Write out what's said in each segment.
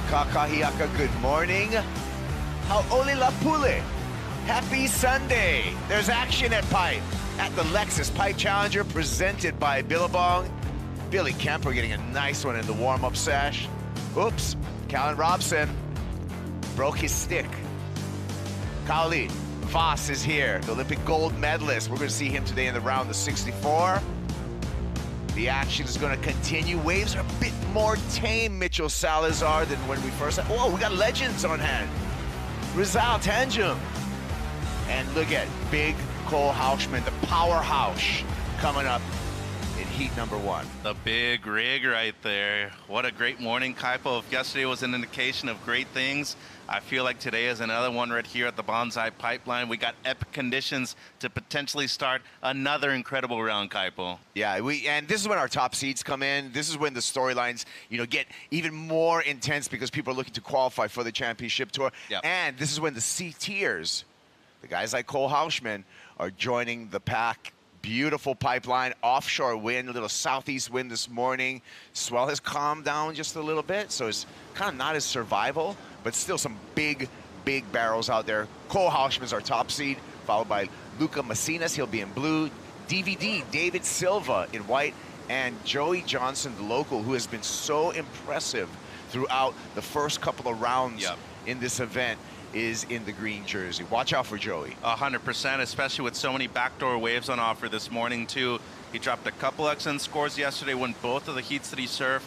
Kahiaka, good morning. Haole Lapule. Happy Sunday. There's action at Pipe at the Lexus Pipe Challenger presented by Billabong. Billy Kemper getting a nice one in the warm-up sesh. Oops, Callan Robson broke his stick. Kauli Voss is here, the Olympic gold medalist. We're going to see him today in the round of 64. The action is going to continue. Waves are a bit more tame, Mitchell Salazar, than when we first... Oh, we got legends on hand. Rizal Tanjum. And look at big Cole Hauschman, the powerhouse, coming up in heat number 1. The big rig right there. What a great morning, Kaipo. If yesterday was an indication of great things, I feel like today is another one right here at the Bonsai Pipeline. We got epic conditions to potentially start another incredible round, Kaipo. Yeah, and this is when our top seeds come in. This is when the storylines, get even more intense because people are looking to qualify for the championship tour. Yep. And this is when the C tiers, the guys like Cole Hauschman, are joining the pack. Beautiful pipeline, offshore wind, a little southeast wind this morning. Swell has calmed down just a little bit, so it's kind of not as survival, but still some big barrels out there. Cole Hauschman's our top seed, followed by Luca Macinas, he'll be in blue. DVD, David Silva in white, and Joey Johnson, the local, who has been so impressive throughout the first couple of rounds in this event, is in the green jersey. Watch out for Joey. 100%, especially with so many backdoor waves on offer this morning too. He dropped a couple excellent scores yesterday, won both of the heats that he surfed.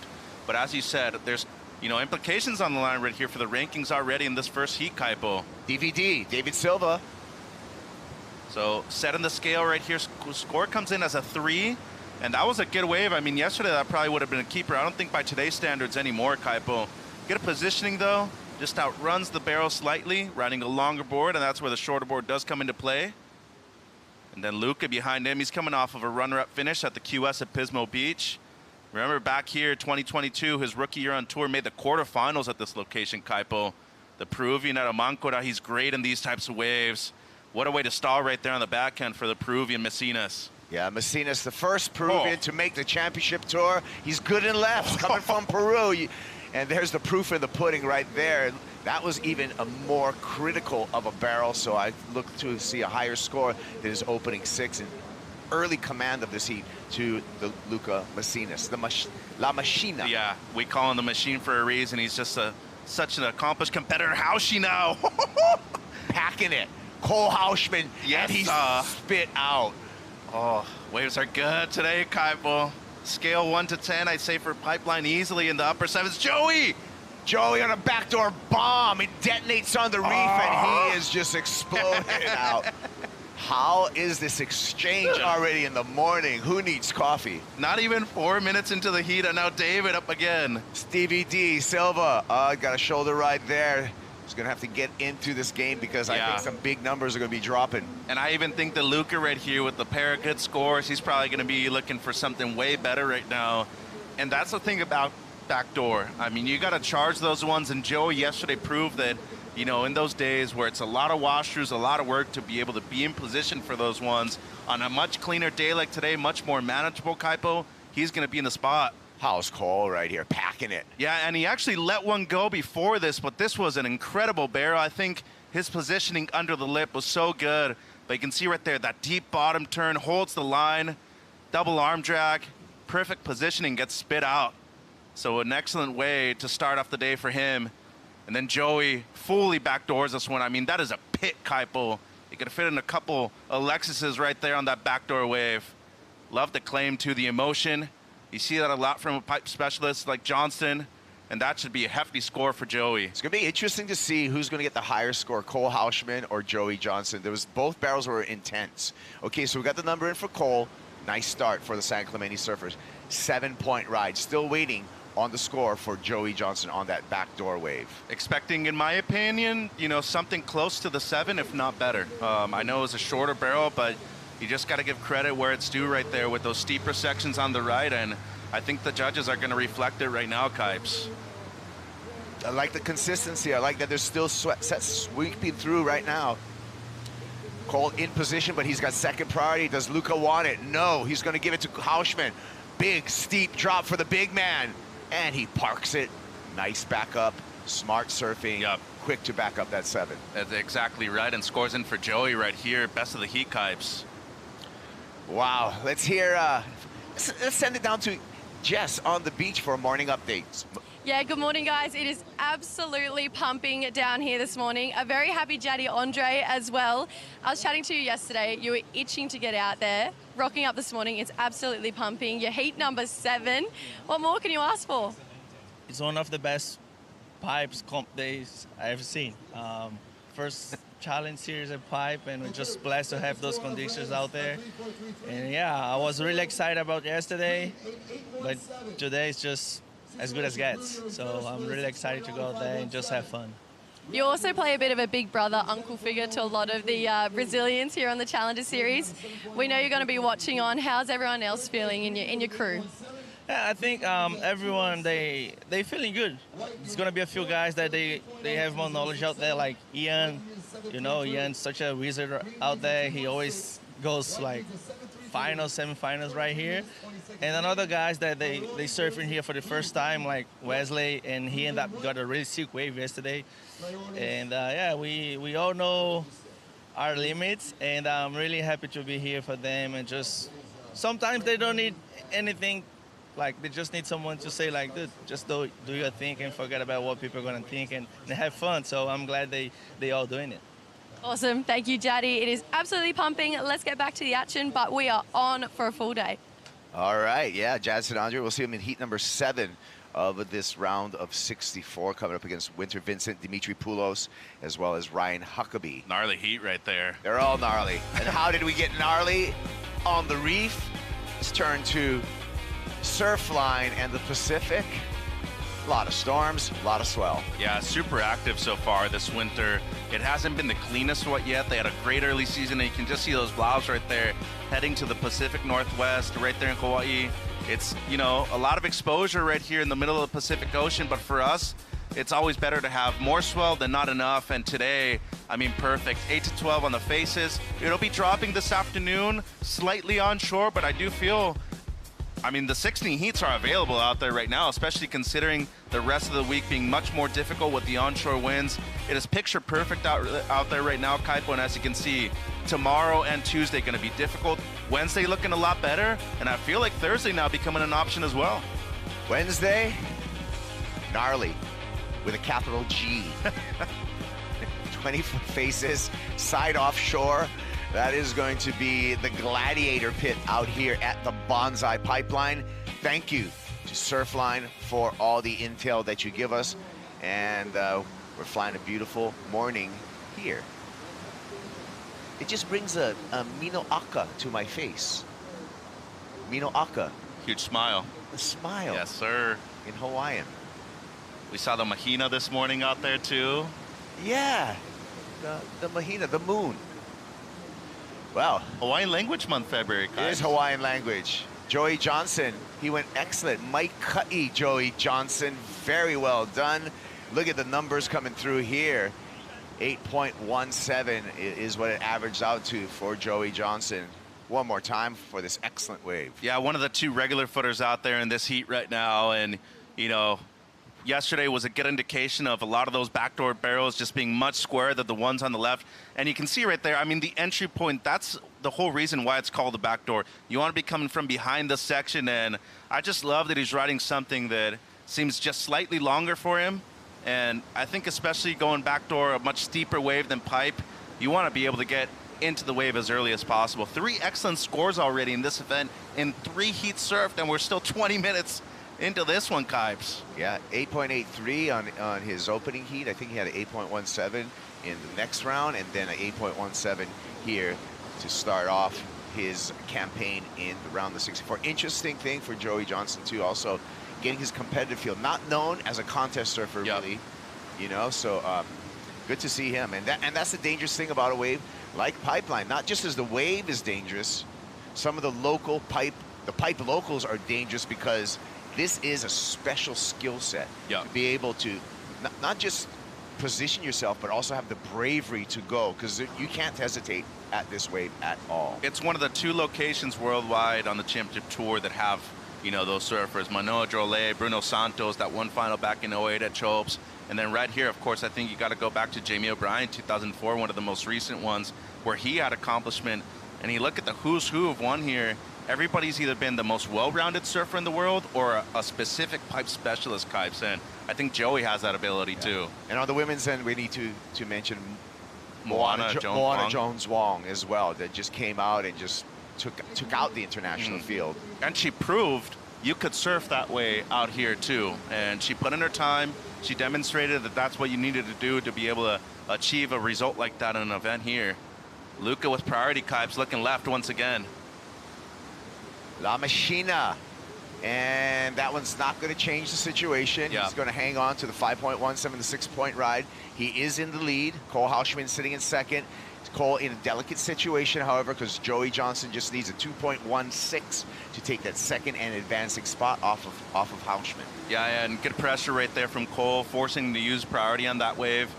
But as you said, there's implications on the line right here for the rankings already in this first heat, Kaipo. DVD, David Silva. So setting the scale right here, score comes in as a 3, and that was a good wave. I mean, yesterday that probably would have been a keeper. I don't think by today's standards anymore, Kaipo. Good positioning though. Just outruns the barrel slightly, riding a longer board, and that's where the shorter board does come into play. And then Luca behind him, he's coming off of a runner-up finish at the QS at Pismo Beach. Remember back here, 2022, his rookie year on tour, made the quarterfinals at this location, Kaipo. The Peruvian at Amancora, he's great in these types of waves. What a way to stall right there on the backhand for the Peruvian Macinas. Yeah, Macinas, the first Peruvian to make the championship tour. He's good in lefts, coming from Peru. And there's the proof in the pudding right there. That was even a more critical of a barrel, so I look to see a higher score than his opening 6 and early command of this heat to the Luca Macinas, La Machina. Yeah, we call him the machine for a reason. He's just such an accomplished competitor. How's she now? Packing it. Cole Hauschman, yes, and he's spit out. Oh, waves are good today, Kaipo. Scale 1 to 10, I'd say for Pipeline easily in the upper 7s. Joey on a backdoor bomb. It detonates on the reef, and he is just exploding out. How is this exchange already in the morning? Who needs coffee? Not even 4 minutes into the heat, and now David up again. Stevie D, Silva, got a shoulder ride there. He's going to have to get into this game because I think some big numbers are going to be dropping. And I even think that Luca right here with the pair of good scores, he's probably going to be looking for something way better right now. And that's the thing about backdoor. I mean, you got to charge those ones, and Joey yesterday proved that, in those days where it's a lot of wash-throughs, a lot of work to be able to be in position for those ones, on a much cleaner day like today, much more manageable, Kaipo, he's going to be in the spot. How's Cole right here, packing it. Yeah, and he actually let one go before this, but this was an incredible barrel. I think his positioning under the lip was so good. But you can see right there, that deep bottom turn, holds the line, double arm drag, perfect positioning, gets spit out. So an excellent way to start off the day for him. And then Joey fully backdoors this one. I mean, that is a pit, Kaipo. He could fit in a couple of Lexuses right there on that backdoor wave. Love the claim to the emotion. You see that a lot from a pipe specialist like Johnston, and that should be a hefty score for Joey. It's going to be interesting to see who's going to get the higher score, Cole Hauschman or Joey Johnson. Both barrels were intense. Okay, so we got the number in for Cole. Nice start for the San Clemente Surfers. 7-point ride. Still waiting on the score for Joey Johnson on that backdoor wave. Expecting, in my opinion, something close to the 7, if not better. I know it was a shorter barrel, but you just got to give credit where it's due right there with those steeper sections on the right, and I think the judges are going to reflect it right now, Kipes. I like the consistency. I like that there's still sets sweeping through right now. Cole in position, but he's got second priority. Does Luca want it? No, he's going to give it to Hauschman. Big, steep drop for the big man, and he parks it. Nice backup. Smart surfing, Yep. quick to back up that 7. That's exactly right, and scores in for Joey right here. Best of the heat, Kipes. Wow, let's hear, let's send it down to Jess on the beach for morning updates. Yeah, good morning, guys. It is absolutely pumping down here this morning. A very happy Jaddy Andre as well. I was chatting to you yesterday. You were itching to get out there. Rocking up this morning. It's absolutely pumping. Your heat number 7. What more can you ask for? It's one of the best pipes comp days I've ever seen. First challenge series of pipe, and we're just blessed to have those conditions out there. And yeah, I was really excited about yesterday, but today is just as good as gets. So I'm really excited to go out there and just have fun. You also play a bit of a big brother, uncle figure to a lot of the Brazilians here on the Challenger Series. We know you're going to be watching on. How's everyone else feeling in your crew? Yeah, I think everyone, they feeling good. There's going to be a few guys that they have more knowledge out there, like Ian. You know, Ian's such a wizard out there. He always goes like finals, semifinals right here. And another guys that they surfing here for the first time, like Wesley, and he ended up got a really sick wave yesterday. And yeah, we all know our limits, and I'm really happy to be here for them. And just sometimes they don't need anything. Like, they just need someone to say, like, dude, just do your thing and forget about what people are going to think and have fun. So I'm glad they all doing it. Awesome. Thank you, Jaddy. It is absolutely pumping. Let's get back to the action, but we are on for a full day. All right, yeah, Jadson Andre, we'll see him in heat number 7 of this round of 64, coming up against Winter Vincent, Dimitri Poulos, as well as Ryan Huckabee. Gnarly heat right there. They're all gnarly. And how did we get gnarly? On the reef, let's turn to Surfline and the Pacific. A lot of storms, a lot of swell. Yeah, super active so far this winter. It hasn't been the cleanest one yet. They had a great early season, and you can just see those blouse right there heading to the Pacific Northwest, right there in Hawaii. It's, you know, a lot of exposure right here in the middle of the Pacific Ocean, but for us, it's always better to have more swell than not enough, and today, I mean, perfect. 8 to 12 on the faces. It'll be dropping this afternoon, slightly onshore, but I do feel, I mean, the 16 heats are available out there right now, especially considering the rest of the week being much more difficult with the onshore winds. It is picture perfect out there right now, Kaipo, and as you can see, tomorrow and Tuesday going to be difficult. Wednesday looking a lot better, and I feel like Thursday now becoming an option as well. Wednesday, gnarly, with a capital G. 20-foot faces, side offshore. That is going to be the Gladiator pit out here at the Bonsai Pipeline. Thank you to Surfline for all the intel that you give us. And we're flying a beautiful morning here. It just brings a Mino Aka to my face. Mino Aka. Huge smile. The smile. Yes, sir. In Hawaiian. We saw the Mahina this morning out there too. Yeah, the Mahina, the moon. Well, Hawaiian Language Month, February, it guys. is Hawaiian language. Joey Johnson, he went excellent. Mike Cutty, Joey Johnson, very well done. Look at the numbers coming through here. 8.17 is what it averaged out to for Joey Johnson. One more time for this excellent wave. Yeah, one of the 2 regular footers out there in this heat right now, and, you know, yesterday was a good indication of a lot of those backdoor barrels just being much squarer than the ones on the left. And you can see right there, I mean, the entry point, that's the whole reason why it's called the backdoor. You want to be coming from behind the section, and I just love that he's riding something that seems just slightly longer for him. And I think especially going backdoor, a much steeper wave than pipe, you want to be able to get into the wave as early as possible. 3 excellent scores already in this event in 3 heats surfed, and we're still 20 minutes into this one, Kipes. Yeah, 8.83 on his opening heat. I think he had an 8.17 in the next round, and then an 8.17 here to start off his campaign in the round of 64. Interesting thing for Joey Johnson too, also getting his competitive feel. Not known as a contest surfer, really, you know. So good to see him, and that's the dangerous thing about a wave like Pipeline. Not just as the wave is dangerous, some of the local pipe locals are dangerous because this is a special skill set to be able to not just position yourself, but also have the bravery to go, because you can't hesitate at this wave at all. It's one of the 2 locations worldwide on the championship tour that have, you know, those surfers. Manoa Drolet, Bruno Santos, that one final back in 08 at Chopes. And then right here, of course, I think you got to go back to Jamie O'Brien, 2004, one of the most recent ones, where he had accomplishment. And you look at the who's who of one here, everybody's either been the most well-rounded surfer in the world or a specific pipe specialist, Kipes. And I think Joey has that ability too. And on the women's end, we need to mention Moana Jones-Wong as well, that just came out and just took out the international field. And she proved you could surf that way out here too. And she put in her time. She demonstrated that that's what you needed to do to be able to achieve a result like that in an event here. Luca with priority, Kipes, looking left once again. La Machina. And that one's not going to change the situation. He's going to hang on to the 5.17, the 6-point ride. He is in the lead. Cole Hauschman sitting in second. Cole in a delicate situation, however, because Joey Johnson just needs a 2.16 to take that second and advancing spot off of Hauschman. Yeah, and good pressure right there from Cole, forcing him to use priority on that wave.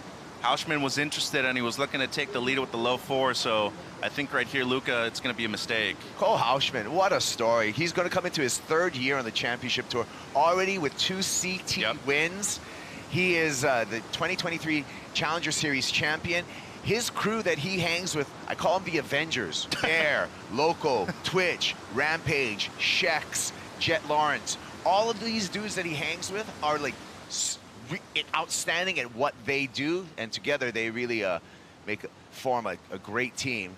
Hauschman was interested, and he was looking to take the lead with the low 4, so I think right here, Luca, it's going to be a mistake. Cole Hauschman, what a story. He's going to come into his 3rd year on the championship tour, already with 2 CT wins. He is the 2023 Challenger Series champion. His crew that he hangs with, I call them the Avengers. Bear, Loco, Twitch, Rampage, Shex, Jet Lawrence. All of these dudes that he hangs with are like outstanding at what they do, and together they really form a great team.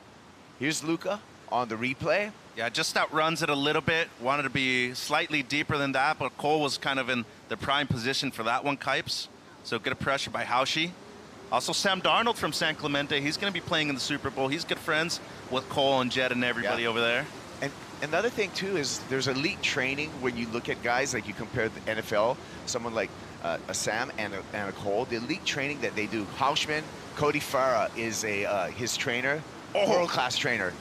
Here's Luca on the replay. Yeah, just outruns it a little bit. Wanted to be slightly deeper than that, but Cole was kind of in the prime position for that one, Kipes. So good pressure by Hauschie. Also, Sam Darnold from San Clemente. He's going to be playing in the Super Bowl. He's good friends with Cole and Jet and everybody over there. And another thing, too, is there's elite training when you look at guys, like you compare the NFL, someone like a Sam and a Cole, the elite training that they do. Hauschman, Cody Farah is his trainer, world-class trainer.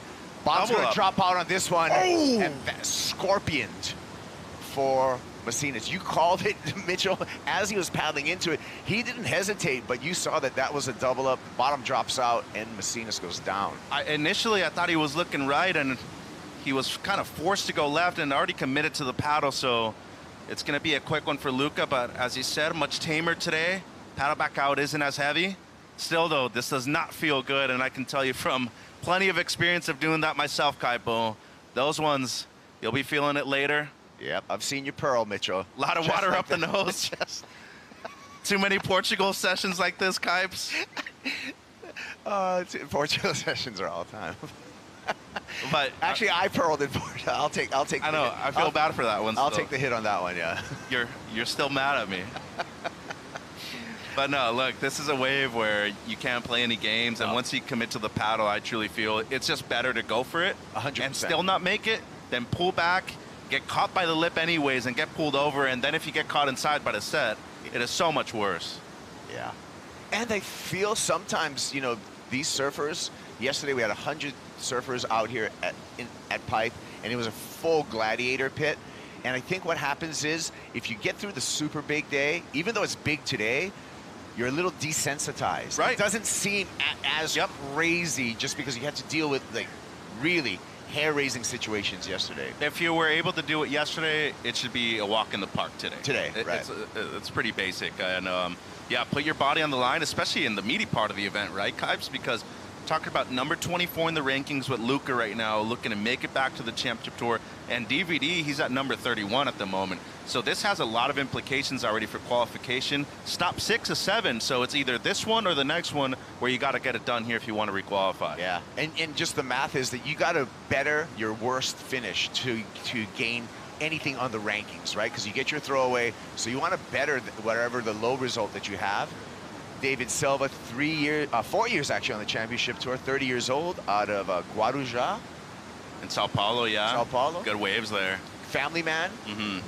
Bob's going to drop out on this one and scorpioned for Macinas. You called it, Mitchell, as he was paddling into it. He didn't hesitate, but you saw that was a double up. Bottom drops out, and Macinas goes down. Initially, I thought he was looking right, and he was kind of forced to go left and already committed to the paddle, so it's going to be a quick one for Luca, but as he said, much tamer today. Paddle back out isn't as heavy. Still, though, this does not feel good, and I can tell you from plenty of experience of doing that myself, Kaipo, those ones, you'll be feeling it later. Yep, I've seen you pearl, Mitchell. A lot of water up the nose. Too many Portugal sessions like this, Kipes. Portugal sessions are all the time. But actually, I pearled in Portugal. I'll take. I know. I feel bad for that one. I'll take the hit on that one. Yeah. You're still mad at me. But no, look, this is a wave where you can't play any games, and once you commit to the paddle, I truly feel it's just better to go for it 100%. And still not make it, then pull back, get caught by the lip anyways, and get pulled over, and then if you get caught inside by the set, it is so much worse. Yeah. And I feel sometimes, these surfers, yesterday we had 100 surfers out here at Pipe, and it was a full gladiator pit. And I think what happens is, if you get through the super big day, even though it's big today, you're a little desensitized. Right. It doesn't seem as crazy just because you had to deal with like really hair-raising situations yesterday. If you were able to do it yesterday, it should be a walk in the park today. Right. It's pretty basic. And yeah, put your body on the line, especially in the meaty part of the event, right, Kipes? Because talking about number 24 in the rankings with Luca right now, looking to make it back to the championship tour. And DVD, he's at number 31 at the moment. So this has a lot of implications already for qualification. Stop 6 or 7, so it's either this one or the next one where you got to get it done here if you want to requalify. Yeah, and just the math is that you got to better your worst finish to gain anything on the rankings, right? Because you get your throwaway, so you want to better whatever the low result that you have. David Silva, 4 years actually on the championship tour, 30 years old, out of Guarujá. In Sao Paulo, yeah. Sao Paulo. Good waves there. Family man. Mm-hmm.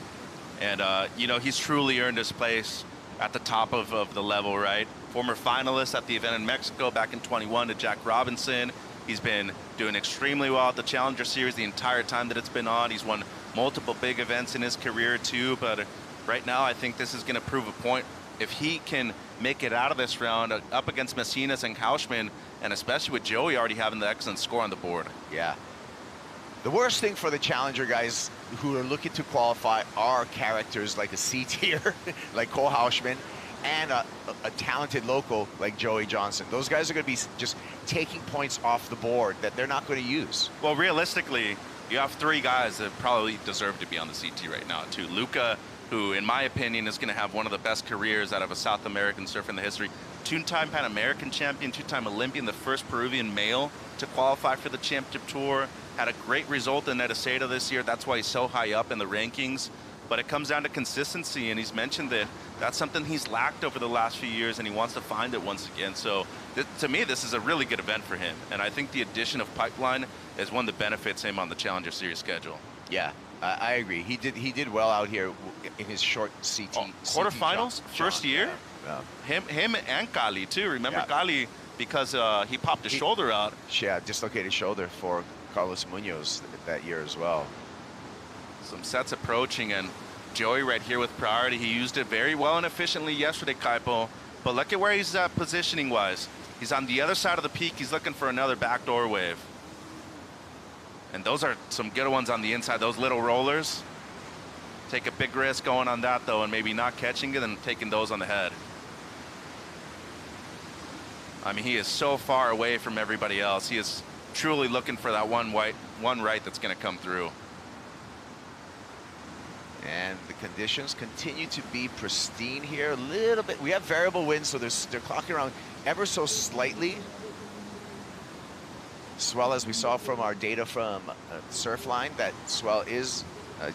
And, he's truly earned his place at the top of the level, right? Former finalist at the event in Mexico back in 21 to Jack Robinson. He's been doing extremely well at the Challenger Series the entire time that it's been on. He's won multiple big events in his career, too. But right now, I think this is going to prove a point. If he can make it out of this round up against Macinas and Hauschman, and especially with Joey already having the excellent score on the board. Yeah. The worst thing for the Challenger guys who are looking to qualify are characters like a C tier, like Cole Hauschman, and a talented local like Joey Johnson. Those guys are going to be just taking points off the board that they're not going to use. Well, realistically, you have 3 guys that probably deserve to be on the CT right now, too. Luca, who, in my opinion, is going to have one of the best careers out of a South American surfer in the history. 2-time Pan American champion, 2-time Olympian, the first Peruvian male to qualify for the championship tour. Had a great result in Edeseda this year. That's why he's so high up in the rankings. But it comes down to consistency, and he's mentioned that that's something he's lacked over the last few years, and he wants to find it once again. So to me, this is a really good event for him. And I think the addition of Pipeline is one that benefits him on the Challenger Series schedule. Yeah, I agree. He did well out here in his short CT. Quarterfinals, first year. Yeah. Him and Kali too. Remember Kali, because he popped his shoulder out. Yeah, dislocated shoulder for Carlos Munoz that year as well. Some sets approaching, and Joey right here with priority. He used it very well and efficiently yesterday, Kaipo. But look at where he's at positioning-wise. He's on the other side of the peak. He's looking for another backdoor wave. And those are some good ones on the inside, those little rollers. Take a big risk going on that, though, and maybe not catching it and taking those on the head. I mean, he is so far away from everybody else. He is truly looking for that one right that's going to come through. And the conditions continue to be pristine here. A little bit, we have variable winds, so they're clocking around ever so slightly. Swell, as we saw from our data from Surfline, that swell is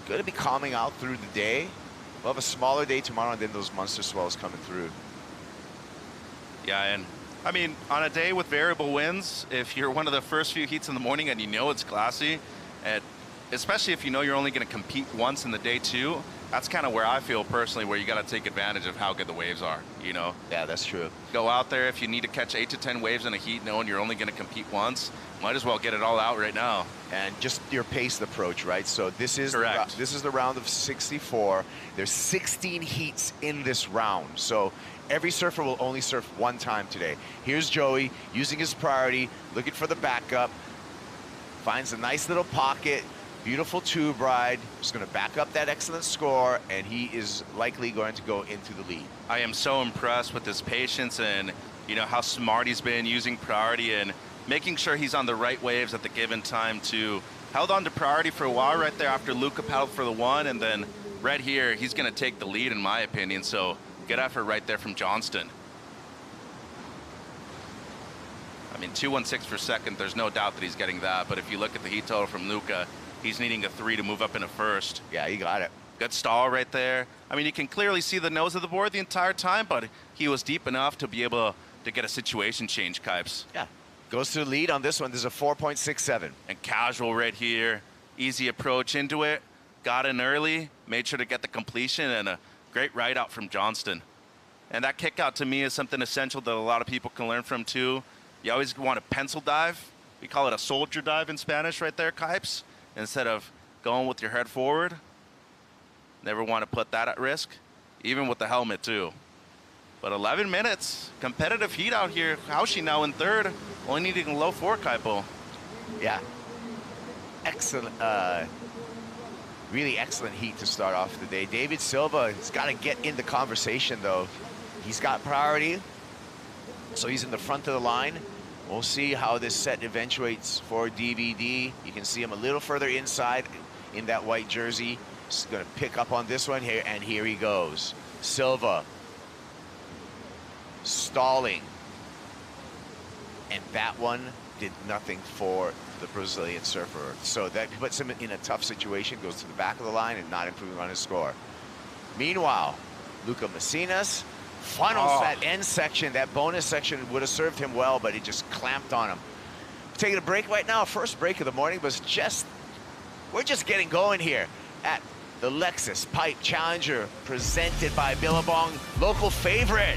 going to be calming out through the day. We'll have a smaller day tomorrow, and then those monster swells coming through. Yeah, and I mean, on a day with variable winds, if you're one of the first few heats in the morning and you know it's glassy, and especially if you know you're only going to compete once in the day too, that's kind of where I feel personally, where you got to take advantage of how good the waves are, you know? Yeah, that's true. Go out there, if you need to catch 8 to 10 waves in a heat, knowing you're only going to compete once, might as well get it all out right now. And just your paced approach, right? So this is correct. This is the round of 64. There's 16 heats in this round. So every surfer will only surf one time today. Here's Joey using his priority, looking for the backup, finds a nice little pocket. Beautiful tube ride. Just going to back up that excellent score, and he is likely going to go into the lead. I am so impressed with his patience and, you know, how smart he's been using priority and making sure he's on the right waves at the given time too. Held on to priority for a while right there after Luca paddled for the 1, and then right here, he's going to take the lead in my opinion. So good effort right there from Johnston. I mean, 2:16 per second, there's no doubt that he's getting that. But if you look at the heat total from Luca, he's needing a 3 to move up in a first. Yeah, he got it. Good stall right there. I mean, you can clearly see the nose of the board the entire time, but he was deep enough to be able to get a situation change, Kipes. Yeah. Goes to the lead on this one. This is a 4.67. And casual right here. Easy approach into it. Got in early. Made sure to get the completion, and a great ride out from Johnston. And that kick out to me is something essential that a lot of people can learn from too. You always want to pencil dive. We call it a soldier dive in Spanish right there, Kipes. Instead of going with your head forward. Never want to put that at risk, even with the helmet too. But 11 minutes, competitive heat out here. Haushi now in third, only needing a low 4, Kaipo. Yeah. Excellent, really excellent heat to start off the day. David Silva has got to get in the conversation though. He's got priority, so he's in the front of the line. We'll see how this set eventuates for DVD. You can see him a little further inside in that white jersey. He's going to pick up on this one here, and here he goes. Silva stalling. And that one did nothing for the Brazilian surfer. So that puts him in a tough situation, goes to the back of the line and not improving on his score. Meanwhile, Luca Messinas funnels that end section. That bonus section would have served him well, but he just clamped on him. We're taking a break right now. First break of the morning was we're just getting going here at the Lexus Pipe Challenger, presented by Billabong. Local favorite,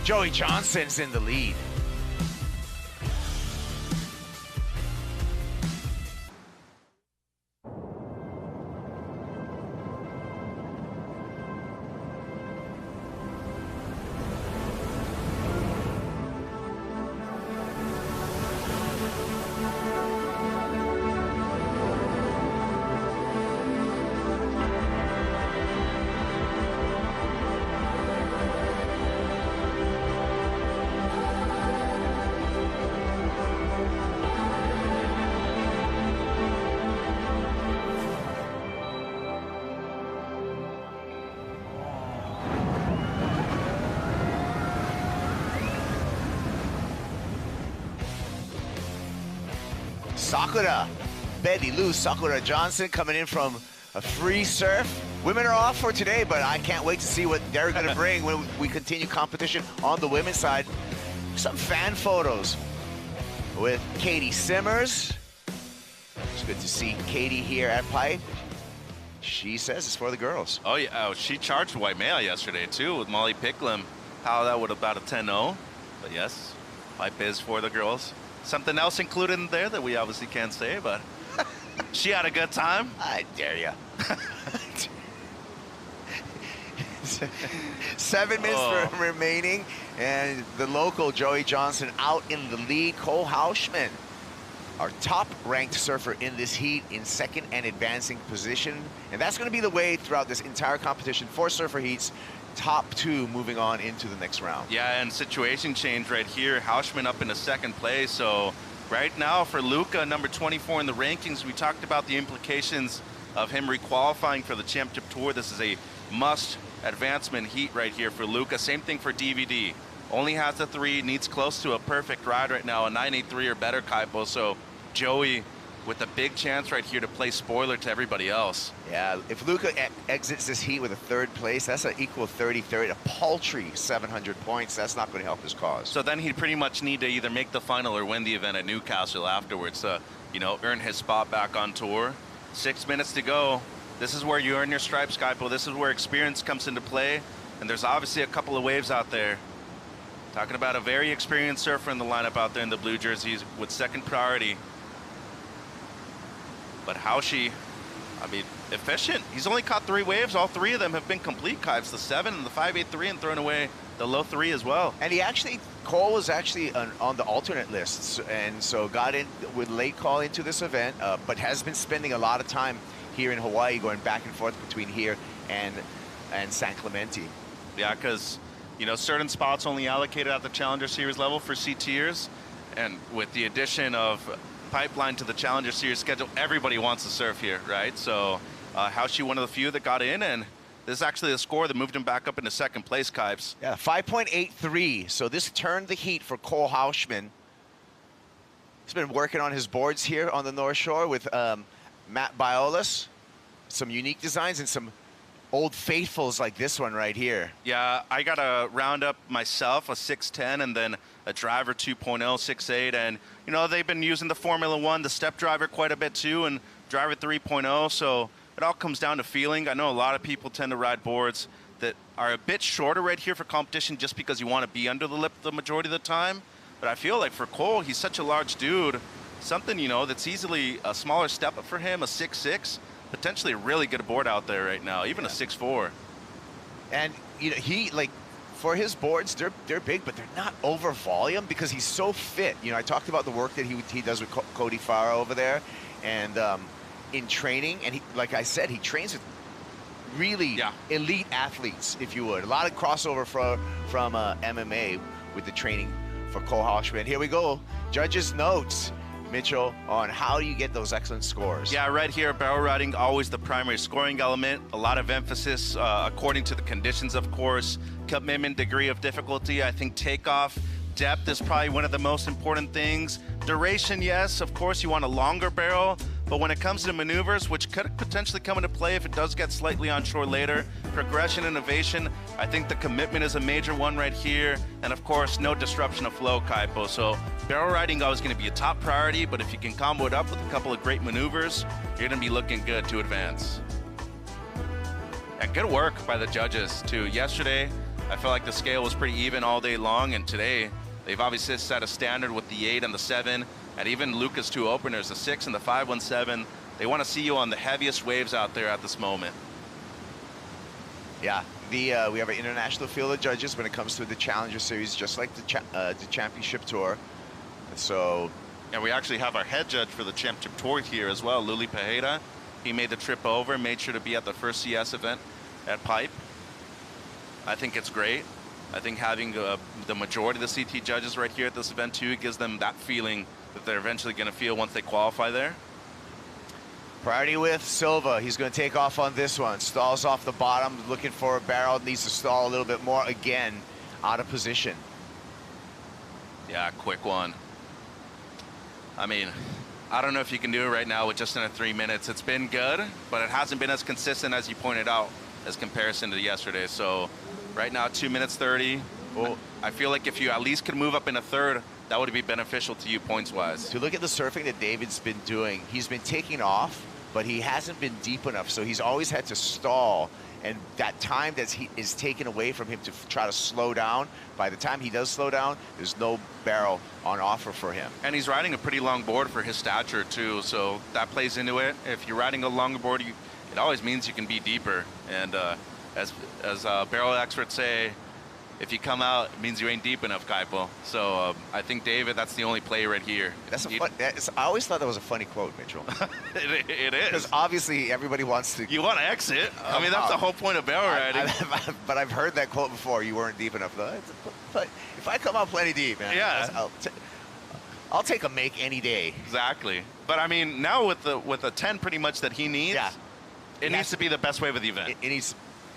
Joey Johnson's in the lead. Sakura, Betty Lou Sakura Johnson coming in from a free surf. Women are off for today, but I can't wait to see what they're going to bring when we continue competition on the women's side. Some fan photos with Katie Simmers. It's good to see Katie here at Pipe. She says it's for the girls. Oh, yeah. Oh, she charged white male yesterday, too, with Molly Picklam. How that would have about a 10-0. But yes, Pipe is for the girls. Something else included in there that we obviously can't say, but she had a good time. I dare ya. 7 minutes remaining, and the local Joey Johnson out in the lead. Cole Hauschman, our top-ranked surfer in this heat, in second and advancing position. And that's going to be the way throughout this entire competition. 4 surfer heats, top 2 moving on into the next round. Yeah, and situation change right here. Hauschman up into second place. So right now for Luca, number 24 in the rankings, we talked about the implications of him requalifying for the championship tour. This is a must advancement heat right here for Luca. Same thing for DVD. Only has a 3, needs close to a perfect ride right now, a 983 or better, Kaipo. So Joey with a big chance right here to play spoiler to everybody else. Yeah, if Luca exits this heat with a 3rd place, that's an equal 30-30, a paltry 700 points. That's not going to help his cause. So then he'd pretty much need to either make the final or win the event at Newcastle afterwards to, you know, earn his spot back on tour. 6 minutes to go. This is where you earn your stripes, Kaipo. This is where experience comes into play. And there's obviously a couple of waves out there. Talking about a very experienced surfer in the lineup out there in the blue jerseys with second priority. But Hauschy, I mean, efficient. He's only caught 3 waves. All 3 of them have been complete kites. The 7 and the 583 and thrown away the low 3 as well. And Cole was actually on the alternate lists, and so got in with late call into this event, but has been spending a lot of time here in Hawaii, going back and forth between here and San Clemente. Yeah, because, you know, certain spots only allocated at the Challenger Series level for CTers, and with the addition of pipeline to the Challenger Series schedule, everybody wants to surf here, right? So Hauschy, one of the few that got in, and this is actually the score that moved him back up into second place, Kipes. Yeah, 5.83. So this turned the heat for Cole Hauschman. He's been working on his boards here on the North Shore with Matt Biolas. Some unique designs and some old faithfuls like this one right here. Yeah, I got a round up myself, a 610, and then a driver 2.0, 6.8, and you know, they've been using the Formula One, the step driver quite a bit too, and driver 3.0, so it all comes down to feeling. I know a lot of people tend to ride boards that are a bit shorter right here for competition just because you want to be under the lip the majority of the time, but I feel like for Cole, he's such a large dude, something, you know, that's easily a smaller step up for him, a 6.6, potentially a really good board out there right now, even a 6.4. And you know, he, like, for his boards, they're big, but they're not over volume because he's so fit. You know, I talked about the work that he does with Cody Farah over there, and in training, and he, like I said, he trains with really elite athletes, if you would. A lot of crossover from MMA with the training for Cole Hauschman. Here we go, judges' notes, Mitchell, on how do you get those excellent scores? Yeah, right here, barrel riding, always the primary scoring element. A lot of emphasis according to the conditions, of course. Commitment, degree of difficulty. I think takeoff, depth is probably one of the most important things. Duration, yes, of course, you want a longer barrel. But when it comes to maneuvers, which could potentially come into play if it does get slightly onshore later, progression, innovation, I think the commitment is a major one right here. And of course, no disruption of flow, Kaipo. So barrel riding always going to be a top priority, but if you can combo it up with a couple of great maneuvers, you're going to be looking good to advance. And good work by the judges too. Yesterday, I felt like the scale was pretty even all day long, and today they've obviously set a standard with the 8 and the 7, and even Lucas' 2 openers, the 6 and the 517. They want to see you on the heaviest waves out there at this moment. Yeah, we have an international field of judges when it comes to the Challenger Series, just like the Championship Tour. So, and we actually have our head judge for the Championship Tour here as well, Luli Pajeda. He made the trip over, made sure to be at the first CS event at Pipe. I think it's great. I think having the majority of the CT judges right here at this event too gives them that feeling that they're eventually going to feel once they qualify there. Priority with Silva. He's going to take off on this one. Stalls off the bottom, looking for a barrel. Needs to stall a little bit more. Again, out of position. Yeah, quick one. I mean, I don't know if you can do it right now with just under 3 minutes. It's been good, but it hasn't been as consistent as you pointed out as comparison to yesterday. So right now, 2 minutes 30. Well, I feel like if you at least could move up in a third, that would be beneficial to you points-wise. To look at the surfing that David's been doing, he's been taking off, but he hasn't been deep enough, so he's always had to stall. And that time that is taken away from him to try to slow down, by the time he does slow down, there's no barrel on offer for him. And he's riding a pretty long board for his stature too, so that plays into it. If you're riding a longer board, it always means you can be deeper. And as barrel experts say, if you come out, it means you ain't deep enough, Kaipo. So I think, David, that's the only play right here. I always thought that was a funny quote, Mitchell. It is. Because obviously everybody wants to... You want to exit. I mean, that's the whole point of barrel riding. But I've heard that quote before. You weren't deep enough. But if I come out plenty deep, man, yeah. I'll take a make any day. Exactly. But I mean, now with the 10 pretty much that he needs, it needs to be the best wave of the event. It needs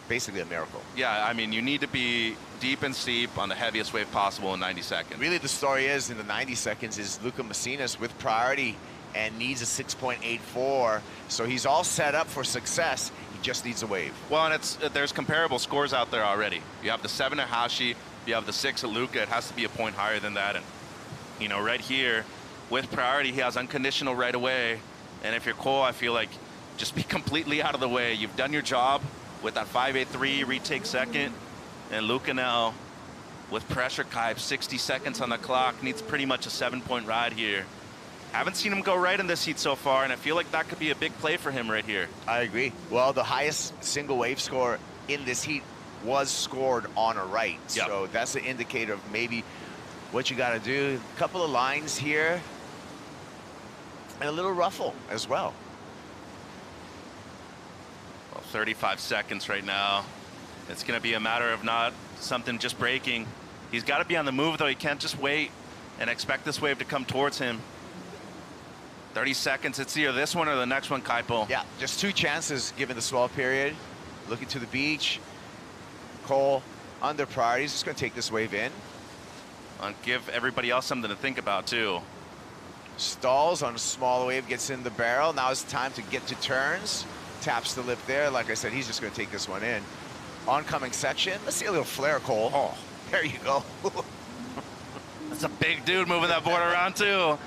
basically a miracle. Yeah, I mean, you need to be deep and steep on the heaviest wave possible in 90 seconds. Really, the story is, in the 90 seconds, is Luca Macinas with priority and needs a 6.84. So he's all set up for success. He just needs a wave. Well, and there's comparable scores out there already. You have the 7 at Hashi, you have the 6 at Luca. It has to be a point higher than that. And, you know, right here, with priority, he has unconditional right away. And if you're Cole, I feel like just be completely out of the way. You've done your job with that 5.83, retake second. And Luca now, with pressure, Kaib, 60 seconds on the clock, needs pretty much a 7-point ride here. Haven't seen him go right in this heat so far, and I feel like that could be a big play for him right here. I agree. Well, the highest single wave score in this heat was scored on a right. Yep. So that's an indicator of maybe what you got to do. A couple of lines here, and a little ruffle as well. 35 seconds right now. It's going to be a matter of not something just breaking. He's got to be on the move, though. He can't just wait and expect this wave to come towards him. 30 seconds. It's either this one or the next one, Kaipo. Yeah, just 2 chances given the swell period. Looking to the beach. Cole under priority. He's just going to take this wave in. And give everybody else something to think about, too. Stalls on a small wave, gets in the barrel. Now it's time to get to turns. Taps the lip there. Like I said, he's just going to take this one in. Oncoming section. Let's see a little flare, Cole. Oh, there you go. That's a big dude moving that board around, too.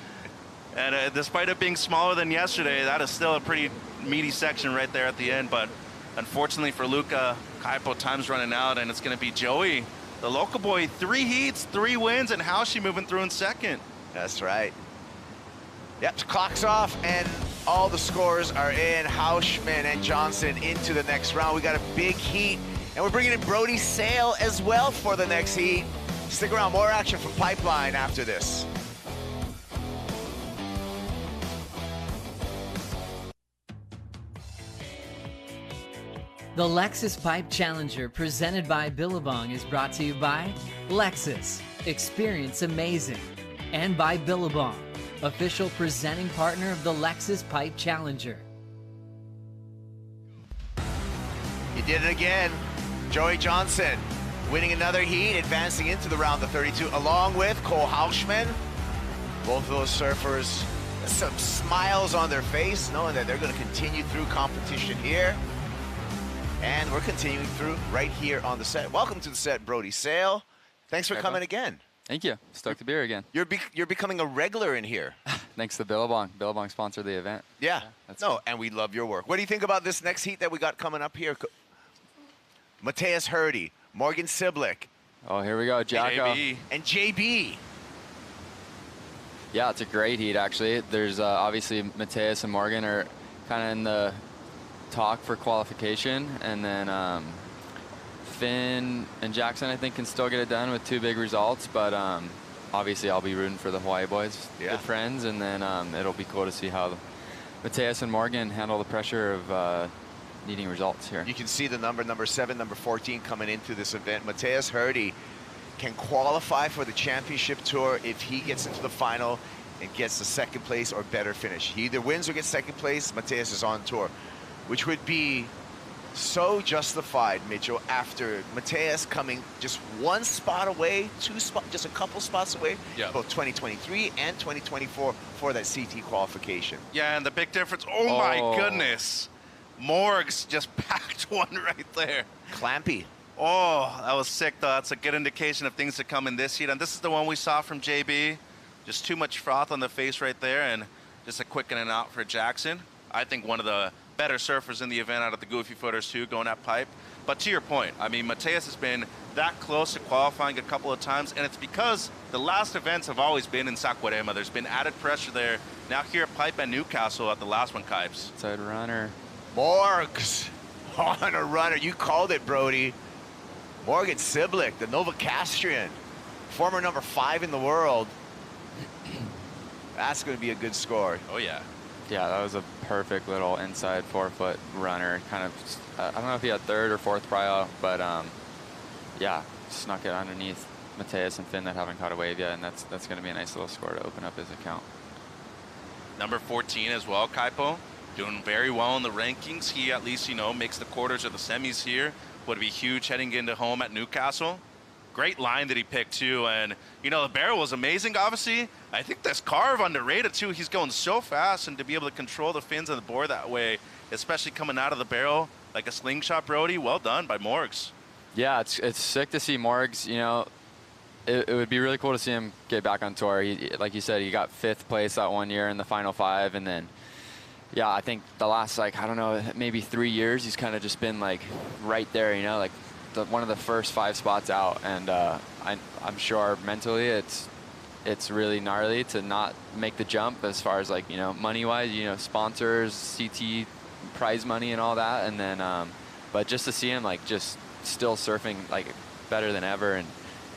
And despite it being smaller than yesterday, that is still a pretty meaty section right there at the end. But unfortunately for Luca, Kaipo, time's running out, and it's going to be Joey, the local boy. 3 heats, 3 wins, and Hashi moving through in second. That's right. Yep, clock's off, and all the scores are in. Hauschman and Johnson into the next round. We got a big heat, and we're bringing in Brody Sale as well for the next heat. Stick around, more action from Pipeline after this. The Lexus Pipe Challenger, presented by Billabong, is brought to you by Lexus, experience amazing, and by Billabong, official presenting partner of the Lexus Pipe Challenger. He did it again. Joey Johnson winning another heat, advancing into the round of 32, along with Cole Hauschman. Both of those surfers, some smiles on their face, knowing that they're going to continue through competition here. And we're continuing through right here on the set. Welcome to the set, Brody Sale. Thanks for coming again. Thank you. Stoked to be here again. You're becoming a regular in here. Thanks to Billabong. Billabong sponsored the event. Yeah. No, and we love your work. What do you think about this next heat that we got coming up here? Mateus Hurdy, Morgan Siblick. Oh, here we go, Jacko. And JB. Yeah, it's a great heat, actually. There's obviously Mateus and Morgan are kind of in the talk for qualification, and then Finn and Jackson, I think, can still get it done with 2 big results, but obviously I'll be rooting for the Hawaii boys, good friends, and then it'll be cool to see how Mateus and Morgan handle the pressure of needing results here. You can see the number 7, number 14 coming into this event. Mateus Hurdy can qualify for the championship tour if he gets into the final and gets the 2nd place or better finish. He either wins or gets 2nd place. Mateus is on tour, which would be So justified, Mitchell, after Mateus coming just one spot away, just a couple spots away, Yeah. both 2023 and 2024 for that CT qualification. Yeah, and the big difference, oh my goodness. Morgs just packed one right there. Clampy. Oh, that was sick, though. That's a good indication of things to come in this heat. And this is the one we saw from JB. Just too much froth on the face right there, and just a quick in and out for Jackson. I think one of the better surfers in the event out of the goofy footers, too, going at pipe. But to your point, I mean, Mateus has been that close to qualifying a couple of times, and it's because the last events have always been in Saquarema. There's been added pressure there. Now here at Pipe and Newcastle at the last one, Kipes. Side runner. Morgs on a runner. You called it, Brody. Morgan Siblick, the Novocastrian, former number 5 in the world. That's going to be a good score. Oh, yeah. Yeah, that was a perfect little inside 4-foot runner. Kind of, I don't know if he had third or fourth prio, but yeah, snuck it underneath Mateus and Finn that haven't caught a wave yet, and that's going to be a nice little score to open up his account. Number 14 as well, Kaipo. Doing very well in the rankings. He at least, you know, makes the quarters or the semis here. Would be huge heading into home at Newcastle. Great line that he picked too, and you know, the barrel was amazing, obviously. I think this carve underrated too. He's going so fast, and to be able to control the fins on the board that way, especially coming out of the barrel like a slingshot, Brody, well done by Morgs. Yeah, it's sick to see Morgs. You know, it would be really cool to see him get back on tour. Like you said, he got 5th place that one year in the final 5, and then yeah, I think the last, like, I don't know, maybe 3 years, he's kind of just been like right there, you know, like one of the first 5 spots out, and I'm sure mentally it's really gnarly to not make the jump as far as, like, you know, money-wise, you know, sponsors, CT prize money and all that, and then but just to see him like just still surfing like better than ever,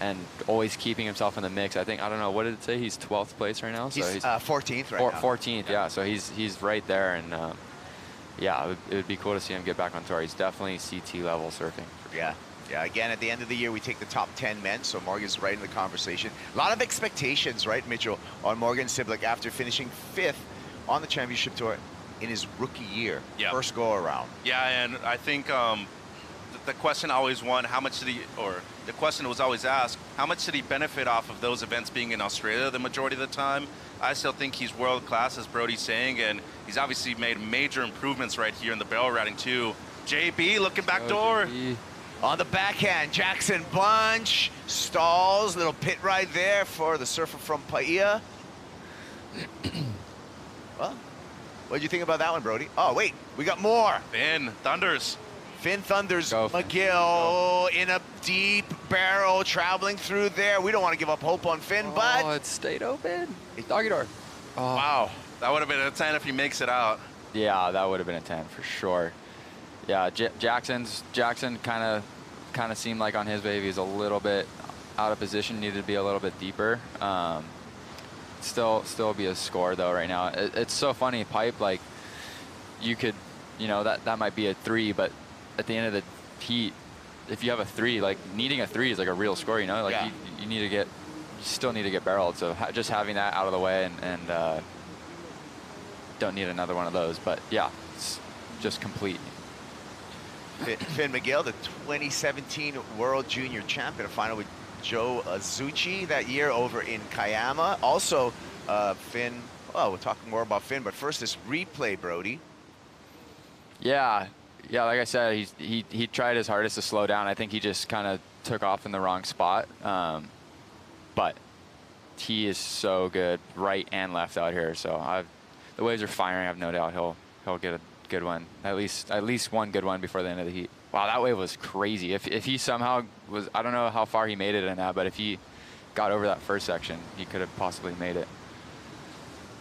and always keeping himself in the mix. I think, I don't know, what did it say? He's 12th place right now. So he's 14th right now. 14th, yeah. So he's right there, and yeah, it would be cool to see him get back on tour. He's definitely CT level surfing. Yeah. Yeah, again, at the end of the year, we take the top 10 men, so Morgan's right in the conversation. A lot of expectations, right, Mitchell, on Morgan Siblick after finishing 5th on the championship tour in his rookie year, first go-around. Yeah, and I think the question always won, how much did he, or the question was always asked, how much did he benefit off of those events being in Australia the majority of the time? I still think he's world-class, as Brody's saying, and he's obviously made major improvements right here in the barrel routing, too. JB looking back door. JB. On the backhand, Jackson Bunch stalls, little pit ride there for the surfer from Paia. Well, what did you think about that one, Brody? Oh, wait, we got more. Finn Thunders. Finn Thunders, Go, Finn. McGill in a deep barrel, traveling through there. We don't want to give up hope on Finn, Oh, but it stayed open. Doggy door. Oh. Wow, that would have been a 10 if he makes it out. Yeah, that would have been a 10 for sure. Yeah, Jackson kind of seemed like on his wave he's a little bit out of position, needed to be a little bit deeper. Still be a score though right now. It's so funny, Pipe, like you could, you know, that might be a 3, but at the end of the heat, if you have a 3, like needing a 3 is like a real score, you know, like yeah. you still need to get barreled. So just having that out of the way and don't need another one of those, but yeah, it's just complete. Finn McGill, the 2017 World Junior Champion, a final with Joe Azuchi that year over in Kayama. Also, Finn, well, we'll talk more about Finn, but first this replay, Brody. Yeah, like I said, he tried his hardest to slow down. I think he just kind of took off in the wrong spot. But he is so good right and left out here. So the waves are firing. I have no doubt he'll get a good one. At least one good one before the end of the heat. Wow, that wave was crazy. If he somehow was, I don't know how far he made it in that, but if he got over that first section, he could have possibly made it.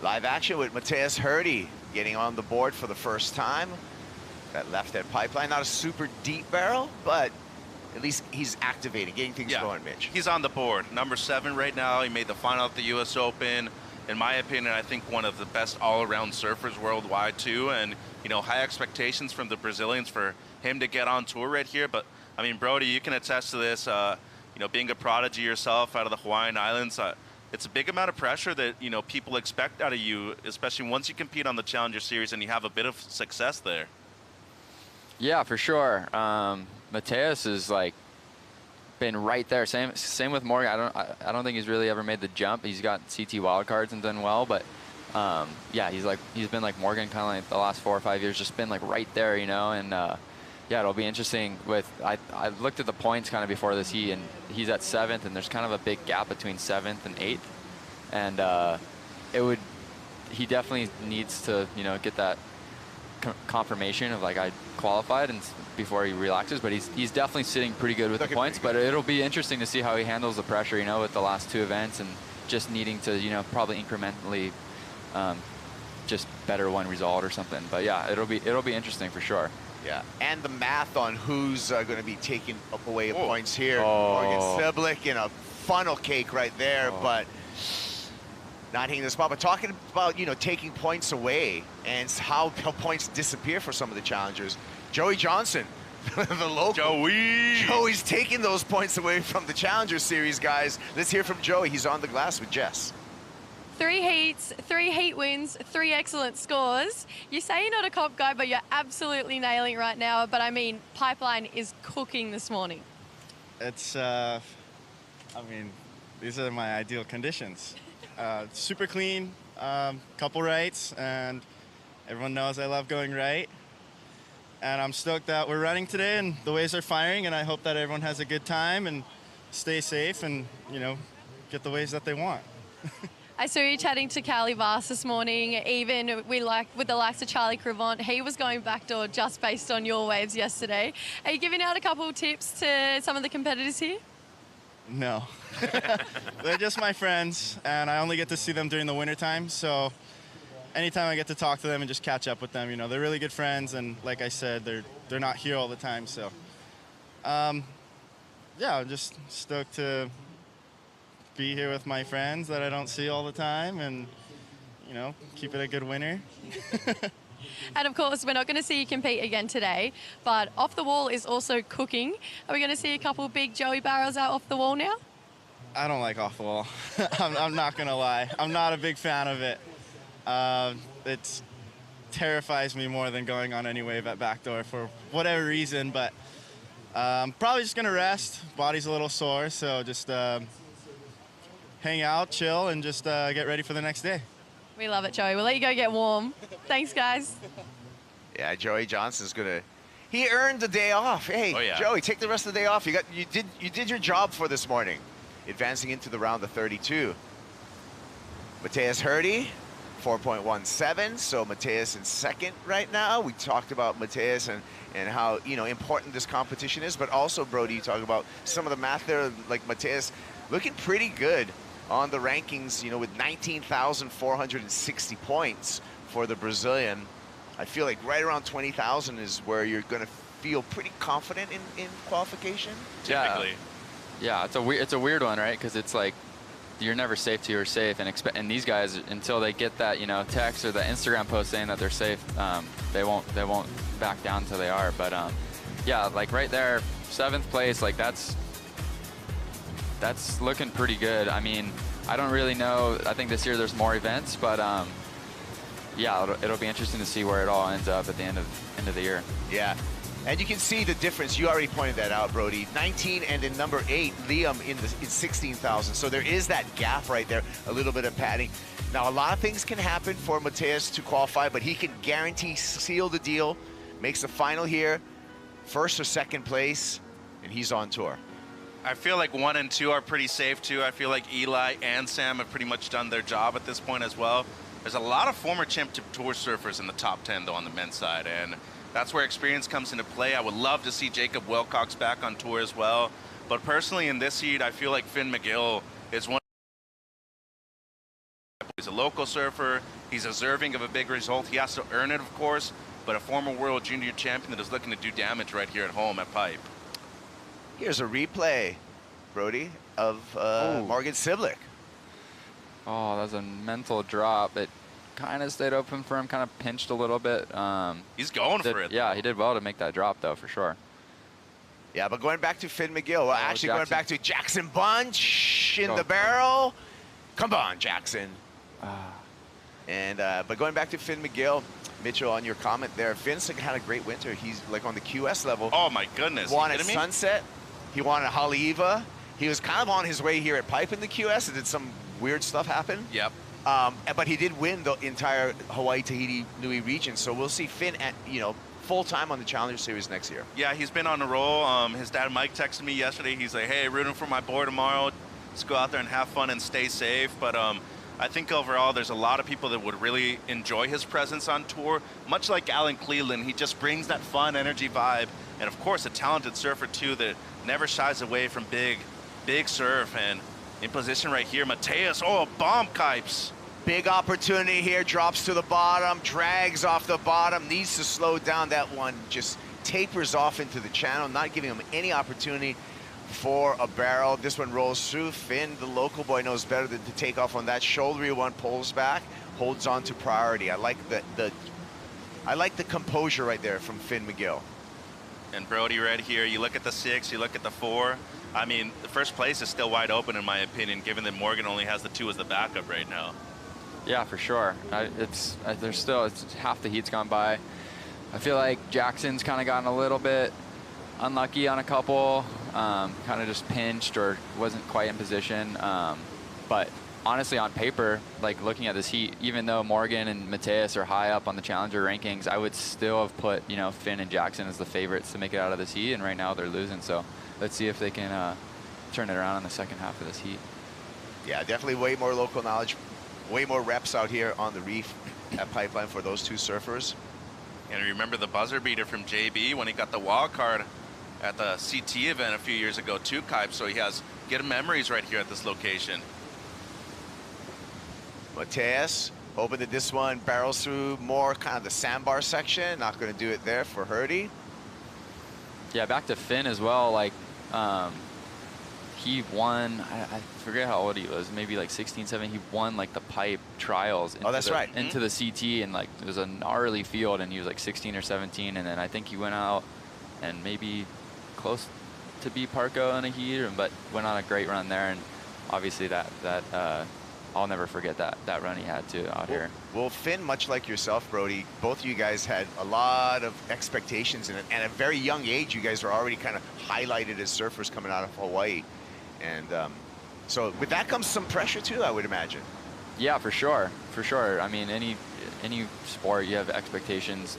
Live action with Mateus Hurdy getting on the board for the first time. That left head pipeline, not a super deep barrel, but at least he's activating, getting things going, Mitch. He's on the board. Number 7 right now. He made the final at the US Open. In my opinion, I think one of the best all-around surfers worldwide too. And, you know, high expectations from the Brazilians for him to get on tour right here. But, I mean, Brody, you can attest to this, you know, being a prodigy yourself out of the Hawaiian Islands. It's a big amount of pressure that, you know, people expect out of you, especially once you compete on the Challenger Series and you have a bit of success there. Yeah, for sure. Mateus is like been right there. Same with Morgan. I don't think he's really ever made the jump. He's got CT wildcards and done well, but yeah, he's been like Morgan, kind of like the last 4 or 5 years, just been like right there, you know. And yeah, it'll be interesting. I looked at the points kind of before this heat, and he's at 7th, and there's kind of a big gap between 7th and 8th, and he definitely needs to, you know, get that confirmation of like I qualified and before he relaxes, but he's definitely sitting pretty good with the points. But it'll be interesting to see how he handles the pressure, you know, with the last 2 events and just needing to, you know, probably incrementally just better one result or something. But yeah, it'll be interesting for sure. Yeah, and the math on who's going to be taking up away points here. Morgan Siblick in a funnel cake right there, but not hitting the spot. But talking about, you know, taking points away and how points disappear for some of the challengers. Joey Johnson, the local. Joey's taking those points away from the Challenger Series, guys. Let's hear from Joey. He's on the glass with Jess. 3 heats, 3 heat wins, 3 excellent scores. You say you're not a comp guy, but you're absolutely nailing it right now. But I mean, Pipeline is cooking this morning. It's, I mean, these are my ideal conditions. Super clean, couple rights, and everyone knows I love going right. And I'm stoked that we're running today and the waves are firing, and I hope that everyone has a good time and stay safe and, you know, get the waves that they want. I saw you chatting to Callie Vass this morning, even with the likes of Charlie Crevant. He was going backdoor just based on your waves yesterday. Are you giving out a couple of tips to some of the competitors here? No. They're just my friends, and I only get to see them during the wintertime, so anytime I get to talk to them and just catch up with them, you know, they're really good friends, and like I said, they're not here all the time, so yeah, I'm just stoked to be here with my friends that I don't see all the time and, you know, keep it a good winter. And of course, we're not going to see you compete again today, but off the wall is also cooking. Are we going to see a couple of big Joey barrels out off the wall now? I don't like off the wall. I'm not going to lie. I'm not a big fan of it. It terrifies me more than going on any wave at backdoor for whatever reason, but I'm probably just going to rest. Body's a little sore, so just hang out, chill, and just get ready for the next day. We love it, Joey. We'll let you go get warm. Thanks, guys. Yeah, Joey Johnson's gonna. He earned the day off. Hey, Joey, take the rest of the day off. You did your job for this morning, advancing into the round of 32. Mateus Hurdy, 4.17. So Mateus in second right now. We talked about Mateus and how, you know, important this competition is, but also, Brody, you talk about some of the math there, like Mateus looking pretty good on the rankings, you know, with 19,460 points for the Brazilian. I feel like right around 20,000 is where you're going to feel pretty confident in qualification. Typically. Yeah, it's a weird one, right? Because it's like you're never safe till you're safe, and these guys, until they get that, you know, text or the Instagram post saying that they're safe, they won't back down until they are. But yeah, like right there, 7th place, like that's looking pretty good. I mean, I don't really know. I think this year there's more events, but yeah, it'll be interesting to see where it all ends up at the end of the year. Yeah, and you can see the difference. You already pointed that out, Brody. 19 and in number 8, Liam in 16,000. So there is that gap right there, a little bit of padding. Now, a lot of things can happen for Mateus to qualify, but he can guarantee seal the deal, makes the final here, 1st or 2nd place, and he's on tour. I feel like 1 and 2 are pretty safe too. I feel like Eli and Sam have pretty much done their job at this point as well. There's a lot of former champ tour surfers in the top 10 though on the men's side, and that's where experience comes into play. I would love to see Jacob Wilcox back on tour as well. But personally in this heat, I feel like Finn McGill is one. He's a local surfer. He's deserving of a big result. He has to earn it, of course, but a former world junior champion that is looking to do damage right here at home at Pipe. Here's a replay, Brody, of Morgan Siblick. Oh, that's a mental drop. It kind of stayed open for him, kind of pinched a little bit. He's going for it. Yeah, he did well to make that drop, though, for sure. Yeah, but going back to Finn McGill, well, actually going back to Jackson Bunch in the barrel. Come on, Jackson. But going back to Finn McGill, Mitchell, on your comment there, Finn's had a great winter. He's like on the QS level. Oh my goodness. Won you at kidding me? Sunset. He won at Haleiwa. He was kind of on his way here at Pipe in the QS, and did some weird stuff happen. Yep. But he did win the entire Hawaii, Tahiti, Nui region. So we'll see Finn at, full time on the Challenger Series next year. Yeah, he's been on a roll. His dad Mike texted me yesterday. He's like, hey, rooting for my boy tomorrow. Let's go out there and have fun and stay safe. But I think overall there's a lot of people that would really enjoy his presence on tour. Much like Alan Cleland, he just brings that fun energy vibe. And of course, a talented surfer too that never shies away from big surf. And in position right here, Mateus, bomb kipes. Big opportunity here, drops to the bottom, drags off the bottom, needs to slow down. That one just tapers off into the channel, not giving him any opportunity for a barrel. This one rolls through. Finn, the local boy, knows better than to take off on that. Shouldery one, pulls back, holds on to priority. I like the composure right there from Finn McGill. And Brody right here, you look at the 6, you look at the 4. I mean, the first place is still wide open in my opinion, given that Morgan only has the 2 as the backup right now. Yeah, for sure. There's still, half the heat's gone by. I feel like Jackson's kind of gotten a little bit unlucky on a couple, kind of just pinched or wasn't quite in position. But honestly, on paper, like looking at this heat, even though Morgan and Mateus are high up on the Challenger rankings, I would still have put, Finn and Jackson as the favorites to make it out of this heat. And right now they're losing. So let's see if they can turn it around in the second half of this heat. Yeah, definitely way more local knowledge. Way more reps out here on the reef at Pipeline for those two surfers. And remember the buzzer beater from JB when he got the wild card at the CT event a few years ago too, Kipe. So he has good memories right here at this location. Mateus hoping that this one barrels through more kind of the sandbar section. Not going to do it there for Hurdy. Yeah, back to Finn as well. Like, he won, I forget how old he was, maybe like 16, 17. He won like the pipe trials into, into the CT, and like it was a gnarly field, and he was like 16 or 17. And then I think he went out and maybe close to beat Parco in a heat, but went on a great run there. And obviously I'll never forget that run he had too out here. Well, Finn, much like yourself, Brody, both of you guys had a lot of expectations, and at a very young age, you guys were already kind of highlighted as surfers coming out of Hawaii. And so with that comes some pressure too, I would imagine. Yeah, for sure, for sure. I mean, any sport you have expectations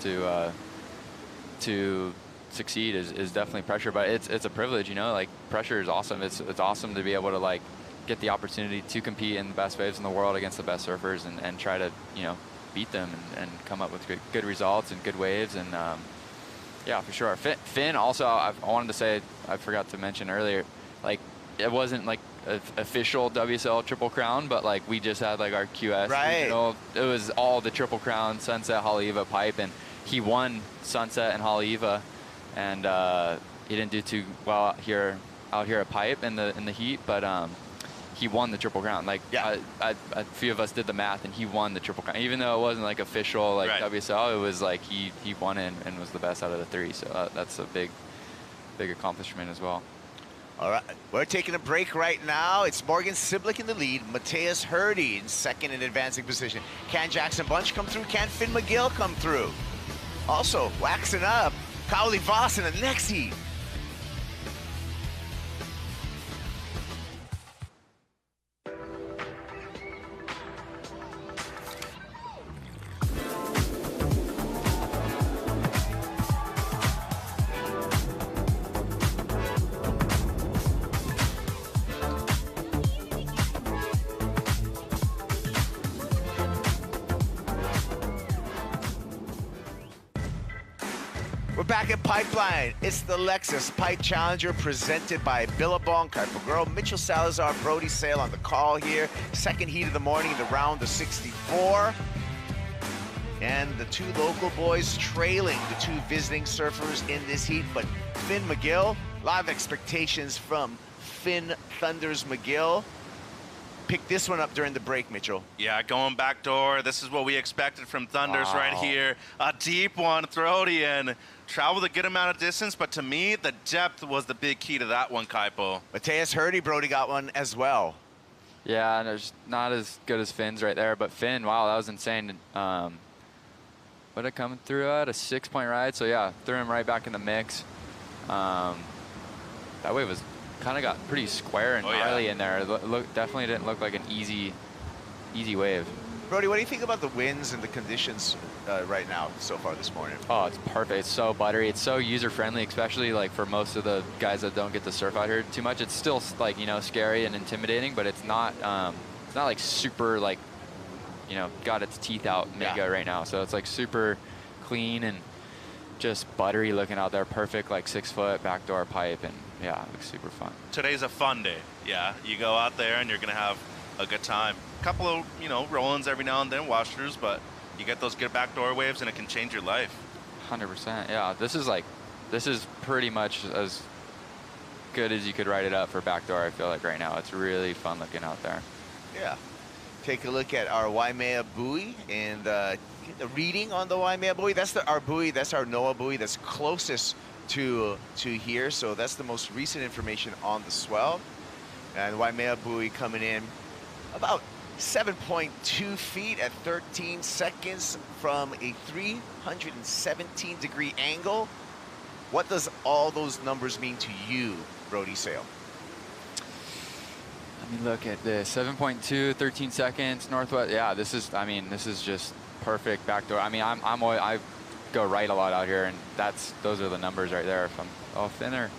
to succeed is definitely pressure, but it's a privilege, like pressure is awesome. It's awesome to be able to like get the opportunity to compete in the best waves in the world against the best surfers and try to beat them and come up with good results and good waves. And yeah, for sure. Finn also, I wanted to say, I forgot to mention earlier, like it wasn't like an official WSL Triple Crown, but like we just had like our QS. Right. It was all the Triple Crown, Sunset, Haleiwa, Pipe, and he won Sunset and Haleiwa, and he didn't do too well out here at Pipe in the heat, but he won the Triple Crown. Like, yeah. A few of us did the math, and he won the Triple Crown. Even though it wasn't like official like WSL, it was like he won it and was the best out of the 3. So that's a big accomplishment as well. All right, we're taking a break right now. It's Morgan Siblick in the lead, Mateus Hurdy in second in advancing position. Can Jackson Bunch come through? Can Finn McGill come through? Also, waxing up, Kaoli Voss in the next heat. We're back at Pipeline. It's the Lexus Pipe Challenger presented by Billabong. Kaipo Girl, Mitchell Salazar, Brody Sale on the call here. Second heat of the morning, the round of 64. And the two local boys trailing the two visiting surfers in this heat. But Finn McGill, a lot of expectations from Finn Thunders McGill. Picked this one up during the break, Mitchell. Yeah, going back door. This is what we expected from Thunders right here. A deep one, throaty, and traveled a good amount of distance, but to me, the depth was the big key to that one, Kaipo. Mateus Hurdy, Brody got one as well. Yeah, and it's not as good as Finn's right there, but Finn, wow, that was insane. what did it come through at? A 6-point ride. So yeah, threw him right back in the mix. That wave was kind of got pretty square and gnarly in there. Definitely didn't look like an easy wave. Brody, what do you think about the winds and the conditions right now so far this morning? Oh, it's perfect. It's so buttery. It's so user-friendly, especially like for most of the guys that don't get to surf out here too much. It's still like, you know, scary and intimidating, but it's not like super like, you know, got its teeth out mega right now. So it's like super clean and just buttery looking out there. Perfect like 6-foot backdoor pipe, and yeah, it looks super fun. Today's a fun day. Yeah, you go out there and you're gonna have a good time. A couple of, you know, roll-ins every now and then, wash-throughs, but you get those good backdoor waves and it can change your life. 100%. Yeah, this is pretty much as good as you could write it up for backdoor. I feel like right now it's really fun looking out there. Yeah. Take a look at our Waimea buoy and the reading on the Waimea buoy. That's our buoy. That's our NOAA buoy that's closest to here. So that's the most recent information on the swell. And Waimea buoy coming in about 7.2 feet at 13 seconds from a 317-degree angle. What does all those numbers mean to you, Brody Sale? Let me look at this. 7.2, 13 seconds, northwest. Yeah, this is just perfect backdoor. I mean, I go right a lot out here, and those are the numbers right there. If I'm thinner,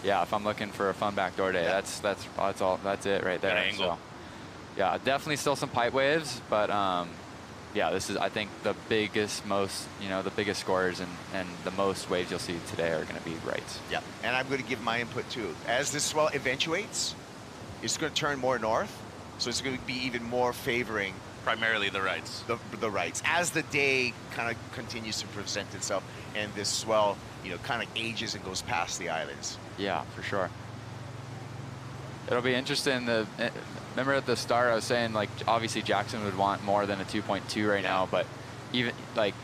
yeah, if I'm looking for a fun backdoor day, that's it right there. Good angle. So, yeah, definitely still some pipe waves, but yeah, this is, I think, the biggest scores and the most waves you'll see today are going to be rights. Yeah, and I'm going to give my input too. As this swell eventuates, it's going to turn more north, so it's going to be even more favoring primarily the rights. The rights as the day kind of continues to present itself, and this swell, you know, kind of ages and goes past the islands. Yeah, for sure. It'll be interesting. Remember at the start I was saying, like, obviously Jackson would want more than a 2.2 right now, but even like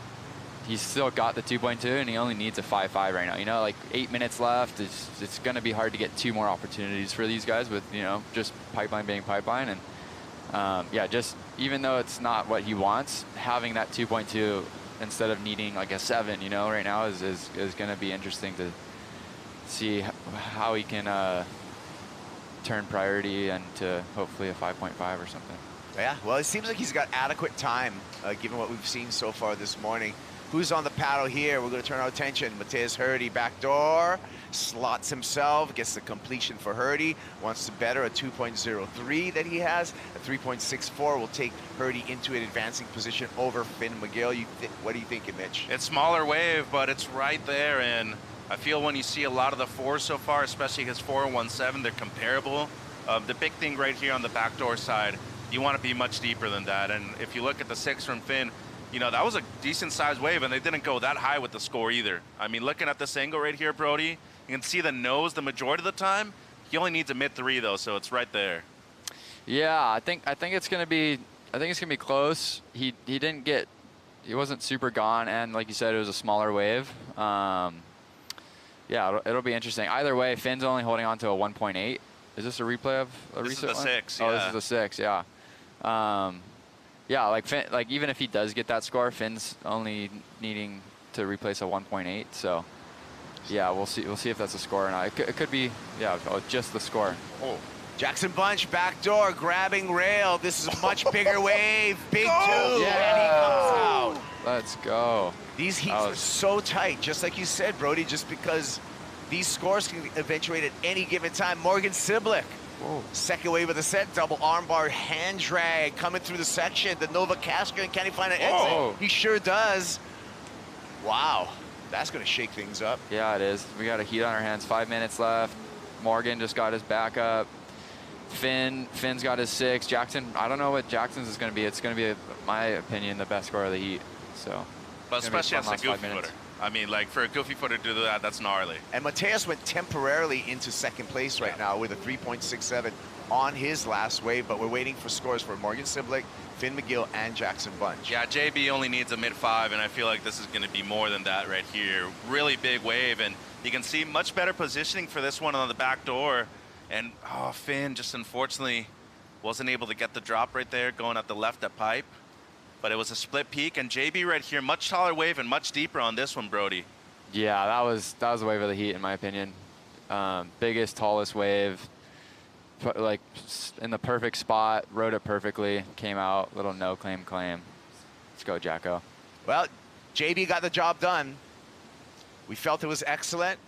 he's still got the 2.2 and he only needs a 5.5 right now. You know, like 8 minutes left. It's going to be hard to get 2 more opportunities for these guys with, you know, just pipeline being pipeline. And yeah, just even though it's not what he wants, having that 2.2 instead of needing like a 7, you know, right now is going to be interesting to see how he can turn priority into hopefully a 5.5 or something. Yeah, well, it seems like he's got adequate time given what we've seen so far this morning. Who's on the paddle here? We're going to turn our attention. Mateus Hurdy backdoor, slots himself, gets the completion for Hurdy, wants to better a 2.03 that he has. A 3.64 will take Hurdy into an advancing position over Finn McGill. What are you thinking, Mitch? It's smaller wave, but it's right there, and I feel when you see a lot of the 4s so far, especially his 4.17, they're comparable. The big thing right here on the backdoor side, you want to be much deeper than that. And if you look at the 6 from Finn, you know, that was a decent sized wave, and they didn't go that high with the score either. I mean, looking at this angle right here, Brody, you can see the nose the majority of the time. He only needs a mid-3 though, so it's right there. Yeah, I think it's gonna be close. He wasn't super gone, and like you said, it was a smaller wave. Yeah, it'll be interesting. Either way, Finn's only holding on to a 1.8. Is this a replay of a recent one? This is the 6, Oh, this is the 6, yeah. Yeah, like Finn, like even if he does get that score, Finn's only needing to replace a 1.8. So, yeah, we'll see if that's a score or not. It could be, yeah, just the score. Oh, Jackson Bunch backdoor grabbing rail. This is a much bigger wave. Big 2, and he comes out. Let's go. These heats are so tight, just like you said, Brody, just because these scores can eventuate at any given time. Morgan Siblick, second wave of the set, double armbar hand drag coming through the section. The Nova Castrian, can he find an exit? He sure does. Wow, that's going to shake things up. Yeah, it is. We got a heat on our hands. 5 minutes left. Morgan just got his back up. Finn's got his 6. Jackson, I don't know what Jackson's is going to be. It's going to be, in my opinion, the best score of the heat. So, but especially as a goofy footer. I mean, like, for a goofy footer to do that, that's gnarly. And Mateus went temporarily into second place right now with a 3.67 on his last wave, but we're waiting for scores for Morgan Siblick, Finn McGill, and Jackson Bunch. Yeah, JB only needs a mid-5, and I feel like this is going to be more than that right here. Really big wave, and you can see much better positioning for this one on the back door. And, Finn just unfortunately wasn't able to get the drop right there, going at the left at pipe. but it was a split peak. And JB right here, much taller wave and much deeper on this one, Brody. Yeah, that was the wave of the heat in my opinion. Biggest, tallest wave, like in the perfect spot, rode it perfectly, came out, little no claim. Let's go, Jacko. Well, JB got the job done. We felt it was excellent,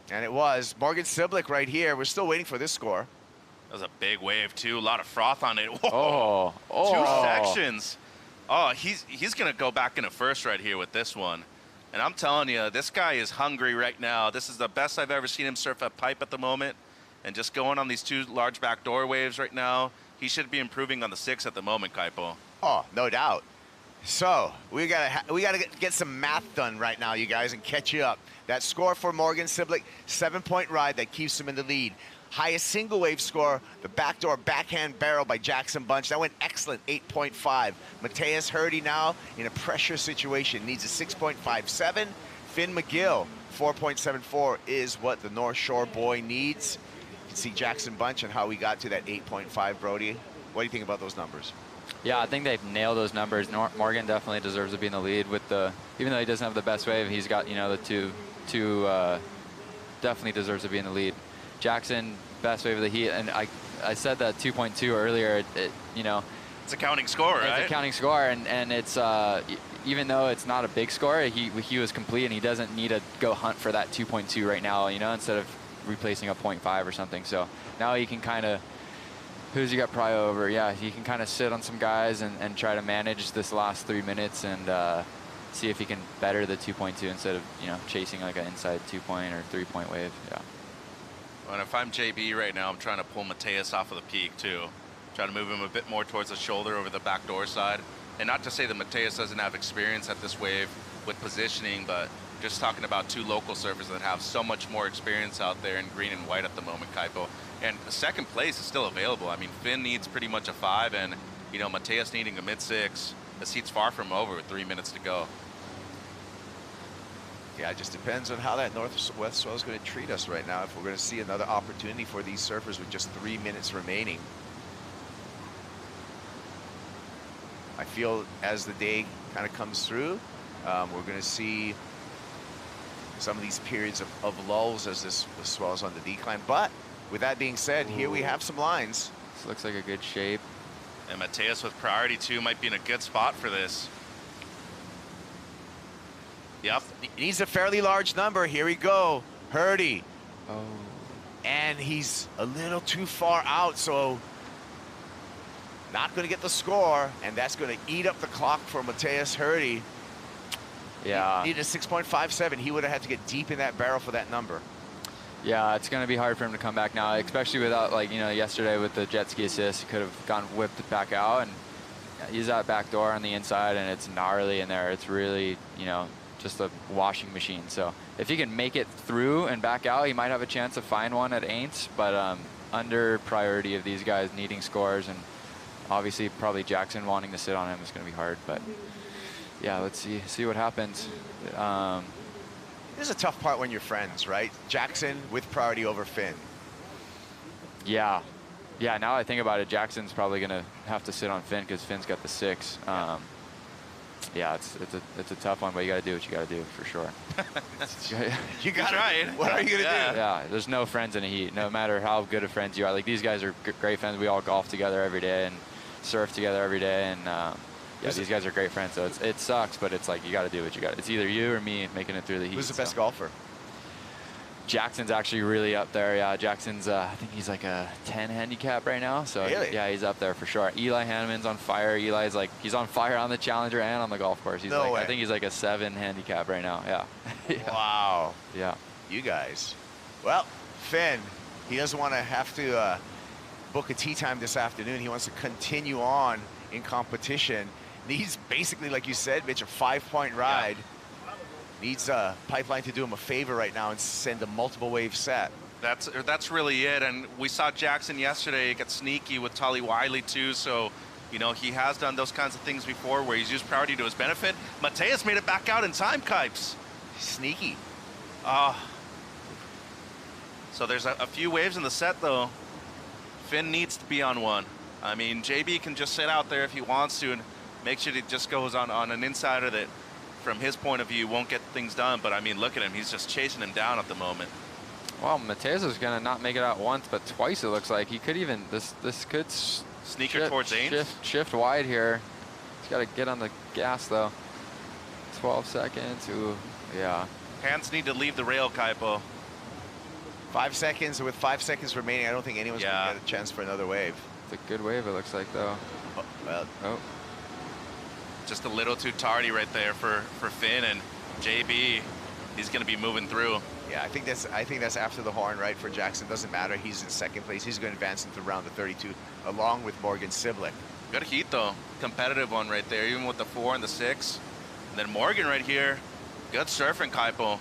and it was. Morgan Siblick right here. We're still waiting for this score. That was a big wave too, a lot of froth on it. Whoa. Oh. 2 sections. Oh, he's gonna go back into first right here with this one. And I'm telling you, this guy is hungry right now. This is the best I've ever seen him surf a pipe at the moment. And just going on these 2 large backdoor waves right now, he should be improving on the 6 at the moment, Kaipo. Oh, no doubt. So we gotta get some math done right now, you guys, and catch you up. That score for Morgan Siblick, 7-point ride that keeps him in the lead. Highest single wave score, the backdoor backhand barrel by Jackson Bunch. That went excellent, 8.5. Mateus Hurdy now in a pressure situation, needs a 6.57. Finn McGill, 4.74 is what the North Shore boy needs. You can see Jackson Bunch and how we got to that 8.5, Brody. What do you think about those numbers? Yeah, I think they've nailed those numbers. Morgan definitely deserves to be in the lead with the, even though he doesn't have the best wave, he's got, you know, the two definitely deserves to be in the lead. Jackson, best wave of the heat, and I said that 2.2 earlier, you know. It's a counting score, right? It's a counting score, and it's, even though it's not a big score, he was complete, and he doesn't need to go hunt for that 2.2 right now, you know, instead of replacing a 0.5 or something. So now he can kind of, who's he got prio over? Yeah, he can kind of sit on some guys and try to manage this last 3 minutes and see if he can better the 2.2 instead of, you know, chasing like an inside 2-point or 3-point wave. Yeah. And if I'm JB right now, I'm trying to pull Mateus off of the peak too. Trying to move him a bit more towards the shoulder over the back door side. And not to say that Mateus doesn't have experience at this wave with positioning, but just talking about 2 local surfers that have so much more experience out there in green and white at the moment, Kaipo. And the second place is still available. I mean, Finn needs pretty much a 5, and, you know, Mateus needing a mid-6. The seat's far from over with 3 minutes to go. Yeah, it just depends on how that northwest swell is going to treat us right now. If we're going to see another opportunity for these surfers with just 3 minutes remaining. I feel as the day kind of comes through, we're going to see some of these periods of lulls as the swell is on the decline. But with that being said, here we have some lines. This looks like a good shape. And Mateus with priority 2 might be in a good spot for this. Yep. He needs a fairly large number. Here we go. Hurdy. Oh. And he's a little too far out, so not going to get the score, and that's going to eat up the clock for Mateus Hurdy. Yeah. He needed a 6.57. He would have had to get deep in that barrel for that number. Yeah, it's going to be hard for him to come back now, especially without, like, you know, yesterday with the jet ski assist, he could have gone whipped back out, and he's that back door on the inside, and it's gnarly in there. It's really, you know, just a washing machine. So if he can make it through and back out, he might have a chance to find one at Aints, but under priority of these guys needing scores, and obviously probably Jackson wanting to sit on him is going to be hard. But yeah, let's see what happens. This is a tough part when you're friends, right? Jackson with priority over Finn. Yeah, now I think about it, Jackson's probably going to have to sit on Finn because Finn's got the 6. Yeah, it's a tough one, but you got to do what you got to do for sure. You got right. What are you gonna do? Yeah, there's no friends in the heat, no matter how good of friends you are. Like, these guys are great friends. We all golf together every day and surf together every day, and yeah, these guys are great friends. So it sucks, but it's like you got to do what you got. It's either you or me making it through the heat. Who's the best golfer? Jackson's actually really up there. Yeah, Jackson's, I think he's like a 10 handicap right now. So really? Yeah, he's up there for sure. Eli Hanneman's on fire. Eli's like, he's on fire on the Challenger and on the golf course. He's no way. I think he's like a 7 handicap right now. Yeah. Yeah. Wow. Yeah. You guys. Well, Finn, he doesn't want to have to book a tee time this afternoon. He wants to continue on in competition. Needs basically, like you said, Mitch, a 5-point ride. Yeah. Needs a Pipeline to do him a favor right now and send a multiple wave set. That's really it. And we saw Jackson yesterday get sneaky with Tully Wiley too. So, you know, he has done those kinds of things before where he's used priority to his benefit. Mateus made it back out in time, Kipes. Sneaky. So there's a few waves in the set though. Finn needs to be on one. I mean, JB can just sit out there if he wants to and Make sure he just goes on an insider that, from his point of view, won't get things done. But I mean, look at him. He's just chasing him down at the moment. Well, Mateus is going to not make it out once, but twice it looks like. He could even, this could sneaker towards Ains. Shift wide here. He's got to get on the gas, though. 12 seconds. Ooh, yeah. Hands need to leave the rail, Kaipo. 5 seconds. With 5 seconds remaining, I don't think anyone's going to get a chance for another wave. It's a good wave, it looks like, though. Oh, well. Oh. Just a little too tardy right there for Finn, and JB, he's going to be moving through. Yeah, I think that's after the horn, right? For Jackson, doesn't matter. He's in second place. He's going to advance into round of 32, along with Morgan Siblick. Good heat, though. Competitive one right there, even with the 4 and the 6. And then Morgan right here. Good surfing, Kaipo.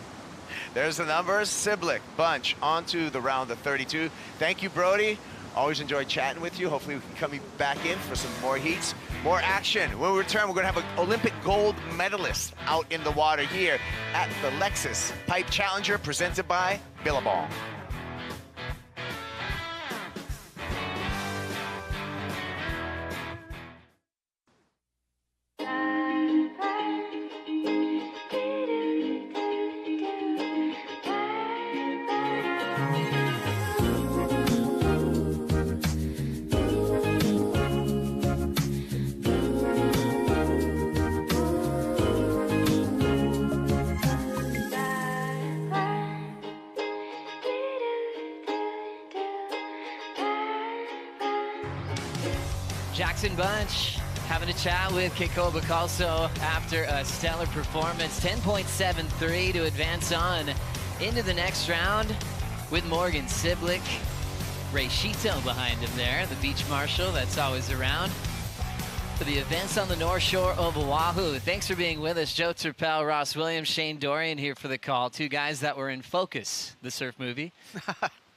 There's the numbers. Siblick, Bunch, onto the round of 32. Thank you, Brody. Always enjoy chatting with you. Hopefully we can come back in for some more heats, more action. When we return, we're going to have an Olympic gold medalist out in the water here at the Lexus Pipe Challenger, presented by Billabong. Jackson Bunch having a chat with Keiko Bacalso after a stellar performance. 10.73 to advance on into the next round with Morgan Siblick. Ray Shito behind him there, the beach marshal that's always around for the events on the North Shore of Oahu. Thanks for being with us. Joe Turpel, Ross Williams, Shane Dorian here for the call. Two guys that were in Focus, the surf movie.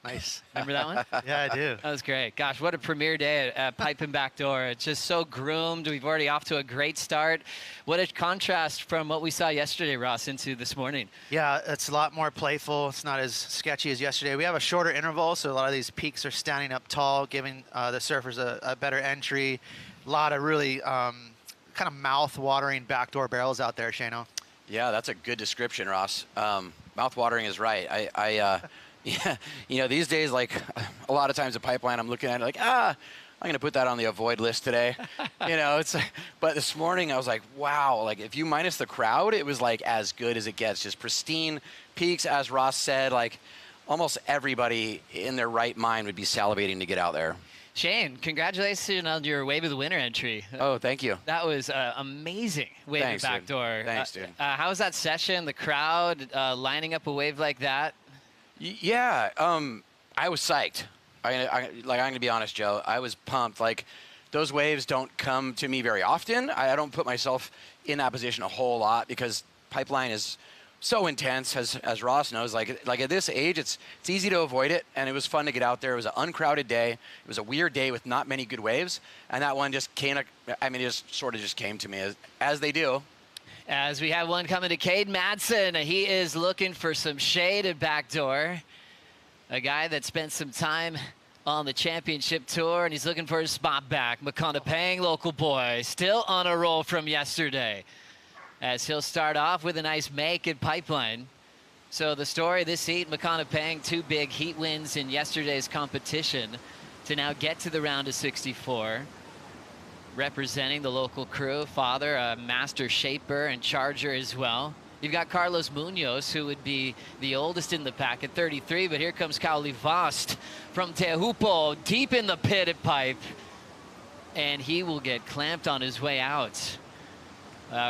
Nice. Remember that one? Yeah, I do. That was great. Gosh, what a premiere day at Pipe and Backdoor. It's just so groomed. We've already off to a great start. What a contrast from what we saw yesterday, Ross, into this morning. Yeah, it's a lot more playful. It's not as sketchy as yesterday. We have a shorter interval, so a lot of these peaks are standing up tall, giving the surfers a better entry. A lot of really kind of mouth-watering backdoor barrels out there, Shano. Yeah, that's a good description, Ross. Mouth-watering is right. Yeah, you know, these days, like, a lot of times at Pipeline, I'm looking at it like, I'm going to put that on the avoid list today. You know, it's like, but this morning I was like, wow, like, if you minus the crowd, it was like as good as it gets. Just pristine peaks, as Ross said, like, almost everybody in their right mind would be salivating to get out there. Shane, congratulations on your Wave of the Winter entry. Oh, thank you. That was amazing wave Thanks, of Backdoor. Dude. Thanks, dude. How was that session, the crowd lining up a wave like that? Yeah, I was psyched. I'm going to be honest, Joe. I was pumped. Like, those waves don't come to me very often. I don't put myself in that position a whole lot because Pipeline is so intense, as Ross knows. Like at this age, it's easy to avoid it, and it was fun to get out there. It was an uncrowded day. It was a weird day with not many good waves, and that one just came. I mean, it just sort of just came to me as they do. As we have one coming to Cade Madsen. He is looking for some shade at Backdoor. A guy that spent some time on the championship tour, and he's looking for his spot back. McConaughey, local boy, still on a roll from yesterday. As he'll start off with a nice make at Pipeline. So the story this heat, McConaughey, 2 big heat wins in yesterday's competition to now get to the round of 64. Representing the local crew, father, a master shaper and charger as well. You've got Carlos Munoz, who would be the oldest in the pack at 33, but here comes Kauli Vost from Teahupo, deep in the pit at Pipe, and he will get clamped on his way out.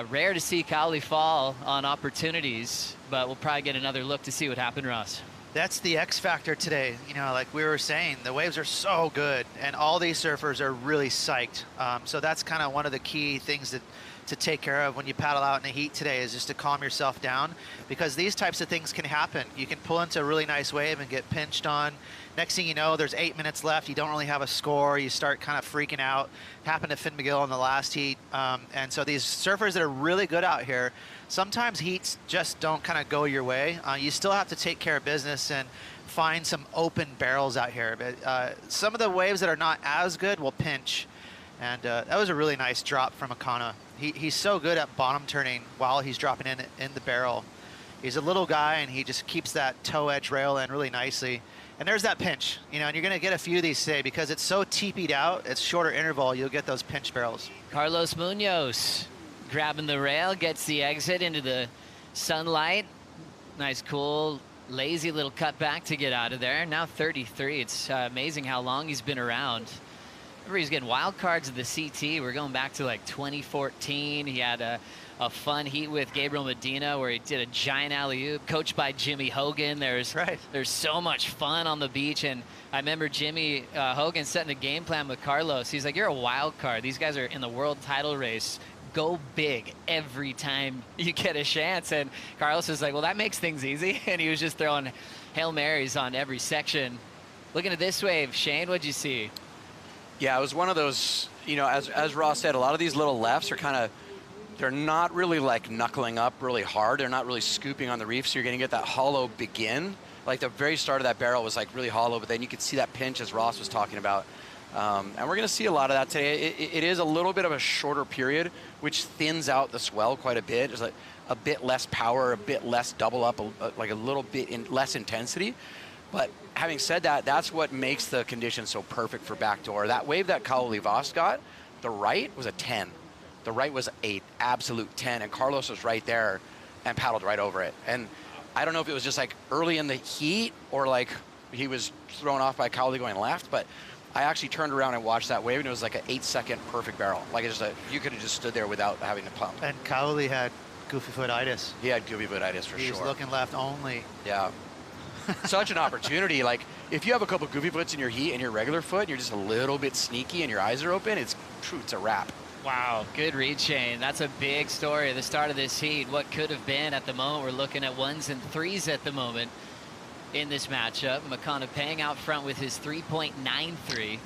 Rare to see Kauli fall on opportunities, but we'll probably get another look to see what happened, Ross. That's the X factor today. You know, like we were saying, the waves are so good, and all these surfers are really psyched. So that's kind of one of the key things to take care of when you paddle out in the heat today, is just to calm yourself down, because these types of things can happen. You can pull into a really nice wave and get pinched on. Next thing you know, there's 8 minutes left. You don't really have a score. You start kind of freaking out. Happened to Finn McGill in the last heat. And so these surfers that are really good out here, sometimes heats just don't kind of go your way. You still have to take care of business and find some open barrels out here. But some of the waves that are not as good will pinch. And that was a really nice drop from Akana. He's so good at bottom turning while he's dropping in the barrel. He's a little guy, and he just keeps that toe edge rail in really nicely. And there's that pinch, you know, and you're going to get a few of these today because it's so teepeed out, it's shorter interval, you'll get those pinch barrels. Carlos Munoz grabbing the rail, gets the exit into the sunlight. Nice, cool, lazy little cutback to get out of there. Now 33. It's amazing how long he's been around. Remember, he's getting wild cards at the CT. We're going back to like 2014. He had a fun heat with Gabriel Medina where he did a giant alley-oop, coached by Jimmy Hogan. There's so much fun on the beach, and I remember Jimmy Hogan setting a game plan with Carlos. He's like, you're a wild card. These guys are in the world title race. Go big every time you get a chance. And Carlos was like, well, that makes things easy. And he was just throwing Hail Marys on every section. Looking at this wave, Shane, what'd you see? Yeah, it was one of those, you know, as Ross said, a lot of these little lefts are kind of, they're not really like knuckling up really hard. They're not really scooping on the reef, so you're going to get that hollow begin. Like the very start of that barrel was like really hollow, but then you could see that pinch as Ross was talking about. And we're going to see a lot of that today. It is a little bit of a shorter period, which thins out the swell quite a bit. There's like a bit less power, a bit less double up, like a little bit less intensity. But having said that, that's what makes the conditions so perfect for backdoor. That wave that Kaoli Voss got, the right was a 10. The right was a absolute 10, and Carlos was right there and paddled right over it. And I don't know if it was just like early in the heat or like he was thrown off by Kaoli going left, but I actually turned around and watched that wave, and it was like an 8-second perfect barrel. Like it's just you could have just stood there without having to pump. And Kaoli had goofy footitis. He had goofy footitis for sure. He was looking left only. Yeah. Such an opportunity. Like if you have a couple goofy foots in your heat and your regular foot, and you're just a little bit sneaky and your eyes are open, it's a wrap. Wow, good read, Shane. That's a big story at the start of this heat. What could have been at the moment. We're looking at 1s and 3s at the moment in this matchup. McConaughey out front with his 3.93.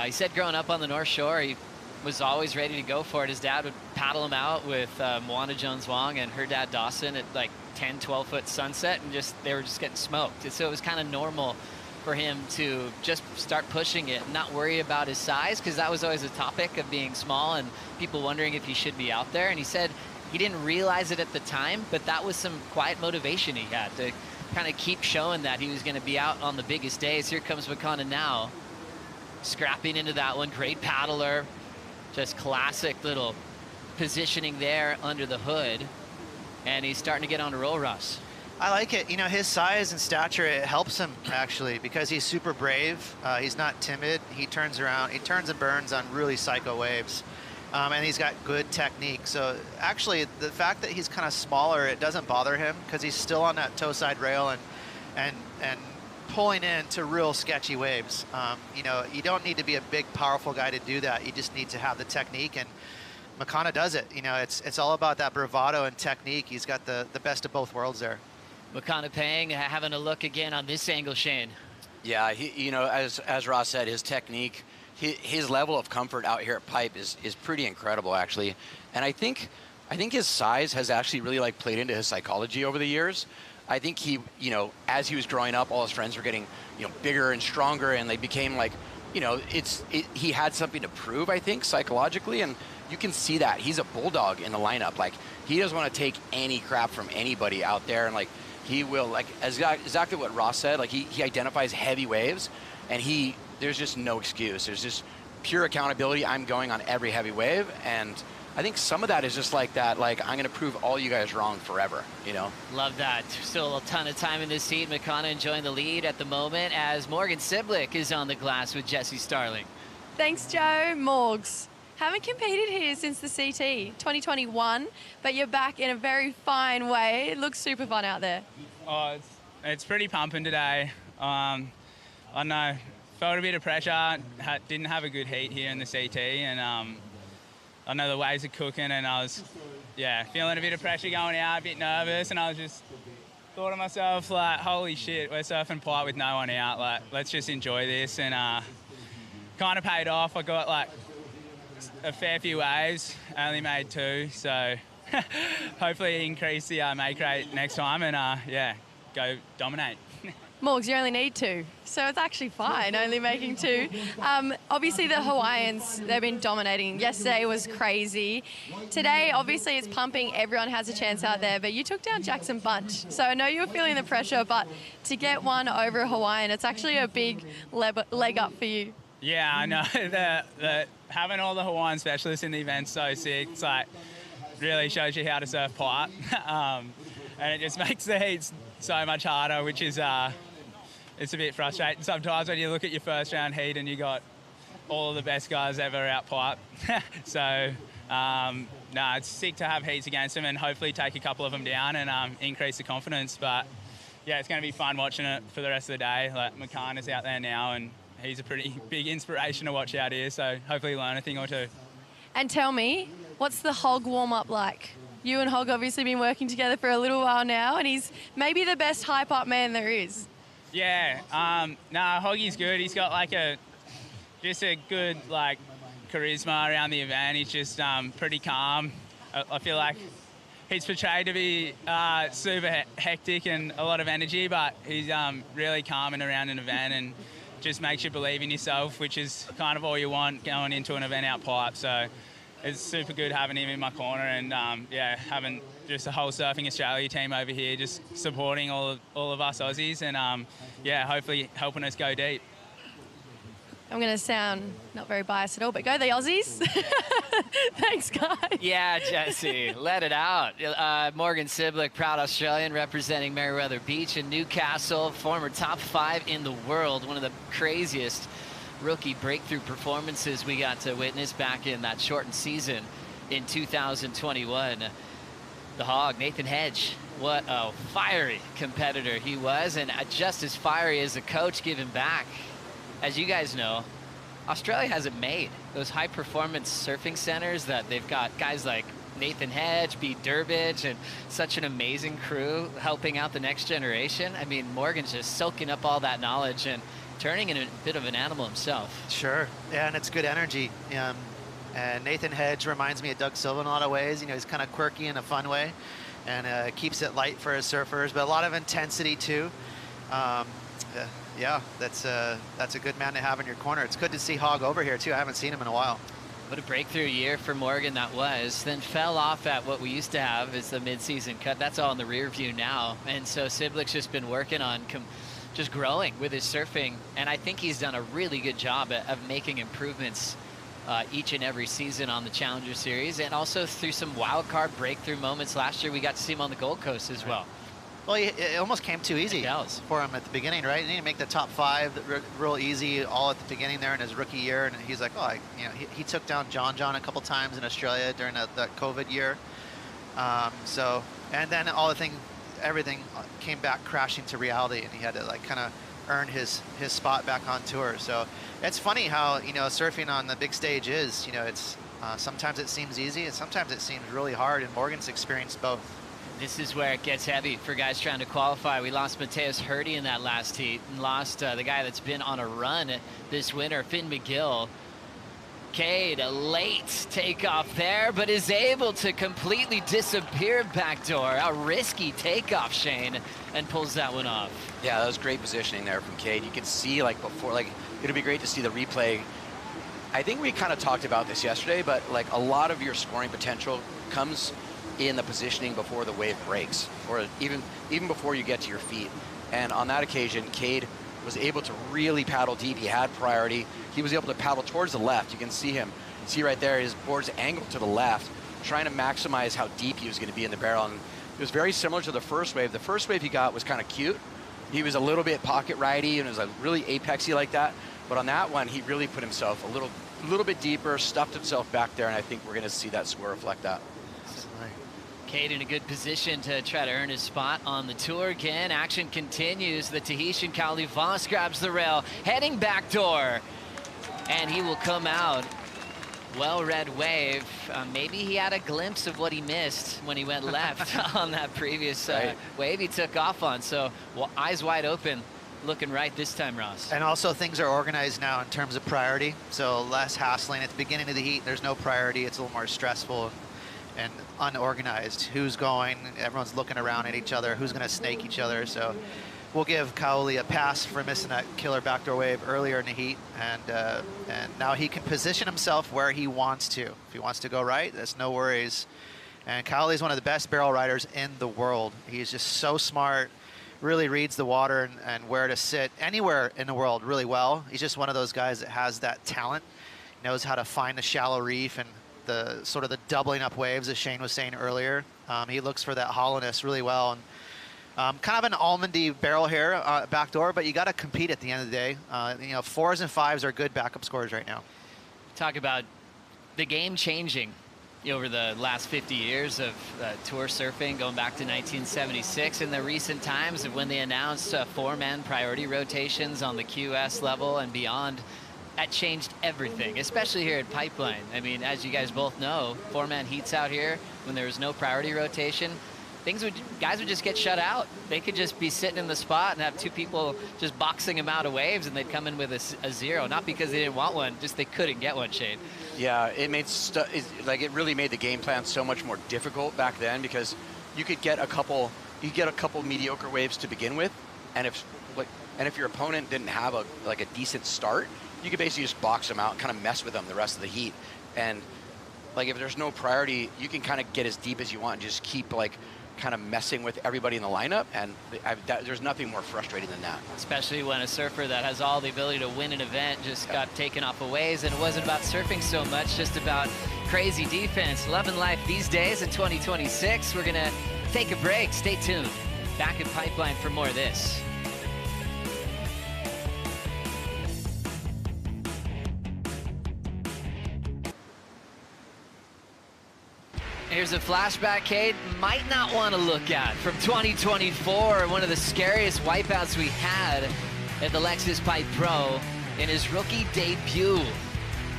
He said growing up on the North Shore, he was always ready to go for it. His dad would paddle him out with Moana Jones-Wong and her dad Dawson at like 10, 12-foot sunset, and they were just getting smoked. And so it was kind of normal for him to just start pushing it and not worry about his size, because that was always a topic of being small and people wondering if he should be out there. And he said he didn't realize it at the time, but that was some quiet motivation he had to kind of keep showing that he was going to be out on the biggest days. Here comes Makana now, scrapping into that one. Great paddler, just classic little positioning there under the hood, and he's starting to get on a roll, Russ. I like it. You know, his size and stature, it helps him actually because he's super brave. He's not timid. He turns around. He turns and burns on really psycho waves. And he's got good technique. So actually, the fact that he's kind of smaller, it doesn't bother him because he's still on that toe side rail and pulling into real sketchy waves. You know, you don't need to be a big, powerful guy to do that. You just need to have the technique, and Makana does it. You know, it's all about that bravado and technique. He's got the best of both worlds there. Makana Pang having a look again on this angle, Shane. Yeah, you know, as Ross said, his technique, his level of comfort out here at Pipe is pretty incredible, actually. And I think his size has actually really like played into his psychology over the years. I think he, you know, as he was growing up, all his friends were getting, you know, bigger and stronger, and they became like, you know, he had something to prove, I think, psychologically, and you can see that. He's a bulldog in the lineup. Like, he doesn't want to take any crap from anybody out there, and like, he will, like, exactly what Ross said, like he identifies heavy waves, and there's just no excuse. There's just pure accountability. I'm going on every heavy wave, and I think some of that is just like that, like, I'm going to prove all you guys wrong forever, you know? Love that. Still a ton of time in this heat. Makana enjoying the lead at the moment as Morgan Siblick is on the glass with Jesse Starling. Thanks, Joe. Morgs, haven't competed here since the CT 2021, but you're back in a very fine way. It looks super fun out there. Oh, it's pretty pumping today. I don't know, felt a bit of pressure. Didn't have a good heat here in the CT, and I know the waves are cooking, and I was, feeling a bit of pressure going out, a bit nervous, and I was just thought to myself, like, holy shit, we're surfing Pipe with no one out. Like, let's just enjoy this, and kind of paid off. I got like a fair few waves, I only made 2, so hopefully increase the make rate next time, and go dominate. Morgs, you only need 2. So it's actually fine, only making 2. Obviously, the Hawaiians, they've been dominating. Yesterday was crazy. Today, obviously, it's pumping. Everyone has a chance out there. But you took down Jackson Bunch. So I know you were feeling the pressure, but to get one over a Hawaiian, it's actually a big leg up for you. Yeah, I know. the having all the Hawaiian specialists in the event's so sick. It's like, really shows you how to surf pipe. And it just makes the heats so much harder, which is... it's a bit frustrating sometimes when you look at your first round heat and you got all of the best guys ever out pipe. So, no, it's sick to have heats against them and hopefully take a couple of them down and increase the confidence. But, yeah, it's going to be fun watching it for the rest of the day. Like, McCann is out there now and he's a pretty big inspiration to watch out here. So hopefully learn a thing or two. And tell me, what's the Hog warm-up like? You and Hog obviously been working together for a little while now and he's maybe the best hype-up man there is. Yeah, Hoggy's good. He's got like just a good like charisma around the event. He's just pretty calm. I feel like he's portrayed to be super hectic and a lot of energy, but he's really calm and around an event and just makes you believe in yourself, which is kind of all you want going into an event out pipe. So it's super good having him in my corner and having just the whole Surfing Australia team over here just supporting all of us Aussies and hopefully helping us go deep. I'm going to sound not very biased at all, but go the Aussies. Thanks, guys. Yeah, Jesse, let it out. Morgan Siblick, proud Australian, representing Meriwether Beach and Newcastle, former top 5 in the world, one of the craziest rookie breakthrough performances we got to witness back in that shortened season in 2021. The Hog, Nathan Hedge, what a fiery competitor he was, and just as fiery as a coach giving back. As you guys know, Australia hasn't made those high-performance surfing centers that they've got guys like Nathan Hedge, B. Durbidge, and such an amazing crew helping out the next generation. I mean, Morgan's just soaking up all that knowledge and turning into a bit of an animal himself. Sure, yeah, and it's good energy. And Nathan Hedge reminds me of Doug Silva in a lot of ways. You know, he's kind of quirky in a fun way and keeps it light for his surfers, but a lot of intensity too. Yeah, that's a good man to have in your corner. It's good to see Hog over here too. I haven't seen him in a while. What a breakthrough year for Morgan that was. Then fell off at what we used to have as the mid-season cut. That's all in the rear view now. And so Siblick's just been working on just growing with his surfing. And I think he's done a really good job of making improvements each and every season on the Challenger Series. And also through some wild card breakthrough moments last year, we got to see him on the Gold Coast as well. Well, it almost came too easy for him at the beginning, right? He didn't make the top 5 real easy all at the beginning there in his rookie year, and he's like, he took down John a couple times in Australia during that COVID year. And then everything came back crashing to reality, and he had to like kind of earn his spot back on tour. So it's funny how surfing on the big stage is, it's sometimes it seems easy, and sometimes it seems really hard. And Morgan's experienced both. This is where it gets heavy for guys trying to qualify. We lost Mateus Hurdy in that last heat and lost the guy that's been on a run this winter, Finn McGill. Cade, a late takeoff there, but is able to completely disappear backdoor. A risky takeoff, Shane, and pulls that one off. Yeah, that was great positioning there from Cade. You could see before, it'd be great to see the replay. I think we kind of talked about this yesterday, but a lot of your scoring potential comes in the positioning before the wave breaks, or even before you get to your feet. And on that occasion, Cade was able to really paddle deep. He had priority. He was able to paddle towards the left. You can see him. See right there, his board's angled to the left, trying to maximize how deep he was going to be in the barrel. And it was very similar to the first wave. The first wave he got was kind of cute. He was a little bit pocket ridey and it was really apexy like that. But on that one, he really put himself a little bit deeper, stuffed himself back there, and I think we're going to see that score reflect that. Cade in a good position to try to earn his spot on the tour again. Action continues. The Tahitian Kauli Voss grabs the rail, heading backdoor, and he will come out. Well-read wave. Maybe he had a glimpse of what he missed when he went left on that previous wave he took off on. So eyes wide open, looking right this time, Ross. And also things are organized now in terms of priority. So less hassling at the beginning of the heat. There's no priority. It's a little more stressful and unorganized. Who's going? Everyone's looking around at each other. Who's going to snake each other? So we'll give Kaoli a pass for missing that killer backdoor wave earlier in the heat, and now he can position himself where he wants to. If he wants to go right, that's no worries. And Kaoli is one of the best barrel riders in the world. He's just so smart, really reads the water and where to sit anywhere in the world really well. He's just one of those guys that has that talent, knows how to find the shallow reef and the sort of the doubling up waves, as Shane was saying earlier. He looks for that hollowness really well. And kind of an almondy barrel here, backdoor, but you got to compete at the end of the day. You know, 4s and 5s are good backup scores right now. Talk about the game changing over the last 50 years of tour surfing, going back to 1976. In the recent times of when they announced 4-man priority rotations on the QS level and beyond, that changed everything, especially here at Pipeline. I mean, as you guys both know, 4-man heats out here, when there was no priority rotation, guys would just get shut out. They could just be sitting in the spot and have 2 people just boxing them out of waves, and they'd come in with a 0. Not because they didn't want one, just they couldn't get one, Shane. Yeah, it made it really made the game plan so much more difficult back then, because you could get a couple mediocre waves to begin with, and if your opponent didn't have a decent start, you could basically just box them out and kind of mess with them the rest of the heat. And like, if there's no priority, you can kind of get as deep as you want and just keep kind of messing with everybody in the lineup, and there's nothing more frustrating than that. Especially when a surfer that has all the ability to win an event just got taken off of waves, and it wasn't about surfing so much, just about crazy defense. Loving life these days in 2026. We're gonna take a break. Stay tuned. Back at Pipeline for more of this. Here's a flashback Cade might not want to look at from 2024, one of the scariest wipeouts we had at the Lexus Pipe Pro in his rookie debut.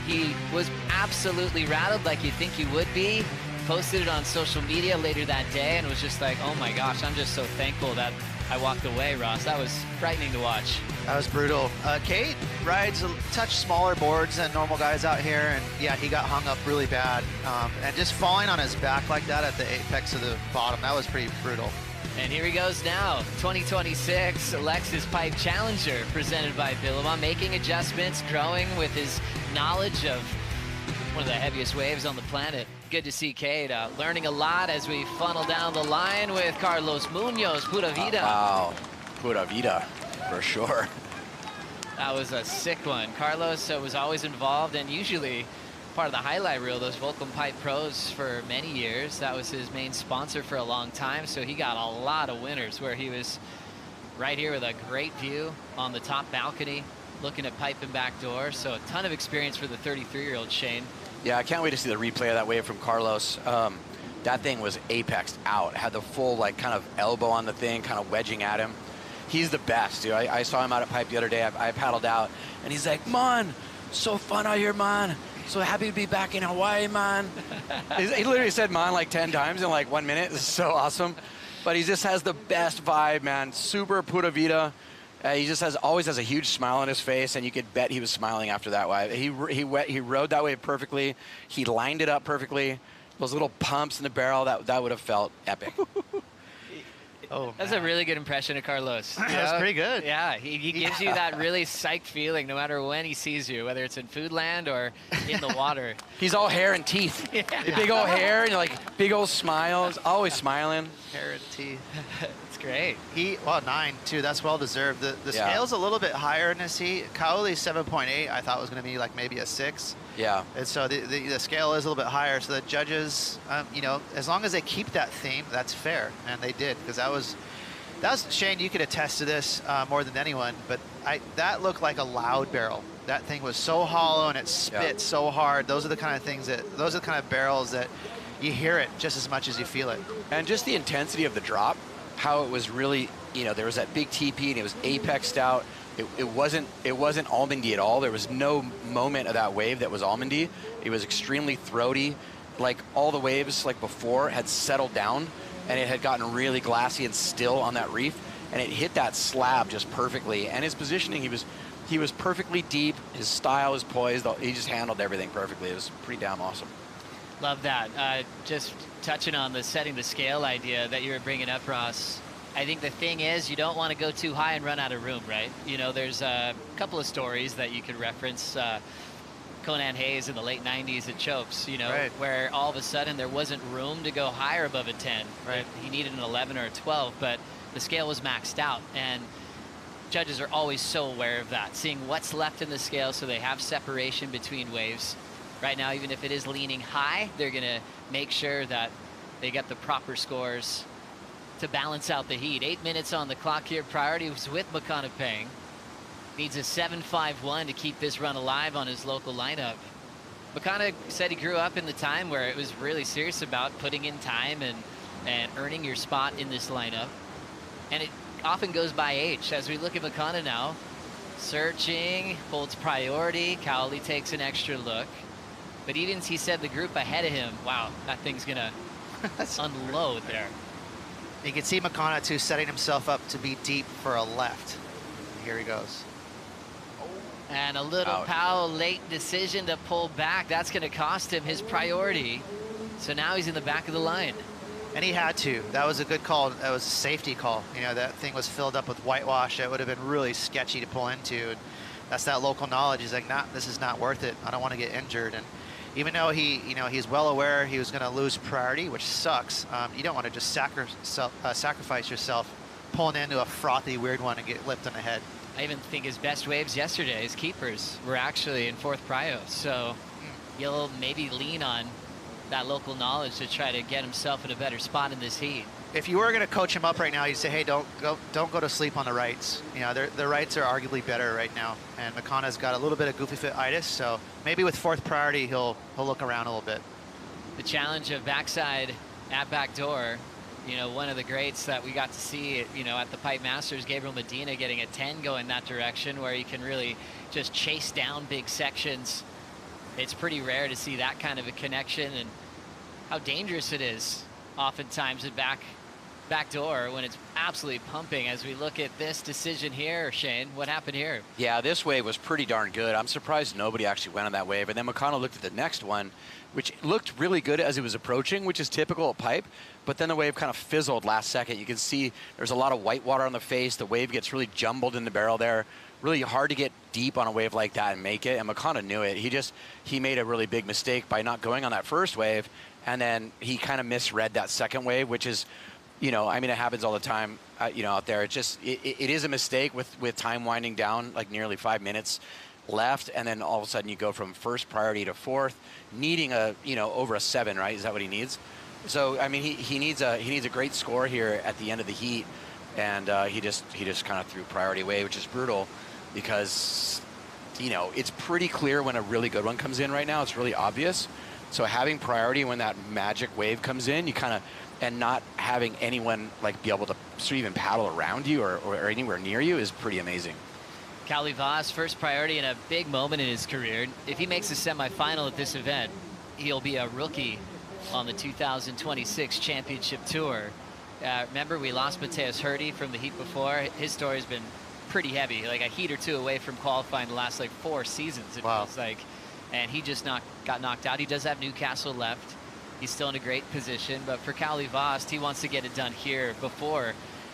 He was absolutely rattled, like you think he would be. Posted it on social media later that day and was just like, oh my gosh, I'm just so thankful that I walked away, Ross. That was frightening to watch. That was brutal. Cade rides a touch smaller boards than normal guys out here, and yeah, he got hung up really bad. And just falling on his back like that at the apex of the bottom, that was pretty brutal. And here he goes now, 2026 Lexus Pipe Challenger, presented by Billabong, making adjustments, growing with his knowledge of one of the heaviest waves on the planet. Good to see Cade learning a lot as we funnel down the line with Carlos Munoz, Pura Vida. Wow, Pura Vida, for sure. That was a sick one. Carlos was always involved and usually part of the highlight reel, those Volcom Pipe Pros for many years. That was his main sponsor for a long time, so he got a lot of winners where he was right here with a great view on the top balcony, looking at pipe and back door. So a ton of experience for the 33-year-old Shane. Yeah, I can't wait to see the replay of that wave from Carlos. That thing was apexed out, had the full kind of elbow on the thing, kind of wedging at him. He's the best, dude. I saw him out at Pipe the other day. I paddled out, and he's like, man, so fun out here, man. So happy to be back in Hawaii, man. He literally said man like 10 times in 1 minute. This is so awesome. But he just has the best vibe, man. Super Pura Vida. He just always has a huge smile on his face, and you could bet he was smiling after that wave. He rode that wave perfectly. He lined it up perfectly. Those little pumps in the barrel, that would have felt epic. Oh, that's a really good impression of Carlos. That's pretty good. Yeah, he gives you that really psyched feeling no matter when he sees you, whether it's in Foodland or in the water. He's all hair and teeth. Yeah. Big old hair and big old smiles, always smiling. Hair and teeth. It's great. 9 too. That's well deserved. The scale's a little bit higher in this heat. Kaoli's 7.8. I thought was going to be maybe a 6. Yeah. And so the scale is a little bit higher. So the judges, as long as they keep that theme, that's fair, and they did, because that was Shane. You could attest to this more than anyone, but that looked like a loud barrel. That thing was so hollow and it spit so hard. Those are the kind of barrels that you hear it just as much as you feel it. And just the intensity of the drop, how it was really, there was that big TP and it was apexed out. It wasn't almondy at all. There was no moment of that wave that was almondy. It was extremely throaty. All the waves before had settled down, and it had gotten really glassy and still on that reef, and it hit that slab just perfectly. And his positioning, he was perfectly deep. His style was poised. He just handled everything perfectly. It was pretty damn awesome. Love that. Just touching on the setting the scale idea that you were bringing up, Ross. I think the thing is you don't want to go too high and run out of room, right? You know, there's a couple of stories that you could reference. Conan Hayes in the late 90s at Chopes, you know, where all of a sudden there wasn't room to go higher above a 10. Right. He needed an 11 or a 12, but the scale was maxed out. And judges are always so aware of that, seeing what's left in the scale so they have separation between waves. Right now, even if it is leaning high, they're going to make sure that they get the proper scores to balance out the heat. 8 minutes on the clock here. Priority was with McConaughey. Needs a 7.51 to keep this run alive on his local lineup. McConaughey said he grew up in the time where it was really serious about putting in time and earning your spot in this lineup. And it often goes by age. As we look at McConaughey now, searching, holds priority. Cowley takes an extra look. But even he said the group ahead of him, wow, that thing's gonna unload there. You can see McConaughey too setting himself up to be deep for a left. Here he goes. And a little Powell late decision to pull back. That's going to cost him his priority. So now he's in the back of the line. And he had to. That was a good call. That was a safety call. You know, that thing was filled up with whitewash. It would have been really sketchy to pull into. And that's that local knowledge. He's like, nah, this is not worth it. I don't want to get injured. And even though he's well aware he was going to lose priority, which sucks, you don't want to just sacrifice yourself pulling into a frothy, weird one and get lipped on the head. I even think his best waves yesterday, his keepers, were actually in fourth prio. So you'll maybe lean on that local knowledge to try to get himself in a better spot in this heat. If you were going to coach him up right now, you'd say, hey, don't go to sleep on the rights. You know, the rights are arguably better right now. And McConaughey's got a little bit of goofy foot-itis, so maybe with fourth priority, he'll look around a little bit. The challenge of backside at back door, you know, one of the greats that we got to see, you know, at the Pipe Masters, Gabriel Medina getting a 10 going that direction where he can really just chase down big sections. It's pretty rare to see that kind of a connection, and how dangerous it is oftentimes at back door when it's absolutely pumping. As we look at this decision here, Shane, what happened here? Yeah, this wave was pretty darn good. I'm surprised nobody actually went on that wave. And then McConnell looked at the next one, which looked really good as it was approaching, which is typical of Pipe. But then the wave kind of fizzled last second. You can see there's a lot of white water on the face. The wave gets really jumbled in the barrel there. Really hard to get deep on a wave like that and make it. And McConnell knew it. He made a really big mistake by not going on that first wave. And then he kind of misread that second wave, which is, you know, I mean, it happens all the time, you know, out there. It is a mistake with time winding down, like nearly 5 minutes left, and then all of a sudden you go from first priority to fourth, needing over a 7, right? Is that what he needs? So I mean, he needs a great score here at the end of the heat, and he just kind of threw priority away, which is brutal, because you know it's pretty clear when a really good one comes in right now. It's really obvious. So having priority when that magic wave comes in, and not having anyone like be able to sort of even paddle around you or anywhere near you is pretty amazing. Cowley Voss, first priority in a big moment in his career. If he makes the semifinal at this event, he'll be a rookie on the 2026 Championship Tour. Remember, we lost Mateus Hurdy from the heat before. His story's been pretty heavy, like a heat or two away from qualifying the last like 4 seasons, it feels like. And he just got knocked out. He does have Newcastle left. He's still in a great position, but for Cowley Voss, he wants to get it done here before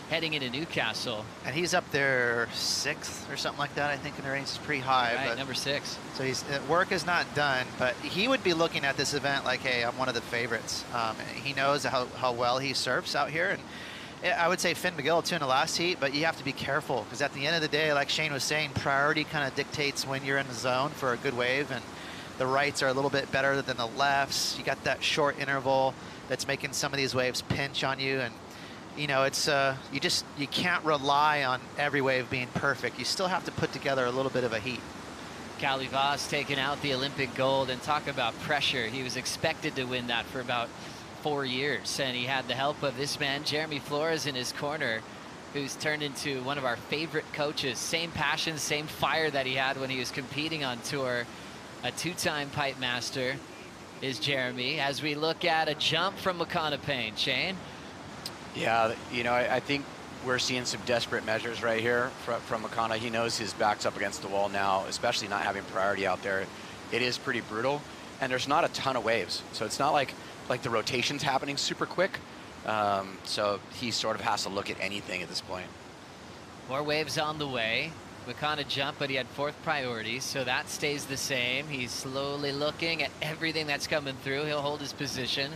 heading into Newcastle. And he's up there 6th or something like that, I think, in the range. Is pretty high. Right, but number 6. So work is not done, but he would be looking at this event like, hey, I'm one of the favorites. He knows how well he surfs out here. And I would say Finn McGill too in the last heat, but you have to be careful because at the end of the day, like Shane was saying, priority kind of dictates when you're in the zone for a good wave, and the rights are a little bit better than the lefts. You got that short interval that's making some of these waves pinch on you, and you know it's you can't rely on every wave being perfect. You still have to put together a little bit of a heat. Cowley Voss taking out the Olympic gold, and talk about pressure. He was expected to win that for about 4 years, and he had the help of this man, Jeremy Flores, in his corner, who's turned into one of our favorite coaches. Same passion, same fire that he had when he was competing on tour. A 2-time Pipe Master is Jeremy. As we look at a jump from McConaughey, Shane. Yeah, you know, I think we're seeing some desperate measures right here from McConaughey. He knows his back's up against the wall now, especially not having priority out there. It is pretty brutal, and there's not a ton of waves. So it's not like the rotation's happening super quick. So he sort of has to look at anything at this point. More waves on the way. Makana jumped, but he had 4th priority, so that stays the same. He's slowly looking at everything that's coming through. He'll hold his position,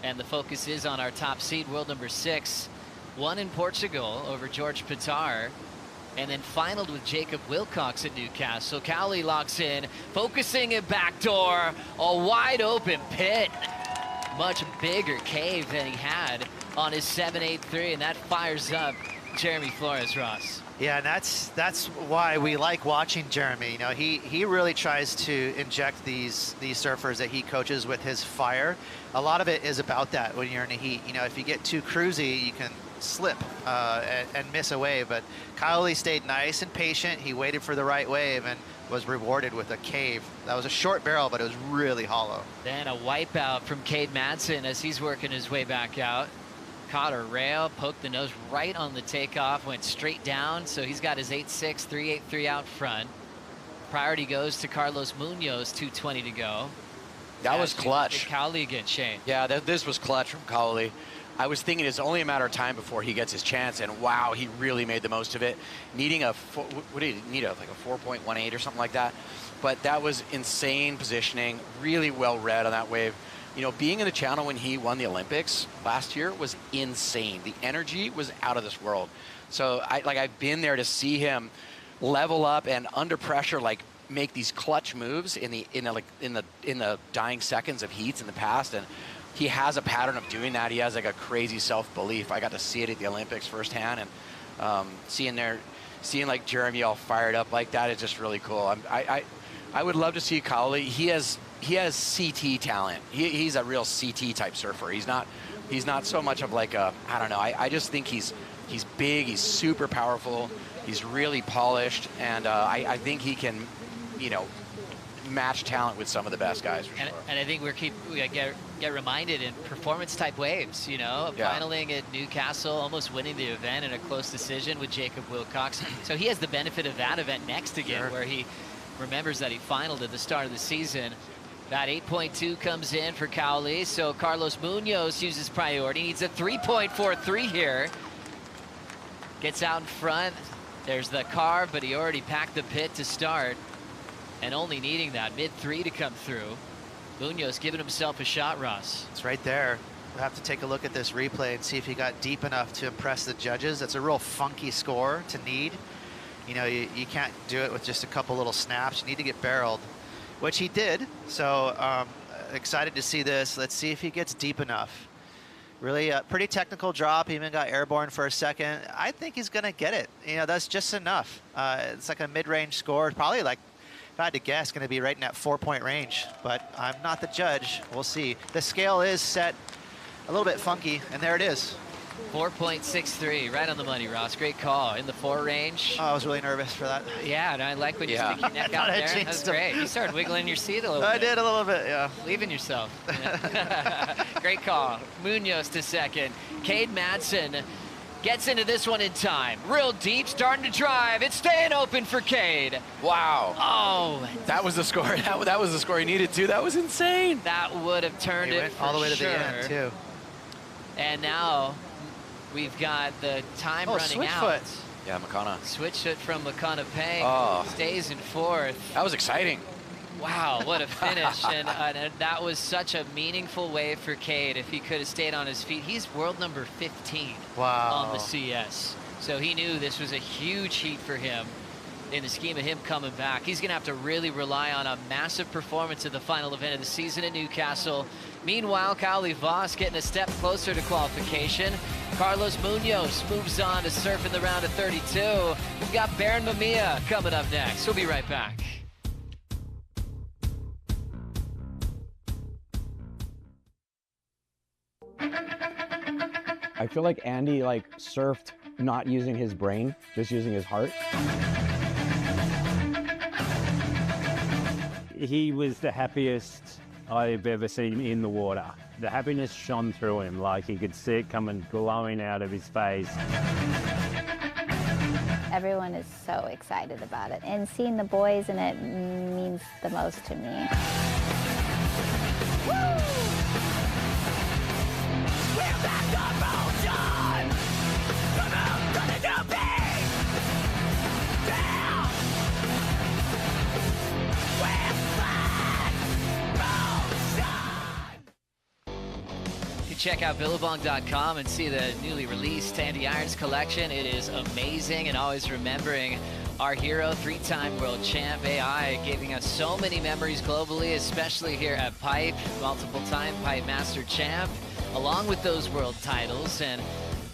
and the focus is on our top seed, world number 6. Won in Portugal over George Pitar, and then finaled with Jacob Wilcox at Newcastle. Cowley locks in, focusing at backdoor, a wide open pit. Much bigger cave than he had on his 783, and that fires up Jeremy Flores, Ross. Yeah, and that's why we like watching Jeremy. You know, he really tries to inject these surfers that he coaches with his fire. A lot of it is about that when you're in the heat. You know, if you get too cruisy, you can slip and miss a wave. But Cowley stayed nice and patient. He waited for the right wave and was rewarded with a cave. That was a short barrel, but it was really hollow. Then a wipeout from Cade Madsen as he's working his way back out. Caught a rail, poked the nose right on the takeoff, went straight down, so he's got his 8.6, 3.83 out front. Priority goes to Carlos Munoz, 2:20 to go. That was clutch. Cowley again, Shane. Yeah, this was clutch from Cowley. I was thinking it's only a matter of time before he gets his chance, and wow, he really made the most of it. Needing what did he need, like a 4.18 or something like that. But that was insane positioning, really well read on that wave. You know, being in the channel when he won the Olympics last year was insane. The energy was out of this world. So I've been there to see him level up and under pressure, like make these clutch moves in the dying seconds of heats in the past. And he has a pattern of doing that. He has like a crazy self-belief. I got to see it at the Olympics firsthand, and seeing like Jeremy all fired up like that is just really cool. I would love to see Cowley. He has CT talent. He's a real CT type surfer. He's not so much of like a, I don't know. I just think he's big. He's super powerful. He's really polished, and I think he can, you know, match talent with some of the best guys for sure. And I think we get reminded in performance type waves, you know, finaling at Newcastle, almost winning the event in a close decision with Jacob Wilcox. So he has the benefit of that event next again, where he remembers that he finaled at the start of the season. That 8.2 comes in for Cowley, so Carlos Munoz uses priority. Needs a 3.43 here. Gets out in front. There's the carve, but he already packed the pit to start, and only needing that mid-3 to come through. Munoz giving himself a shot, Ross. It's right there. We'll have to take a look at this replay and see if he got deep enough to impress the judges. That's a real funky score to need. You know, you can't do it with just a couple little snaps. You need to get barreled, which he did. So excited to see this. Let's see if he gets deep enough. Really pretty technical drop. He even got airborne for a second. I think he's going to get it. You know, that's just enough. It's like a mid-range score. Probably like, if I had to guess, going to be right in that 4-point range. But I'm not the judge. We'll see. The scale is set a little bit funky, and there it is. 4.63, right on the money, Ross. Great call. In the 4 range. Oh, I was really nervous for that. Yeah, and I like when you stick your neck out there. That's great. You started wiggling your seat a little bit. I did a little bit, yeah. Leaving yourself. Great call. Munoz to second. Cade Madsen gets into this one in time. Real deep, starting to drive. It's staying open for Cade. Wow. Oh. That was the score. That was the score he needed, too. That was insane. That would have turned it for all the way to sure. the end, too. And now we've got the time running switch out. Foot. Yeah, Makana. Switch foot from Makana Peng. Oh. Stays in 4th. That was exciting. Wow, what a finish. and that was such a meaningful wave for Cade. If he could have stayed on his feet. He's world number 15 on the CS. So he knew this was a huge heat for him in the scheme of him coming back. He's going to have to really rely on a massive performance at the final event of the season at Newcastle. Meanwhile, Cowley Voss getting a step closer to qualification. Carlos Munoz moves on to surf in the round of 32. We've got Baron Mamiya coming up next. We'll be right back. I feel like Andy surfed not using his brain, just using his heart. He was the happiest I've ever seen in the water. The happiness shone through him, like he could see it coming glowing out of his face. Everyone is so excited about it, and seeing the boys in it means the most to me. Woo! We're back up! check out Billabong.com and see the newly released Andy Irons collection. It is amazing, and always remembering our hero, 3-time world champ AI, giving us so many memories globally, especially here at Pipe, multiple-time Pipe Master champ, along with those world titles. And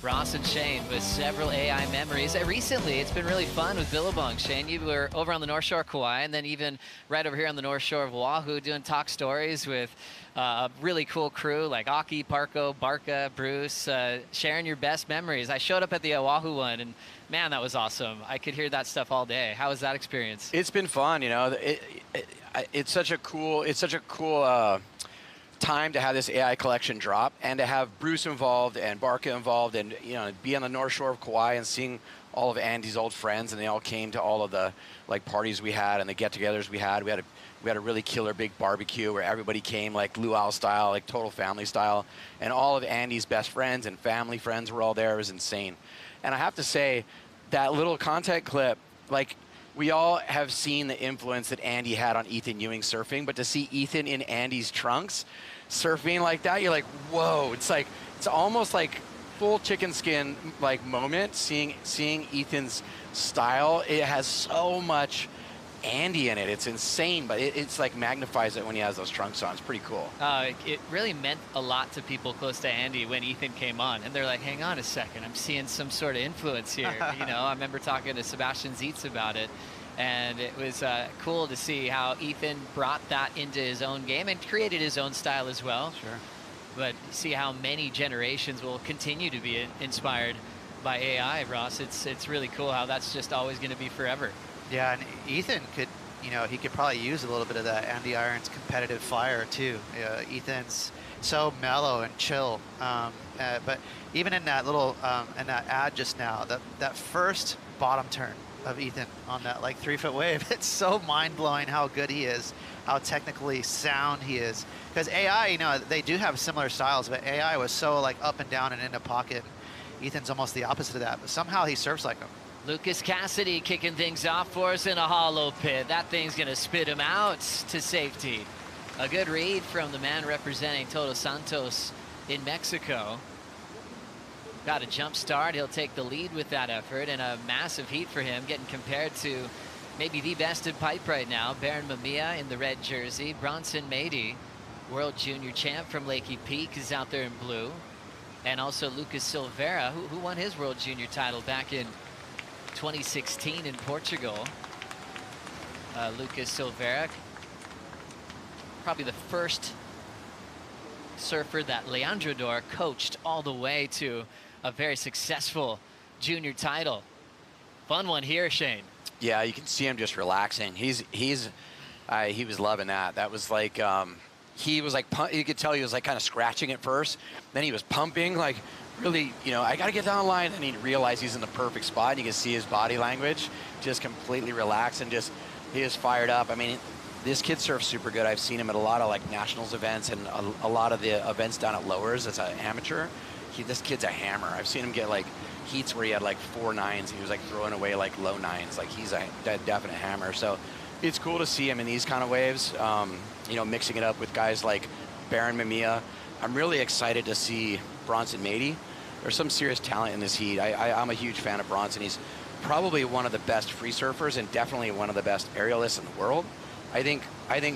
Ross and Shane with several AI memories. Recently, it's been really fun with Billabong. Shane, you were over on the North Shore of Kauai, and then even right over here on the North Shore of Oahu doing talk stories with a really cool crew like Aki, Parko, Barca, Bruce, sharing your best memories. I showed up at the Oahu one, and man, that was awesome. I could hear that stuff all day. How was that experience? It's been fun, you know. It's such a cool time to have this AI collection drop, and to have Bruce involved and Barca involved, and you know, be on the North Shore of Kauai and seeing all of Andy's old friends, and they all came to all of the like parties we had and the get-togethers we had. We had a really killer big barbecue where everybody came like luau style, like total family style, and all of Andy's best friends and family friends were all there. It was insane. And I have to say, that little content clip, like, we all have seen the influence that Andy had on Ethan Ewing surfing, but to see Ethan in Andy's trunks surfing like that, you're like, whoa. It's like, it's almost like full chicken skin like moment seeing Ethan's style. It has so much Andy in it. It's insane, but it's like magnifies it when he has those trunks on. It's pretty cool. It really meant a lot to people close to Andy when Ethan came on, and they're like, hang on a second, I'm seeing some sort of influence here. You know, I remember talking to Sebastian Zietz about it, and it was cool to see how Ethan brought that into his own game and created his own style as well. Sure. But see how many generations will continue to be inspired by AI, Ross. It's really cool how that's just always going to be forever. Yeah, and Ethan could, you know, he could probably use a little bit of that Andy Irons competitive fire too. Ethan's so mellow and chill, but even in that little, in that ad just now, that first bottom turn of Ethan on that like 3-foot wave, it's so mind-blowing how good he is, how technically sound he is. Because AI, you know, they do have similar styles, but AI was so like up and down and in the pocket. Ethan's almost the opposite of that, but somehow he surfs like him. Lucas Cassidy kicking things off for us in a hollow pit. That thing's going to spit him out to safety. A good read from the man representing Todos Santos in Mexico. Got a jump start. He'll take the lead with that effort, and a massive heat for him, getting compared to maybe the best in pipe right now. Baron Mamiya in the red jersey. Bronson Mady, world junior champ from Lakey Peak, is out there in blue. And also Lucas Silveira, who won his world junior title back in 2016 in Portugal. Lucas Silveira, probably the first surfer that Leandro Dor coached all the way to a very successful junior title. Fun one here, Shane. Yeah, you can see him just relaxing. He was loving that. That was like, he was like, you could tell he was like kind of scratching at first. Then he was pumping, like really, you know, I got to get down the line. And he realized he's in the perfect spot. And you can see his body language just completely relaxed, and just, he is fired up. I mean, this kid surfs super good. I've seen him at a lot of like nationals events and a lot of the events down at Lowers as an amateur. This kid's a hammer. I've seen him get like heats where he had like 4 9s. He was like throwing away like low 9s. Like he's a definite hammer. So it's cool to see him in these kind of waves. You know, mixing it up with guys like Baron Mamiya. I'm really excited to see Bronson Mady. There's some serious talent in this heat. I'm a huge fan of Bronson. He's probably one of the best free surfers and definitely one of the best aerialists in the world. I think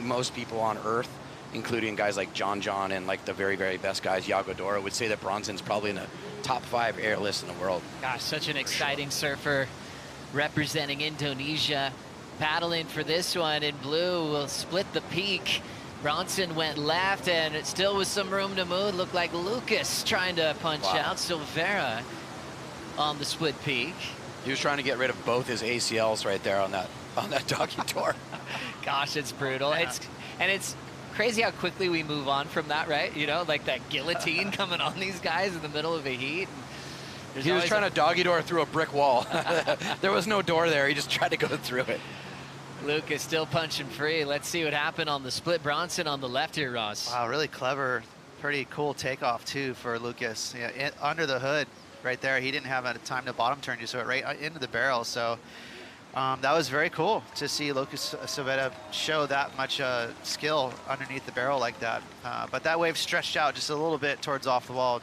most people on Earth, including guys like John and like the very, very best guys, Yago Dora, would say that Bronson's probably in the top 5 aerialists in the world. Gosh, such an exciting surfer representing Indonesia. Paddling for this one in blue will split the peak. Bronson went left, and it still was some room to move. Looked like Lucas trying to punch out. Silveira on the split peak. He was trying to get rid of both his ACLs right there on that doggy door. Gosh, it's brutal. Yeah. It's crazy how quickly we move on from that, right? You know, like that guillotine coming on these guys in the middle of a heat. He was trying to doggy door through a brick wall. There was no door there. He just tried to go through it. Lucas still punching free. Let's see what happened on the split. Bronson on the left here, Ross. Wow, really clever, pretty cool takeoff too for Lucas. Yeah, under the hood right there. He didn't have a time to bottom turn, just went right into the barrel. So That was very cool to see Lucas Savetta show that much skill underneath the barrel like that. But that wave stretched out just a little bit towards off the wall.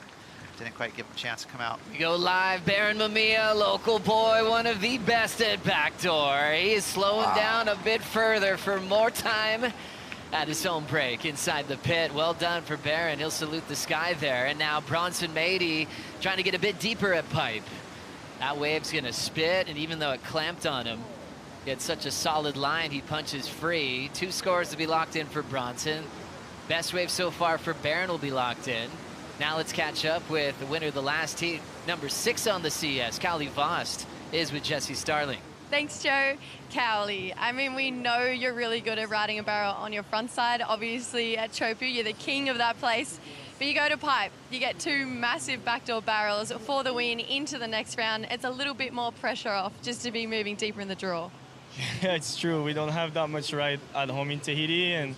Didn't quite give him a chance to come out. We go live. Baron Mamiya, local boy, one of the best at backdoor. He is slowing down a bit further for more time at his home break inside the pit. Well done for Baron. He'll salute the sky there. And now Bronson Mady trying to get a bit deeper at pipe. That wave's gonna spit, and even though it clamped on him, he had such a solid line, he punches free. 2 scores to be locked in for Bronson. Best wave so far for Baron will be locked in. Now let's catch up with the winner of the last heat, number 6 on the CS, Cowley Vost, is with Jesse Starling. Thanks, Joe. Cowley, I mean, we know you're really good at riding a barrel on your front side. Obviously, at Chopu, you're the king of that place. But you go to pipe, you get 2 massive backdoor barrels for the win into the next round. It's a little bit more pressure off just to be moving deeper in the draw. Yeah, it's true. We don't have that much ride at home in Tahiti. And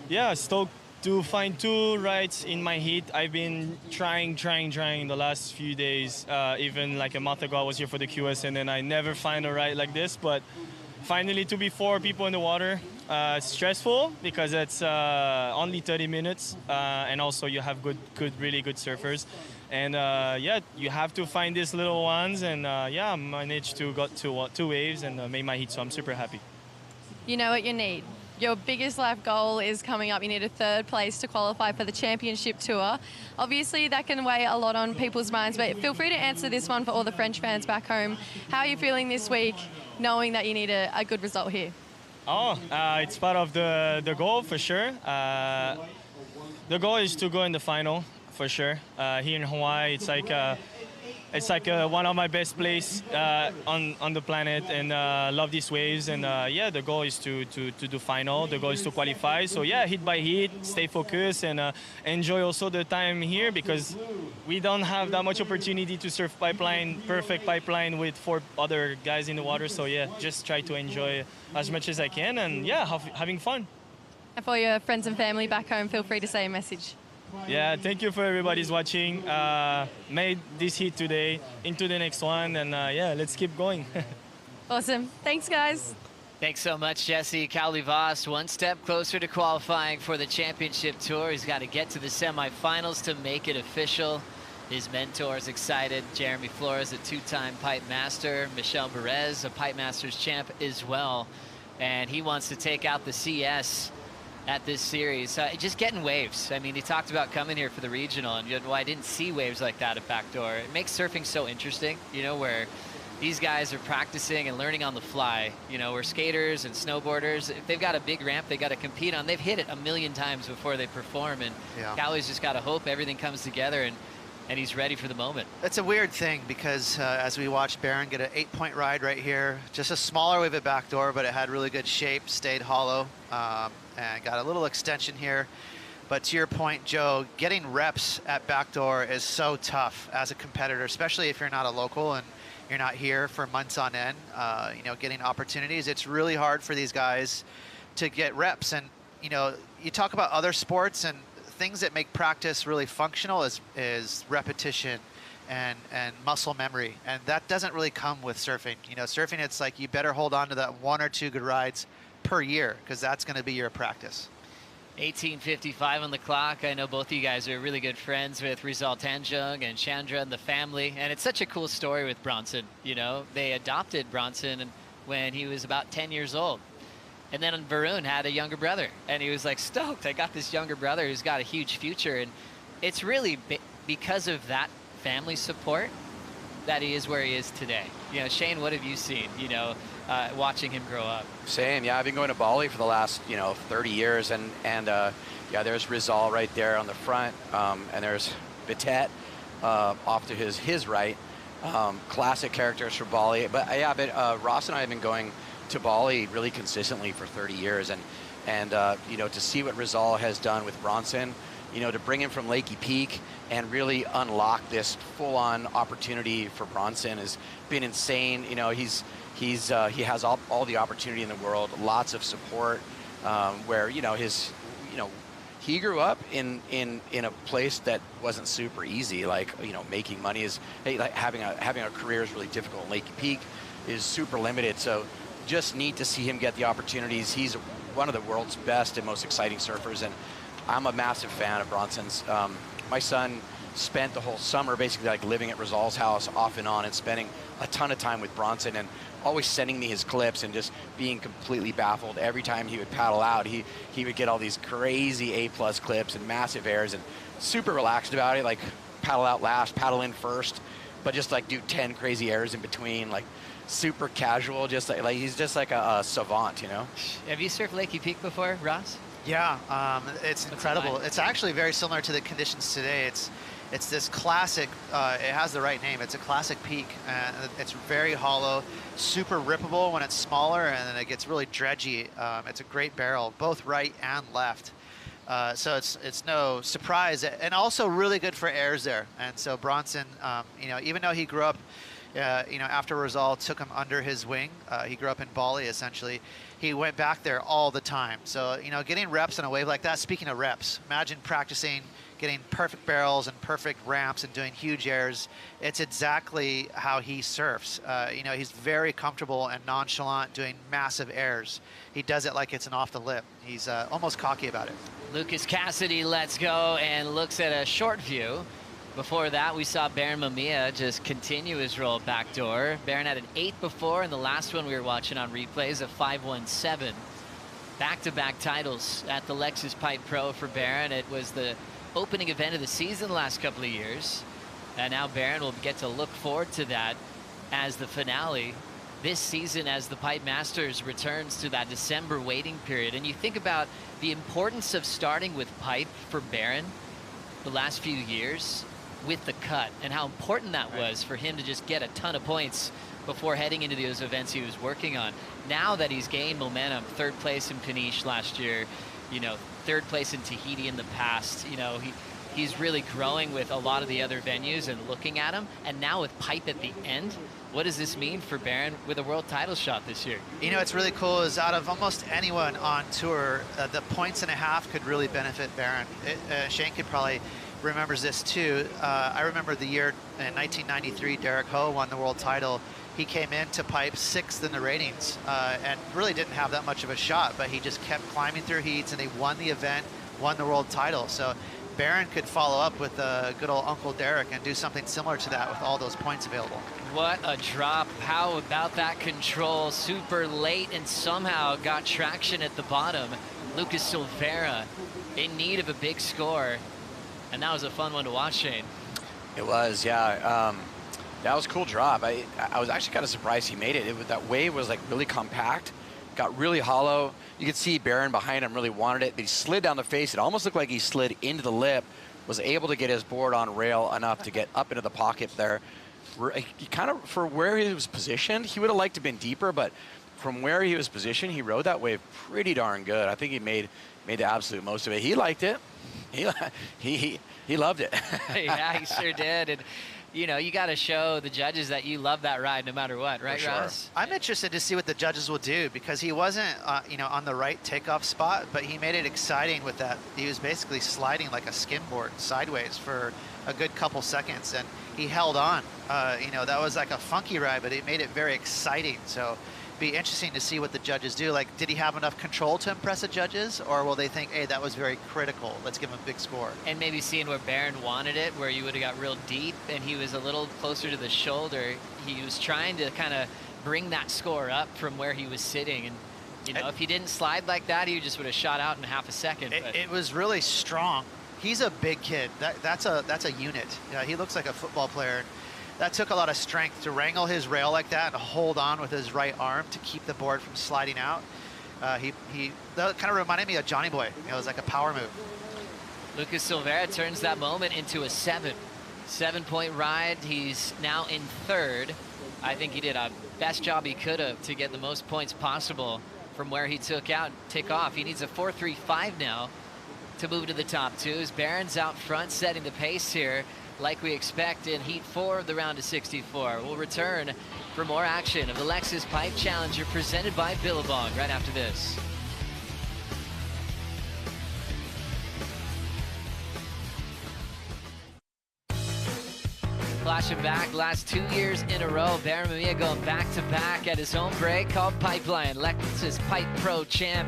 yeah, stoked to find 2 rides in my heat. I've been trying the last few days. Even like a month ago, I was here for the QS, and then I never find a ride like this. But finally, to be 4 people in the water, stressful because it's only 30 minutes, and also you have really good surfers. And yeah, you have to find these little ones, and yeah, I managed to got to 2 waves and made my heat, so I'm super happy. You know what you need. Your biggest life goal is coming up. You need a 3rd place to qualify for the championship tour. Obviously, that can weigh a lot on people's minds, but feel free to answer this one for all the French fans back home. How are you feeling this week, knowing that you need a good result here? Oh, it's part of the goal for sure. The goal is to go in the final for sure. Here in Hawaii, it's like one of my best places on the planet, and love these waves. And yeah, the goal is to do final. The goal is to qualify. So yeah, hit by hit, stay focused, and enjoy also the time here, because we don't have that much opportunity to surf pipeline, perfect pipeline with 4 other guys in the water. So yeah, just try to enjoy as much as I can, and yeah, having fun. And for your friends and family back home, feel free to say a message. Yeah, thank you for everybody's watching. Made this heat today, into the next one, and yeah, let's keep going. Awesome. Thanks, guys. Thanks so much, Jesse. Cowley Vost, 1 step closer to qualifying for the championship tour. He's got to get to the semifinals to make it official. His mentor's excited. Jeremy Flores, a 2-time pipe master. Michel Perez, a pipe masters champ as well. And he wants to take out the CS at this series. Just getting waves. I mean, he talked about coming here for the regional, and well, I didn't see waves like that at backdoor. It makes surfing so interesting, you know, where these guys are practicing and learning on the fly, you know, where skaters and snowboarders, if they've got a big ramp they got to compete on, they've hit it a million times before they perform, and yeah. Cowley's just got to hope everything comes together and he's ready for the moment. It's a weird thing because as we watched Baron get an 8-point ride right here, just a smaller wave at backdoor, but it had really good shape, stayed hollow, and got a little extension here. But to your point, Joe, getting reps at backdoor is so tough as a competitor, especially if you're not a local and you're not here for months on end. You know, getting opportunities, it's really hard for these guys to get reps. And, you know, you talk about other sports, and things that make practice really functional is repetition and muscle memory. And that doesn't really come with surfing. You know, surfing, it's like you better hold on to that 1 or 2 good rides per year, because that's going to be your practice. 18:55 on the clock. I know both of you guys are really good friends with Rizal Tanjung and Chandra and the family, and it's such a cool story with Bronson. You know, they adopted Bronson when he was about 10 years old. And then Varun had a younger brother, and he was like, stoked, I got this younger brother who's got a huge future. And it's really because of that family support that he is where he is today. You know, Shane, what have you seen, you know, watching him grow up? Same, yeah, I've been going to Bali for the last, 30 years, and yeah, there's Rizal right there on the front, and there's Bitet off to his right. Classic characters for Bali, but Ross and I have been going to Bali really consistently for 30 years, and to see what Rizal has done with Bronson, to bring him from Lakey Peak and really unlock this full-on opportunity for Bronson has been insane. He has all the opportunity in the world, lots of support, where he grew up in a place that wasn't super easy. Like, making money is, like, having a career is really difficult in Lakey Peak. is super limited. So just neat to see him get the opportunities. He's one of the world's best and most exciting surfers, and I'm a massive fan of Bronson's. My son spent the whole summer basically like living at Rizal's house off and on and spending a ton of time with Bronson and always sending me his clips and just being completely baffled. Every time he would paddle out, he would get all these crazy A+ clips and massive airs and super relaxed about it, like paddle out last, paddle in first, but just like do 10 crazy airs in between, like super casual, just like he's just like a savant, you know? Have you surfed Lakey Peak before, Ross? Yeah, it's incredible. It's actually very similar to the conditions today. It's this classic, it has the right name, it's a classic peak. It's very hollow, super rippable when it's smaller, and then it gets really dredgy. It's a great barrel, both right and left. So it's no surprise, and also really good for airs there. And so Bronson, you know, even though he grew up, you know, after Rizal took him under his wing, he grew up in Bali essentially, he went back there all the time. So, you know, getting reps on a wave like that, speaking of reps, imagine practicing getting perfect barrels and perfect ramps and doing huge airs. It's exactly how he surfs. You know, he's very comfortable and nonchalant doing massive airs. He does it like it's an off the lip. He's almost cocky about it. Lucas Cassidy lets go and looks at a short view. Before that, we saw Baron Mamiya just continue his roll backdoor. Baron had an 8 before, and the last one we were watching on replays, a 5.17. Back-to-back titles at the Lexus Pipe Pro for Baron. It was the opening event of the season the last couple of years, and now Baron will get to look forward to that as the finale this season as the Pipe Masters returns to that December waiting period. And you think about the importance of starting with Pipe for Baron the last few years with the cut, and how important that was for him to just get a ton of points before heading into those events he was working on. Now that he's gained momentum, 3rd place in Peniche last year, you know, 3rd place in Tahiti in the past, you know, he's really growing with a lot of the other venues and looking at him. And now with Pipe at the end, what does this mean for Baron with a world title shot this year? You know, what's really cool is out of almost anyone on tour, the 1.5 points could really benefit Baron. Shane could probably remembers this too. I remember the year in 1993, Derek Ho won the world title. He came into Pipe 6th in the ratings and really didn't have that much of a shot, but he just kept climbing through heats and he won the event, won the world title. So Baron could follow up with good old Uncle Derek and do something similar to that with all those points available. What a drop. How about that control? Super late and somehow got traction at the bottom. Lucas Silveira in need of a big score. And that was a fun one to watch, Shane. It was, yeah. That was a cool drop. I was actually kind of surprised he made it. That wave was like really compact, got really hollow. You could see Baron behind him really wanted it, but he slid down the face. It almost looked like he slid into the lip, was able to get his board on rail enough to get up into the pocket there. He kind of, for where he was positioned, he would have liked to have been deeper, but from where he was positioned, he rode that wave pretty darn good. I think he made the absolute most of it. He liked it. He loved it. Yeah, he sure did. And you know, you got to show the judges that you love that ride no matter what, right, sure. Ross? I'm interested to see what the judges will do, because he wasn't, you know, on the right takeoff spot, but he made it exciting with that. He was basically sliding like a skimboard sideways for a good couple seconds, and he held on. You know, that was like a funky ride, but it made it very exciting. So be interesting to see what the judges do. Like, did he have enough control to impress the judges, or will they think, hey, that was very critical, let's give him a big score? And maybe seeing where Baron wanted it, where you would have got real deep and he was a little closer to the shoulder. He was trying to kind of bring that score up from where he was sitting. And you know, if he didn't slide like that, he just would have shot out in half a second. It was really strong. He's a big kid. That's a unit. Yeah, he looks like a football player. That took a lot of strength to wrangle his rail like that and hold on with his right arm to keep the board from sliding out. That kind of reminded me of Johnny Boy. You know, it was like a power move. Lucas Silveira turns that moment into a 7-point ride. He's now in 3rd. I think he did a best job he could have to get the most points possible from where he took off. He needs a 4.35 now to move to the top 2s. Baron's out front setting the pace here, like we expect in Heat 4 of the round of 64. We'll return for more action of the Lexus Pipe Challenger presented by Billabong right after this. Flashing back, last 2 years in a row, Baron Mamiya going back-to-back at his home break called Pipeline. Lexus Pipe Pro Champ,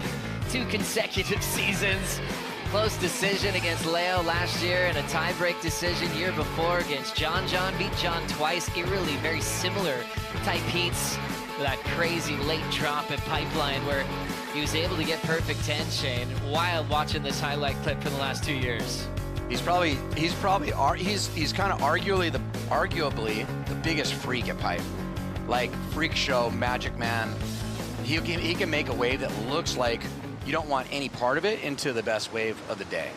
2 consecutive seasons. Close decision against Leo last year and a tie-break decision year before against John. John beat John twice, eerily very similar type heats. That crazy late drop at Pipeline where he was able to get perfect 10, Shane. Wild watching this highlight clip for the last 2 years. He's kind of arguably the biggest freak at pipe. Like freak show, magic man. He can make a wave that looks like you don't want any part of it into the best wave of the day,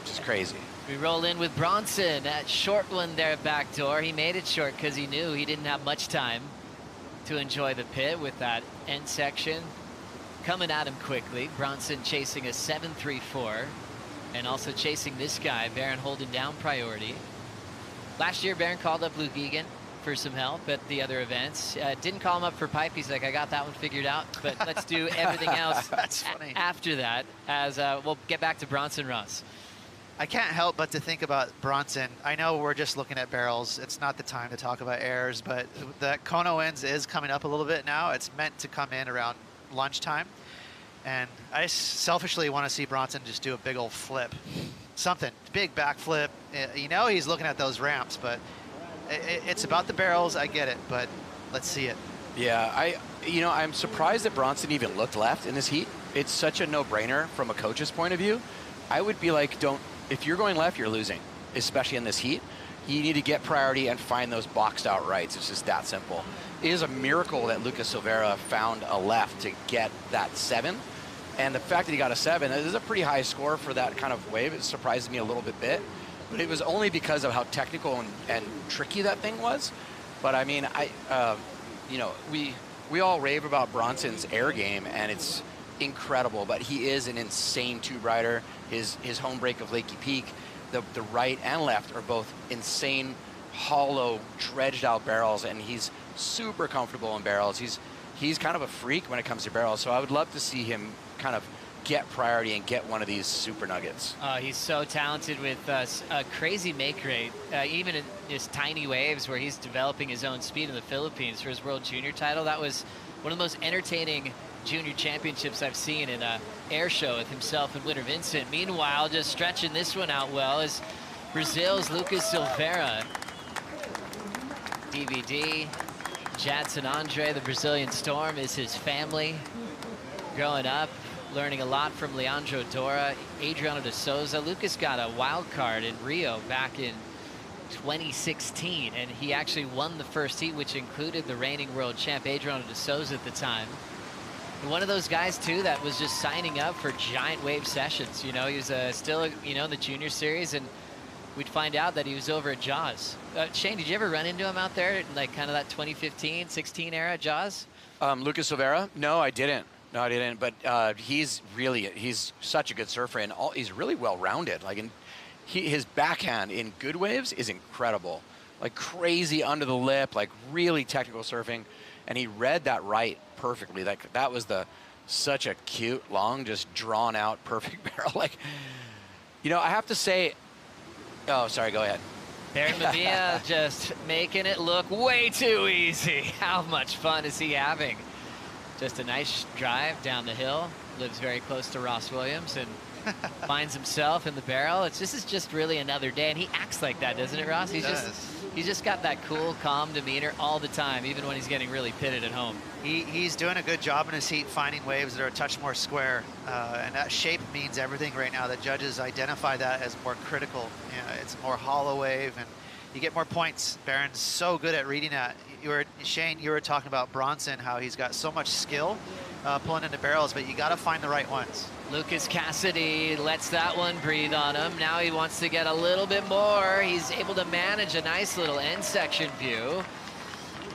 which is crazy. We roll in with Bronson, that short one there back door. He made it short because he knew he didn't have much time to enjoy the pit with that end section coming at him quickly. Bronson chasing a 7.34 and also chasing this guy, Baron holding down priority. Last year, Baron called up Luke Egan for some help at the other events. Didn't call him up for pipe. He's like, I got that one figured out, but let's do everything else That's funny. after that, as we'll get back to Bronson Ross. I can't help but to think about Bronson. I know we're just looking at barrels. It's not the time to talk about airs, but the Kono ends is coming up a little bit now. It's meant to come in around lunchtime. And I selfishly want to see Bronson just do a big old flip. Something, big backflip. You know he's looking at those ramps, but it's about the barrels. I get it, but let's see it. Yeah, I'm surprised that Bronson even looked left in this heat. It's such a no-brainer from a coach's point of view. I would be like, if you're going left, you're losing, especially in this heat. You need to get priority and find those boxed out rights. It's just that simple. It is a miracle that Lucas Silveira found a left to get that 7. And the fact that he got a 7 is a pretty high score for that kind of wave. It surprised me a little bit. But it was only because of how technical and tricky that thing was. But I mean, we all rave about Bronson's air game, and it's incredible. But he is an insane tube rider. His home break of Lakey Peak, the right and left are both insane, hollow, dredged out barrels, and he's super comfortable in barrels. He's kind of a freak when it comes to barrels. So I would love to see him kind of get priority and get one of these super nuggets. He's so talented with a crazy make rate, even in his tiny waves where he's developing his own speed in the Philippines for his World Junior title. That was one of the most entertaining junior championships I've seen in an air show with himself and Winter Vincent. Meanwhile, just stretching this one out well is Brazil's Lucas Silveira. DVD, Jadson Andre, the Brazilian Storm, is his family. Growing up, learning a lot from Leandro Dora, Adriano de Souza. Lucas got a wild card in Rio back in 2016, and he actually won the first heat, which included the reigning world champ Adriano de Souza at the time. And one of those guys too that was just signing up for giant wave sessions. You know, he was still in the junior series, and we'd find out that he was over at Jaws. Shane, did you ever run into him out there in like kind of that 2015, 16 era Jaws? Lucas Silveira? No, I didn't. But he's such a good surfer, and he's really well-rounded. Like, his backhand in good waves is incredible. Like crazy under the lip, like really technical surfing, and he read that right perfectly. Like that was such a cute, long, just drawn out, perfect barrel. Like, I have to say. Oh, sorry. Go ahead. Baron Mamiya just making it look way too easy. How much fun is he having? Just a nice drive down the hill. Lives very close to Ross Williams and finds himself in the barrel. This is just really another day, and he acts like that, doesn't it, Ross? He's just got that cool, calm demeanor all the time, even when he's getting really pitted at home. He's doing a good job in his heat, finding waves that are a touch more square, and that shape means everything right now. The judges identify that as more critical. It's a more hollow wave, and you get more points. Baron's so good at reading that. Shane, you were talking about Bronson, how he's got so much skill pulling into barrels, but you got to find the right ones. Lucas Cassidy lets that one breathe on him. Now he wants to get a little bit more. He's able to manage a nice little end section view,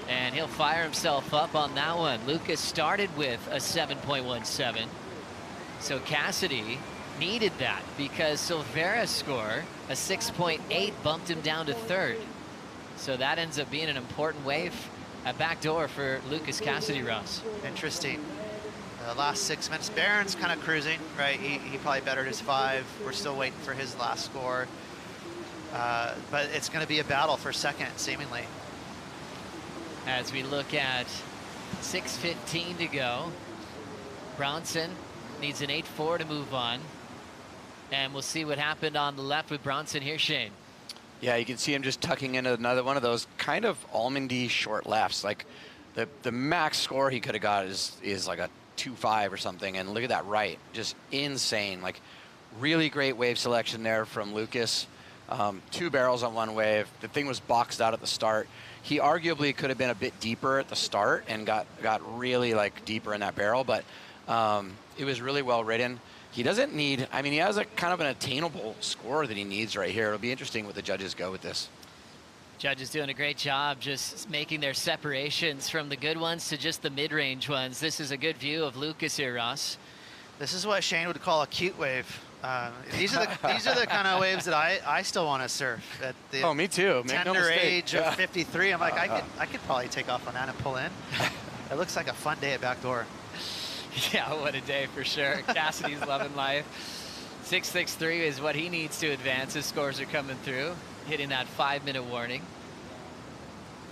and he'll fire himself up on that one. Lucas started with a 7.17, so Cassidy needed that because Silveira's score, a 6.8, bumped him down to third. So that ends up being an important wave at backdoor for Lucas Cassidy, Ross. Interesting. The last 6 minutes, Baron's kind of cruising, right? He probably bettered his 5. We're still waiting for his last score. But it's going to be a battle for second, seemingly. As we look at 6:15 to go, Bronson needs an 8.4 to move on. And we'll see what happened on the left with Bronson here, Shane. Yeah, you can see him just tucking into another one of those kind of almondy short lefts. Like the max score he could have got is like a 2.5 or something. And look at that right, just insane. Like really great wave selection there from Lucas. 2 barrels on one wave. The thing was boxed out at the start. He arguably could have been a bit deeper at the start and got really like deeper in that barrel, but it was really well ridden. He doesn't need, I mean, he has a kind of an attainable score that he needs right here. It'll be interesting what the judges go with this. Judges doing a great job just making their separations from the good ones to just the mid-range ones. This is a good view of Lucas here, Ross. This is what Shane would call a cute wave. These are the kind of waves that I still want to surf at the me too. tender age of 53. I'm like, I could probably take off on that and pull in. It looks like a fun day at Backdoor. Yeah, what a day for sure. Cassidy's loving life. 6.63 is what he needs to advance. His scores are coming through, hitting that 5-minute warning.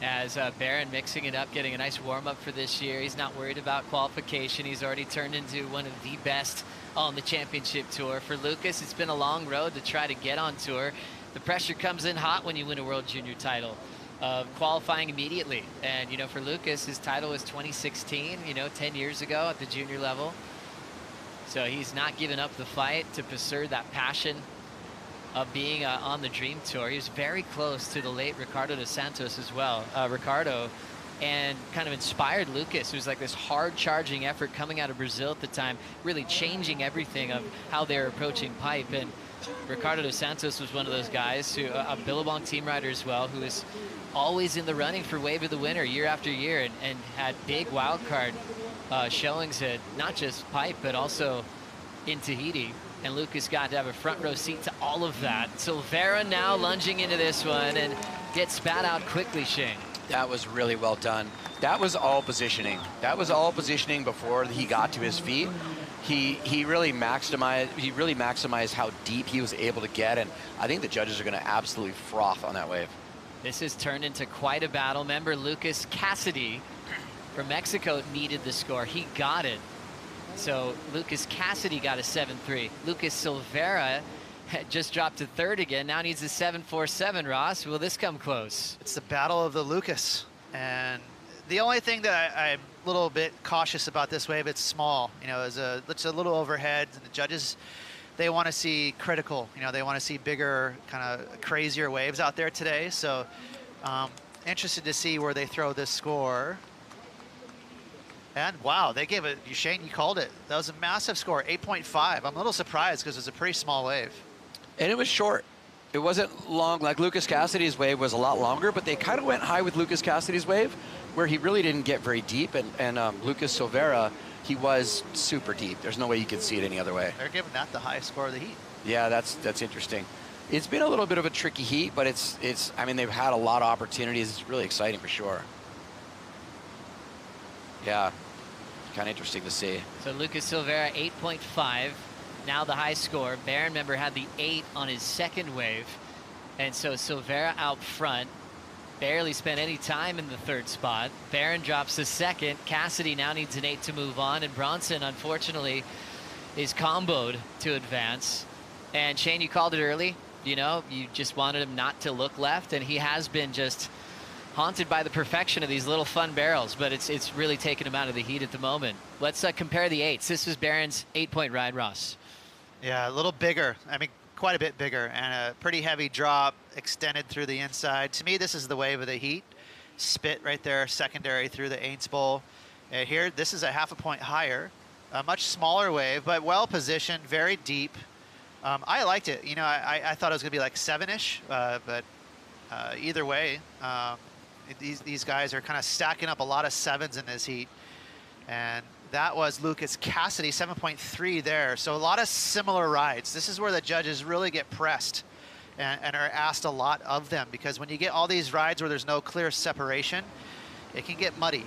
As Barron mixing it up, getting a nice warm-up for this year. He's not worried about qualification. He's already turned into one of the best on the championship tour. For Lucas, it's been a long road to try to get on tour. The pressure comes in hot when you win a World Junior title. Qualifying immediately. And, you know, for Lucas, his title was 2016, you know, 10 years ago at the junior level. So he's not giving up the fight to pursue that passion of being on the Dream Tour. He was very close to the late Ricardo dos Santos as well. Ricardo, and kind of inspired Lucas, who's like this hard charging effort coming out of Brazil at the time, really changing everything of how they're approaching pipe. And Ricardo dos Santos was one of those guys who, a Billabong team rider as well, who is always in the running for Wave of the Winter year after year, and had big wild card showings at not just pipe, but also in Tahiti. And Lucas got to have a front row seat to all of that. Silvera now lunging into this one and gets spat out quickly, Shane. That was really well done. That was all positioning. That was all positioning before he got to his feet. He really maximized how deep he was able to get, and I think the judges are going to absolutely froth on that wave. This has turned into quite a battle. Remember, Lucas Cassidy from Mexico needed the score. He got it. So Lucas Cassidy got a 7.3. Lucas Silvera just dropped to third again. Now needs a 7.47, Ross. Will this come close? It's the battle of the Lucas. And the only thing that I'm a little bit cautious about this wave, it's small. You know, it's a little overhead. And the judges, they want to see critical. You know, they want to see bigger, kind of crazier waves out there today. So interested to see where they throw this score. And wow, they gave it, Shane, you called it. That was a massive score, 8.5. I'm a little surprised because it's a pretty small wave. And it was short. It wasn't long. Like Lucas Cassidy's wave was a lot longer, but they kind of went high with Lucas Cassidy's wave, where he really didn't get very deep. And Lucas Silvera, he was super deep. There's no way you could see it any other way. They're giving that the highest score of the heat. Yeah, that's interesting. It's been a little bit of a tricky heat, but it's. I mean, they've had a lot of opportunities. It's really exciting for sure. Yeah, kind of interesting to see. So Lucas Silvera, 8.5. Now the high score. Barron, remember, had the 8 on his second wave. And so Silvera out front. Barely spent any time in the third spot. Barron drops to second. Cassidy now needs an 8 to move on. And Bronson, unfortunately, is comboed to advance. And Shane, you called it early. You know, you just wanted him not to look left. And he has been just haunted by the perfection of these little fun barrels, but it's really taken him out of the heat at the moment. Let's compare the 8s. This is Barron's 8-point ride, Ross. Yeah, a little bigger. I mean, quite a bit bigger, and a pretty heavy drop extended through the inside. To me, this is the wave of the heat. Spit right there, secondary through the Aints Bowl. Here, this is a half a point higher. A much smaller wave, but well positioned, very deep. I liked it. You know, I thought it was going to be like 7-ish, but either way, these guys are kind of stacking up a lot of 7s in this heat. And that was Lucas Cassidy, 7.3 there. So a lot of similar rides. This is where the judges really get pressed and are asked a lot of them, because when you get all these rides where there's no clear separation, it can get muddy.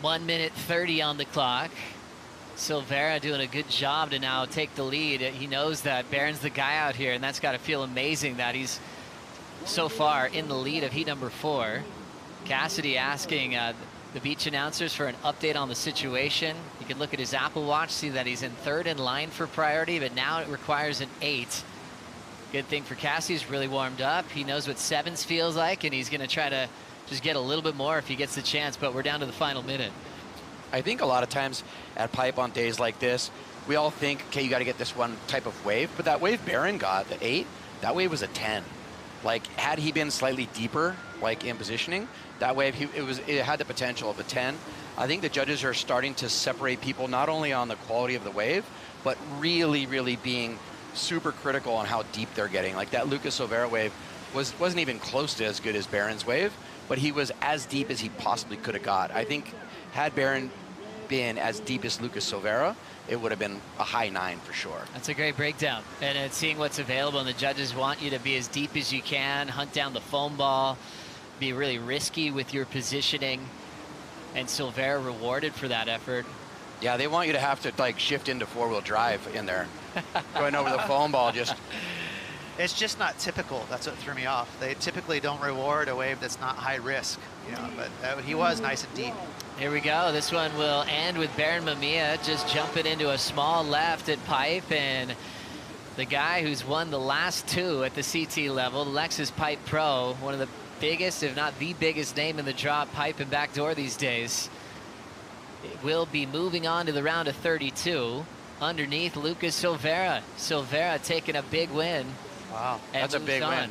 1 minute 30 on the clock. Silvera doing a good job to now take the lead. He knows that Barron's the guy out here, and that's got to feel amazing that he's so far in the lead of heat number 4. Cassidy asking the beach announcers for an update on the situation. You can look at his Apple Watch, see that he's in 3rd in line for priority, but now it requires an 8. Good thing for Cassidy, he's really warmed up. He knows what 7s feels like, and he's going to try to just get a little bit more if he gets the chance, but we're down to the final minute. I think a lot of times at Pipe on days like this, we all think, okay, you got to get this one type of wave, but that wave Barron got, the 8, that wave was a 10. Like, had he been slightly deeper, like in positioning, that wave, it had the potential of a 10. I think the judges are starting to separate people not only on the quality of the wave, but really, really being super critical on how deep they're getting. Like that Lucas Silvera wave wasn't even close to as good as Barron's wave, but he was as deep as he possibly could have got. I think had Barron been as deep as Lucas Silvera, it would have been a high 9 for sure. That's a great breakdown. And it's seeing what's available, and the judges want you to be as deep as you can, hunt down the foam ball, be really risky with your positioning, and Silvera rewarded for that effort. Yeah, they want you to have to like shift into 4-wheel drive in there. Going over the foam ball, just... It's just not typical. That's what threw me off. They typically don't reward a wave that's not high risk, you know, but he was nice and deep. Here we go. This one will end with Barron Mamiya just jumping into a small left at Pipe, and the guy who's won the last 2 at the CT level, Lexus Pipe Pro, one of the biggest, if not the biggest name in the drop pipe and backdoor these days. It will be moving on to the round of 32 underneath Lucas Silvera. Silvera taking a big win. Wow, that's a big win.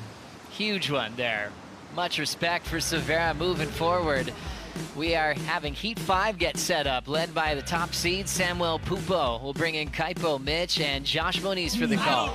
Huge one there. Much respect for Silvera moving forward. We are having Heat 5 get set up, led by the top seed, Samuel Pupo. We'll bring in Kaipo Mitch and Josh Moniz for the call.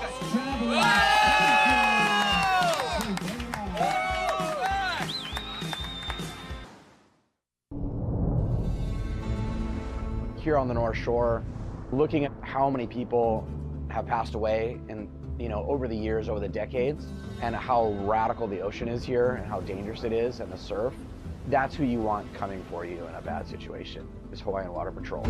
Here on the North Shore, looking at how many people have passed away and over the years, over the decades, and how radical the ocean is here and how dangerous it is and the surf, that's who you want coming for you in a bad situation, is Hawaiian Water Patrol.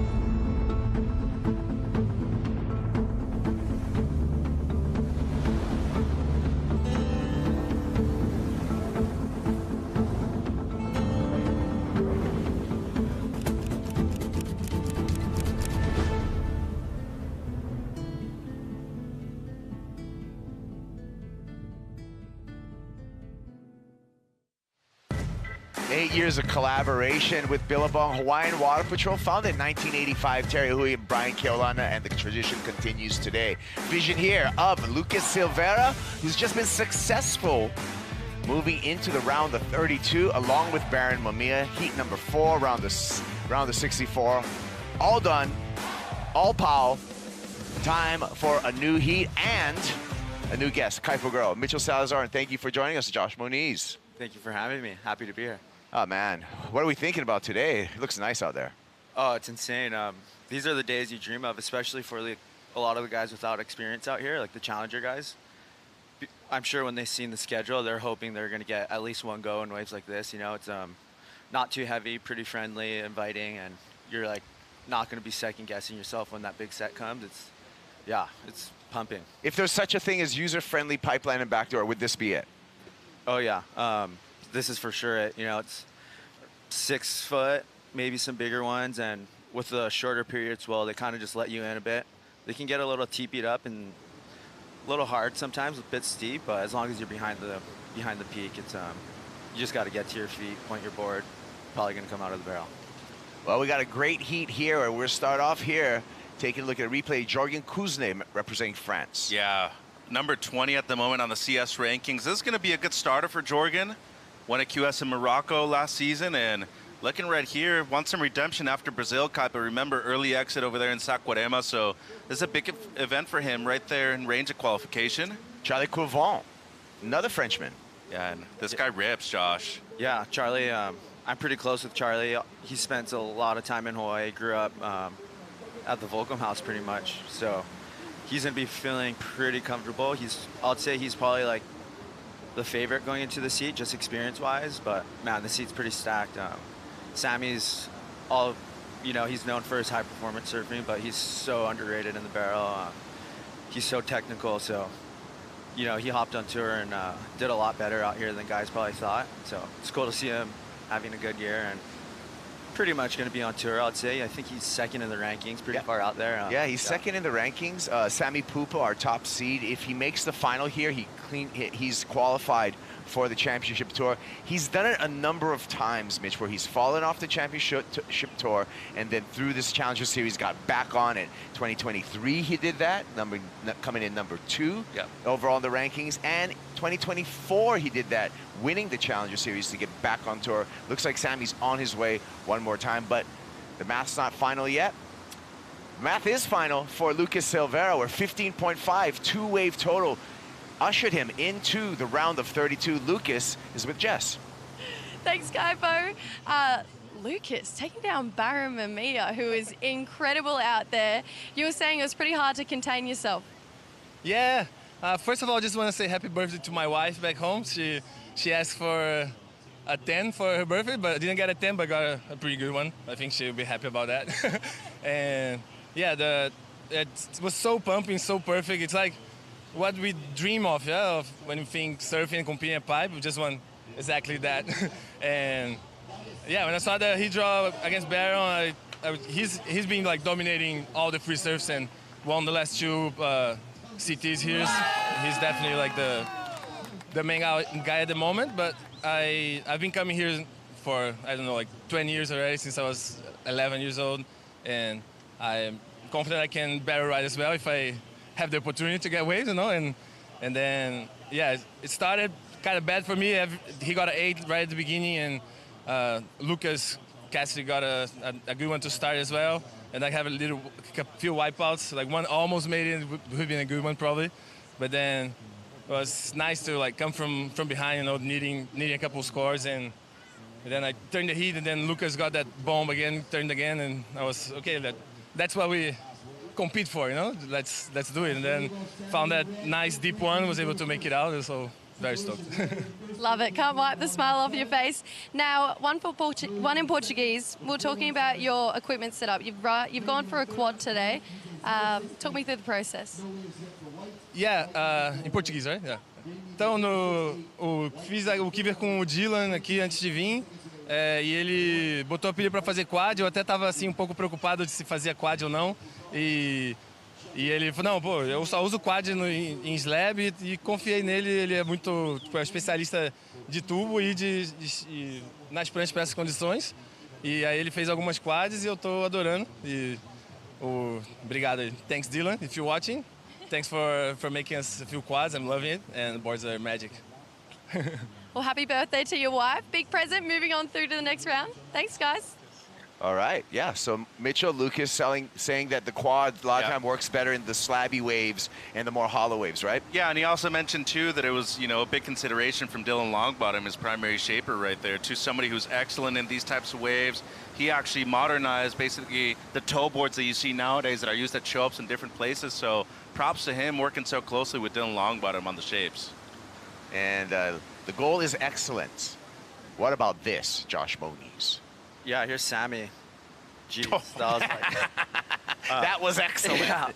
Eight years of collaboration with Billabong. Hawaiian Water Patrol, founded in 1985. Terry Hui and Brian Keolana, and the tradition continues today. Vision here of Lucas Silvera, who's just been successful moving into the round of 32, along with Barron Mamiya. Heat number 4, round of 64. All done, all pow. Time for a new heat and a new guest, Kaipo girl, Mitchell Salazar, and thank you for joining us, Josh Moniz. Thank you for having me. Happy to be here. Oh, man. What are we thinking about today? It looks nice out there. Oh, it's insane. These are the days you dream of, especially for a lot of the guys without experience out here, like the Challenger guys. I'm sure when they've seen the schedule, they're hoping they're going to get at least one go in waves like this. You know, it's not too heavy, pretty friendly, inviting, and you're like not going to be second-guessing yourself when that big set comes. It's pumping. If there's such a thing as user-friendly pipeline and backdoor, would this be it? Oh, yeah. This is for sure it. You know, it's 6 foot, maybe some bigger ones, and with the shorter periods, well, they kind of just let you in a bit. They can get a little teepeed up and a little hard sometimes, a bit steep, but as long as you're behind the peak, it's you just got to get to your feet, point your board, probably going to come out of the barrel. Well, we got a great heat here, and we'll start off here taking a look at a replay. Jorgen Kuzne representing France. Yeah. Number 20 at the moment on the CS rankings. This is going to be a good starter for Jorgen. Won a QS in Morocco last season, and looking right here, wants some redemption after Brazil Cup. But remember, early exit over there in Saquarema, so this is a big event for him right there in range of qualification. Charlie Couvon, another Frenchman. Yeah, and this guy rips, Josh. Yeah, Charlie, I'm pretty close with Charlie. He spent a lot of time in Hawaii, grew up at the Volcom House pretty much, so he's going to be feeling pretty comfortable. I'd say he's probably like the favorite going into the seat, just experience-wise, but man, the seat's pretty stacked. Sammy's you know, he's known for his high performance surfing, but he's so underrated in the barrel. He's so technical, so, you know, he hopped on tour and did a lot better out here than guys probably thought. So it's cool to see him having a good year and pretty much going to be on tour, I'd say. I think he's second in the rankings, pretty far out there. Yeah, he's second in the rankings. Sami Pupo, our top seed, if he makes the final here, he's qualified for the championship tour. He's done it a number of times, Mitch, where he's fallen off the championship tour and then through this Challenger Series got back on it. 2023 he did that, coming in number 2 overall in the rankings, and 2024 he did that, winning the Challenger Series to get back on tour. Looks like Sami's on his way one more time, but the math's not final yet. Math is final for Lucas Silveira, where 15.5, two-wave total, ushered him into the round of 32. Lucas is with Jess. Thanks, Kaipo. Lucas taking down Barra Mamiya, who is incredible out there. You were saying it was pretty hard to contain yourself. Yeah. First of all, I just want to say happy birthday to my wife back home. She asked for a 10 for her birthday, but I didn't get a 10, but got a pretty good one. I think she'll be happy about that. And yeah, it was so pumping, so perfect. It's like what we dream of, of when we think surfing and competing at pipe. We just want exactly that. And yeah, when I saw the heat draw against Barron, he's been like dominating all the free surfs and won the last 2 CTs here. He's definitely like the main guy at the moment. But I've been coming here for, I don't know, like 20 years already, since I was 11 years old, and I'm confident I can barrel ride as well if I have the opportunity to get waves, you know. And then yeah, it started kind of bad for me. He got an 8 right at the beginning, and Lucas Cassidy got a good one to start as well. And I have a few wipeouts, like one almost made it, would have been a good one probably. But then it was nice to like come from behind, you know, needing a couple scores, and then I turned the heat, and then Lucas got that bomb again, turned again, and I was okay. That's what we compete for, you know. Let's do it. And then found that nice deep one, was able to make it out, and so very stoked. Love it. Can't wipe the smile off your face. Now, one in Portuguese. We're talking about your equipment setup. You've gone for a quad today. Talk me through the process. Yeah, em português, right? Yeah. Então, fiz o Kiver com o Dylan aqui antes de vir, e ele botou a pilha para fazer quad. Eu até estava assim um pouco preocupado de se fazia quad ou não, e ele falou, não, pô, eu só uso quad em slab, e confiei nele. Ele é muito especialista de tubo e nas pranchas para essas condições, e aí ele fez algumas quads e eu tô adorando. E obrigado. Thanks, Dylan, if you're watching. Thanks for making us a few quads. I'm loving it, and the boards are magic. Well, happy birthday to your wife. Big present, moving on through to the next round. Thanks, guys. All right, yeah, so Mitchell Lucas saying that the quad a lot of time works better in the slabby waves and the more hollow waves, right? Yeah, and he also mentioned too that it was, you know, a big consideration from Dylan Longbottom, his primary shaper right there, to somebody who's excellent in these types of waves. He actually modernized basically the toe boards that you see nowadays that are used at show-ups in different places. So props to him working so closely with Dylan Longbottom on the shapes. And the goal is excellent. What about this, Josh Moniz? Yeah, here's Sami. Jeez, that was like, that was excellent. Yeah.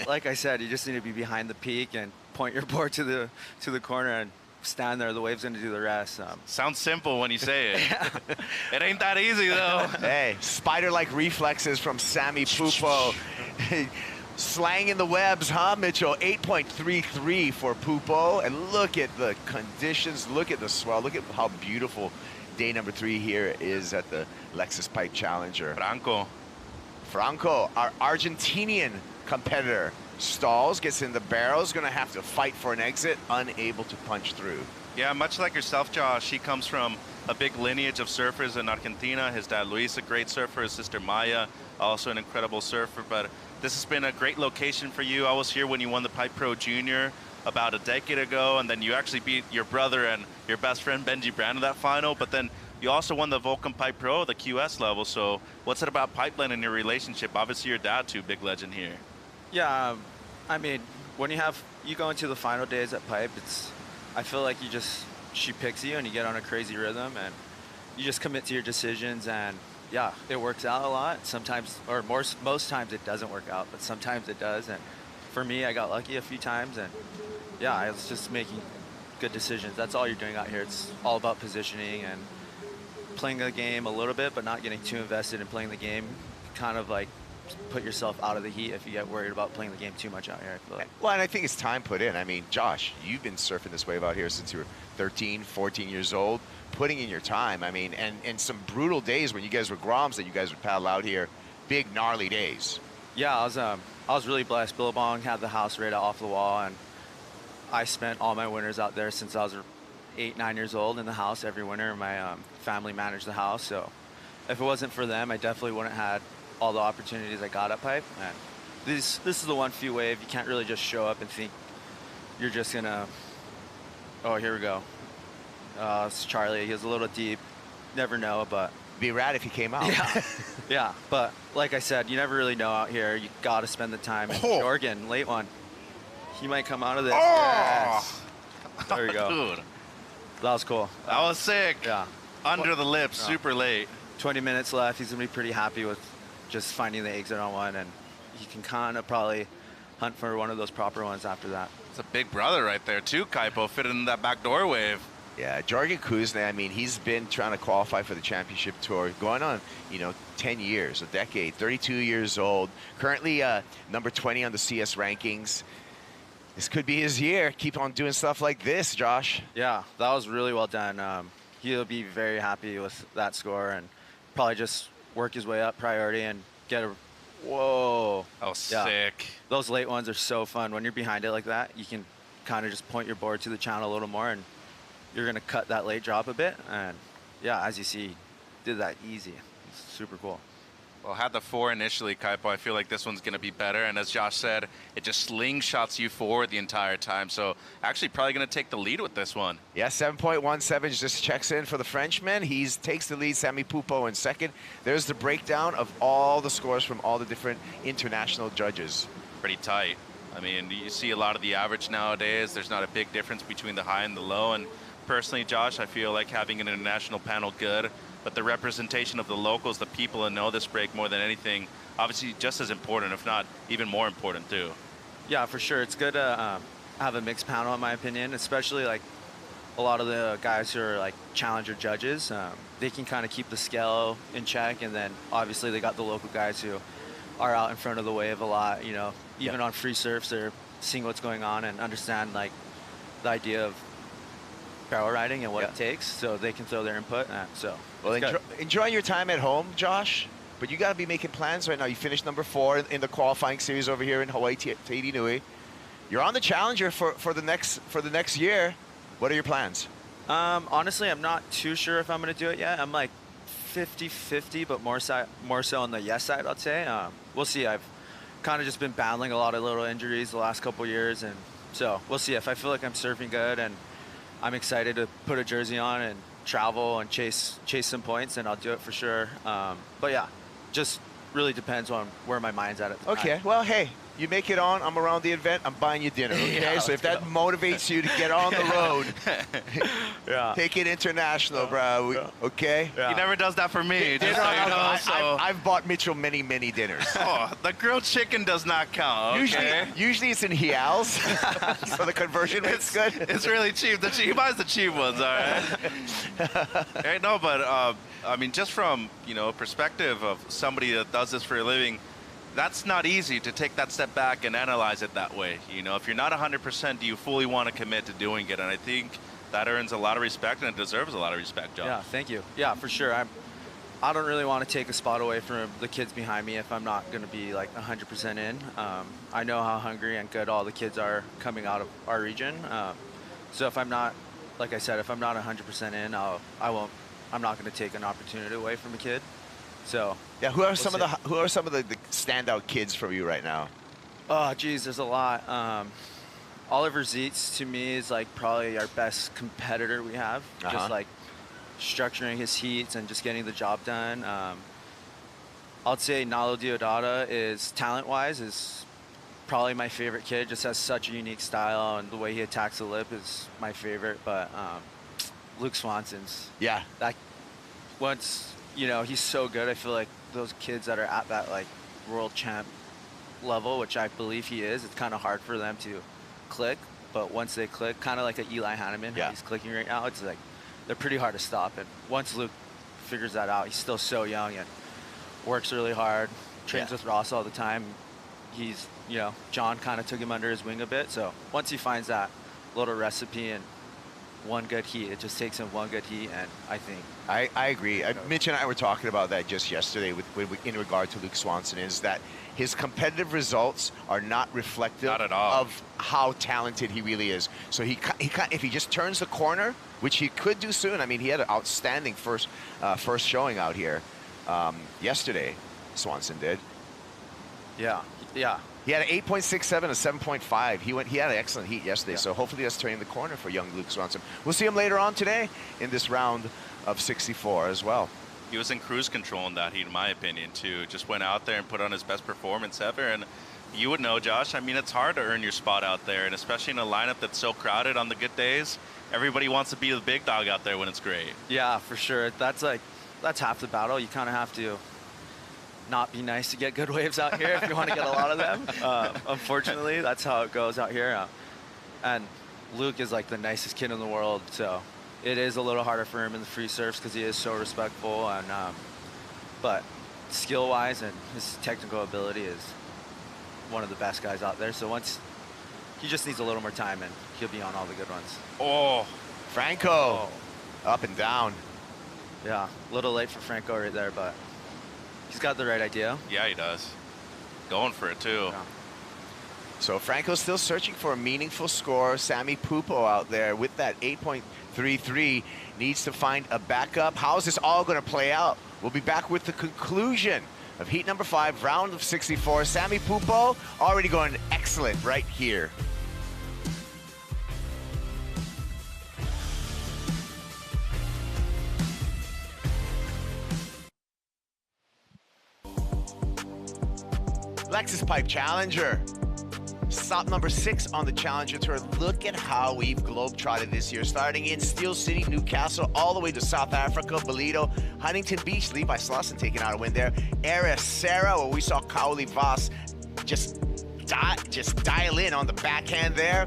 Like I said, you just need to be behind the peak and point your board to the corner and stand there. The wave's going to do the rest. Sounds simple when you say it. It ain't that easy, though. Hey, spider-like reflexes from Sami Pupo. Slanging the webs, huh, Mitchell? 8.33 for Pupo. And look at the conditions. Look at the swell. Look at how beautiful day number 3 here is at the Lexus Pipe Challenger. Franco, our Argentinian competitor, stalls, gets in the barrels, gonna have to fight for an exit, unable to punch through. Yeah, much like yourself, Josh, he comes from a big lineage of surfers in Argentina. His dad, Luis, a great surfer. His sister, Maya, also an incredible surfer. But this has been a great location for you. I was here when you won the Pipe Pro Junior about a decade ago, and then you actually beat your brother and your best friend Benji Brand in that final. But then you also won the Vulcan Pipe Pro, the QS level. So what's it about pipeline and your relationship? Obviously your dad too, big legend here. Yeah, I mean, when you go into the final days at Pipe, I feel like she picks you and you get on a crazy rhythm and you just commit to your decisions, and yeah, it works out a lot. Sometimes, or most times it doesn't work out, but sometimes it does. And for me, I got lucky a few times, and yeah, I was just making good decisions. That's all you're doing out here. It's all about positioning and playing the game a little bit, but not getting too invested in playing the game. Kind of like put yourself out of the heat if you get worried about playing the game too much out here, I feel like. Well, and I think it's time put in. I mean, Josh, you've been surfing this wave out here since you were 13, 14 years old, putting in your time. I mean, and some brutal days when you guys were Groms that you guys would paddle out here, big, gnarly days. Yeah, I was really blessed. Billabong had the house right off the wall, and I spent all my winters out there since I was 8, 9 years old in the house every winter. My family managed the house, so if it wasn't for them, I definitely wouldn't have had all the opportunities I got at Pipe. And this is the 1-few wave. You can't really just show up and think you're just gonna, oh, here we go. It's Charlie. He was a little deep. Never know, but be rad if he came out. Yeah, yeah. But like I said, you never really know out here. You got to spend the time. And Jorgen, late one. He might come out of this. Oh! Yes. There you go. Dude. That was cool. That was sick. Yeah. Under the lips, super late. 20 minutes left. He's going to be pretty happy with just finding the exit on one, and he can kind of probably hunt for one of those proper ones after that. It's a big brother right there, too, Kaipo, fitting in that backdoor wave. Yeah, Jorgen Kuzna, I mean, he's been trying to qualify for the championship tour going on, 10 years, a decade, 32 years old, currently number 20 on the CS rankings. This could be his year. Keep on doing stuff like this, Josh. Yeah, that was really well done. He'll be very happy with that score and probably just work his way up priority and get a, whoa. Oh, sick. Those late ones are so fun. When you're behind it like that, you can kind of just point your board to the channel a little more, and you're going to cut that late drop a bit. And yeah, as you see, did that easy. It's super cool. Well, had the 4 initially, Kaipo. I feel like this one's going to be better. And as Josh said, it just slingshots you forward the entire time. So actually probably going to take the lead with this one. Yeah, 7.17 just checks in for the Frenchman. He takes the lead, Sami Pupo in second. There's the breakdown of all the scores from all the different international judges. Pretty tight. I mean, you see a lot of the average nowadays. There's not a big difference between the high and the low. And personally, Josh, I feel like having an international panel good, but the representation of the locals, the people that know this break more than anything, obviously just as important, if not even more important too. Yeah, for sure. It's good to have a mixed panel, in my opinion, especially like a lot of the guys who are like challenger judges. They can kind of keep the scale in check, and then obviously they got the local guys who are out in front of the wave a lot, even on free surfs, they're seeing what's going on and understand like the idea of barrel riding and what it takes, so they can throw their input. Well, enjoy your time at home, Josh, but you got to be making plans right now. You finished number 4 in the qualifying series over here in Hawaii, Tahiti Nui. You're on the Challenger for the next year. What are your plans? Honestly, I'm not too sure if I'm going to do it yet. I'm like 50-50, but more so on the yes side, I'd say. We'll see. I've kind of just been battling a lot of little injuries the last couple years, and so we'll see. If I feel like I'm surfing good and I'm excited to put a jersey on and travel and chase some points, and I'll do it for sure. But yeah, just really depends on where my mind's at the time. Okay, well, hey, you make it on, I'm around the event, I'm buying you dinner, okay? Yeah, so if that motivates you to get on the road, take it international, bro, okay? He never does that for me, just so you know. I've bought Mitchell many dinners. Oh, the grilled chicken does not count, okay? Usually it's in Hials, so the conversion rate's good. It's really cheap. He buys the cheap ones, all right? Hey, no, but I mean, just from, perspective of somebody that does this for a living, that's not easy to take that step back and analyze it that way. If you're not 100%, do you fully want to commit to doing it? And I think that earns a lot of respect, and it deserves a lot of respect, John. Yeah, thank you. Yeah, for sure. I don't really want to take a spot away from the kids behind me if I'm not going to be like 100% in. I know how hungry and good all the kids are coming out of our region. So if I'm not, like I said, if I'm not 100% in, I'm not going to take an opportunity away from a kid. So yeah, who are some of the standout kids for you right now? Oh, geez, there's a lot. Oliver Zietz to me is like probably our best competitor we have. Just like structuring his heats and just getting the job done. I'd say Nalo Diodata is talent-wise is probably my favorite kid. Just has such a unique style, and the way he attacks the lip is my favorite. But Luke Swanson's that once you know, he's so good. I feel like those kids that are at that like world champ level, which I believe he is, it's kind of hard for them to click. But once they click, kind of like a Eli Hanneman, how he's clicking right now, it's like they're pretty hard to stop. And once Luke figures that out, he's still so young and works really hard, trains with Ross all the time. He's, you know, John kind of took him under his wing a bit. So once he finds that little recipe and one good heat, it just takes him one good heat, and I think I agree. Mitch and I were talking about that just yesterday in regard to Luke Swanson, is that his competitive results are not reflective of how talented he really is. So if he just turns the corner, which he could do soon. I mean, he had an outstanding first showing out here yesterday. Swanson did. Yeah. He had an 8.67, a 7.5. He had an excellent heat yesterday. So hopefully that's turning the corner for young Luke Swanson. We'll see him later on today in this round of 64 as well. He was in cruise control in that heat, in my opinion, too. Just went out there and put on his best performance ever. And you would know, Josh, I mean, it's hard to earn your spot out there, and especially in a lineup that's so crowded on the good days. Everybody wants to be the big dog out there when it's great. Yeah, for sure. That's half the battle. You kind of have to not be nice to get good waves out here if you want to get a lot of them. Unfortunately, that's how it goes out here. And Luke is like the nicest kid in the world, so it is a little harder for him in the free surfs because he is so respectful. And but skill-wise and his technical ability is one of the best guys out there. So once he just needs a little more time, and he'll be on all the good ones. Oh, Franco, up and down. Yeah, a little late for Franco right there, but he's got the right idea. Yeah, he does. Going for it, too. Yeah. So Franco's still searching for a meaningful score. Sammy Pupo out there with that 8.33 needs to find a backup. How is this all going to play out? We'll be back with the conclusion of heat number 5, round of 64. Sammy Pupo already going excellent right here. Lexus Pipe Challenger. Stop number 6 on the Challenger Tour. Look at how we've globetrotted this year, starting in Steel City, Newcastle, all the way to South Africa, Ballito, Huntington Beach, Levi Slauson taking out a win there. Sarah, where we saw Kaoli Voss just dial in on the backhand there.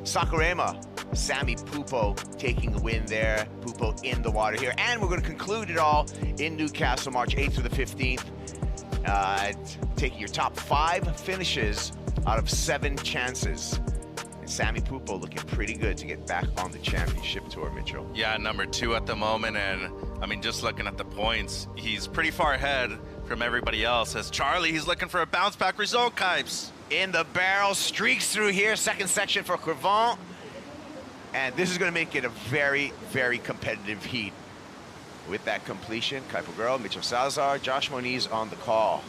Sakurema, Sammy Pupo taking the win there. Pupo in the water here. And we're going to conclude it all in Newcastle, March 8th through the 15th. Taking your top 5 finishes out of 7 chances. And Sammy Pupo looking pretty good to get back on the championship tour, Mitchell. Yeah, number 2 at the moment. And I mean, just looking at the points, he's pretty far ahead from everybody else. As Charlie, he's looking for a bounce back result, Kipes. In the barrel, streaks through here. Second section for Crevant. And this is going to make it a very, very competitive heat. With that completion, Kaipo Girl, Mitchell Salazar, Josh Moniz on the call.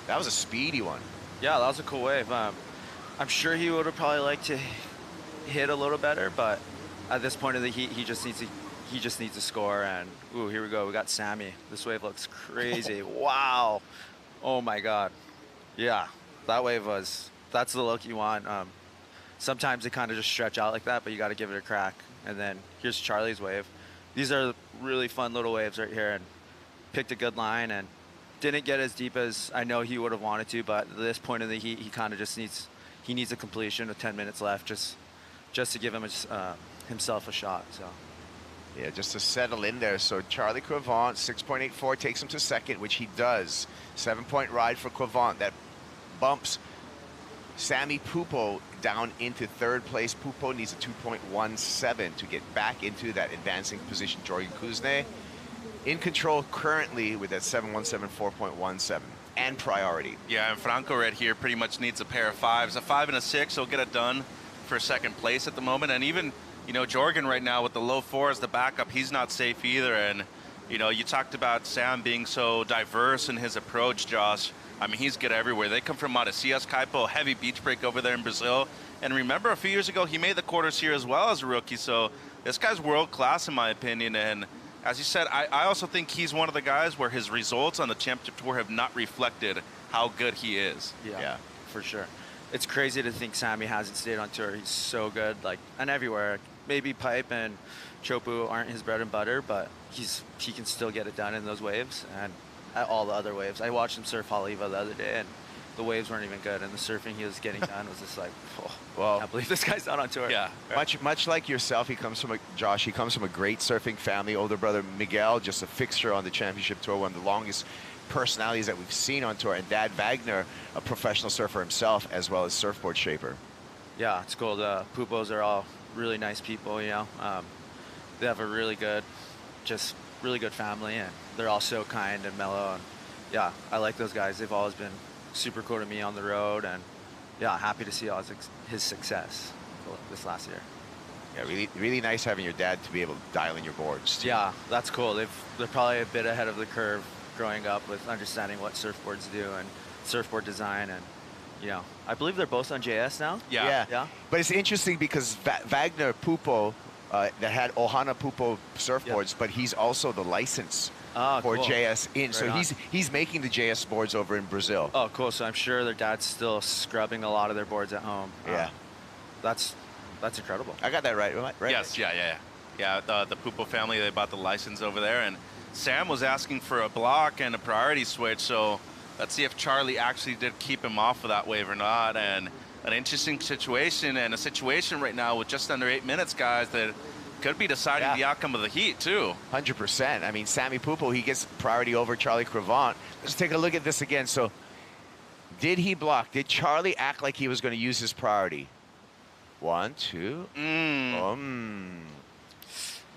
That was a speedy one. Yeah, that was a cool wave. I'm sure he would have probably liked to hit a little better, but at this point of the heat, he just needs to score. And ooh, here we go. We got Sammy. This wave looks crazy. Wow. Oh my God. Yeah, that wave that's the look you want. Sometimes they kind of just stretch out like that, but you got to give it a crack. And then here's Charlie's wave. These are really fun little waves right here, and picked a good line and didn't get as deep as I know he would have wanted to, but at this point in the heat, he kind of just needs a completion with 10 minutes left just to give him himself a shot. So yeah, just to settle in there. So Charlie Crevant, 6.84 takes him to second, which he does. 7-point ride for Crevant. That bumps Sammy Pupo down into third place. Pupo needs a 2.17 to get back into that advancing position. Jorgen Kuzne in control currently with that 7.17, 4.17 and priority. Yeah, and Franco right here pretty much needs a pair of 5s. A 5 and a 6 will get it done for second place at the moment. And even, you know, Jorgen right now with the low 4 as the backup, he's not safe either. And, you know, you talked about Sam being so diverse in his approach, Josh. I mean, he's good everywhere. They come from Matacias, Kaipo, heavy beach break over there in Brazil. And remember, a few years ago, he made the quarters here as well as a rookie. So this guy's world class, in my opinion. And as you said, I also think he's one of the guys where his results on the championship tour have not reflected how good he is. Yeah, for sure. It's crazy to think Sammy hasn't stayed on tour. He's so good, like, and everywhere. maybe Pipe and Chopu aren't his bread and butter, but he can still get it done in those waves and at all the other waves. I watched him surf Haleiwa the other day, and the waves weren't even good, and the surfing he was getting done was just like, oh, Well, I can't believe this guy's not on tour. Yeah. Much like yourself, he comes from Josh. He comes from a great surfing family. Older brother Miguel, just a fixture on the championship tour, one of the longest personalities that we've seen on tour, and Dad Wagner, a professional surfer himself, as well as surfboard shaper. Yeah, it's cool. The Pupos are all really nice people, you know. They have a really good family, and they're all so kind and mellow. And yeah, I like those guys. They've always been super cool to me on the road, and yeah, happy to see all his success this last year. Yeah, really nice having your dad to be able to dial in your boards, too. Yeah, that's cool. They're probably a bit ahead of the curve growing up with understanding what surfboards do and surfboard design, and you know, I believe they're both on JS now. Yeah. But it's interesting because Wagner Pupo that had Ohana Pupo surfboards, but he's also the license for cool. JS in. Right so on. he's making the JS boards over in Brazil. Oh, cool. So I'm sure their dad's still scrubbing a lot of their boards at home. Yeah. That's incredible. I got that right? Yes, yeah. The Pupo family, they bought the license over there, and Sam was asking for a block and a priority switch, so let's see if Charlie actually did keep him off of that wave or not. And an interesting situation, and a situation right now with just under 8 minutes, guys, that could be deciding the outcome of the heat, too. 100%. I mean, Sammy Pupo, he gets priority over Charlie Crevant. Let's take a look at this again. So, did he block? Did Charlie act like he was going to use his priority? 1, 2.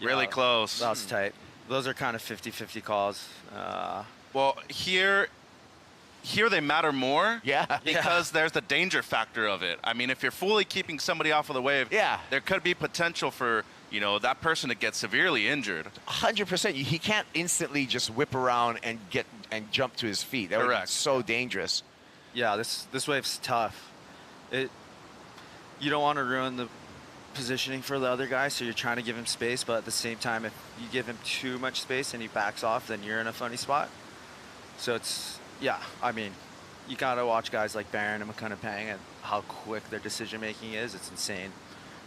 Really close. That was tight. Those are kind of 50-50 calls. Well, here they matter more. Yeah. Because there's the danger factor of it. I mean, if you're fully keeping somebody off of the wave, there could be potential for, you know, that person to get severely injured. 100%. He can't instantly just whip around and jump to his feet. That would be so dangerous. Yeah, this wave's tough. You don't want to ruin the positioning for the other guy, so you're trying to give him space, but at the same time, if you give him too much space and he backs off, then you're in a funny spot. So I mean, you gotta watch guys like Barron and Makunapang and how quick their decision making is. It's insane.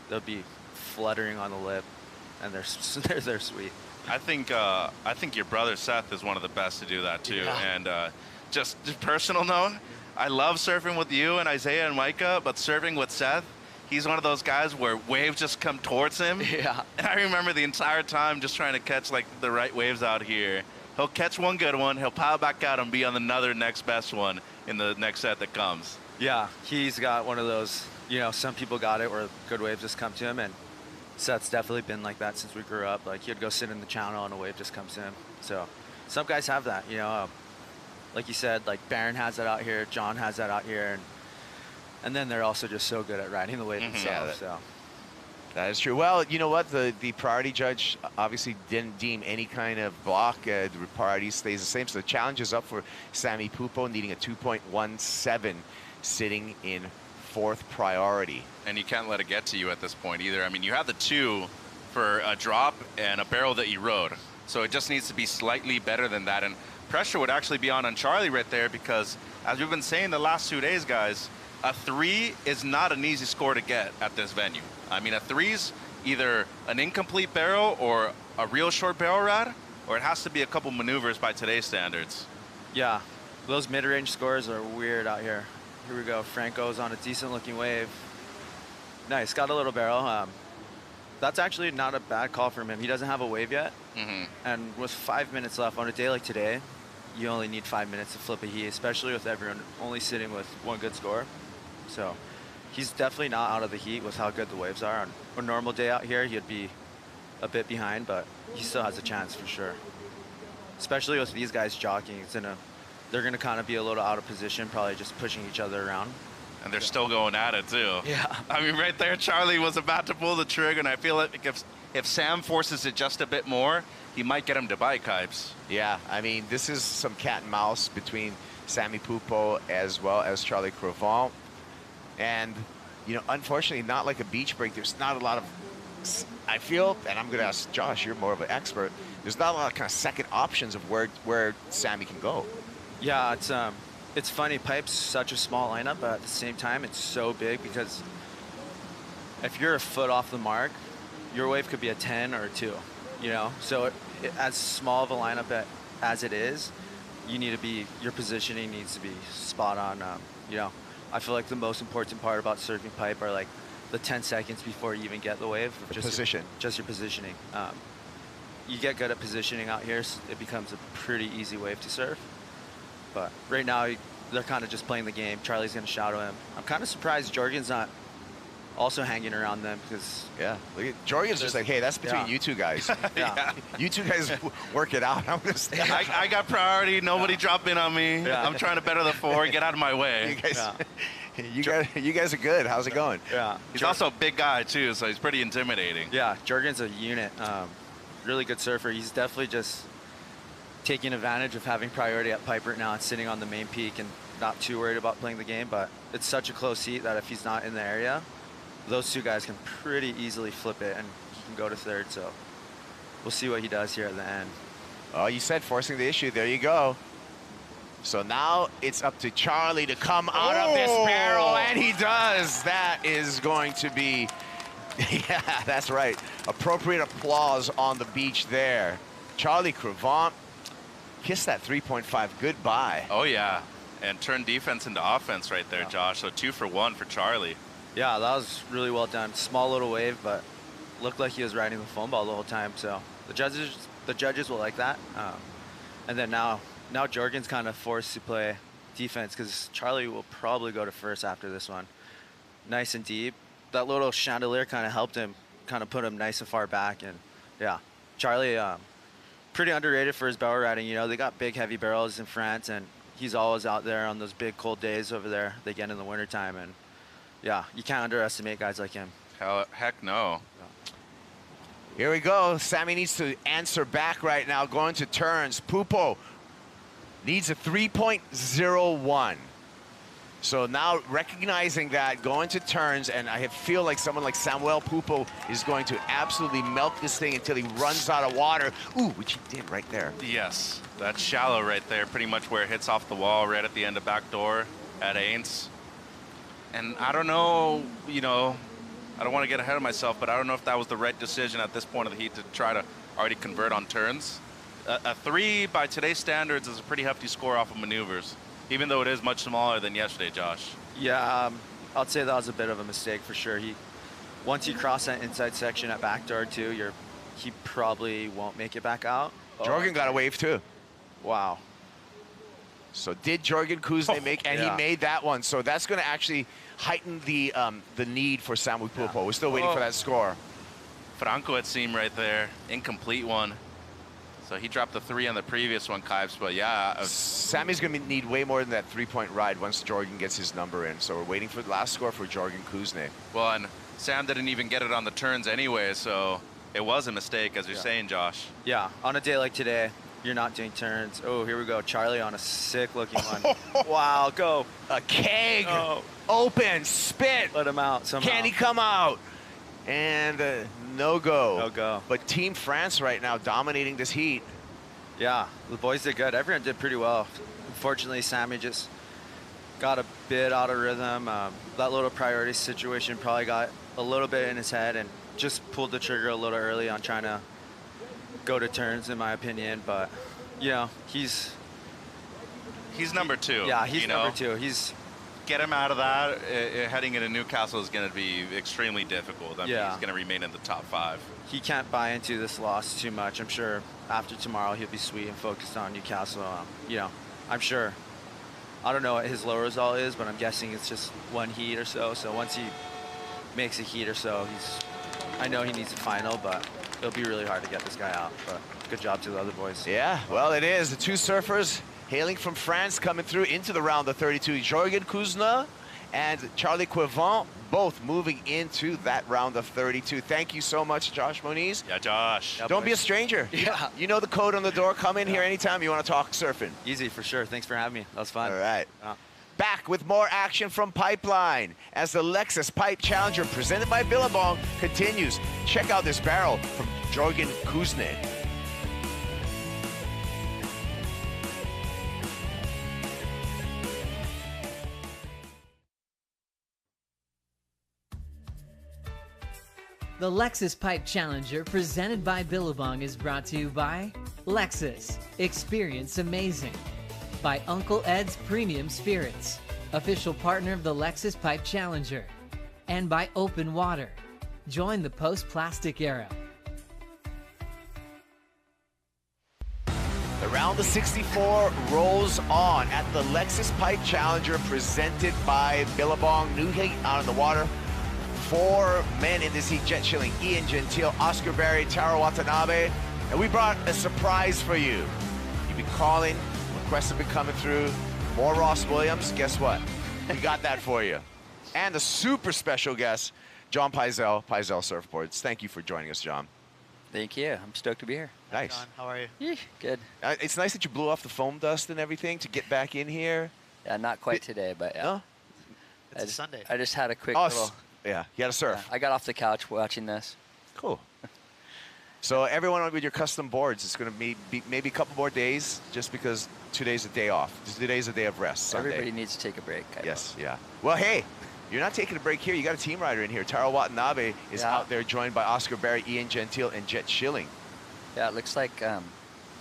They'll be fluttering on the lip, and they're sweet. I think your brother Seth is one of the best to do that too. Yeah. And just personal note, I love surfing with you and Isaiah and Micah, but surfing with Seth, he's one of those guys where waves just come towards him. Yeah. And I remember the entire time just trying to catch like the right waves out here. He'll catch one good one, he'll pile back out and be on another next best one in the next set that comes. Yeah, he's got one of those, you know, some people got it where good waves just come to him, and Seth's definitely been like that since we grew up. Like, he'd go sit in the channel and a wave just comes to him. So some guys have that, you know. Like you said, like Barron has that out here, John has that out here, and then they're also just so good at riding the wave themselves. That is true. Well, you know what? The priority judge obviously didn't deem any kind of block. The priority stays the same. So the challenge is up for Sammy Pupo, needing a 2.17, sitting in 4th priority. And you can't let it get to you at this point either. I mean, you have the 2 for a drop and a barrel that you rode. So it just needs to be slightly better than that. And pressure would actually be on Charlie right there, because as we've been saying the last 2 days, guys, a 3 is not an easy score to get at this venue. I mean, a 3's either an incomplete barrel or a real short barrel rad, or it has to be a couple maneuvers by today's standards. Yeah, those mid-range scores are weird out here. Here we go. Franco's on a decent-looking wave. Nice, got a little barrel. That's actually not a bad call from him. He doesn't have a wave yet, and with 5 minutes left on a day like today, you only need 5 minutes to flip a heat, especially with everyone only sitting with one good score. So he's definitely not out of the heat with how good the waves are. On a normal day out here, he'd be a bit behind, but he still has a chance for sure. Especially with these guys jockeying, they're going to kind of be a little out of position, probably just pushing each other around. And they're still going at it too. Yeah. I mean, right there, Charlie was about to pull the trigger, and I feel like if Sam forces it just a bit more, he might get him to bite Kipes. Yeah, I mean, this is some cat and mouse between Sammy Pupo as well as Charlie Crevant. And, you know, unfortunately, not like a beach break. There's not a lot of, I feel, and I'm going to ask Josh, you're more of an expert, there's not a lot of kind of second options of where Sammy can go. Yeah, it's funny. Pipe's such a small lineup, but at the same time, it's so big, because if you're a foot off the mark, your wave could be a 10 or a 2, you know? So as small of a lineup as it is, your positioning needs to be spot on. You know, I feel like the most important part about surfing pipe are like the 10 seconds before you even get the wave. Just your positioning. You get good at positioning out here, so it becomes a pretty easy wave to surf. But right now, they're kind of just playing the game. Charlie's going to shadow him. I'm kind of surprised Jorgen's not also hanging around them because... Yeah, look at Jorgen's just like, hey, that's between you two guys. Yeah. You two guys work it out. I'm just... I got priority. Nobody drop in on me. Yeah. I'm trying to better the 4. Get out of my way. You guys are good. How's it going? Yeah. He's also a big guy, too, so he's pretty intimidating. Yeah, Jorgen's a unit. Really good surfer. He's definitely just taking advantage of having priority at pipe right now and sitting on the main peak and not too worried about playing the game, but it's such a close heat that if he's not in the area, those two guys can pretty easily flip it and he can go to third, so we'll see what he does here at the end. Oh, you said forcing the issue. There you go. So now it's up to Charlie to come out of this barrel, and he does. That is going to be, yeah, that's right. Appropriate applause on the beach there. Charlie Crevant kissed that 3.5 goodbye. Oh, yeah. And turn defense into offense right there, Josh. So 2 for 1 for Charlie. Yeah, that was really well done. Small little wave, but looked like he was riding the foam ball the whole time. So the judges will like that. And then now Jorgen's kind of forced to play defense because Charlie will probably go to first after this one. Nice and deep. That little chandelier kind of helped him, kind of put him nice and far back. And yeah, Charlie, pretty underrated for his barrel riding. You know, they got big, heavy barrels in France, and he's always out there on those big, cold days over there they get in the wintertime. And yeah, you can't underestimate guys like him. Heck no. Here we go. Sammy needs to answer back right now, going to turns. Pupo needs a 3.01. So now recognizing that, going to turns, and I feel like someone like Samuel Pupo is going to absolutely milk this thing until he runs out of water. Ooh, which he did right there. Yes, that's shallow right there, pretty much where it hits off the wall right at the end of back door at Ains. And I don't know, you know, I don't want to get ahead of myself, but I don't know if that was the right decision at this point of the heat to try to already convert on turns. A 3 by today's standards is a pretty hefty score off of maneuvers, even though it is much smaller than yesterday, Josh. Yeah, I'd say that was a bit of a mistake for sure. Once you cross that inside section at backdoor too, he probably won't make it back out. Jorgen got a wave too. Wow. So did Jorgen Kuzne make, and he made that one. So that's going to actually heighten the need for Samu Pupo. We're still waiting for that score. Franco at seam right there, incomplete one. So he dropped the 3 on the previous one, Kibes, but yeah. Sammy's going to need way more than that 3-point ride once Jorgen gets his number in. So we're waiting for the last score for Jorgen Kuzne. Well, and Sam didn't even get it on the turns anyway, so it was a mistake, as you're saying, Josh. Yeah, on a day like today, you're not doing turns. Oh, here we go. Charlie on a sick-looking one. Wow, go. A keg. Oh. Open, spit. Let him out somehow. Can he come out? And no go. No go. But Team France right now dominating this heat. Yeah, the boys did good. Everyone did pretty well. Unfortunately, Sammy just got a bit out of rhythm. That little priority situation probably got a little bit in his head and just pulled the trigger a little early on trying to go to turns, in my opinion. But, you know, he's number 2. Yeah, he's number 2. Get him out of that. Heading into Newcastle is going to be extremely difficult. I mean, he's going to remain in the top 5. He can't buy into this loss too much. I'm sure after tomorrow he'll be sweet and focused on Newcastle. You know, I'm sure. I don't know what his low result is, but I'm guessing it's just 1 heat or so. So once he makes a heat or so, I know he needs a final, but it'll be really hard to get this guy out. But good job to the other boys. Yeah, well, it is. The 2 surfers hailing from France coming through into the round of 32. Jorgen Kuzna and Charlie Crevant both moving into that round of 32. Thank you so much, Josh Moniz. Yeah, Josh. Don't be a stranger. Yeah. You know the code on the door. Come in here anytime you want to talk surfing. Easy, for sure. Thanks for having me. That was fun. All right. Back with more action from Pipeline as the Lexus Pipe Challenger presented by Billabong continues. Check out this barrel from Jorgen Kuzne. The Lexus Pipe Challenger presented by Billabong is brought to you by Lexus, experience amazing. By Uncle Ed's Premium Spirits, official partner of the Lexus Pipe Challenger. And by Open Water. Join the post-plastic era. The round of 64 rolls on at the Lexus Pipe Challenger presented by Billabong. New heat out on the water. 4 men in this heat: Jet Schilling, Ian Gentile, Oscar Berry, Taro Watanabe. And we brought a surprise for you. You've been calling, requests have been coming through. More Ross Williams, guess what? We got that for you. And a super special guest, John Pizell, Pizell Surfboards. Thank you for joining us, John. Thank you. I'm stoked to be here. Nice. John, how are you? Good. It's nice that you blew off the foam dust and everything to get back in here. Yeah, not quite today, but yeah. No? It's a Sunday. I just had a quick Oh, little... Yeah, you had to surf. I got off the couch watching this. Cool. So everyone with your custom boards, it's going to be maybe a couple more days just because today's a day off. Today's a day of rest, Sunday. Everybody needs to take a break. Yes, yeah. Well, hey, you're not taking a break here. You got a team rider in here. Taro Watanabe is out there joined by Oscar Berry, Ian Gentile, and Jet Schilling. Yeah, it looks like, I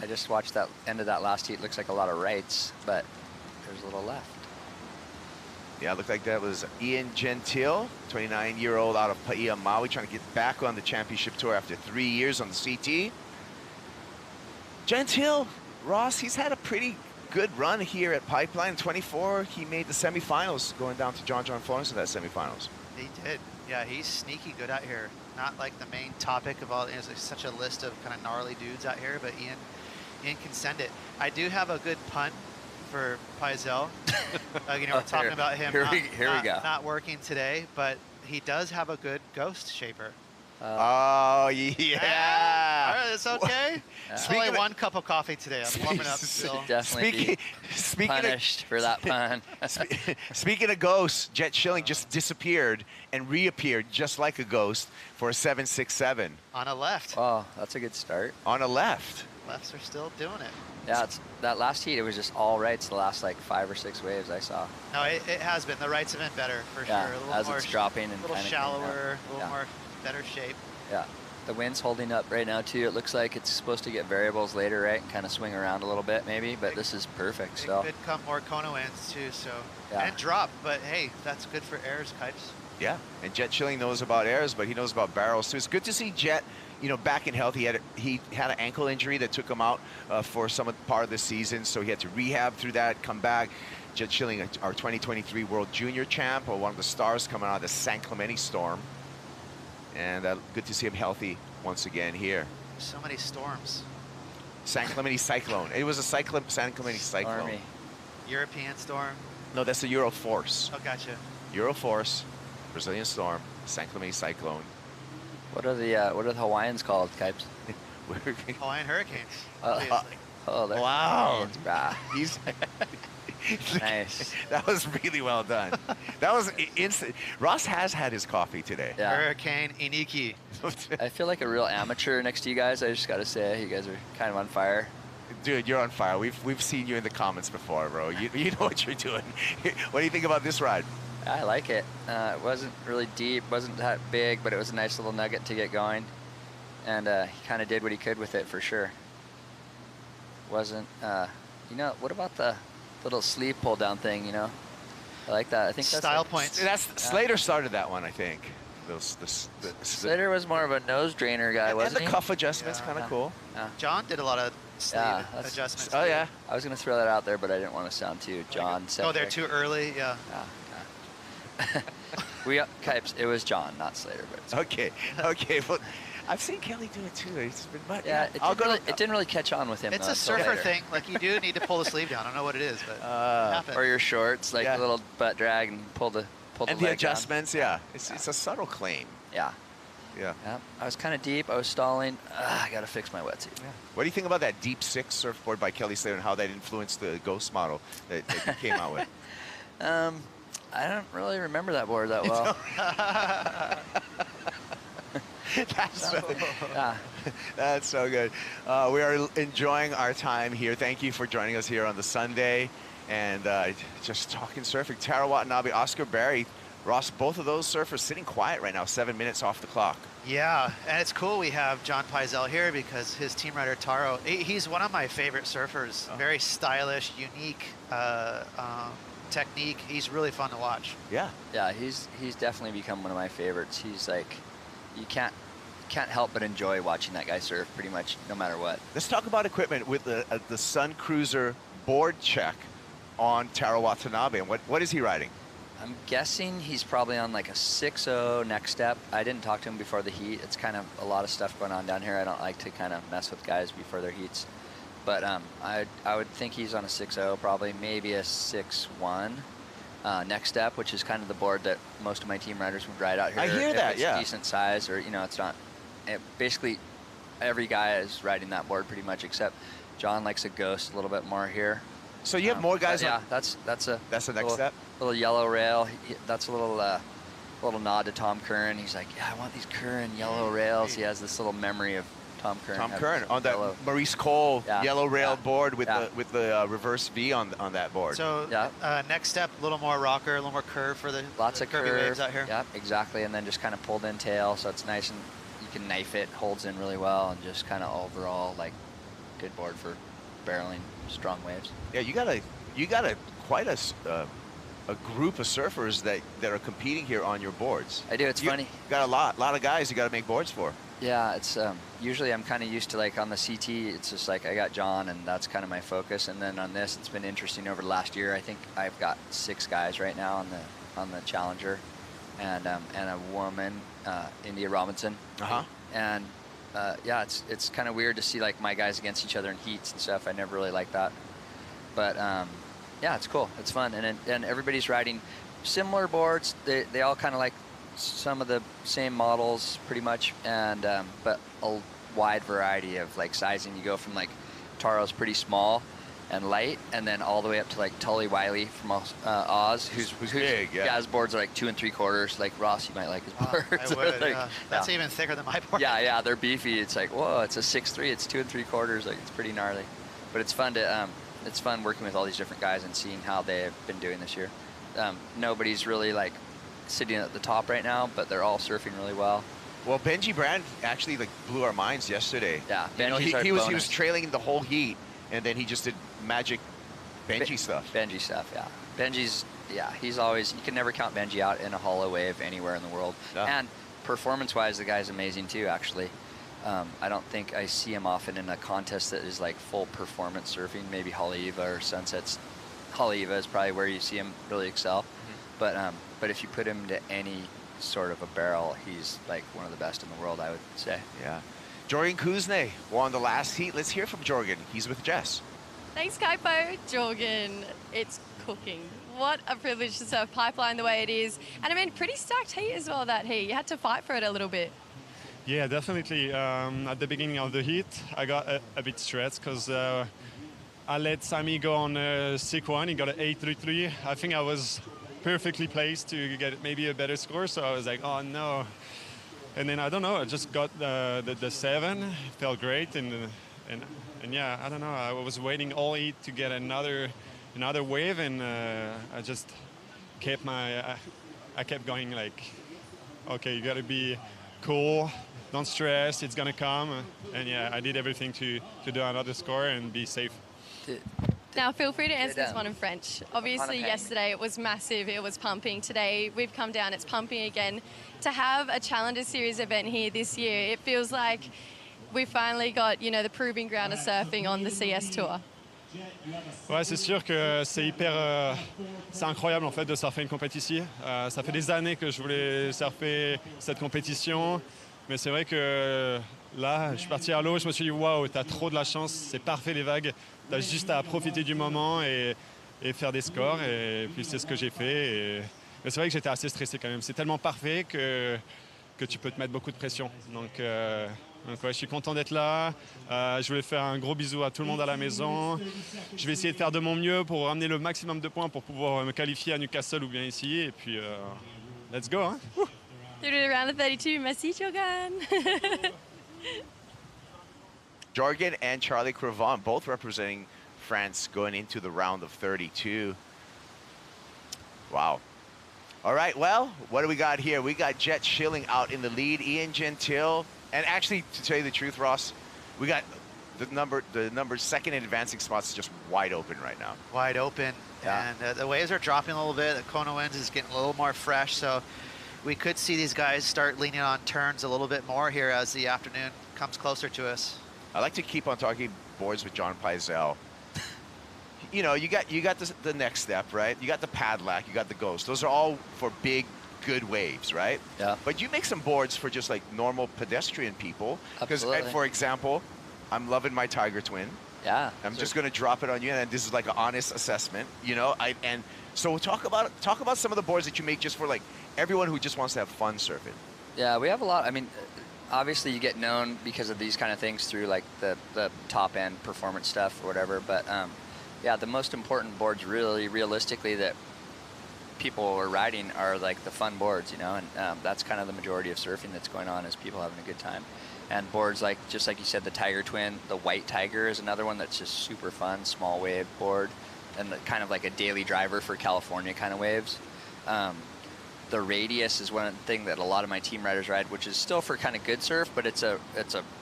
just watched that end of that last heat. It looks like a lot of rights, but there's a little left. Yeah, it looked like that was Ian Gentile, 29-year-old out of Paia, Maui, trying to get back on the championship tour after 3 years on the CT. Gentile, Ross, he's had a pretty good run here at Pipeline. 24, he made the semifinals, going down to John Florence in that semifinals. He did. Yeah, he's sneaky good out here. Not like the main topic of all, there's such a list of kind of gnarly dudes out here, but Ian can send it. I do have a good punt for Pizell. You know, we're talking about him not working today, but he does have a good ghost shaper. Oh, yeah. All right, it's okay. It's only 1 cup of coffee today. I'm warming up still. Definitely punished for that pun. Speaking of ghosts, Jet Schilling just disappeared and reappeared just like a ghost for a 767. On a left. Oh, that's a good start. On a left. Lefts are still doing it. Yeah, that last heat, it was just all rights the last like 5 or 6 waves I saw. No, it has been. The rights have been better for sure. A little as more it's dropping and a little shallower, a little more better shape. Yeah, the wind's holding up right now too. It looks like it's supposed to get variables later, right, and kind of swing around a little bit maybe, but this is perfect. So it could come more Kona winds too, so yeah. And drop, but hey, that's good for airs, Kipes. Yeah, and Jet Schilling knows about airs, but he knows about barrels too. It's good to see Jet, you know, back in health. He had an ankle injury that took him out for part of the season, so he had to rehab through that, come back. Jet Schilling, our 2023 World Junior Champ, or one of the stars coming out of the San Clemente storm. And good to see him healthy once again here. So many storms. San Clemente cyclone. It was a San Clemente cyclone. Stormy. European storm. No, that's the Euroforce. Oh, gotcha. Euroforce, Brazilian storm, San Clemente cyclone. what are the Hawaiians called, Kipes? Hawaiian hurricanes. They're wow. He's nice. That was really well done. That was instant. Ross has had his coffee today. Yeah. Hurricane Iniki. I feel like a real amateur next to you guys. I just got to say, you guys are kind of on fire. Dude, you're on fire. We've seen you in the comments before, bro. You know what you're doing. What do you think about this ride? I like it. It wasn't really deep, wasn't that big, but it was a nice little nugget to get going. And he kind of did what he could with it for sure. Wasn't, you know, what about the little sleeve pull down thing, you know? I like that. I think that's style points. Slater started that one, I think. Slater was more of a nose drainer guy, wasn't he? And the cuff adjustments, kind of cool. Yeah. John did a lot of sleeve adjustments. Oh, yeah. I was going to throw that out there, but I didn't want to sound too John-centric. Oh, they're too early? Yeah. Kipes, it was John, not Slater. But it's okay. Well, I've seen Kelly do it too. It's been, it didn't really catch on with him. It's a surfer thing. Like, you do need to pull the sleeve down. I don't know what it is, but it happens. Or your shorts, like a little butt drag and pull the and the adjustments, down. It's a subtle claim. Yeah. Yeah. I was kind of deep. I was stalling. I got to fix my wetsuit. Yeah. What do you think about that Deep 6 surfboard by Kelly Slater and how that influenced the Ghost model that you came out with? I don't really remember that board that well. That's so good. We are enjoying our time here. Thank you for joining us here on the Sunday and just talking surfing. Taro Watanabe, Oscar Berry, Ross, both of those surfers sitting quiet right now, 7 minutes off the clock. Yeah, and it's cool we have John Pizell here because his team rider Taro, he's one of my favorite surfers. Very stylish, unique technique. He's really fun to watch. Yeah. Yeah, he's definitely become one of my favorites. He's like, you can't help but enjoy watching that guy surf pretty much no matter what. Let's talk about equipment with the Sun Cruiser board check on Taro Watanabe. And what is he riding? I'm guessing he's probably on like a 6.0 next step. I didn't talk to him before the heat. It's kind of a lot of stuff going on down here. I don't like to kind of mess with guys before their heats. But I would think he's on a 6.0, probably maybe a 6.1 next step, which is kind of the board that most of my team riders would ride out here. I hear that, it's yeah. Decent size, or it's not. Basically, every guy is riding that board pretty much, except John likes a Ghost a little bit more here. So you have more guys. Yeah, that's the next step. Little yellow rail. That's a little nod to Tom Curran. He's like, yeah, I want these Curran yellow rails. He has this little memory of Tom Curran. Tom Curran on that Maurice Cole yellow rail board with the reverse V on that board. So next step, a little more rocker, a little more curve for the lots of curvy curve waves out here. Yeah, exactly. And then just kind of pulled in tail, so it's nice and you can knife it, holds in really well, and just kind of overall like good board for barreling strong waves. Yeah, you got quite a group of surfers that are competing here on your boards. I do. It's funny. You got a lot of guys you got to make boards for. Yeah, it's usually I'm kind of used to like on the CT. It's just like I got John, and that's kind of my focus. And then on this, it's been interesting over the last year. I think I've got 6 guys right now on the Challenger, and a woman, India Robinson. And yeah, it's kind of weird to see like my guys against each other in heats and stuff. I never really liked that, but yeah, it's cool. It's fun, and everybody's riding similar boards. They all kind of like some of the same models pretty much, and but a wide variety of like sizing. You go from like Taro's pretty small and light, and then all the way up to like Tully Wiley from Oz, who's big. Yeah, his boards are like 2 3/4. Like Ross, you might like his boards. I would, like, that's even thicker than my board. Yeah, they're beefy. It's like, whoa, it's a 6.3. It's 2 3/4. Like it's pretty gnarly, but it's fun to it's fun working with all these different guys and seeing how they've been doing this year. Nobody's really like sitting at the top right now, but they're all surfing really well. Well, Benji Brand actually like blew our minds yesterday. Yeah, he was trailing the whole heat, and then he just did magic Benji stuff. Benji stuff, yeah. Benji's, he's always, you can never count Benji out in a hollow wave anywhere in the world. No. And performance-wise, the guy's amazing too, actually. I don't think I see him often in a contest that is like full performance surfing, maybe Haleiwa or Sunsets. Haleiwa is probably where you see him really excel. But if you put him to any sort of a barrel, he's like one of the best in the world, I would say. Yeah. Jorgen Kuzne won the last heat. Let's hear from Jorgen. He's with Jess. Thanks, Kaipo. Jorgen, it's cooking. What a privilege to surf Pipeline the way it is. And I mean, pretty stacked heat as well, that heat. You had to fight for it a little bit. Yeah, definitely. At the beginning of the heat, I got a bit stressed because I let Sammy go on SIC 1. He got an 8.33. I think I was perfectly placed to get maybe a better score, so I was like, oh no. And then I don't know, I just got the 7. It felt great, and yeah, I don't know. I was waiting all heat to get another wave, and I just kept I kept going like, okay, you gotta be cool. Don't stress, it's gonna come. And yeah, I did everything to do another score and be safe. Now, feel free to answer this one in French. Obviously, yesterday it was massive, it was pumping. Today, we've come down, it's pumping again. To have a Challenger Series event here this year, it feels like we finally got, the proving ground of surfing on the CS Tour. Ouais, c'est sûr que c'est c'est incroyable en fait de surfer une compétition ici. Ça fait des années que je voulais surfer cette compétition, mais c'est vrai que là, je suis parti à l'eau, je me suis dit waouh, t'as trop de la chance, c'est parfait les vagues, t'as juste à profiter du moment et faire des scores, et puis c'est ce que j'ai fait. Mais c'est vrai que j'étais assez stressé quand même. C'est tellement parfait que tu peux te mettre beaucoup de pression. Donc ouais, je suis content d'être là. Je voulais faire un gros bisou à tout le monde à la maison. Je vais essayer de faire de mon mieux pour ramener le maximum de points pour pouvoir me qualifier à Newcastle ou bien ici. Et puis, let's go. Hein? Through to the round of 32. Merci, Jorgen. Jorgen and Charlie Crevant, both representing France going into the round of 32. Wow. All right, well, what do we got here? We got Jet Schilling out in the lead, Ian Gentile. And actually, to tell you the truth, Ross, we got the number second in advancing spots is just wide open right now. Wide open. Yeah. And the waves are dropping a little bit. The Kona winds is getting a little more fresh. So we could see these guys start leaning on turns a little bit more here as the afternoon comes closer to us. I like to keep on talking boards with John Pizell. You know, you got the next step, right? You got the Padlock, you got the Ghost. Those are all for big, good waves, right? Yeah. But you make some boards for just like normal pedestrian people. Because, for example, I'm loving my Tiger Twin. Yeah. I'm just going to drop it on you, and this is like an honest assessment, you know. And so talk about some of the boards that you make just for like everyone who just wants to have fun surfing. Yeah, we have a lot. I mean, obviously you get known because of these kind of things through like the top end performance stuff or whatever. But yeah, the most important boards really realistically that people are riding are like the fun boards, you know, and that's kind of the majority of surfing that's going on is people having a good time. And boards like, just like you said, the Tiger Twin, the White Tiger is another one that's just super fun, small wave board, and kind of like a daily driver for California kind of waves. The Radius is one thing that a lot of my team riders ride, which is still for kind of good surf, but it's a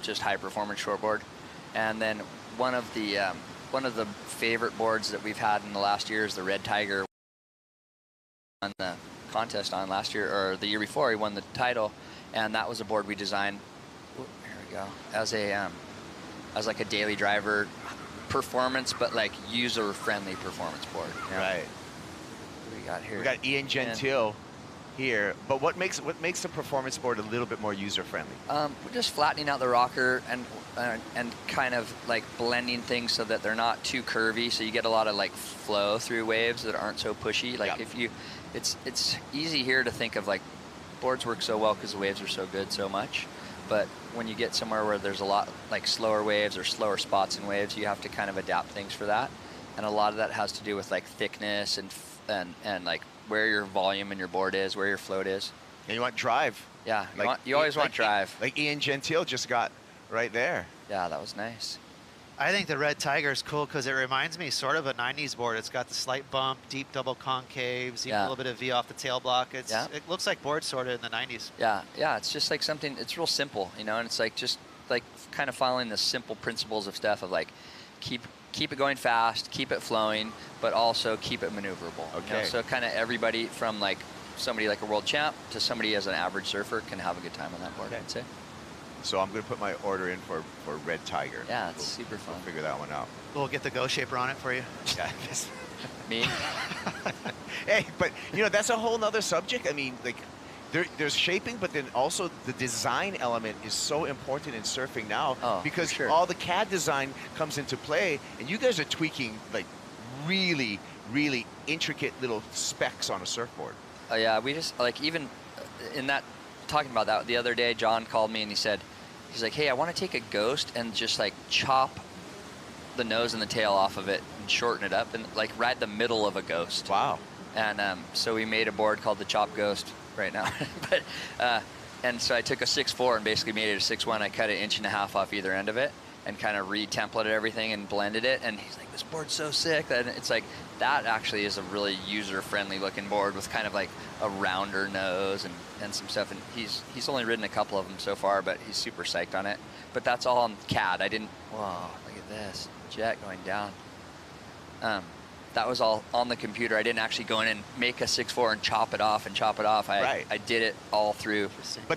just high performance shortboard. And then one of the favorite boards that we've had in the last year is the Red Tiger. Won the contest on last year or the year before, he won the title, and that was a board we designed. Here we go. As like a daily driver performance, but like user friendly performance board. You know? Right. What do we got here? We got Ian Gentile here, but what makes the performance board a little bit more user friendly? We're just flattening out the rocker and kind of like blending things so that they're not too curvy, so you get a lot of like flow through waves that aren't so pushy. Like if you, it's easy here to think of like boards work so well because the waves are so good so much, but when you get somewhere where there's a lot like slower waves or slower spots in waves, you have to kind of adapt things for that, and a lot of that has to do with like thickness and like where your volume in your board is, where your float is. And you want drive. Yeah, like, you always want drive. Like Ian Gentile just got right there. Yeah, that was nice. I think the Red Tiger is cool because it reminds me sort of a 90s board. It's got the slight bump, deep double concaves, even a little bit of V off the tail block. It looks like boards sort of in the 90s. Yeah, it's just like something, it's real simple, you know, and it's like just like kind of following the simple principles of stuff of like keep it going fast, keep it flowing, but also keep it maneuverable. Okay. You know? So kind of everybody from like somebody like a world champ to somebody as an average surfer can have a good time on that board, I'd say. So I'm going to put my order in for Red Tiger. Yeah, it's super fun. We'll figure that one out. We'll get the Go Shaper on it for you. Yeah. Me? Hey, but you know, that's a whole nother subject. I mean, like there's shaping, but then also the design element is so important in surfing now because all the CAD design comes into play, and you guys are tweaking like really, really intricate little specs on a surfboard. Yeah, we just like even in that, talking about that the other day, John called me and he's like, hey, I want to take a Ghost and just like chop the nose and the tail off of it and shorten it up and like ride the middle of a Ghost. Wow. And so we made a board called the Chop Ghost right now. But and so I took a 6.4 and basically made it a 6.1. I cut 1.5 inches off either end of it and kind of re-templated everything and blended it. And he's like, this board's so sick. And it's like, that actually is a really user-friendly looking board with kind of like a rounder nose and some stuff. And he's only ridden a couple of them so far, but he's super psyched on it. But that's all on CAD. Whoa, look at this, jet going down. That was all on the computer. I didn't actually go in and make a 6.4 and chop it off. I did it all through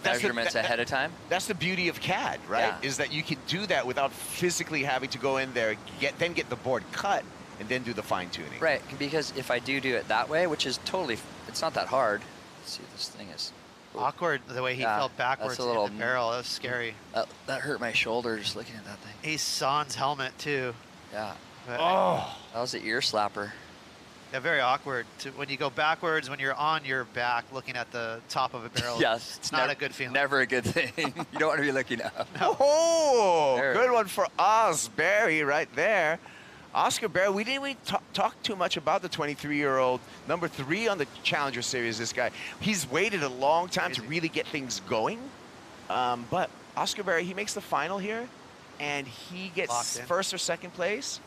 measurements ahead of time. That's the beauty of CAD, right? Yeah. Is that you can do that without physically having to go in there, get the board cut, and then do the fine tuning. Right, because if I do it that way, which is totally, it's not that hard. Let's see, this thing is awkward the way he fell backwards in the barrel. That was scary. That hurt my shoulder just looking at that thing. He's Sans helmet too. Yeah. But that was the ear slapper. Yeah, very awkward. When you go backwards, when you're on your back looking at the top of a barrel. Yes, it's not a good feeling. Never a good thing. You don't want to be looking up. Oh, there. Good one for Oz Barry right there. Oscar Barry, we didn't really talk too much about the 23-year-old, number 3 on the Challenger Series, this guy. He's waited a long time to really get things going. But Oscar Barry, he makes the final here, and he gets first or second place.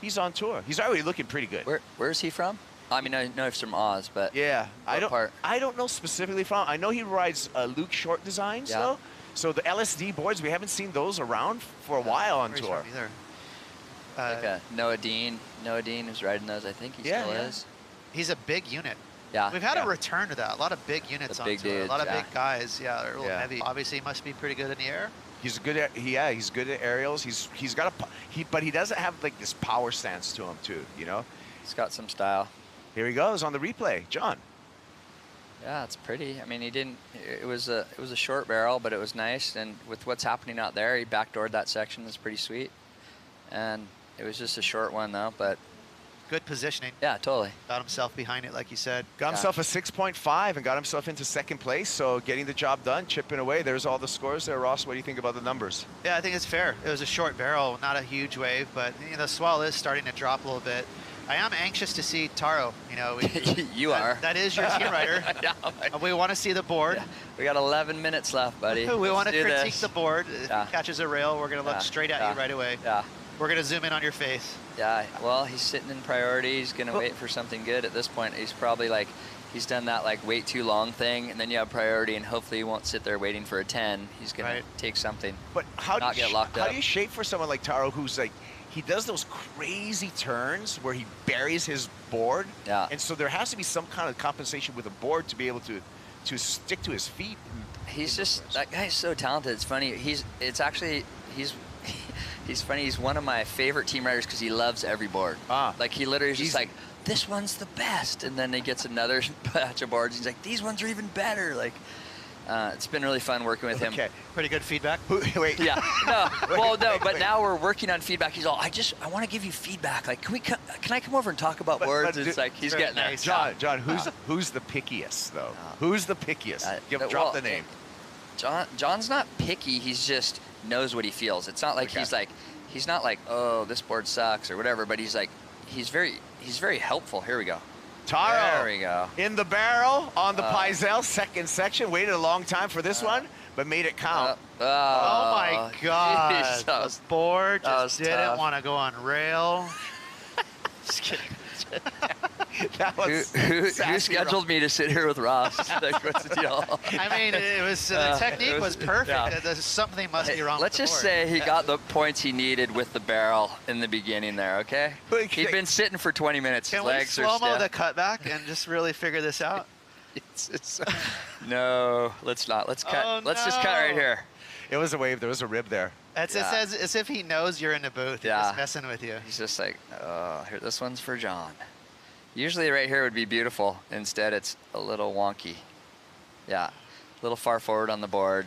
He's on tour. He's already looking pretty good. Where's he from? I mean, I know he's from Oz, but Yeah, I don't. part? I don't know specifically from. I know he rides Luke Short designs Yeah. though. So the LSD boards, we haven't seen those around for a while on Where he's tour. from either. Like Noah Dean. Noah Dean was riding those. I think he Yeah, still yeah. is. He's a big unit. Yeah. We've had yeah. a return to that. A lot of big units The on big tour. dudes, a lot of yeah. big guys. Yeah, they're a little Yeah. heavy. Obviously, he must be pretty good in the air. He's good at he's good at aerials. He's got but he doesn't have like this power stance to him too. You know. He's got some style. Here he goes on the replay, John. Yeah, it's pretty. I mean, he didn't. It was a short barrel, but it was nice. And with what's happening out there, he backdoored that section. It's pretty sweet. And it was just a short one though, but Good positioning. yeah, totally. Got himself behind it, like you said. Got himself a 6.5 and got himself into second place. So getting the job done, chipping away. There's all the scores there. Ross, what do you think about the numbers? Yeah, I think it's fair. It was a short barrel, not a huge wave, but you know, the swell is starting to drop a little bit. I am anxious to see Taro. You know, You are. That is your team rider. Yeah, We want to see the board. Yeah. We got 11 minutes left, buddy. We want to Let's do critique this. the board. If Yeah. he catches a rail, we're going to look Yeah, straight at yeah, you right away. Yeah. We're going to zoom in on your face. Yeah, well, he's sitting in priority. He's going to wait for something good at this point. He's probably like, he's done that like wait too long thing, and then you have priority, and hopefully he won't sit there waiting for a 10. He's going to take something. But how not do get you locked how up. do you shape for someone like Taro who's like he does those crazy turns where he buries his board? Yeah. And so there has to be some kind of compensation with a board to be able to stick to his feet. He's just, that guy's so talented. It's funny. He's funny. He's one of my favorite team riders because he loves every board. Like he literally is just like, this one's the best. And then he gets another batch of boards. He's like, these ones are even better. Like, it's been really fun working with him. Okay. Pretty good feedback. Wait. Yeah. No. Well, no. But now we're working on feedback. He's all, I want to give you feedback. Like, can I come over and talk about boards? It's like he's getting there. John, who's the pickiest though? Who's the pickiest? Drop the name. John's not picky. He's just knows what he feels. It's not like he's not like, oh, this board sucks or whatever. But he's like, he's very helpful. Here we go. Taro. There we go. In the barrel on the Pizelle second section. Waited a long time for this one, but made it count. Oh my God. Jesus. The board just didn't tough. want to go on rail. Just kidding. That was Who sassy, scheduled me to sit here with Ross? Like, what's the deal? I mean, it was the technique was perfect. yeah. There's something must be wrong. Let's with the just board. say he got the points he needed with the barrel in the beginning there, okay? He'd been sitting for 20 minutes. Can His we legs are slow-mo stiff. the cutback and just really figure this out? No, let's not. Let's cut. Oh, Let's just cut right no. here. It was a wave. There was a rib there. It's as if he knows you're in the booth. He's just messing with you. He's just like, oh, here, this one's for John. Usually right here would be beautiful. Instead, it's a little wonky. Yeah, a little far forward on the board.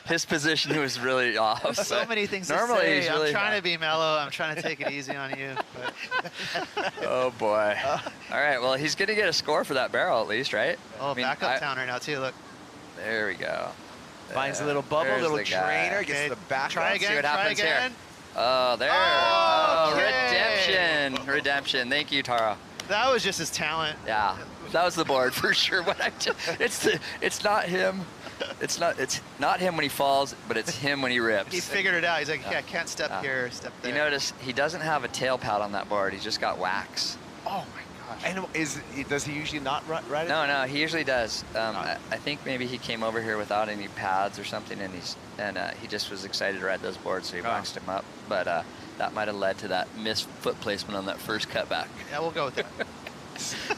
His position was really off. There's so many things Normally, to say. he's really I'm trying to be mellow. I'm trying to take it easy on you. But Oh boy. All right, well, he's going to get a score for that barrel at least, right? Oh, back uptown right now too. Look. There we go. Finds a little bubble, There's little the guy. trainer, gets the back. Try up. again. See what try happens again. here. Oh, there. Oh, Oh, okay. redemption. Thank you, Taro. That was just his talent. Yeah, that was the board for sure. It's not him. It's not him when he falls, but it's him when he rips. He figured it out. He's like, yeah, I can't step here, step there. You notice he doesn't have a tail pad on that board. He's just got wax. Oh my gosh. And does he usually not ride it? No, he usually does. I think maybe he came over here without any pads or something, and he just was excited to ride those boards, so he waxed him up. But that might have led to that missed foot placement on that first cutback. Yeah, we'll go with that.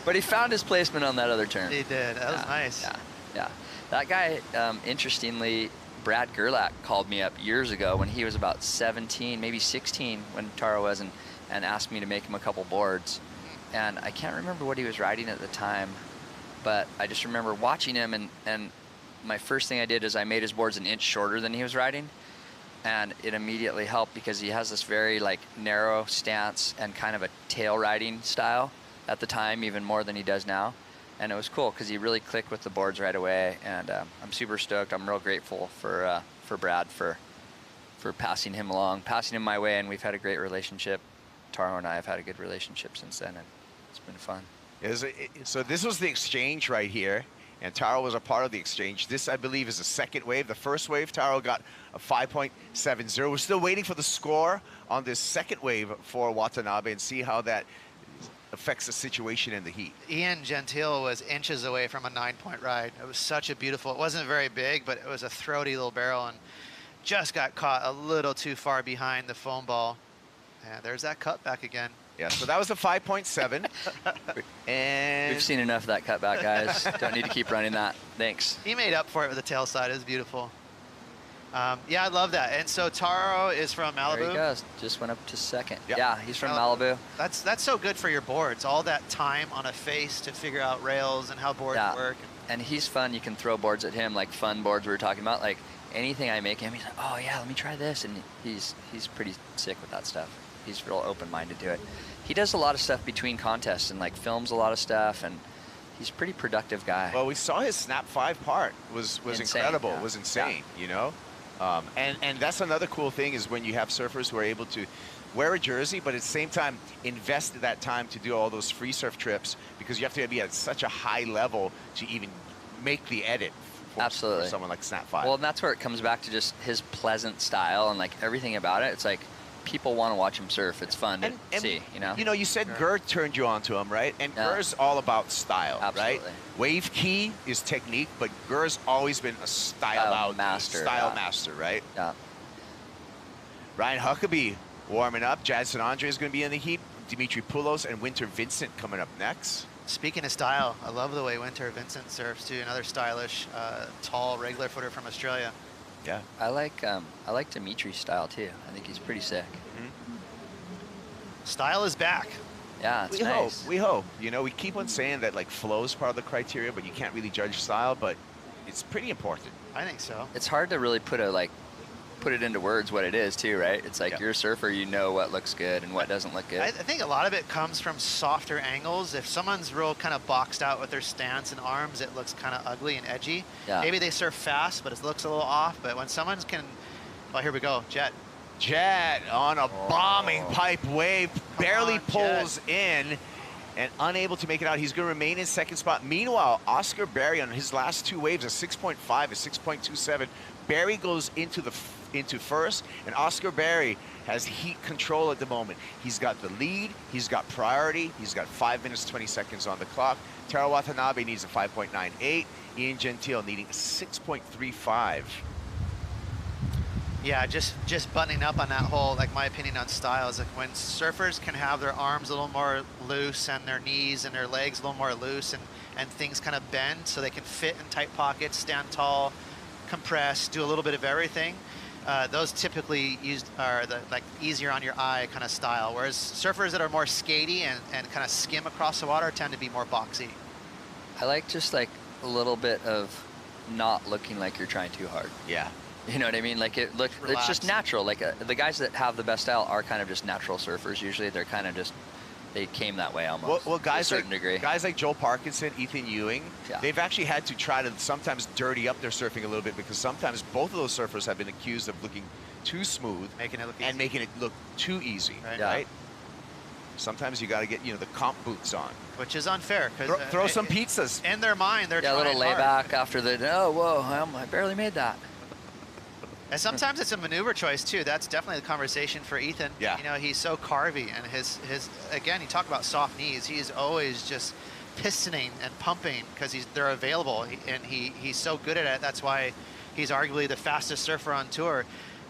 But he found his placement on that other turn. He did. That was nice. Yeah. That guy, interestingly, Brad Gerlach called me up years ago when he was about 17, maybe 16 when Taro was, and asked me to make him a couple boards. And I can't remember what he was riding at the time, but I just remember watching him, and my first thing I did is I made his boards an inch shorter than he was riding. And it immediately helped because he has this very like narrow stance and kind of a tail riding style at the time, even more than he does now. And it was cool because he really clicked with the boards right away. And I'm super stoked. I'm real grateful for Brad for passing him along, passing him my way. And we've had a great relationship. Taro and I have had a good relationship since then, and it's been fun. So this was the exchange right here. and Taro was a part of the exchange. This, I believe, is the second wave. The first wave, Taro got a 5.70. We're still waiting for the score on this second wave for Watanabe and see how that affects the situation in the heat. Ian Gentile was inches away from a 9-point ride. It was such a beautiful, it wasn't very big, but it was a throaty little barrel and just got caught a little too far behind the foam ball. And there's that cutback again. Yeah, so that was a 5.7. And we've seen enough of that cutback, guys. Don't need to keep running that. Thanks. He made up for it with the tail side. It was beautiful. Yeah, I love that. And so Taro is from Malibu. There he goes. Just went up to second. Yep. Yeah, he's from Malibu. That's so good for your boards. All that time on a face to figure out rails and how boards work. And he's fun. You can throw boards at him, like fun boards we were talking about. Like anything I make him, he's like, oh yeah, let me try this. And he's pretty sick with that stuff. He's real open-minded to it. He does a lot of stuff between contests and like films a lot of stuff, and he's a pretty productive guy. Well, we saw his Snap 5 part was Insane, incredible. yeah. It was insane, you know? And that's another cool thing is when you have surfers who are able to wear a jersey, but at the same time invest that time to do all those free surf trips, because you have to be at such a high level to even make the edit for someone like Snap 5. Well, and that's where it comes back to just his pleasant style and like everything about it. It's like people want to watch him surf. It's fun to see, you know? You know, you said Gert turned you on to him, right? And Ger's all about style, right? Wave key is technique, but Ger's always been a style master, right? Yeah. Ryan Huckabee warming up. Jadson Andre is going to be in the heat. Dimitri Poulos and Winter Vincent coming up next. Speaking of style, I love the way Winter Vincent surfs too. Another stylish, tall, regular footer from Australia. Yeah. I like Dimitri's style too. I think he's pretty sick. Style is back. Yeah, it's nice. We hope. You know, we keep on saying that like flow is part of the criteria, but you can't really judge style, but it's pretty important. I think so. It's hard to really put it into words what it is too, right? It's like you're a surfer, you know what looks good and what doesn't look good. I think a lot of it comes from softer angles. If someone's real kind of boxed out with their stance and arms, it looks kind of ugly and edgy. Yeah. Maybe they surf fast, but it looks a little off. But when someone can, well, here we go, Jet. Jet on a bombing pipe wave, barely pulls in and unable to make it out. He's going to remain in second spot. Meanwhile, Oscar Berry on his last two waves, a 6.5, a 6.27. Berry goes into first, and Oscar Berry has heat control at the moment. He's got the lead, he's got priority, he's got 5 minutes, 20 seconds on the clock. Taro Watanabe needs a 5.98. Ian Gentile needing a 6.35. Yeah, just buttoning up on that whole, like my opinion on style is like when surfers can have their arms a little more loose and their knees and their legs a little more loose and things kind of bend so they can fit in tight pockets, stand tall, compress, do a little bit of everything. Those typically are the like easier on your eye kind of style, whereas surfers that are more skatey and kind of skim across the water tend to be more boxy. I like just like a little bit of not looking like you're trying too hard. Yeah. You know what I mean? Like it's just natural. Like the guys that have the best style are kind of just natural surfers. Usually they're kind of just, they came that way almost. Well, guys to a certain degree. Guys like Joel Parkinson, Ethan Ewing, they've actually had to try to sometimes dirty up their surfing a little bit because sometimes both of those surfers have been accused of looking too smooth making it look too easy, right? Right? Sometimes you got to get the comp boots on, which is unfair because throw some pizzas. In their mind, they're a little trying hard. layback after the I barely made that. And sometimes it's a maneuver choice too. That's definitely the conversation for Ethan. Yeah. You know, he's so carvy, and his again, you talk about soft knees. He's always just pistoning and pumping because they're available, and he's so good at it. That's why he's arguably the fastest surfer on tour.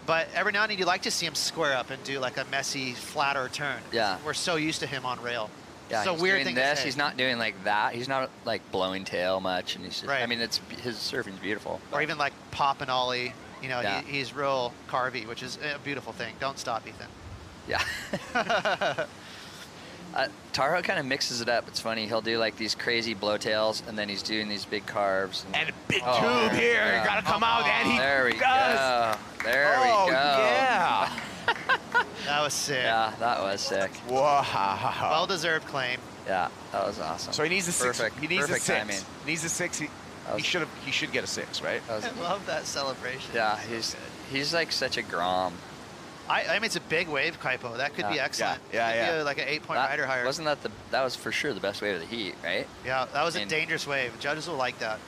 But every now and then you like to see him square up and do like a messy, flatter turn. Yeah. We're so used to him on rail. Yeah, so he's weird doing thing this. to say. He's not doing like that. He's not like blowing tail much, and he's just. Right. I mean, his surfing's beautiful. Or even like pop and ollie. You know, Yeah. he's real carvy, which is a beautiful thing. Don't stop, Ethan. Yeah. Taro kind of mixes it up. It's funny. He'll do like these crazy blowtails, and then he's doing these big carves. And a big tube here. Yeah. Got to come out, and he There we does. go. There we go. Yeah. That was sick. Yeah, that was sick. Wow. Well-deserved claim. Yeah, that was awesome. So he needs a six. Perfect. He needs Perfect a six. timing. He needs a six. He should get a 6, right? I love that celebration. Yeah, he's like such a grom. I mean, it's a big wave, Kaipo. That could be excellent. Yeah. Be like an 8-point rider higher. Wasn't that that was for sure the best wave of the heat, right? Yeah, that was a dangerous wave. Judges will like that.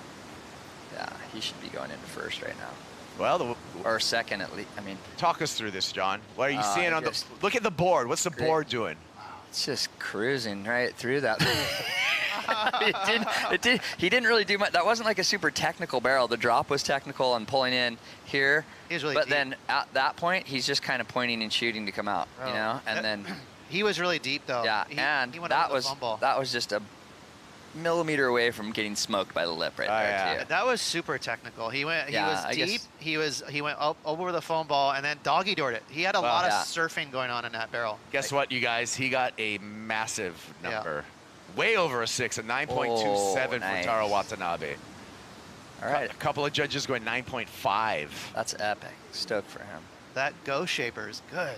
he should be going into first right now. Well, or second at least. I mean, talk us through this, John. What are you seeing on the? just- Look at the board. What's the Great. board doing? It's just cruising right through that. He didn't really do much. That wasn't like a super technical barrel. The drop was technical and pulling in here. He was really but deep. then at that point, he's just kind of pointing and shooting to come out, you know? And then he was really deep though. yeah, He went that over the was fumble. that was just a millimeter away from getting smoked by the lip right there too. That was super technical. He went. He Yeah, was I deep. guess- He went up over the foam ball and then doggy doored it. He had a lot of surfing going on in that barrel. Guess what, you guys? He got a massive number. Way over a 6, a 9.27 nice. for Taro Watanabe. All right. A couple of judges going 9.5. That's epic. Stoked for him. That go shaper is good.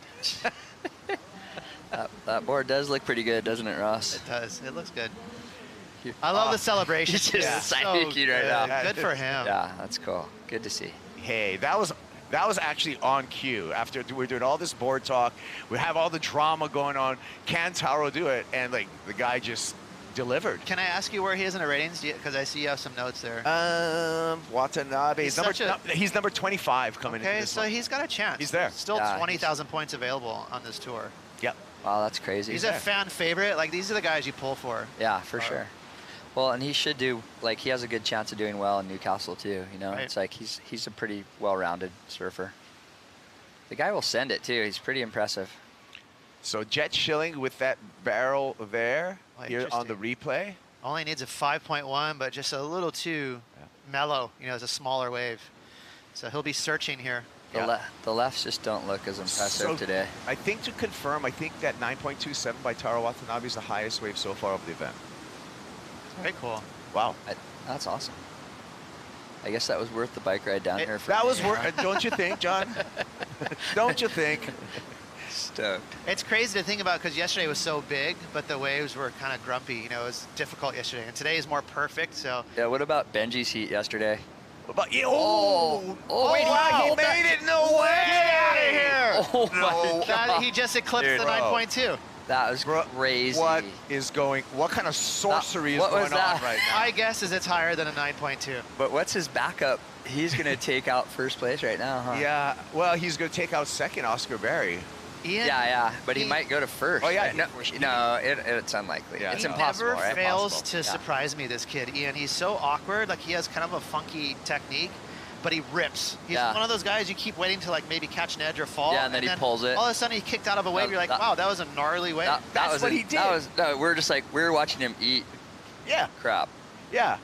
That board does look pretty good, doesn't it, Ross? It does. It looks good. I love the celebration. He's just psychic right now. Good for him. Yeah, that's cool. Good to see. Hey, that was actually on cue. After we're doing all this board talk, we have all the drama going on. Can Taro do it? And like the guy just delivered. Can I ask you where he is in the ratings? Because I see you have some notes there. Watanabe. He's He's number 25 coming into Okay, this so one. he's got a chance. He's there. Still Yeah, 20,000 points available on this tour. Yep. Wow, that's crazy. He's a fan favorite. Like, these are the guys you pull for. Yeah, for sure. Well, and he should do, like, he has a good chance of doing well in Newcastle, too, you know? Right. It's like he's a pretty well-rounded surfer. The guy will send it, too. He's pretty impressive. So Jet Schilling with that barrel there Oh, here on the replay. Only needs a 5.1, but just a little too mellow. You know, it's a smaller wave. So he'll be searching here. The lefts just don't look as impressive So, today. I think to confirm, I think that 9.27 by Taro Watanabe is the highest wave so far of the event. Very cool. Wow. That's awesome. I guess that was worth the bike ride down here. For That me. was worth. Don't you think, John? Don't you think? Stoked. It's crazy to think about because yesterday was so big, but the waves were kind of grumpy. You know, it was difficult yesterday, and today is more perfect. So Yeah, what about Benji's heat yesterday? But wait, wow, he made it! No way! Get out of here! Oh my God. He just eclipsed Dude, the bro. 9.2. That was crazy. What is going? What kind of sorcery What is was going on that? right now? My guess is it's higher than a 9.2. But what's his backup? He's going to take out first place right now, huh? Yeah. Well, he's going to take out second, Oscar Berry. Ian, Yeah, but he might go to first. Oh, yeah, No, it's unlikely. Yeah, It's no. impossible, Never right? fails Impossible. to Yeah. surprise me, this kid, Ian. He's so awkward. Like, he has kind of a funky technique, but he rips. He's Yeah. one of those guys you keep waiting to, like, maybe catch an edge or fall. Yeah, and then he pulls it. All of a sudden, he kicked out of a wave. You're like, wow, that was a gnarly wave. That's what he did. We're just like, we were watching him eat Yeah. crap. Yeah.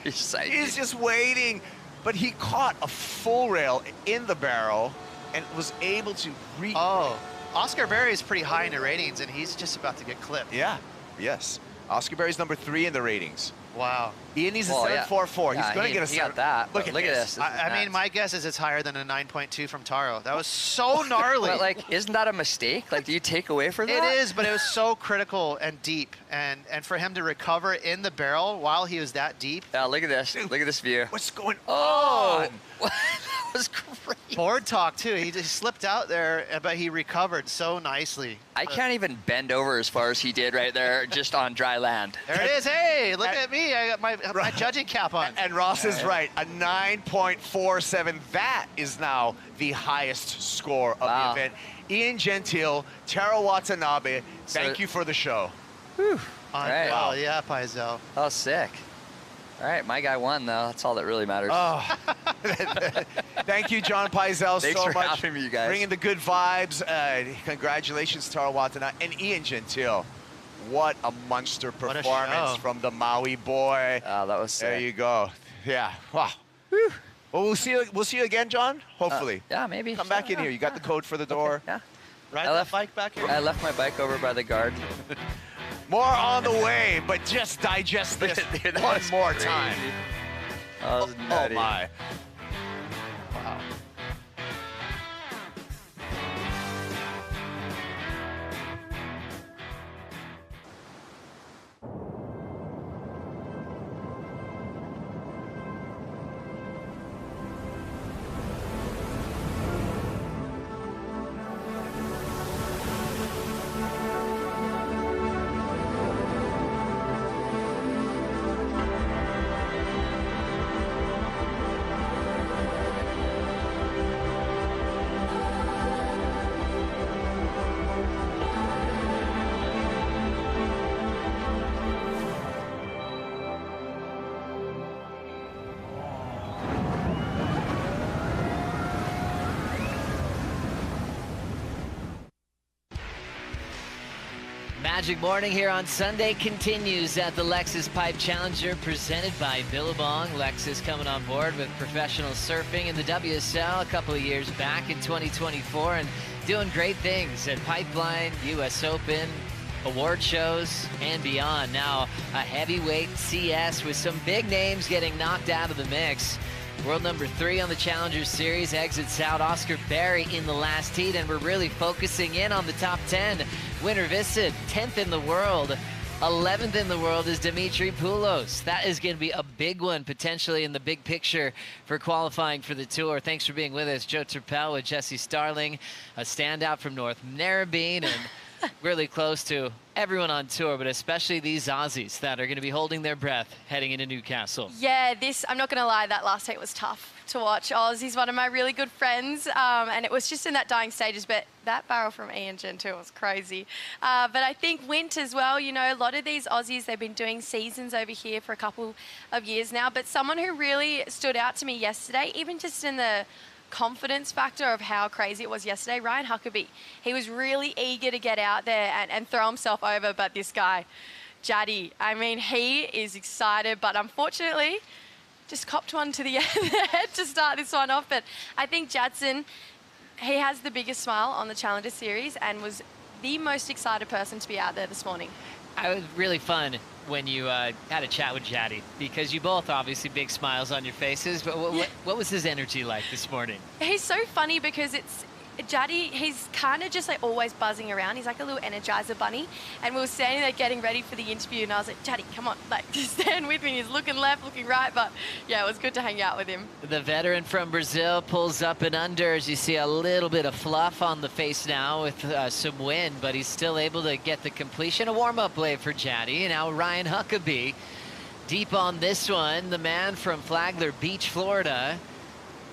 He's just like, He's just waiting. But he caught a full rail in the barrel and was able to reach. Oh, Oscar Berry is pretty high in the ratings, and he's just about to get clipped. Yeah. Yes. Oscar Berry's number 3 in the ratings. Wow. Ian needs a Well, yeah. 7.44. He's Yeah, going to he- get a he 7. got that, Look but at look at this. this. I mean, my guess is it's higher than a 9.2 from Taro. That was so gnarly. But like, isn't that a mistake? Like, do you take away from that? It is, but it was so critical and deep, and for him to recover in the barrel while he was that deep. Yeah, look at this. Look at this view. What's going Oh, on? that was great. Board talk too. He just slipped out there, but he recovered so nicely. I can't even bend over as far as he did right there, just on dry land. There it is. Hey, look at me. I got my judging cap on. And Ross is right. A 9.47. That is now the highest score of Wow. the event. Ian Gentile, Taro Watanabe, thank you for the show. Whew. All right. Wow. Yeah, Paizo. Oh, sick. All right, my guy won, though. That's all that really matters. Oh, thank you, John Paizel, Thanks so for much. having me, you guys. Bringing the good vibes. Congratulations, Taro Watanabe and Ian Gentile. What a monster What a performance show. from the Maui boy. Oh, that was sick. There you go. Yeah. Wow. Well, we'll see you again, John. Hopefully. Yeah, maybe. Come back in here. You got the code for the door. Yeah. Ride I that left- bike back here. I left my bike over by the guard. More on the way, but just digest this Dude, that one was more crazy. time. That was nutty. Oh my. Wow. Magic Morning here on Sunday continues at the Lexus Pipe Challenger presented by Billabong. Lexus coming on board with professional surfing in the WSL a couple of years back in 2024 and doing great things at Pipeline, US Open, award shows, and beyond. Now a heavyweight CS with some big names getting knocked out of the mix. World number 3 on the Challenger Series exits out Oscar Berry in the last heat, and we're really focusing in on the top 10. Winner Vissid, 10th in the world. 11th in the world is Dimitri Poulos. That is going to be a big one, potentially in the big picture for qualifying for the tour. Thanks for being with us. Joe Turpel with Jesse Starling, a standout from North Narrabeen, and really close to everyone on tour, but especially these Aussies that are going to be holding their breath heading into Newcastle. Yeah, I'm not going to lie, that last heat was tough to watch. Oz, he's one of my really good friends, and it was just in that dying stages, but that barrel from Ian Gentile was crazy. But I think Wint as well, you know, a lot of these Aussies, they've been doing seasons over here for a couple of years now, but someone who really stood out to me yesterday, even just in the confidence factor of how crazy it was yesterday, Ryan Huckabee. He was really eager to get out there and throw himself over, but this guy, Jaddy, I mean, he is excited, but unfortunately, just copped one to the head to start this one off. But I think Jadson, he has the biggest smile on the Challenger Series and was the most excited person to be out there this morning. It was really fun when you had a chat with Jaddy, because you both obviously big smiles on your faces, but what was his energy like this morning? He's so funny because it's Jaddy, he's kind of just like always buzzing around. He's like a little Energizer bunny, and we were standing there getting ready for the interview, and I was like, Jaddy, come on, like, just stand with me. He's looking left, looking right, but yeah, it was good to hang out with him. The veteran from Brazil pulls up and under as you see a little bit of fluff on the face now with some wind, but he's still able to get the completion. A warm-up wave for Jaddy, and now Ryan Huckabee deep on this one. The man from Flagler Beach, Florida,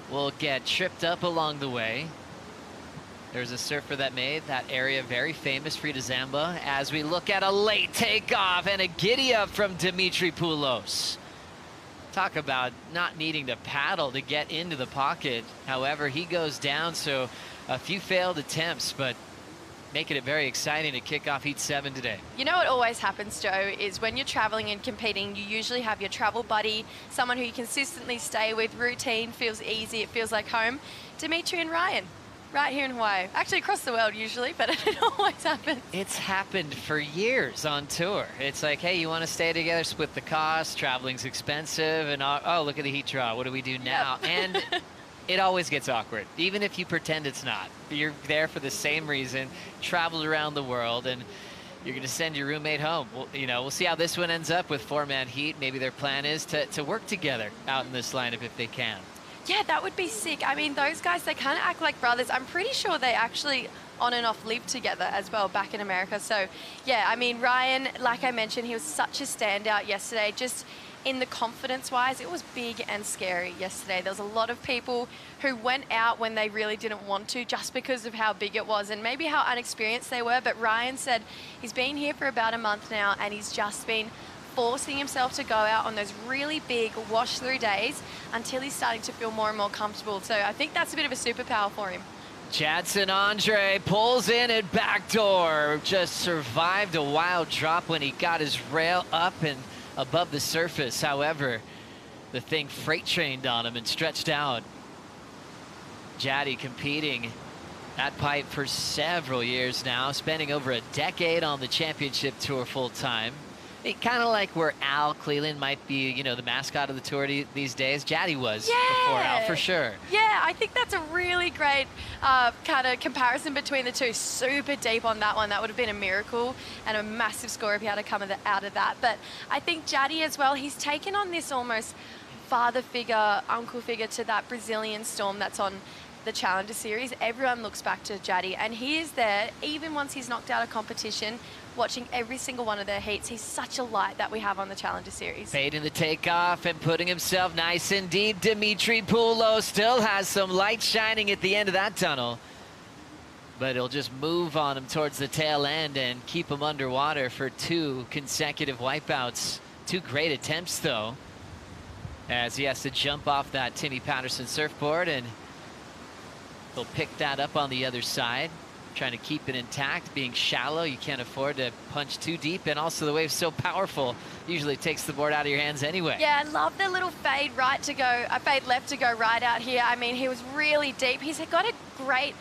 will get tripped up along the way. There's a surfer that made that area very famous, Frida Zamba, as we look at a late takeoff and a giddy up from Dimitri Poulos. Talk about not needing to paddle to get into the pocket. However, he goes down, so a few failed attempts, but making it very exciting to kick off Heat 7 today. You know what always happens, Joe, is when you're traveling and competing, you usually have your travel buddy, someone who you consistently stay with, routine, feels easy, it feels like home. Dimitri and Ryan. Right here in Hawaii. Actually across the world usually, but it always happens. It's happened for years on tour. It's like, hey, you want to stay together, split the cost, traveling's expensive, and oh, look at the heat draw. What do we do now? Yep. And it always gets awkward, even if you pretend it's not. You're there for the same reason, traveled around the world, and you're going to send your roommate home. Well, you know, we'll see how this one ends up with 4-man heat. Maybe their plan is to work together out in this lineup if they can. Yeah, that would be sick. I mean, those guys, they kind of act like brothers. I'm pretty sure they actually on and off live together as well back in America. So, yeah, I mean, Ryan, like I mentioned, he was such a standout yesterday. Just in the confidence-wise, it was big and scary yesterday. There was a lot of people who went out when they really didn't want to just because of how big it was and maybe how unexperienced they were. But Ryan said he's been here for about a month now, and he's just been forcing himself to go out on those really big wash-through days until he's starting to feel more and more comfortable. So I think that's a bit of a superpower for him. Jadson Andre pulls in at backdoor. Just survived a wild drop when he got his rail up and above the surface. However, the thing freight trained on him and stretched out. Jaddy competing at Pipe for several years now, spending over a decade on the championship tour full time. Kind of like where Al Cleland might be, you know, the mascot of the tour these days. Jaddy was before Al, for sure. Yeah, I think that's a really great kind of comparison between the two. Super deep on that one. That would have been a miracle and a massive score if he had to come out of that. But I think Jaddy as well, he's taken on this almost father figure, uncle figure to that Brazilian Storm that's on the Challenger Series. Everyone looks back to Jaddy, and he is there even once he's knocked out a competition, watching every single one of their heats. He's such a light that we have on the Challenger Series. Fading the takeoff and putting himself nice indeed. Dimitri Poulos still has some light shining at the end of that tunnel, but he'll just move on him towards the tail end and keep him underwater for 2 consecutive wipeouts. 2 great attempts though, as he has to jump off that Timmy Patterson surfboard, and he'll pick that up on the other side. trying to keep it intact, being shallow. You can't afford to punch too deep, and also the wave's so powerful, usually takes the board out of your hands anyway. Yeah, I love the little fade right to go, fade left to go right out here. I mean, he was really deep. He's got a great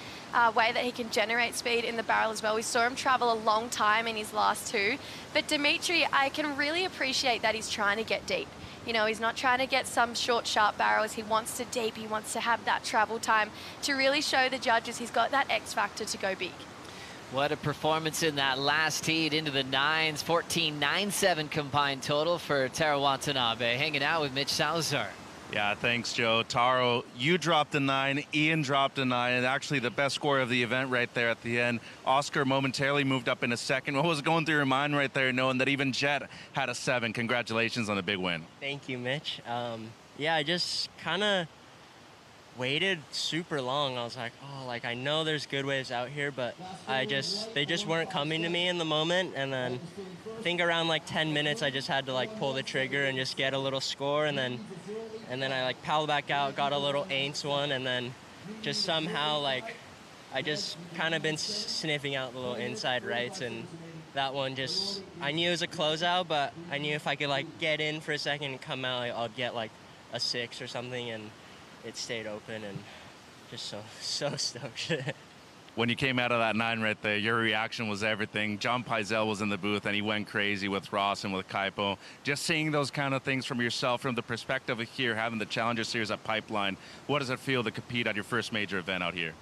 way that he can generate speed in the barrel as well. We saw him travel a long time in his last two. But Dimitri, I can really appreciate that he's trying to get deep. You know, he's not trying to get some short, sharp barrels. He wants to deep. He wants to have that travel time to really show the judges he's got that X factor to go big. What a performance in that last heat into the nines. 14.97 combined total for Taro Watanabe, hanging out with Mitch Salazar. Yeah, thanks, Joe. Taro, you dropped a 9, Ian dropped a 9, and actually the best score of the event right there at the end. Oscar momentarily moved up in a second. What was going through your mind right there, knowing that even Jet had a 7? Congratulations on a big win. Thank you, Mitch. Yeah, I just kind of waited super long. I was like, oh, like I know there's good waves out here, but they just weren't coming to me in the moment. And then I think around like 10 minutes, I just had to like pull the trigger and just get a little score. And then I like paddled back out, got a little aints one, and then just somehow like I just kind of been sniffing out the little inside rights, and that one just, I knew it was a closeout, but I knew if I could like get in for a second and come out, I'll get like a 6 or something, and it stayed open, and just so stoked. When you came out of that 9 right there, your reaction was everything. John Pizell was in the booth, and he went crazy with Ross and with Kaipo. Just seeing those kind of things from yourself, from the perspective of here, having the Challenger Series at Pipeline, what does it feel to compete at your first major event out here?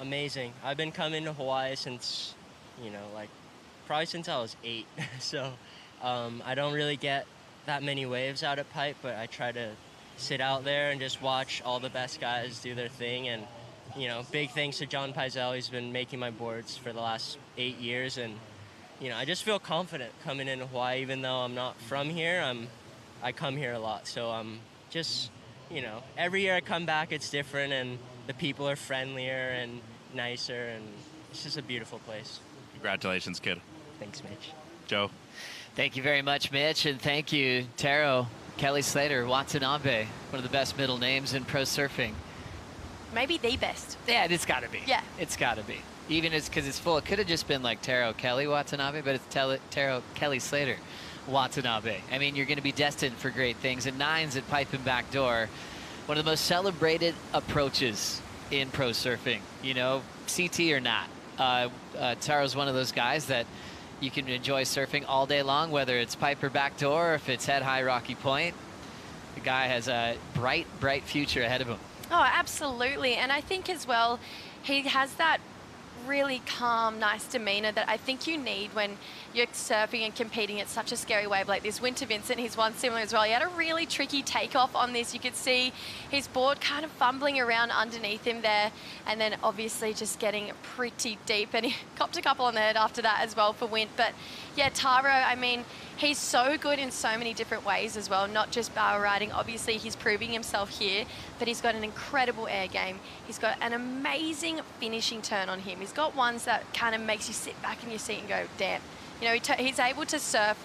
Amazing. I've been coming to Hawaii since, you know, like probably since I was 8. So I don't really get that many waves out at Pipe, but I try to sit out there and just watch all the best guys do their thing. And you know, big thanks to John Pizell. He's been making my boards for the last 8 years, and you know, I just feel confident coming into Hawaii. Even though I'm not from here, I come here a lot, so I'm just, you know, every year I come back, it's different, and the people are friendlier and nicer, and it's just a beautiful place. Congratulations, kid. Thanks, Mitch. Joe. Thank you very much, Mitch, and thank you, Taro. Kelly Slater, Watanabe, one of the best middle names in pro surfing. Maybe the best. Yeah, it's got to be. Yeah. It's got to be. Even because it's full. It could have just been like Taro Kelly Watanabe, but it's Taro Kelly Slater Watanabe. I mean, you're going to be destined for great things. And 9s at Pipe and Backdoor, one of the most celebrated approaches in pro surfing. You know, CT or not. Taro's one of those guys that you can enjoy surfing all day long, whether it's Pipe or Backdoor, or if it's Head High Rocky Point. The guy has a bright, bright future ahead of him. Oh, absolutely. And I think as well, he has that really calm, nice demeanor that I think you need when you're surfing and competing at such a scary wave like this. Winter Vincent, he's one similar as well. He had a really tricky takeoff on this. You could see his board kind of fumbling around underneath him there, and then obviously just getting pretty deep, and he copped a couple on the head after that as well for Wint. But yeah, Taro, I mean, he's so good in so many different ways as well, not just barrel riding. Obviously, he's proving himself here, but he's got an incredible air game. He's got an amazing finishing turn on him. He's got ones that kind of makes you sit back in your seat and go, damn. You know, he's able to surf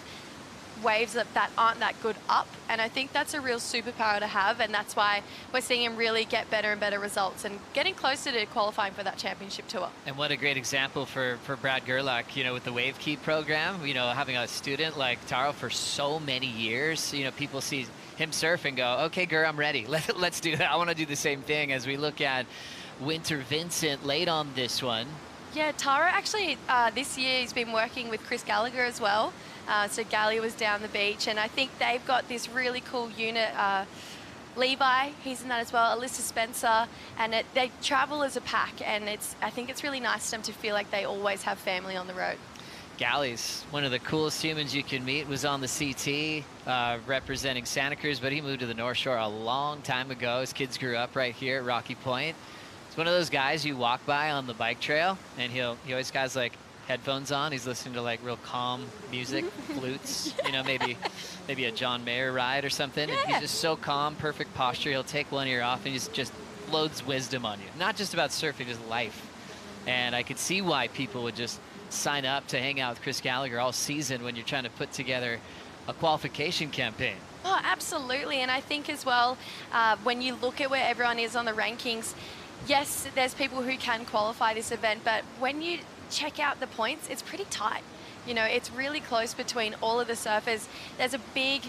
waves that aren't that good up, and I think that's a real superpower to have, and that's why we're seeing him really get better and better results and getting closer to qualifying for that championship tour. And what a great example for Brad Gerlach, you know, with the Wave Keep program, you know, having a student like Taro for so many years. You know, people see him surf and go, okay, Ger, I'm ready. Let's do that. I want to do the same thing. As we look at Winter Vincent late on this one. Yeah, Taro actually this year he's been working with Chris Gallagher as well. So Gally was down the beach, and I think they've got this really cool unit. Levi, he's in that as well. Alyssa Spencer, and they travel as a pack, and I think it's really nice for them to feel like they always have family on the road. Gally's one of the coolest humans you can meet. Was on the CT representing Santa Cruz, but he moved to the North Shore a long time ago. His kids grew up right here at Rocky Point. He's one of those guys you walk by on the bike trail, and he always got like headphones on. He's listening to like real calm music, flutes, you know, maybe a John Mayer ride or something. Yeah. And he's just so calm, perfect posture. He'll take one ear off and just loads wisdom on you. Not just about surfing, just life. And I could see why people would just sign up to hang out with Chris Gallagher all season when you're trying to put together a qualification campaign. Oh, absolutely. And I think as well, when you look at where everyone is on the rankings, yes, there's people who can qualify this event, but when you check out the points, it's pretty tight. You know, it's really close between all of the surfers. There's a big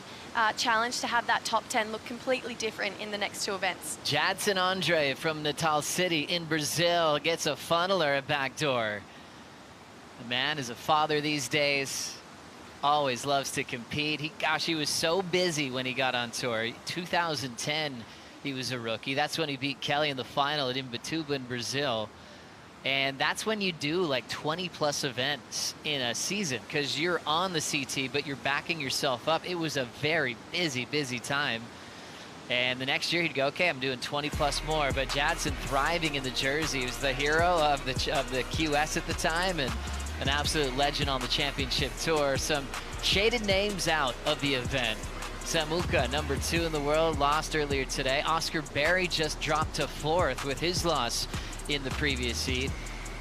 challenge to have that top 10 look completely different in the next two events. Jadson Andre from Natal City in Brazil gets a funneler at backdoor. The man is a father these days. Always loves to compete. He was so busy when he got on tour. 2010, he was a rookie. That's when he beat Kelly in the final at Imbituba in Brazil. And that's when you do like 20 plus events in a season, because you're on the CT, but you're backing yourself up. It was a very busy time. And the next year he'd go, okay, I'm doing 20 plus more. But Jadson thriving in the jersey. He was the hero of the QS at the time and an absolute legend on the championship tour. Some shaded names out of the event. Samuka, number 2 in the world, lost earlier today. Oscar Berry just dropped to 4th with his loss in the previous heat.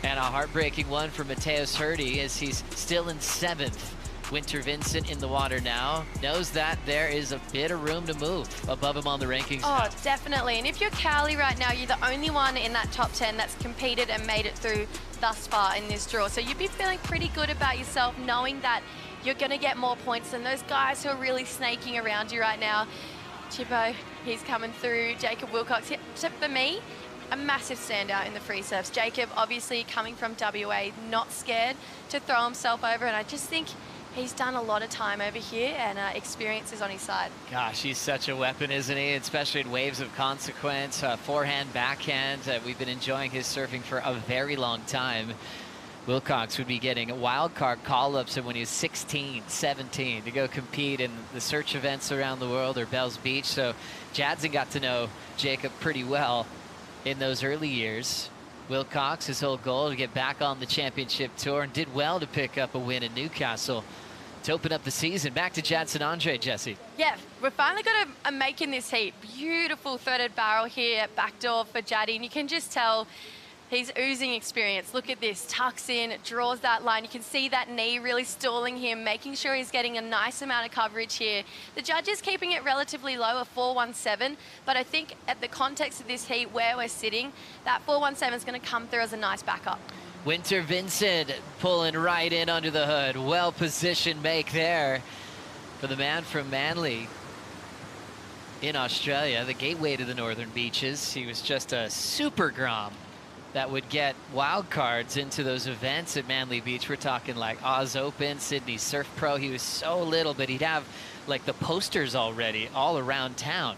And a heartbreaking one for Mateus Hurdy as he's still in 7th. Winter Vincent in the water now. Knows that there is a bit of room to move above him on the rankings Oh, now. definitely. And if you're Cowley right now, you're the only one in that top 10 that's competed and made it through thus far in this draw. So you'd be feeling pretty good about yourself, knowing that you're going to get more points than those guys who are really snaking around you right now. Chippo, he's coming through. Jacob Wilcox. So for me, a massive standout in the free surfs. Jacob, obviously coming from WA, not scared to throw himself over, and I just think he's done a lot of time over here, and experience is on his side. Gosh, he's such a weapon, isn't he? Especially in waves of consequence, forehand, backhand. We've been enjoying his surfing for a very long time. Wilcox would be getting wild card call-ups when he was 16, 17 to go compete in the search events around the world or Bells Beach. So Jadson got to know Jacob pretty well in those early years. Wilcox, his whole goal to get back on the championship tour, and did well to pick up a win in Newcastle to open up the season. Back to Jadson Andre, Jesse. Yeah, we've finally got a make in this heat. Beautiful threaded barrel here at backdoor for Jaddy, and you can just tell he's oozing experience. Look at this, tucks in, draws that line. You can see that knee really stalling him, making sure he's getting a nice amount of coverage here. The judge is keeping it relatively low, a 417, but I think at the context of this heat where we're sitting, that 417 is going to come through as a nice backup. Winter Vincent pulling right in under the hood. Well-positioned make there for the man from Manly in Australia, the gateway to the northern beaches. He was just a super grom that would get wild cards into those events at Manly Beach. We're talking like Oz Open, Sydney Surf Pro. He was so little, but he'd have like the posters already all around town.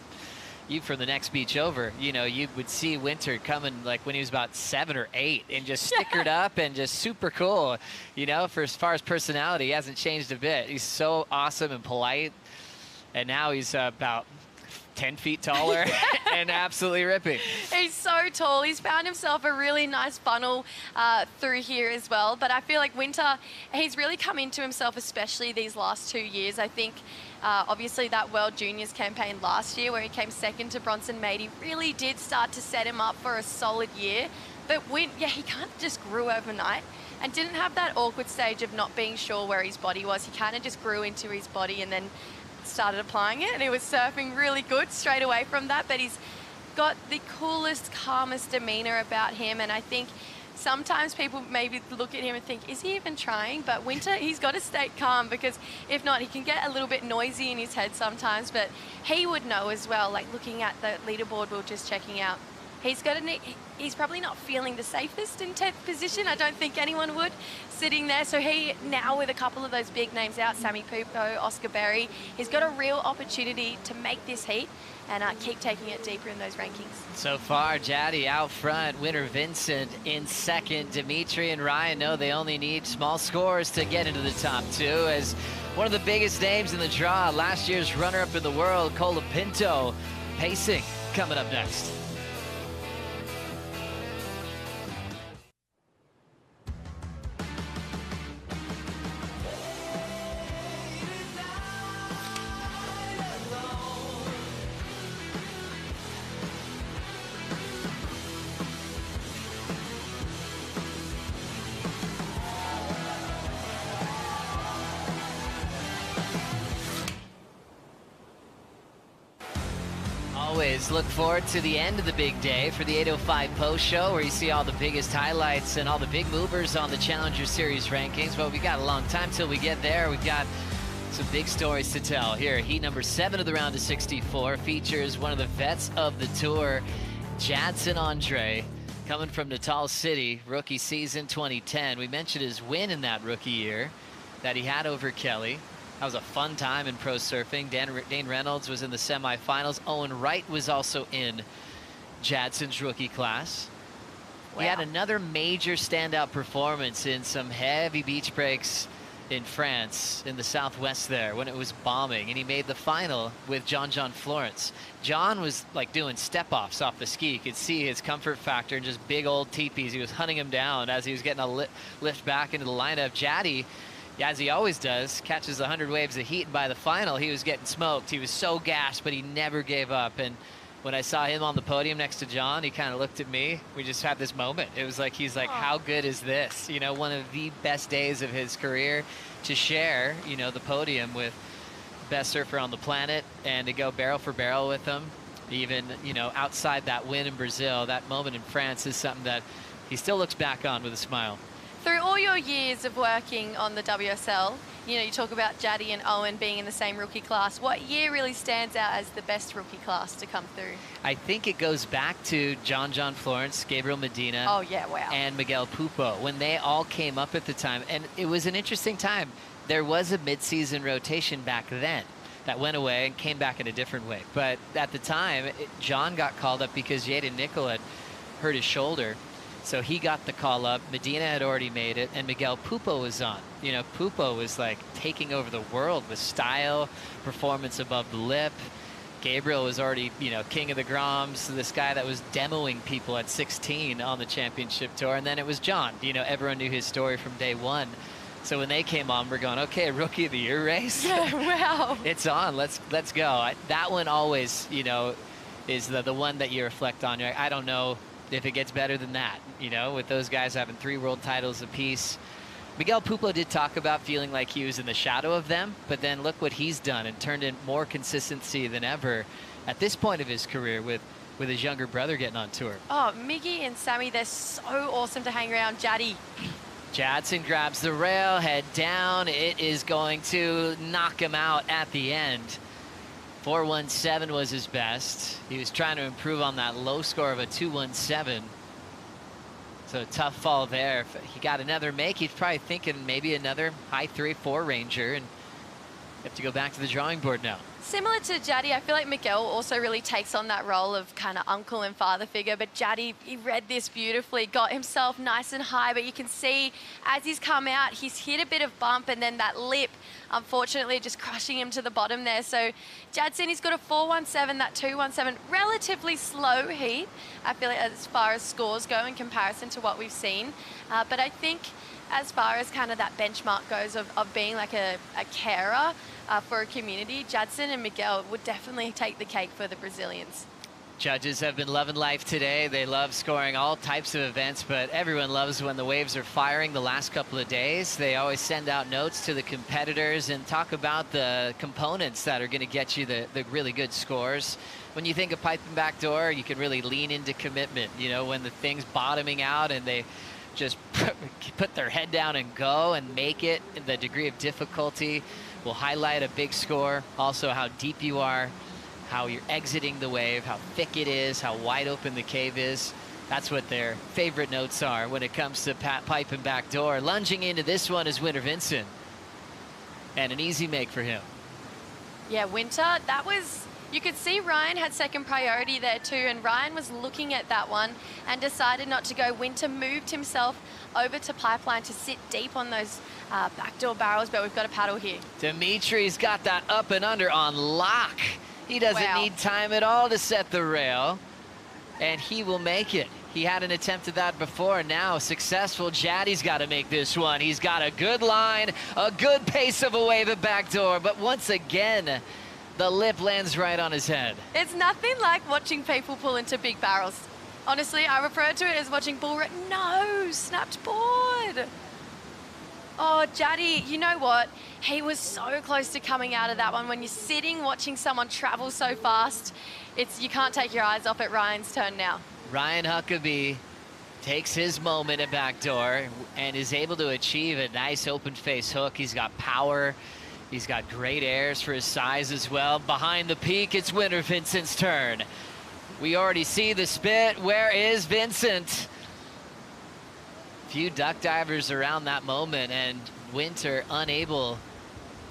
You from the next beach over, you know, you would see Winter coming like when he was about 7 or 8 and just stickered up and just super cool. You know, for as far as personality, he hasn't changed a bit. He's so awesome and polite. And now he's about 10 feet taller and absolutely ripping. He's so tall. He's found himself a really nice funnel through here as well. But I feel like Winter, he's really come into himself, especially these last 2 years. I think obviously that World Juniors campaign last year where he came second to Bronson Mate, he really did start to set him up for a solid year. But he kind of just grew overnight and didn't have that awkward stage of not being sure where his body was. He kind of just grew into his body and then started applying it, and he was surfing really good straight away from that. But he's got the coolest, calmest demeanor about him, and I think sometimes people maybe look at him and think, is he even trying? But Winter, he's got to stay calm, because if not, he can get a little bit noisy in his head sometimes. But he would know as well, like looking at the leaderboard we were just checking out, he's probably not feeling the safest in 10th position. I don't think anyone would sitting there. So he now, with a couple of those big names out, Sammy Pupo, Oscar Berry, he's got a real opportunity to make this heat and keep taking it deeper in those rankings. So far, Jaddy out front, Winter Vincent in second. Dimitri and Ryan know they only need small scores to get into the top 2, as one of the biggest names in the draw, last year's runner-up in the world, Colapinto, pacing, coming up next. always, look forward to the end of the big day for the 805 post show, where you see all the biggest highlights and all the big movers on the Challenger Series rankings. But we got a long time till we get there. We've got some big stories to tell. Here, heat number 7 of the round of 64 features one of the vets of the tour, Jadson Andre, coming from Natal City, rookie season 2010. We mentioned his win in that rookie year that he had over Kelly. That was a fun time in pro surfing. Dane Reynolds was in the semifinals. Owen Wright was also in Jadson's rookie class. Wow. He had another major standout performance in some heavy beach breaks in France, in the southwest there, when it was bombing, and he made the final with John Florence. John was like doing step-offs off the ski. You could see his comfort factor and just big old teepees. He was hunting him down as he was getting a lift back into the lineup. Jaddy, as he always does, catches 100 waves of heat, and by the final, he was getting smoked. He was so gassed, but he never gave up. And when I saw him on the podium next to John, he kind of looked at me. We just had this moment. It was like, he's like, how good is this? You know, one of the best days of his career to share, you know, the podium with best surfer on the planet and to go barrel for barrel with him. Even, you know, outside that win in Brazil, that moment in France is something that he still looks back on with a smile. Through all your years of working on the WSL, you know, you talk about Jaddy and Owen being in the same rookie class. What year really stands out as the best rookie class to come through? I think it goes back to John Florence, Gabriel Medina, oh, yeah, wow, and Miguel Pupo, when they all came up at the time. And it was an interesting time. There was a mid-season rotation back then that went away and came back in a different way. But at the time, John got called up because Jaden Nickel had hurt his shoulder. So he got the call up. Medina had already made it, and Miguel Pupo was on. You know, Pupo was like taking over the world with style, performance above the lip. Gabriel was already, you know, king of the Groms, this guy that was demoing people at 16 on the championship tour. And then it was John. You know, everyone knew his story from day one. So when they came on, we're going, okay, rookie of the year race. Wow. It's on. Let's go. That one always, you know, is the one that you reflect on. You're like, I don't know if it gets better than that, you know, with those guys having 3 world titles apiece. Miguel Pupo did talk about feeling like he was in the shadow of them, but then look what he's done and turned in more consistency than ever at this point of his career with his younger brother getting on tour. Oh, Miggy and Sammy, they're so awesome to hang around. Jaddy. Jadson grabs the rail, head down. It is going to knock him out at the end. 417 was his best. He was trying to improve on that low score of a 217. So tough fall there. If he got another make, he's probably thinking maybe another high 3-4 Ranger, and have to go back to the drawing board now. Similar to Jaddy, I feel like Miguel also really takes on that role of kind of uncle and father figure, but Jaddy, he read this beautifully, got himself nice and high, but you can see as he's come out, he's hit a bit of bump, and then that lip, unfortunately, just crushing him to the bottom there. So Jadson, he's got a 417, that 217, relatively slow heat, I feel like, as far as scores go in comparison to what we've seen. But I think as far as kind of that benchmark goes of being like a carer for a community, Jadson and Miguel would definitely take the cake for the Brazilians. Judges have been loving life today. They love scoring all types of events, but everyone loves when the waves are firing the last couple of days. They always send out notes to the competitors and talk about the components that are going to get you the really good scores. When you think of pipe and backdoor, you can really lean into commitment. You know, when the thing's bottoming out and they just put their head down and go and make it, the degree of difficulty will highlight a big score. Also how deep you are, how you're exiting the wave, how thick it is, how wide open the cave is. That's what their favorite notes are when it comes to pipe and backdoor. Lunging into this one is Winter Vincent, and an easy make for him. Yeah, Winter, that was, you could see Ryan had second priority there too, and Ryan was looking at that one and decided not to go. Winter moved himself over to pipeline to sit deep on those backdoor barrels, but we've got a paddle here. Dimitri's got that up and under on lock. He doesn't need time at all to set the rail, and he will make it. He had an attempt at that before, now successful. Jaddy's got to make this one. He's got a good line, a good pace of a wave at backdoor, but once again, the lip lands right on his head. It's nothing like watching people pull into big barrels. Honestly, I refer to it as watching bull run. No, snapped board. Oh, Jaddy, you know what? He was so close to coming out of that one. When you're sitting watching someone travel so fast, you can't take your eyes off it. Ryan's turn now. Ryan Huckabee takes his moment at backdoor and is able to achieve a nice open face hook. He's got power. He's got great airs for his size as well. Behind the peak, it's Winter Vincent's turn. We already see the spit. Where is Vincent? Few duck divers around that moment, and Winter unable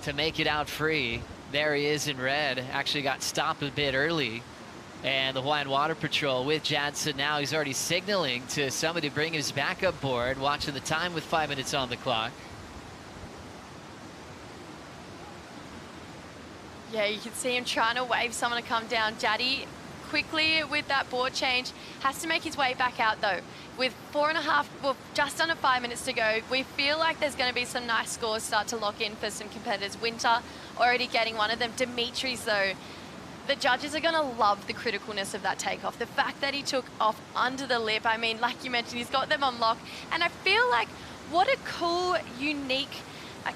to make it out free. There he is in red. Actually got stopped a bit early. And the Hawaiian Water Patrol with Jadson now. He's already signaling to somebody to bring his backup board, watching the time with 5 minutes on the clock. Yeah, you can see him trying to wave someone to come down. Jaddy, quickly with that board change, has to make his way back out though. With 4.5, well, just under 5 minutes to go, we feel like there's going to be some nice scores start to lock in for some competitors. Winter already getting one of them. Dimitri's though, the judges are going to love the criticalness of that takeoff. The fact that he took off under the lip, I mean, like you mentioned, he's got them on lock. And I feel like what a cool, unique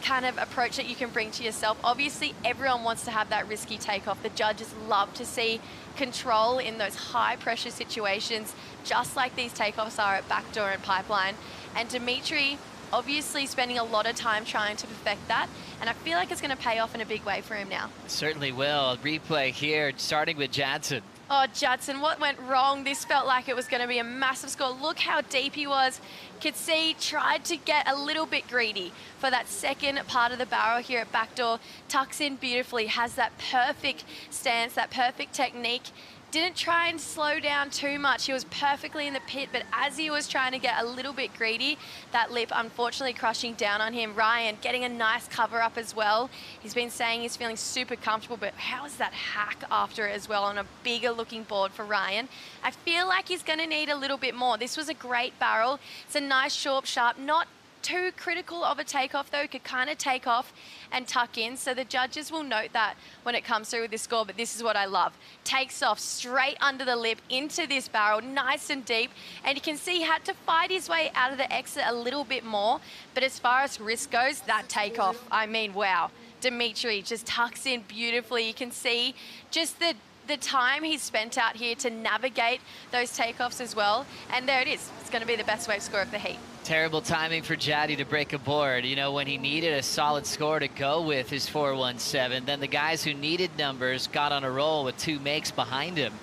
kind of approach that you can bring to yourself. Obviously, everyone wants to have that risky takeoff. The judges love to see control in those high pressure situations, just like these takeoffs are at backdoor and pipeline. And Dimitri, obviously spending a lot of time trying to perfect that, and I feel like it's going to pay off in a big way for him now. Certainly will. Replay here, starting with Jadson. Oh, Jadson, what went wrong? This felt like it was going to be a massive score. Look how deep he was. Could see, tried to get a little bit greedy for that second part of the barrel here at backdoor. Tucks in beautifully, has that perfect stance, that perfect technique. Didn't try and slow down too much. He was perfectly in the pit, but as he was trying to get a little bit greedy, that lip unfortunately crushing down on him. Ryan getting a nice cover up as well. He's been saying he's feeling super comfortable, but how is that hack after it as well on a bigger looking board for Ryan? I feel like he's gonna need a little bit more. This was a great barrel. It's a nice short, sharp, not too critical of a takeoff though, could kind of take off and tuck in. So the judges will note that when it comes through with this score, but this is what I love. Takes off straight under the lip into this barrel, nice and deep. And you can see he had to fight his way out of the exit a little bit more. But as far as risk goes, that takeoff, I mean, wow. Dimitri just tucks in beautifully. You can see just the time he's spent out here to navigate those takeoffs as well. And there it is. It's going to be the best wave score of the heat. Terrible timing for Jaddy to break a board. You know, when he needed a solid score to go with his 417, then the guys who needed numbers got on a roll with 2 makes behind him.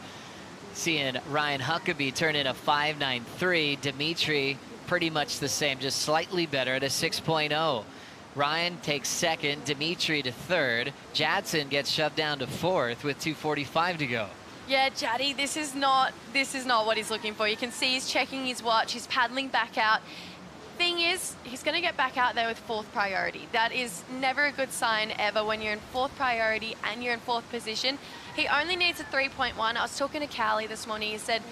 Seeing Ryan Huckabee turn in a 5.93, Dimitri pretty much the same, just slightly better at a 6.0. Ryan takes second, Dimitri to third. Jadson gets shoved down to fourth with 2:45 to go. Yeah, Jaddy, this is not what he's looking for. You can see he's checking his watch, he's paddling back out. Thing is, he's going to get back out there with 4th priority. That is never a good sign ever when you're in 4th priority and you're in 4th position. He only needs a 3.1. I was talking to Callie this morning. He said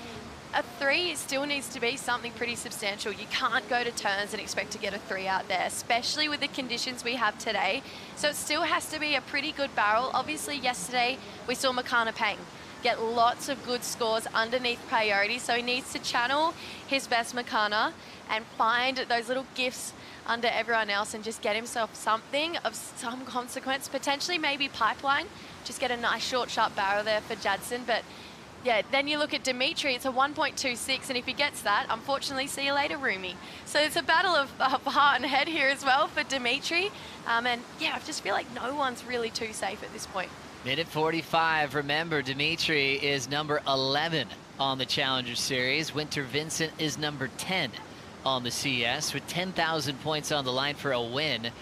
a 3 still needs to be something pretty substantial. You can't go to turns and expect to get a 3 out there, especially with the conditions we have today. So it still has to be a pretty good barrel. Obviously, yesterday we saw Makana Pang get lots of good scores underneath priority, so he needs to channel his best Makana and find those little gifts under everyone else and just get himself something of some consequence, potentially maybe pipeline, just get a nice short sharp barrel there for Jadson. But yeah, then you look at Dimitri, it's a 1.26, and if he gets that, unfortunately, see you later, Rumi. So it's a battle of heart and head here as well for Dimitri, and yeah, I just feel like no one's really too safe at this point. Minute 45. Remember, Dimitri is number 11 on the Challenger Series. Winter Vincent is number 10 on the CS with 10,000 points on the line for a win.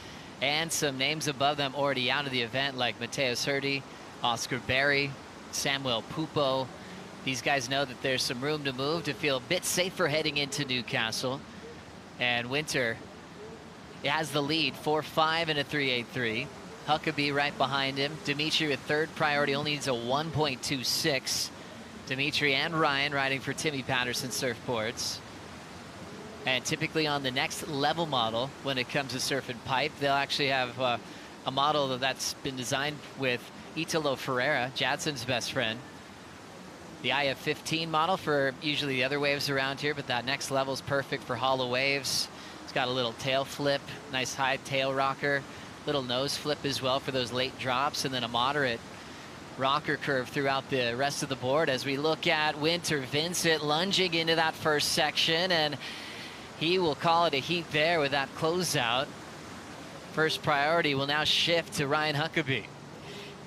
And some names above them already out of the event, like Mateus Herdy, Oscar Berry, Samuel Pupo. These guys know that there's some room to move to feel a bit safer heading into Newcastle. And Winter has the lead, 4.5 and a 3.83. Huckabee right behind him. Dimitri with 3rd priority, only needs a 1.26. Dimitri and Ryan riding for Timmy Patterson surfboards. And typically on the next level model, when it comes to surf and pipe, they'll actually have a model that's been designed with Italo Ferreira, Jadson's best friend. The IF-15 model for usually the other waves around here, but that next level is perfect for hollow waves. It's got a little tail flip, nice high tail rocker. Little nose flip as well for those late drops, and then a moderate rocker curve throughout the rest of the board as we look at Winter Vincent lunging into that first section, and he will call it a heat there with that closeout. First priority will now shift to Ryan Huckabee.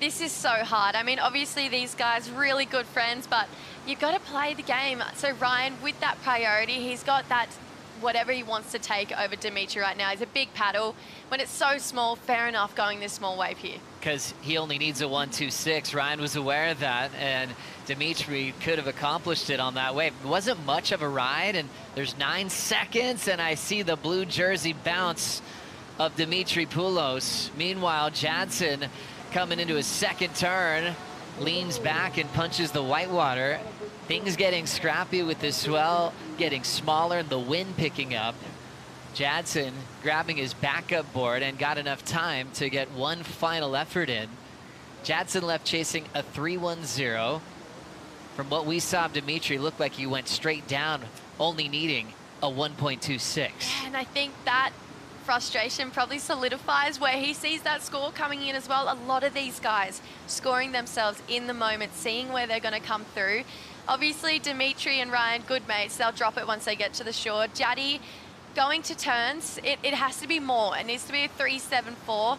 This is so hard. I mean, obviously these guys really good friends, but you've got to play the game. So Ryan, with that priority, he's got that whatever he wants to take over Dimitri right now. He's a big paddle. When it's so small, fair enough going this small wave here. Because he only needs a 1.26. Ryan was aware of that, and Dimitri could have accomplished it on that wave. It wasn't much of a ride, and there's 9 seconds, and I see the blue jersey bounce of Dimitri Poulos. Meanwhile, Jadson coming into his second turn, leans back and punches the whitewater. Things getting scrappy with the swell getting smaller and the wind picking up. Jadson grabbing his backup board and got enough time to get one final effort in. Jadson left chasing a 3-1-0. From what we saw, Dimitri looked like he went straight down, only needing a 1.26. And I think that frustration probably solidifies where he sees that score coming in as well. A lot of these guys scoring themselves in the moment, seeing where they're going to come through. Obviously, Dimitri and Ryan, good mates, they'll drop it once they get to the shore. Jaddy, going to turns, it has to be more. It needs to be a 3.74.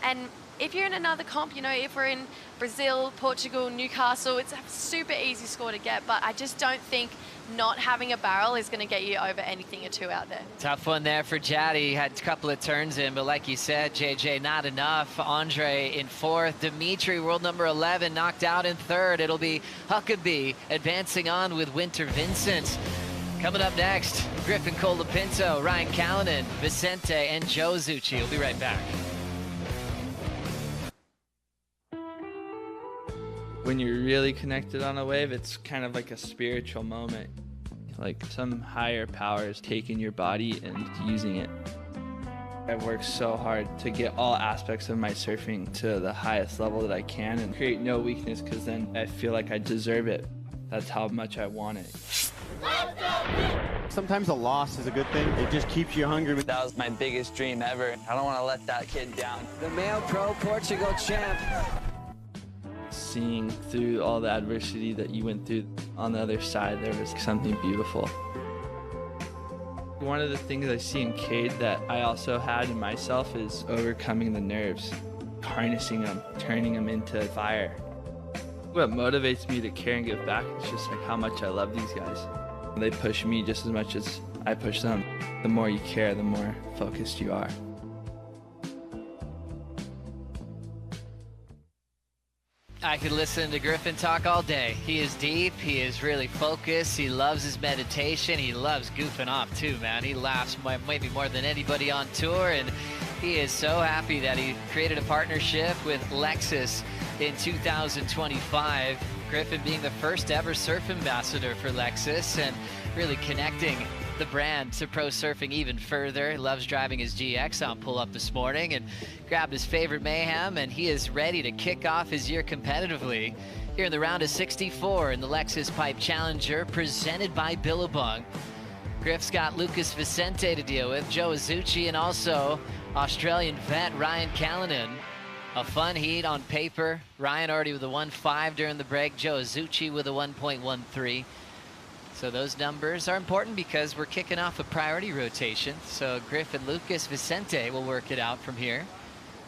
And if you're in another comp, you know, if we're in Brazil, Portugal, Newcastle, it's a super easy score to get, but I just don't think not having a barrel is going to get you over anything or two out there. Tough one there for Jaddy. Had a couple of turns in, but like you said, JJ, not enough. Andre in fourth. Dimitri, world number 11, knocked out in third. It'll be Huckabee advancing on with Winter Vincent. Coming up next, Griffin Colapinto, Ryan Callanan, Vicente, and Joe Zucchi. We'll be right back. When you're really connected on a wave, it's kind of like a spiritual moment. Like some higher power is taking your body and using it. I've worked so hard to get all aspects of my surfing to the highest level that I can and create no weakness, because then I feel like I deserve it. That's how much I want it. Sometimes a loss is a good thing. It just keeps you hungry. That was my biggest dream ever. I don't want to let that kid down. The male pro Portugal champ. Seeing through all the adversity that you went through, on the other side, there was something beautiful. One of the things I see in Cade that I also had in myself is overcoming the nerves, harnessing them, turning them into fire. What motivates me to care and give back is just like how much I love these guys. They push me just as much as I push them. The more you care, the more focused you are. I could listen to Griffin talk all day. He is deep, he is really focused, he loves his meditation, he loves goofing off too, man. He laughs maybe more than anybody on tour, and he is so happy that he created a partnership with Lexus in 2025. Griffin being the first ever surf ambassador for Lexus and really connecting the brand to pro surfing even further. He loves driving his GX on pull-up this morning and grabbed his favorite Mayhem, and he is ready to kick off his year competitively here in the round of 64 in the Lexus Pipe Challenger presented by Billabong. Griff's got Lucas Vicente to deal with, Joe Zucchi, and also Australian vet Ryan Callanan. A fun heat on paper. Ryan already with a 1.5 during the break, Joe Zucchi with a 1.13. So those numbers are important because we're kicking off a priority rotation. So Griff and Lucas Vicente will work it out from here.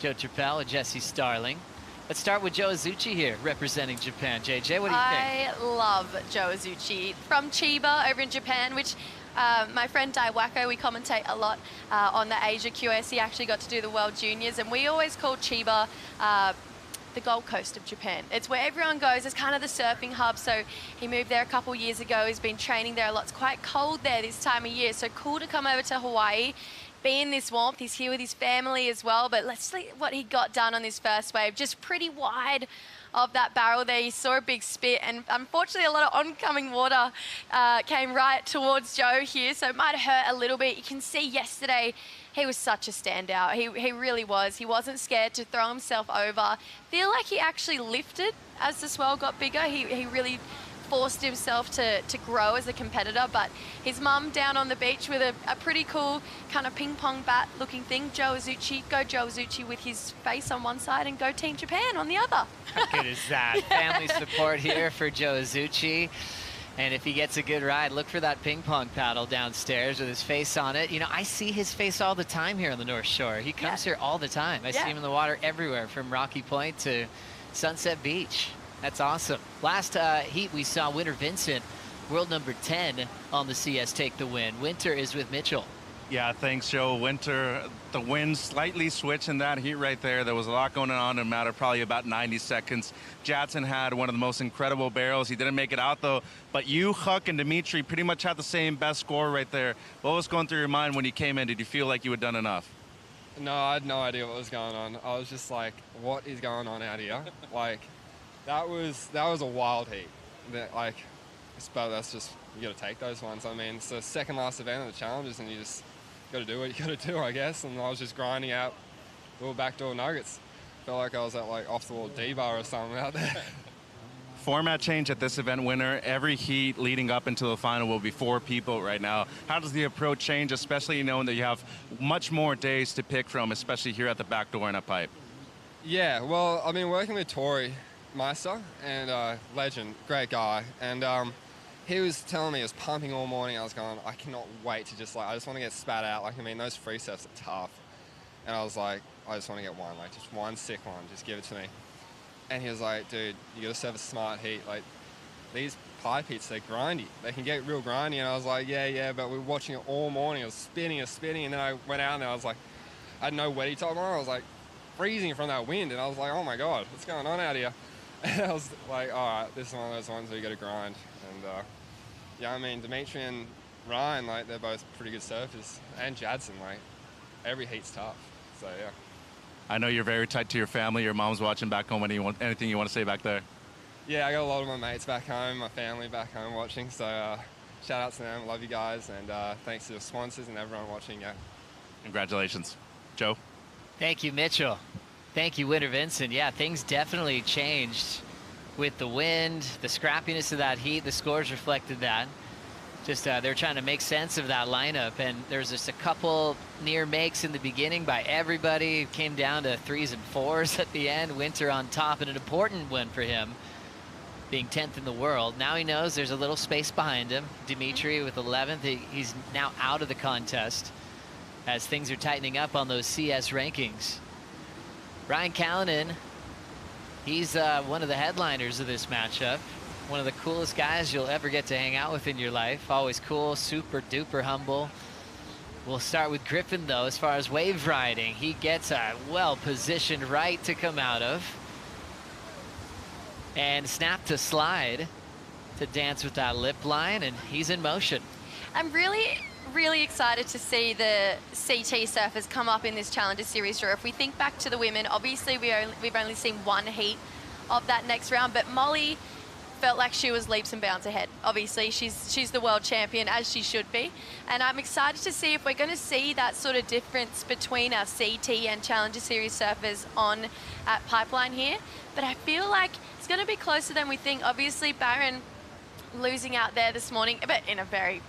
Joe Trappell and Jesse Starling. Let's start with Joe Zucchi here, representing Japan. JJ, what do you think? I love Joe Zucchi from Chiba over in Japan, which my friend Daiwako, we commentate a lot on the Asia QS. He actually got to do the World Juniors, and we always call Chiba the Gold Coast of Japan. It's where everyone goes. It's kind of the surfing hub. So he moved there a couple years ago. He's been training there a lot. It's quite cold there this time of year. So cool to come over to Hawaii, be in this warmth. He's here with his family as well. But let's see what he got done on this first wave. Just pretty wide of that barrel there. You saw a big spit, and unfortunately a lot of oncoming water came right towards Joe here, so it might hurt a little bit. You can see yesterday he was such a standout. He really was. He wasn't scared to throw himself over. Feel like he actually lifted as the swell got bigger. He really forced himself to grow as a competitor, but his mum down on the beach with a pretty cool kind of ping pong bat looking thing, Joe Azuchi, go Joe Azuchi with his face on one side and go Team Japan on the other. How good is that? Family support here for Joe Azuchi. And if he gets a good ride, look for that ping pong paddle downstairs with his face on it. You know, I see his face all the time here on the North Shore. He comes here all the time. I see him in the water everywhere, from Rocky Point to Sunset Beach. That's awesome. Last heat, we saw Winter Vincent, world number 10 on the CS, take the win. Winter is with Mitchell. Yeah, thanks, Joe. Winter, the wind slightly switched in that heat right there. There was a lot going on in a matter of probably about 90 seconds. Jadson had one of the most incredible barrels. He didn't make it out, though. But you, Huck, and Dimitri pretty much had the same best score right there. What was going through your mind when you came in? Did you feel like you had done enough? No, I had no idea what was going on. I was just like, what is going on out here? Like, that was a wild heat. Like, but that's just, you got to take those ones. I mean, it's the second last event of the challenges, and you just got to do what you got to do, I guess. And I was just grinding out little backdoor nuggets. Felt like I was at like off the wall D-bar or something out there. Format change at this event, Winter. Every heat leading up into the final will be 4 people right now. How does the approach change, especially knowing that you have much more days to pick from, especially here at the back door in a pipe? Yeah, well, I've been working with Tori Meister, and legend, great guy. And he was telling me he was pumping all morning. I was going, I cannot wait to just, like, I just want to get spat out. Like, I mean, those free surfs are tough. And I was like, I just want to get one, like, just one sick one. Just give it to me. And he was like, dude, you got to serve a smart heat. Like, these pipe heats, they're grindy. They can get real grindy. And I was like, yeah, but we were watching it all morning. It was spinning. And then I went out and I was like, I had no wetty top on. I was like freezing from that wind. And I was like, oh my God, what's going on out here? And I was like, all right, this is one of those ones where you got to grind. And yeah, I mean, Dimitri and Ryan, like, they're both pretty good surfers. And Jadson, like, every heat's tough. So, yeah. I know you're very tight to your family. Your mom's watching back home. Anything you want to say back there? Yeah, I got a lot of my mates back home, my family back home watching. So shout out to them. Love you guys. And thanks to the sponsors and everyone watching. Yeah. Congratulations. Joe? Thank you, Mitchell. Thank you, Winter Vincent. Yeah, things definitely changed with the wind, the scrappiness of that heat. The scores reflected that. Just they're trying to make sense of that lineup, and there's just a couple near makes in the beginning by everybody. It came down to 3s and 4s at the end. Winter on top, and an important one for him, being 10th in the world. Now he knows there's a little space behind him. Dimitri with 11th. He's now out of the contest as things are tightening up on those CS rankings. Ryan Callanan, he's one of the headliners of this matchup. One of the coolest guys you'll ever get to hang out with in your life. Always cool, super duper humble. We'll start with Griffin, though, as far as wave riding. He gets a well-positioned right to come out of. And snap to slide to dance with that lip line, and he's in motion. I'm really excited to see the CT surfers come up in this Challenger Series draw. If we think back to the women, obviously we've only seen one heat of that next round, but Molly felt like she was leaps and bounds ahead. Obviously, she's the world champion, as she should be. And I'm excited to see if we're going to see that sort of difference between our CT and Challenger Series surfers on at Pipeline here. But I feel like it's going to be closer than we think. Obviously, Barron losing out there this morning, but in a very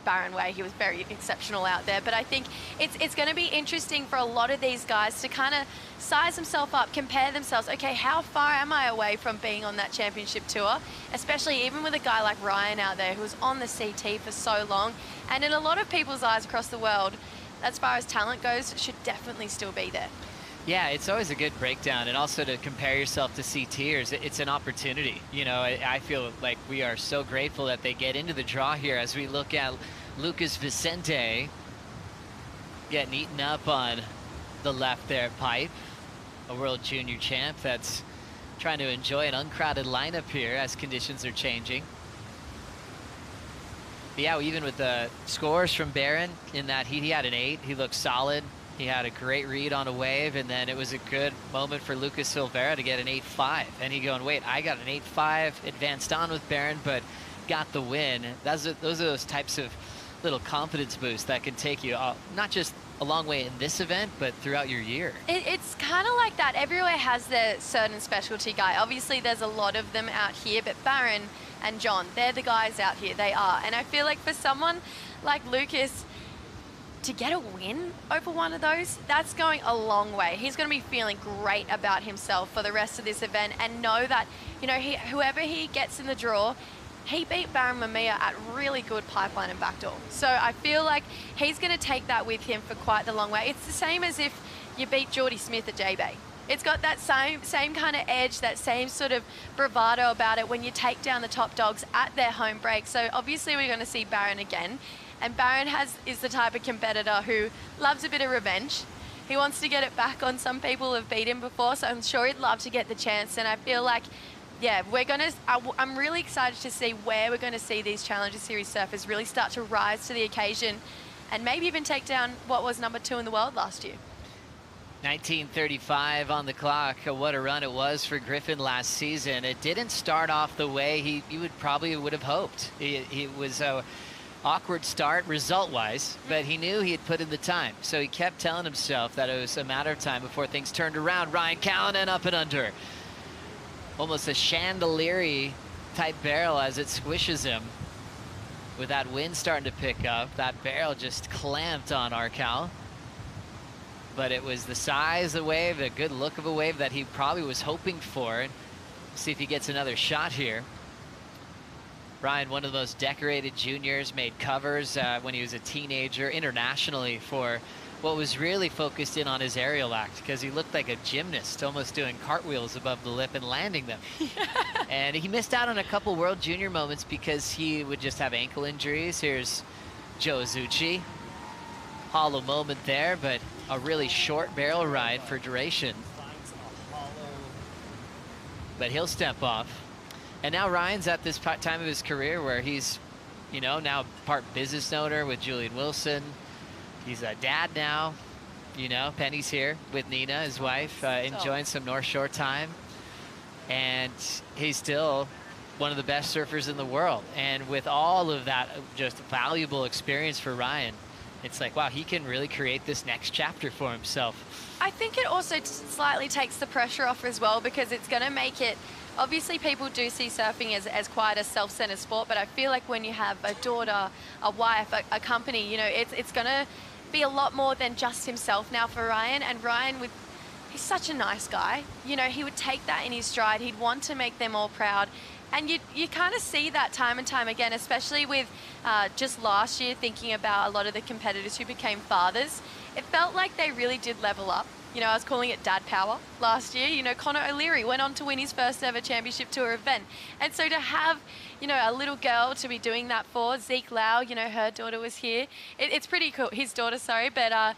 Barron way. He was very exceptional out there, but I think it's going to be interesting for a lot of these guys to kind of size themselves up, compare themselves. Okay, how far am I away from being on that championship tour? Especially even with a guy like Ryan out there who was on the CT for so long, and in a lot of people's eyes across the world, as far as talent goes, should definitely still be there. Yeah, it's always a good breakdown, and also to compare yourself to CTers, it's an opportunity. You know, I feel like we are so grateful that they get into the draw here as we look at Lucas Vicente getting eaten up on the left there pipe, a world junior champ that's trying to enjoy an uncrowded lineup here as conditions are changing. But yeah, even with the scores from Barron in that heat, he had an 8. He looked solid. He had a great read on a wave, and then it was a good moment for Lucas Silveira to get an 8.5. And he going, wait, I got an 8.5, advanced on with Barron, but got the win. Those are those types of little confidence boosts that can take you not just a long way in this event, but throughout your year. It's kind of like that. Everywhere has their certain specialty guy. Obviously, there's a lot of them out here, but Barron and John. They're the guys out here. They are. And I feel like for someone like Lucas, to get a win over one of those, that's going a long way. He's going to be feeling great about himself for the rest of this event and know that, you know, whoever he gets in the draw, he beat Baron Mamiya at really good pipeline and backdoor. So I feel like he's going to take that with him for quite the long way. It's the same as if you beat Geordie Smith at J-Bay. It's got that same kind of edge, that same sort of bravado about it when you take down the top dogs at their home break. So obviously we're going to see Baron again. And Baron is the type of competitor who loves a bit of revenge. He wants to get it back on some people who have beat him before, so I'm sure he'd love to get the chance. And I feel like, yeah, I'm really excited to see where we're going to see these Challenger Series surfers really start to rise to the occasion and maybe even take down what was #2 in the world last year. 1935 on the clock. What a run it was for Griffin last season. It didn't start off the way he probably would have hoped. It was a awkward start result-wise, but he knew he had put in the time. So he kept telling himself that it was a matter of time before things turned around. Ryan Callanan up and under. Almost a chandelier type barrel as it squishes him. With that wind starting to pick up, that barrel just clamped on Arcal. But it was the size of the wave, a good look of a wave that he probably was hoping for. See if he gets another shot here. Ryan, one of the most decorated juniors, made covers when he was a teenager internationally for what was really focused in on his aerial act, because he looked like a gymnast, almost doing cartwheels above the lip and landing them. And he missed out on a couple World Junior moments because he would just have ankle injuries. Here's Joe Azuchi. Hollow moment there, but a really short barrel ride for duration. But he'll step off. And now Ryan's at this time of his career where he's, you know, now part business owner with Julian Wilson. He's a dad now, you know. Penny's here with Nina, his wife, enjoying some North Shore time. And he's still one of the best surfers in the world. And with all of that just valuable experience for Ryan, it's like, wow, he can really create this next chapter for himself. I think it also slightly takes the pressure off as well, because it's going to make it, obviously people do see surfing as quite a self-centered sport, but I feel like when you have a daughter, a wife, a company, you know, it's going to be a lot more than just himself now for Ryan. And Ryan, he's such a nice guy. You know, he would take that in his stride. He'd want to make them all proud. And you kind of see that time and time again, especially with just last year, thinking about a lot of the competitors who became fathers. It felt like they really did level up. You know, I was calling it dad power last year. You know, Connor O'Leary went on to win his first ever championship tour event. And so to have, you know, a little girl to be doing that for, Zeke Lau, you know, her daughter was here. It's pretty cool. His daughter, sorry. But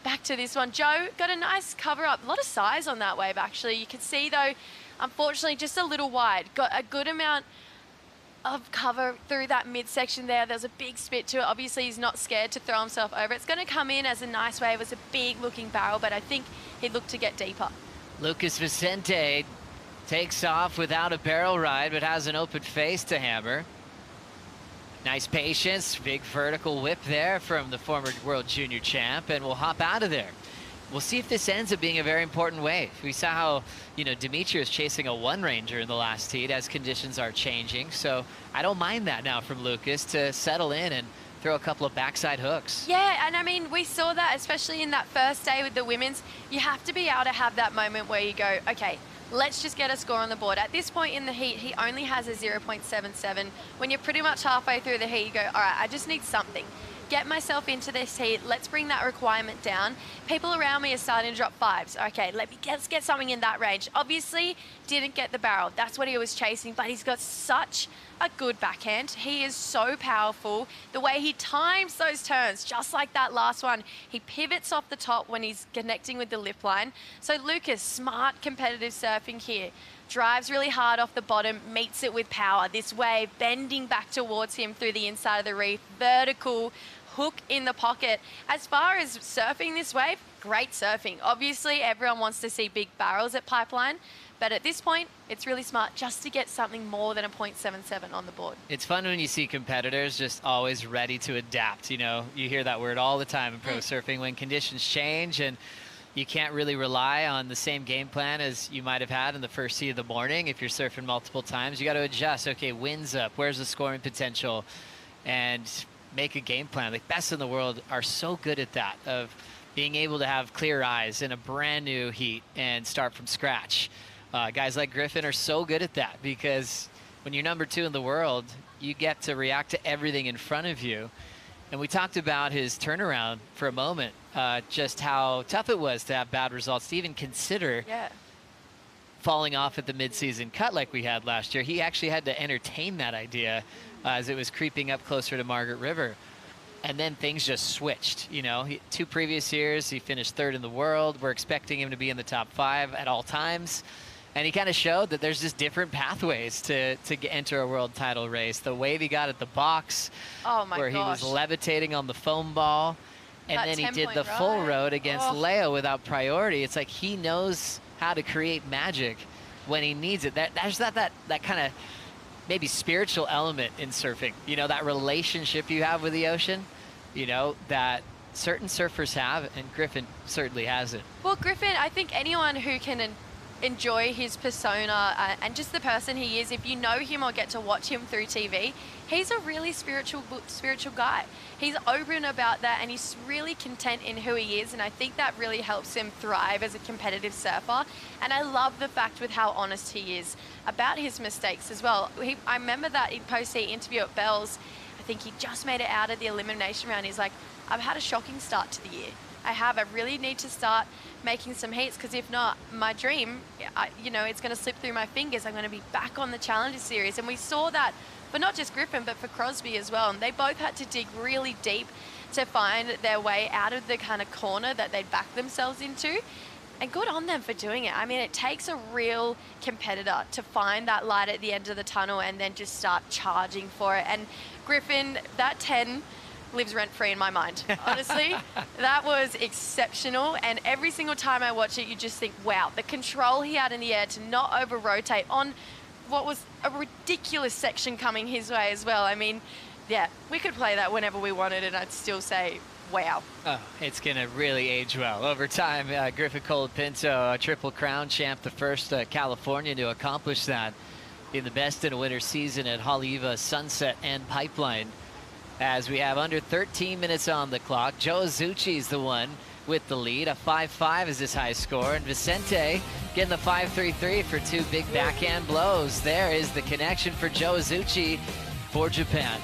back to this one. Joe got a nice cover up. A lot of size on that wave, actually. You could see, though, unfortunately, just a little wide. Got a good amount of cover through that midsection there. There's a big spit to it. Obviously, he's not scared to throw himself over. It's going to come in as a nice wave. It's a big looking barrel, but I think he'd look to get deeper. Lucas Vicente takes off without a barrel ride, but has an open face to hammer. Nice patience, big vertical whip there from the former World Junior champ, and we'll hop out of there. We'll see if this ends up being a very important wave. We saw how, you know, Dimitri is chasing a one ranger in the last heat as conditions are changing. So I don't mind that now from Lucas to settle in and throw a couple of backside hooks. Yeah, and I mean, we saw that, especially in that first day with the women's. You have to be able to have that moment where you go, okay, let's just get a score on the board. At this point in the heat, he only has a 0.77. When you're pretty much halfway through the heat, you go, all right, I just need something. Get myself into this heat. Let's bring that requirement down. People around me are starting to drop fives. Okay, let's get something in that range. Obviously, didn't get the barrel. That's what he was chasing, but he's got such a good backhand. He is so powerful. The way he times those turns, just like that last one, he pivots off the top when he's connecting with the lip line. So Lucas, smart competitive surfing here. Drives really hard off the bottom, meets it with power. This wave bending back towards him through the inside of the reef. Vertical hook in the pocket. As far as surfing this wave, great surfing. Obviously, everyone wants to see big barrels at Pipeline, but at this point, it's really smart just to get something more than a 0.77 on the board. It's fun when you see competitors just always ready to adapt. You know, you hear that word all the time in pro surfing when conditions change, and you can't really rely on the same game plan as you might have had in the first heat of the morning. If you're surfing multiple times, you got to adjust. Okay, wind's up. Where's the scoring potential? And make a game plan. The best in the world are so good at that, of being able to have clear eyes in a brand new heat and start from scratch. Guys like Griffin are so good at that, because when you're number 2 in the world, you get to react to everything in front of you. And we talked about his turnaround for a moment, just how tough it was to have bad results, to even consider falling off at the midseason cut like we had last year. He actually had to entertain that idea as it was creeping up closer to Margaret River. And then things just switched. You know, 2 previous years, he finished 3rd in the world. We're expecting him to be in the top 5 at all times. And he kind of showed that there's just different pathways to enter a world title race. The wave he got at the box, where he was levitating on the foam ball, and then he did the full road against Leo without priority. It's like he knows how to create magic when he needs it. There's that kind of maybe spiritual element in surfing. You know, that relationship you have with the ocean, you know, that certain surfers have, and Griffin certainly has it. Well, Griffin, I think anyone who can enjoy his persona and just the person he is, if you know him or get to watch him through TV, he's a really spiritual guy. He's open about that, and he's really content in who he is, and I think that really helps him thrive as a competitive surfer. And I love the fact with how honest he is about his mistakes as well. I remember that in post-heat interview at Bell's, I think he just made it out of the elimination round. He's like, I've had a shocking start to the year. I really need to start making some heats, because if not, my dream, you know, it's going to slip through my fingers. I'm going to be back on the Challenger Series. And we saw that for not just Griffin, but for Crosby as well. And they both had to dig really deep to find their way out of the kind of corner that they'd backed themselves into. And good on them for doing it. I mean, it takes a real competitor to find that light at the end of the tunnel and then just start charging for it. And Griffin, that 10 lives rent-free in my mind. Honestly, that was exceptional. And every single time I watch it, you just think, wow, the control he had in the air to not over-rotate on what was a ridiculous section coming his way as well. I mean, yeah, we could play that whenever we wanted, and I'd still say, wow. Oh, it's going to really age well. Over time, Griffin Colapinto, a Triple Crown champ, the first Californian to accomplish that, being the best in a winter season at Haleiwa, Sunset, and Pipeline. As we have under 13 minutes on the clock, Joe Azuchi's the one with the lead. A 5-5 is his high score, and Vicente getting the 5-3-3 for 2 big backhand blows. There is the connection for Joe Azuchi for Japan.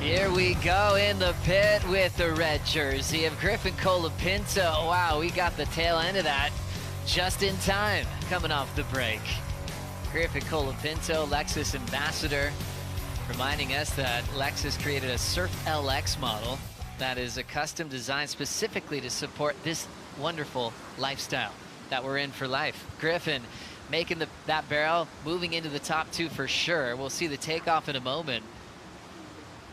Here we go in the pit with the red jersey of Griffin Colapinto. Wow, we got the tail end of that just in time coming off the break. Griffin Colapinto, Lexus ambassador, reminding us that Lexus created a Surf LX model that is a custom design specifically to support this wonderful lifestyle that we're in for life. Griffin making that barrel, moving into the top 2 for sure. We'll see the takeoff in a moment.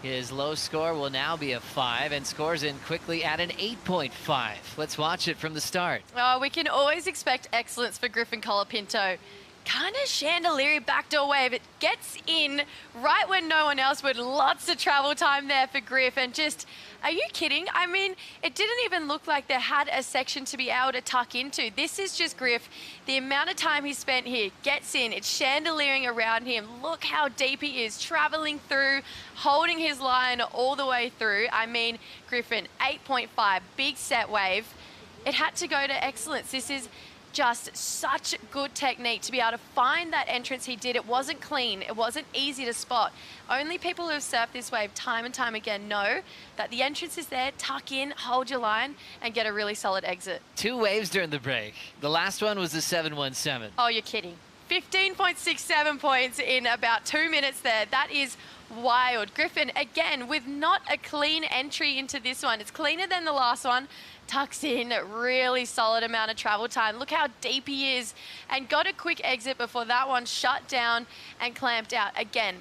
His low score will now be a 5 and scores in quickly at an 8.5. Let's watch it from the start. Oh, we can always expect excellence for Griffin Colapinto. Kind of chandelier backdoor wave. It gets in right when no one else would. Lots of travel time there for Griff. And just, are you kidding? I mean, it didn't even look like they had a section to be able to tuck into. This is just Griff. The amount of time he spent here, gets in, it's chandeliering around him. Look how deep he is, traveling through, holding his line all the way through. I mean, Griffin, 8.5, big set wave. It had to go to excellence. This is Just such good technique to be able to find that entrance he did. It wasn't clean. It wasn't easy to spot. Only people who have surfed this wave time and time again know that the entrance is there. Tuck in, hold your line, and get a really solid exit. 2 waves during the break. The last one was the 717. Oh, you're kidding. 15.67 points in about 2 minutes there. That is wild. Griffin, again, with not a clean entry into this one. It's cleaner than the last one. Tucks in, really solid amount of travel time. Look how deep he is, and got a quick exit before that one shut down and clamped out. Again,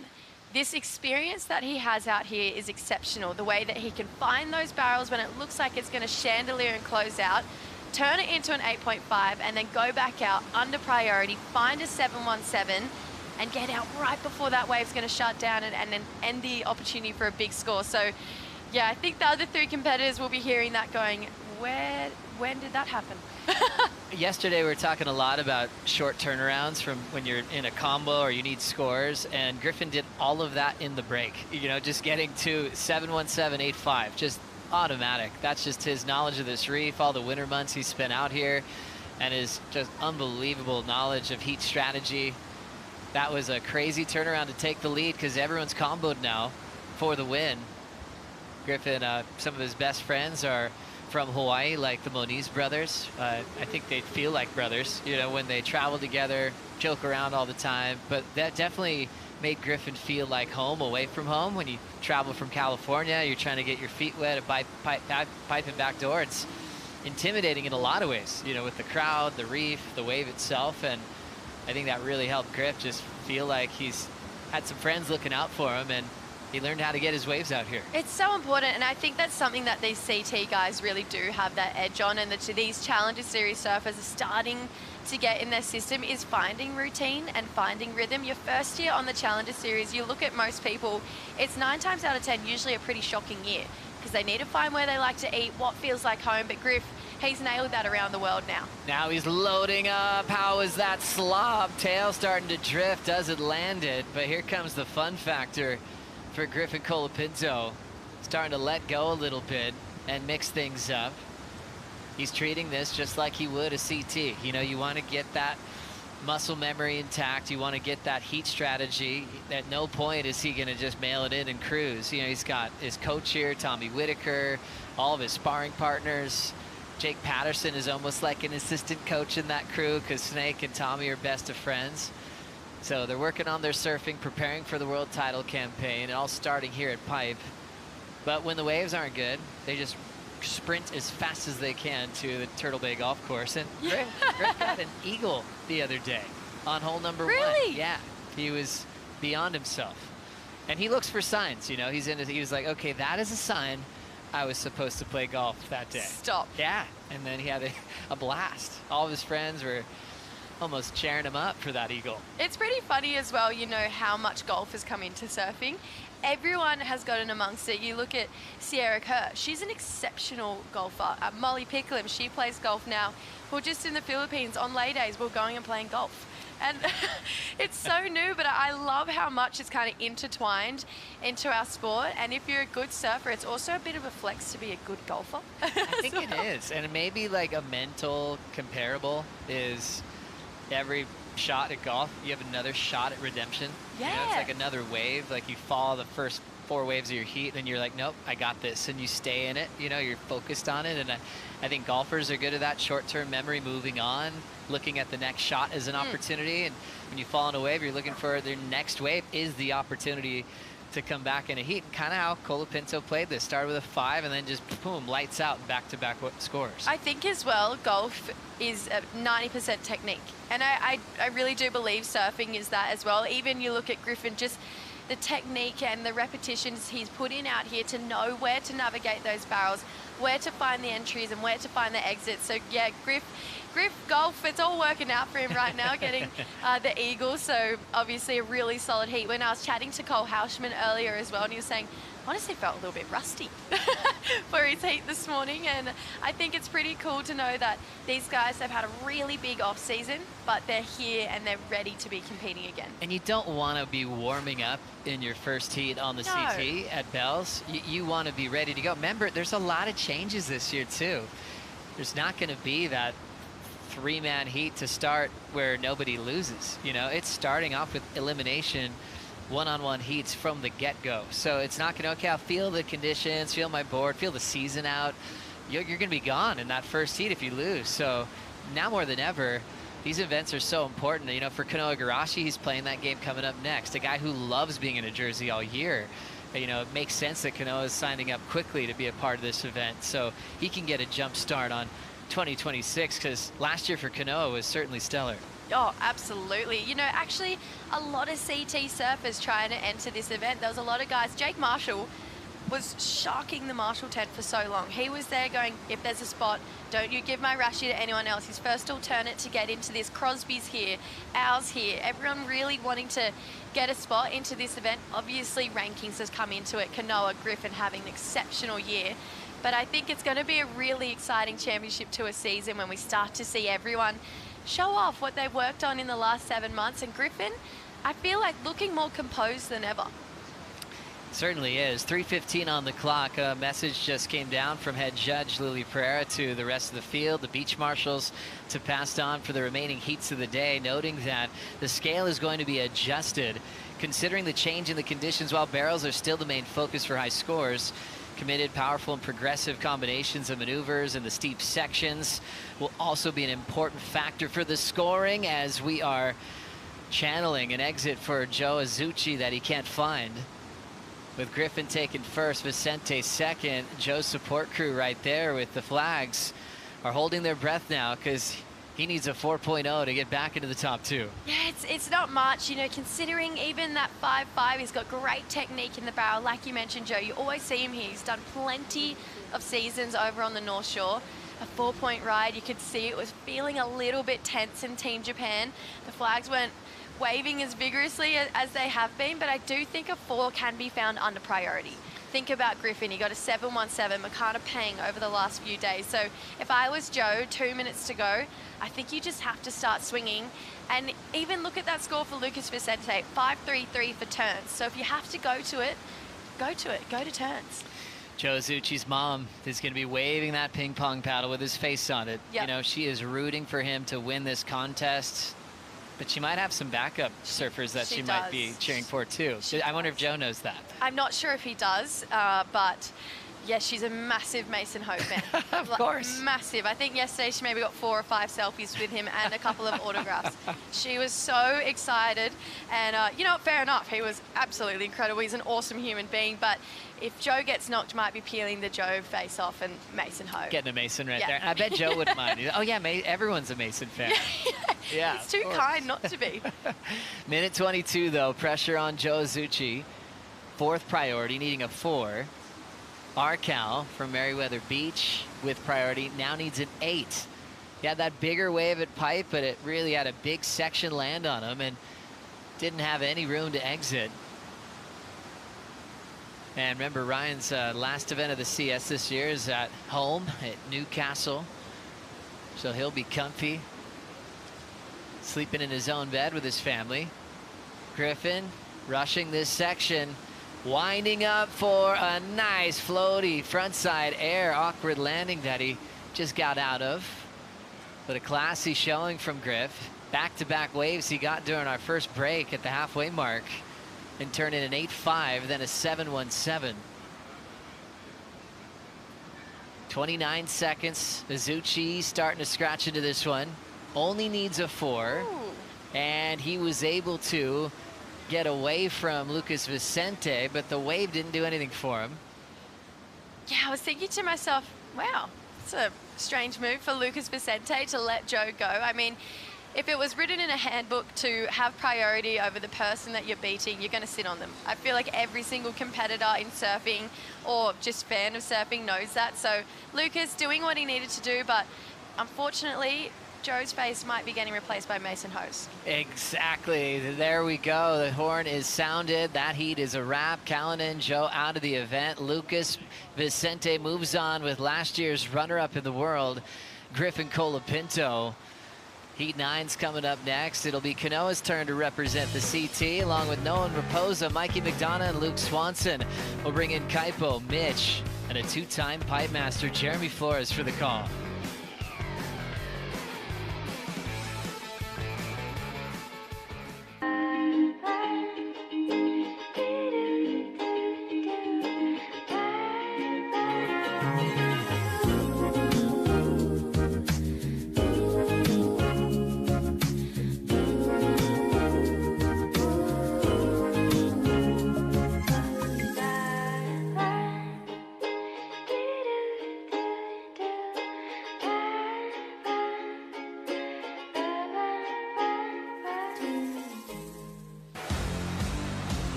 this experience that he has out here is exceptional. The way that he can find those barrels when it looks like it's going to chandelier and close out, turn it into an 8.5, and then go back out under priority, find a 717, and get out right before that wave's going to shut down and then end the opportunity for a big score. So, yeah, I think the other 3 competitors will be hearing that going, when did that happen? Yesterday we were talking a lot about short turnarounds from when you're in a combo or you need scores, and Griffin did all of that in the break. You know, just getting to 717.85, just automatic. That's just his knowledge of this reef, all the winter months he spent out here, and his just unbelievable knowledge of heat strategy. That was a crazy turnaround to take the lead because everyone's comboed now for the win. Griffin, some of his best friends are from Hawaii, like the Moniz brothers. I think they feel like brothers, you know, when they travel together, joke around all the time. But that definitely made Griffin feel like home away from home. When you travel from California, you're trying to get your feet wet at pipe and back door. It's intimidating in a lot of ways, you know, with the crowd, the reef, the wave itself. And I think that really helped Griff just feel like he's had some friends looking out for him, and he learned how to get his waves out here. It's so important, and I think that's something that these CT guys really do have that edge on, and that these Challenger Series surfers are starting to get in their system, is finding routine and finding rhythm. Your first year on the Challenger Series, you look at most people, it's 9 times out of 10 usually a pretty shocking year, because they need to find where they like to eat, what feels like home. But Griff, he's nailed that around the world now. Now he's loading up. How is that slob? Tail starting to drift. Doesn't land it, but here comes the fun factor for Griffin Colapinto. Starting to let go a little bit and mix things up. He's treating this just like he would a CT. You know, you want to get that muscle memory intact. You want to get that heat strategy. At no point is he going to just mail it in and cruise. You know, he's got his coach here, Tommy Whitaker, all of his sparring partners. Jake Patterson is almost like an assistant coach in that crew because Snake and Tommy are best of friends. So they're working on their surfing, preparing for the world title campaign, and all starting here at Pipe. But when the waves aren't good, they just sprint as fast as they can to the Turtle Bay Golf Course. And Griff got an eagle the other day on hole number 1. Really? Yeah, he was beyond himself. And he looks for signs, you know. He was like, okay, that is a sign I was supposed to play golf that day. Stop. Yeah, and then he had a blast. All of his friends were almost cheering him up for that eagle. It's pretty funny as well, you know, how much golf has come into surfing. Everyone has gotten amongst it. You look at Sierra Kerr, she's an exceptional golfer. Molly Picklam, she plays golf now. We're just in the Philippines on lay days, we're going and playing golf. And it's so new, but I love how much it's kind of intertwined into our sport. And if you're a good surfer, it's also a bit of a flex to be a good golfer. I think it is. And maybe like a mental comparable is every shot at golf, you have another shot at redemption. Yeah. You know, it's like another wave. Like you follow the first 4 waves of your heat, and you're like, nope, I got this. And you stay in it. You know, you're focused on it. And I think golfers are good at that short-term memory, moving on, looking at the next shot as an opportunity. And when you fall in a wave, you're looking for their next wave is the opportunity to come back in a heat. And kind of how Colapinto played this. Started with a 5 and then just boom, lights out, back-to-back scores. I think as well, golf is 90% technique. And I really do believe surfing is that as well. Even you look at Griffin, just the technique and the repetitions he's put in out here to know where to navigate those barrels, where to find the entries and where to find the exits. So yeah, Griff golf, it's all working out for him right now, getting the eagle. So obviously a really solid heat. When I was chatting to Cole Hauschman earlier as well, and he was saying, honestly felt a little bit rusty for his heat this morning. And I think it's pretty cool to know that these guys have had a really big off season, but they're here and they're ready to be competing again. And you don't want to be warming up in your first heat on the CT at Bells. You want to be ready to go. Remember, there's a lot of changes this year too. There's not going to be that 3-man heat to start where nobody loses. You know, it's starting off with elimination, one-on-one heats from the get-go. So it's not gonna, okay, I'll feel the conditions, feel my board, feel the season out. You're gonna be gone in that first heat if you lose. So now more than ever, these events are so important. You know, for Kanoa Igarashi, he's playing that game coming up next. A guy who loves being in a jersey all year. You know, it makes sense that Kanoa is signing up quickly to be a part of this event. So he can get a jump start on 2026, because last year for Kanoa was certainly stellar. Oh, absolutely. You know, actually, a lot of CT surfers trying to enter this event. There was a lot of guys. Jake Marshall was shocking the Marshall tent for so long. He was there going, if there's a spot, don't you give my Rashi to anyone else. His first alternate to get into this. Crosby's here, Al's here. Everyone really wanting to get a spot into this event. Obviously, rankings has come into it. Kanoa, Griffin having an exceptional year. But I think it's going to be a really exciting championship tour season when we start to see everyone show off what they've worked on in the last 7 months. And Griffin, I feel like looking more composed than ever. Certainly is. 3:15 on the clock. A message just came down from head judge Lily Pereira to the rest of the field, the beach marshals, to pass on for the remaining heats of the day, noting that the scale is going to be adjusted considering the change in the conditions. While barrels are still the main focus for high scores, committed, powerful, and progressive combinations of maneuvers in the steep sections will also be an important factor for the scoring, as we are channeling an exit for Joe Azuchi that he can't find. With Griffin taking first, Vicente second. Joe's support crew right there with the flags are holding their breath now, because he needs a 4.0 to get back into the top 2. Yeah, it's not much, you know, considering even that 5.5, he's got great technique in the barrel. Like you mentioned, Joe, you always see him here. He's done plenty of seasons over on the North Shore. A 4-point ride, you could see it was feeling a little bit tense in Team Japan. The flags weren't waving as vigorously as they have been, but I do think a 4 can be found under priority. Think about Griffin, he got a 7.17, Makana Peng over the last few days. So if I was Joe, 2 minutes to go, I think you just have to start swinging. And even look at that score for Lucas Vicente, 5.33 for turns. So if you have to go to it, go to turns. Joe Azuchi's mom is going to be waving that ping pong paddle with his face on it. Yep. You know, she is rooting for him to win this contest. But she might have some backup surfers that she might be cheering for too. I wonder if Joe knows that. I'm not sure if he does, but yeah, she's a massive Mason Ho fan. Of course. Massive. I think yesterday she maybe got 4 or 5 selfies with him and a couple of autographs. She was so excited. And you know, fair enough. He was absolutely incredible. He's an awesome human being. But if Joe gets knocked, might be peeling the Joe face off and Mason Ho. Getting a Mason right there. I bet Joe wouldn't mind. Oh yeah, everyone's a Mason fan. Yeah, it's too kind not to be. Minute 22 though, pressure on Joe Azuchi. 4th priority, needing a 4. Arcal from Meriwether Beach with priority now needs an 8. He had that bigger wave at Pipe, but it really had a big section land on him and didn't have any room to exit. And remember, Ryan's last event of the CS this year is at home at Newcastle. So he'll be comfy, sleeping in his own bed with his family. Griffin rushing this section, winding up for a nice floaty frontside air awkward landing that he just got out of. But a classy showing from Griff. Back-to-back waves he got during our first break at the halfway mark and turned in an 8.5, then a 7.17. 29 seconds. Azuchi starting to scratch into this one. Only needs a 4. Ooh. And he was able to get away from Lucas Vicente, but the wave didn't do anything for him. Yeah, I was thinking to myself, wow, it's a strange move for Lucas Vicente to let Joe go. I mean, if it was written in a handbook to have priority over the person that you're beating, you're going to sit on them. I feel like every single competitor in surfing or just fan of surfing knows that. So Lucas doing what he needed to do, but unfortunately, Joe's face might be getting replaced by Mason Hose. Exactly. There we go. The horn is sounded. That heat is a wrap. Callanan, Joe out of the event. Lucas Vicente moves on with last year's runner-up in the world, Griffin Colapinto. Heat 9's coming up next. It'll be Kanoa's turn to represent the CT, along with Nolan Raposa, Mikey McDonough, and Luke Swanson. We'll bring in Kaipo, Mitch, and a 2-time pipe master, Jeremy Flores, for the call.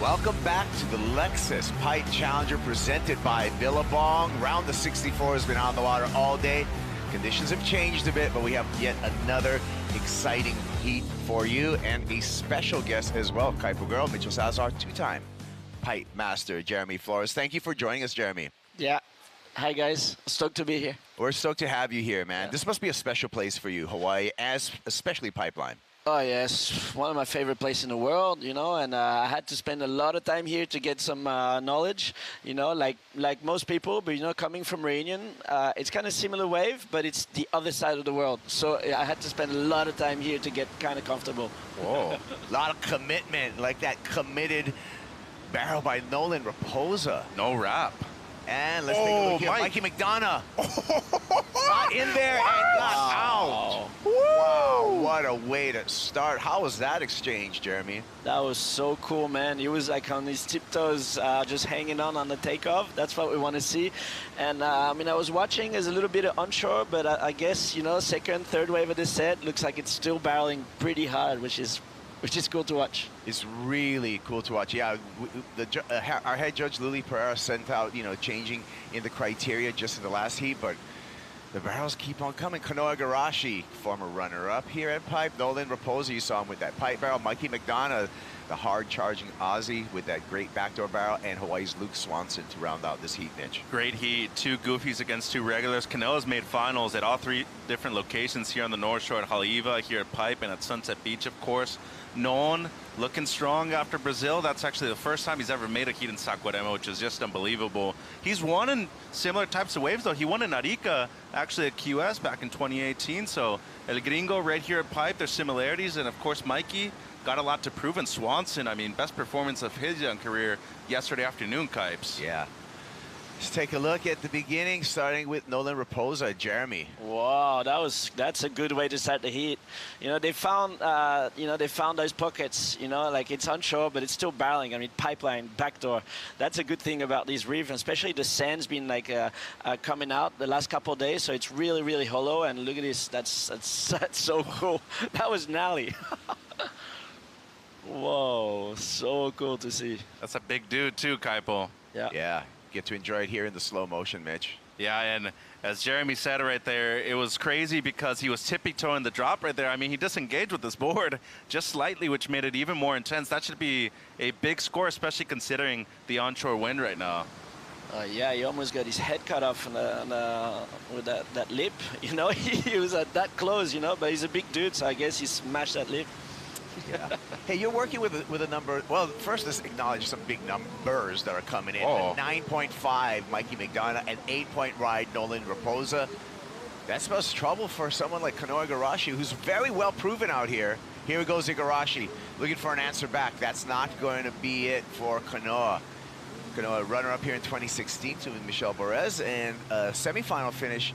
Welcome back to the Lexus Pipe Challenger presented by Billabong. Round the 64 has been on the water all day. Conditions have changed a bit, but we have yet another exciting heat for you and a special guest as well, Kaipo girl, Mitchell Salazar, two-time pipe master, Jeremy Flores. Thank you for joining us, Jeremy. Yeah. Hi, guys. Stoked to be here. We're stoked to have you here, man. Yeah. This must be a special place for you, Hawaii, especially Pipeline. Oh, yes. One of my favorite places in the world, you know, and I had to spend a lot of time here to get some knowledge, you know, like most people, but, you know, coming from Reunion, it's kind of similar wave, but it's the other side of the world. So I had to spend a lot of time here to get kind of comfortable. Whoa. A lot of commitment, like that committed barrel by Nolan Raposa. No wrap. And let's take a look here. Mikey McDonough. Got in there and got out. Wow, what a way to start. How was that exchange, Jeremy? That was so cool, man. He was like on his tiptoes, just hanging on the takeoff. That's what we want to see. And I mean, I was watching as a little bit of onshore, but I guess, you know, second, third wave of the set looks like it's still barreling pretty hard, which is cool to watch. It's really cool to watch. Yeah, our head judge, Lily Pereira, sent out, you know, changing in the criteria just in the last heat, but the barrels keep on coming. Kanoa Igarashi, former runner-up here at Pipe. Nolan Raposa, you saw him with that pipe barrel. Mikey McDonough, the hard-charging Aussie with that great backdoor barrel, and Hawaii's Luke Swanson to round out this heat, Mitch. Great heat. Two goofies against two regulars. Kanoa's made finals at all three different locations here on the North Shore, at Haleiwa, here at Pipe, and at Sunset Beach, of course. Known, looking strong after Brazil. That's actually the first time he's ever made a heat in Saquarema, which is just unbelievable. He's won in similar types of waves, though. He won in Arica, actually at QS back in 2018. So El Gringo right here at Pipe, there's similarities. And, of course, Mikey got a lot to prove. And Swanson, I mean, best performance of his young career yesterday afternoon, Kipes. Yeah. Let's take a look at the beginning, starting with Nolan Raposa. Jeremy. Wow, that's a good way to start the heat. You know, they found those pockets. You know, like it's onshore, but it's still barreling. I mean, pipeline, backdoor. That's a good thing about these reefs, especially the sand's been like coming out the last couple of days, so it's really, really hollow. And look at this. That's so cool. That was gnarly. Whoa, so cool to see. That's a big dude too, Kaipo. Yeah. Yeah. Get to enjoy it here in the slow motion, Mitch. Yeah, and as Jeremy said right there, it was crazy because he was tippy-toeing the drop right there. I mean, he disengaged with this board just slightly, which made it even more intense. That should be a big score, especially considering the onshore wind right now. Yeah, he almost got his head cut off with that lip. You know, he was that close, you know, but he's a big dude, so I guess he smashed that lip. Yeah. Hey, you're working with a number. Well, first let's acknowledge some big numbers that are coming in. Oh. 9.5 Mikey McDonough, an 8-point ride Nolan Raposa. That's most trouble for someone like Kanoa Igarashi, who's very well proven out here. Here goes Igarashi, looking for an answer back. That's not going to be it for Kanoa. Kanoa, runner-up here in 2016 to Michel Borez, and a semifinal finish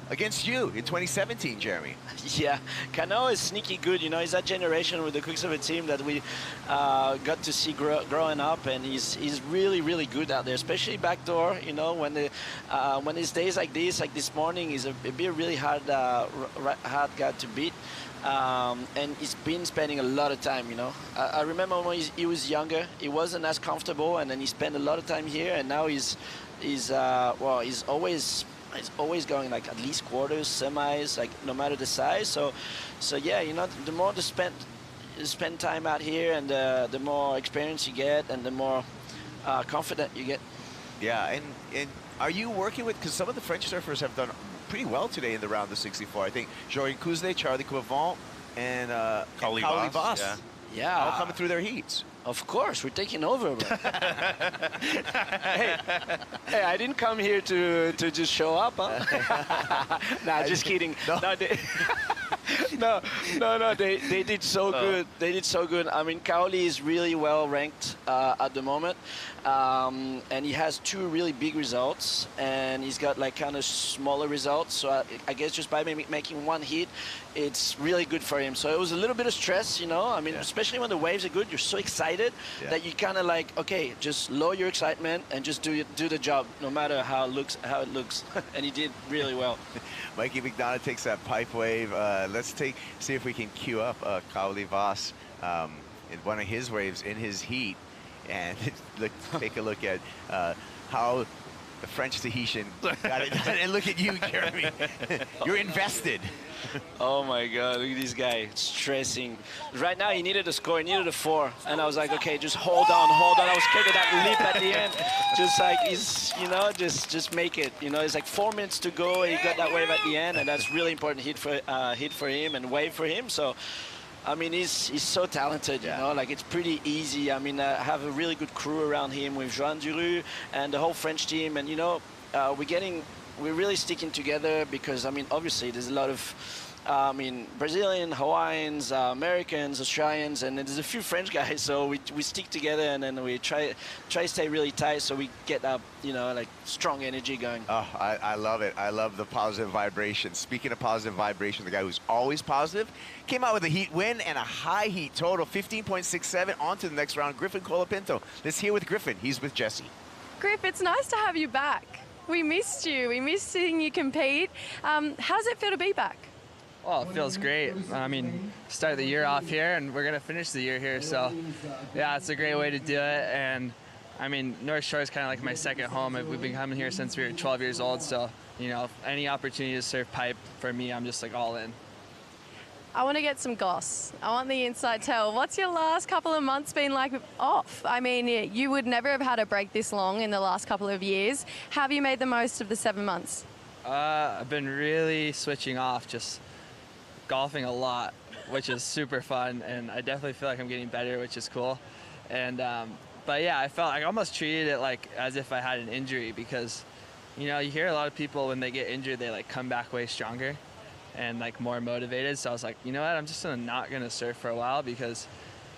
against you in 2017, Jeremy. Yeah, Kanoa is sneaky good. You know, he's that generation with the Quicksilver team that we got to see growing up, and he's really, really good out there, especially backdoor. You know, when it's days like this morning, he's a really hard guy to beat. And he's been spending a lot of time, you know. I remember when he was younger, he wasn't as comfortable, and then he spent a lot of time here, and now he's always going like at least quarters, semis, like no matter the size. So yeah, you know, the more to spend time out here, and the more experience you get, and the more confident you get. Yeah, and are you working with, because some of the French surfers have done pretty well today in the round of 64. I think Jordan Kuzle, Charlie Quavant, and Kaoli Voss. Yeah. All coming through their heats. Of course, we're taking over, bro. hey, I didn't come here to just show up, huh? Nah, just kidding. No, they did so good. They did so good. I mean, Kaoli is really well ranked at the moment, and he has 2 really big results, and he's got like kind of smaller results. So I guess just by making 1 hit, it's really good for him. So it was a little bit of stress, you know. I mean, especially when the waves are good, you're so excited that you kind of like, okay, just lower your excitement and just do the job, no matter how it looks. And he did really well. Mikey McDonough takes that pipe wave. Let's see if we can cue up Kaoli Voss in one of his waves in his heat. And take a look at how the French Tahitian got it done. And look at you, Jeremy. You're invested. Oh my God, look at this guy stressing. Right now he needed a score, he needed a 4. And I was like, okay, just hold on. I was scared of that leap at the end. Just like, just make it. It's like 4 minutes to go, and he got that wave at the end, and that's really important hit for him and wave for him. So, I mean, he's so talented, like it's pretty easy. I mean, I have a really good crew around him with Joan Duru and the whole French team, and we're really sticking together because, I mean, obviously there's a lot of, Brazilian, Hawaiians, Americans, Australians, and there's a few French guys, so we stick together, and then we try to stay really tight so we get that, like strong energy going. Oh, I love it. I love the positive vibration. Speaking of positive vibration, the guy who's always positive came out with a heat win and a high heat total, 15.67, on to the next round. Griffin Colapinto. Let's hear with Griffin. He's with Jesse. Griff, it's nice to have you back. We missed you. We missed seeing you compete. How does it feel to be back? Well, it feels great. I mean, start the year off here, and we're going to finish the year here. So, yeah, it's a great way to do it. And, I mean, North Shore is kind of like my second home. We've been coming here since we were 12 years old. So, any opportunity to surf pipe, for me, I'm just like all in. I want to get some goss. I want the inside tell. What's your last couple of months been like off? I mean, you would never have had a break this long in the last couple of years. How have you made the most of the 7 months? I've been really switching off, just golfing a lot, which is super fun, and I definitely feel like I'm getting better, which is cool. And but yeah, I almost treated it like as if I had an injury, because you hear a lot of people when they get injured, they like come back way stronger and like more motivated. So I was like, you know what, I'm just not gonna surf for a while, because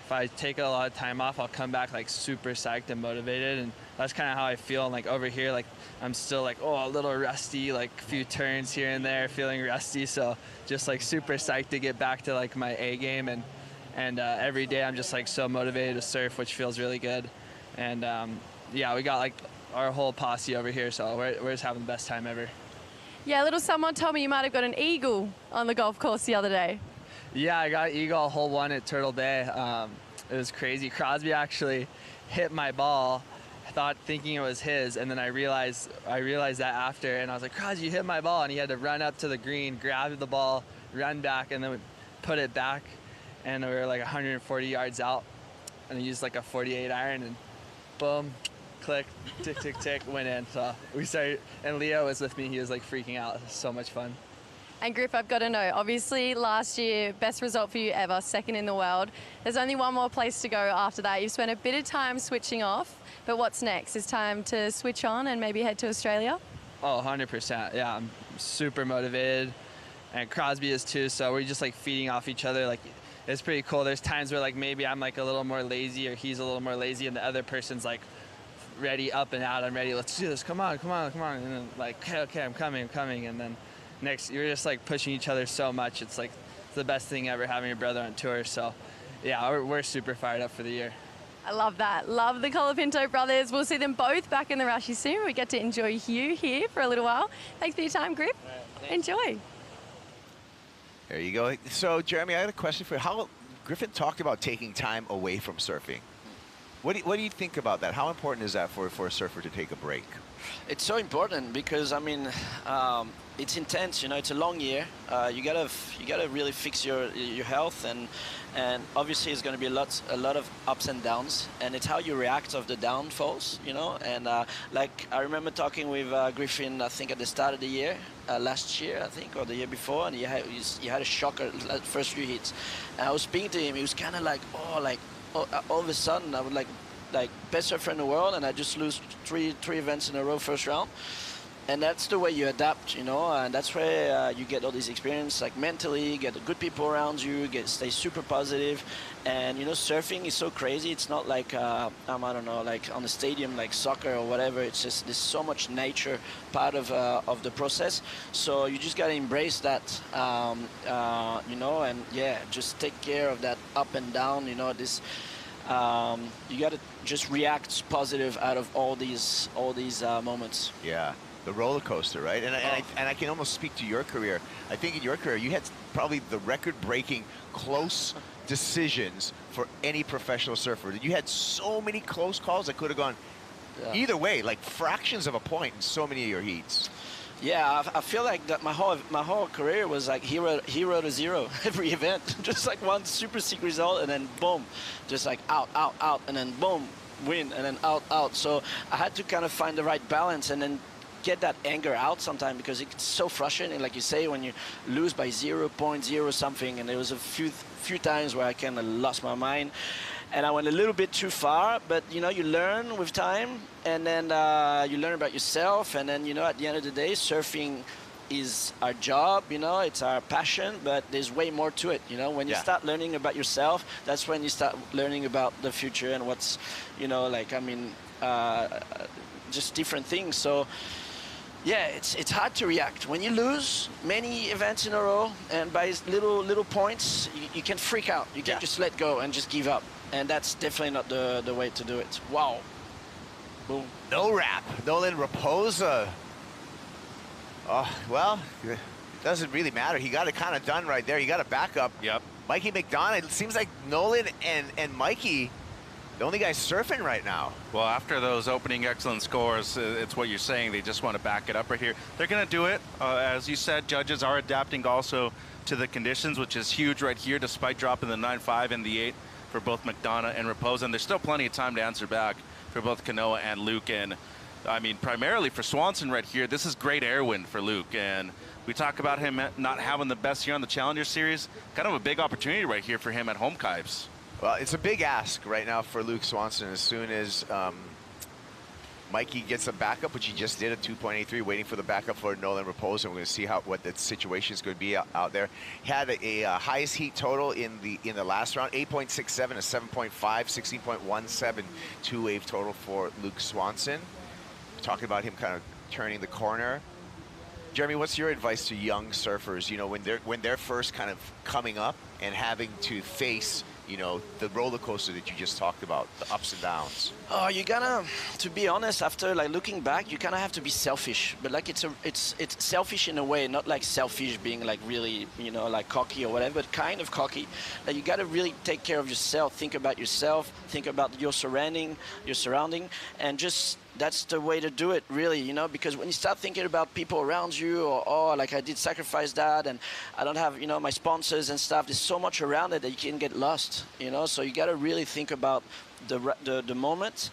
if I take a lot of time off, I'll come back like super psyched and motivated. And that's kind of how I feel. And like over here, like I'm still like, a little rusty, like a few turns here and there, feeling rusty. So just like super psyched to get back to like my A game. And every day I'm just like so motivated to surf, which feels really good. And yeah, we got like our whole posse over here, so we're just having the best time ever. Yeah, little someone told me you might have got an eagle on the golf course the other day. Yeah, I got eagle hole 1 at Turtle Bay. It was crazy. Crosby actually hit my ball, thinking it was his, and then I realized that after, and I was like, Crosby, you hit my ball, and he had to run up to the green, grab the ball, run back, and then put it back, and we were like 140 yards out, and he used like a 48 iron, and boom, click, tick, tick, tick, went in. So we started, and Leo was with me. He was like freaking out. It was so much fun. And Griff, I've got to know, obviously last year, best result for you ever, second in the world. There's only one more place to go after that. You've spent a bit of time switching off, but what's next? Is time to switch on and maybe head to Australia? Oh, 100%. Yeah, I'm super motivated, and Crosby is too, so we're just like feeding off each other. Like, it's pretty cool. There's times where like maybe I'm like a little more lazy, or he's a little more lazy, and the other person's like ready, up and out, I'm ready, let's do this, come on. And then like, okay, I'm coming. And then next, you're just like pushing each other so much. It's like the best thing ever, having your brother on tour. So yeah, we're super fired up for the year. I love that. Love the Colapinto brothers. We'll see them both back in the Rashi soon. We get to enjoy you here for a little while. Thanks for your time, Griff. Enjoy. There you go. So, Jeremy, I had a question for you. How Griffin talked about taking time away from surfing. What do you think about that? How important is that for a surfer to take a break? It's so important because, I mean, it's intense. It's a long year. You gotta really fix your health, and obviously it's going to be a lot of ups and downs, and it's how you react of the downfalls. And like I remember talking with Griffin, I think at the start of the year, last year I think, or the year before, and he had a shocker at first few hits, and I was speaking to him. He was kind of like, all of a sudden I would like best surfer in the world, and I just lose three events in a row first round. And that's the way you adapt, and that's where you get all this experience, like mentally, get good people around you, stay super positive. And surfing is so crazy. It's not like I don't know, like on the stadium, like soccer or whatever. It's just there's so much nature part of the process. So you just gotta embrace that, and yeah, just take care of that up and down. This. You gotta just react positive out of all these moments. Yeah. The roller coaster, right? And I can almost speak to your career. I think in your career, you had probably the record-breaking close decisions for any professional surfer. You had so many close calls that could have gone either way, like fractions of a point in so many of your heats. Yeah, I feel like that my whole career was like hero to zero every event. Just like one super sick result, and then boom, just like out, and then boom, win, and then out. So I had to kind of find the right balance, and then get that anger out sometime, because it's so frustrating, like you say, when you lose by 0.0 something. And there was a few times where I kind of lost my mind, and I went a little bit too far. But you know, you learn with time, and then you learn about yourself, and then, you know, at the end of the day, surfing is our job, you know, it's our passion, but there's way more to it. You know, when you start learning about yourself, that's when you start learning about the future and what's, you know, like, I mean, just different things. So yeah, it's hard to react when you lose many events in a row, and by little points you can freak out. You can just let go and just give up, and that's definitely not the way to do it. Wow. Boom. No wrap. Nolan Raposa. Oh, well, it doesn't really matter. He got it kind of done right there. He got a backup. Yep. Mikey McDonough. It seems like Nolan and Mikey, the only guys surfing right now. Well, after those opening excellent scores, it's what you're saying. They just want to back it up right here. They're going to do it. As you said, judges are adapting also to the conditions, which is huge right here, despite dropping the 9.5 and the 8 for both McDonough and Raposa. And there's still plenty of time to answer back for both Kanoa and Luke. And I mean, primarily for Swanson right here, this is great air wind for Luke. And we talk about him not having the best year on the Challenger Series. Kind of a big opportunity right here for him at home, Kipes. Well, it's a big ask right now for Luke Swanson. As soon as Mikey gets a backup, which he just did, a 2.83, waiting for the backup for Nolan Raposa. We're going to see what the situation is going to be out there. Had a highest heat total in the last round, 8.67, a 7.5, 16.17 two-wave total for Luke Swanson. Talking about him kind of turning the corner. Jeremy, what's your advice to young surfers? You know, when they're first kind of coming up and having to face, you know, the roller coaster that you just talked about, the ups and downs? Oh, you gotta, to be honest, after like looking back, you kind of have to be selfish. But like it's selfish in a way, not like selfish being like really, you know, like cocky or whatever, but kind of cocky. That you gotta really take care of yourself, think about yourself, think about your surrounding, and just, that's the way to do it, really, you know, because when you start thinking about people around you, or, oh, like I did sacrifice that, and I don't have, you know, my sponsors and stuff, there's so much around it that you can get lost, you know, so you got to really think about the moment,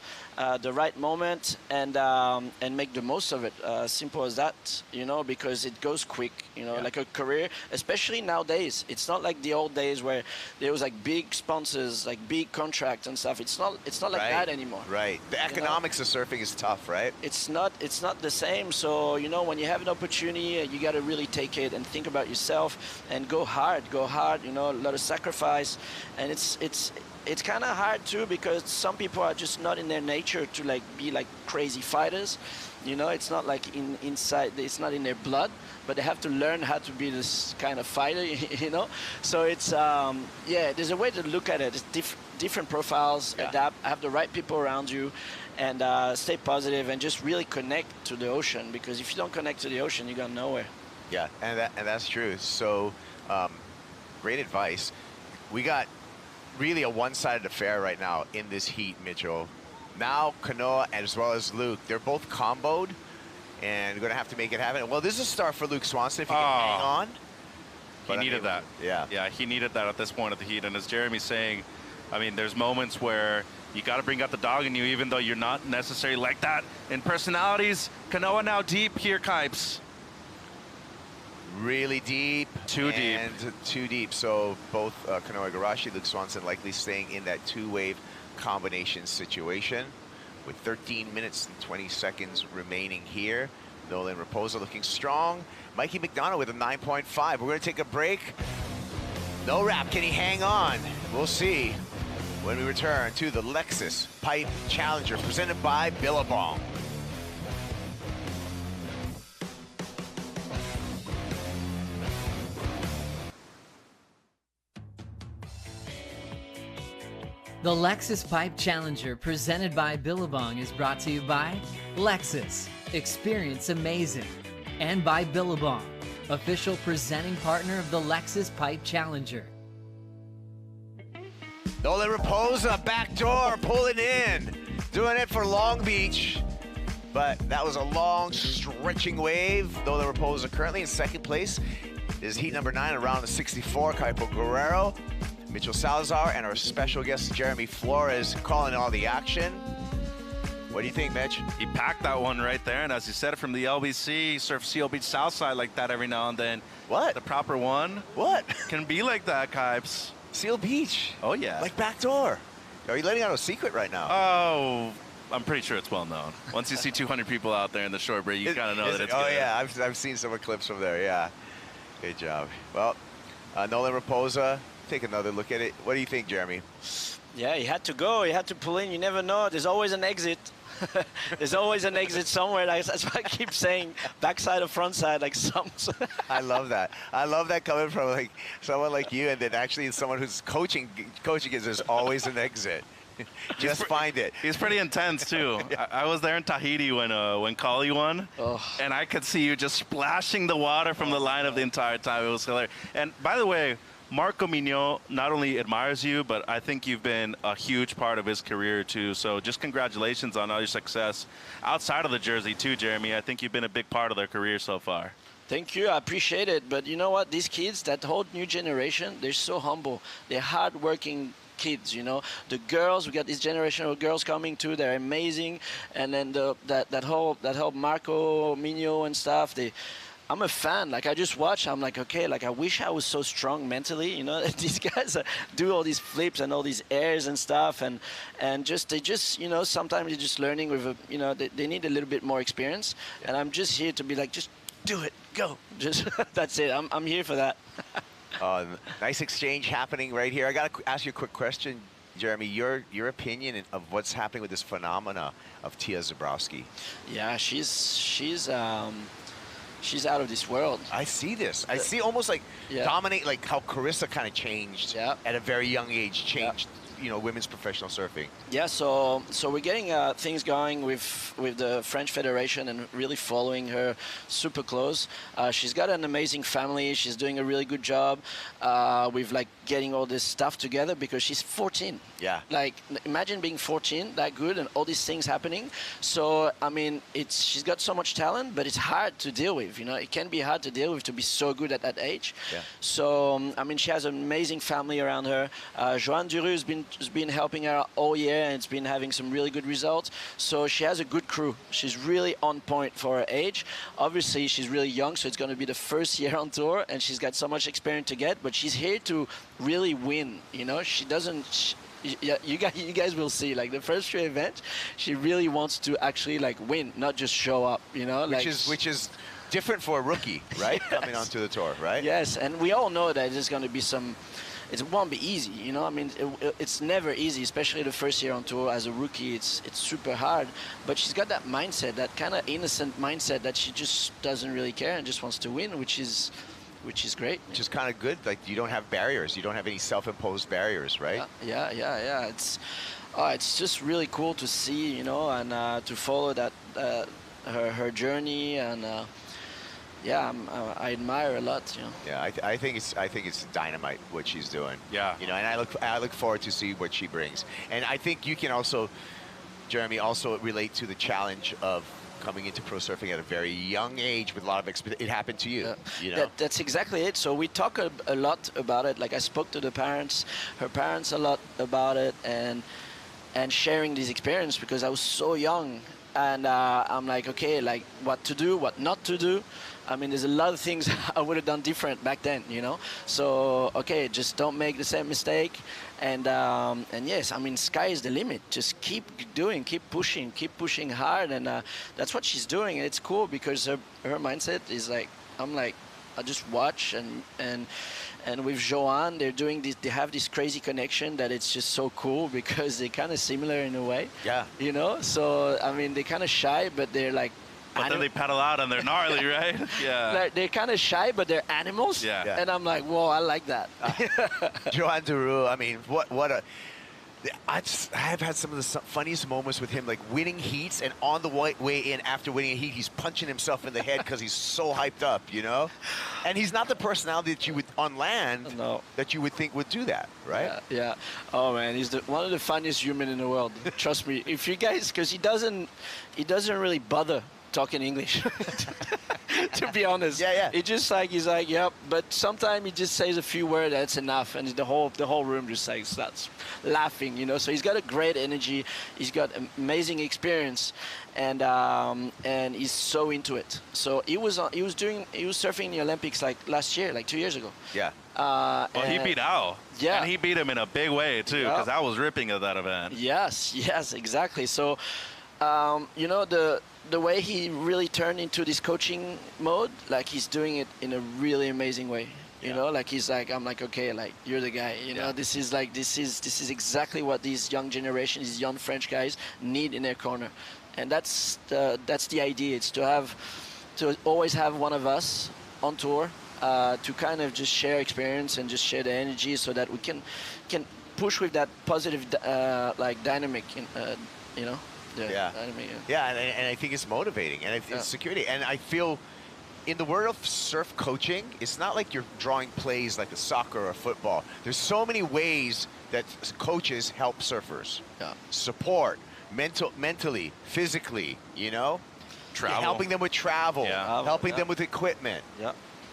the right moment, and make the most of it. Simple as that, you know, because it goes quick, you know, like a career, especially nowadays. It's not like the old days where there was like big sponsors, like big contracts and stuff. It's not like that anymore. Right. The economics of surfing is tough, right? It's not the same. So, you know, when you have an opportunity, you got to really take it and think about yourself and go hard, you know, a lot of sacrifice. And it's kind of hard too, because some people are just not in their nature to like be like crazy fighters, you know. It's not like inside, it's not in their blood, but they have to learn how to be this kind of fighter, you know. So it's yeah, there's a way to look at it. It's different profiles, adapt, have the right people around you, and stay positive, and just really connect to the ocean, because if you don't connect to the ocean, you go nowhere. Yeah, and that's true. So great advice. We got really a one-sided affair right now in this heat, Mitchell. Now Kanoa as well as Luke, they're both comboed, and going to have to make it happen. Well, this is a start for Luke Swanson if he can hang on. He needed that. Yeah, he needed that at this point of the heat. And as Jeremy's saying, I mean, there's moments where you got to bring out the dog in you, even though you're not necessarily like that in personalities. Kanoa now deep here, Kipes. Really deep. Too deep. So both Kanoa Igarashi, Luke Swanson likely staying in that two-wave combination situation with 13 minutes and 20 seconds remaining here. Nolan Raposa looking strong. Mikey McDonough with a 9.5. We're going to take a break. No wrap. Can he hang on? We'll see when we return to the Lexus Pipe Challenger presented by Billabong. The Lexus Pipe Challenger presented by Billabong is brought to you by Lexus, experience amazing, and by Billabong, official presenting partner of the Lexus Pipe Challenger. Nolan Raposa, back door, pulling in. Doing it for Long Beach. But that was a long, stretching wave. Nolan Raposa currently in second place. Is heat number 9 around the 64. Kaipo Guerrero, Mitchell Salazar, and our special guest, Jeremy Flores, calling all the action. What do you think, Mitch? He packed that one right there, and as he said it from the LBC, he surfs Seal Beach Southside like that every now and then. What? The proper one. What? Can be like that, Kipes. Seal Beach. Oh, yeah. Like backdoor. Are you letting out a secret right now? Oh, I'm pretty sure it's well known. Once you see 200 people out there in the short break, you kind of know that it's good. Oh, yeah. I've seen some clips from there, yeah. Good job. Well, Nolan Raposa, take another look at it. What do you think, Jeremy? Yeah, he had to go. He had to pull in. You never know. There's always an exit. There's always an exit somewhere. Like, that's why I keep saying backside or front side, like some. I love that. I love that coming from like someone like you, and then actually someone who's coaching is there's always an exit. Just find it. He's pretty intense too. I was there in Tahiti when Kali won, and I could see you just splashing the water from the lineup the entire time. It was hilarious. And by the way, Marco Mignot not only admires you, but I think you've been a huge part of his career too. So just congratulations on all your success outside of the jersey too, Jeremy. I think you've been a big part of their career so far. Thank you. I appreciate it. But you know what? These kids, that whole new generation, they're so humble. They're hardworking kids, you know. The girls, we got this generation of girls coming too. They're amazing. And then that whole Marco Mignot and stuff. I'm a fan. Like, I just watch. I'm like, okay, like, I wish I was so strong mentally, you know. These guys do all these flips and all these airs and stuff, and they just, you know, sometimes you're just learning with you know, they need a little bit more experience. And I'm just here to be like, just do it, go. Just that's it. I'm here for that. Nice exchange happening right here. I got to ask you a quick question, Jeremy. Your opinion of what's happening with this phenomena of Tia Zabrowski? Yeah, she's out of this world. I see this. I see almost like dominate, like how Carissa kind of changed at a very young age, you know, women's professional surfing. Yeah, so we're getting things going with the French Federation and really following her super close. She's got an amazing family. She's doing a really good job with like getting all this stuff together because she's 14. Yeah. Like, imagine being 14, that good, and all these things happening. So I mean, she's got so much talent, but it's hard to deal with. You know, it can be hard to deal with to be so good at that age. Yeah. So I mean, she has an amazing family around her. Joanne Duru has been helping her all year, and it's been having some really good results. So she has a good crew. She's really on point for her age. Obviously, she's really young, so it's going to be the first year on tour, and she's got so much experience to get. But she's here to really win. You know, she doesn't. Yeah, you guys will see. Like the first 3 events, she really wants to actually like win, not just show up. You know, which is different for a rookie, right? Yes. Coming onto the tour, right? Yes, and we all know that there's going to be some. It won't be easy, you know. I mean, it's never easy, especially the first year on tour as a rookie. It's super hard, but she's got that mindset, that kind of innocent mindset that she just doesn't really care and just wants to win, which is great. Which is kind of good. Like, you don't have barriers. You don't have any self-imposed barriers, right? Yeah. It's just really cool to see, you know, and to follow that her journey, and yeah, I admire her a lot. You know. Yeah, I think it's dynamite what she's doing. Yeah. You know, and I look forward to see what she brings. And I think you can also, Jeremy, also relate to the challenge of coming into pro surfing at a very young age with a lot of experience. It happened to you, you know? That's exactly it. So we talk a lot about it. Like, I spoke to her parents a lot about it, and sharing this experience because I was so young. And I'm like, okay, like what to do, what not to do. I mean, there's a lot of things I would have done different back then, you know? So, okay, just don't make the same mistake. And yes, I mean, sky is the limit. Just keep doing, keep pushing hard. And that's what she's doing. And it's cool because her mindset is like, I'm like, I just watch, and with Joanne, they're doing this. They have this crazy connection that it's just so cool because they're kind of similar in a way. Yeah. You know, so I mean, they're kind of shy, but they're like. But then they pedal out and they're gnarly, right? Yeah. Like, they're kind of shy, but they're animals. Yeah. And I'm like, whoa, I like that. Joanne Duru, I mean, what a. I've had some of the funniest moments with him, like winning heats, and on the way in after winning a heat, he's punching himself in the head because he's so hyped up, you know? And he's not the personality that you would, on land, that you would think would do that, right? Yeah. Oh, man, he's one of the funniest human in the world. Trust me. If you guys, because he doesn't really bother talking English, to be honest. Yeah. He's like, yep. But sometimes he just says a few words, that's enough, and the whole room just like starts laughing, you know. So he's got a great energy. He's got amazing experience, and he's so into it. So he was surfing in the Olympics like last year, like 2 years ago. Yeah. Well, he beat Al. Yeah. And he beat him in a big way too, because Al was ripping at that event. Yes, exactly. So, you know, the way he really turned into this coaching mode, like he's doing it in a really amazing way. You know, like he's like, I'm like, okay, like you're the guy. You know, this is exactly what these young generation, these young French guys need in their corner, and that's the idea. It's to always have one of us on tour to kind of just share experience and just share the energy, so that we can push with that positive like dynamic, you know. Yeah, and I think it's motivating, and it's security. And I feel in the world of surf coaching, it's not like you're drawing plays like a soccer or football. There's so many ways that coaches help surfers. Support, mentally, physically, you know? Travel. Helping them with travel, helping them with equipment.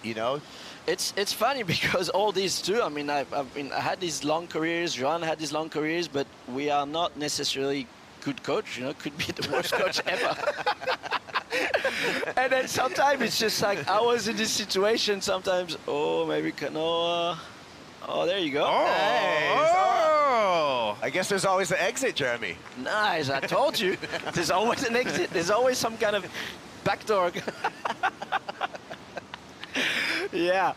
You know? It's funny because all these too, I mean, I had these long careers, Johan had these long careers, but we are not necessarily good coach, you know, could be the worst coach ever. And then sometimes it's just like, I was in this situation sometimes, maybe Canoa. Oh, there you go. I guess there's always an exit, Jeremy. Nice, I told you. There's always an exit. There's always some kind of back door. Yeah,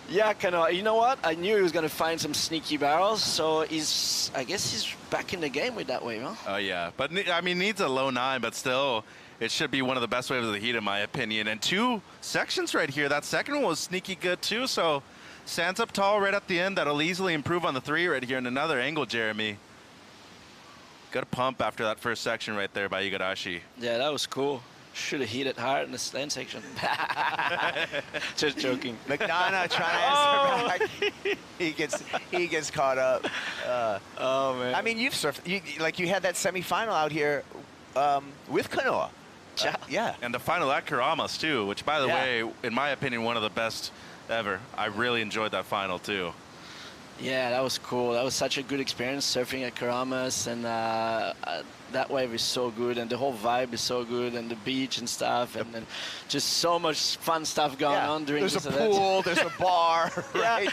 Canoa. You know what? I knew he was going to find some sneaky barrels, so I guess he's back in the game with that wave, huh? Oh, yeah. But, I mean, needs a low 9, but still, it should be one of the best waves of the heat, in my opinion. And 2 sections right here. That second one was sneaky good, too. So, stands up tall right at the end. That'll easily improve on the 3 right here in another angle, Jeremy. Got a pump after that first section right there by Igarashi. Yeah, that was cool. Should have hit it hard in the slant section. Just joking. McDonough trying to answer back. He gets caught up. Oh man. I mean, you've surfed. You had that semifinal out here with Canoa. Yeah. And the final at Karamas too, which, by the way, in my opinion, one of the best ever. I really enjoyed that final too. Yeah, that was cool. That was such a good experience surfing at Karamas, and that wave is so good, and the whole vibe is so good, and the beach and stuff, and just so much fun stuff going on during this event. There's a pool, there's a bar, right?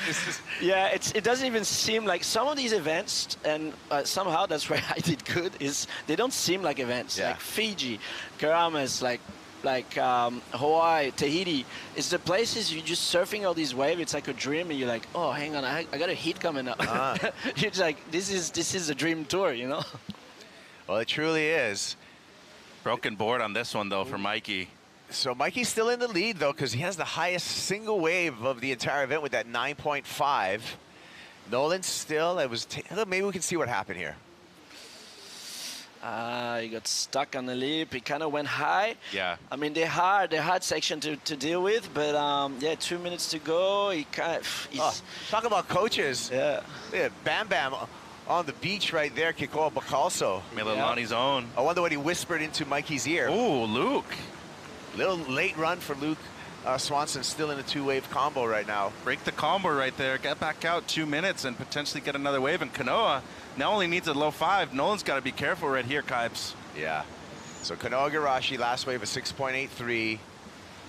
It doesn't even seem like some of these events, and somehow that's where I did good, is they don't seem like events. Like Fiji, Karamas, like Hawaii, Tahiti. It's the places you're just surfing all these waves. It's like a dream, and you're like, oh, hang on, I got a heat coming up. You're just like, this is a dream tour, you know? Well, it truly is. Broken board on this one, though, for Mikey. So Mikey's still in the lead, though, because he has the highest single wave of the entire event with that 9.5. Nolan still, maybe we can see what happened here. He got stuck on the lip. He kind of went high. Yeah. I mean, they're hard section to deal with, but 2 minutes to go. He kind of. Talk about coaches. Yeah. Bam Bam on the beach right there, Kikoa Bacalso. Mililani's own. I wonder what he whispered into Mikey's ear. Ooh, Luke. Little late run for Luke Swanson, still in a 2-wave combo right now. Break the combo right there. Get back out 2 minutes and potentially get another wave. And Kanoa now only needs a low 5. Nolan's got to be careful right here, Kipes. Yeah. So Kanoa Igarashi, last wave of 6.83.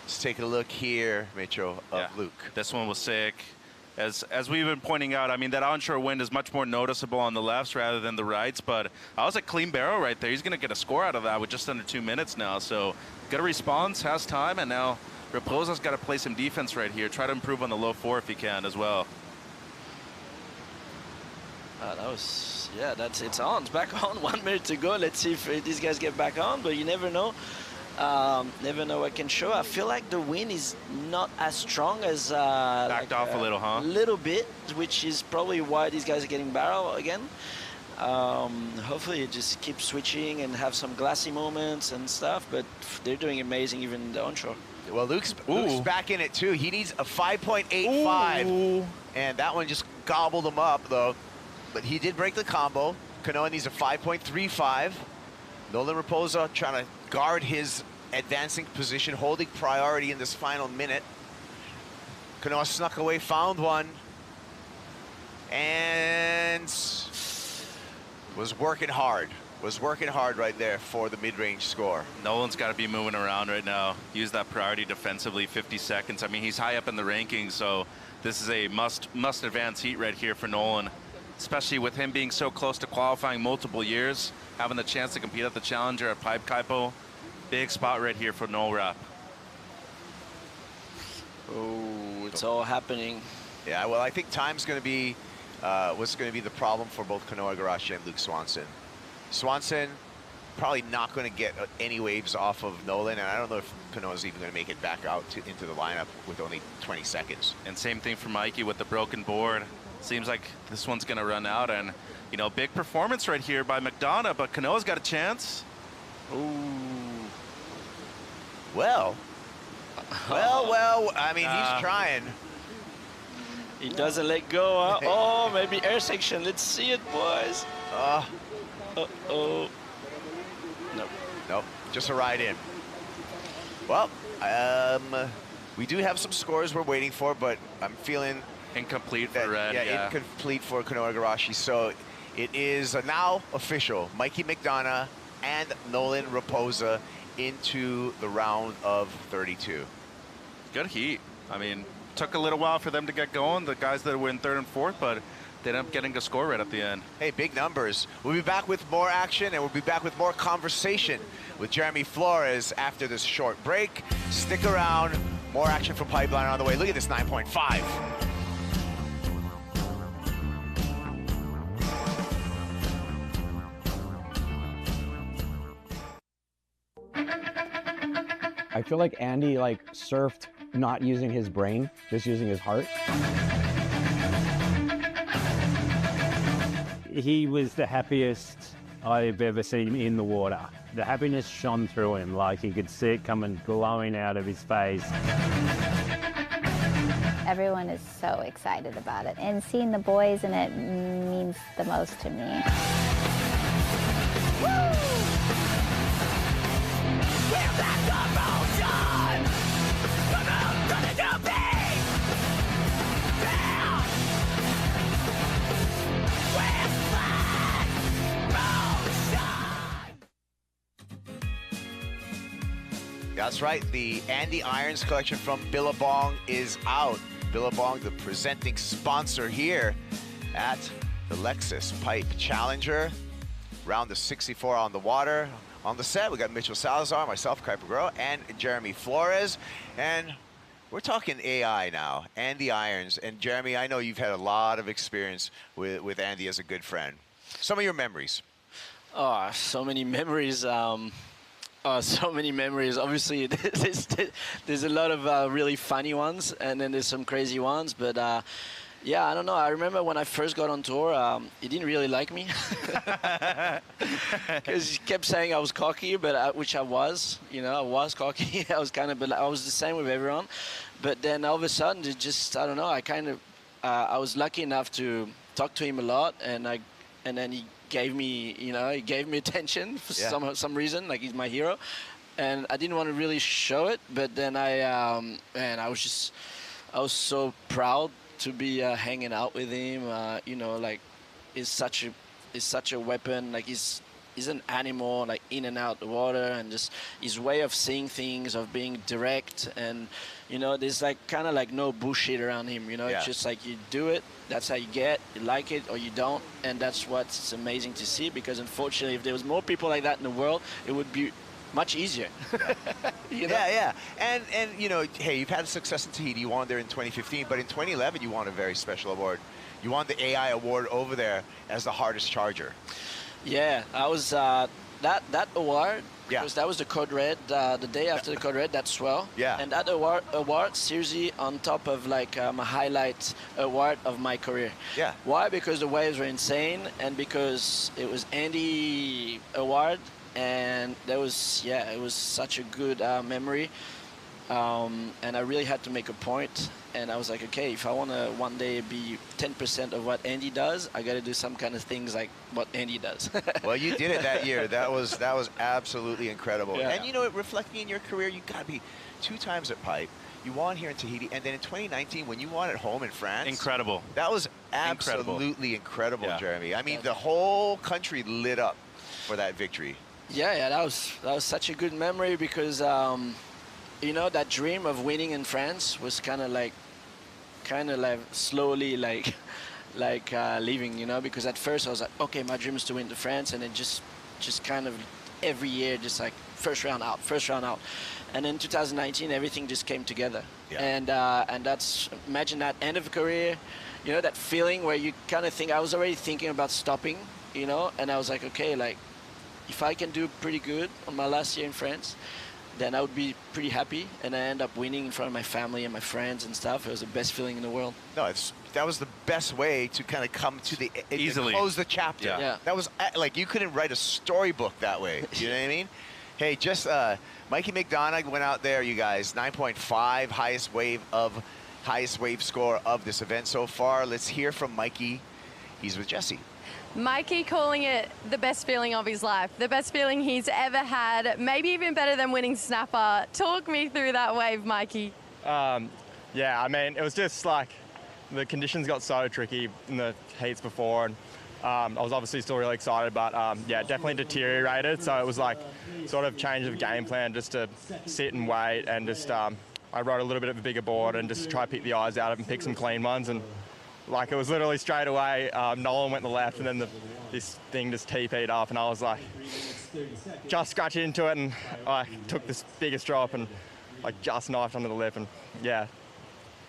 Let's take a look here, Mitchell, of Luke. This one was sick. As we've been pointing out, I mean, that onshore wind is much more noticeable on the lefts rather than the rights, but I was a clean barrel right there. He's going to get a score out of that with just under 2 minutes now. So got a response, has time, and now Raposa's got to play some defense right here. Try to improve on the low 4 if he can as well. That was, it's on. It's back on. 1 minute to go. Let's see if these guys get back on, but you never know. Never know what can show. I feel like the wind is not as strong as backed off a little, huh? A little bit, which is probably why these guys are getting barrel again. Hopefully it just keeps switching and have some glassy moments and stuff, but they're doing amazing even in the onshore. Well, Luke's back in it too. He needs a 5.85, and that one just gobbled him up though. But he did break the combo. Kanoa needs a 5.35. Nolan Raposa trying to guard his advancing position, holding priority in this final minute. Kanoa snuck away, found one, and was working hard. Right there for the mid-range score. Nolan's got to be moving around right now. Use that priority defensively, 50 seconds. I mean, he's high up in the rankings, so this is a must advance heat right here for Nolan, especially with him being so close to qualifying multiple years, having the chance to compete at the Challenger at Pipe Kaipo. Big spot right here for Noel Rapp. Oh, it's all happening. Yeah, well, I think time's going to be what's going to be the problem for both Kanoa Igarashi and Luke Swanson. Swanson probably not going to get any waves off of Nolan, and I don't know if Kanoa's even going to make it back out into the lineup with only 20 seconds. And same thing for Mikey with the broken board. Seems like this one's going to run out, and you know, big performance right here by McDonough, but Kanoa's got a chance. Ooh. Well, I mean, he's trying. He doesn't let go. Oh, maybe air section. Let's see it, boys. Uh-oh. Nope. Just a ride in. Well, we do have some scores we're waiting for, but I'm feeling incomplete for Red. Yeah, incomplete for Kanoa Igarashi. So it is now official. Mikey McDonough and Nolan Raposa into the round of 32. Good heat. I mean, took a little while for them to get going, the guys that were in third and fourth, but they ended up getting a score right at the end. Hey, big numbers. We'll be back with more action, and we'll be back with more conversation with Jeremy Flores after this short break. Stick around. More action from Pipeline on the way. Look at this 9.5. I feel like Andy surfed not using his brain, just using his heart. He was the happiest I've ever seen him in the water. The happiness shone through him, like he could see it coming glowing out of his face. Everyone is so excited about it, and seeing the boys in it means the most to me. That's right, the Andy Irons collection from Billabong is out. Billabong, the presenting sponsor here at the Lexus Pipe Challenger. Round of 64 on the water. On the set, we got Mitchell Salazar, myself, Kuiper Groh, and Jeremy Flores. And we're talking AI now, Andy Irons. And Jeremy, I know you've had a lot of experience with Andy as a good friend. Some of your memories. Oh, so many memories. So many memories. Obviously, there's a lot of really funny ones, and then there's some crazy ones. But yeah, I don't know. I remember when I first got on tour, he didn't really like me because he kept saying I was cocky, but which I was. You know, I was cocky. I was but I was the same with everyone. But then all of a sudden, it just, I don't know. I was lucky enough to talk to him a lot, and then he gave me, he gave me attention for some reason, like he's my hero, and I didn't want to really show it, but then I was so proud to be hanging out with him. He's such a weapon. Like he's an animal, like in and out the water, and just his way of seeing things, of being direct, and there's kind of no bullshit around him. It's just like you do it. That's how you get. You like it or you don't, and that's what's amazing to see. Because unfortunately, if there was more people like that in the world, it would be much easier. Yeah. And hey, you've had success in Tahiti. You won there in 2015, but in 2011, you won a very special award. You won the AI award over there as the hardest charger. Yeah, that that award, because that was the Code Red, the day after the Code Red, that swell. Yeah. And that award seriously on top of like a highlight award of my career. Yeah. Why? Because the waves were insane, and because it was Andy award, and that was it was such a good memory. And I really had to make a point, and I was like, okay, if I want to one day be 10% of what Andy does, I got to do some kind of things like what Andy does. Well, you did it that year. That was absolutely incredible. Yeah. And you know, reflecting in your career, you got to be 2 times at Pipe. You won here in Tahiti, and then in 2019, when you won at home in France. Incredible. That was absolutely incredible, Jeremy. I mean, the whole country lit up for that victory. Yeah, that was such a good memory because, you know, that dream of winning in France was kind of like slowly leaving, you know, because at first I was like, okay, my dream is to win the France, and it just kind of every year just like first round out. And in 2019, everything just came together. Yeah. And that's, imagine that end of a career, you know, that feeling where you kind of think, I was already thinking about stopping, you know, and I was like, okay, like if I can do pretty good on my last year in France, then I would be pretty happy, and I end up winning in front of my family and my friends and stuff. It was the best feeling in the world. No, that was the best way to kind of come to the easily close the chapter. Yeah. That was like you couldn't write a storybook that way. You know what I mean? Hey, just Mikey McDonough went out there, you guys. 9.5, highest wave score of this event so far. Let's hear from Mikey. He's with Jesse. Mikey calling it the best feeling of his life, the best feeling he's ever had, maybe even better than winning Snapper. Talk me through that wave, Mikey. Yeah, I mean, it was just like the conditions got so tricky in the heats before, and I was obviously still really excited, but yeah, definitely deteriorated. So it was like sort of change of game plan just to sit and wait, and just I rode a little bit of a bigger board and just try to pick the eyes out of it and pick some clean ones. And like it was literally straight away, Nolan went to the left, and then this thing just TP'd up, and I was like, just scratched into it, and I took this biggest drop and like just knifed under the lip, and yeah,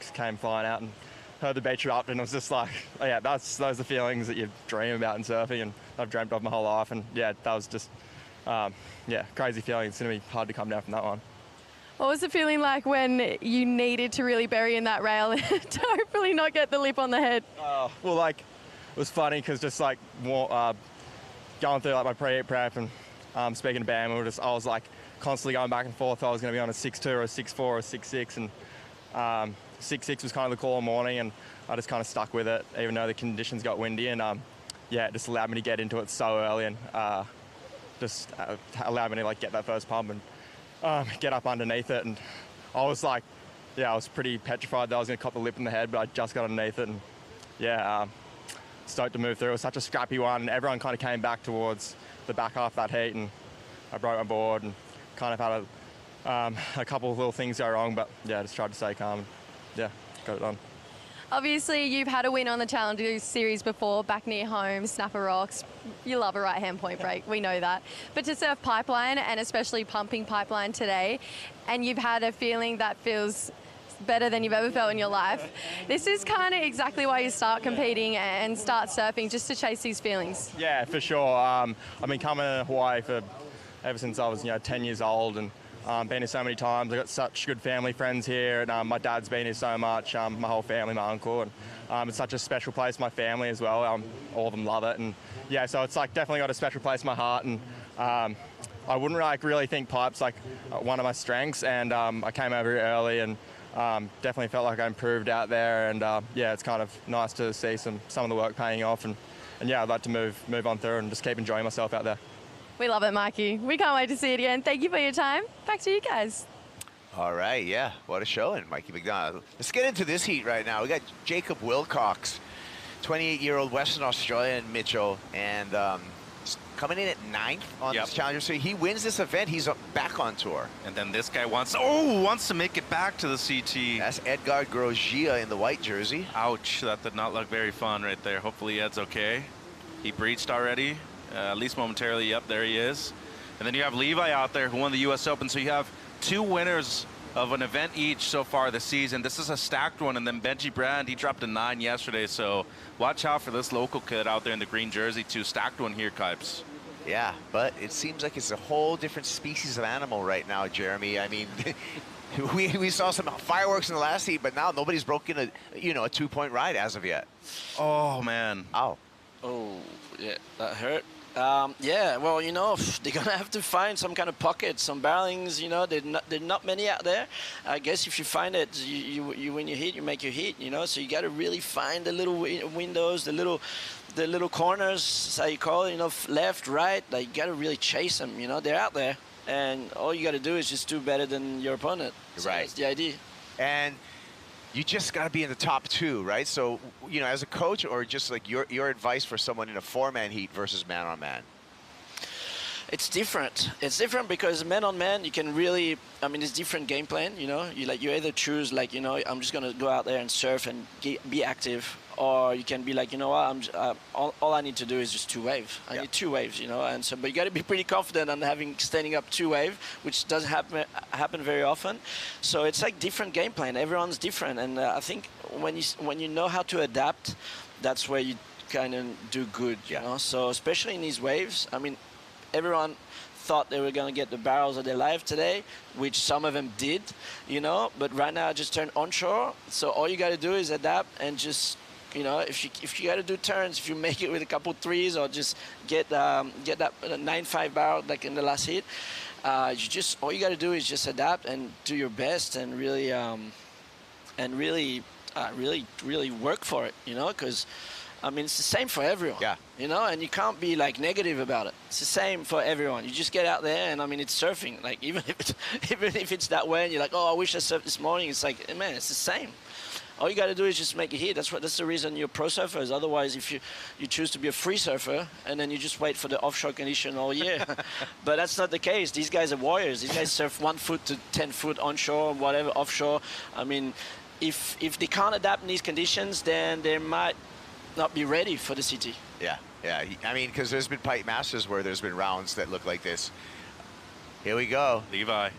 just came flying out and heard the beach erupt, and it was just like, oh yeah, those are the feelings that you dream about in surfing, and I've dreamt of my whole life, and yeah, that was just, yeah, crazy feeling. It's gonna be hard to come down from that one. What was the feeling like when you needed to really bury in that rail to hopefully not get the lip on the head? Well, like, it was funny because just like going through like my pre-heat prep and speaking to Bam, I was like constantly going back and forth. I was going to be on a 6.2 or a 6.4 or a 6.6, and 6.6 was kind of the call in the morning, and I just kind of stuck with it, even though the conditions got windy, and yeah, it just allowed me to get into it so early, and just allowed me to like get that first pump and get up underneath it. And I was like, yeah, I was pretty petrified that I was going to cop the lip in the head, but I just got underneath it, and yeah, stoked to move through. It was such a scrappy one, and everyone kind of came back towards the back half of that heat, and I broke my board and kind of had a couple of little things go wrong, but yeah, just tried to stay calm, and yeah, got it done. Obviously, you've had a win on the Challenger Series before, back near home, Snapper Rocks. You love a right-hand point break, we know that. But to surf Pipeline, and especially pumping Pipeline today, and you've had a feeling that feels better than you've ever felt in your life, this is kind of exactly why you start competing and start surfing, just to chase these feelings. Yeah, for sure. I've been coming to Hawaii ever since I was 10 years old, and been here so many times. I've got such good family friends here, and my dad's been here so much, my whole family, my uncle, and it's such a special place, my family as well. All of them love it, and yeah, so it's like definitely got a special place in my heart, and I wouldn't like really think pipe's like one of my strengths, and I came over here early, and definitely felt like I improved out there, and yeah, it's kind of nice to see some of the work paying off, and yeah, I'd like to move on through and just keep enjoying myself out there. We love it, Mikey. We can't wait to see it again. Thank you for your time. Back to you guys. All right, yeah, what a showing, Mikey McDonough. Let's get into this heat right now. We got Jacob Wilcox, 28-year-old Western Australian Mitchell, and coming in at 9th on this Challenger. So he wins this event, he's back on tour. And then this guy wants to make it back to the CT. That's Edgar Grosjean in the white jersey. Ouch, that did not look very fun right there. Hopefully Ed's okay. He breached already, at least momentarily. Yep, there he is. And then you have Levi out there who won the US Open. So you have 2 winners of an event each so far this season. This is a stacked one. And then Benji Brand, he dropped a 9 yesterday. So watch out for this local kid out there in the green jersey too. Stacked one here, Kipes. Yeah, but it seems like it's a whole different species of animal right now, Jeremy. I mean, we saw some fireworks in the last heat, but now nobody's broken a 2-point ride as of yet. Oh, man. Ow. Oh, yeah, that hurt. Yeah, well, they're going to have to find some kind of pocket, some barrelings, there's not many out there. I guess if you find it, you win your heat, you make your heat, so you got to really find the little windows, the little corners, how you call it, left, right, like you got to really chase them, they're out there. And all you got to do is just do better than your opponent. So right. That's the idea. And you just got to be in the top 2, right? So, as a coach, or just like your advice for someone in a 4-man heat versus man-on-man? It's different. It's different because man-on-man, you can really, it's different game plan, you either choose I'm just going to go out there and surf and be active, or you can be like, what, all I need to do is just 2 waves. I need 2 waves, and so, but you got to be pretty confident on standing up 2 wave, which doesn't happen very often. So it's like different game plan. Everyone's different, and I think when you know how to adapt, that's where you kind of do good, So especially in these waves, everyone thought they were going to get the barrels of their life today, which some of them did, but right now I just turned onshore. So all you got to do is adapt and just, if you got to do turns, if you make it with a couple 3s or just get that 9.5 barrel like in the last hit, all you got to do is just adapt and do your best and really work for it, because it's the same for everyone. Yeah. And you can't be like negative about it. It's the same for everyone. You just get out there, and it's surfing. Like even if it's that way, and you're like, oh, I wish I surfed this morning. It's like, man, it's the same. All you got to do is just make a hit. That's the reason you're pro surfers. Otherwise, if you choose to be a free surfer and then you just wait for the offshore condition all year, but that's not the case. These guys are warriors. These guys surf 1 foot to 10 foot onshore, whatever offshore. If they can't adapt in these conditions, then they might not be ready for the city. Yeah. Because there's been Pipe Masters where there's been rounds that look like this. Here we go. Levi.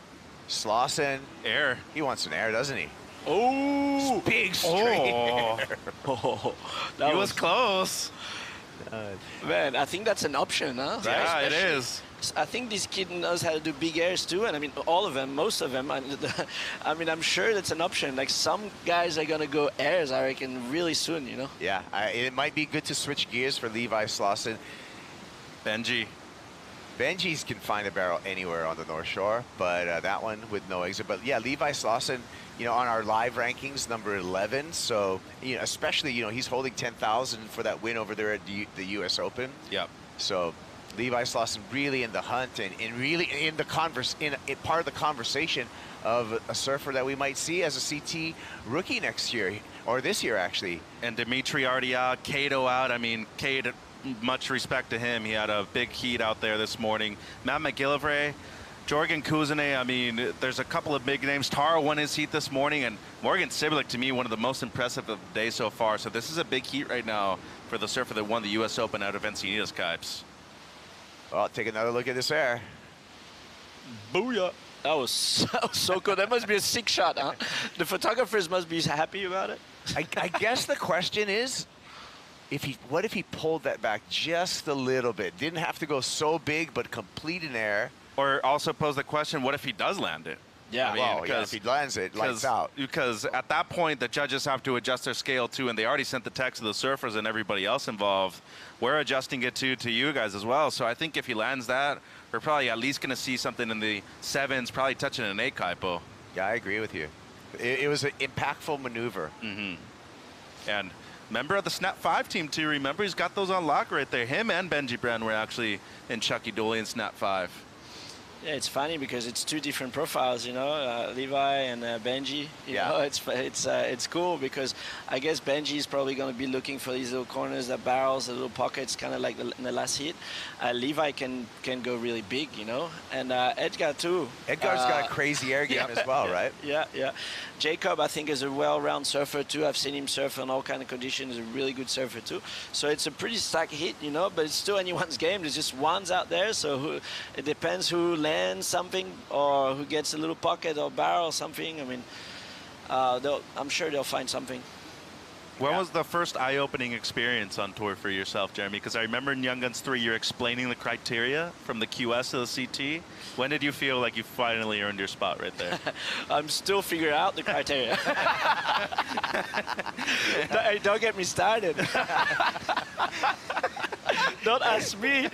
Slauson. Air. He wants an air, doesn't he? Oh! Big straight air. That was close. Man, I think that's an option, huh? Yeah, it is. I think this kid knows how to do big airs too, and all of them, most of them. I'm sure that's an option. Like some guys are gonna go airs, I reckon, really soon. Yeah, it might be good to switch gears for Levi Slauson. Benji's can find a barrel anywhere on the North Shore, but that one with no exit. But yeah, Levi Slauson, on our live rankings, number 11. So, especially, he's holding 10,000 for that win over there at the U.S. Open. Yep. So Levi Slauson really in the hunt and really in part of the conversation of a surfer that we might see as a CT rookie next year, or this year actually. And Dimitri already out, Cato out. Cade, much respect to him. He had a big heat out there this morning. Matt McGillivray, Jorgen Kuzene, there's a couple of big names. Taro won his heat this morning, and Morgan Sibulik, to me, one of the most impressive of the day so far. So this is a big heat right now for the surfer that won the U.S. Open out of Encinitas, Kipes. Well, take another look at this air. Booyah. That was so good. That must be a sick shot, huh? The photographers must be happy about it. I guess the question is, what if he pulled that back just a little bit? Didn't have to go so big, but complete an air. Or also pose the question, what if he does land it? Yeah, if he lands it, lights out. Because at that point, the judges have to adjust their scale too, and they already sent the text to the surfers and everybody else involved. We're adjusting it to you guys as well. So I think if he lands that, we're probably at least going to see something in the 7s, probably touching an 8 Kaipo. Yeah, I agree with you. It was an impactful maneuver. Mm-hmm. And member of the Snap 5 team too. Remember, he's got those on lock right there. Him and Benji Brand were actually in Chucky Dooley and Snap 5. Yeah, it's funny because it's 2 different profiles, Levi and Benji. You know, it's cool because I guess Benji is probably going to be looking for these little corners, the barrels, the little pockets, kind of like in the last hit. Levi can go really big, and Edgar too. Edgar's got a crazy air game as well, right? Yeah. Jacob, I think, is a well-rounded surfer too. I've seen him surf in all kind of conditions. He's a really good surfer too. So it's a pretty stacked hit, but it's still anyone's game. There's just ones out there, so it depends who lands something or who gets a little pocket or barrel or something. I'm sure they'll find something. When was the first eye-opening experience on tour for yourself, Jeremy? Because I remember in Young Guns 3, you're explaining the criteria from the QS to the CT. When did you feel like you finally earned your spot right there? I'm still figuring out the criteria. Don't get me started. Don't ask me.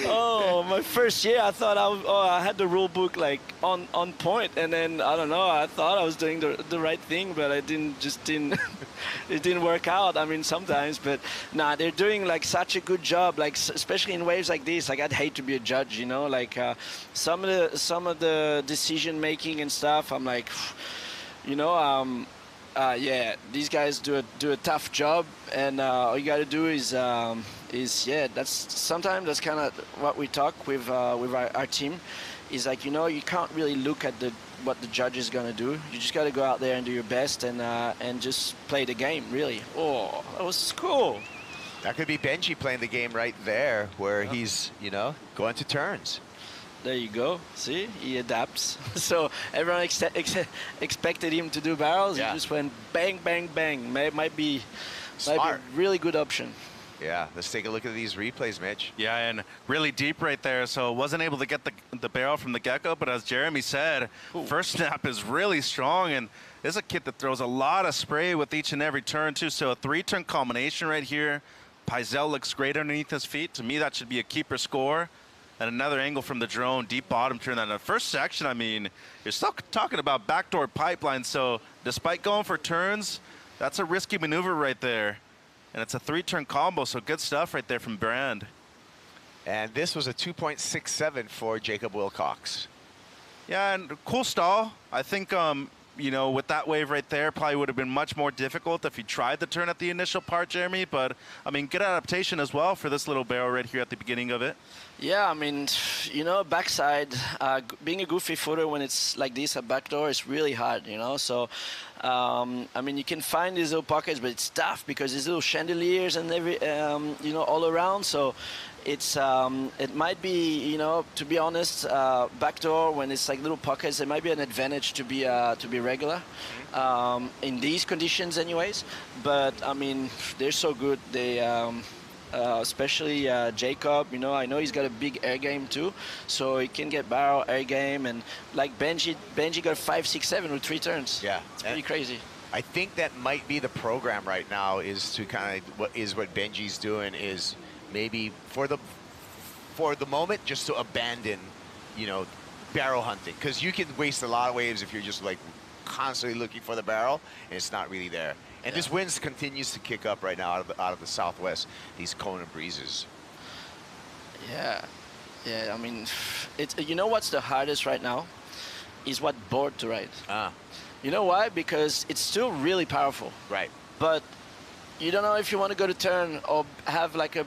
Oh, my first year, I thought I had the rule book like on point, and then I don't know. I thought I was doing the right thing, but I didn't. It didn't work out. I mean, sometimes, but nah, they're doing like such a good job. Like especially in waves like this. Like I'd hate to be a judge, you know. Like some of the decision making and stuff. I'm like, you know, yeah, these guys do a tough job, and all you got to do is yeah. Sometimes that's kind of what we talk with our team. Is like, you know, you can't really look at what the judge is gonna do. You just got to go out there and do your best and just play the game. Really. Oh, that was cool. That could be Benji playing the game right there, where he's, you know, going to turns. There you go. See, he adapts. So everyone expected him to do barrels. Yeah. He just went bang, bang, bang. Might be a really good option. Yeah, let's take a look at these replays, Mitch. Yeah, and really deep right there, so wasn't able to get the barrel from the get-go, but as Jeremy said, first snap is really strong, and this is a kid that throws a lot of spray with each and every turn, too, so a 3-turn combination right here. Peisel looks great underneath his feet. To me, that should be a keeper score. And another angle from the drone, deep bottom turn. And the first section, I mean, you're still talking about backdoor pipeline, so despite going for turns, that's a risky maneuver right there. And it's a 3-turn combo, so good stuff right there from Brand. And this was a 2.67 for Jacob Wilcox. Yeah, and cool stall. I think, you know, with that wave right there, probably would have been much more difficult if he tried the turn at the initial part, Jeremy. But, I mean, good adaptation as well for this little barrel right here at the beginning of it. Yeah, I mean, you know, backside, being a goofy footer when it's like this, a backdoor, is really hard, you know. So, I mean, you can find these little pockets, but it's tough because there's little chandeliers and you know, all around. So it's it might be, you know, to be honest, backdoor when it's like little pockets, it might be an advantage to be regular in these conditions, anyways. But I mean, they're so good. They especially Jacob, you know, I know he's got a big air game too, so he can get barrel, air game, and like Benji got 5, 6, 7 with 3 turns. Yeah, it's pretty crazy. I think that might be the program right now, is to kind of what Benji's doing is maybe for the moment just to abandon, you know, barrel hunting, because you can waste a lot of waves if you're just like constantly looking for the barrel and it's not really there. And this wind continues to kick up right now out of the southwest, these Kona breezes. Yeah, I mean, it's, you know what's the hardest right now is what board to ride. You know why? Because it's still really powerful. Right. But you don't know if you want to go to turn or have like a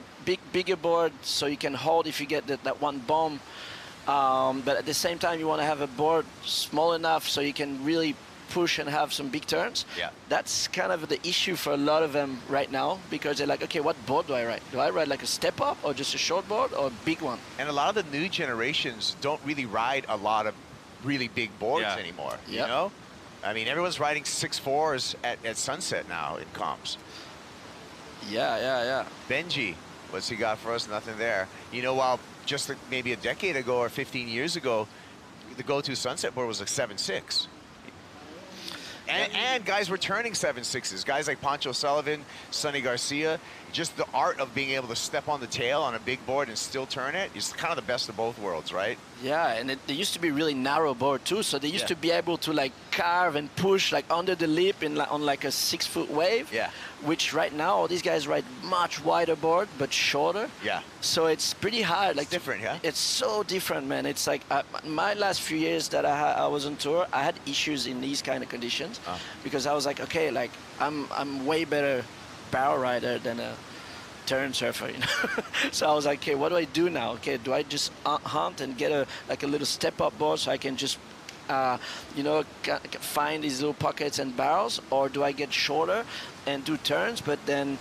bigger board so you can hold if you get that one bomb. But at the same time, you want to have a board small enough so you can really push and have some big turns. Yeah. That's kind of the issue for a lot of them right now, because they're like, okay, what board do I ride? Do I ride like a step up or just a short board or a big one? And a lot of the new generations don't really ride a lot of really big boards anymore, you know? I mean, everyone's riding 6.4s at Sunset now in comps. Yeah. Benji, what's he got for us? Nothing there. You know, while just maybe a decade ago or 15 years ago, the go-to Sunset board was a 7.6. And guys were turning 7.6s. Guys like Pancho Sullivan, Sonny Garcia. Just the art of being able to step on the tail on a big board and still turn it is kind of the best of both worlds, right? Yeah, and they used to be really narrow board too, so they used to be able to like carve and push like under the lip on like a 6-foot wave. Yeah. Which right now all these guys ride much wider board but shorter. Yeah. So it's pretty hard. Like it's different, yeah. It's so different, man. It's like my last few years that I was on tour, I had issues in these kind of conditions because I was like, okay, like I'm way better barrel rider than a turn surfer, you know. So I was like, okay, what do I do now? Okay, do I just hunt and get a little step up board so I can just you know, find these little pockets and barrels, or do I get shorter and do turns? But then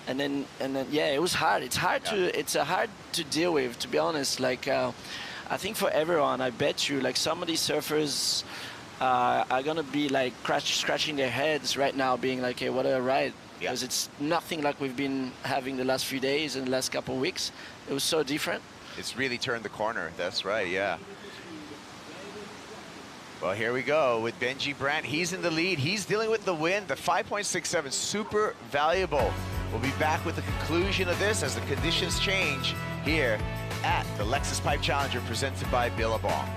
yeah, it was hard. It's hard to deal with, to be honest. Like I think for everyone, I bet you, like some of these surfers are gonna be like scratching their heads right now, being like, hey, what do I ride? because it's nothing like we've been having the last few days and the last couple of weeks. It was so different. It's really turned the corner. That's right, yeah. Well, here we go with Benji Brandt. He's in the lead. He's dealing with the wind. The 5.67, super valuable. We'll be back with the conclusion of this as the conditions change here at the Lexus Pipe Challenger presented by Billabong.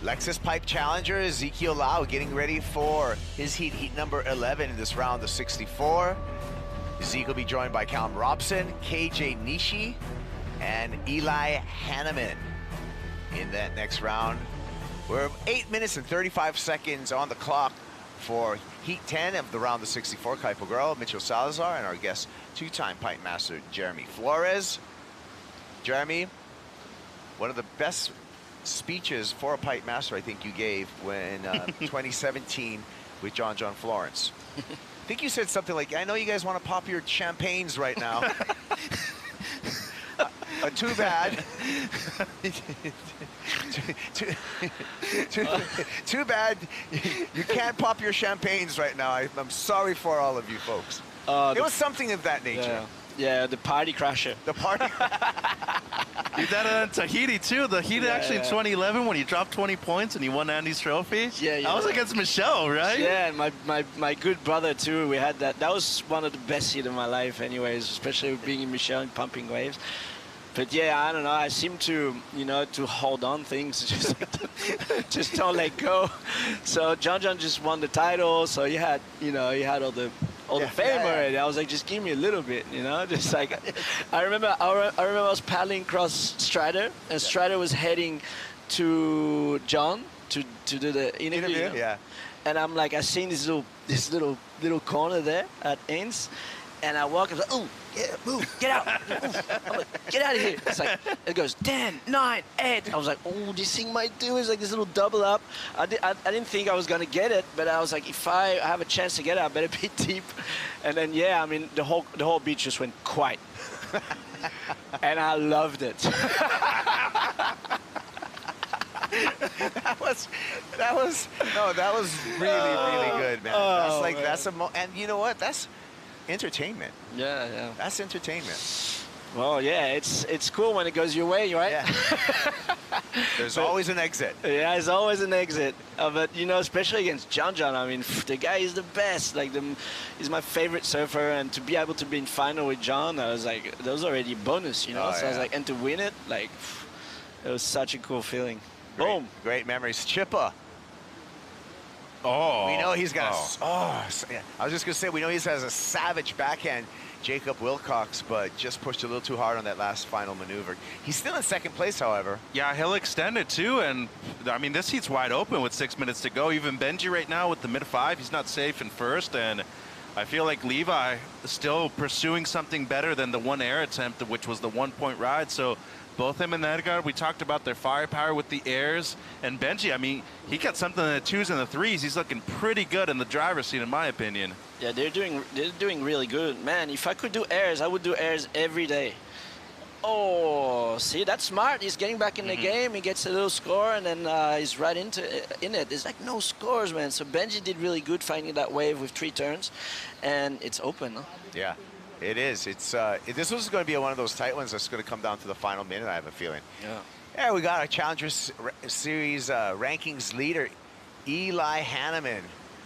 Lexus Pipe Challenger, Ezekiel Lau getting ready for his heat number 11 in this round of 64. Zeke will be joined by Callum Robson, KJ Nishi, and Eli Hanneman in that next round. We're 8 minutes and 35 seconds on the clock for Heat 10 of the round of 64. Kaipo Girl, Mitchell Salazar, and our guest, two-time pipe master, Jeremy Flores. Jeremy, one of the best speeches for a pipe master I think you gave when 2017 with John Florence. I think you said something like, I know you guys want to pop your champagnes right now. Too bad. too bad you can't pop your champagnes right now. I'm sorry for all of you folks. It was something of that nature. Yeah, the party crasher. The party. You did that in Tahiti too. The Heat actually in 2011 when he dropped 20 points and he won Andy's trophy. Yeah. That was against Michelle, right? Yeah, and my good brother too. We had that. That was one of the best heat of my life, anyways. Especially being in Michelle and pumping waves. But yeah, I don't know. I seem to, to hold on things, just don't let go. So John just won the title. So he had the fame already. I was like, just give me a little bit, just like. I remember I was paddling across Strider, and Strider was heading to John to do the interview. Yeah. And I'm like, I seen this little corner there at Ains. And I walk, I was like, oh, yeah, move, get out. I'm like, get out of here. It's like, it goes 10, 9, 8. I was like, oh, this thing might do is like this little double up. I didn't think I was going to get it, but I was like, if I have a chance to get it, I better be deep. And then, yeah, I mean, the whole beach just went quiet. And I loved it. that was really good, man. And you know what? That's entertainment. Yeah. That's entertainment. Well, yeah, it's cool when it goes your way, right? Yeah. There's always an exit. Yeah, there's always an exit. But especially against John, I mean, the guy is the best. Like, he's my favorite surfer, and to be able to be in final with John, I was like, that was already a bonus, So I was like, and to win it, like, it was such a cool feeling. Boom. Great memories. Chippa. We know he's got I was just going to say, we know he has a savage backhand, Jacob Wilcox, but just pushed a little too hard on that last final maneuver. He's still in second place, however. Yeah, he'll extend it too, and I mean, this heat's wide open with 6 minutes to go. Even Benji right now with the mid-5, he's not safe in first, and I feel like Levi is still pursuing something better than the one air attempt, which was the 1-point ride. So both him and Edgar, we talked about their firepower with the airs. And Benji, I mean, he got something in the 2s and the 3s. He's looking pretty good in the driver's seat, in my opinion. Yeah, they're doing really good. Man, if I could do airs, I would do airs every day. Oh, see, that's smart. He's getting back in the game. He gets a little score, and then he's right in it. There's like no scores, man. So Benji did really good finding that wave with 3 turns, and it's open. Huh? Yeah. It is. It's this was going to be one of those tight ones that's going to come down to the final minute, I have a feeling. Yeah, we got our Challenger Series rankings leader, Eli Hanneman,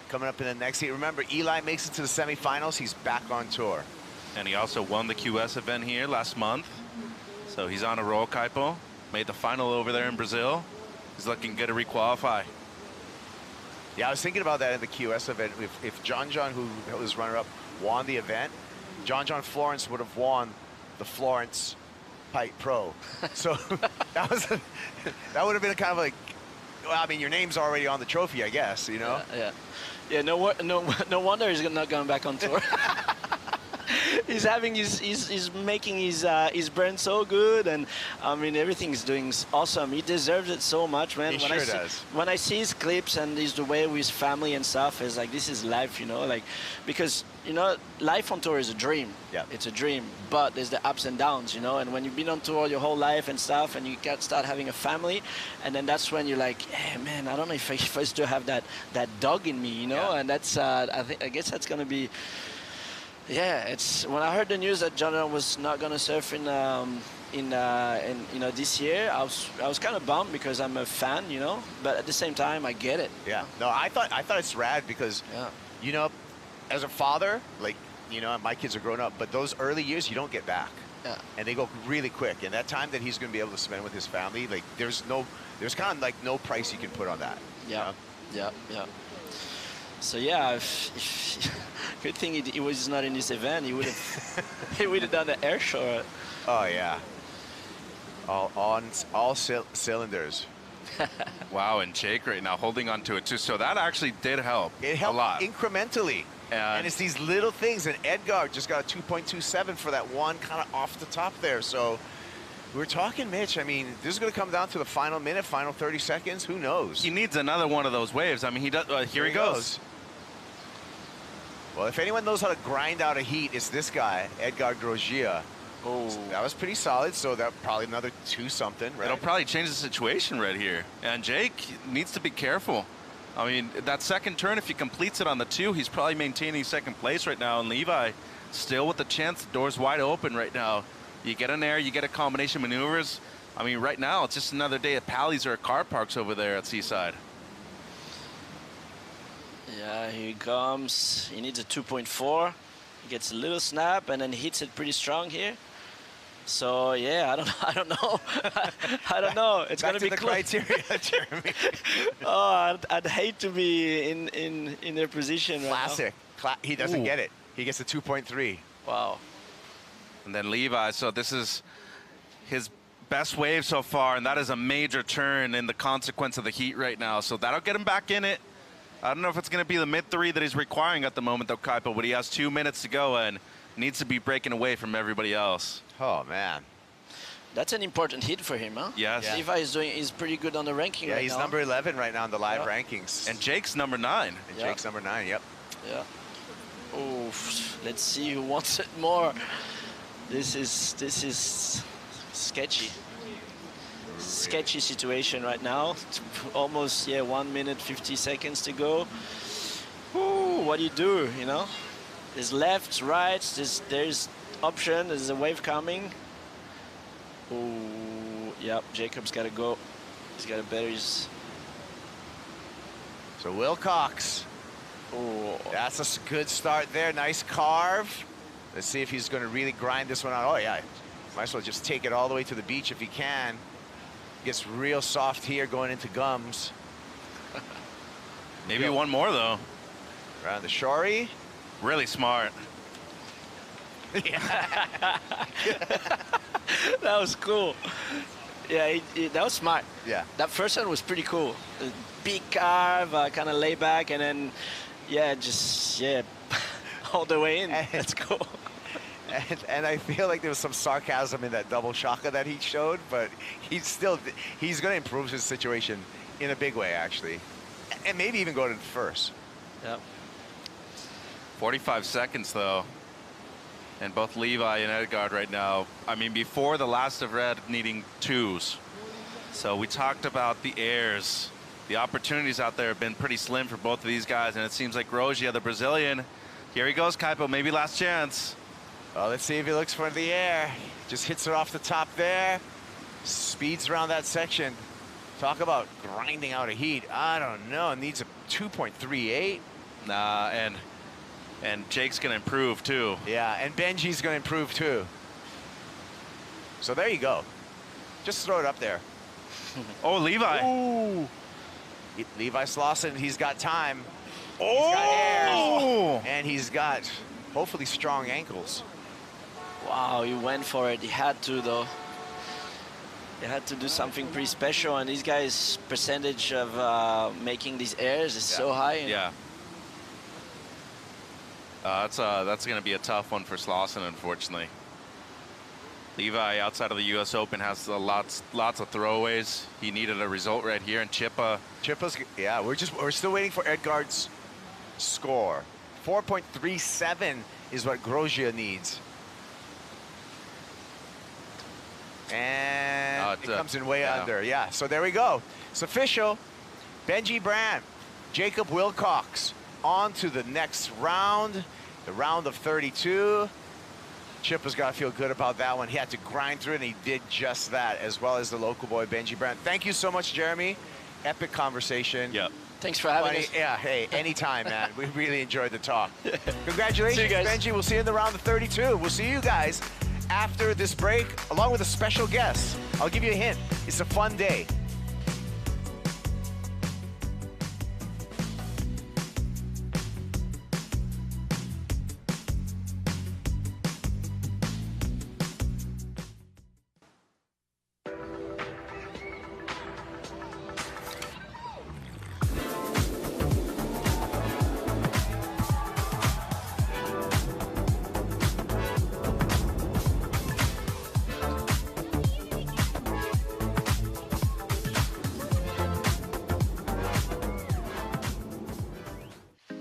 coming up in the next heat. Remember, Eli makes it to the semifinals. He's back on tour. And he also won the QS event here last month. So he's on a roll, Kaipo. Made the final over there in Brazil. He's looking good to requalify. Yeah, I was thinking about that in the QS event. If John, who was runner-up, won the event, John Florence would have won the Florence Pipe Pro. So that would have been kind of like, well, I mean, your name's already on the trophy, I guess, Yeah. No wonder he's not going back on tour. he's making his brand so good, and I mean everything's doing awesome. He deserves it so much, man. He sure does. When I see his clips and he's the way with his family and stuff, it's like this is life, you know, like because you know life on tour is a dream. Yeah, it's a dream, but there's the ups and downs, you know. And when you've been on tour your whole life and stuff, and you start having a family, and then that's when you're like, hey man, I don't know if I still have that dog in me, you know. And that's I guess that's gonna be. Yeah, it's when I heard the news that John was not gonna surf in you know this year, I was kind of bummed because I'm a fan, you know. But at the same time, I get it. Yeah. No, I thought it's rad because you know, as a father, like you know, my kids are grown up, but those early years you don't get back. Yeah. And they go really quick. And that time that he's gonna be able to spend with his family, like there's kind of like no price you can put on that. Yeah. You know? Yeah. So yeah, good thing he was not in this event. He would have done the air show. Oh yeah, all cylinders. Wow, and Jake right now holding on to it too. So that actually did help. It helped a lot incrementally. And it's these little things. And Edgar just got a 2.27 for that one kind of off the top there. So we're talking, Mitch. I mean, this is going to come down to the final minute, final 30 seconds. Who knows? He needs another one of those waves. I mean, he does. Here he goes. Well, if anyone knows how to grind out a heat, it's this guy, Edgar Grosjean. Oh, that was pretty solid. So that probably another 2-something, right? It'll probably change the situation right here. And Jake needs to be careful. I mean, that second turn, if he completes it on the 2, he's probably maintaining second place right now. And Levi still with the chance. The door's wide open right now. You get in there, you get a combination maneuvers. I mean, right now, it's just another day at Pally's or car parks over there at Seaside. Yeah, here he comes. He needs a 2.4. He gets a little snap and then hits it pretty strong here. So yeah, I don't know. I don't know. It's Back gonna to be the close. criteria, Jeremy. Oh, I'd hate to be in their position. Classic. He doesn't Ooh. get it. He gets a 2.3. Wow. And then Levi, so this is his best wave so far, and that is a major turn in the consequence of the heat right now. So that'll get him back in it. I don't know if it's going to be the mid-3 that he's requiring at the moment, though, Kaipo, but he has 2 minutes to go and needs to be breaking away from everybody else. Oh, man. That's an important hit for him, huh? Yes. Yeah. Levi is pretty good on the ranking right now. Yeah, he's number 11 right now in the live rankings. And Jake's number 9. And Jake's number 9, yep. Yeah. Oh, let's see who wants it more. This is sketchy. Sketchy situation right now. Almost 1 minute 50 seconds to go. Ooh, what do you do? You know, there's lefts, rights. There's option. There's a wave coming. Ooh, yep. Jacob's got to go. He's got to better his. So Wilcox. Oh, that's a good start there. Nice carve. Let's see if he's going to really grind this one out. Oh yeah, might as well just take it all the way to the beach if he can. Gets real soft here going into gums. Maybe one more though. Around the shorey. Really smart. that was cool. Yeah, that was smart. Yeah. That first one was pretty cool. Big carve, kind of lay back, and then, just all the way in. That's cool. And I feel like there was some sarcasm in that double shaka that he showed, but he's going to improve his situation in a big way, actually. And maybe even go to first. Yep. 45 seconds, though. And both Levi and Edgard right now, I mean, before the last of red needing 2s. So we talked about the airs. The opportunities out there have been pretty slim for both of these guys, and it seems like Grosjean, the Brazilian, here he goes, Kaipo, maybe last chance. Well, let's see if he looks for the air. Just hits it off the top there. Speeds around that section. Talk about grinding out a heat. I don't know. Needs a 2.38. Nah, and Jake's going to improve, too. Yeah, and Benji's going to improve, too. So there you go. Just throw it up there. Oh, Levi. Ooh. Levi Slauson, he's got time. Oh! He's got airs. And he's got, hopefully, strong ankles. Wow, he went for it. He had to, though. He had to do something pretty special, and these guys' percentage of making these airs is so high. Yeah. That's going to be a tough one for Slauson, unfortunately. Levi, outside of the U.S. Open, has lots of throwaways. He needed a result right here, and Chippa's, yeah, we're still waiting for Edgard's score. 4.37 is what Grosjean needs. And it comes in way under. Yeah, so there we go. It's official. Benji Brand, Jacob Wilcox on to the next round, the round of 32. Chippa's got to feel good about that one. He had to grind through it, and he did just that, as well as the local boy, Benji Brand. Thank you so much, Jeremy. Epic conversation. Yep. Thanks for having us. Yeah, hey, anytime, man. We really enjoyed the talk. Congratulations, See you guys. Benji. We'll see you in the round of 32. We'll see you guys after this break, along with a special guest. I'll give you a hint. It's a fun day.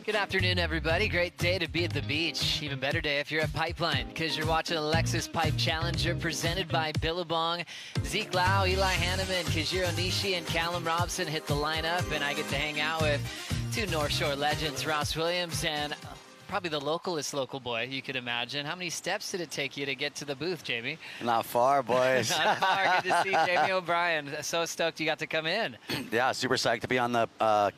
Good afternoon, everybody. Great day to be at the beach. Even better day if you're at Pipeline, because you're watching a Lexus Pipe Challenger presented by Billabong. Zeke Lau, Eli Hanneman, Kajiro Nishi, and Callum Robson hit the lineup, and I get to hang out with two North Shore legends, Ross Williams and probably the localest local boy you could imagine. How many steps did it take you to get to the booth, Jamie? Not far, boys. Not far. Good to see Jamie O'Brien. So stoked you got to come in. Yeah, super psyched to be on the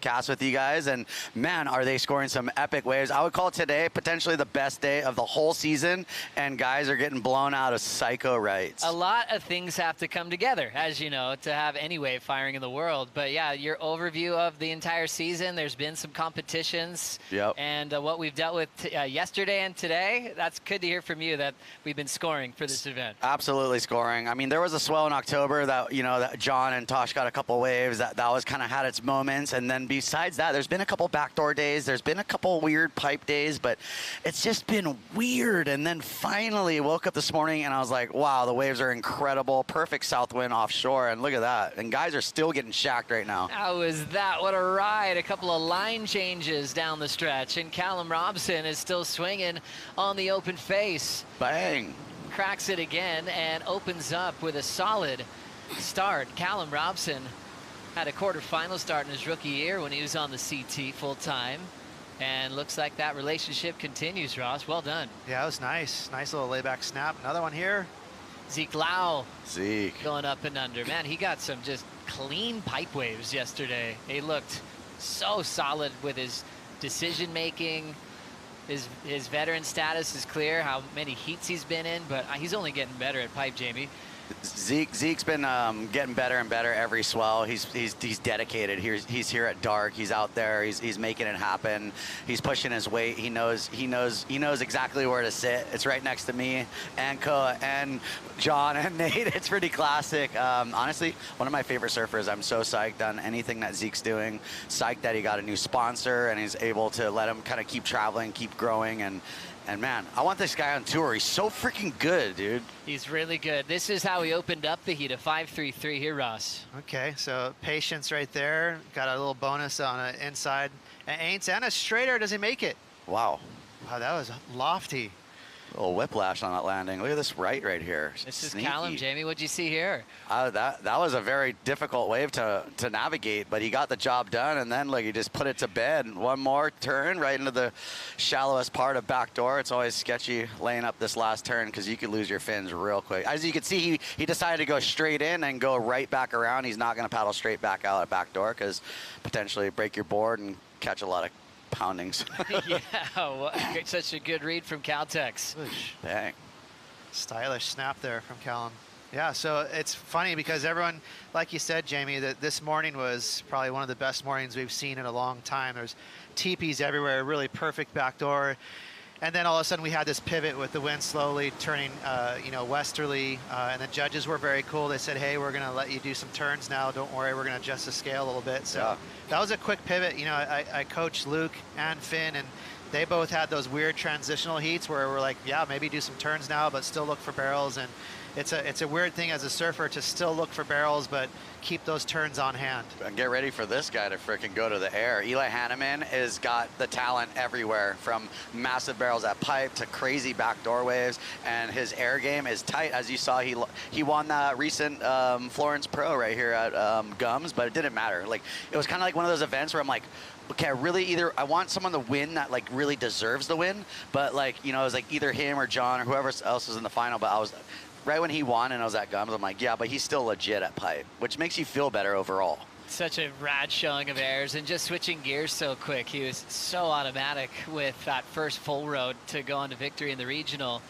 cast with you guys. And man, are they scoring some epic waves. I would call today potentially the best day of the whole season. And guys are getting blown out of psycho rights. A lot of things have to come together, as you know, to have any wave firing in the world. But yeah, your overview of the entire season, there's been some competitions. Yep. And what we've dealt with yesterday and today, that's good to hear from you that we've been scoring for this event. Absolutely scoring. I mean, there was a swell in October that, you know, that John and Tosh got a couple waves that was kind of had its moments. And then besides that, there's been a couple backdoor days. There's been a couple weird pipe days, but it's just been weird. And then finally woke up this morning and I was like, wow, the waves are incredible. Perfect south wind offshore. And look at that. And guys are still getting shacked right now. How was that? What a ride. A couple of line changes down the stretch. And Callum Robson is still swinging on the open face. Bang. Cracks it again and opens up with a solid start. Callum Robson had a quarterfinal start in his rookie year when he was on the CT full time. And looks like that relationship continues, Ross. Well done. Yeah, it was nice. Nice little layback snap. Another one here. Zeke Lau. Zeke. Going up and under. Man, he got some just clean pipe waves yesterday. He looked so solid with his decision making. His veteran status is clear, how many heats he's been in, but he's only getting better at pipe, Jamie. Zeke's been getting better and better every swell. He's dedicated. He's here at dark. He's out there. He's making it happen. He's pushing his weight. He knows exactly where to sit. It's right next to me and Koa and John and Nate. It's pretty classic. Honestly, one of my favorite surfers. I'm so psyched on anything that Zeke's doing. Psyched that he got a new sponsor and he's able to let him kind of keep traveling, keep growing, and man, I want this guy on tour. He's so freaking good, dude. He's really good. This is how he opened up the heat, a 5.33 here, Ross. Okay, so patience right there. Got a little bonus on an inside. And Aints and a straighter. Does he make it? Wow. Wow, that was lofty. A little whiplash on that landing. Look at this right here. This is Callum, Jamie. What'd you see here? That was a very difficult wave to navigate, but he got the job done, and then look, he just put it to bed. One more turn right into the shallowest part of backdoor. It's always sketchy laying up this last turn because you could lose your fins real quick. As you can see, he decided to go straight in and go right back around. He's not going to paddle straight back out at backdoor because potentially break your board and catch a lot of poundings. Yeah, well, such a good read from Caltex. Dang. Stylish snap there from Callum. Yeah, so it's funny because everyone, like you said, Jamie, that this morning was probably one of the best mornings we've seen in a long time. There's teepees everywhere, really perfect backdoor. And then all of a sudden we had this pivot with the wind slowly turning, westerly. And the judges were very cool. They said, hey, we're going to let you do some turns now. Don't worry, we're going to adjust the scale a little bit. So that was a quick pivot. You know, I coached Luke and Finn, and they both had those weird transitional heats where we're like, yeah, maybe do some turns now, but still look for barrels. And it's a weird thing as a surfer to still look for barrels, but keep those turns on hand. And get ready for this guy to frickin' go to the air. Eli Hanneman has got the talent everywhere, from massive barrels at pipe to crazy backdoor waves, and his air game is tight. As you saw, he won that recent Florence Pro right here at Gums, but it didn't matter. Like, it was kind of like one of those events where I'm like, okay, I want someone to win that like really deserves the win, but like, you know, it was like either him or John or whoever else was in the final, but I was right when he won and I was at Gums, I'm like, yeah, but he's still legit at pipe, which makes you feel better overall. Such a rad showing of airs, and just switching gears so quick. He was so automatic with that first full road to go on to victory in the regional.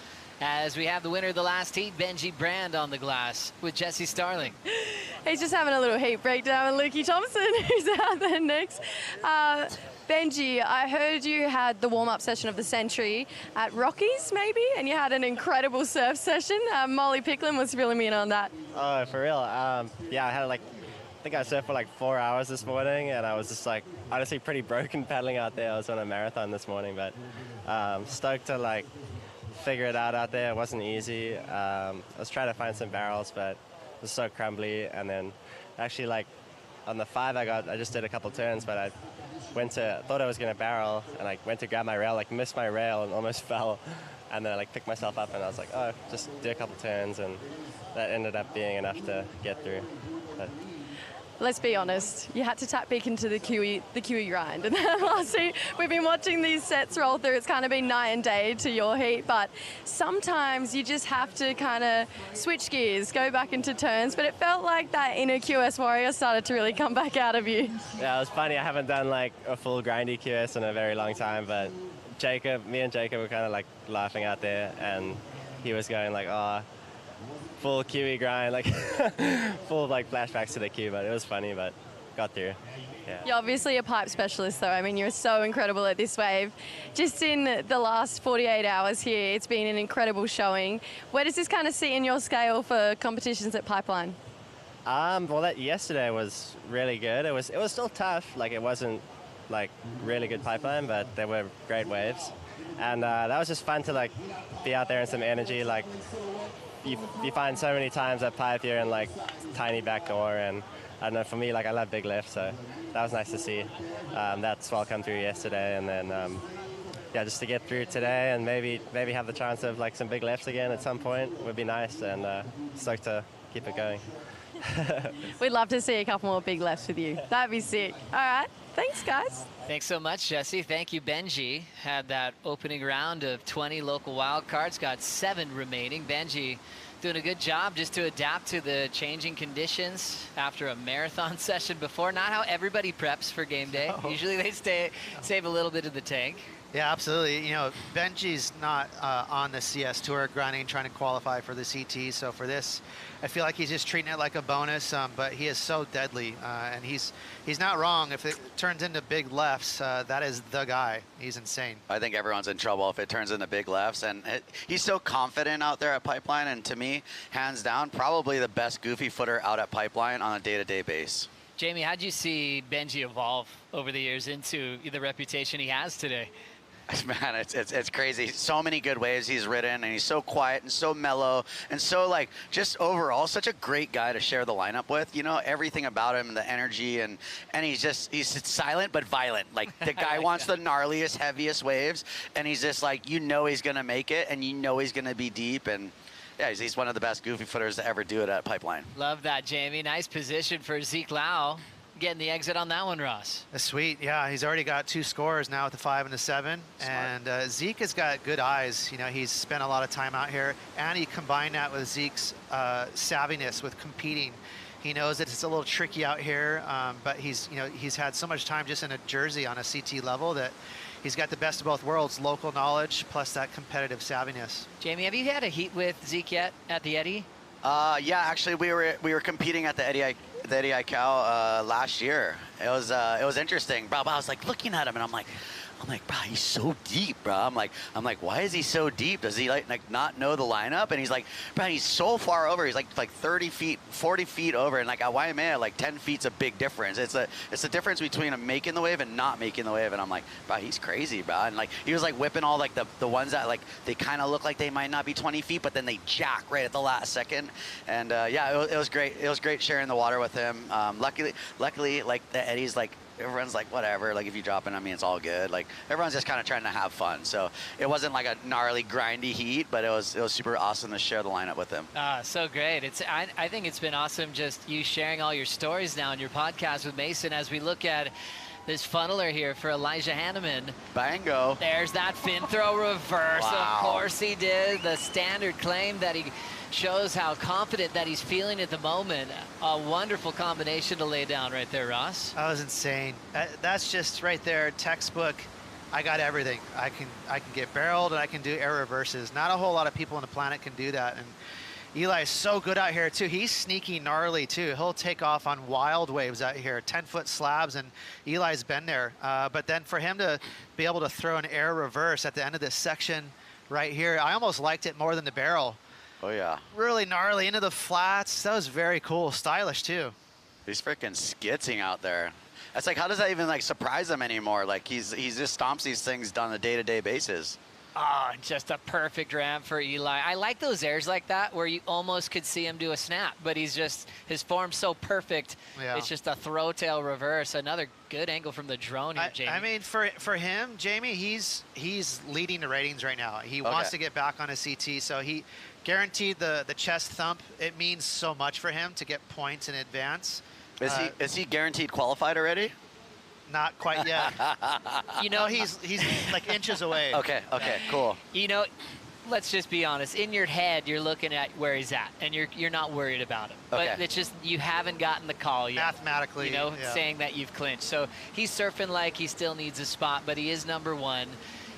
As we have the winner of the last heat, Benji Brand, on the glass with Jesse Starling. He's just having a little heat breakdown with Lukey Thompson, who's out there next. Benji, I heard you had the warm-up session of the century at Rockies, maybe, and you had an incredible surf session. Molly Picklin was filling me in on that. Oh, for real? Yeah, I had I think I surfed for like 4 hours this morning, and I was just like honestly pretty broken paddling out there. I was on a marathon this morning, but stoked to like figure it out there. It wasn't easy. I was trying to find some barrels, but it was so crumbly. And then actually, like on the 5, I just did a couple turns, but I thought I was gonna barrel, and I went to grab my rail, like missed my rail and almost fell. And then I like picked myself up, and I was like, oh, just do a couple turns, and that ended up being enough to get through. But let's be honest, you had to tap back into the Kiwi grind. And then last heat, we've been watching these sets roll through. It's kind of been night and day to your heat, but sometimes you just have to kind of switch gears, go back into turns. But it felt like that inner QS warrior started to really come back out of you. Yeah, it was funny. I haven't done like a full grindy QS in a very long time, but me and Jacob were kind of like laughing out there, and he was going like, oh, full Kiwi grind, like full like flashbacks to the Q, but it was funny, but got through. Yeah. You're obviously a pipe specialist, though. I mean, you're so incredible at this wave. Just in the last 48 hours here, it's been an incredible showing. Where does this kind of sit in your scale for competitions at Pipeline? Well, that yesterday was really good. It was still tough. Like, it wasn't like really good Pipeline, but there were great waves, and that was just fun to like be out there in some energy. Like, you find so many times that pipe here in like tiny backdoor, and I don't know, for me, like, I love big lifts, so that was nice to see. That swell come through yesterday, and then yeah, just to get through today and maybe have the chance of like some big lifts again at some point would be nice, and stoked to keep it going. We'd love to see a couple more big lefts with you. That'd be sick. All right, thanks guys. Thanks so much, Jesse. Thank you, Benji. Had that opening round of 20 local wildcards, got 7 remaining. Benji doing a good job just to adapt to the changing conditions after a marathon session before. Not how everybody preps for game day. Oh. Usually they save a little bit of the tank. Yeah, absolutely. You know, Benji's not on the CS Tour grinding, trying to qualify for the CT. So for this, I feel like he's just treating it like a bonus, but he is so deadly. And he's not wrong. If it turns into big lefts, that is the guy. He's insane. I think everyone's in trouble if it turns into big lefts. And he's so confident out there at Pipeline. And to me, hands down, probably the best goofy footer out at Pipeline on a day-to-day base. Jamie, how'd you see Benji evolve over the years into the reputation he has today? Man, it's crazy. So many good waves he's ridden, and he's so quiet and so mellow and so, like, just overall such a great guy to share the lineup with. You know, everything about him, the energy, and he's silent but violent. Like, the guy wants the gnarliest, heaviest waves, and he's just like, you know he's gonna make it, and you know he's gonna be deep, and yeah, he's one of the best goofy footers to ever do it at Pipeline. Love that, Jamie. Nice position for Zeke Lau. Getting the exit on that one, Ross. That's sweet. Yeah, he's already got 2 scores now with the 5 and the 7. Smart. And Zeke has got good eyes. You know, he's spent a lot of time out here, and he combined that with Zeke's savviness with competing. He knows that it's a little tricky out here, but he's had so much time just in a jersey on a CT level that he's got the best of both worlds: local knowledge plus that competitive savviness. Jamie, have you had a heat with Zeke yet at the Eddie? Yeah, actually, we were competing at the Eddie Aikau last year, it was interesting, bro. But I was like looking at him, and I'm like, bro, he's so deep, bro. I'm like, why is he so deep? Does he like not know the lineup? And he's like, bro, he's so far over. He's like 30 feet, 40 feet over. And like at Waimea, like 10 feet's a big difference. It's the difference between him making the wave and not making the wave. And I'm like, bro, he's crazy, bro. And like he was like whipping all like the ones that like they kind of look like they might not be 20 feet, but then they jack right at the last second. And yeah, it was great. It was great sharing the water with him. Luckily, like the eddies, like everyone's like, whatever, like if you drop in, I mean, it's all good. Like everyone's just kind of trying to have fun. So it wasn't like a gnarly, grindy heat, but it was super awesome to share the lineup with him. So great. I think it's been awesome just you sharing all your stories now in your podcast with Mason as we look at this funneler here for Elijah Hanneman. Bango. There's that fin throw reverse. Wow. Of course he did. The standard claim that he shows how confident that he's feeling at the moment. A wonderful combination to lay down right there, Ross. That was insane. That's just right there, textbook. I got everything. I can get barreled and I can do air reverses. Not a whole lot of people on the planet can do that. And Eli is so good out here too. He's sneaky gnarly too. He'll take off on wild waves out here, 10-foot slabs, and Eli's been there. But then for him to be able to throw an air reverse at the end of this section right here, I almost liked it more than the barrel. Oh yeah. Really gnarly into the flats. That was very cool. Stylish too. He's freaking skitzing out there. That's like, how does that even like surprise him anymore? Like he just stomps these things on a day-to-day basis. Oh, just a perfect ramp for Eli. I like those airs like that where you almost could see him do a snap, but his form's so perfect. Yeah. It's just a throw tail reverse. Another good angle from the drone here, Jamie. I mean, for him, Jamie, he's leading the ratings right now. He wants to get back on a CT, so he guaranteed the chest thump. It means so much for him to get points in advance. Is he guaranteed qualified already? Not quite yet. You know, he's like inches away. Okay, cool. You know, let's just be honest. In your head, you're looking at where he's at, and you're not worried about him. Okay. But it's just you haven't gotten the call yet. Mathematically, you know, yeah. saying that you've clinched. So he's surfing like he still needs a spot, but he is #1.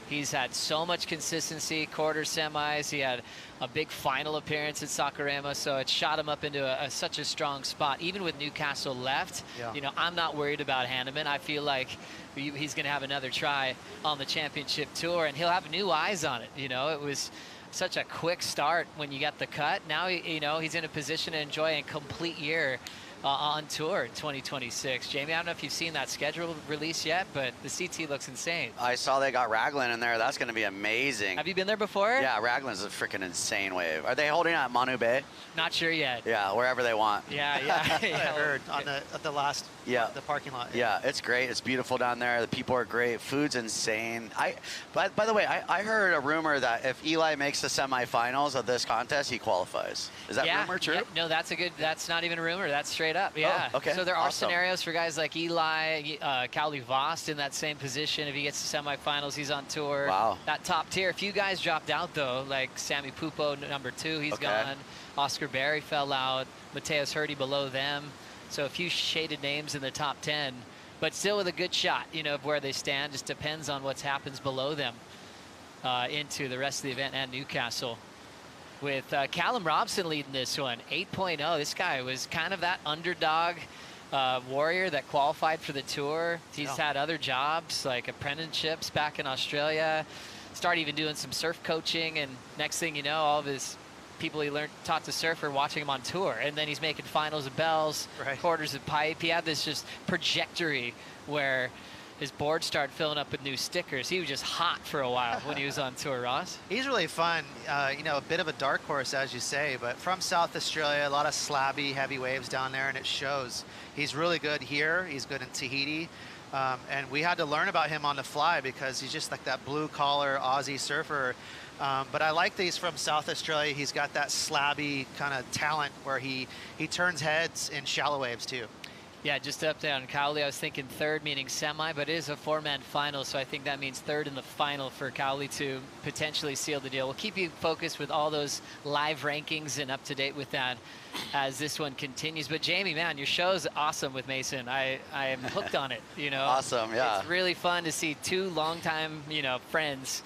He's had so much consistency, quarter semis. He had a big final appearance at Sakurama, so it shot him up into such a strong spot. Even with Newcastle left, Yeah. you know, I'm not worried about Hanneman. I feel like he's going to have another try on the championship tour, and he'll have new eyes on it. You know, it was such a quick start when you got the cut. Now, you know, he's in a position to enjoy a complete year on tour in 2026. Jamie, I don't know if you've seen that schedule release yet, but the CT looks insane. I saw they got Raglan in there. That's going to be amazing. Have you been there before? Yeah, Raglan's a freaking insane wave. Are they holding it at Manu Bay? Not sure yet. Yeah, wherever they want. Yeah. I heard on the last the parking lot. Yeah, it's great. It's beautiful down there. The people are great. Food's insane. By the way, I heard a rumor that if Eli makes the semifinals of this contest, he qualifies. Is that rumor true? Yeah, no, that's not even a rumor. That's straight up. Yeah. Oh, okay. So there are Awesome. scenarios for guys like Eli, Cowley Vost in that same position. If he gets to semifinals, he's on tour. Wow. That top tier. A few guys dropped out though, like Sammy Pupo, #2, he's gone. Oscar Berry fell out. Mateus Hurdy below them. So a few shaded names in the top 10, but still with a good shot, you know, of where they stand. Just depends on what happens below them into the rest of the event and Newcastle. With Callum Robson leading this one, 8.0. This guy was kind of that underdog warrior that qualified for the tour. He's had other jobs like apprenticeships back in Australia, started even doing some surf coaching, and next thing you know, all of his people he taught to surf are watching him on tour, and then he's making finals of Bells, quarters of Pipe. He had this just trajectory where his board started filling up with new stickers. He was just hot for a while when he was on tour, Ross. He's really fun. You know, a bit of a dark horse, as you say, but from South Australia, a lot of slabby, heavy waves down there, and it shows. He's really good here. He's good in Tahiti. And we had to learn about him on the fly because he's just like that blue-collar Aussie surfer. But I like that he's from South Australia. He's got that slabby kind of talent where he turns heads in shallow waves, too. Yeah, just up there on Cowley. I was thinking third, meaning semi, but it is a four-man final, so I think that means third in the final for Cowley to potentially seal the deal. We'll keep you focused with all those live rankings and up to date with that as this one continues. But Jamie, man, your show's awesome with Mason. I am hooked on it, you know. Awesome, yeah. It's really fun to see two longtime, you know, friends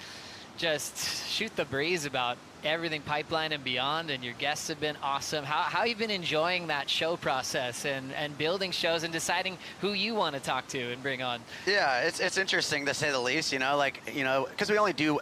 just shoot the breeze about everything Pipeline and beyond, and your guests have been awesome. How you been enjoying that show process and building shows and deciding who you want to talk to and bring on? Yeah, it's interesting to say the least, because we only do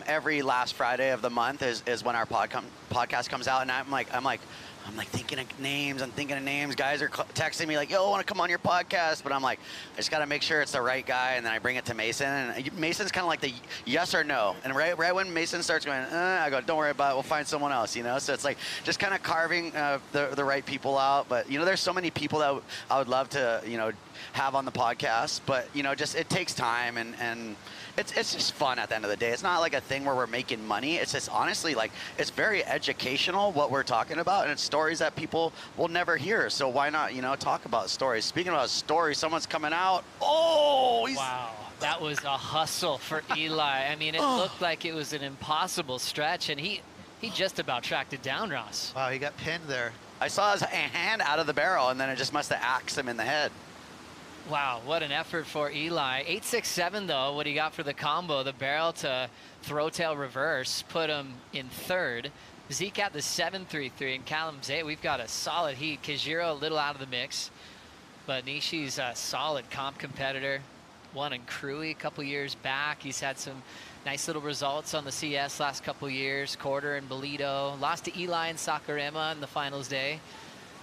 every last Friday of the month is when our podcast comes out, and I'm like thinking of names. Guys are texting me like, yo, I want to come on your podcast. But I'm like, I just got to make sure it's the right guy. And then I bring it to Mason. And Mason's kind of like the yes or no. And right when Mason starts going, I go, don't worry about it. We'll find someone else, So it's like just kind of carving the right people out. But, there's so many people that I would love to, have on the podcast. But, just it takes time and it's just fun at the end of the day. It's not like a thing where we're making money. It's just honestly it's very educational what we're talking about, and it's stories that people will never hear. So why not, talk about stories? Speaking about stories, someone's coming out. Oh, wow. That was a hustle for Eli. I mean, it looked like it was an impossible stretch, and he just about tracked it down, Ross. Wow, he got pinned there. I saw his hand out of the barrel, and then it just must have axed him in the head. Wow, what an effort for Eli. 867 though, what he got for the combo, the barrel to throw tail reverse, put him in third. Zeke at the 733 and Callum's 8. We've got a solid heat. Kijiro a little out of the mix, but Nishi's a solid comp competitor. Won in Cruy a couple years back. He's had some nice little results on the CS last couple years. Quarter in Bolito. Lost to Eli and Sakurema in the finals day.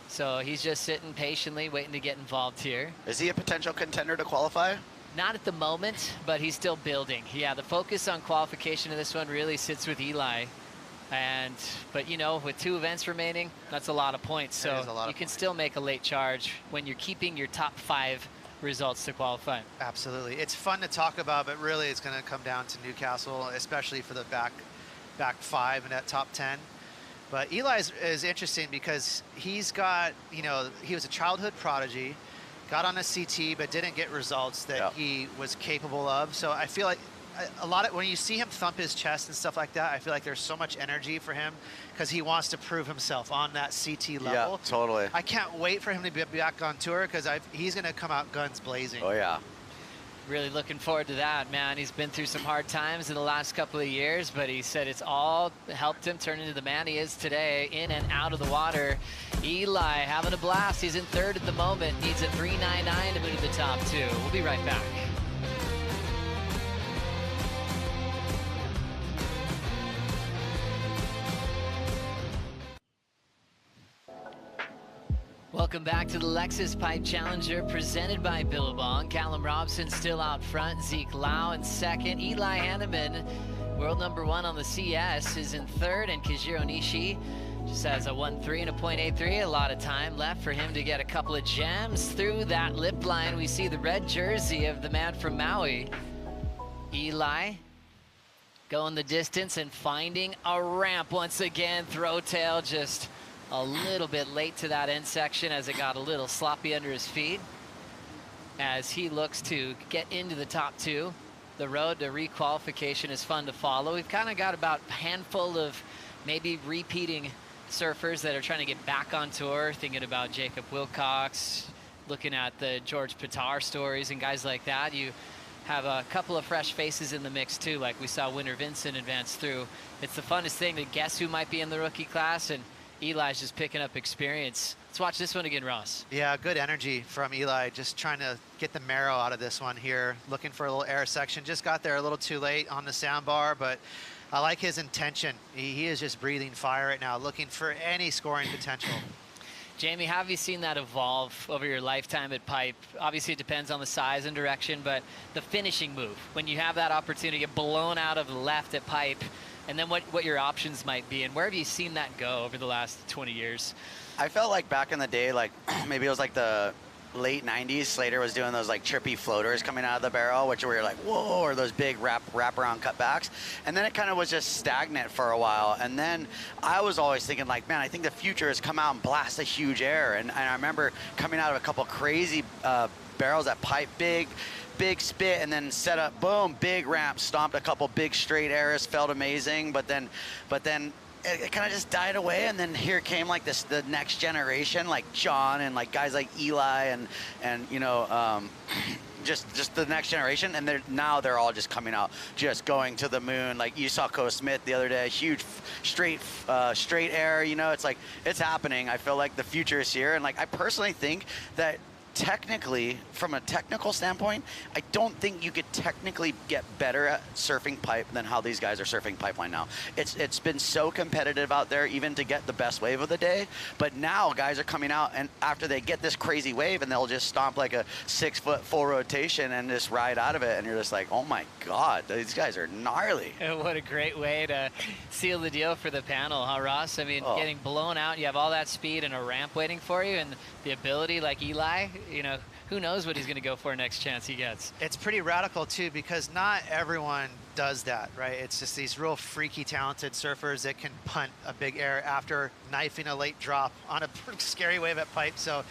So he's just sitting patiently, waiting to get involved here. Is he a potential contender to qualify? Not at the moment, but he's still building. Yeah, the focus on qualification of this one really sits with Eli. But with 2 events remaining, that's a lot of points. So you can still make a late charge when you're keeping your top 5 results to qualify. Absolutely. It's fun to talk about, but really it's going to come down to Newcastle, especially for the back 5 in that top 10. But Eli is interesting because he's got, he was a childhood prodigy, got on a CT, but didn't get results that he was capable of. So I feel like when you see him thump his chest and stuff like that, I feel like there's so much energy for him because he wants to prove himself on that CT level. Yeah, totally. I can't wait for him to be back on tour because he's going to come out guns blazing. Oh, yeah. Really looking forward to that, man. He's been through some hard times in the last couple of years, but he said it's all helped him turn into the man he is today, in and out of the water. Eli having a blast. He's in third at the moment. Needs a 3.99 to move to the top 2. We'll be right back. Welcome back to the Lexus Pipe Challenger presented by Billabong. Callum Robson still out front. Zeke Lau in second. Eli Hanneman, world #1 on the CS, is in third. And Kijiro Nishi just has a 1.3 and a 0.83. A lot of time left for him to get a couple of gems through that lip line. We see the red jersey of the man from Maui. Eli going the distance and finding a ramp once again. Throw tail just a little bit late to that end section as it got a little sloppy under his feet. As he looks to get into the top 2, the road to requalification is fun to follow. We've kind of got about a handful of maybe repeating surfers that are trying to get back on tour, thinking about Jacob Wilcox, looking at the George Pitar stories and guys like that. You have a couple of fresh faces in the mix too, like we saw Winter Vincent advance through. It's the funnest thing to guess who might be in the rookie class, and Eli's just picking up experience. Let's watch this one again, Ross. Yeah, good energy from Eli, just trying to get the marrow out of this one here. Looking for a little air section. Just got there a little too late on the soundbar, but I like his intention. He is just breathing fire right now, looking for any scoring potential. Jamie, how have you seen that evolve over your lifetime at Pipe? Obviously, it depends on the size and direction, but the finishing move, when you have that opportunity to get blown out of the left at Pipe, and then what your options might be, and where have you seen that go over the last 20 years? I felt like back in the day, like maybe it was like the late 90s, Slater was doing those like trippy floaters coming out of the barrel, which were like, whoa, or those big wrap-around cutbacks. And then it kind of was just stagnant for a while. And then I was always thinking like, man, I think the future is come out and blast a huge air. And I remember coming out of a couple crazy barrels at Pipe, big spit, and then set up, boom, big ramp, stomped a couple big straight airs, felt amazing, but then it kind of just died away. And then here came like the next generation, like John and like guys like Eli and just the next generation, and now they're all just coming out, just going to the moon. Like you saw Co Smith the other day, huge straight air. You know, it's like it's happening. I feel like the future is here, and like I personally think that technically, from a technical standpoint, I don't think you could technically get better at surfing pipe than how these guys are surfing pipeline now. It's been so competitive out there, even to get the best wave of the day. But now guys are coming out, and after they get this crazy wave, and they'll just stomp like a 6 foot full rotation and just ride out of it, and you're just like, oh my God, these guys are gnarly. What a great way to seal the deal for the panel, huh, Ross? I mean, getting blown out, you have all that speed and a ramp waiting for you, and the ability like Eli, you know, who knows what he's going to go for next chance he gets. It's pretty radical too, because not everyone does that, right? It's just these real freaky, talented surfers that can punt a big air after knifing a late drop on a scary wave at pipe. So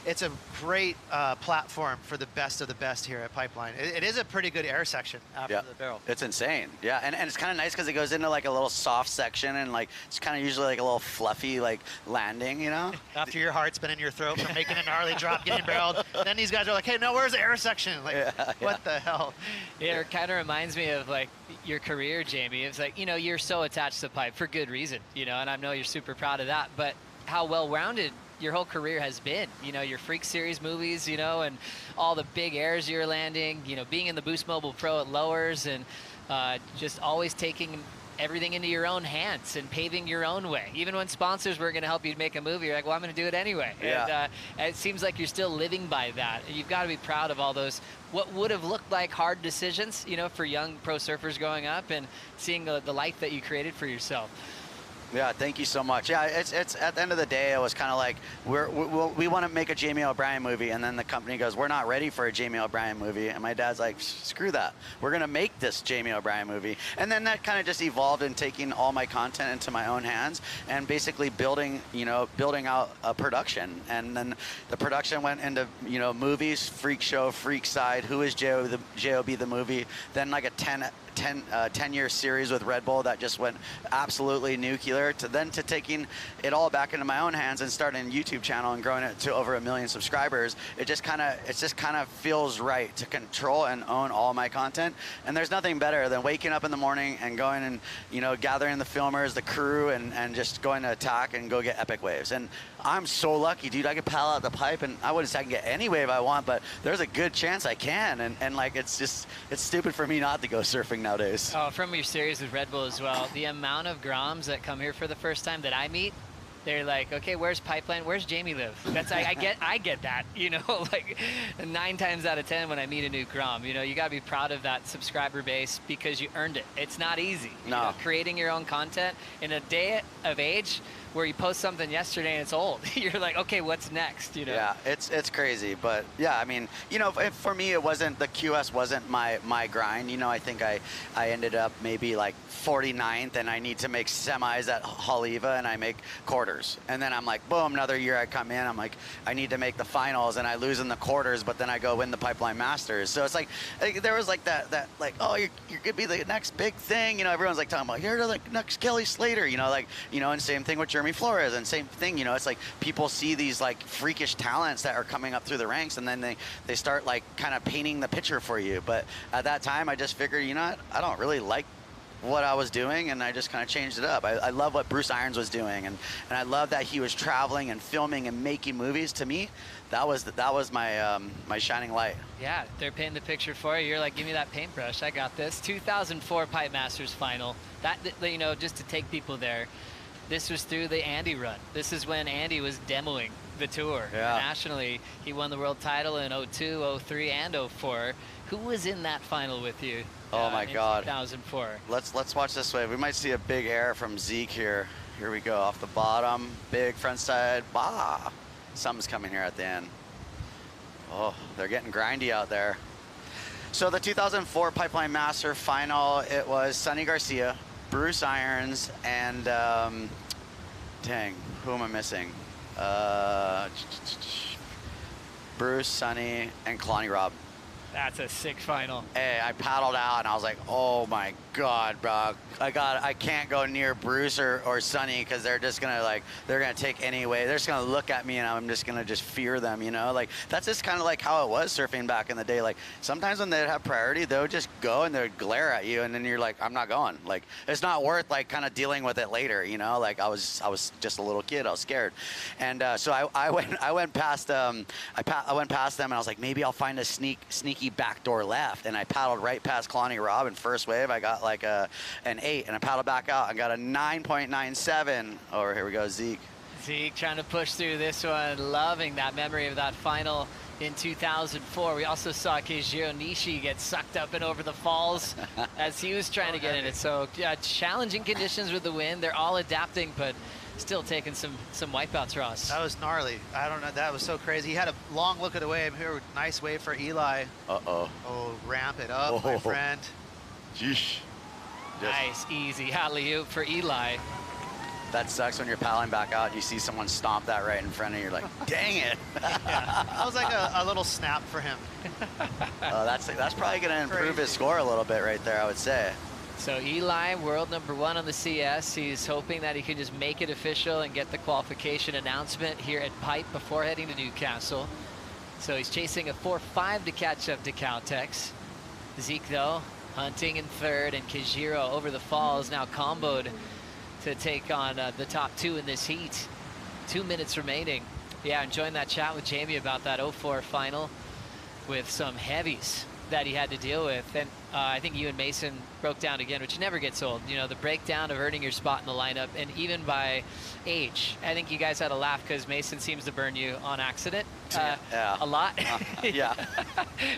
it's a great platform for the best of the best here at Pipeline. It is a pretty good air section after the barrel. It's insane. Yeah, and it's kind of nice because it goes into like a little soft section, and like it's kind of usually like a little fluffy like landing, you know? After your heart's been in your throat from making a gnarly drop, getting barreled, then these guys are like, hey, no, where's the air section? Like, what the hell? Yeah, it kind of reminds me of like your career, Jamie. It's like, you know, you're so attached to pipe for good reason, you know, and I know you're super proud of that, but how well-rounded your whole career has been, you know, your Freak Series movies, you know, and all the big airs you're landing, you know, being in the Boost Mobile Pro at lowers, and just always taking everything into your own hands and paving your own way. Even when sponsors were going to help you make a movie, you're like, well, I'm going to do it anyway. Yeah. And it seems like you're still living by that. You've got to be proud of all those, what would have looked like hard decisions, you know, for young pro surfers growing up, and seeing the life that you created for yourself. Yeah, thank you so much. Yeah, it's at the end of the day, it was kind of like we want to make a Jamie O'Brien movie, and then the company goes, we're not ready for a Jamie O'Brien movie, and my dad's like, screw that, we're gonna make this Jamie O'Brien movie. And then that kind of just evolved in taking all my content into my own hands and basically building out a production. And then the production went into, you know, movies, Freak Show, Freak Side, Who is JOB the movie, then like a 10-year series with Red Bull that just went absolutely nuclear, to taking it all back into my own hands and starting a YouTube channel and growing it to over 1 million subscribers. It just kind of feels right to control and own all my content. And there's nothing better than waking up in the morning and going and, you know, gathering the filmers, the crew, and just going to attack and go get epic waves. And I'm so lucky, dude. I can paddle out the pipe, and I wouldn't say I can get any wave I want, but there's a good chance I can. And like, it's stupid for me not to go surfing nowadays. Oh, from your series with Red Bull as well, the amount of Groms that come here for the first time that I meet, they're like, okay, where's Pipeline? Where's Jamie live? That's I get that, you know, like 9 times out of 10 when I meet a new Grom, you know, you got to be proud of that subscriber base because you earned it. It's not easy. No. You know, creating your own content in a day of age where you post something yesterday and it's old. You're like, okay, what's next? You know? Yeah, it's crazy, but yeah, I mean, you know, for me, it wasn't, the QS wasn't my grind. You know, I think I ended up maybe like 49th, and I need to make semis at Haleiwa, and I make quarters. And then I'm like, boom, another year I come in, I'm like, I need to make the finals, and I lose in the quarters, but then I go win the Pipeline Masters. So it's like there was like that like, oh, you're gonna be the next big thing. You know, everyone's like talking about, you're the next Kelly Slater. You know, like, you know, and same thing with Jeremy Flores, and same thing, you know, it's like people see these like freakish talents that are coming up through the ranks, and then they start like kind of painting the picture for you. But at that time, I just figured, you know what, I don't really like what I was doing, and I just kind of changed it up. I love what Bruce Irons was doing, and I love that he was traveling and filming and making movies. To me, that was my my shining light. Yeah, they're painting the picture for you. You're like, give me that paintbrush, I got this. 2004 Pipe Masters final. That, you know, just to take people there, this was through the Andy run. This is when Andy was demoing the tour. Yeah. Nationally, he won the world title in 02, 03, and 04. Who was in that final with you? Oh my God. 2004. Let's watch this wave. We might see a big air from Zeke here. Here we go, off the bottom, big front side. Bah! Something's coming here at the end. Oh, they're getting grindy out there. So the 2004 Pipeline Master final, it was Sonny Garcia, Bruce Irons, and dang, who am I missing? Bruce, Sonny, and Kalani Robb. That's a sick final. Hey, I paddled out and I was like, oh my God, bro. I can't go near Bruce or Sonny because they're just gonna they're gonna take any way. They're just gonna look at me and I'm just gonna fear them, you know? Like, that's just kind of like how it was surfing back in the day. Like, sometimes when they'd have priority, they would just go and they'd glare at you and then you're like, I'm not going. Like, it's not worth kind of dealing with it later, you know? Like, I was just a little kid. I was scared. And so I went past I went past them and I was like, maybe I'll find a sneaky backdoor left, and I paddled right past Kalani Rob, and first wave I got like an 8, and I paddled back out and got a 9.97. Oh, here we go, Zeke. Zeke trying to push through this one, loving that memory of that final in 2004. We also saw Keijiro Nishi get sucked up and over the falls as he was trying to get in it. So challenging conditions with the wind. They're all adapting, but still taking some wipeouts, Ross. That was gnarly. I don't know. That was so crazy. He had a long look at the wave. Here, nice wave for Eli. Uh-oh. Oh, ramp it up, my friend. Jeez. Nice, easy alley-oop for Eli. That sucks when you're paddling back out and you see someone stomp that right in front of you. You're like, dang it. Yeah, that was like a little snap for him. That's probably going to improve his score a little bit right there, I would say. So Eli, world #1 on the CS. He's hoping that he can just make it official and get the qualification announcement here at Pipe before heading to Newcastle. So he's chasing a 4.5 to catch up to Caltex. Zeke, though, hunting in third, and Keijiro over the falls, now comboed to take on the top 2 in this heat. 2 minutes remaining. Yeah, enjoying that chat with Jamie about that 04 final with some heavies that he had to deal with. And I think you and Mason broke down again, which never gets old. You know, the breakdown of earning your spot in the lineup, and even by age. I think you guys had a laugh because Mason seems to burn you on accident a lot. Yeah.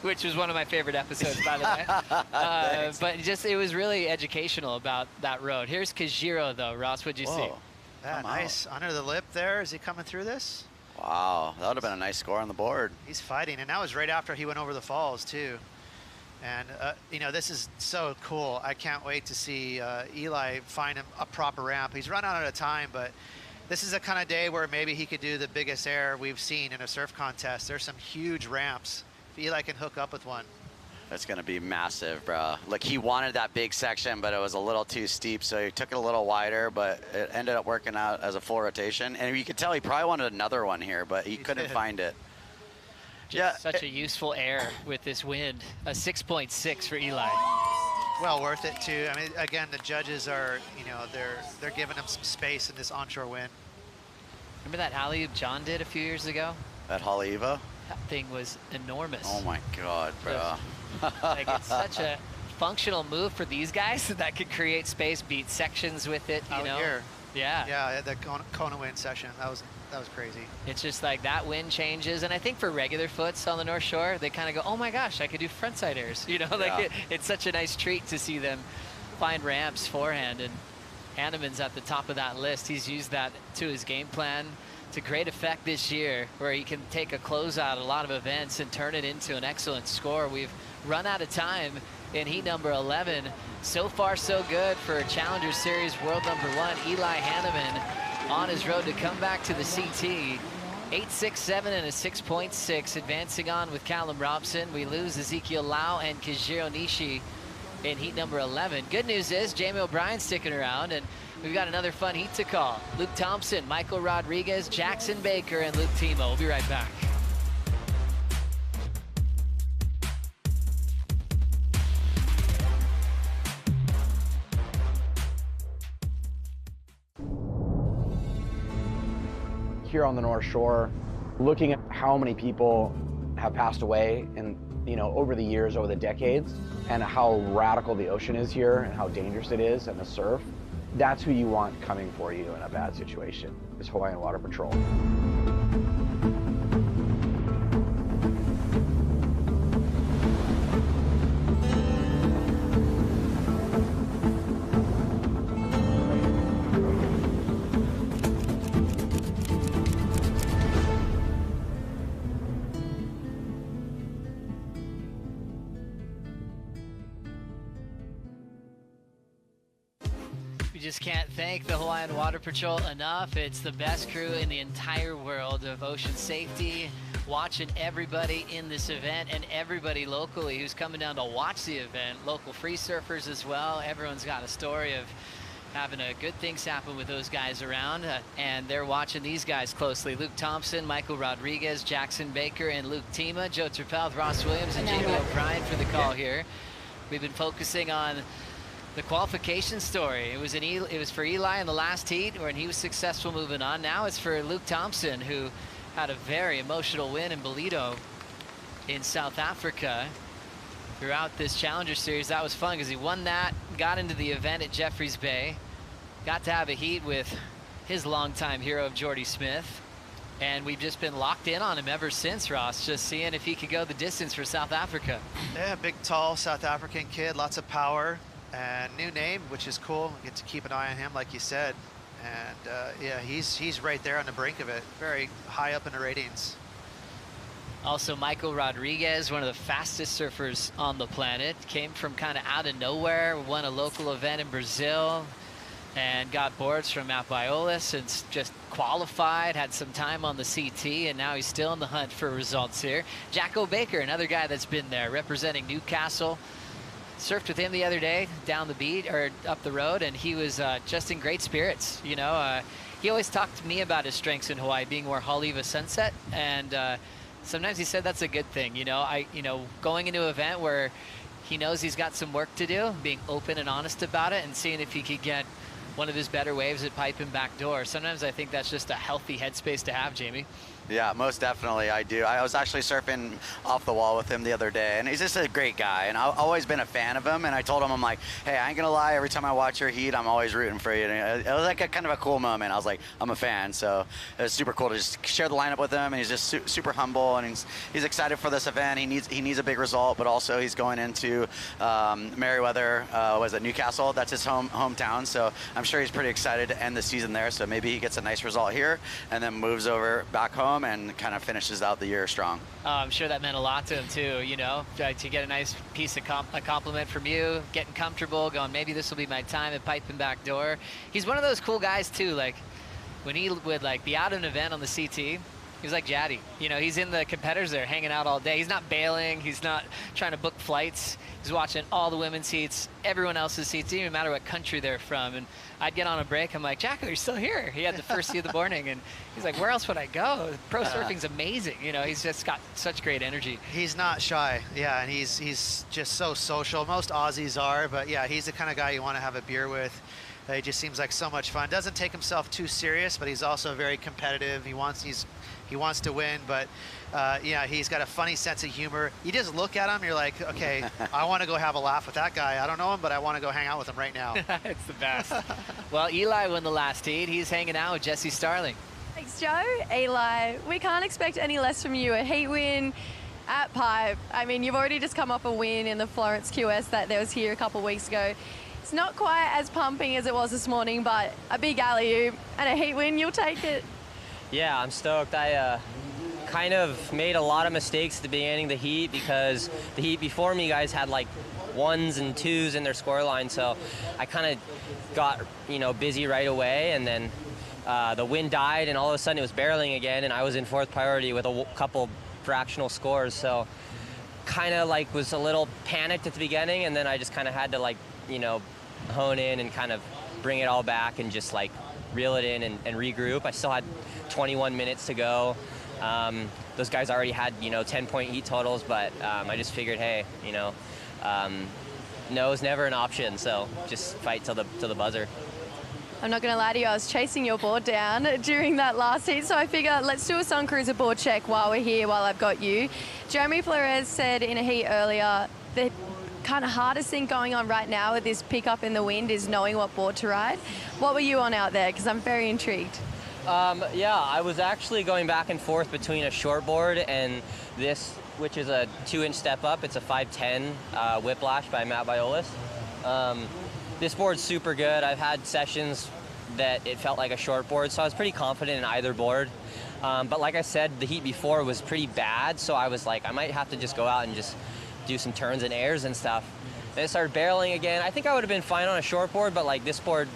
Which was one of my favorite episodes, by the way. But just, it was really educational about that road. Here's Keijiro, though. Ross, what'd you see? Yeah, nice. Under the lip there. Is he coming through this? Wow, that would have been a nice score on the board. He's fighting, and that was right after he went over the falls, too. And, you know, this is so cool. I can't wait to see Eli find him a proper ramp. He's run out of time, but this is a kind of day where maybe he could do the biggest air we've seen in a surf contest. There's some huge ramps. If Eli can hook up with one. That's going to be massive, bro. Look, he wanted that big section, but it was a little too steep, so he took it a little wider, but it ended up working out as a full rotation. And you could tell he probably wanted another one here, but he couldn't find it. Just such a useful air with this wind. A 6.6 for Eli. Well worth it too. I mean, again, the judges are, you know, they're giving him some space in this onshore wind. Remember that alley-oop John did a few years ago? That Haleiwa? That thing was enormous. Oh my God, bro. Like, it's such a functional move for these guys that could create space, beat sections with it, you know? Here. Yeah. Yeah, the Kona wind session. That was crazy. It's just like that wind changes, and I think for regular foots on the North Shore, they kind of go, oh my gosh, I could do frontside airs. You know, like it's such a nice treat to see them find ramps forehand, and Hanneman's at the top of that list. He's used that to his game plan to great effect this year, where he can take a closeout at a lot of events and turn it into an excellent score. We've run out of time in heat number 11. So far, so good for Challenger Series world #1, Eli Hanneman, on his road to come back to the CT. 8.67 and a 6.6, advancing on with Callum Robson. We lose Ezekiel Lau and Keijiro Nishi in heat number 11. Good news is Jamie O'Brien's sticking around, and we've got another fun heat to call. Luke Thompson, Michael Rodriguez, Jackson Baker, and Luke Timo. We'll be right back. Here on the North Shore, looking at how many people have passed away and, you know, over the years, over the decades, and how radical the ocean is here and how dangerous it is and the surf, that's who you want coming for you in a bad situation, is Hawaiian Water Patrol. Just can't thank the Hawaiian Water Patrol enough. It's the best crew in the entire world of ocean safety, watching everybody in this event and everybody locally who's coming down to watch the event, local free surfers as well. Everyone's got a story of having good things happen with those guys around, and they're watching these guys closely. Luke Thompson, Michael Rodriguez, Jackson Baker, and Luke Tima, Joe Turpel, Ross Williams, and Jamie O'Brien for the call here. We've been focusing on the qualification story. It was for Eli in the last heat when he was successful moving on. Now it's for Luke Thompson, who had a very emotional win in Ballito in South Africa. Throughout this Challenger Series, that was fun because he won that, got into the event at Jeffreys Bay, got to have a heat with his longtime hero, Jordy Smith, and we've just been locked in on him ever since, Ross, just seeing if he could go the distance for South Africa. Yeah, big, tall South African kid, lots of power, and new name, which is cool. Get to keep an eye on him, like you said, and yeah, he's right there on the brink of it, very high up in the ratings. Also, Michael Rodriguez, one of the fastest surfers on the planet, came from kind of out of nowhere, won a local event in Brazil, and got boards from Mount Biolis and just qualified, had some time on the CT, and now he's still in the hunt for results here. Jacko Baker, another guy that's been there, representing Newcastle. Surfed with him the other day down the beach, or up the road, and he was just in great spirits. You know, he always talked to me about his strengths in Hawaii, being more Haleiwa Sunset, and sometimes he said that's a good thing. You know, going into an event where he knows he's got some work to do, being open and honest about it, and seeing if he could get one of his better waves at Pipe and Backdoor. Sometimes I think that's just a healthy headspace to have, Jamie. Yeah, most definitely I do. I was actually surfing off the wall with him the other day, and he's just a great guy, and I've always been a fan of him, and I told him, I'm like, hey, I ain't gonna lie, every time I watch your heat, I'm always rooting for you. And it was like a kind of a cool moment. I was like, I'm a fan, so it was super cool to just share the lineup with him, and he's just super humble, and he's excited for this event. He needs a big result, but also he's going into Merriweather, was it Newcastle? That's his hometown, so I'm sure he's pretty excited to end the season there, so maybe he gets a nice result here, and then moves over back home and kind of finishes out the year strong. I'm sure that meant a lot to him too, you know, to get a nice piece of a compliment from you, getting comfortable, going, maybe this will be my time at Pipe and Backdoor. He's one of those cool guys too, like when he would like be out at an event on the CT, he's like Jaddy. You know, he's in the competitors there hanging out all day. He's not bailing. He's not trying to book flights. He's watching all the women's heats, everyone else's heats, no matter what country they're from. And I'd get on a break. I'm like, Jacko, you're still here. He had the first heat of the morning. And he's like, where else would I go? Pro surfing's amazing. You know, he's just got such great energy. He's not shy. Yeah, and he's just so social. Most Aussies are, but yeah, he's the kind of guy you want to have a beer with. He just seems like so much fun. Doesn't take himself too serious, but he's also very competitive. He wants to win, but yeah, he's got a funny sense of humor. You just look at him, you're like, okay, I want to go have a laugh with that guy. I don't know him, but I want to go hang out with him right now. It's the best. Well, Eli won the last heat. He's hanging out with Jesse Starling. Thanks, Joe. Eli, we can't expect any less from you. A heat win at Pipe. I mean, you've already just come off a win in the Florence QS that was here a couple of weeks ago. It's not quite as pumping as it was this morning, but a big alley-oop and a heat win, you'll take it. Yeah, I'm stoked. I kind of made a lot of mistakes at the beginning of the heat because the heat before me guys had like 1s and 2s in their score line, so I kind of got, you know, busy right away, and then the wind died and all of a sudden it was barreling again, and I was in 4th priority with a couple fractional scores, so kind of like was a little panicked at the beginning, and then I just kind of had to, like, you know, hone in and kind of bring it all back and just like reel it in and regroup. I still had 21 minutes to go. Those guys already had, you know, 10-point heat totals, but I just figured, hey, you know, no is never an option, so just fight till the buzzer. I'm not going to lie to you, I was chasing your board down during that last heat, so I figure let's do a Sun Cruiser board check while we're here, while I've got you. Jeremy Flores said in a heat earlier that kind of hardest thing going on right now with this pickup in the wind is knowing what board to ride. What were you on out there? Because I'm very intrigued. Yeah, I was actually going back and forth between a shortboard and this, which is a 2-inch step up. It's a 510 Whiplash by Matt Biolis. This board's super good. I've had sessions that it felt like a shortboard, so I was pretty confident in either board. But like I said, the heat before was pretty bad, so I was like, I might have to just go out and just do some turns and airs and stuff. And it started barreling again. I think I would have been fine on a shortboard, but like this board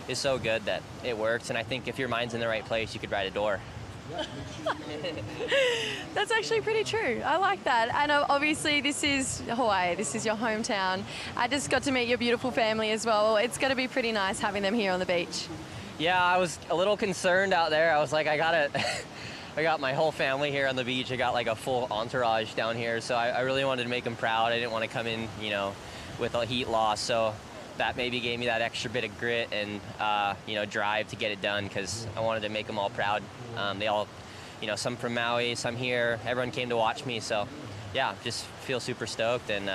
is so good that it works, and I think if your mind's in the right place, you could ride a door. That's actually pretty true. I like that. And obviously this is Hawaii. This is your hometown. I just got to meet your beautiful family as well. It's going to be pretty nice having them here on the beach. Yeah, I was a little concerned out there. I was like, I got my whole family here on the beach. I got like a full entourage down here. So I really wanted to make them proud. I didn't want to come in, you know, with a heat loss. So that maybe gave me that extra bit of grit and, you know, drive to get it done because I wanted to make them all proud. They all, you know, some from Maui, some here. Everyone came to watch me. So, yeah, just feel super stoked and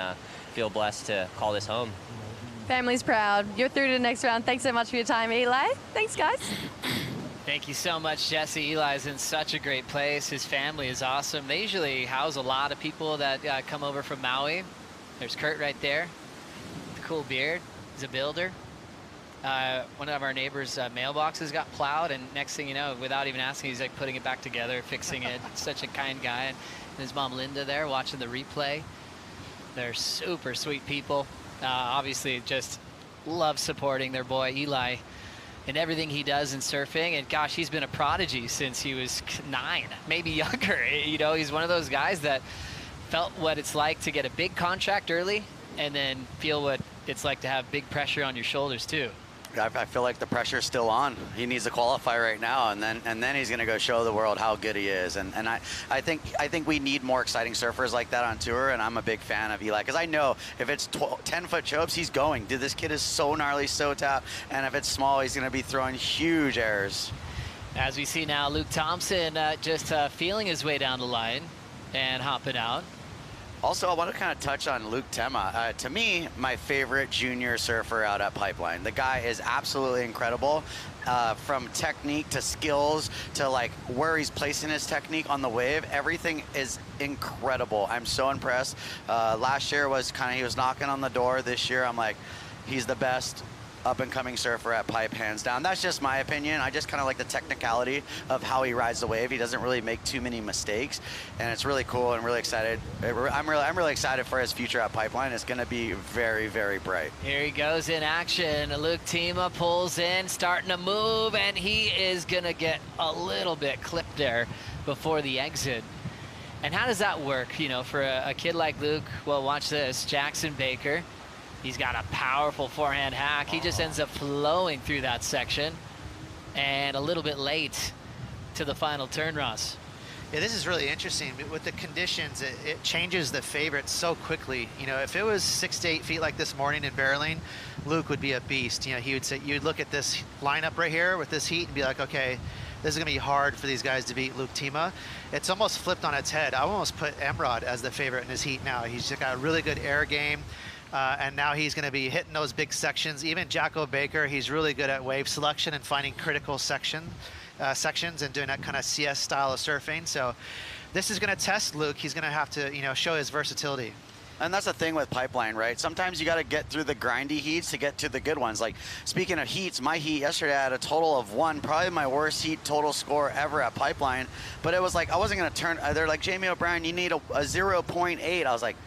feel blessed to call this home. Family's proud. You're through to the next round. Thanks so much for your time, Eli. Thanks, guys. Thank you so much, Jesse. Eli's in such a great place. His family is awesome. They usually house a lot of people that come over from Maui. There's Kurt right there, the cool beard. He's a builder. One of our neighbors' mailboxes got plowed, and next thing you know, without even asking, he's like putting it back together, fixing it. Such a kind guy. And his mom Linda there watching the replay. They're super sweet people. Obviously, just love supporting their boy Eli and everything he does in surfing. And gosh, he's been a prodigy since he was 9, maybe younger. You know, he's one of those guys that felt what it's like to get a big contract early and then feel what it's like to have big pressure on your shoulders too. I feel like the pressure's still on. He needs to qualify right now, and then he's going to go show the world how good he is. And I think we need more exciting surfers like that on tour, and I'm a big fan of Eli because I know if it's 10-foot chopes, he's going. Dude, this kid is so gnarly, so tapped, and if it's small, he's going to be throwing huge errors. As we see now, Luke Thompson just feeling his way down the line and hopping out. Also, I want to kind of touch on Luke Tema. To me, my favorite junior surfer out at Pipeline. The guy is absolutely incredible. From technique to skills to like where he's placing his technique on the wave, everything is incredible. I'm so impressed. Last year was kind of, he was knocking on the door. This year, I'm like, he's the best up-and-coming surfer at Pipe, hands down. That's just my opinion. I just kind of like the technicality of how he rides the wave. He doesn't really make too many mistakes, and it's really cool and really excited. I'm really excited for his future at Pipeline. It's going to be very, very bright. Here he goes in action. Luke Tema pulls in, starting to move, and he is going to get a little bit clipped there before the exit. And how does that work, you know, for a kid like Luke? Well, watch this. Jackson Baker. He's got a powerful forehand hack. He just ends up flowing through that section and a little bit late to the final turn, Ross. Yeah, this is really interesting. With the conditions, it changes the favorite so quickly. You know, if it was 6 to 8 feet like this morning in barreling, Luke would be a beast. You know, he would say, you'd look at this lineup right here with this heat and be like, okay, this is going to be hard for these guys to beat Luke Tema. It's almost flipped on its head. I almost put Emrod as the favorite in his heat now. He's got a really good air game. And now he's going to be hitting those big sections. Even Jacko Baker, he's really good at wave selection and finding critical sections and doing that kind of CS style of surfing. So this is going to test Luke. He's going to have to, you know, show his versatility. And that's the thing with Pipeline, right? Sometimes you got to get through the grindy heats to get to the good ones. Like, speaking of heats, my heat yesterday I had a total of 1, probably my worst heat total score ever at Pipeline. But it was like, I wasn't going to turn, they're like, Jamie O'Brien, you need a 0.8. I was like,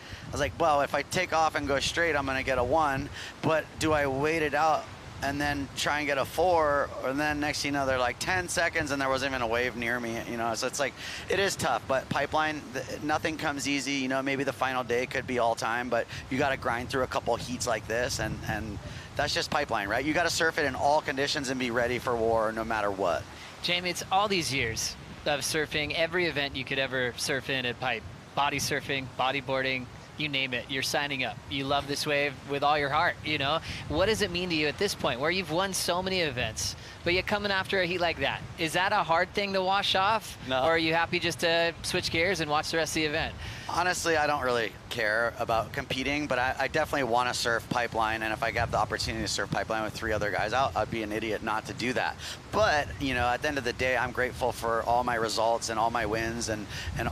well, if I take off and go straight, I'm going to get a 1. But do I wait it out and then try and get a 4? And then next thing you know, they're like 10 seconds and there wasn't even a wave near me, you know? So it's like, it is tough. But Pipeline, nothing comes easy. You know, maybe the final day could be all time, but you got to grind through a couple heats like this. And that's just Pipeline, right? You got to surf it in all conditions and be ready for war no matter what. Jamie, it's all these years of surfing, every event you could ever surf in at Pipe. Body surfing, bodyboarding, you name it, you're signing up. You love this wave with all your heart, you know? What does it mean to you at this point where you've won so many events, but you're coming after a heat like that? Is that a hard thing to wash off? No. Or are you happy just to switch gears and watch the rest of the event? Honestly, I don't really care about competing, but I definitely want to surf Pipeline, and if I have the opportunity to surf Pipeline with 3 other guys out, I'd be an idiot not to do that. But, you know, at the end of the day, I'm grateful for all my results and all my wins and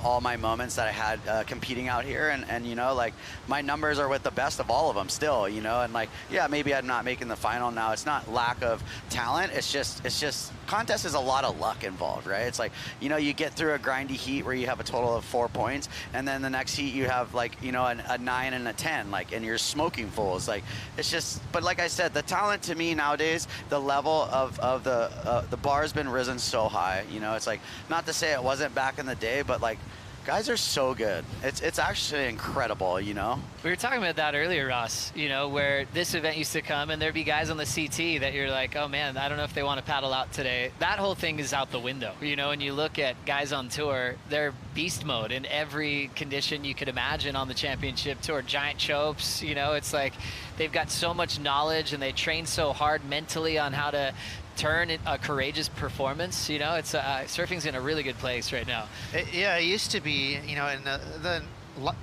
all my moments that I had competing out here, and you know, like, my numbers are with the best of all of them still, you know, and like, yeah, maybe I'm not making the final now. It's not lack of talent, it's just contest is a lot of luck involved, right? It's like, you know, you get through a grindy heat where you have a total of 4 points, and then the next heat you have, like, you you know, a 9 and a 10, like, and you're smoking fools. Like, it's just, but like I said, the talent to me nowadays, the level of the bar has been risen so high. You know, it's like, not to say it wasn't back in the day, but like, guys are so good. It's actually incredible, you know? We were talking about that earlier, Ross, you know, where this event used to come and there'd be guys on the CT that you're like, oh man, I don't know if they want to paddle out today. That whole thing is out the window, you know, and you look at guys on tour, they're beast mode in every condition you could imagine on the championship tour. Giant chopes, you know, it's like they've got so much knowledge and they train so hard mentally on how to turn a courageous performance. You know, it's surfing's in a really good place right now. Yeah, it used to be, you know, in the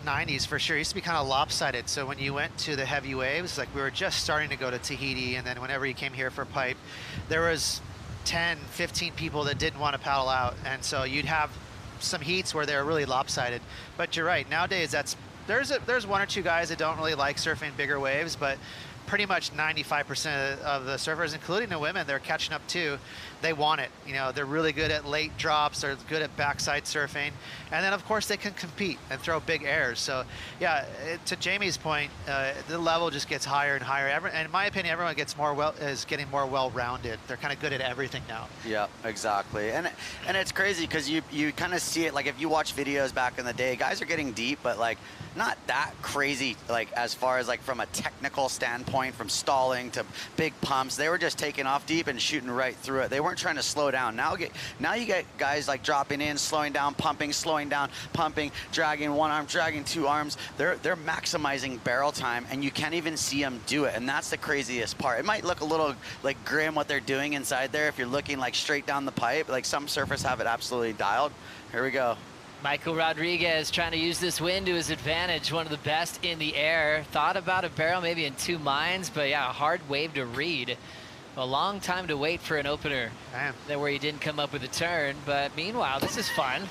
90s for sure, it used to be kind of lopsided. So when you went to the heavy waves, like we were just starting to go to Tahiti, and then whenever you came here for pipe, there was 10, 15 people that didn't want to paddle out. And so you'd have some heats where they were really lopsided. But you're right, nowadays there's one or two guys that don't really like surfing bigger waves, but pretty much 95% of the surfers, including the women, they're catching up too. They want it. You know, they're really good at late drops. They're good at backside surfing. And then, of course, they can compete and throw big airs. So, yeah, to Jamie's point, the level just gets higher and higher. And in my opinion, everyone is getting more well-rounded. They're kind of good at everything now. Yeah, exactly. And it's crazy because you kind of see it, like if you watch videos back in the day, guys are getting deep, but like not that crazy, like as far as like from a technical standpoint, from stalling to big pumps. They were just taking off deep and shooting right through it. They weren't trying to slow down. Now you get guys like dropping in, slowing down, pumping, slowing down, pumping, dragging one arm, dragging two arms. They're maximizing barrel time, and you can't even see them do it. And that's the craziest part. It might look a little like grim what they're doing inside there if you're looking like straight down the pipe. Like some surfers have it absolutely dialed. Here we go. Michael Rodriguez trying to use this wind to his advantage, one of the best in the air. Thought about a barrel maybe in two minds, but yeah, a hard wave to read. A long time to wait for an opener. Damn. Where he didn't come up with a turn, but meanwhile, this is fun.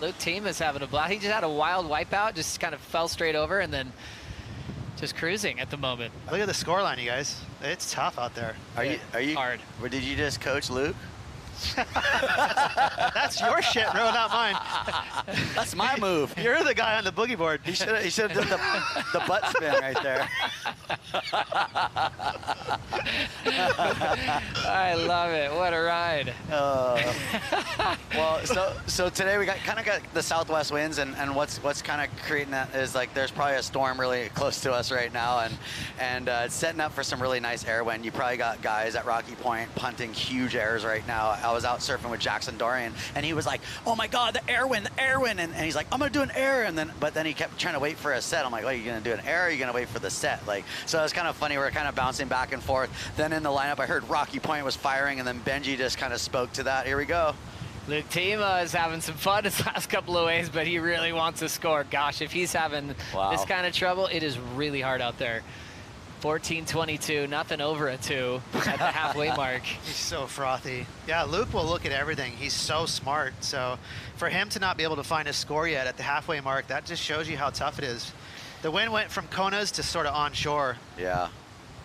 Luke Thiem is having a blast. He just had a wild wipeout, just kind of fell straight over and then just cruising at the moment. Look at the scoreline, you guys. It's tough out there. Are you hard? Or did you just coach Luke? That's your shit, bro, not mine. That's my move. You're the guy on the boogie board. He should have done the butt spin right there. I love it. What a ride. Well, so today we got the southwest winds, and what's kind of creating that is like there's probably a storm really close to us right now, and it's setting up for some really nice air wind. You probably got guys at Rocky Point punting huge airs right now. I was out surfing with Jackson Dorian, and he was like, "Oh my God, the air wind!" And he's like, "I'm gonna do an air," but then he kept trying to wait for a set. I'm like, "Oh, you gonna do an air? Or are you gonna wait for the set?" Like, so it's kind of funny. We're kind of bouncing back and forth. Then in the lineup, I heard Rocky Point was firing, and then Benji just kind of spoke to that. Here we go. Luke Thiem is having some fun his last couple of waves, but he really wants to score. Gosh, if he's having this kind of trouble, it is really hard out there. 14:22, nothing over a 2 at the halfway mark. He's so frothy. Yeah, Luke will look at everything. He's so smart. So for him to not be able to find a score yet at the halfway mark, that just shows you how tough it is. The wind went from Kona's to sort of onshore. Yeah.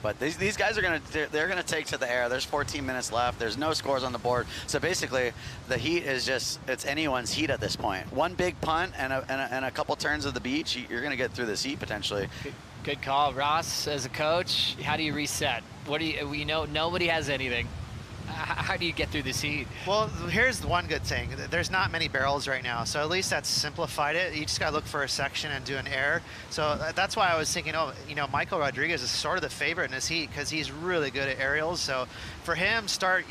But these guys they're gonna take to the air. There's 14 minutes left. There's no scores on the board. So basically, the heat is it's anyone's heat at this point. One big punt and a couple turns of the beach, you're gonna get through this heat potentially. Good call, Ross. As a coach, how do you reset? We know nobody has anything. How do you get through this heat? Well, here's the one good thing. There's not many barrels right now, so at least that's simplified it. You just got to look for a section and do an air. So that's why I was thinking, Michael Rodriguez is sort of the favorite in this heat because he's really good at aerials. So for him,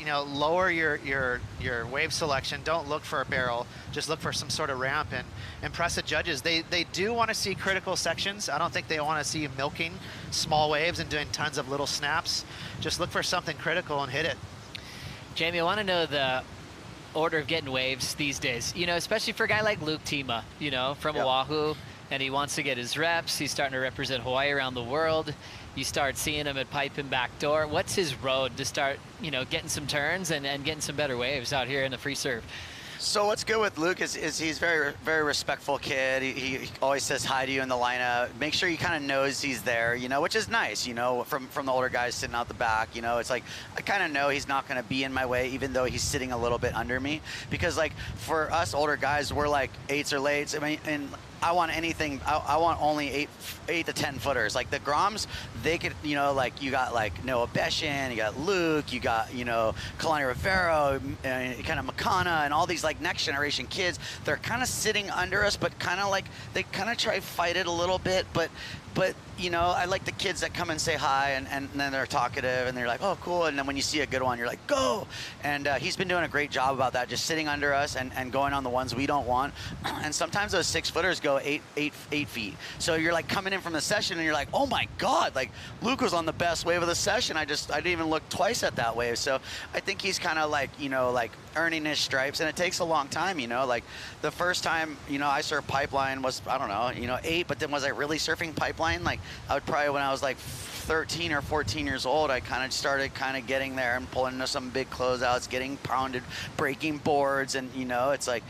lower your wave selection. Don't look for a barrel. Just look for some sort of ramp and impress the judges. They do want to see critical sections. I don't think they want to see you milking small waves and doing tons of little snaps. Just look for something critical and hit it. Jamie, I want to know the order of getting waves these days, especially for a guy like Luke Thiem, from Oahu, and he wants to get his reps. He's starting to represent Hawaii around the world. You start seeing him at Pipe and Backdoor. What's his road to start, getting some turns and getting some better waves out here in the free surf? So what's good with Luke is he's very, very respectful kid. He always says hi to you in the lineup. Make sure he kind of knows he's there, which is nice, from the older guys sitting out the back. It's like I kind of know he's not going to be in my way, even though he's sitting a little bit under me. Because like for us older guys, we're like 8s or lates. I mean, and I want anything. I want only 8 to 10 footers. Like the Groms, they could, you know, like you got like Noah Beshin, you got Luke, you got, you know, Kalani Rivero, kind of Makana, and all these like next generation kids. They're kind of sitting under us, but kind of like they kind of try to fight it a little bit, but you know, I like the kids that come and say hi, and then they're talkative, and they're like, oh, cool. And then when you see a good one, you're like, go. And he's been doing a great job about that, just sitting under us and going on the ones we don't want. And sometimes those 6-footers go 8 feet. So you're like coming in from the session, and you're like, oh my God, like Luke was on the best wave of the session. I didn't even look twice at that wave. So I think he's kind of like, you know, like earning his stripes, and it takes a long time, you know. Like the first time, you know, I surfed pipeline was, I don't know, you know, 8, but then was I really surfing pipeline? Like I would probably, when I was like 13 or 14 years old, I kind of started getting there and pulling into some big closeouts, getting pounded, breaking boards, and you know, it's like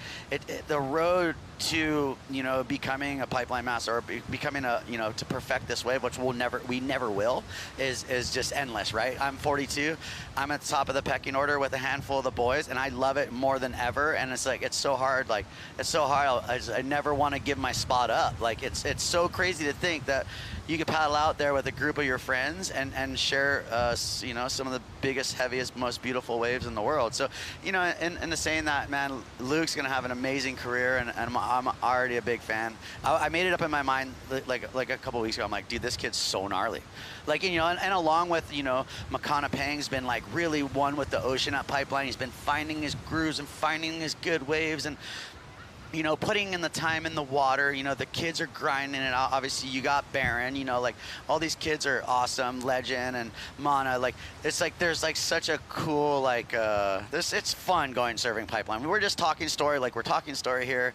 the road to, you know, becoming a pipeline master or becoming a, you know, to perfect this wave, which we never will, is just endless, right? I'm 42. I'm at the top of the pecking order with a handful of the boys, and I love it more than ever. And it's like, it's so hard. Like, it's so hard. I never want to give my spot up. Like, it's so crazy to think that you could paddle out there with a group of your friends and share, you know, some of the biggest, heaviest, most beautiful waves in the world. So, you know, in the saying that, man, Luke's going to have an amazing career, and I'm already a big fan. I made it up in my mind like a couple weeks ago. I'm like, dude, this kid's so gnarly. Like, you know, and along with, you know, Makana Pang's been like really one with the ocean at Pipeline. He's been finding his grooves and finding his good waves, and you know, putting in the time in the water. You know, the kids are grinding it out. Obviously, you got Baron, you know, like all these kids are awesome. Legend and Mana, like it's like there's like such a cool, like it's fun going surfing Pipeline. We were just talking story, like we're talking story here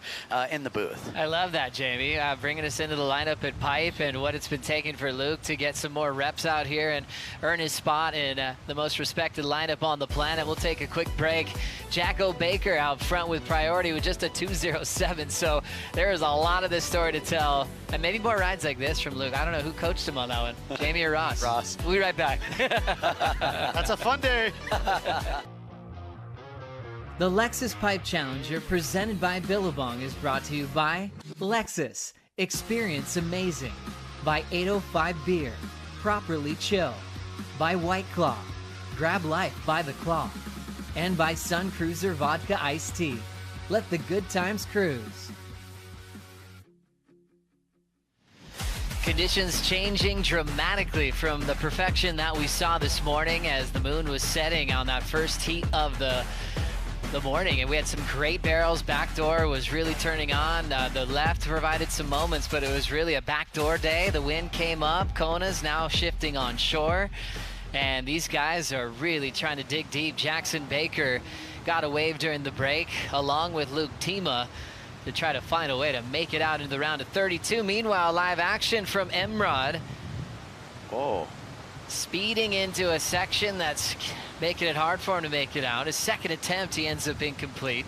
in the booth. I love that, Jamie, bringing us into the lineup at Pipe and what it's been taking for Luke to get some more reps out here and earn his spot in the most respected lineup on the planet. We'll take a quick break. Jacko Baker out front with priority with just a 2.07. So there is a lot of this story to tell, and maybe more rides like this from Luke. I don't know who coached him on that one, Jamie or Ross. Ross. We'll be right back. That's a fun day. The Lexus Pipe Challenger, presented by Billabong, is brought to you by Lexus. Experience amazing. By 805 Beer. Properly chill. By White Claw. Grab life by the claw. And by Sun Cruiser Vodka Iced Tea. Let the good times cruise. Conditions changing dramatically from the perfection that we saw this morning as the moon was setting on that first heat of the morning, and we had some great barrels. Backdoor was really turning on. The left provided some moments, but it was really a backdoor day. The wind came up. Kona's now shifting on shore, and these guys are really trying to dig deep. Jackson Baker got a wave during the break, along with Luke Tima, to try to find a way to make it out into the round of 32. Meanwhile, live action from Emrod. Oh. Speeding into a section that's making it hard for him to make it out. His second attempt, he ends up incomplete.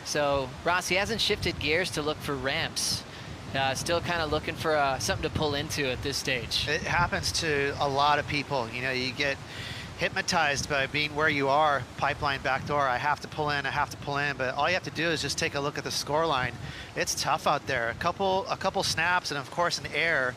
So, Ross, he hasn't shifted gears to look for ramps. Still kind of looking for something to pull into at this stage. It happens to a lot of people. You know, you get hypnotized by being where you are. Pipeline backdoor, I have to pull in, but all you have to do is just take a look at the score line. It's tough out there. A couple snaps, and of course an air.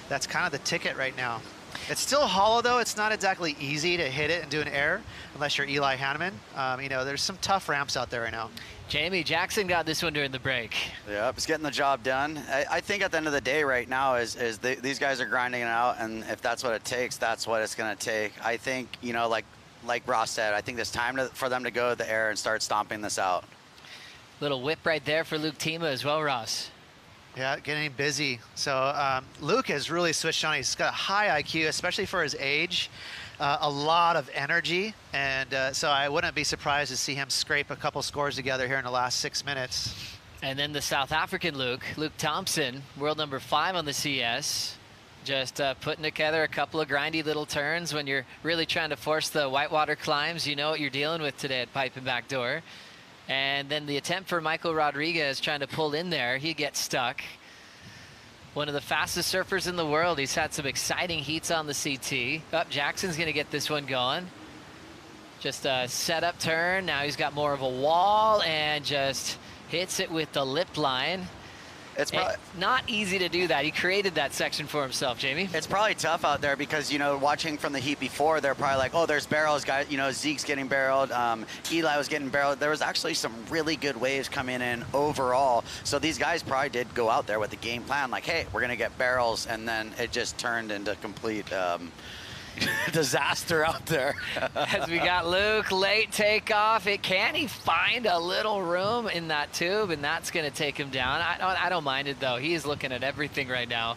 That's kind of the ticket right now. It's still hollow though. It's not exactly easy to hit it and do an air unless you're Eli Hanneman. You know, there's some tough ramps out there right now. Jamie, Jackson got this one during the break. Yeah, he's getting the job done. I think at the end of the day right now is these guys are grinding it out, and if that's what it takes, that's what it's going to take. I think, you know, like Ross said, I think it's time for them to go to the air and start stomping this out. Little whip right there for Luke Tima as well, Ross. Yeah, getting busy. So Luke has really switched on. He's got a high IQ, especially for his age. A lot of energy, and so I wouldn't be surprised to see him scrape a couple scores together here in the last 6 minutes. And then the South African Luke Thompson, world number 5 on the CS, just putting together a couple of grindy little turns. When you're really trying to force the whitewater climbs, you know what you're dealing with today at Pipe and Backdoor. And then the attempt for Michael Rodriguez trying to pull in there, he gets stuck. One of the fastest surfers in the world. He's had some exciting heats on the CT. Jackson's going to get this one going. Just a setup turn. Now he's got more of a wall and just hits it with the lip line. It's probably not easy to do that. He created that section for himself, Jamie. It's probably tough out there because, you know, watching from the heat before, they're probably like, oh, there's barrels, guys. You know, Zeke's getting barreled. Eli was getting barreled. There was actually some really good waves coming in overall. So these guys probably did go out there with the game plan, like, hey, we're going to get barrels. And then it just turned into complete disaster out there. As we got Luke, late takeoff. Can he find a little room in that tube? And that's going to take him down. I don't mind it, though. He is looking at everything right now.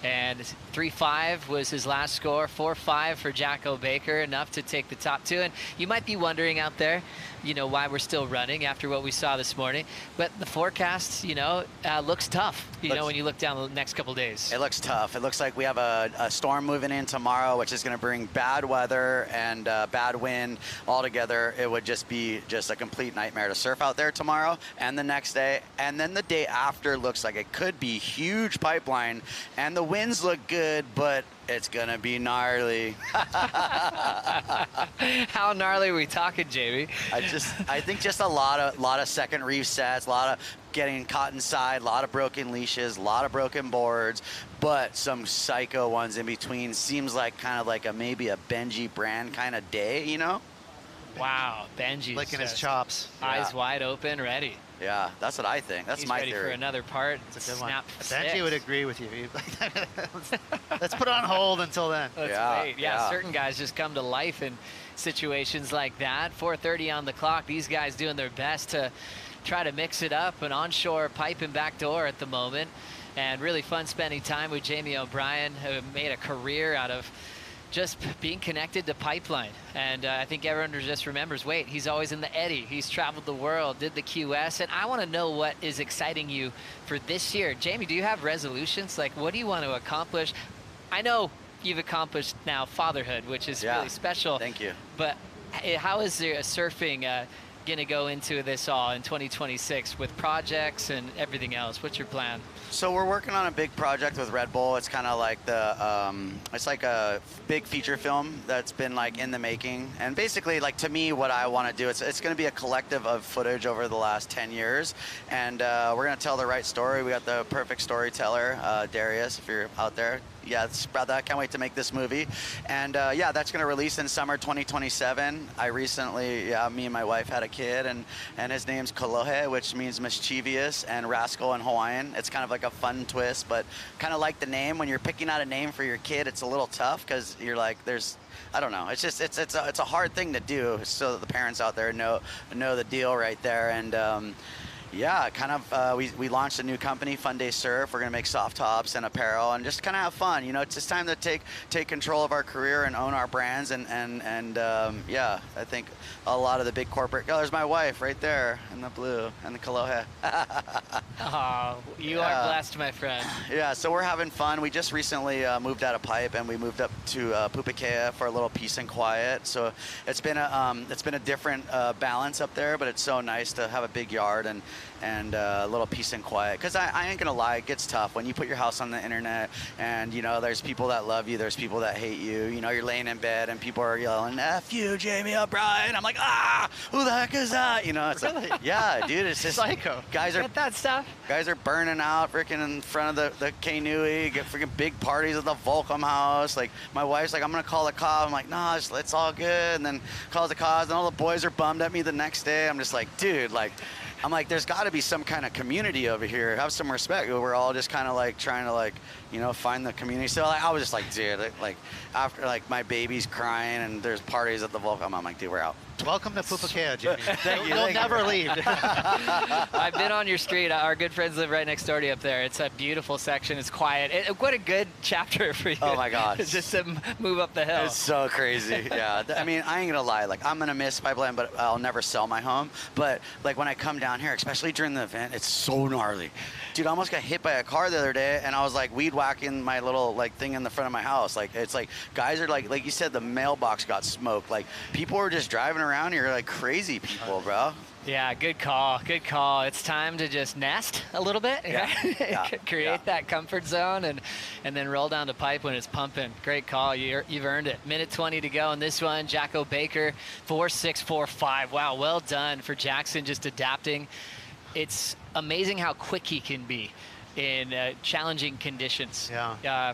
And 3.5 was his last score. 4.5 for Jacko Baker, enough to take the top two. And you might be wondering out there, you know, why we're still running after what we saw this morning. But the forecast, you know, looks tough, you know, when you look down the next couple days. It looks tough. It looks like we have a storm moving in tomorrow, which is going to bring bad weather and bad wind all together. It would just be a complete nightmare to surf out there tomorrow and the next day. And then the day after looks like it could be huge pipeline. And the winds look good, but it's going to be gnarly. How gnarly are we talking, Jamie? I think just a lot of second reef sets, a lot of getting caught inside, a lot of broken leashes, a lot of broken boards, but some psycho ones in between. Seems like kind of like maybe a Benji Brand kind of day, you know? Wow, Benji's licking his chops. Eyes wide open, ready. Yeah, that's what I think. That's my ready theory. for another part. It's a good Snap one. Benji would agree with you. Let's put it on hold until then. Let's wait. Yeah, certain guys just come to life in situations like that. 4:30 on the clock. These guys doing their best to try to mix it up. An onshore pipe and backdoor at the moment. And really fun spending time with Jamie O'Brien, who made a career out of just being connected to pipeline. And I think everyone just remembers, wait, he's always in the eddy. He's traveled the world, did the QS. And I want to know what is exciting you for this year. Jamie, do you have resolutions? Like, what do you want to accomplish? I know you've accomplished now fatherhood, which is really special. Thank you. But how is surfing going to go into this all in 2026 with projects and everything else? What's your plan? So we're working on a big project with Red Bull. It's kind of like it's like a big feature film that's been like in the making. And basically, like, to me, what I want to do, it's going to be a collective of footage over the last 10 years. And we're going to tell the right story. We got the perfect storyteller, Darius, if you're out there. Yeah, brother, I can't wait to make this movie. And yeah, that's going to release in summer 2027. I recently, me and my wife had a kid, and his name's Kalohe, which means mischievous and rascal in Hawaiian. It's kind of like a fun twist, but kind of like the name. When you're picking out a name for your kid, it's a little tough because you're like, I don't know. It's just it's a hard thing to do. So the parents out there know the deal right there. And yeah, kind of, we launched a new company, Fun Day Surf. We're going to make soft tops and apparel and just kind of have fun. You know, it's just time to take control of our career and own our brands. And yeah, I think a lot of the big corporate, there's my wife right there in the blue and the Kalohe. Oh, you are blessed, my friend. Yeah, so we're having fun. We just recently moved out of Pipe and we moved up to Pupukea for a little peace and quiet. So it's been a different balance up there, but it's so nice to have a big yard and a little peace and quiet. Because I ain't gonna lie, it gets tough when you put your house on the internet and, you know, there's people that love you, there's people that hate you. You know, you're laying in bed and people are yelling, F you, Jamie O'Brien. I'm like, who the heck is that? You know, it's really? like, yeah, dude, it's just psycho. Guys are get that stuff. Guys are burning out freaking in front of the Kainui, get freaking big parties at the Volcom house. Like, my wife's like, I'm gonna call the cop. I'm like, no, it's all good. And then calls the cops, and all the boys are bummed at me the next day. I'm just like, dude, like, I'm like, there's got to be some kind of community over here. Have some respect. We're all just kind of like trying to, like, you know, find the community. So like, I was just like, dude, like after like my baby's crying and there's parties at the Volcom, I'm like, dude, we're out. Welcome to Pupukea, Jimmy. Thank you. You'll never leave. I've been on your street. Our good friends live right next door to you up there. It's a beautiful section. It's quiet. What a good chapter for you. Oh my gosh. Just to move up the hill. It's so crazy. Yeah. I mean, I ain't gonna lie. Like, I'm gonna miss Pipeline, but I'll never sell my home. But like when I come down here, especially during the event, it's so gnarly. Dude, I almost got hit by a car the other day, and I was like weed whacking my little like thing in the front of my house. Like, it's like guys are like you said, the mailbox got smoked. Like, people were just driving around here like crazy people, bro. Yeah, good call. Good call. It's time to just nest a little bit. Yeah. Create that comfort zone and then roll down the pipe when it's pumping. Great call. You've earned it. Minute 20 to go in this one. Jacko Baker, 4.645. Wow, well done for Jackson, just adapting. it's amazing how quick he can be in challenging conditions.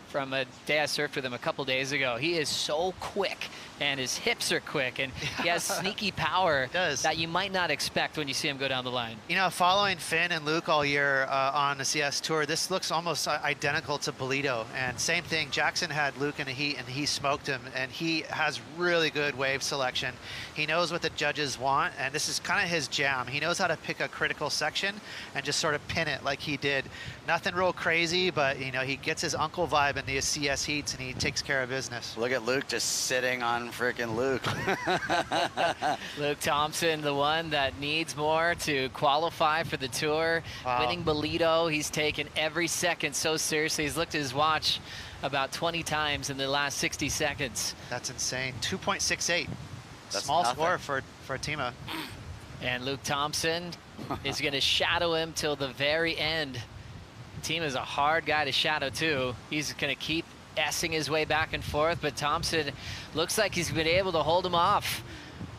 From a day I surfed with him a couple days ago, he is so quick, and his hips are quick, and he has sneaky power that you might not expect when you see him go down the line. You know, following Finn and Luke all year on the CS Tour, this looks almost identical to Bolito. And same thing, Jackson had Luke in the heat, and he smoked him, and he has really good wave selection. He knows what the judges want, and this is kind of his jam. He knows how to pick a critical section and just sort of pin it like he did. Nothing real crazy, but, you know, he gets his uncle vibe in the CS heats, and he takes care of business. Look at Luke just sitting on freaking Luke. Luke Thompson, the one that needs more to qualify for the tour. Winning Bolito, he's taken every second so seriously. He's looked at his watch about 20 times in the last 60 seconds. That's insane. 2.68. That's small nothing. score for Tima. And Luke Thompson is going to shadow him till the very end. Tima's a hard guy to shadow too. He's going to keep S-ing his way back and forth, but Thompson looks like he's been able to hold him off.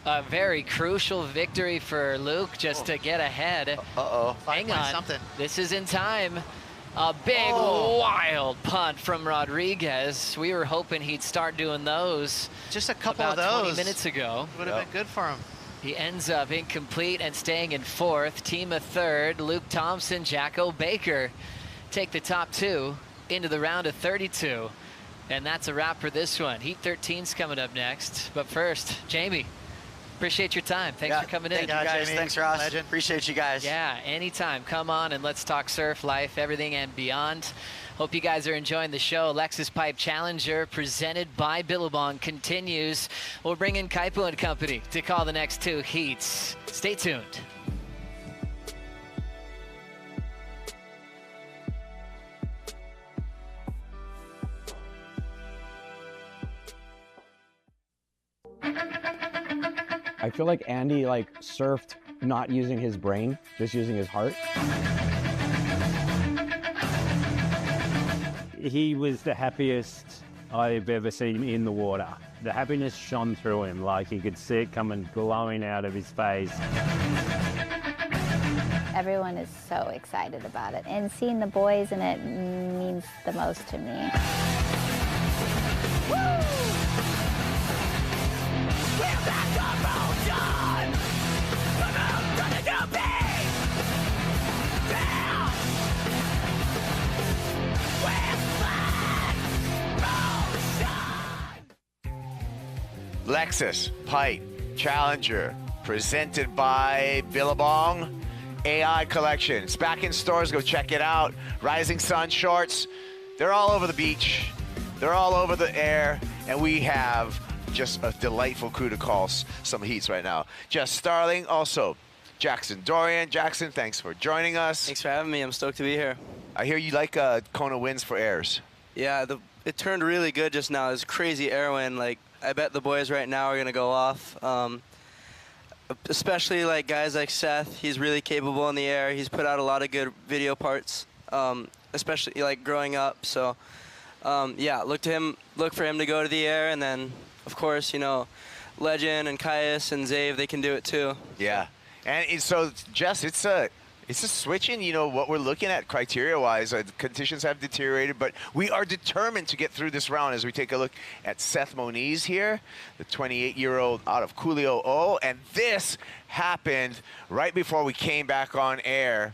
A very crucial victory for Luke just to get ahead. Hang on. Something. This is in time. A big, wild punt from Rodriguez. We were hoping he'd start doing those. Just a couple about of those 20 minutes ago. Would have been good for him. He ends up incomplete and staying in fourth. Tima third. Luke Thompson, Jacko Baker take the top two into the round of 32. And that's a wrap for this one. Heat 13's coming up next. But first, Jamie, appreciate your time. Thanks for coming in. Thank you guys. Jamie. Thanks, Ross. Legend. Appreciate you guys. Yeah, anytime. Come on and let's talk surf, life, everything and beyond. Hope you guys are enjoying the show. Lexus Pipe Challenger, presented by Billabong, continues. We'll bring in Kaipo and company to call the next two heats. Stay tuned. I feel like Andy surfed not using his brain, just using his heart. He was the happiest I've ever seen in the water. The happiness shone through him, like he could see it coming glowing out of his face. Everyone is so excited about it, and seeing the boys in it means the most to me. Lexus Pipe Challenger, presented by Billabong. AI collection. It's back in stores. Go check it out. Rising Sun shorts. They're all over the beach. They're all over the air. And we have just a delightful crew to call some heats right now. Jess Starling, also Jackson Dorian. Jackson, thanks for joining us. Thanks for having me. I'm stoked to be here. I hear you like Kona winds for airs. Yeah, it turned really good just now. It's crazy air wind. I bet the boys right now are going to go off. Especially guys like Seth. He's really capable in the air. He's put out a lot of good video parts, especially growing up. So yeah, look for him to go to the air, and then of course, Legend and Caius and Zave, they can do it too. Yeah, and so Jess, it's a switch in, what we're looking at criteria-wise. Conditions have deteriorated, but we are determined to get through this round as we take a look at Seth Moniz here, the 28-year-old out of Coolio O. And this happened right before we came back on air.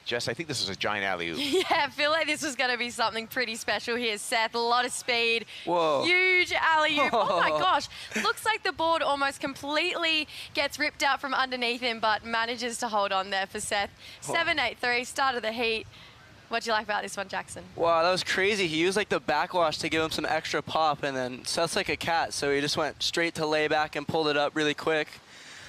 Jess, I think this is a giant alley-oop. Yeah, I feel like this was going to be something pretty special here, Seth. A lot of speed. Whoa. Huge alley-oop. Oh, my gosh. Looks like the board almost completely gets ripped out from underneath him, but manages to hold on there for Seth. 7-8-3, start of the heat. What'd you like about this one, Jackson? Wow, that was crazy. He used the backwash to give him some extra pop, and then Seth's like a cat, so he just went straight to layback and pulled it up really quick.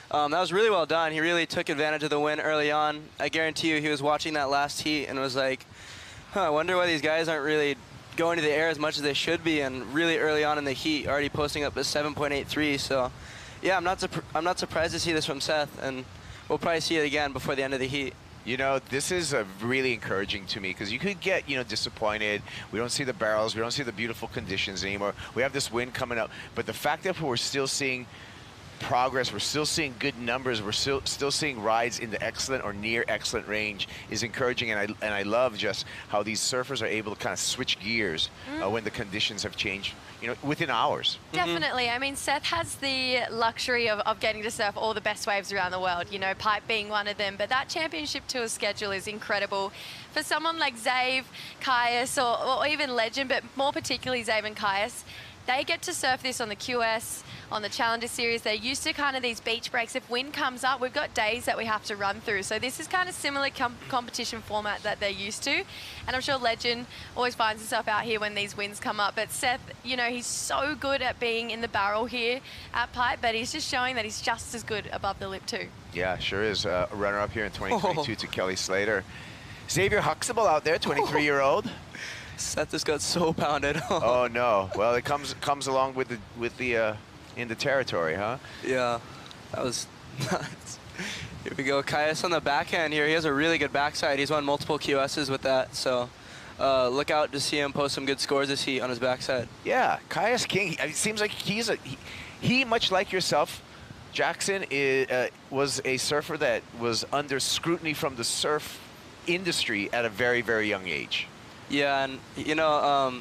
That was really well done. He really took advantage of the wind early on. I guarantee you he was watching that last heat and was like, I wonder why these guys aren't really going to the air as much as they should be, and really early on in the heat already posting up a 7.83. So yeah, I'm not surprised to see this from Seth, and we'll probably see it again before the end of the heat. This is really encouraging to me, because you could get, disappointed. We don't see the barrels. We don't see the beautiful conditions anymore. We have this wind coming up. But the fact that we're still seeing progress. We're still seeing good numbers. We're still seeing rides in the excellent or near excellent range is encouraging, and I love just how these surfers are able to kind of switch gears when the conditions have changed, you know, within hours. Definitely. I mean, Seth has the luxury of getting to surf all the best waves around the world, you know, Pipe being one of them, but that championship tour schedule is incredible. For someone like Zave, Caius, or even Legend, but more particularly Zave and Caius, they get to surf this on the QS, on the Challenger Series. They're used to kind of these beach breaks. If wind comes up, we've got days that we have to run through. So this is kind of similar competition format that they're used to. And I'm sure Legend always finds himself out here when these winds come up. But Seth, you know, he's so good at being in the barrel here at Pipe, but he's just showing that he's just as good above the lip too. Yeah, sure is. A runner-up here in 2022 to Kelly Slater. Xavier Huxtable out there, 23-year-old. Seth just got so pounded. Oh no! Well, it comes along with the in the territory, huh? Yeah, that was nuts. Here we go, Caius on the backhand here. He has a really good backside. He's won multiple QSs with that, so look out to see him post some good scores this heat on his backside. Yeah, Caius King. It seems like he much like yourself, Jackson, was a surfer that was under scrutiny from the surf industry at a very, very young age. Yeah, and you know,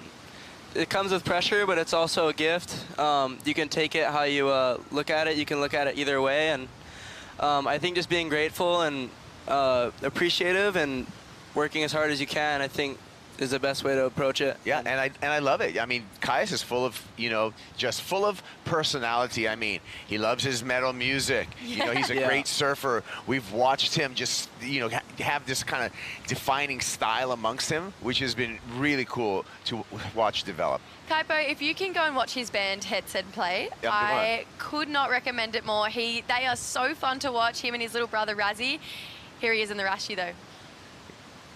it comes with pressure, but it's also a gift. You can take it how you look at it. You can look at it either way, and I think just being grateful and appreciative and working as hard as you can, I think, is the best way to approach it. Yeah, and I love it. I mean, Caius is full of, you know, just full of personality. I mean, he loves his metal music. You know, he's a great surfer. We've watched him just, you know, have this kind of defining style amongst him, which has been really cool to watch develop. Kaipo, if you can go and watch his band Headset play, I could not recommend it more. They are so fun to watch, him and his little brother Razzie. Here he is in the Rashi though.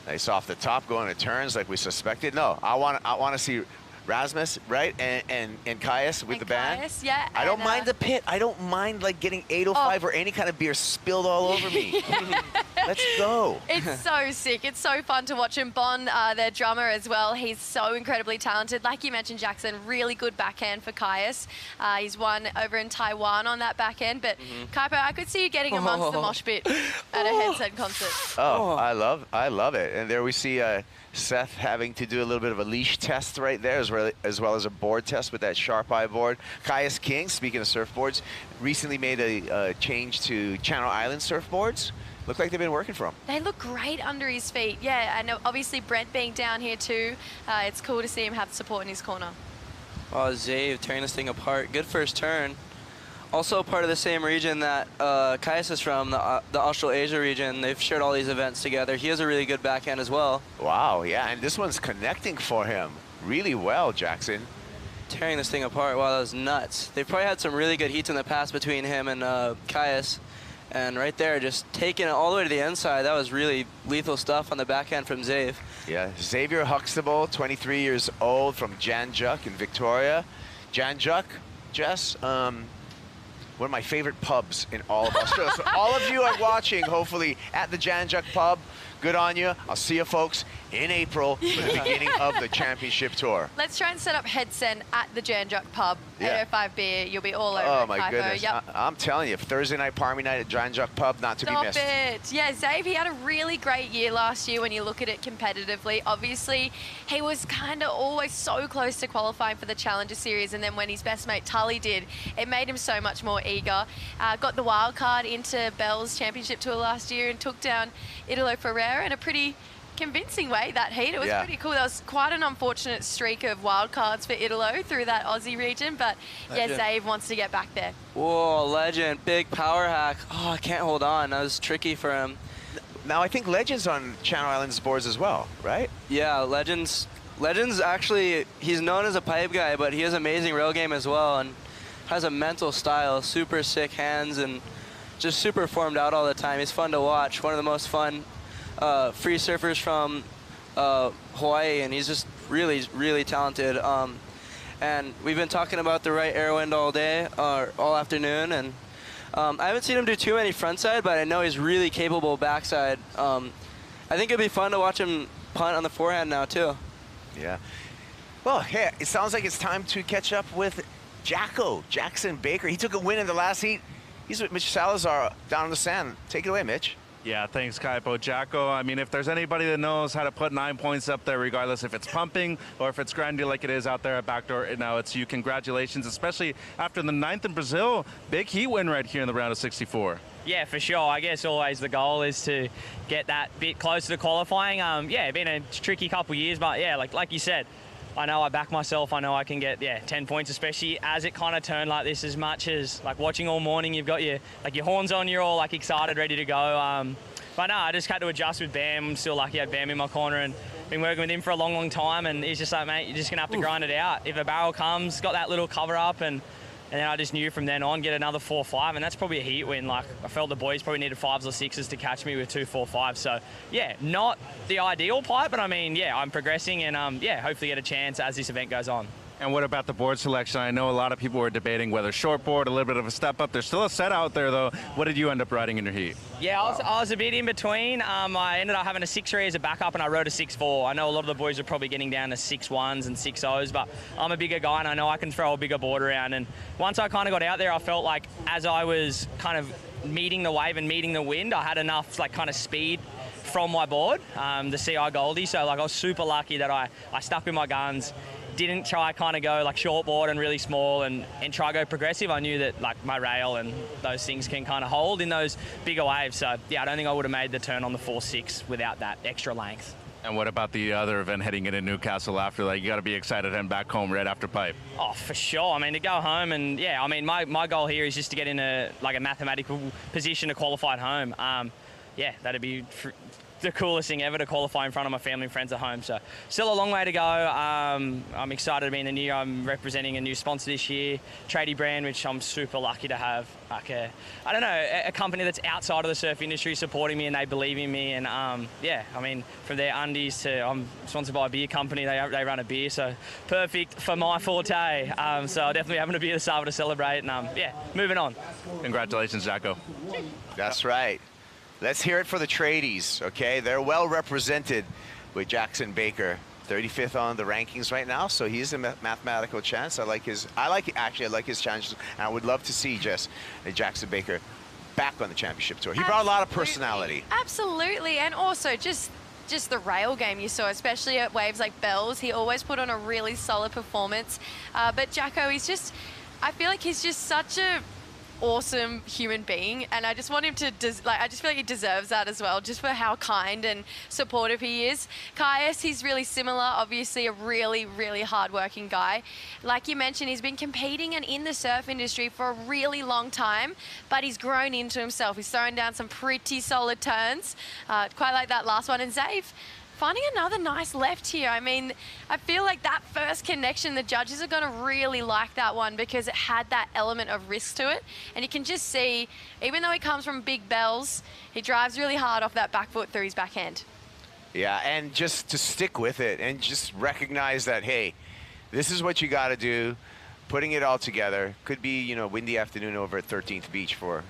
Nice off the top, going to turns like we suspected. No, I want to see Rasmus, right, and Caius with the band. Caius, yeah. I don't mind the pit. I don't mind like getting 805 or any kind of beer spilled all over me. Let's go. It's so sick. It's so fun to watch him. Bon, their drummer as well. He's so incredibly talented. Like you mentioned, Jackson, really good backhand for Caius. He's won over in Taiwan on that backhand. But Kaipo, I could see you getting amongst the mosh pit at a Headset concert. Oh, I love it. And there we see Seth having to do a little bit of a leash test right there, as well as a board test with that Sharp Eye board. Caius King, speaking of surfboards, recently made a change to Channel Island surfboards. Look like they've been working for him. They look great under his feet. Yeah, and obviously Brent being down here too, it's cool to see him have support in his corner. Oh, Zave tearing this thing apart. Good first turn. Also part of the same region that Caius is from, the Australasia region. They've shared all these events together. He has a really good backhand as well. Wow, yeah, and this one's connecting for him really well, Jackson. Tearing this thing apart. Wow, that was nuts. They've probably had some really good heats in the past between him and Caius. And right there, just taking it all the way to the inside. That was really lethal stuff on the backhand from Zave. Yeah, Xavier Huxtable, 23 years old, from Janjuk in Victoria. Janjuk, Jess, one of my favorite pubs in all of Australia. So all of you are watching, hopefully, at the Janjuk pub. Good on you. I'll see you folks in April for the beginning of the championship tour. Let's try and set up Headset at the Janjuk pub. Yeah. 805 beer, you'll be all over Oh it, my Kaipo. goodness. Yep. I'm telling you, Thursday night, Parmy night at Janjuk pub, not to be missed. Stop it. Yeah, Zave, he had a really great year last year when you look at it competitively. Obviously, he was kind of always so close to qualifying for the Challenger Series, and then when his best mate Tully did, it made him so much more eager. Got the wild card into Bell's championship tour last year and took down Italo Ferreira in a pretty convincing way that heat. It was pretty cool. That was quite an unfortunate streak of wild cards for Italo through that Aussie region, but yeah, Zave wants to get back there. Whoa, Legend, big power hack. Oh, I can't hold on. That was tricky for him. Now I think Legend's on Channel Islands boards as well, right? Yeah, Legend's actually, he's known as a pipe guy, but he has amazing rail game as well and has a mental style, super sick hands and just super formed out all the time. He's fun to watch. One of the most fun free surfers from Hawaii, and he's just really, really talented. And we've been talking about the right air wind all day, all afternoon, and I haven't seen him do too many frontside, but I know he's really capable backside. I think it'd be fun to watch him punt on the forehand now too. Yeah. Well, hey, it sounds like it's time to catch up with Jackson Baker. He took a win in the last heat. He's with Mitch Salazar down in the sand. Take it away, Mitch. Yeah, thanks, Kaipo. Jacko, I mean, if there's anybody that knows how to put 9 points up there, regardless if it's pumping or if it's grindy like it is out there at backdoor, now it's you. Congratulations, especially after the 9th in Brazil. Big heat win right here in the round of 64. Yeah, for sure. I guess always the goal is to get that bit closer to qualifying. Yeah, been a tricky couple of years, but yeah, like you said, I know I back myself. I know I can get 10 points, especially as it kind of turned like this. As much as like watching all morning, you've got your horns on, you're all like excited, ready to go. But no, I just had to adjust with Bam. I'm still lucky I had Bam in my corner and been working with him for a long time. And he's just like, mate, you're just gonna have to grind it out. If a barrel comes, got that little cover up and then I just knew from then on, get another 4-5, and that's probably a heat win. Like, I felt the boys probably needed 5s or 6s to catch me with 2-4-5. So, yeah, not the ideal pipe, but I mean, yeah, I'm progressing and, yeah, hopefully get a chance as this event goes on. And what about the board selection? I know a lot of people were debating whether short board, a little bit of a step up. There's still a set out there, though. What did you end up riding in your heat? Yeah, I was a bit in between. I ended up having a 6-3 as a backup, and I rode a 6-4. I know a lot of the boys are probably getting down to 6-1s and 6-0s, but I'm a bigger guy, and I know I can throw a bigger board around. And once I kind of got out there, I felt like as I was kind of meeting the wave and meeting the wind, I had enough like kind of speed from my board, the CI Goldie. So like I was super lucky that I stuck with my guns. Didn't try kind of go like short board and really small and try go progressive. I knew that like my rail and those things can kind of hold in those bigger waves. So yeah, I don't think I would have made the turn on the 4-6 without that extra length. And what about the other event heading into Newcastle after that? You got to be excited heading back home right after pipe. Oh, for sure. I mean, to go home and yeah, I mean, my goal here is just to get in a mathematical position to qualify at home. Yeah, that'd be the coolest thing ever to qualify in front of my family and friends at home. So still a long way to go. I'm excited to be in the new. I'm representing a new sponsor this year, Tradie Brand, which I'm super lucky to have. Like a company that's outside of the surf industry supporting me and they believe in me. And yeah, I mean, from their undies to I'm sponsored by a beer company. They run a beer, so perfect for my forte. So I'll definitely having a beer this summer to celebrate. And yeah, moving on. Congratulations, Jacko. That's right. Let's hear it for the tradies, okay? They're well represented with Jackson Baker, 35th on the rankings right now, so he's a mathematical chance. I like his chances, and I would love to see Jackson Baker back on the championship tour. He brought a lot of personality. Absolutely, and also just the rail game you saw, especially at waves like Bells. He always put on a really solid performance. But Jacko, I feel like he's just such a awesome human being, and I just want him to I just feel like he deserves that as well, just for how kind and supportive he is. Caius, he's really similar, obviously a really hard-working guy. Like you mentioned, he's been competing and in the surf industry for a really long time, but he's grown into himself. He's thrown down some pretty solid turns, quite like that last one. And Zave, finding another nice left here. I mean, I feel like that first connection, the judges are going to really like that one because it had that element of risk to it. And you can just see, even though he comes from big bells, he drives really hard off that back foot through his backhand. Yeah, and just to stick with it and just recognize that, hey, this is what you got to do. Putting it all together. Could be, you know, windy afternoon over at 13th Beach for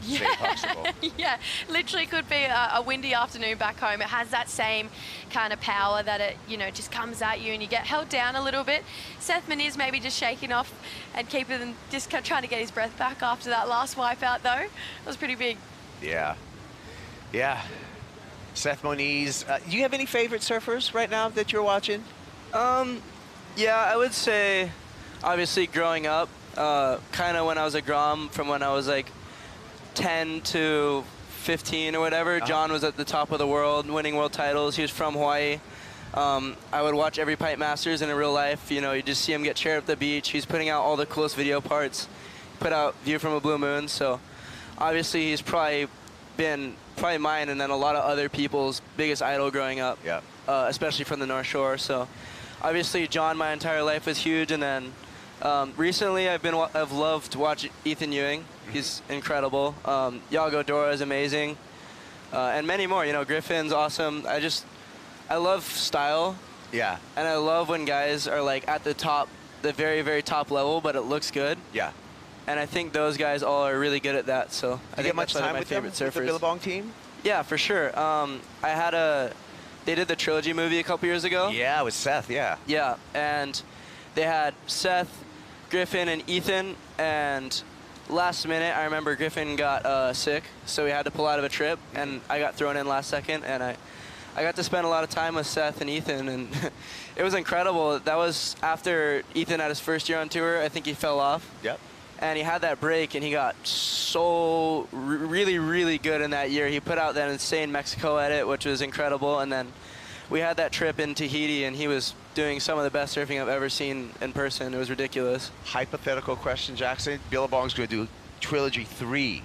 yeah, literally could be a windy afternoon back home. It has that same kind of power that it, you know, just comes at you and you get held down a little bit. Seth Moniz maybe just shaking off and keeping, just trying to get his breath back after that last wipeout though. It was pretty big. Yeah. Seth Moniz. Do you have any favorite surfers right now that you're watching? Yeah, I would say, obviously growing up, kind of when I was a Grom, from when I was like 10 to 15 or whatever. John was at the top of the world, winning world titles. He was from Hawaii. I would watch every Pipe Masters in real life. You know, you just see him get chaired up the beach. He's putting out all the coolest video parts. Put out View from a Blue Moon. So obviously he's probably been mine and then a lot of other people's biggest idol growing up. Yeah. Especially from the North Shore. So obviously John my entire life was huge, and then recently I've loved to watch Ethan Ewing. He's incredible. Yago Dora is amazing. And many more. You know, Griffin's awesome. I love style. Yeah. And I love when guys are like at the top, the very top level, but it looks good. Yeah. And I think those guys all are really good at that. So I think much that's one time of my with favorite them, surfers. with the Billabong team? Yeah, for sure. They did the Trilogy movie a couple years ago. Yeah, with Seth, yeah. Yeah, and they had Seth, Griffin and Ethan, and last minute, I remember Griffin got sick, so we had to pull out of a trip, and I got thrown in last second, and I got to spend a lot of time with Seth and Ethan, and it was incredible. That was after Ethan had his first year on tour. I think he fell off. Yep. And he had that break, and he got so really, really good in that year. He put out that insane Mexico edit, which was incredible, and then we had that trip in Tahiti, and he was doing some of the best surfing I've ever seen in person. It was ridiculous. Hypothetical question, Jackson. Billabong's going to do Trilogy 3.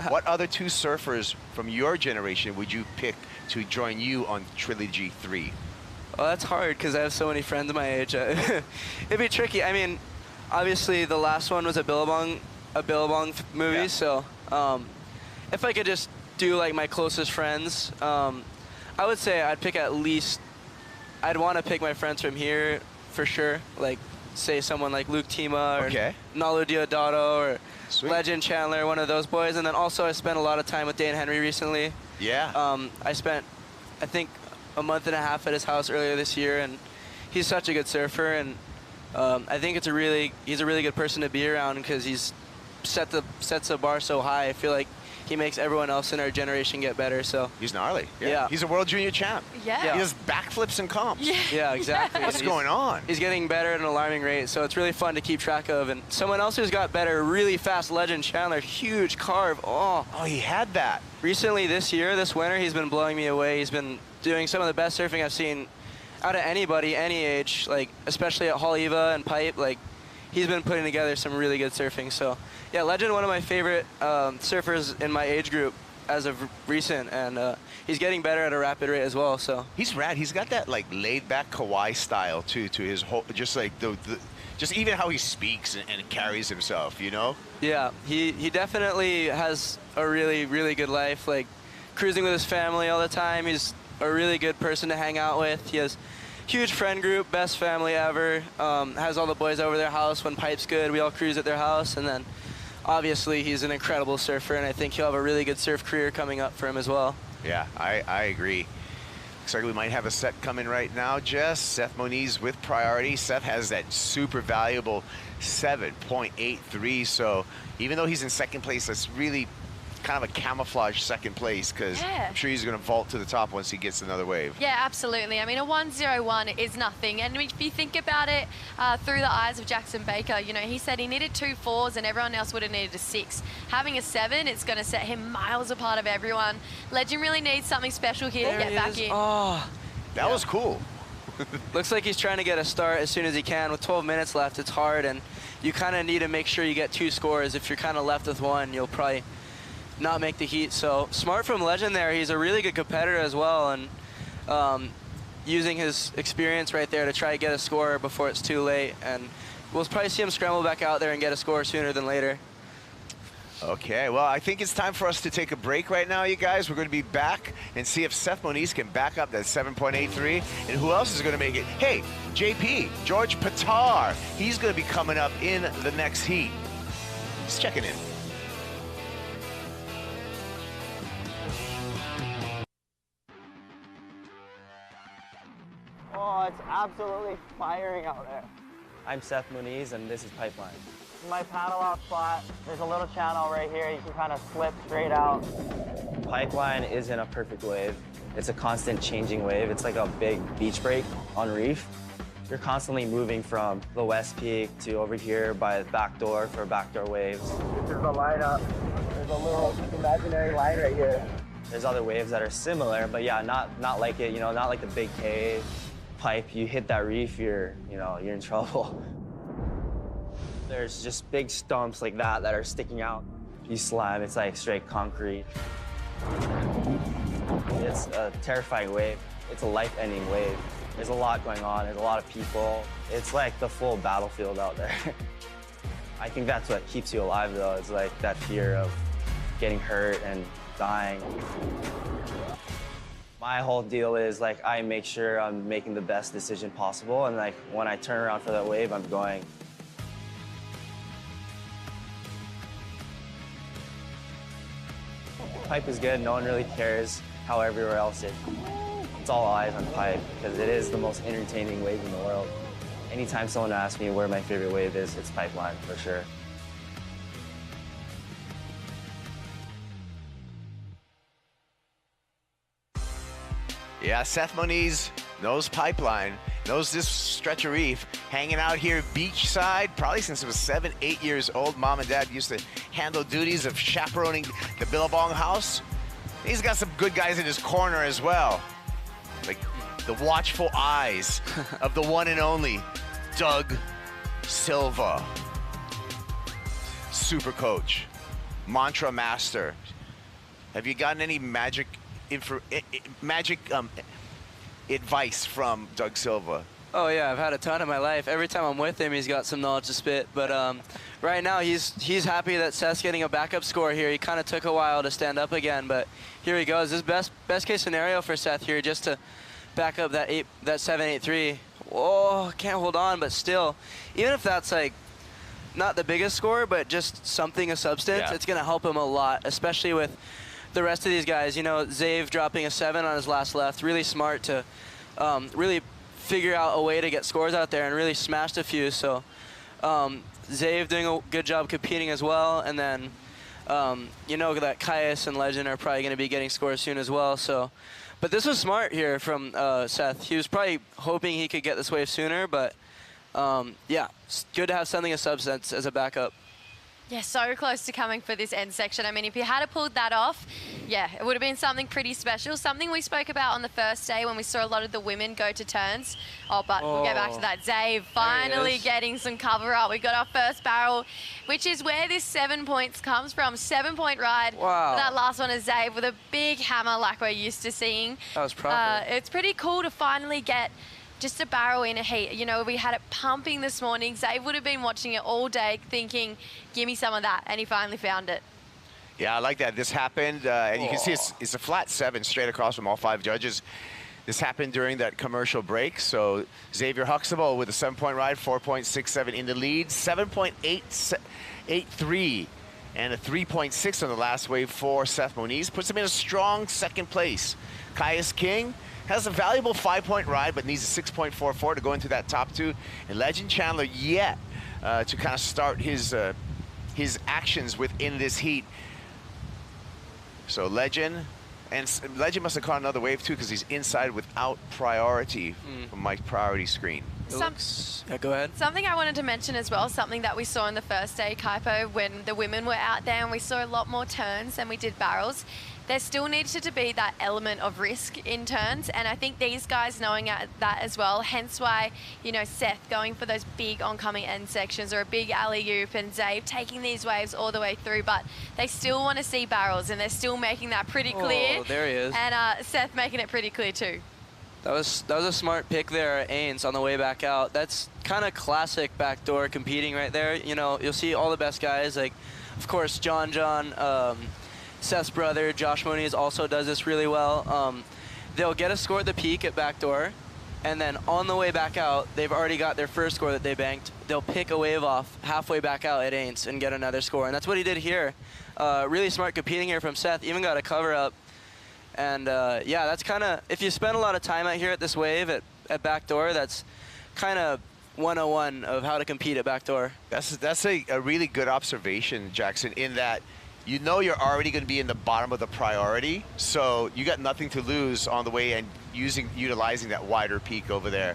What other 2 surfers from your generation would you pick to join you on Trilogy 3? Well, that's hard because I have so many friends my age. It'd be tricky. I mean, obviously the last one was a Billabong movie, yeah. So if I could just do like my closest friends, I would say I'd pick at least, I'd want to pick my friends from here for sure. Like, say someone like Luke Tima or Nalu Diodato or Legend Chandler, one of those boys. And then also I spent a lot of time with Dan Henry recently. Yeah. I spent, I think, a month and a half at his house earlier this year, and he's such a good surfer, and I think he's a really good person to be around because he's sets the bar so high. I feel like he makes everyone else in our generation get better. So he's gnarly. Yeah. He's a world junior champ. Yeah. He does backflips and comps. Yeah, exactly. What's going on? He's getting better at an alarming rate, so it's really fun to keep track of. And someone else who's got better really fast, Legend Chandler, huge carve. Oh, he had that. Recently this winter, he's been blowing me away. He's been doing some of the best surfing I've seen out of anybody, any age, like especially at Haleiwa and Pipe. Like, he's been putting together some really good surfing. So yeah, Legend, one of my favorite surfers in my age group as of recent, and he's getting better at a rapid rate as well. So he's rad. He's got that like laid back Kawhi style too, to his whole, just like just even how he speaks and carries himself, you know? Yeah, he definitely has a really, really good life, like cruising with his family all the time. He's a really good person to hang out with. He has huge friend group, best family ever. Has all the boys over their house when Pipe's good. We all cruise at their house, and then obviously he's an incredible surfer, and I think he'll have a really good surf career coming up for him as well. Yeah, I agree. Looks like we might have a set coming right now, Jess. Seth Moniz with priority. Seth has that super valuable 7.83, so even though he's in second place, that's really kind of a camouflage second place, because I'm sure he's going to vault to the top once he gets another wave. Yeah, absolutely. I mean, a 101 is nothing. And if you think about it through the eyes of Jackson Baker, you know, he said he needed 2 4s and everyone else would have needed a 6. Having a 7, it's going to set him miles apart of everyone. Legend really needs something special here to get back in. Oh, that was cool. Looks like he's trying to get a start as soon as he can. With 12 minutes left, it's hard, and you kind of need to make sure you get 2 scores. If you're kind of left with 1, you'll probably not make the heat. So smart from Legend there. He's a really good competitor as well, and using his experience right there to try to get a score before it's too late. And we'll probably see him scramble back out there and get a score sooner than later. Okay, well, I think it's time for us to take a break right now, you guys. We're going to be back and see if Seth Moniz can back up that 7.83, and who else is going to make it. Hey, JP, George Patar, he's going to be coming up in the next heat. Just checking in. Oh, it's absolutely firing out there. I'm Seth Moniz, and this is Pipeline. My paddle out spot, there's a little channel right here. You can kind of slip straight out. Pipeline isn't a perfect wave. It's a constant changing wave. It's like a big beach break on reef. You're constantly moving from the West Peak to over here by the back door for backdoor waves. This is the lineup. There's a little imaginary line right here. There's other waves that are similar, but yeah, not like it, you know, not like the big K Pipe. You hit that reef, you're in trouble. There's just big stumps like that are sticking out. You slam, it's like straight concrete. It's a terrifying wave. It's a life-ending wave. There's a lot going on. There's a lot of people. It's like the full battlefield out there. I think that's what keeps you alive, though. It's like that fear of getting hurt and dying. My whole deal is like I make sure I'm making the best decision possible, and like when I turn around for that wave, I'm going. Pipe is good. No one really cares how everywhere else is. It's all eyes on Pipe because it is the most entertaining wave in the world. anytime someone asks me where my favorite wave is, it's Pipeline for sure. Yeah, Seth Moniz knows Pipeline, knows this stretch of reef, hanging out here beachside, probably since he was 7, 8 years old. Mom and Dad used to handle duties of chaperoning the Billabong house. He's got some good guys in his corner as well. Like the watchful eyes of the one and only Doug Silva. Super coach, mantra master. Have you gotten any magic advice from Doug Silva? Oh yeah, I've had a ton in my life. Every time I'm with him, he's got some knowledge to spit. But right now, he's happy that Seth's getting a backup score here. He kind of took a while to stand up again, but here he goes. This best case scenario for Seth here, just to back up that 7.83. Whoa, can't hold on, but still, even if that's like not the biggest score, but just something of substance, it's gonna help him a lot, especially with the rest of these guys. You know, Zave dropping a 7 on his last left, really smart to really figure out a way to get scores out there and really smashed a few. So Zave doing a good job competing as well. And then, you know, that Caius and Legend are probably going to be getting scores soon as well. So, but this was smart here from Seth. He was probably hoping he could get this wave sooner, but yeah, it's good to have something of substance as a backup. Yeah, so close to coming for this end section. I mean, if you had pulled that off, yeah, it would have been something pretty special. Something we spoke about on the first day when we saw a lot of the women go to turns. Oh, but we'll get back to that. Zave finally getting some cover up. We got our first barrel, which is where this 7 points comes from. 7-point ride. Wow. That last one is Zave with a big hammer like we're used to seeing. That was proper. It's pretty cool to finally get just a barrel in a heat. You know, we had it pumping this morning. Zave would have been watching it all day thinking, give me some of that, and he finally found it. Yeah, I like that. This happened, and you can see it's a flat 7 straight across from all 5 judges. This happened during that commercial break. So Xavier Huxtable with a 7-point ride, 4.67 in the lead, 7.83 and a 3.6 on the last wave for Seth Moniz. Puts him in a strong second place. Caius King has a valuable 5-point ride, but needs a 6.44 to go into that top 2. And Legend Chandler yet to kind of start his actions within this heat. So Legend must have caught another wave too, because he's inside without priority from my priority screen. Yeah, go ahead. Something I wanted to mention as well, something that we saw on the first day, Kaipo, when the women were out there and we saw a lot more turns than we did barrels. There still needed to be that element of risk in turns, and I think these guys knowing that as well, hence why, you know, Seth going for those big oncoming end sections or a big alley-oop, and Zave taking these waves all the way through, but they still want to see barrels, and they're still making that pretty clear. Oh, there he is. And Seth making it pretty clear too. That was a smart pick there at Ains on the way back out. That's kind of classic backdoor competing right there. You know, you'll see all the best guys, like, of course, John, Seth's brother, Josh Moniz, also does this really well. They'll get a score at the peak at backdoor, and then on the way back out, they've already got their first score that they banked. They'll pick a wave off halfway back out at Ains and get another score, and that's what he did here. Really smart competing here from Seth, even got a cover up. And yeah, that's kind of, if you spend a lot of time out here at this wave at backdoor, that's kind of 101 of how to compete at backdoor. That's a really good observation, Jackson, in that you know you're already going to be in the bottom of the priority, so you got nothing to lose on the way and utilizing that wider peak over there.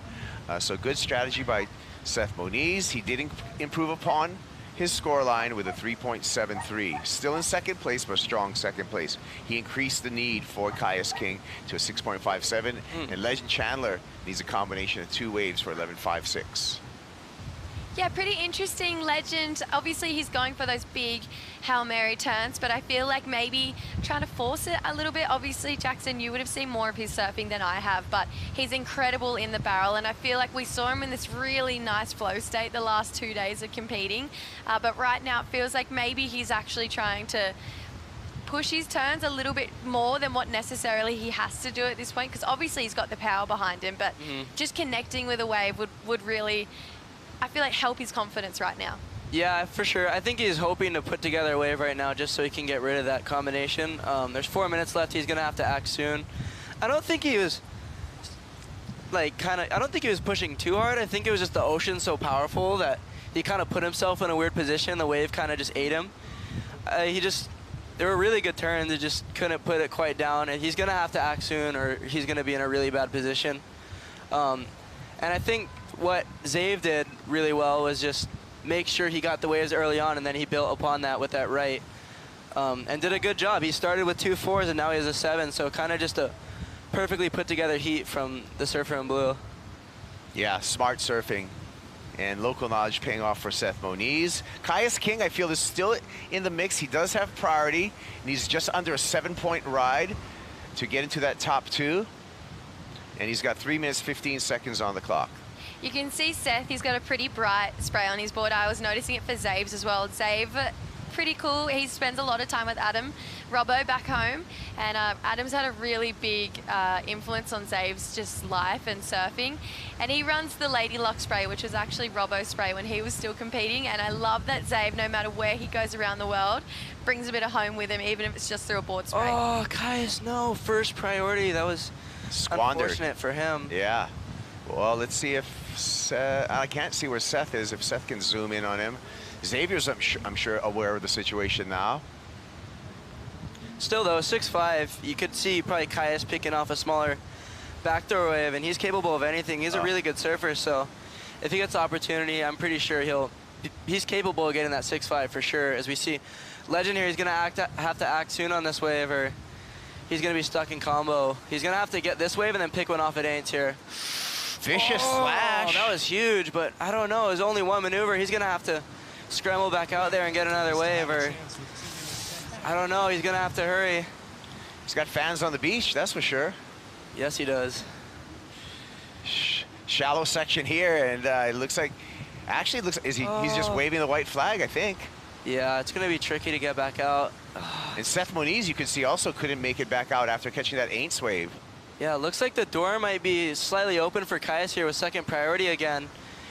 So good strategy by Seth Moniz. He did improve upon his score line with a 3.73. Still in second place, but strong second place. He increased the need for Caius King to a 6.57, and Legend Chandler needs a combination of 2 waves for 11.56. Yeah, pretty interesting. Legend, obviously he's going for those big Hail Mary turns, but I feel like maybe trying to force it a little bit. Obviously, Jackson, you would have seen more of his surfing than I have, but he's incredible in the barrel, and I feel like we saw him in this really nice flow state the last 2 days of competing, but right now it feels like maybe he's actually trying to push his turns a little bit more than what necessarily he has to do at this point, because obviously he's got the power behind him, but just connecting with a wave would really, I feel like, help his confidence right now. Yeah, for sure. I think he's hoping to put together a wave right now just so he can get rid of that combination. There's 4 minutes left. He's going to have to act soon. I don't think he was like I don't think he was pushing too hard. I think it was just the ocean so powerful that he kind of put himself in a weird position. The wave kind of just ate him. They were really good turns. He just couldn't put it quite down. And he's going to have to act soon or he's going to be in a really bad position. And I think what Zave did really well was just make sure he got the waves early on, and then he built upon that with that right. And did a good job. He started with 2 4s, and now he has a 7. So kind of just a perfectly put together heat from the surfer in blue. Yeah, smart surfing and local knowledge paying off for Seth Moniz. Caius King, I feel, is still in the mix. He does have priority, and he's just under a 7-point ride to get into that top 2. And he's got 3 minutes, 15 seconds on the clock. You can see Seth, he's got a pretty bright spray on his board. I was noticing it for Zave's as well. Zave, pretty cool. He spends a lot of time with Adam Robbo back home, and Adam's had a really big influence on Zave's just life and surfing. And he runs the Lady Luck spray, which was actually Robbo's spray when he was still competing. And I love that Zave, no matter where he goes around the world, brings a bit of home with him, even if it's just through a board spray. Oh, Caius, no, first priority. That was squandered. Unfortunate for him. Yeah. Well, let's see if Seth, I can't see where Seth is, if Seth can zoom in on him. Xavier's, I'm sure, aware of the situation now. Still, though, 6'5", you could see probably Caius picking off a smaller backdoor wave, and he's capable of anything. He's a really good surfer, so if he gets the opportunity, I'm pretty sure he's capable of getting that 6'5" for sure. As we see, Legend here, he's going to have to act soon on this wave, or he's going to be stuck in combo. He's going to have to get this wave and then pick one off at Aints here. Vicious slash. That was huge, but I don't know. There's only one maneuver. He's going to have to scramble back out there and get another wave, or I don't know. He's going to have to hurry. He's got fans on the beach, that's for sure. Yes, he does. Shallow section here, and it looks like, actually it looks, he's just waving the white flag, I think. Yeah, it's going to be tricky to get back out. And Seth Moniz, you can see, also couldn't make it back out after catching that Aints wave. Yeah, it looks like the door might be slightly open for Caius here with second priority again.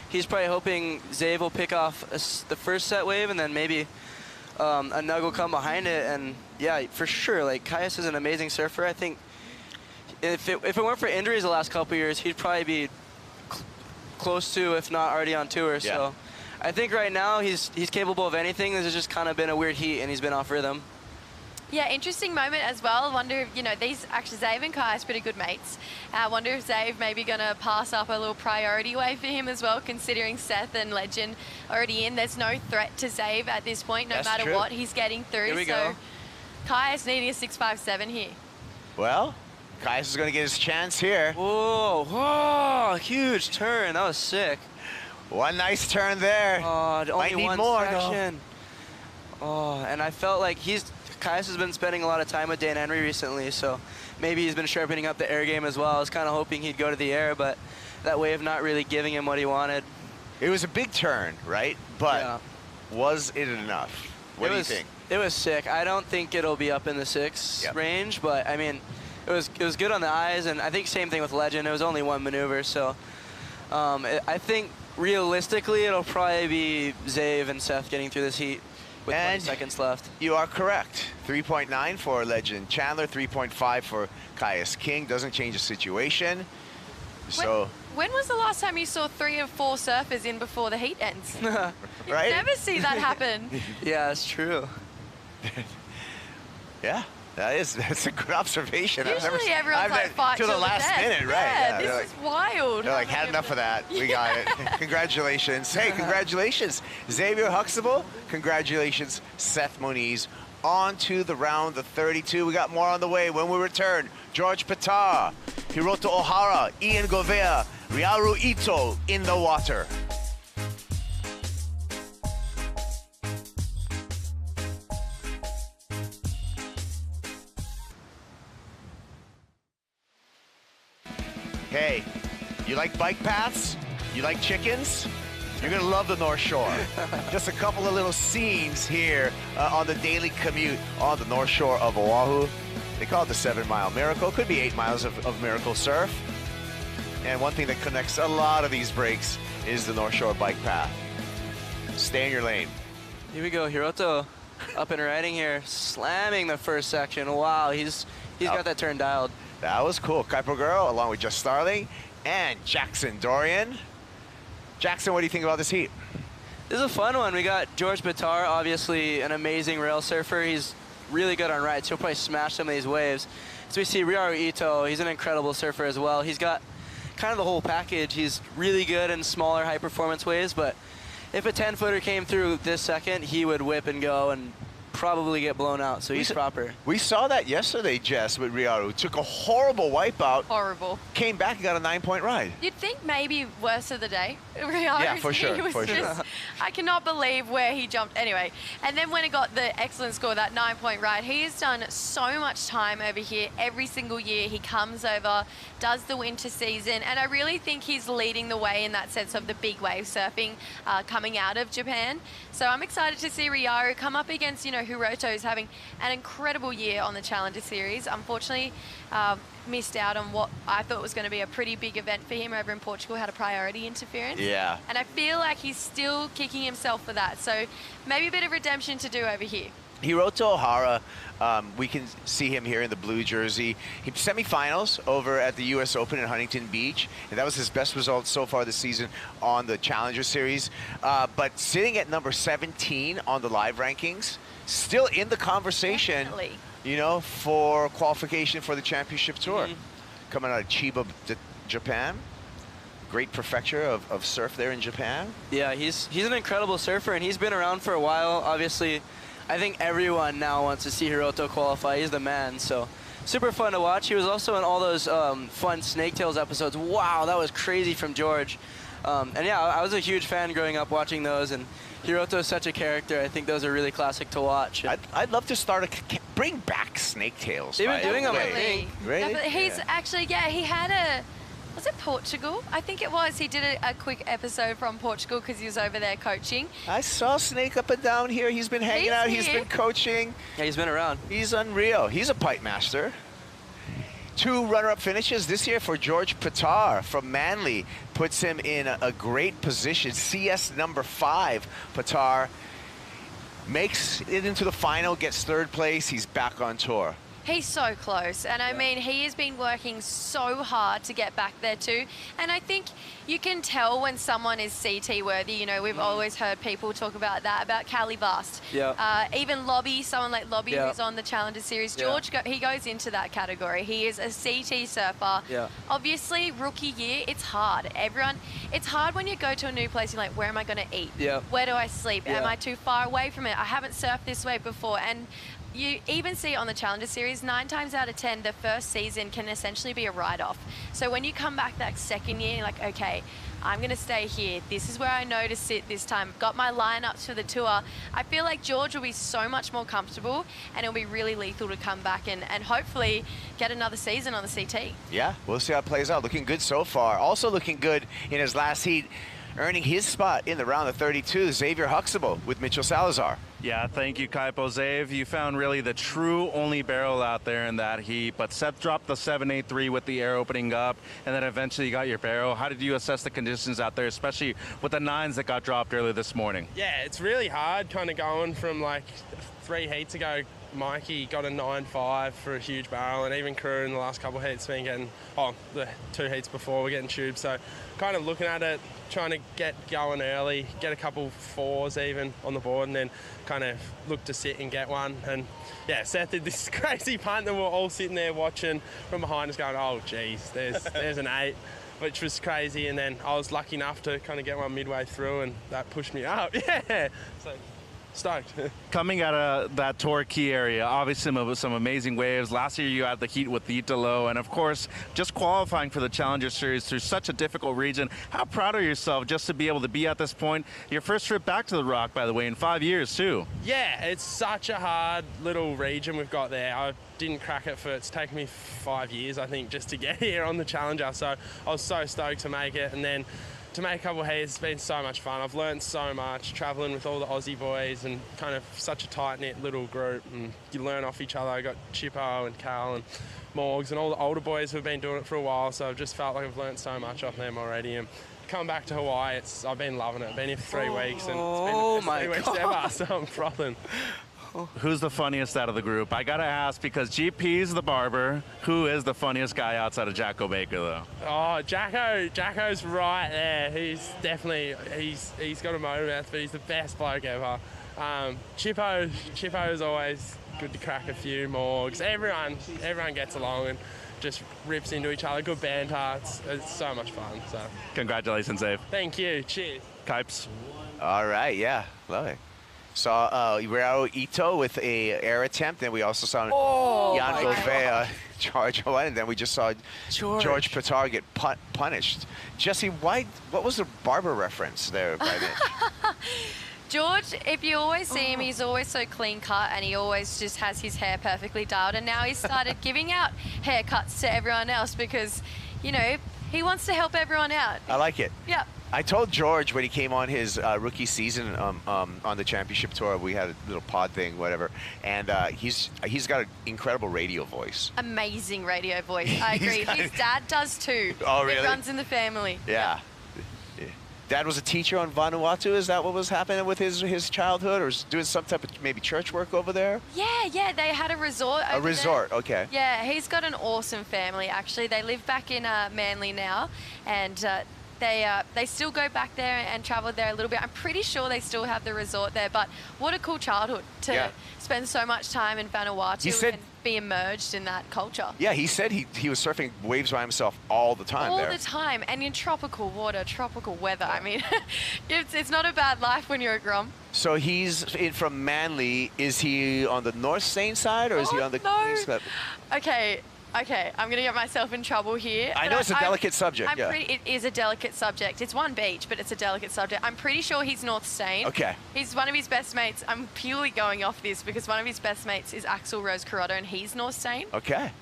He's probably hoping Zave will pick off the first set wave, and then maybe a nug will come behind it. And yeah, for sure, like Caius is an amazing surfer. I think if it weren't for injuries the last couple years, he'd probably be close to, if not already on tour. Yeah. So I think right now he's capable of anything. This has just kind of been a weird heat, and he's been off rhythm. Yeah, interesting moment as well. I wonder if, these actually, Zave and Caius pretty good mates. I wonder if Zave maybe going to pass up a little priority wave for him as well, considering Seth and Legend already in. There's no threat to Zave at this point, no matter what he's getting through. Here we go. Caius needing a 6.57 here. Well, Caius is going to get his chance here. Whoa, whoa, huge turn. That was sick. One nice turn there. Oh, might need more, though. Oh, and I felt like Caius has been spending a lot of time with Dan Henry recently, so maybe he's been sharpening up the air game as well. I was kind of hoping he'd go to the air, but that wave not really giving him what he wanted. It was a big turn, right? But was it enough? What do you think? It was sick. I don't think it'll be up in the 6 range, but I mean, it was good on the eyes, and I think same thing with Legend. It was only one maneuver, so I think realistically it'll probably be Zave and Seth getting through this heat. With 20 seconds left. You are correct. 3.9 for Legend Chandler, 3.5 for Caius King. Doesn't change the situation. So when was the last time you saw 3 or 4 surfers in before the heat ends? Right? You never see that happen. Yeah, it's true. Yeah. That's a good observation. Usually everyone's like, fight to the last minute, right? Yeah, this is wild. They're like, had enough of that. We got it. Congratulations. Hey, congratulations, Xavier Huxtable. Congratulations, Seth Moniz. On to the round of 32. We got more on the way when we return. George Patar, Hiroto Ohara, Ian Govea, Ryaru Ito in the water. Hey, you like bike paths? You like chickens? You're gonna love the North Shore. Just a couple of little scenes here on the daily commute on the North Shore of Oahu. They call it the 7-mile miracle. Could be 8 miles of miracle surf. And one thing that connects a lot of these breaks is the North Shore bike path. Stay in your lane. Here we go, Hiroto up and riding here, slamming the first section. Wow, he's got that turn dialed. That was cool. Kuiper Girl, along with Just Starling, and Jackson Dorian. Jackson, what do you think about this heat? This is a fun one. We got George Bitar, obviously an amazing rail surfer. He's really good on rights. He'll probably smash some of these waves. So we see Ryaru Ito. He's an incredible surfer as well. He's got kind of the whole package. He's really good in smaller high-performance waves, but if a 10-footer came through this second, he would whip and go and probably get blown out, so he's proper. We saw that yesterday, Jess, with Ryaru. Took a horrible wipeout. Horrible. Came back and got a 9-point ride. You'd think maybe worst of the day. Yeah, for sure, for sure. I cannot believe where he jumped. Anyway, and then when he got the excellent score, that 9-point ride, he has done so much time over here. Every single year he comes over, does the winter season, and I really think he's leading the way in that sense of the big wave surfing coming out of Japan. So I'm excited to see Ryaru come up against, you know, Hiroto is having an incredible year on the Challenger Series. Unfortunately, missed out on what I thought was going to be a pretty big event for him over in Portugal, had a priority interference. Yeah. And I feel like he's still kicking himself for that. So maybe a bit of redemption to do over here. Hiroto Ohara, we can see him here in the blue jersey. He semifinals over at the U.S. Open in Huntington Beach, and that was his best result so far this season on the Challenger Series. But sitting at number 17 on the live rankings, still in the conversation, you know, for qualification for the championship tour. Coming out of Chiba, Japan. Great prefecture of surf there in Japan. Yeah, he's an incredible surfer, and he's been around for a while. Obviously, I think everyone now wants to see Hiroto qualify. He's the man, so super fun to watch. He was also in all those fun Snaketails episodes. Wow, that was crazy from George. And yeah, I was a huge fan growing up watching those, and Hiroto is such a character. I think those are really classic to watch. I'd love to bring back Snaketails. They've been doing them, I think. Really? He's actually, yeah, he had a, was it Portugal? I think it was. He did a quick episode from Portugal because he was over there coaching. I saw Snake up and down here. He's been hanging out. He's been coaching. Yeah, he's been around. He's unreal. He's a pipe master. 2 runner-up finishes this year for George Pitar from Manly. Puts him in a great position. CS number 5. Pitar makes it into the final, gets 3rd place. He's back on tour. He's so close, and I mean, he has been working so hard to get back there too, and I think you can tell when someone is CT worthy. You know, we've always heard people talk about that, about Cali Vast. Yeah. Even Lobby, someone like Lobby who's on the Challenger Series. George, he goes into that category. He is a CT surfer. Yeah. Obviously, rookie year, it's hard. It's hard when you go to a new place, you're like, where am I gonna eat? Yeah. Where do I sleep? Yeah. Am I too far away from it? I haven't surfed this way before, and you even see on the Challenger Series, 9 times out of 10, the first season can essentially be a write-off. So when you come back that second year, you're like, okay, I'm going to stay here. This is where I know to sit this time. Got my lineups for the tour. I feel like George will be so much more comfortable, and it'll be really lethal to come back and hopefully get another season on the CT. Yeah, we'll see how it plays out. Looking good so far. Also looking good in his last heat, earning his spot in the round of 32, Xavier Huxtable with Mitchell Salazar. Yeah, thank you, Kaipo. Zave, you found really the true only barrel out there in that heat, but Seth dropped the 783 with the air opening up, and then eventually you got your barrel. How did you assess the conditions out there, especially with the 9s that got dropped earlier this morning? Yeah, it's really hard kind of going from like 3 heats ago. Mikey got a 9.5 for a huge barrel, and even Crew in the last couple of heats been getting, the 2 heats before we're getting tubed. So kind of looking at it, trying to get going early, get a couple 4s even on the board, and then kind of look to sit and get one. And yeah, Seth did this crazy punt that we're all sitting there watching from behind us going, oh geez, there's an 8, which was crazy. And then I was lucky enough to kind of get one midway through, and that pushed me up. Yeah, so stoked. Coming out of that Torquay area, obviously some amazing waves. Last year you had the heat with the Italo, and of course, just qualifying for the Challenger Series through such a difficult region. How proud of yourself just to be able to be at this point? Your first trip back to the Rock, by the way, in 5 years too. Yeah, it's such a hard little region we've got there. I didn't crack it it's taken me 5 years, I think, just to get here on the Challenger. So I was so stoked to make it, and then to make a couple of heats, it's been so much fun. I've learned so much traveling with all the Aussie boys, and kind of such a tight-knit little group, and you learn off each other. I got Chippo and Cal and Morgs and all the older boys who've been doing it for a while, so I've just felt like I've learned so much off them already. And come back to Hawaii, I've been loving it. I've been here for 3 weeks, and it's been the best 3 weeks ever, so I'm frothing. Who's the funniest out of the group? I gotta ask because GP's the barber. Who is the funniest guy outside of Jacko Baker, though? Oh, Jacko's right there. He's definitely, he's got a motor mouth, but he's the best bloke ever. Chippo's always good to crack a few more because everyone gets along and just rips into each other. Good banter. It's so much fun. So Congratulations, Dave. thank you. Cheers. Kipes. All right, yeah, love it. Saw Ryo Ito with a air attempt, and we also saw Jan Gouveia charge one, and then we just saw George Pitar get punished. Jesse, what was the barber reference there by then? George, if you always see him, he's always so clean cut and he always just has his hair perfectly dialed. And now he's started giving out haircuts to everyone else because, you know, he wants to help everyone out. I like it. Yeah. I told George when he came on his rookie season on the championship tour, we had a little pod thing, whatever, and he's got an incredible radio voice. Amazing radio voice. I agree. His dad does too. Oh, really? It runs in the family. Yeah. Dad was a teacher on Vanuatu. Is that what was happening with his childhood, or was doing some type of maybe church work over there? Yeah, they had a resort over A resort, there. okay. Yeah, he's got an awesome family, actually. They live back in Manly now, and they still go back there and travel there a little bit. I'm pretty sure they still have the resort there, but what a cool childhood to spend so much time in Vanuatu and be immersed in that culture. Yeah, he said he was surfing waves by himself all the time there. All the time, and in tropical water, tropical weather. I mean, it's not a bad life when you're a Grom. So he's from Manly. Is he on the North Saint side, or is he on the east side? Okay, I'm going to get myself in trouble here. I know it's a delicate subject, It is a delicate subject. It's one beach, but it's a delicate subject. I'm pretty sure he's North Saint. Okay. He's one of his best mates. I'm purely going off this because one of his best mates is Axel Rose Corrado, and he's North Saint. Okay,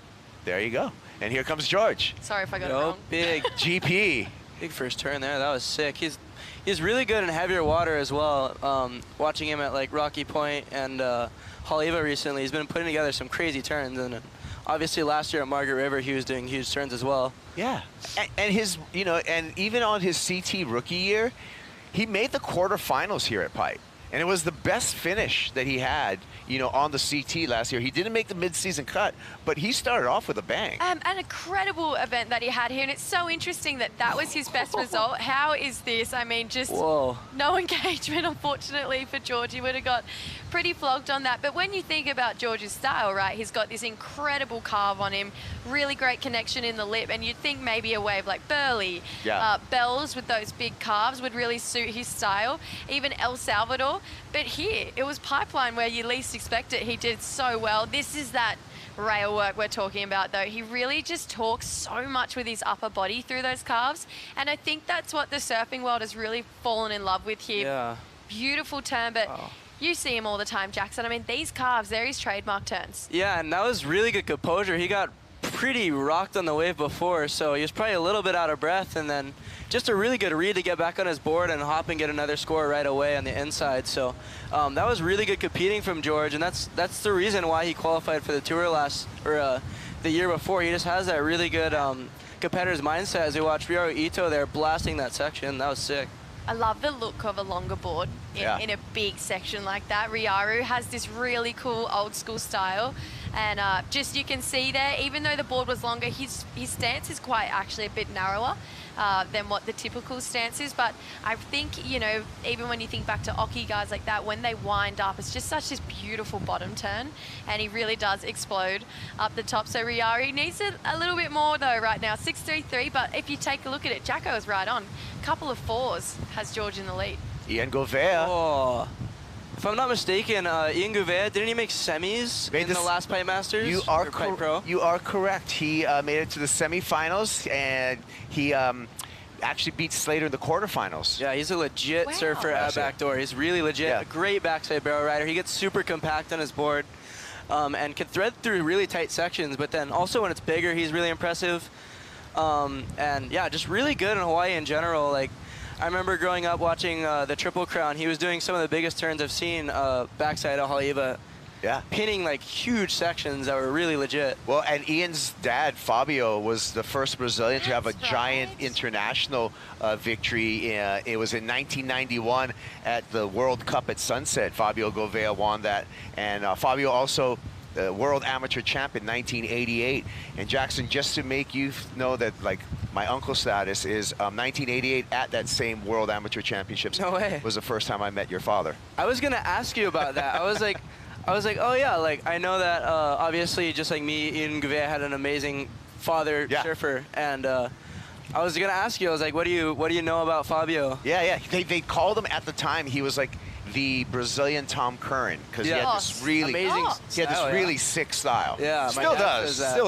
there you go. And here comes George. Sorry if I got it wrong. Big GP. Big first turn there. That was sick. He's really good in heavier water as well. Watching him at like Rocky Point and Haleiwa recently, he's been putting together some crazy turns, and obviously last year at Margaret River, he was doing huge turns as well. Yeah, and his, and even on his CT rookie year, he made the quarterfinals here at Pipe. And it was the best finish that he had, on the CT last year. He didn't make the mid-season cut, but he started off with a bang. An incredible event that he had here, and it's so interesting that was his best result. How is this? I mean, just no engagement, unfortunately, for George. He would have got pretty flogged on that. But when you think about George's style, right, he's got this incredible carve on him, really great connection in the lip, and you'd think maybe a wave like Burley, Bells with those big calves would really suit his style, even El Salvador. But here, it was Pipeline where you least expect it. He did so well. This is that rail work we're talking about, though. He really just talks so much with his upper body through those calves, and I think that's what the surfing world has really fallen in love with here. Yeah. Beautiful turn, but you see him all the time, Jackson. I mean, these calves, they're his trademark turns. Yeah, and that was really good composure. He got pretty rocked on the wave before, so he was probably a little bit out of breath, and then just a really good read to get back on his board and hop and get another score right away on the inside. So that was really good competing from George, and that's the reason why he qualified for the tour the year before. He just has that really good competitor's mindset. As we watched Ryo Ito there blasting that section, that was sick. I love the look of a longer board in a big section like that. Ryaru has this really cool old school style, and just you can see there, even though the board was longer, his stance is quite actually a bit narrower than what the typical stance is. But I think, even when you think back to Oki guys like that, when they wind up, it's just such this beautiful bottom turn, and he really does explode up the top. So Ryaru needs a little bit more though right now, 6.33, but if you take a look at it, Jacko is right on. Couple of fours has George in the lead. Ian Gouveia. Oh. If I'm not mistaken, Ian Gouveia, didn't he make semis in the last Pipe Masters? You are Pipe Pro? You are correct. He made it to the semifinals, and he actually beat Slater in the quarterfinals. Yeah, he's a legit surfer at backdoor. He's really legit. Yeah. A great backside barrel rider. He gets super compact on his board and can thread through really tight sections, but then also when it's bigger, he's really impressive. And yeah, just really good in Hawaii in general. Like, I remember growing up watching the Triple Crown. He was doing some of the biggest turns I've seen backside of Haleiwa. pinning like huge sections that were really legit. Well, and Ian's dad, Fabio, was the first Brazilian to have a giant international victory. It was in 1991 at the World Cup at Sunset. Fabio Gouveia won that. And Fabio also world amateur champ in 1988. And Jackson, just to make you know that, like, my uncle status is 1988 at that same world amateur championships. No way. Was the first time I met your father. I was gonna ask you about that. I was like, oh yeah, like I know that obviously just like me, Ian Gouveia had an amazing father surfer, and I was gonna ask you. I was like, what do you know about Fabio? Yeah. They called him at the time. He was like the Brazilian Tom Curran, because he had this really amazing he had this really sick style. Yeah, still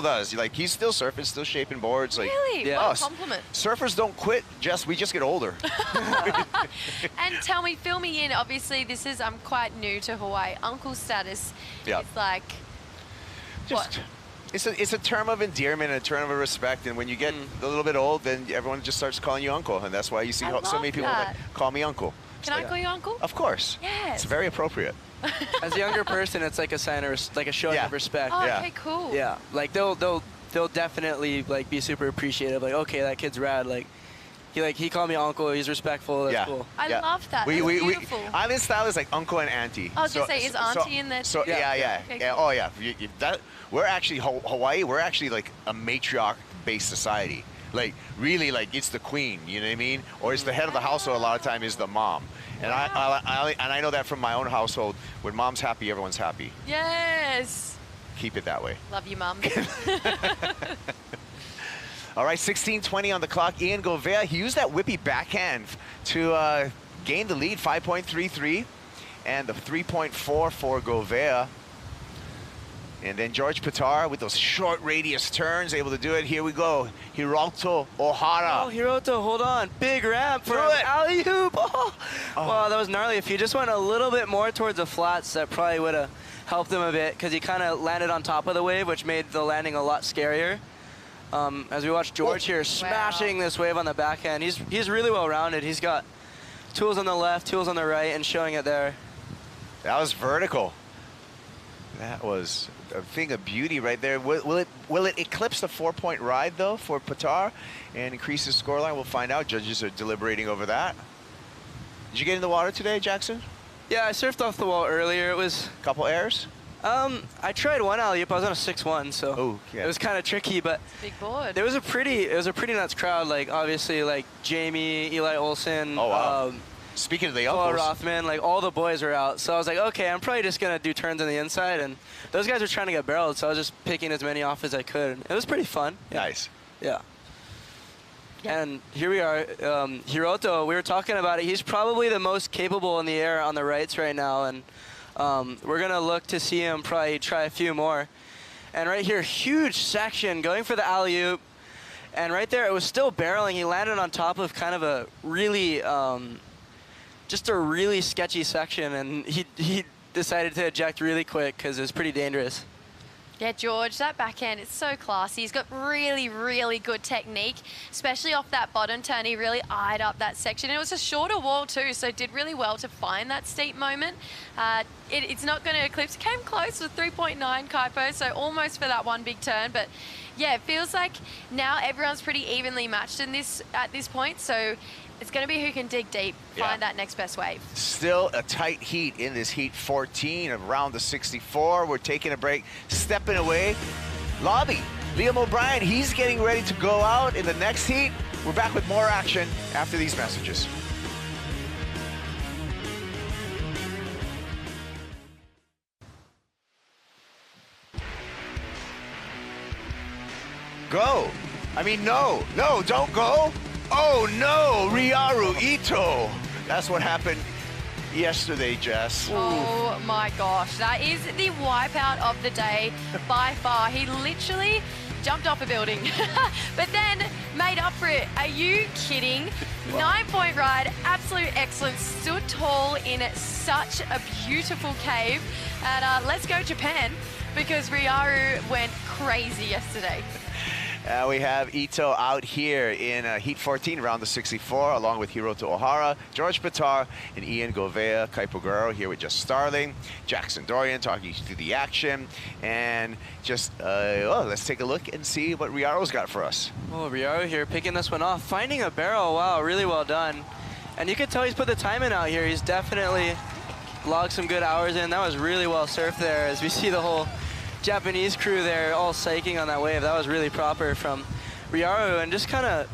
does. Like, he's still surfing, still shaping boards. Like, Really? oh, What a compliment. Surfers don't quit. We just get older. And tell me, fill me in. Obviously, I'm quite new to Hawaii. Uncle status is like, Just, it's a term of endearment and a term of respect. And when you get a little bit old, then everyone just starts calling you uncle, and that's why you see so many people that call me uncle. Can I call you uncle? Of course. Yes. It's very appropriate. As a younger person, it's like a sign of like a showing of respect. Oh, okay, cool. Yeah, like they'll definitely like be super appreciative. Like, okay, that kid's rad. Like he called me uncle. He's respectful. That's cool. I love that. That's beautiful. I'm in style is like uncle and auntie. I was gonna say, is auntie in there? So yeah. Okay, Yeah. cool. Oh yeah. We're actually Hawaii. We're actually like a matriarch-based society. Like, really, like, it's the queen, you know what I mean? Or it's the head of the household a lot of time is the mom. And I know that from my own household. When mom's happy, everyone's happy. Yes. Keep it that way. Love you, Mum. All right, 16:20 on the clock. Ian Gouveia, he used that whippy backhand to gain the lead, 5.33, and the 3.4 for Gouveia. And then George Pitar with those short radius turns, able to do it. Here we go. Hiroto Ohara. Oh, Hiroto, hold on. Big ramp for an alley-oop. Oh. Wow, that was gnarly. If he just went a little bit more towards the flats, that probably would have helped him a bit, because he kind of landed on top of the wave, which made the landing a lot scarier. As we watch George here smashing this wave on the backhand. He's really well-rounded. He's got tools on the left, tools on the right, and showing it there. That was vertical. That was a thing of beauty right there. Will it eclipse the 4-point ride, though, for Pitar and increase his scoreline? We'll find out. Judges are deliberating over that. Did you get in the water today, Jackson? Yeah, I surfed off the wall earlier. It was a couple airs. I tried one alley-oop. I was on a 6-1, so it was kind of tricky. But big board. It was a pretty nuts crowd. Like, obviously, like Jamie, Eli Olsen. Oh wow. Speaking of the uncles, Rothman, like all the boys were out. So I was like, okay, I'm probably just gonna do turns on the inside, and those guys were trying to get barreled, so I was just picking as many off as I could. It was pretty fun. Nice. Yeah. And here we are, Hiroto. We were talking about it. He's probably the most capable in the air on the rights right now, and we're gonna look to see him probably try a few more. And right here, huge section going for the alley-oop, and right there it was still barreling. He landed on top of kind of a really just a really sketchy section, and he decided to eject really quick because it was pretty dangerous. Yeah, George, that backhand, it's so classy. He's got really, really good technique, especially off that bottom turn. He really eyed up that section. And it was a shorter wall too, so did really well to find that steep moment. It's not going to eclipse. Came close with 3.9 Kaipo, so almost for that one big turn. But yeah, it feels like now everyone's pretty evenly matched in at this point. So it's going to be who can dig deep, find that next best wave. Still a tight heat in this heat 14 of round the 64. We're taking a break, stepping away. Lobby, Liam O'Brien, he's getting ready to go out in the next heat. We're back with more action after these messages. Go. I mean, no, don't go. Oh no, Ryaru Ito. That's what happened yesterday, Jess. Oh my gosh, that is the wipeout of the day by far. He literally jumped off a building, but then made up for it. Are you kidding? 9-point ride, absolute excellence, stood tall in such a beautiful cave. And let's go Japan, because Ryaru went crazy yesterday. We have Ito out here in Heat 14, round the 64, along with Hiroto Ohara, George Pitar, and Ian Govea. Kaipo Guerrero here with Just Starling. Jackson Dorian talking you through the action. And just, let's take a look and see what Riaro's got for us. Oh, Riaro here picking this one off. Finding a barrel, wow, really well done. And you can tell he's put the time in out here. He's definitely logged some good hours in. That was really well surfed there, as we see the whole Japanese crew there all psyching on that wave. That was really proper from Riaru, and just kind of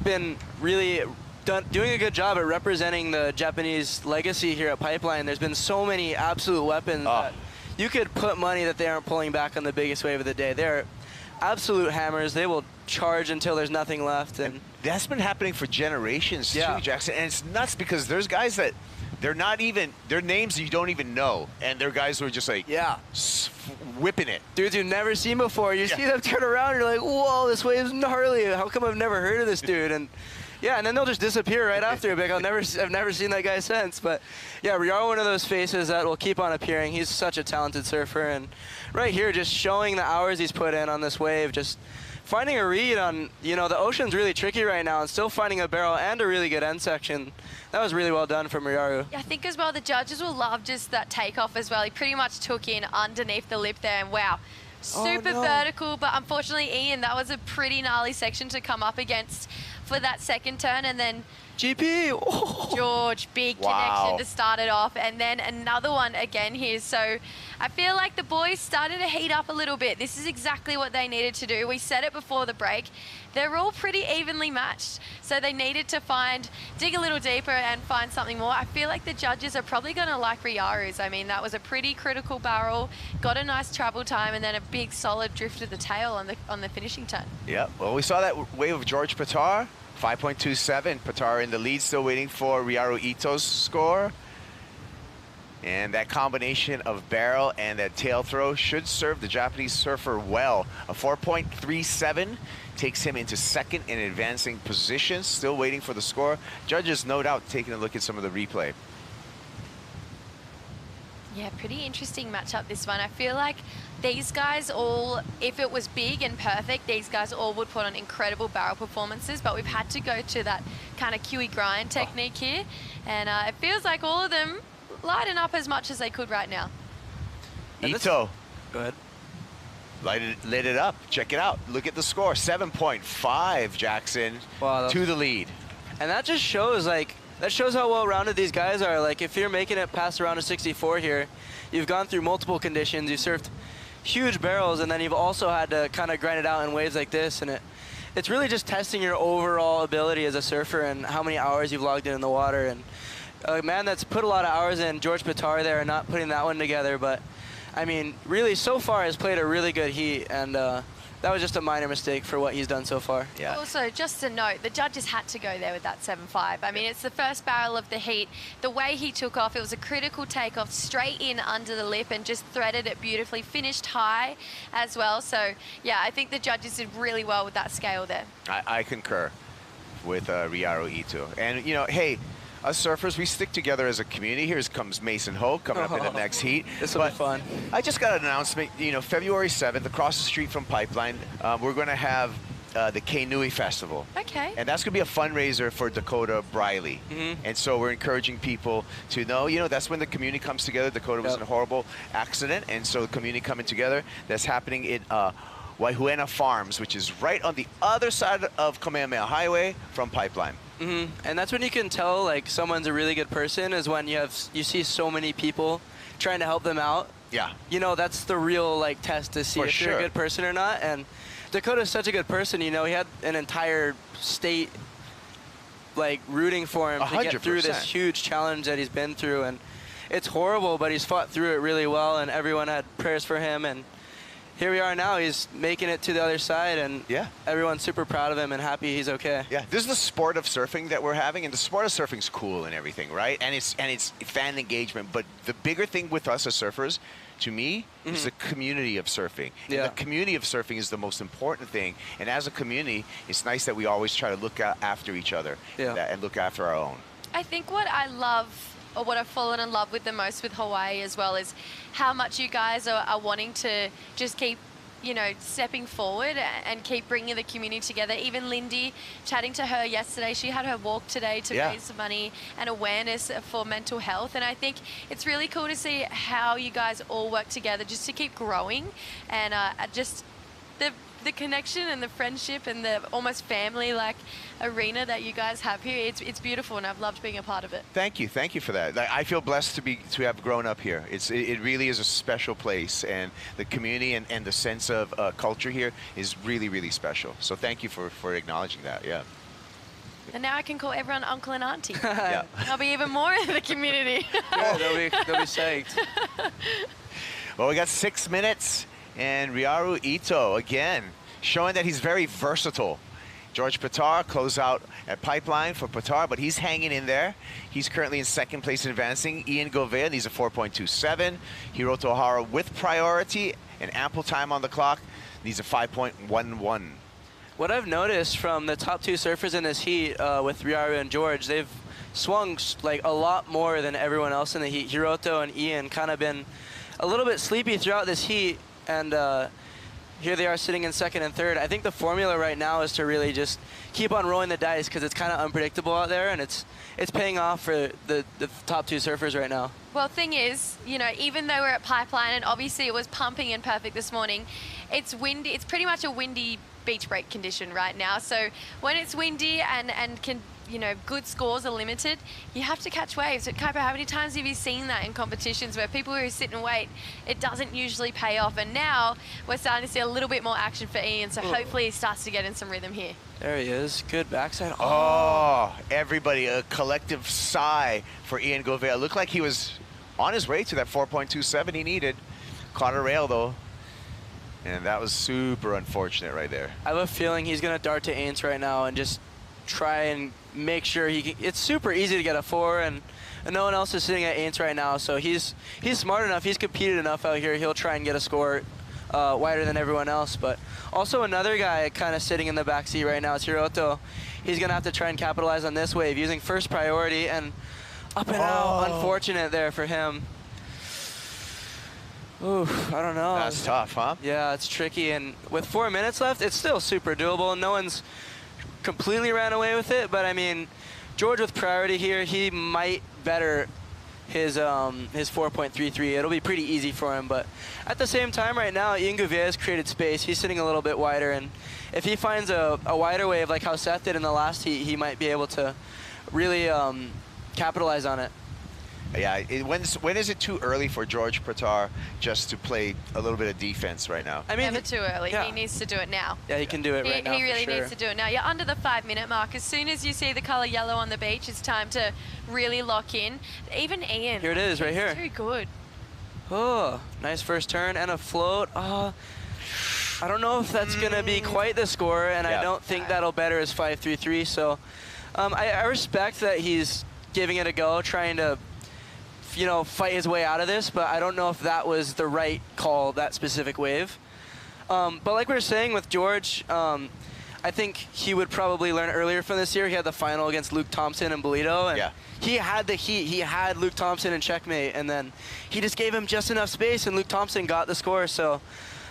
been really doing a good job at representing the Japanese legacy here at Pipeline. There's been so many absolute weapons that you could put money that they aren't pulling back on the biggest wave of the day. They're absolute hammers. They will charge until there's nothing left. And that's been happening for generations too, Jackson. And it's nuts because there's guys that they're not even, they're names you don't even know. And they're guys who are just like, whipping it. Dudes you've never seen before. You see them turn around, you're like, whoa, this wave's gnarly. How come I've never heard of this dude? And yeah, and then they'll just disappear right after. Like, I've never seen that guy since. But yeah, we are one of those faces that will keep on appearing. He's such a talented surfer. And right here, just showing the hours he's put in on this wave, just finding a read on, you know, the ocean's really tricky right now, and still finding a barrel and a really good end section. That was really well done from Riaru. I think as well the judges will love just that takeoff as well. He pretty much took in underneath the lip there, and wow, super vertical. But unfortunately, Ian, that was a pretty gnarly section to come up against for that second turn. And then GP, George, big connection to start it off, and then another one again here. So I feel like the boys started to heat up a little bit. This is exactly what they needed to do. We said it before the break. They're all pretty evenly matched, so they needed to dig a little deeper and find something more. I feel like the judges are probably going to like Riaru's. I mean, that was a pretty critical barrel, got a nice travel time, and then a big solid drift of the tail on the finishing turn. Yeah, well, we saw that wave of George Pitar, 5.27. Pitar in the lead, still waiting for Riaru Ito's score. And that combination of barrel and that tail throw should serve the Japanese surfer well. A 4.37 takes him into second in advancing position. Still waiting for the score. Judges, no doubt, taking a look at some of the replay. Yeah, pretty interesting matchup, this one. I feel like these guys all, if it was big and perfect, these guys all would put on incredible barrel performances, but we've had to go to that kind of Kiwi grind technique here. And it feels like all of them lighten up as much as they could right now. Ito. Go ahead. Lit it up. Check it out. Look at the score. 7.5, Jackson, to the lead. And that just shows, like, that shows how well-rounded these guys are. Like, if you're making it past the round of 64 here, you've gone through multiple conditions, you've surfed huge barrels, and then you've also had to kind of grind it out in waves like this. And it's really just testing your overall ability as a surfer and how many hours you've logged in the water. And a man that's put a lot of hours in, George Pitar there, and not putting that one together. But, I mean, really, so far has played a really good heat, and that was just a minor mistake for what he's done so far. Yeah. Also, just a note, the judges had to go there with that 7.5. I mean, it's the first barrel of the heat. The way he took off, it was a critical takeoff straight in under the lip and just threaded it beautifully, finished high as well. So, yeah, I think the judges did really well with that scale there. I concur with Riaru Ito. And, you know, hey, us surfers, we stick together as a community. Here comes Mason Ho coming up in the next heat. This will be fun. I just got an announcement, you know, February 7th, across the street from Pipeline, we're going to have the Kainui Festival. Okay. And that's going to be a fundraiser for Dakota Briley. And so we're encouraging people to know, you know, that's when the community comes together. Dakota was in a horrible accident, and so the community coming together. That's happening in Waihuena Farms, which is right on the other side of Kamehameha Highway from Pipeline. And that's when you can tell, like, someone's a really good person, is when you see so many people trying to help them out. Yeah. You know, that's the real, like, test to see if you're a good person or not. And Dakota's such a good person, you know, he had an entire state, like, rooting for him to get through this huge challenge that he's been through. And it's horrible, but he's fought through it really well, and everyone had prayers for him. And here we are now. He's making it to the other side, and everyone's super proud of him and happy he's okay. Yeah, this is the sport of surfing that we're having, and the sport of surfing's cool and everything, right? And it's fan engagement. But the bigger thing with us as surfers, to me, is the community of surfing. And the community of surfing is the most important thing. And as a community, it's nice that we always try to look after each other and look after our own. I think what I love, or what I've fallen in love with the most with Hawaii as well, is how much you guys are wanting to just keep you know, stepping forward and keep bringing the community together. Even Lindy, chatting to her yesterday, she had her walk today to raise some money and awareness for mental health. And I think it's really cool to see how you guys all work together just to keep growing, and just the connection and the friendship and the almost family-like arena that you guys have here. It's beautiful, and I've loved being a part of it. Thank you for that. I feel blessed to have grown up here. It really is a special place, and the community and the sense of culture here is really, really special. So thank you for acknowledging that. Yeah. And now I can call everyone uncle and auntie. Yeah. I'll be even more in the community. Yeah, they'll be psyched. Well, we got 6 minutes, and Ryaru Ito again showing that he's very versatile. George Patar close out at Pipeline for Patar, but he's hanging in there. He's currently in second place in advancing. Ian Govea needs a 4.27. Hiroto Ohara with priority and ample time on the clock needs a 5.11. What I've noticed from the top 2 surfers in this heat with Ryaru and George, they've swung like a lot more than everyone else in the heat. Hiroto and Ian kind of been a little bit sleepy throughout this heat, and here they are sitting in second and third. I think the formula right now is to really just keep on rolling the dice, because it's kind of unpredictable out there, and it's paying off for the top 2 surfers right now. Well, thing is, you know, even though we're at Pipeline and obviously it was pumping and perfect this morning, it's windy. It's pretty much a windy beach break condition right now. So when it's windy and you know, good scores are limited, you have to catch waves. At Kuiper, how many times have you seen that in competitions where people who sit and wait, it doesn't usually pay off? And now we're starting to see a little bit more action for Ian, so hopefully he starts to get in some rhythm here. There he is. Good backside. Oh, everybody, a collective sigh for Ian Govea. Looked like he was on his way to that 4.27 he needed. Caught a rail, though. And that was super unfortunate right there. I have a feeling he's going to dart to Aints right now and just try and make sure he can. It's super easy to get a 4, and no one else is sitting at Aints right now, so he's smart enough, he's competed enough out here, he'll try and get a score wider than everyone else. But also another guy kind of sitting in the back seat right now is Hiroto. He's going to have to try and capitalize on this wave using first priority, and up and out. Unfortunate there for him. Ooh, I don't know. That's tough, huh? Yeah, it's tricky, and with 4 minutes left, it's still super doable. No one's completely ran away with it, but I mean, George with priority here, he might better his 4.33. It'll be pretty easy for him, but at the same time right now, Ian Govea has created space. He's sitting a little bit wider, and if he finds a wider wave like how Seth did in the last heat, he might be able to really capitalize on it. Yeah, when is it too early for George Patar just to play a little bit of defense right now? I mean, never too early. Yeah. He needs to do it now. Yeah, he can do it right now. He really needs to do it now. You're under the 5-minute mark. As soon as you see the color yellow on the beach, it's time to really lock in. Even Ian. Here it is, right here. Too good. Oh, nice first turn and a float. I don't know if that's going to be quite the score, and I don't think that'll better his 5.33. So I respect that he's giving it a go, trying to, you know, fight his way out of this, but I don't know if that was the right call, that specific wave. But like we were saying with George, I think he would probably learn earlier from this year. He had the final against Luke Thompson and Bolito, and he had the heat. He had Luke Thompson in checkmate, and then he just gave him just enough space, and Luke Thompson got the score. So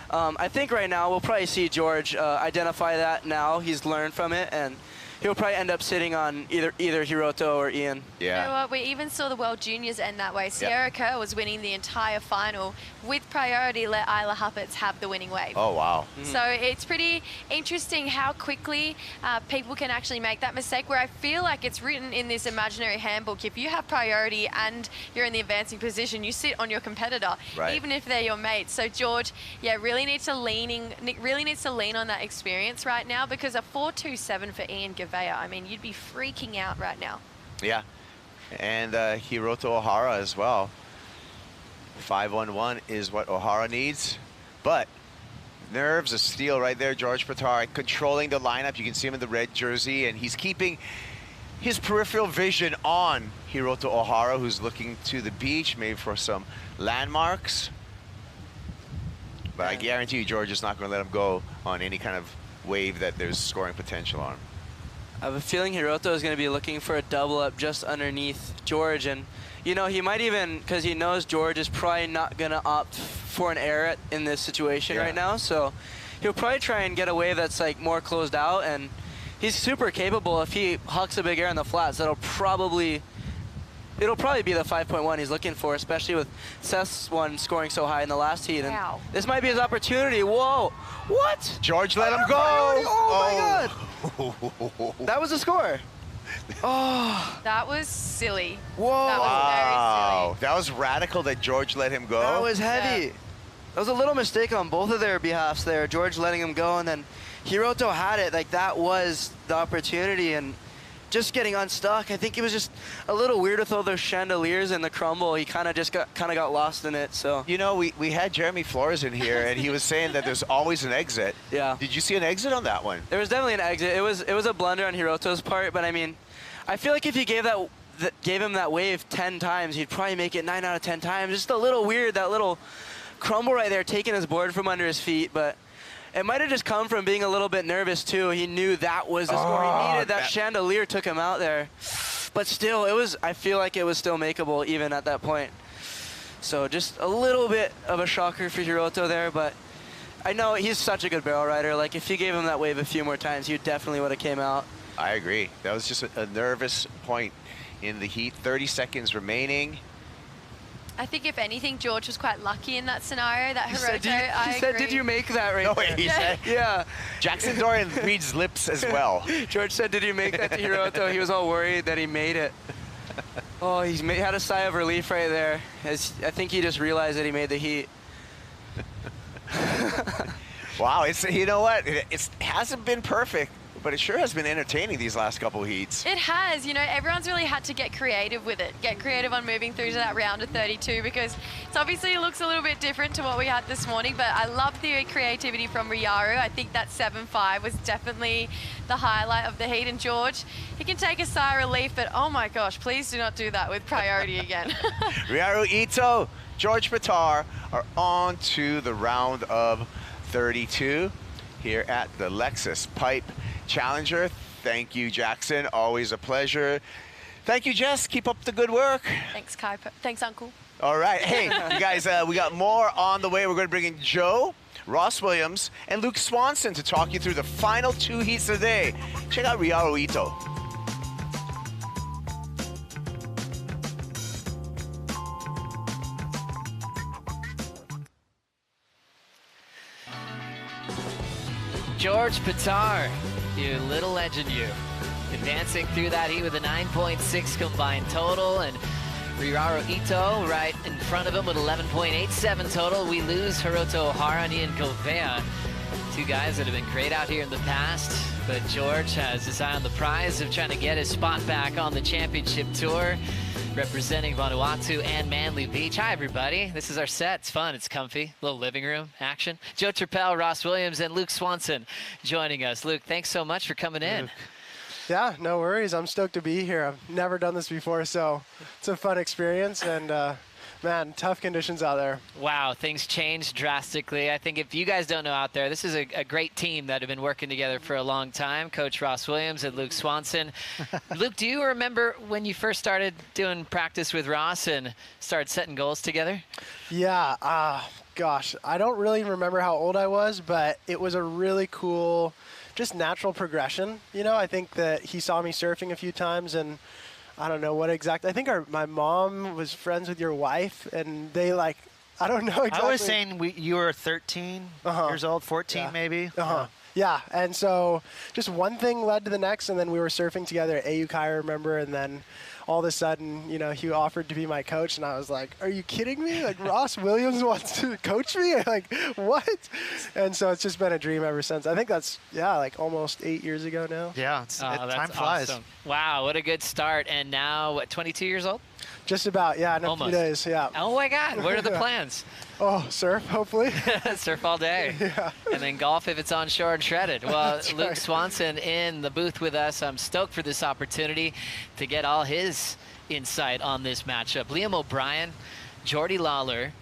I think right now we'll probably see George identify that now. He's learned from it, and he'll probably end up sitting on either Hiroto or Ian. Yeah. You know what? We even saw the World Juniors end that way. Sierra Kerr was winning the entire final. With priority, let Isla Huppets have the winning wave. Oh, wow. So it's pretty interesting how quickly people can actually make that mistake, where I feel like it's written in this imaginary handbook. If you have priority and you're in the advancing position, you sit on your competitor, even if they're your mate. So George, really needs to lean on that experience right now, because a 4.27 for Ian Govea, I mean, you'd be freaking out right now. Yeah, and Hiroto Ohara as well. 5.11 is what Ohara needs, but nerves of steel right there. George Patar controlling the lineup. You can see him in the red jersey, and he's keeping his peripheral vision on Hiroto Ohara, who's looking to the beach, maybe for some landmarks. But I guarantee you, George is not going to let him go on any kind of wave that there's scoring potential on. I have a feeling Hiroto is going to be looking for a double up just underneath George, and you know, he might even, because he knows George is probably not going to opt for an air in this situation right now, so he'll probably try and get a wave that's like more closed out, and he's super capable. If he hucks a big air in the flats, it'll probably be the 5.1 he's looking for, especially with Seth's one scoring so high in the last heat. And this might be his opportunity. Whoa, what? George let him go. Oh my God. That was a score. Oh. That was silly. Whoa. That was very silly. That was radical that George let him go. That was heavy. Yeah. That was a little mistake on both of their behalfs there. George letting him go, and then Hiroto had it. Like, that was the opportunity, and just getting unstuck. I think it was just a little weird with all those chandeliers and the crumble. He kind of got lost in it. So, you know, we had Jeremy Flores in here, and he was saying that there's always an exit. Yeah. Did you see an exit on that one? There was definitely an exit. It was a blunder on Hiroto's part, but I mean, I feel like if you gave him that wave 10 times, he'd probably make it 9 out of 10 times. Just a little weird, that little crumble right there, taking his board from under his feet, but it might have just come from being a little bit nervous too. He knew that was the score he needed. That chandelier took him out there. But still, I feel like it was still makeable even at that point. So just a little bit of a shocker for Hiroto there, but I know he's such a good barrel rider. Like, if you gave him that wave a few more times, he definitely would have came out. I agree. That was just a nervous point in the heat. 30 seconds remaining. I think if anything, George was quite lucky in that scenario. That Hiroto, He said, did you make that right No, there? he said, yeah. Jackson Dorian reads lips as well. George said, did you make that to Hiroto? He was all worried that he made it. Oh, he had a sigh of relief right there. I think he just realized that he made the heat. Wow, you know what? It hasn't been perfect, but it sure has been entertaining these last couple heats. It has. You know, everyone's really had to get creative with it. Get creative on moving through to that round of 32, because it's obviously it looks a little bit different to what we had this morning, but I love the creativity from Ryaru. I think that 7.5 was definitely the highlight of the heat. And George, he can take a sigh of relief, but oh my gosh, please do not do that with priority again. Ryaru Ito, George Patar are on to the round of 32 here at the Lexus Pipe Challenger. Thank you, Jackson. Always a pleasure. Thank you, Jess. Keep up the good work. Thanks, Kai. Thanks, Uncle. All right. Hey, you guys, we got more on the way. We're going to bring in Joe, Ross Williams, and Luke Swanson to talk you through the final 2 heats of the day. Check out Ryaru Ito. George Patar, you little legend, you. Advancing through that heat with a 9.6 combined total, and Ryaru Ito right in front of him with 11.87 total. We lose Hiroto Ohara and Ian Govea, 2 guys that have been great out here in the past, but George has his eye on the prize of trying to get his spot back on the championship tour, representing Vanuatu and Manly Beach. Hi, everybody. This is our set. It's fun. It's comfy. Little living room action. Joe Turpel, Ross Williams, and Luke Swanson joining us. Luke, thanks so much for coming in. Yeah, no worries. I'm stoked to be here. I've never done this before, so it's a fun experience, and man, tough conditions out there. Wow, things changed drastically. I think if you guys don't know out there, this is a great team that have been working together for a long time. Coach Ross Williams and Luke Swanson. Luke, do you remember when you first started doing practice with Ross and started setting goals together? Yeah, gosh, I don't really remember how old I was, but it was a really cool, just natural progression. You know, I think that he saw me surfing a few times, and I don't know what exactly. I think my mom was friends with your wife, and they I don't know exactly. I was saying you were 13 years old, 14 maybe. Yeah, and so just one thing led to the next, and then we were surfing together at AUK, I remember, and then all of a sudden, you know, he offered to be my coach, and I was like, are you kidding me? Like, Ross Williams wants to coach me? Like, what? And so it's just been a dream ever since. I think that's, like almost 8 years ago now. Yeah, time flies. Awesome. Wow, what a good start. And now, what, 22 years old? Just about, yeah, in a few days, yeah. Oh my God, what are the plans? Oh, surf, hopefully. Surf all day. Yeah. And then golf if it's on shore and shredded. Well, That's Luke right. Swanson in the booth with us. I'm stoked for this opportunity to get all his insight on this matchup. Liam O'Brien, Geordie Lawler,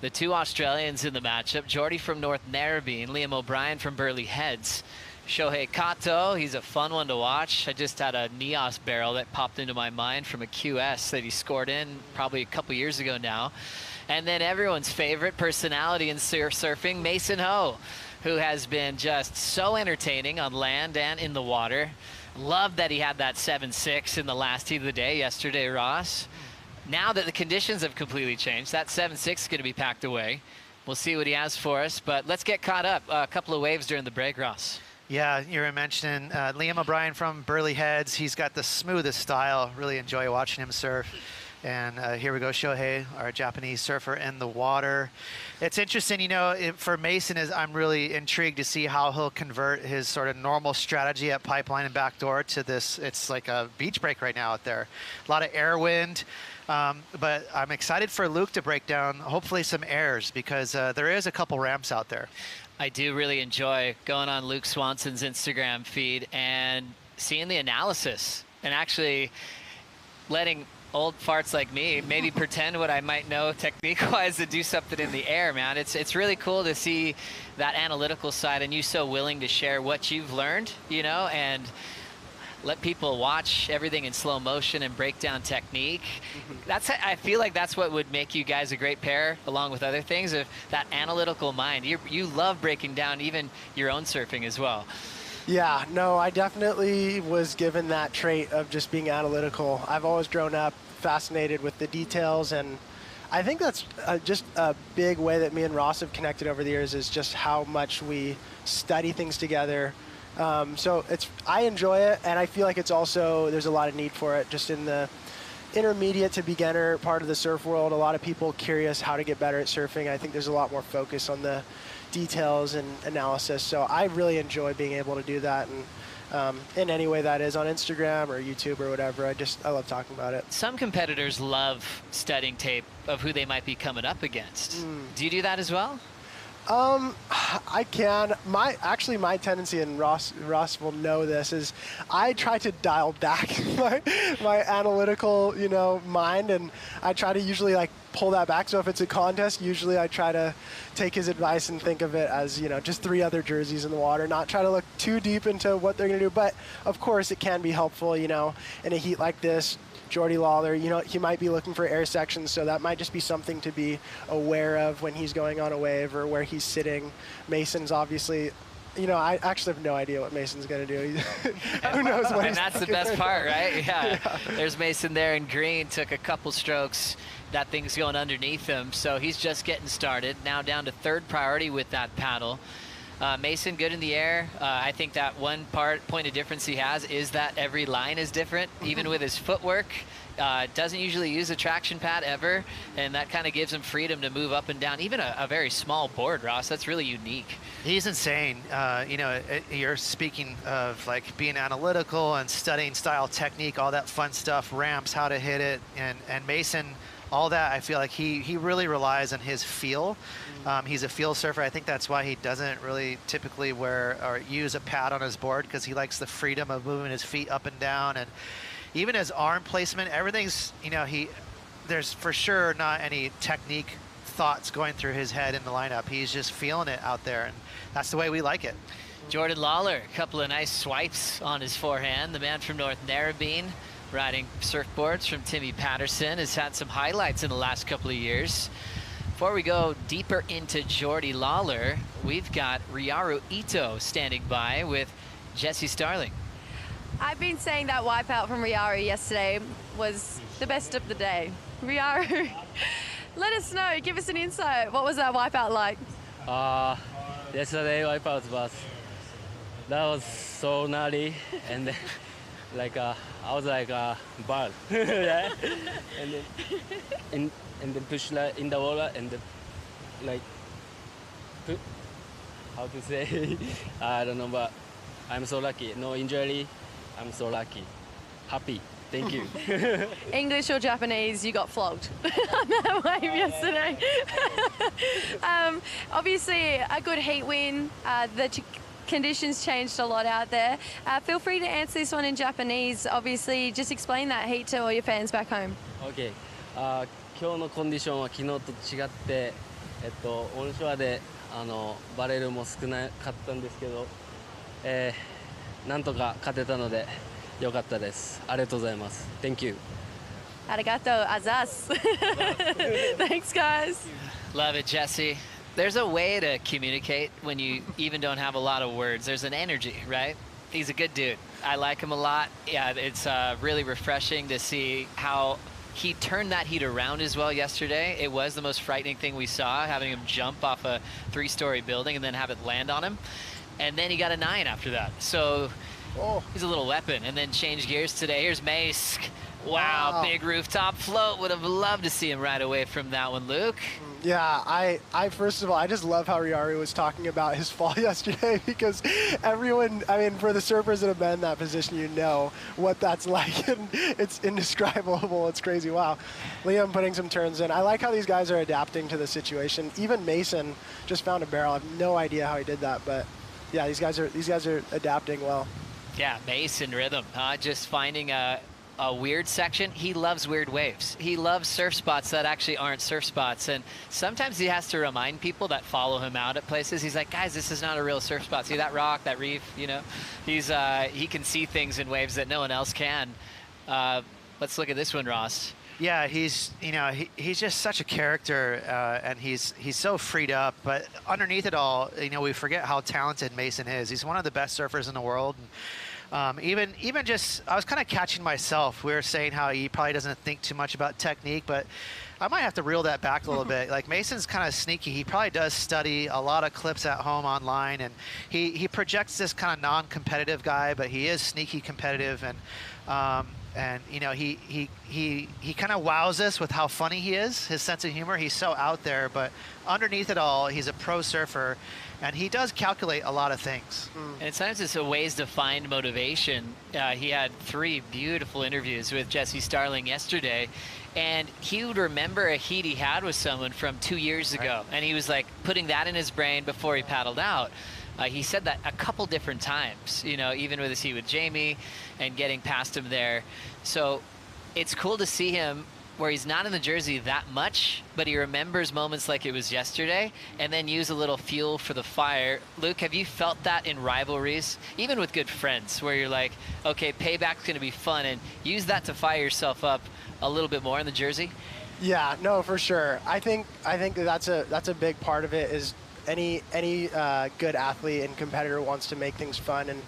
the 2 Australians in the matchup. Geordie from North Narrabeen, Liam O'Brien from Burleigh Heads. Shohei Kato, he's a fun one to watch. I just had a Nios barrel that popped into my mind from a QS that he scored in probably a couple years ago now. And then everyone's favorite personality in surfing, Mason Ho, who has been just so entertaining on land and in the water. Love that he had that 7.6 in the last heat of the day yesterday, Ross. Now that the conditions have completely changed, that 7.6 is going to be packed away. We'll see what he has for us, but let's get caught up. A couple of waves during the break, Ross. Yeah, you were mentioning Liam O'Brien from Burley Heads. He's got the smoothest style. Really enjoy watching him surf. And here we go, Shohei, our Japanese surfer in the water. It's interesting, you know, for Mason, I'm really intrigued to see how he'll convert his sort of normal strategy at pipeline and backdoor to this. It's like a beach break right now out there. A lot of air wind. But I'm excited for Luke to break down, hopefully, some airs, because there is a couple ramps out there. I do really enjoy going on Luke Swanson's Instagram feed and seeing the analysis and actually letting old farts like me maybe pretend what I might know technique-wise to do something in the air, man. It's really cool to see that analytical side and you so willing to share what you've learned, you know, and let people watch everything in slow motion and break down technique. I feel like that's what would make you guys a great pair, along with other things, of that analytical mind. You love breaking down even your own surfing as well. Yeah, no, I definitely was given that trait of just being analytical. I've always grown up fascinated with the details, and I think that's just a big way that me and Ross have connected over the years, is just how much we study things together. So I enjoy it, and I feel like it's also, there's a lot of need for it just in the intermediate to beginner part of the surf world. A lot of people curious how to get better at surfing. I think there's a lot more focus on the details and analysis. So I really enjoy being able to do that, and in any way that is, on Instagram or YouTube or whatever. I love talking about it. Some competitors love studying tape of who they might be coming up against. Do you do that as well? I can. Actually, my tendency, and Ross will know this, is I try to dial back my analytical, mind, and I try to usually pull that back. So if it's a contest, usually I try to take his advice and think of it as, just 3 other jerseys in the water, not try to look too deep into what they're going to do. But of course, it can be helpful, in a heat like this. Jordy Lawler, he might be looking for air sections, so that might just be something to be aware of when he's going on a wave or where he's sitting. Mason's obviously, I actually have no idea what Mason's going to do. Who knows what And that's the best part, right? Yeah. There's Mason there in green, took a couple strokes. That thing's going underneath him, so he's just getting started. Now down to 3rd priority with that paddle. Mason, good in the air. I think that one point of difference he has is that every line is different, even with his footwork. Doesn't usually use a traction pad ever, and that kind of gives him freedom to move up and down. Even a very small board, Ross, that's really unique. He's insane. You're speaking of being analytical and studying style, technique, all that fun stuff, ramps, how to hit it, and Mason, all that, I feel like he really relies on his feel. He's a feel surfer. I think that's why he doesn't really typically wear or use a pad on his board, because he likes the freedom of moving his feet up and down. And even his arm placement, everything's, there's for sure not any technique thoughts going through his head in the lineup. He's just feeling it out there, and that's the way we like it. Jordan Lawler, a couple of nice swipes on his forehand. The man from North Narrabeen, riding surfboards from Timmy Patterson, has had some highlights in the last couple of years. Before we go deeper into Jordy Lawler, we've got Ryaru Ito standing by with Jesse Starling. I've been saying that wipeout from Ryaru yesterday was the best of the day. Ryaru, let us know, give us an insight. What was that wipeout like? Yesterday wipeout was so gnarly, and then I was like bird. Yeah. And then push in the water, and then, how to say? I don't know, but I'm so lucky. No injury. I'm so lucky. Happy. Thank you. English or Japanese, you got flogged on that wave yesterday. Obviously, a good heat win. The conditions changed a lot out there. Feel free to answer this one in Japanese. Obviously, just explain that heat to all your fans back home. Okay. 今日のコンディションは昨日と違って、オンショアでバレルも少なかったんですけど、なんとか勝てたので良かったです。ありがとうございます。Thank you. Arigato, azas. Thanks, guys. Love it, Jesse. There's a way to communicate when you even don't have a lot of words. There's an energy, right? He's a good dude. I like him a lot. Yeah, it's really refreshing to see how he turned that heat around as well yesterday. It was the most frightening thing we saw, having him jump off a 3-story building and then have it land on him. And then he got a 9 after that. So he's a little weapon. And then change gears today. Here's Mace. Wow, big rooftop float. Would have loved to see him right away from that one, Luke. Yeah, I first of all, I just love how Riari was talking about his fall yesterday, because everyone, I mean, for the surfers that have been in that position, you know what that's like, and it's indescribable. It's crazy. Wow. Liam putting some turns in. I like how these guys are adapting to the situation. Even Mason just found a barrel. I have no idea how he did that, but yeah, these guys are adapting well. Yeah, Mason rhythm, just finding a weird section. He loves weird waves. He loves surf spots that actually aren't surf spots. And sometimes he has to remind people that follow him out at places. He's like, guys, this is not a real surf spot. See that rock, that reef, you know? He can see things in waves that no one else can. Let's look at this one, Ross. Yeah, he's just such a character, and he's so freed up. But underneath it all, we forget how talented Mason is. He's one of the best surfers in the world. Even just, I was kind of catching myself. We were saying how he probably doesn't think too much about technique, but I might have to reel that back a little bit. Like, Mason's kind of sneaky. He probably does study a lot of clips at home online, and he projects this kind of non-competitive guy, but he is sneaky competitive, and he kind of wows us with how funny he is, his sense of humor. He's so out there, but underneath it all, he's a pro surfer, and he does calculate a lot of things. And sometimes it's a ways to find motivation. He had 3 beautiful interviews with Jesse Starling yesterday, and he would remember a heat he had with someone from 2 years ago, and he was like putting that in his brain before he paddled out. He said that a couple different times, even with his heat with Jamie and getting past him there. So it's cool to see him where he's not in the jersey that much, but he remembers moments like it was yesterday, and then use a little fuel for the fire. Luke, have you felt that in rivalries, even with good friends, where you're like, okay, payback's gonna be fun, and use that to fire yourself up a little bit more in the jersey? Yeah, no, for sure. I think that's a big part of it. Is any good athlete and competitor wants to make things fun and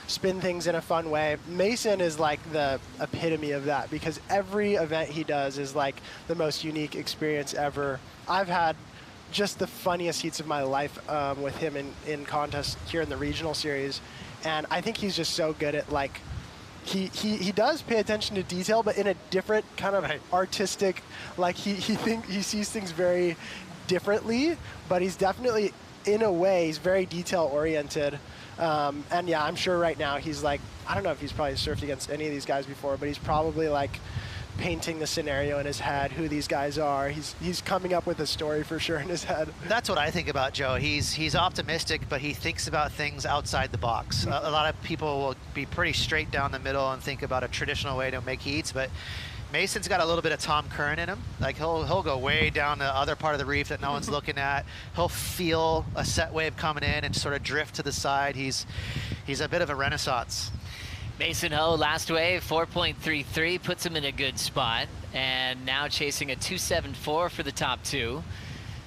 spin things in a fun way. Mason is like the epitome of that, because every event he does is like the most unique experience ever. I've had just the funniest heats of my life with him in contests here in the regional series, and I think he's just so good at, like, he does pay attention to detail, but in a different kind of artistic, like he sees things very differently, but he's definitely, in a way, he's very detail oriented. And yeah, I'm sure right now he's like, I don't know if he's probably surfed against any of these guys before, but he's probably like painting the scenario in his head, who these guys are. He's coming up with a story for sure in his head. That's what I think about Joe. He's optimistic, but he thinks about things outside the box. A lot of people will be pretty straight down the middle and think about a traditional way to make heats, but Mason's got a little bit of Tom Curran in him. Like, he'll go way down the other part of the reef that no one's looking at. He'll feel a set wave coming in and sort of drift to the side. He's a bit of a renaissance. Mason Ho, last wave, 4.33, puts him in a good spot, and now chasing a 2.74 for the top 2.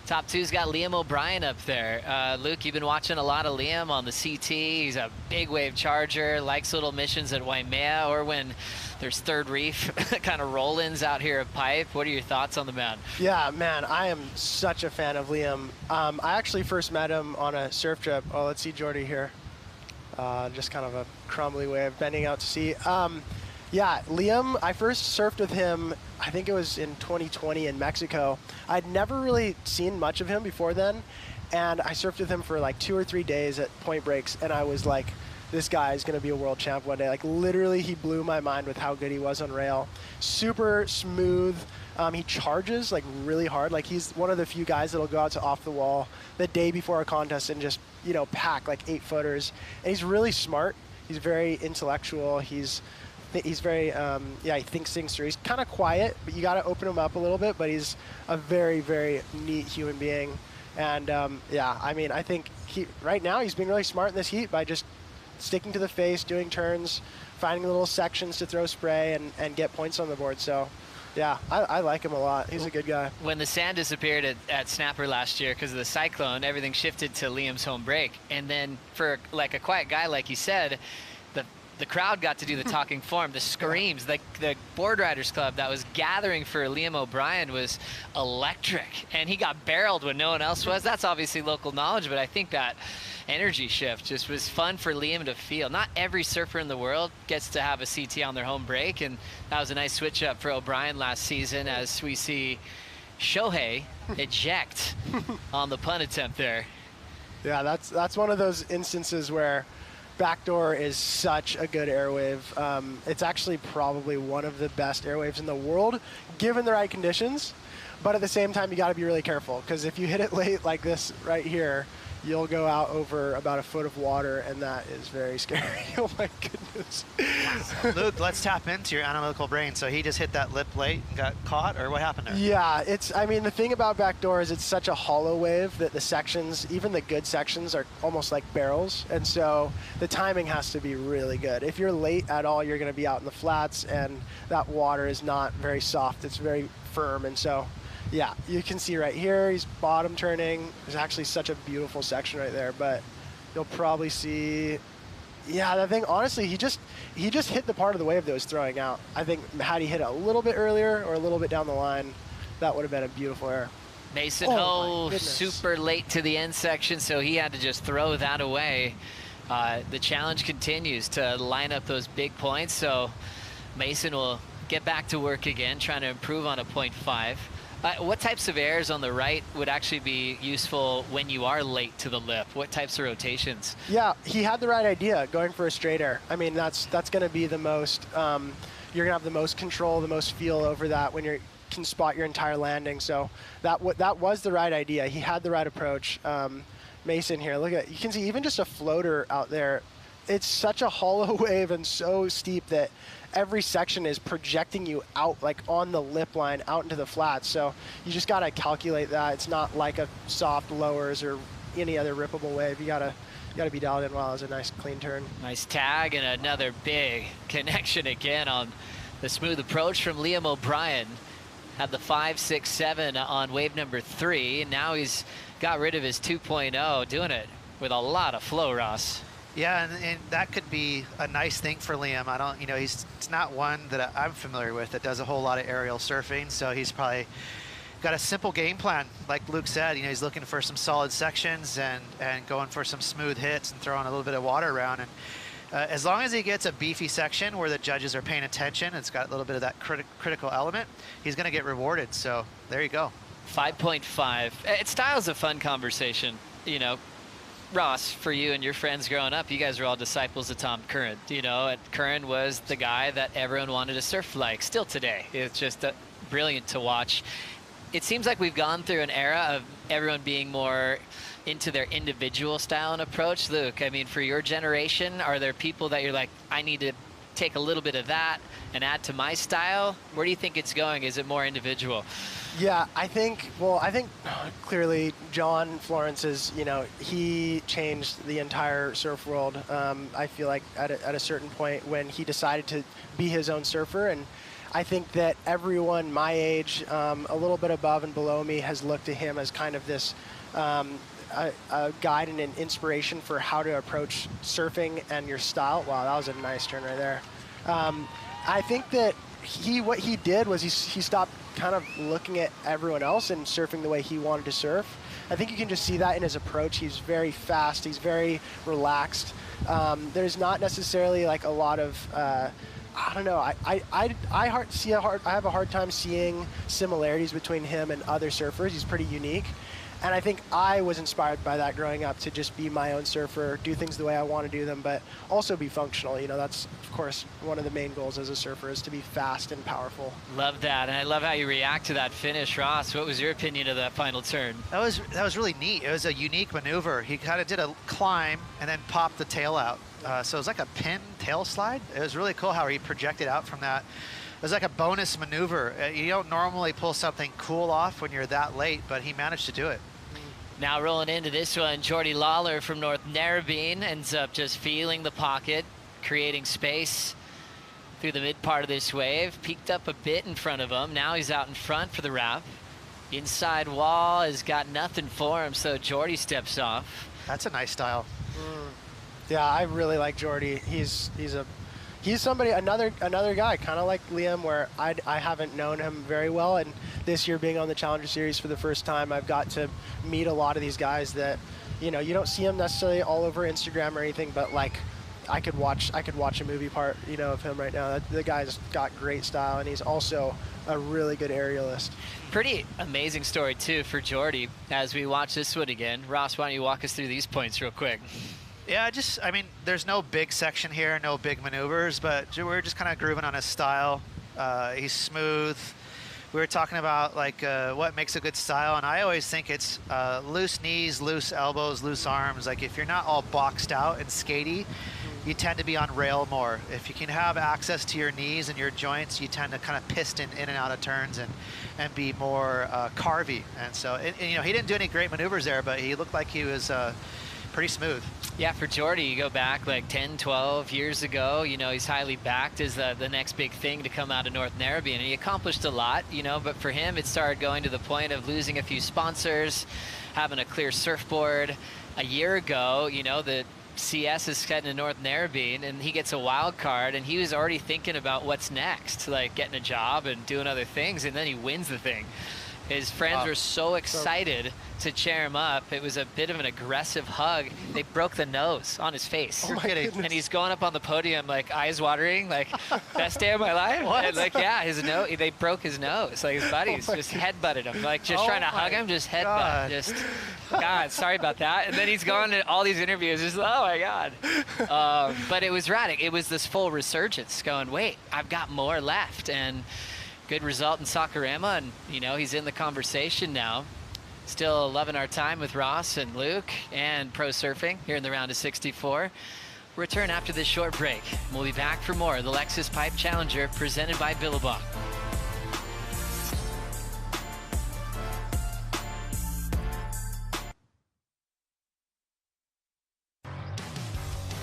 Top 2's got Liam O'Brien up there. Luke, you've been watching a lot of Liam on the CT. He's a big wave charger, likes little missions at Waimea, or when there's third reef kind of roll-ins out here at Pipe. What are your thoughts on the man? Yeah, man, I am such a fan of Liam. I actually first met him on a surf trip. Oh, let's see Jordy here. Just kind of a crumbly wave bending out to sea. Yeah, Liam, I first surfed with him, I think it was in 2020 in Mexico. I'd never really seen much of him before then, and I surfed with him for like 2 or 3 days at point breaks, and I was like, this guy is going to be a world champ one day. Like, literally, he blew my mind with how good he was on rail. Super smooth. He charges like really hard. Like, he's one of the few guys that'll go out to off the wall the day before a contest and just, pack like 8-footers. And he's really smart. He's very intellectual. He's very, he thinks things through. He's kind of quiet, but you got to open him up a little bit, but he's a very, very neat human being. And I mean, I think right now he's being really smart in this heat by just sticking to the face, doing turns, finding little sections to throw spray and get points on the board. So, yeah, I like him a lot. He's a good guy. When the sand disappeared at Snapper last year because of the cyclone, everything shifted to Liam's home break. And then for like a quiet guy, like you said, the crowd got to do the talking for him. The screams, the Board Riders Club that was gathering for Liam O'Brien was electric. And he got barreled when no one else was. That's obviously local knowledge, but I think that energy shift just was fun for Liam to feel. Not every surfer in the world gets to have a CT on their home break, and that was a nice switch up for O'Brien last season as we see Shohei eject on the pun attempt there. Yeah, that's one of those instances where backdoor is such a good airwave. It's actually probably one of the best airwaves in the world, given the right conditions. But at the same time, you got to be really careful, because if you hit it late like this right here, you'll go out over about a foot of water, and that is very scary. Oh my goodness. Luke, let's tap into your analytical brain. So he just hit that lip late and got caught, or what happened there? Yeah, I mean, the thing about backdoor is it's such a hollow wave that the sections, even the good sections, are almost like barrels. And so the timing has to be really good. If you're late at all, you're going to be out in the flats, and that water is not very soft. It's very firm. And so, yeah, you can see right here, he's bottom turning. There's actually such a beautiful section right there, but you'll probably see, yeah, that thing, honestly, he just hit the part of the wave that was throwing out. I think had he hit it a little bit earlier or a little bit down the line, that would have been a beautiful air. Mason Ho super late to the end section, so he had to just throw that away. The challenge continues to line up those big points, so Mason will get back to work again, trying to improve on a 0.5. What types of airs on the right would actually be useful when you are late to the lip? What types of rotations? Yeah, he had the right idea, going for a straight air. I mean, that's going to be the most, you're going to have the most control, the most feel over that when you can spot your entire landing. So that was the right idea. He had the right approach. Mason here, look at, you can see even just a floater out there. It's such a hollow wave and so steep that every section is projecting you out, like on the lip line, out into the flats. So you just got to calculate that. It's not like a soft lowers or any other rippable wave. You gotta be dialed in. Wow, it was a nice clean turn. Nice tag and another big connection again on the smooth approach from Liam O'Brien. Had the 5, 6, 7 on wave number 3, and now he's got rid of his 2.0, doing it with a lot of flow, Ross. Yeah, and that could be a nice thing for Liam. I don't, it's not one that I'm familiar with that does a whole lot of aerial surfing, so he's probably got a simple game plan. Like Luke said, he's looking for some solid sections and going for some smooth hits and throwing a little bit of water around. And as long as he gets a beefy section where the judges are paying attention, it's got a little bit of that critical element, he's going to get rewarded. So there you go. 5.5. Style's a fun conversation, Ross, for you and your friends growing up, you guys were all disciples of Tom Curran. And Curran was the guy that everyone wanted to surf like, still today. It's just brilliant to watch. It seems like we've gone through an era of everyone being more into their individual style and approach. Luke, I mean, for your generation, are there people that you're like, I need to take a little bit of that and add to my style? Where do you think it's going? Is it more individual? Yeah, I think clearly John Florence is, he changed the entire surf world. I feel like at a certain point when he decided to be his own surfer, and I think that everyone my age, a little bit above and below me, has looked to him as kind of this a guide and an inspiration for how to approach surfing and your style. Wow, that was a nice turn right there. I think that what he did was he stopped kind of looking at everyone else and surfing the way he wanted to surf. I think you can just see that in his approach. He's very fast. He's very relaxed. There's not necessarily like a lot of I don't know. I have a hard time seeing similarities between him and other surfers. He's pretty unique. And I think I was inspired by that growing up, to just be my own surfer, do things the way I want to do them, but also be functional. That's, of course, one of the main goals as a surfer, is to be fast and powerful. Love that, and I love how you react to that finish. Ross, what was your opinion of that final turn? That was really neat. It was a unique maneuver. He kind of did a climb and then popped the tail out. So it was like a pin tail slide. It was really cool how he projected out from that. It was like a bonus maneuver. You don't normally pull something cool off when you're that late, but he managed to do it. Now rolling into this one, Jordy Lawler from North Narrabeen ends up just feeling the pocket, creating space through the mid part of this wave. Peaked up a bit in front of him. Now he's out in front for the wrap. Inside wall has got nothing for him, so Jordy steps off. That's a nice style. Yeah, I really like Jordy. He's somebody, another guy, kind of like Liam, where I haven't known him very well, and this year being on the Challenger Series for the first time, I've got to meet a lot of these guys that, you know, you don't see them necessarily all over Instagram or anything, but like I could watch a movie part, you know, of him right now. The guy's got great style, and he's also a really good aerialist. Pretty amazing story too for Jordy as we watch this one again. Ross, why don't you walk us through these points real quick? Yeah, I mean, there's no big section here, no big maneuvers, but we're just kind of grooving on his style. He's smooth. We were talking about like what makes a good style, and I always think it's loose knees, loose elbows, loose arms. Like if you're not all boxed out and skatey, you tend to be on rail more. If you can have access to your knees and your joints, you tend to kind of piston in and out of turns and be more carvy. And so, you know, he didn't do any great maneuvers there, but he looked like he was pretty smooth. Yeah, for Jordy, you go back like 10, 12 years ago, you know, he's highly backed as the next big thing to come out of North Narrabeen, and he accomplished a lot, you know, but for him, it started going to the point of losing a few sponsors, having a clear surfboard. A year ago, you know, the CS is heading to North Narrabeen, and he gets a wild card, and he was already thinking about what's next, like getting a job and doing other things, and then he wins the thing. His friends were so excited to cheer him up. It was a bit of an aggressive hug. They broke the nose on his face. You're kidding. And he's going up on the podium, like eyes watering, like best day of my life. What? And like, yeah, his nose, they broke his nose. Like his buddies just headbutted him, like just trying to hug him, just headbutt. Just, God, sorry about that. And then he's gone to all these interviews, just, oh my God. But it was radical. It was this full resurgence going, wait, I've got more left. And good result in Sakurama, and you know, he's in the conversation now. Still loving our time with Ross and Luke and pro surfing here in the round of 64. Return after this short break. We'll be back for more of the Lexus Pipe Challenger presented by Billabong.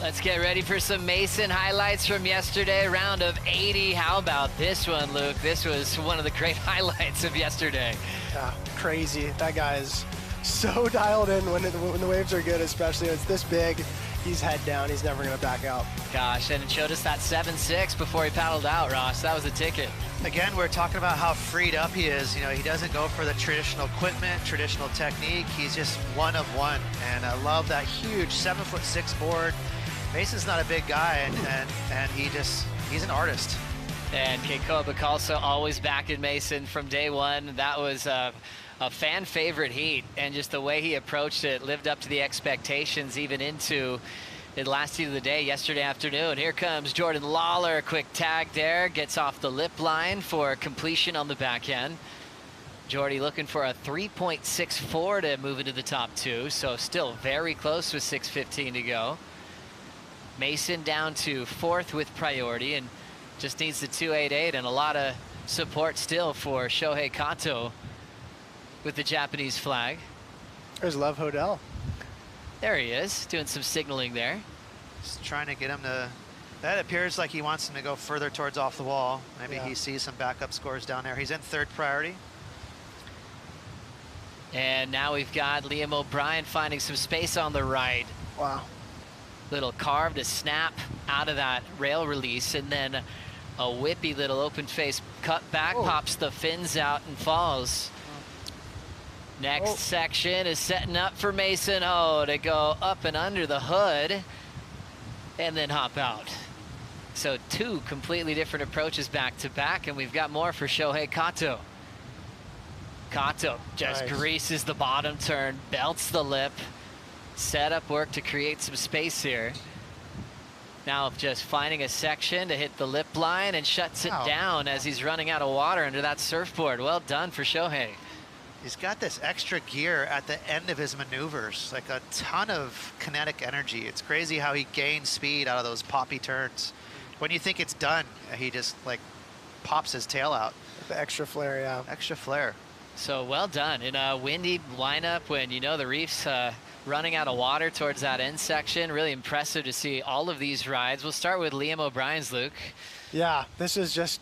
Let's get ready for some Mason highlights from yesterday, round of 80. How about this one, Luke? This was one of the great highlights of yesterday. Yeah, crazy. That guy is so dialed in when the waves are good, especially when it's this big. He's head down. He's never going to back out. Gosh, and it showed us that 7.6 before he paddled out, Ross. That was a ticket. Again, we're talking about how freed up he is. You know, he doesn't go for the traditional equipment, traditional technique. He's just one of one. And I love that huge 7'6" board. Mason's not a big guy, and he's an artist. And Keikoa Bacalso always backed Mason from day one. That was a fan favorite heat, and just the way he approached it lived up to the expectations even into the last heat of the day yesterday afternoon. Here comes Jordan Lawler, quick tag there, gets off the lip line for completion on the back end. Jordy looking for a 3.64 to move into the top two, so still very close with 6:15 to go. Mason down to fourth with priority and just needs the 2.88, and a lot of support still for Shohei Kato with the Japanese flag. There's Love Hodel. There he is, doing some signaling there. Just trying to get him to, that appears like he wants him to go further towards off the wall. Maybe he sees some backup scores down there. He's in third priority. And now we've got Liam O'Brien finding some space on the right. Wow. Little carve to snap out of that rail release, and then a whippy little open face cut back, pops the fins out and falls. Next section is setting up for Mason to go up and under the hood and then hop out. So two completely different approaches back to back, and we've got more for Shohei Kato. Kato just greases the bottom turn, belts the lip. Setup work to create some space here. Now just finding a section to hit the lip line and shuts it down as he's running out of water under that surfboard. Well done for Shohei. He's got this extra gear at the end of his maneuvers, like a ton of kinetic energy. It's crazy how he gains speed out of those poppy turns. When you think it's done, he just like pops his tail out. The extra flare, yeah. Extra flare. So well done in a windy lineup when you know the reef's running out of water towards that end section. Really impressive to see all of these rides. We'll start with Liam O'Brien's, Luke. Yeah, this is just,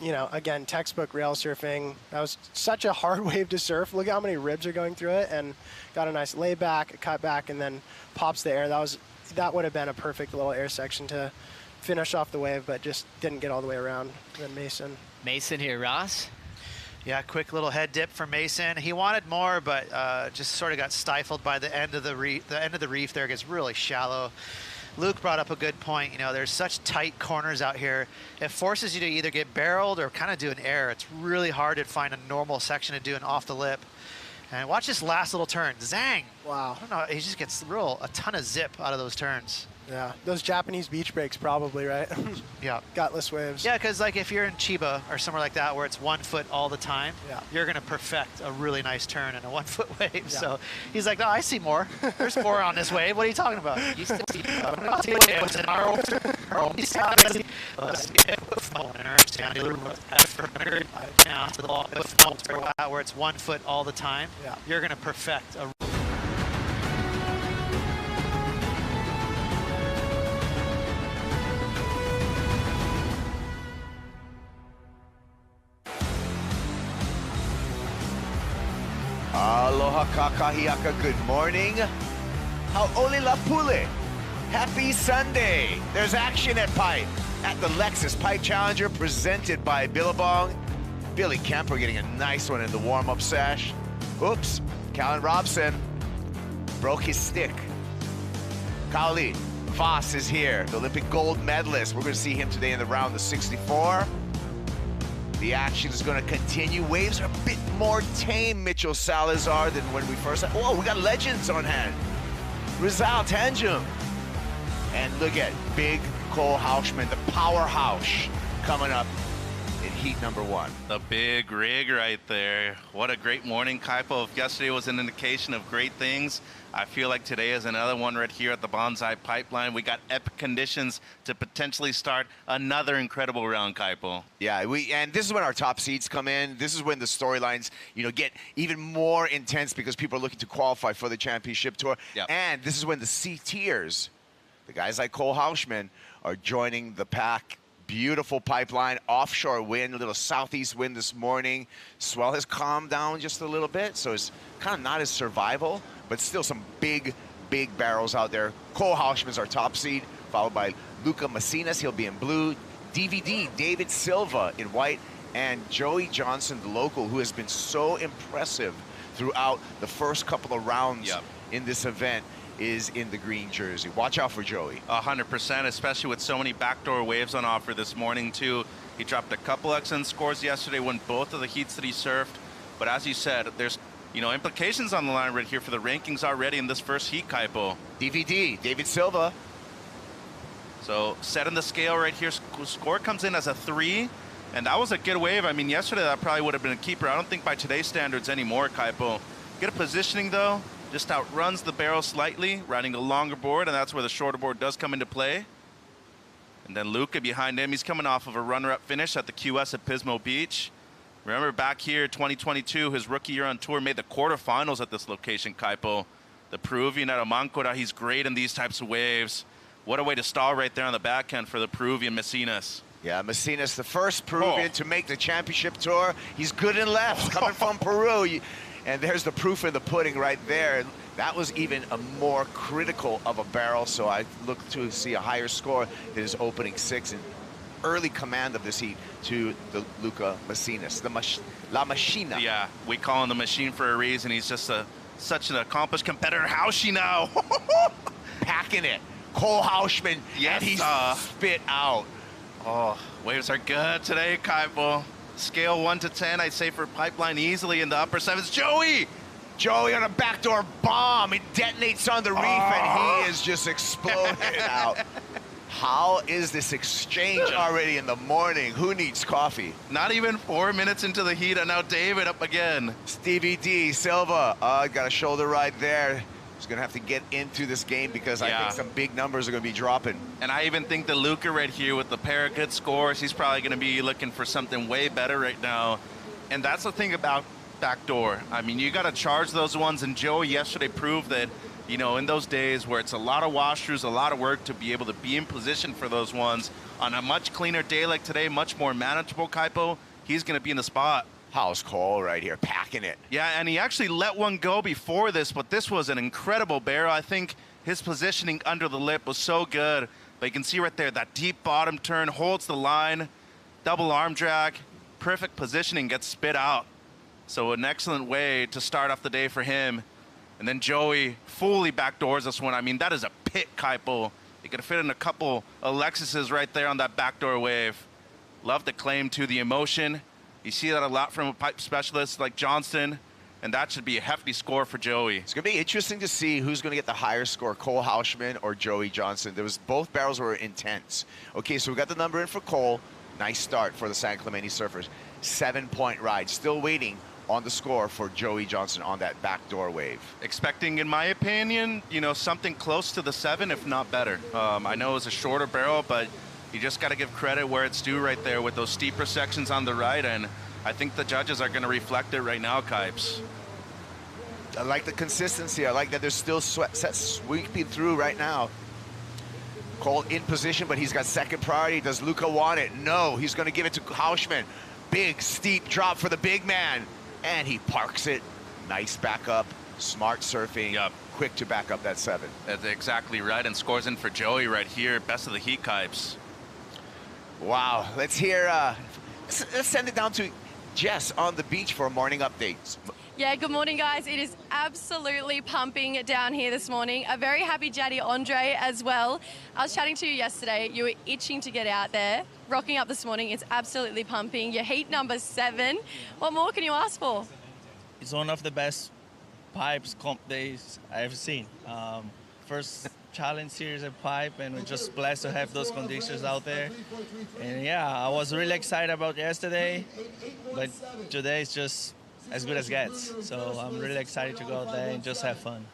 you know, again, textbook rail surfing. That was such a hard wave to surf. Look at how many ribs are going through it, and got a nice layback, a cut back, and then pops the air. That would have been a perfect little air section to finish off the wave, but just didn't get all the way around. Then Mason. Mason here, Ross. Yeah, quick little head dip for Mason. He wanted more, but just sort of got stifled by the end of the reef. The end of the reef there gets really shallow. Luke brought up a good point. You know, there's such tight corners out here. It forces you to either get barreled or kind of do an air. It's really hard to find a normal section to do an off the lip. And watch this last little turn. Zang! Wow. I don't know, he just gets a ton of zip out of those turns. Yeah, those Japanese beach breaks probably, right? Yeah. Gutless waves. Yeah, because like if you're in Chiba or somewhere like that where it's 1 foot all the time, you're going to perfect a really nice turn in a 1 foot wave. Yeah. So he's like, no, I see more. There's more on this wave. What are you talking about? You see what's in our where it's 1 foot all the time, you're going to perfect a Aloha kakahiaka, good morning. Hau'olilapule. Happy Sunday. There's action at Pipe at the Lexus Pipe Challenger presented by Billabong. Billy Kemper getting a nice one in the warm-up sesh. Oops, Callan Robson broke his stick. Kaoli Voss is here, the Olympic gold medalist. We're going to see him today in the round of 64. The action is going to continue. Waves are a bit more tame, Mitchell Salazar, than when we first had. Whoa, we got legends on hand. Rizal Tanjum. And look at big Cole Hauschman, the powerhouse, coming up in heat number 1. The big rig right there. What a great morning, Kaipo. If yesterday was an indication of great things, I feel like today is another one right here at the Bonsai Pipeline. We got epic conditions to potentially start another incredible round, Kaipo. Yeah, and this is when our top seeds come in. This is when the storylines, you know, get even more intense because people are looking to qualify for the championship tour. Yep. And this is when the C tiers, the guys like Cole Hauschman, are joining the pack. Beautiful pipeline, offshore wind, a little southeast wind this morning. Swell has calmed down just a little bit, so it's kind of not as survival, but still some big, big barrels out there. Cole Hauschman's our top seed, followed by Luca Macinas, he'll be in blue. DVD, David Silva in white, and Joey Johnson, the local, who has been so impressive throughout the first couple of rounds in this event, is in the green jersey. Watch out for Joey. 100%, especially with so many backdoor waves on offer this morning too. He dropped a couple excellent scores yesterday, won both of the heats that he surfed. But as you said, there's, you know, implications on the line right here for the rankings already in this first heat, Kaipo. DVD, David Silva. So setting the scale right here, score comes in as a 3. And that was a good wave. I mean, yesterday that probably would have been a keeper. I don't think by today's standards anymore, Kaipo. Good at positioning though. Just outruns the barrel slightly, riding a longer board, and that's where the shorter board does come into play. And then Luca behind him, he's coming off of a runner-up finish at the QS at Pismo Beach. Remember back here, 2022, his rookie year on tour, made the quarterfinals at this location, Kaipo. The Peruvian at Amancora, he's great in these types of waves. What a way to stall right there on the backhand for the Peruvian Macinas. Yeah, Macinas, the first Peruvian to make the championship tour. He's good in lefts, coming from Peru. And there's the proof in the pudding right there. That was even a more critical of a barrel, so I look to see a higher score than his opening 6 and early command of this heat to the Luca Macinas, La Machina. Yeah, we call him the machine for a reason. He's just such an accomplished competitor. Hauschy now. Packing it. Cole Hauschman, and he's spit out. Oh, waves are good today, Kaipo. Scale 1 to 10, I'd say for Pipeline easily in the upper 7s. Joey on a backdoor bomb. It detonates on the reef, and he is just exploded out. How is this exchange already in the morning? Who needs coffee? Not even 4 minutes into the heat, and now David up again. Stevie D, Silva, got a shoulder right there. He's going to have to get into this game because I think some big numbers are going to be dropping. And I even think the Luca right here with the pair of good scores, he's probably going to be looking for something way better right now. And that's the thing about backdoor. I mean, you got to charge those ones, and Joey yesterday proved that, you know, in those days where it's a lot of wash-throughs, a lot of work to be able to be in position for those ones, on a much cleaner day like today, much more manageable, Kaipo, he's going to be in the spot. House Cole right here, packing it. Yeah, and he actually let one go before this, but this was an incredible barrel. I think his positioning under the lip was so good. But you can see right there, that deep bottom turn, holds the line, double arm drag, perfect positioning, gets spit out. So an excellent way to start off the day for him. And then Joey fully backdoors this one. I mean, that is a pit, Kaipo. You could fit in a couple of Lexuses right there on that backdoor wave. Love the claim to the emotion. You see that a lot from a pipe specialist like Johnston, and that should be a hefty score for Joey. It's going to be interesting to see who's going to get the higher score, Cole Hauschman or Joey Johnston. Both barrels were intense. Okay, so we got the number in for Cole. Nice start for the San Clemente Surfers. 7-point ride. Still waiting on the score for Joey Johnston on that backdoor wave. Expecting, in my opinion, you know, something close to the 7, if not better. I know it's a shorter barrel, but you just got to give credit where it's due right there with those steeper sections on the right, and I think the judges are going to reflect it right now, Kipes. I like the consistency. I like that there's still sets sweeping through right now. Cole in position, but he's got second priority. Does Luca want it? No, he's going to give it to Hauschman. Big, steep drop for the big man, and he parks it. Nice backup, smart surfing. Yep. Quick to back up that 7. That's exactly right, and scores in for Joey right here. Best of the heat, Kipes. Wow, let's hear, let's send it down to Jess on the beach for morning updates. Yeah, good morning, guys. It is absolutely pumping down here this morning. A very happy Jaddy Andre as well. I was chatting to you yesterday. You were itching to get out there. Rocking up this morning. It's absolutely pumping. Your heat number 7. What more can you ask for? It's one of the best pipes comp days I've ever seen. First challenge series of pipe, and we're just blessed to have those conditions out there. And yeah, I was really excited about yesterday, but today is just as good as gets. So I'm really excited to go out there and just have fun.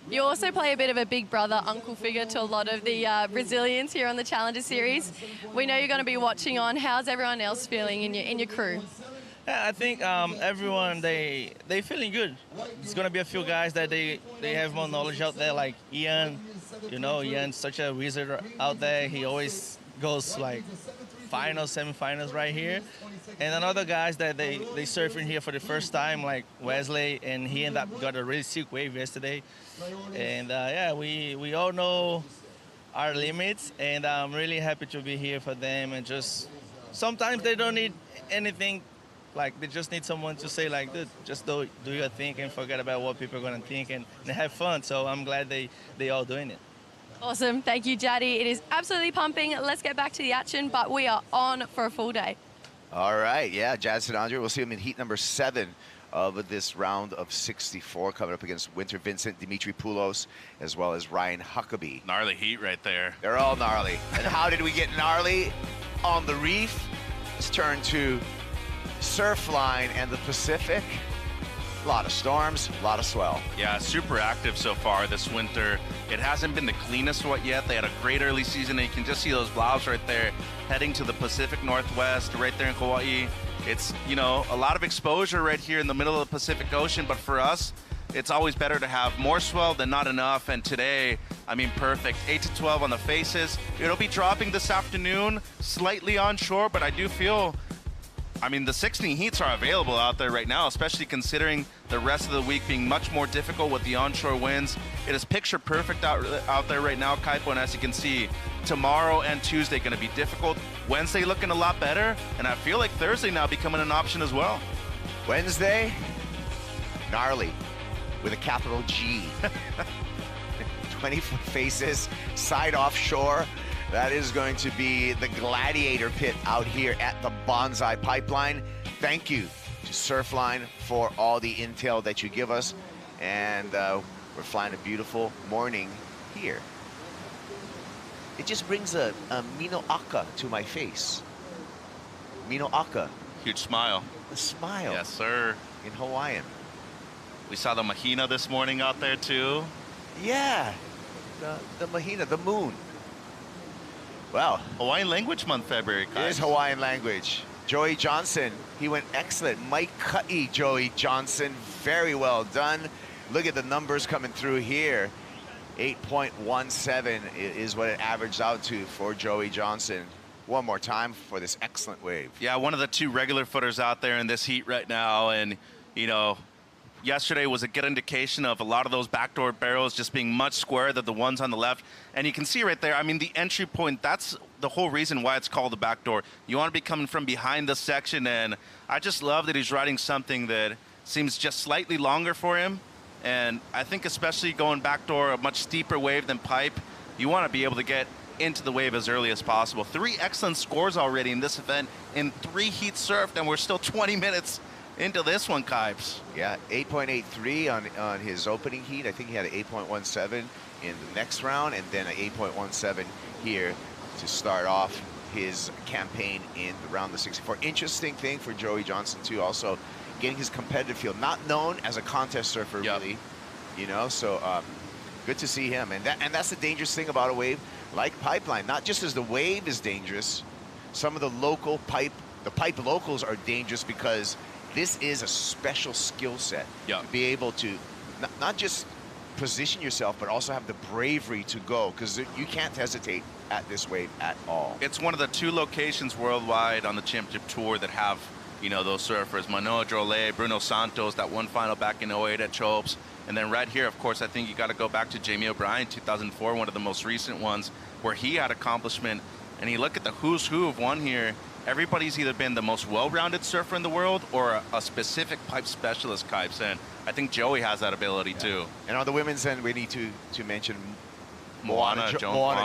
You also play a bit of a big brother, uncle figure to a lot of the Brazilians here on the Challenger Series. We know you're going to be watching on. How's everyone else feeling in your crew? Yeah, I think everyone, they feeling good. There's going to be a few guys that they have more knowledge out there, like Ian. You know, Ian's such a wizard out there. He always goes like finals, semifinals right here. And another guys that they surfing here for the first time, like Wesley, and he ended up got a really sick wave yesterday. And yeah, we all know our limits, and I'm really happy to be here for them. And just sometimes they don't need anything. Like, they just need someone to say, like, dude, just do your thing and forget about what people are going to think and have fun. So I'm glad they all doing it. Awesome. Thank you, Jaddy. It is absolutely pumping. Let's get back to the action, but we are on for a full day. All right, yeah, Jadson Andre, we'll see him in heat number 7 of this round of 64, coming up against Winter Vincent, Dimitri Poulos, as well as Ryan Huckabee. Gnarly heat right there. They're all gnarly. And how did we get gnarly? On the reef. Let's turn to Surfline and the Pacific. A lot of storms, a lot of swell. Yeah, super active so far this winter. It hasn't been the cleanest one yet. They had a great early season, and you can just see those blobs right there heading to the Pacific Northwest, right there in Hawaii. It's, you know, a lot of exposure right here in the middle of the Pacific Ocean, but for us, it's always better to have more swell than not enough, and today, I mean, perfect. 8 to 12 on the faces. It'll be dropping this afternoon, slightly onshore, but I do feel, I mean, the 16 heats are available out there right now, especially considering the rest of the week being much more difficult with the onshore winds. It is picture perfect out there right now, Kaipo, and as you can see, tomorrow and Tuesday going to be difficult. Wednesday looking a lot better, and I feel like Thursday now becoming an option as well. Wednesday, gnarly, with a capital G. 20-foot faces, side offshore. That is going to be the Gladiator pit out here at the Bonsai Pipeline. Thank you to Surfline for all the intel that you give us. And we're flying a beautiful morning here. It just brings a Mino Aka to my face. Mino Aka. Huge smile. The smile. Yes, sir. In Hawaiian. We saw the Mahina this morning out there too. Yeah, the Mahina, the moon. Well, Hawaiian Language Month, February, guys. It is Hawaiian language. Joey Johnson, he went excellent. Mike Cutty, Joey Johnson, very well done. Look at the numbers coming through here. 8.17 is what it averaged out to for Joey Johnson. One more time for this excellent wave. Yeah, one of the 2 regular footers out there in this heat right now. And, you know, yesterday was a good indication of a lot of those backdoor barrels just being much squarer than the ones on the left. And you can see right there, I mean, the entry point, that's the whole reason why it's called the backdoor. You want to be coming from behind the section, and I just love that he's riding something that seems just slightly longer for him. And I think especially going backdoor, a much steeper wave than pipe, you want to be able to get into the wave as early as possible. 3 excellent scores already in this event in 3 heats surfed, and we're still 20 minutes into this one, Kipes. Yeah, 8.83 on his opening heat. I think he had an 8.17 in the next round, and then an 8.17 here to start off his campaign in the round of 64. Interesting thing for Joey Johnson too, also getting his competitive feel. Not known as a contest surfer, really, you know. So good to see him, and that's the dangerous thing about a wave like Pipeline. Not just as the wave is dangerous, some of the local pipe locals are dangerous because this is a special skill set to be able to not just position yourself, but also have the bravery to go, because you can't hesitate at this wave at all. It's one of the 2 locations worldwide on the championship tour that have, you know, those surfers. Manoa Drolet, Bruno Santos, that one final back in 08 at Chopes. And then right here, of course, I think you got to go back to Jamie O'Brien, 2004, one of the most recent ones where he had accomplishment. And you look at the who's who of one here, everybody's either been the most well-rounded surfer in the world or a specific pipe specialist, Kipes, and I think Joey has that ability too. And on the women's end, we need to mention Moana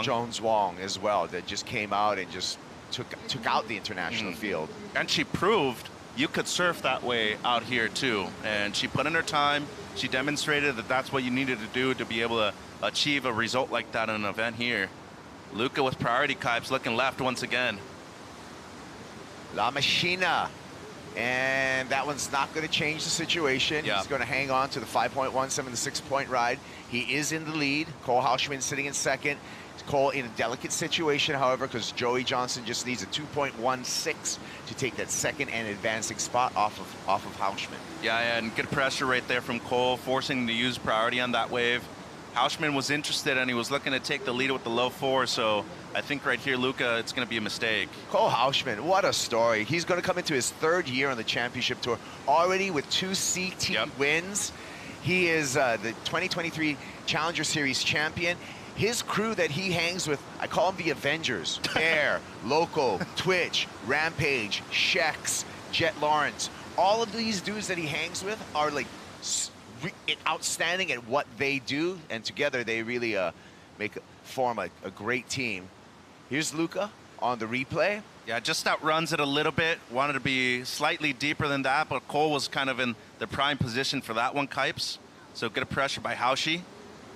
Jones-Wong as well, that just came out and just took out the international field. And she proved you could surf that way out here too. And she put in her time. She demonstrated that that's what you needed to do to be able to achieve a result like that in an event here. Luca with priority, Kipes, looking left once again. La Machina. And that one's not going to change the situation. He's going to hang on to the 5.17, the 6-point ride. He is in the lead. Cole Hauschman sitting in second. Cole in a delicate situation, however, because Joey Johnson just needs a 2.16 to take that second and advancing spot off of Hauschman. Yeah, and good pressure right there from Cole, forcing him to use priority on that wave. Hauschman was interested, and he was looking to take the lead with the low 4, so I think right here, Luca, it's going to be a mistake. Cole Hauschman, what a story. He's going to come into his 3rd year on the championship tour, already with 2 CT wins. He is the 2023 Challenger Series champion. His crew that he hangs with, I call them the Avengers. Bear, Loco, Twitch, Rampage, Shex, Jet Lawrence. All of these dudes that he hangs with are like outstanding at what they do, and together they really form a great team. Here's Luca on the replay. Yeah, just outruns it a little bit. Wanted to be slightly deeper than that, but Cole was kind of in the prime position for that one, Kipes. So good pressure by Hauschie.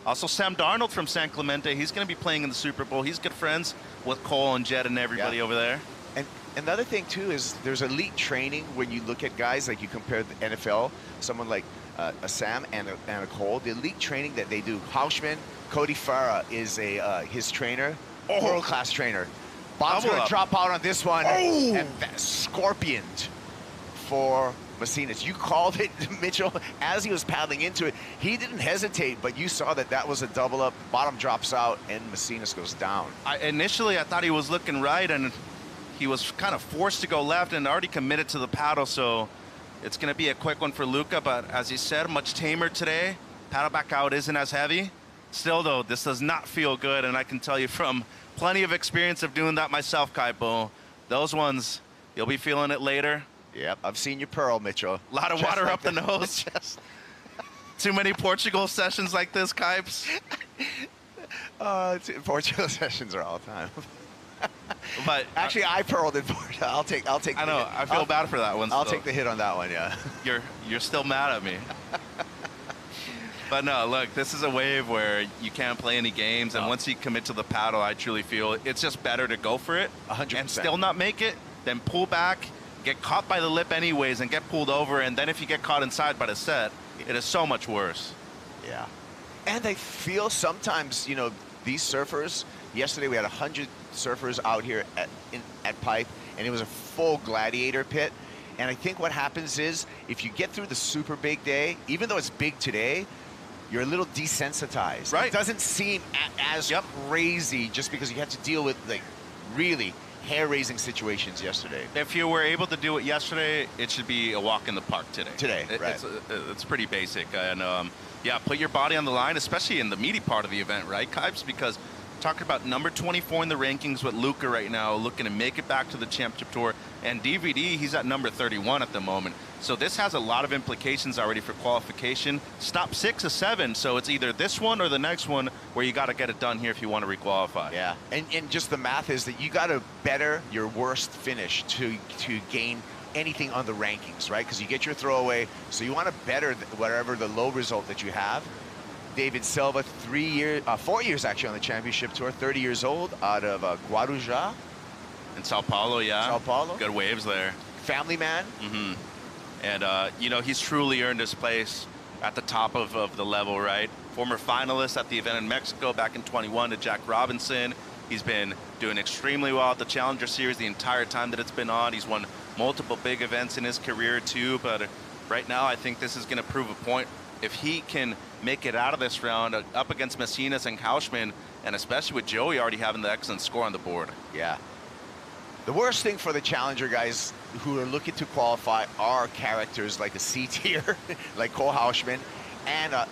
Also, Sam Darnold from San Clemente. He's going to be playing in the Super Bowl. He's good friends with Cole and Jet and everybody over there. And another thing, too, is there's elite training when you look at guys, like you compare the NFL, someone like a Sam and a Cole, the elite training that they do. Hauschman, Cody Farah is his trainer, world-class trainer. Bob's going to drop out on this one and scorpioned for Macinas. You called it, Mitchell, as he was paddling into it. He didn't hesitate, but you saw that was a double up. Bottom drops out, and Macinas goes down. Initially, I thought he was looking right, and he was kind of forced to go left and already committed to the paddle, so it's going to be a quick one for Luca, but as he said, much tamer today. Paddle back out isn't as heavy. Still, though, this does not feel good, and I can tell you from plenty of experience of doing that myself, Kaipo, those ones, you'll be feeling it later. Yep, I've seen you pearl, Mitchell. A lot of water up the nose. Too many Portugal sessions like this, Kipes? Portugal sessions are all the time. But actually, I pearled in Portugal. I'll take. I know. I feel bad for that one. I'll take the hit on that one. Yeah. You're still mad at me. But no, look, this is a wave where you can't play any games, and once you commit to the paddle, I truly feel it's just better to go for it 100%. And still not make it, then pull back, get caught by the lip anyways, and get pulled over, and then if you get caught inside by the set, it is so much worse. Yeah. And I feel sometimes, these surfers, Yesterday we had 100 surfers out here at Pipe, and it was a full gladiator pit. And I think what happens is, if you get through the super big day, even though it's big today, you're a little desensitized. Right. It doesn't seem as crazy just because you had to deal with like really hair-raising situations yesterday. If you were able to do it yesterday, it should be a walk in the park today. Right. It's pretty basic. And yeah, put your body on the line, especially in the meaty part of the event, right, Kipes? Because talking about number 24 in the rankings with Luca right now, looking to make it back to the championship tour. And DVD, he's at number 31 at the moment. So this has a lot of implications already for qualification. Stop 6 or 7, so it's either this one or the next one where you got to get it done here if you want to requalify. Yeah, and just the math is that you got to better your worst finish to gain anything on the rankings, right? Because you get your throwaway, so you want to better whatever the low result that you have. David Silva, 4 years actually on the championship tour, 30 years old, out of Guarujá. In Sao Paulo, yeah. Sao Paulo. Good waves there. Family man. Mm-hmm. And, you know, he's truly earned his place at the top of the level, right? Former finalist at the event in Mexico back in 21 to Jack Robinson. He's been doing extremely well at the Challenger Series the entire time that it's been on. He's won multiple big events in his career, too. But right now, I think this is going to prove a point. If he can make it out of this round up against Messinas and Kauschman, and especially with Joey already having the excellent score on the board. Yeah. The worst thing for the Challenger guys who are looking to qualify are characters like a C tier, like Cole Hauschman, and a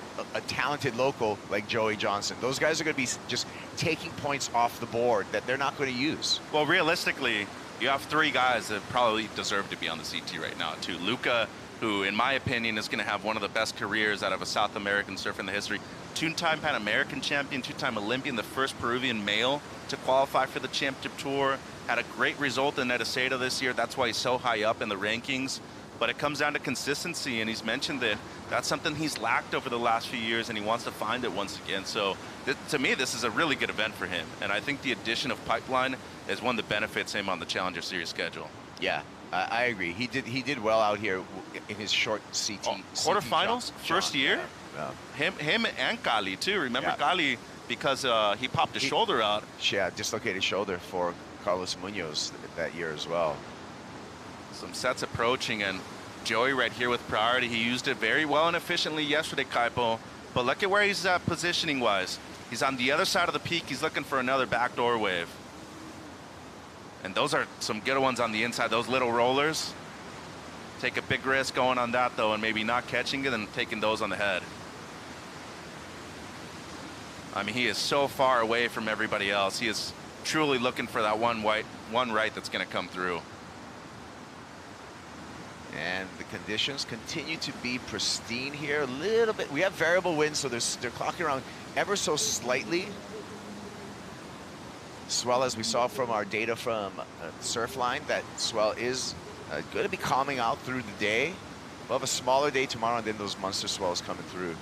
talented local like Joey Johnson. Those guys are going to be just taking points off the board that they're not going to use. Well, realistically, you have 3 guys that probably deserve to be on the CT right now, too. Luca, who, in my opinion, is going to have one of the best careers out of a South American surfer in the history. 2-time Pan American champion, 2-time Olympian, the first Peruvian male to qualify for the championship tour. Had a great result in Edeseda this year. That's why he's so high up in the rankings. But it comes down to consistency, and he's mentioned that that's something he's lacked over the last few years, and he wants to find it once again. So to me, this is a really good event for him. And I think the addition of Pipeline is one that benefits him on the Challenger Series schedule. Yeah, I agree. He did well out here in his short CT. Quarterfinals, first year. Yeah. Him and Kali too. Remember Kali, because he popped his shoulder out. Yeah, dislocated shoulder for Carlos Munoz that year as well. Some sets approaching, and Joey right here with priority. He used it very well and efficiently yesterday, Kaipo. But look at where he's at positioning-wise. He's on the other side of the peak. He's looking for another backdoor wave. And those are some good ones on the inside. Those little rollers. Take a big risk going on that, though, and maybe not catching it and taking those on the head. I mean, he is so far away from everybody else. He is truly looking for that one right that's going to come through. And the conditions continue to be pristine here. A little bit. We have variable winds, so they're clocking around ever so slightly. Swell, as we saw from our data from Surfline, that swell is going to be calming out through the day. We'll have a smaller day tomorrow, and then those monster swells coming through.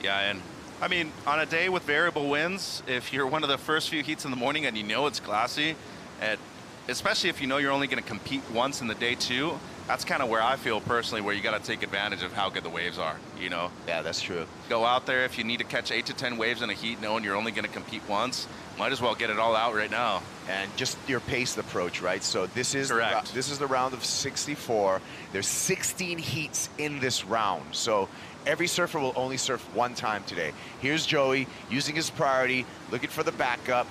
Yeah, and I mean, on a day with variable winds, if you're one of the first few heats in the morning and you know it's glassy, and especially if you know you're only going to compete once in the day too, that's kind of where I feel personally, where you got to take advantage of how good the waves are, you know? Yeah, that's true. Go out there. If you need to catch 8 to 10 waves in a heat, knowing you're only going to compete once, might as well get it all out right now. And just your paced approach, right? So this is correct. This is the round of 64. There's 16 heats in this round. So every surfer will only surf one time today. Here's Joey using his priority, looking for the backup,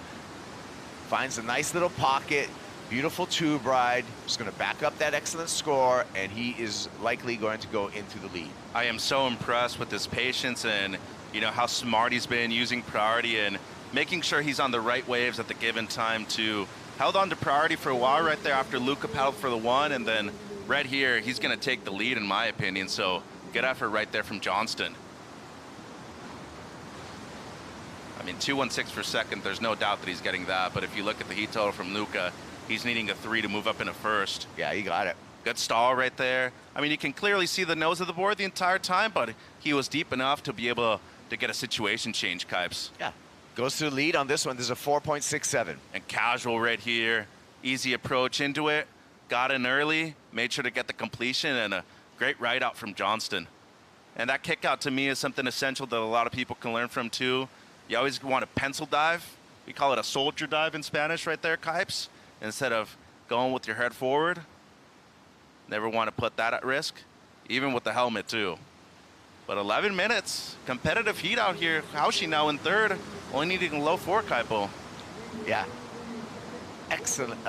finds a nice little pocket. Beautiful tube ride. Just going to back up that excellent score, and he is likely going to go into the lead. I am so impressed with his patience and, you know, how smart he's been using priority and making sure he's on the right waves at the given time too. Held on to priority for a while right there after Luca paddled for the one, and then right here, he's going to take the lead in my opinion. So good effort right there from Johnston. I mean, 2:16 per second, there's no doubt that he's getting that. But if you look at the heat total from Luca, he's needing a 3 to move up in a first. Yeah, he got it. Good stall right there. I mean, you can clearly see the nose of the board the entire time, but he was deep enough to be able to get a situation change, Kipes. Yeah. Goes to the lead on this one. There's a 4.67. And casual right here. Easy approach into it. Got in early. Made sure to get the completion, and a great ride out from Johnston. And that kick out to me is something essential that a lot of people can learn from too. You always want to pencil dive. We call it a soldier dive in Spanish right there, Kipes, instead of going with your head forward. Never want to put that at risk, even with the helmet too. But 11 minutes, competitive heat out here. Haoshi now in third, only needing a low 4, Kaipo. Yeah. Excellent,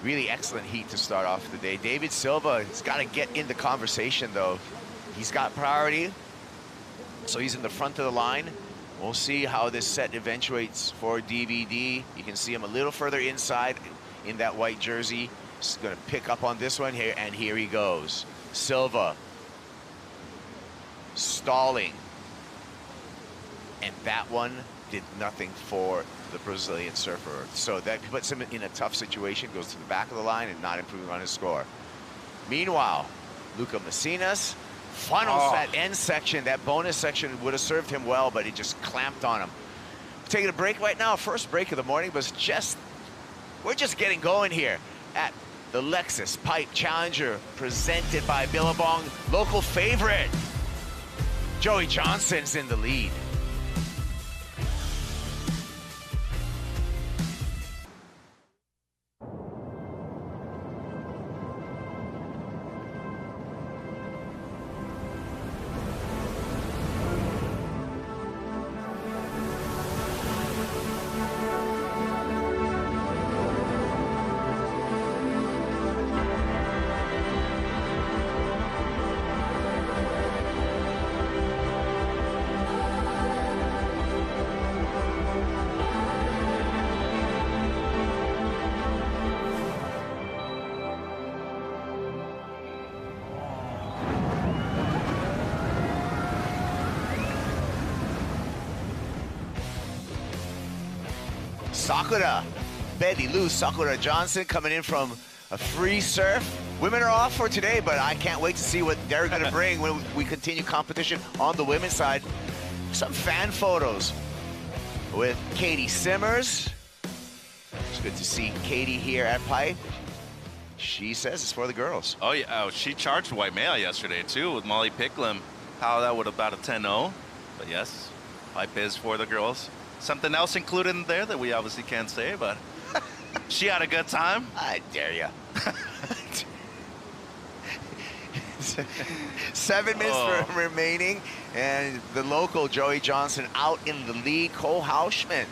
really excellent heat to start off the day. David Silva has got to get in the conversation though. He's got priority, so he's in the front of the line. We'll see how this set eventuates for DVD. You can see him a little further inside in that white jersey. He's gonna pick up on this one here, and here he goes. Silva stalling. And that one did nothing for the Brazilian surfer. So that puts him in a tough situation, goes to the back of the line and not improving on his score. Meanwhile, Luca Messinas funnels that end section. That bonus section would have served him well, but he just clamped on him. We're taking a break right now, first break of the morning, but we're just getting going here at the Lexus Pipe Challenger, presented by Billabong. Local favorite, Joey Johnson's in the lead. Sakura, Betty Lou Sakura Johnson coming in from a free surf. Women are off for today, but I can't wait to see what they're going to bring when we continue competition on the women's side. Some fan photos with Katie Simmers. It's good to see Katie here at Pipe. She says it's for the girls. Oh, yeah. Oh, she charged Waimea yesterday, too, with Molly Picklam. How that would have about a 10-0. But yes, Pipe is for the girls. Something else included in there that we obviously can't say, but she had a good time. I dare you. 7 minutes remaining, and the local Joey Johnson out in the lead. Cole Hauschman,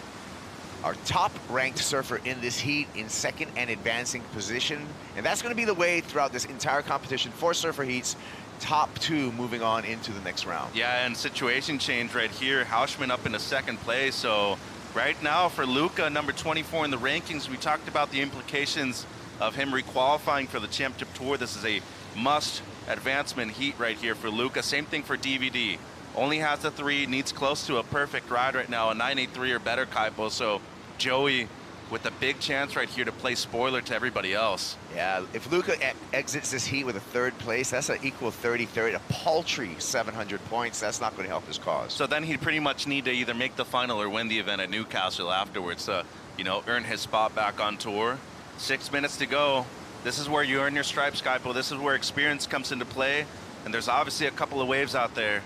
our top-ranked surfer in this heat, in second and advancing position. And that's going to be the way throughout this entire competition. 4 surfer heats, top 2 moving on into the next round. Yeah, and situation change right here. Hauschman up into second place. So right now for Luca, number 24 in the rankings, we talked about the implications of him requalifying for the championship tour. This is a must advancement heat right here for Luca. Same thing for DVD. Only has a 3, needs close to a perfect ride right now, a 983 or better, Kaipo. So Joey with a big chance right here to play spoiler to everybody else. Yeah, if Luca exits this heat with a 3rd place, that's an equal 30-30, a paltry 700 points. That's not going to help his cause. So then he'd pretty much need to either make the final or win the event at Newcastle afterwards to, you know, earn his spot back on tour. 6 minutes to go. This is where you earn your stripes, Skypo. This is where experience comes into play. And there's obviously a couple of waves out there.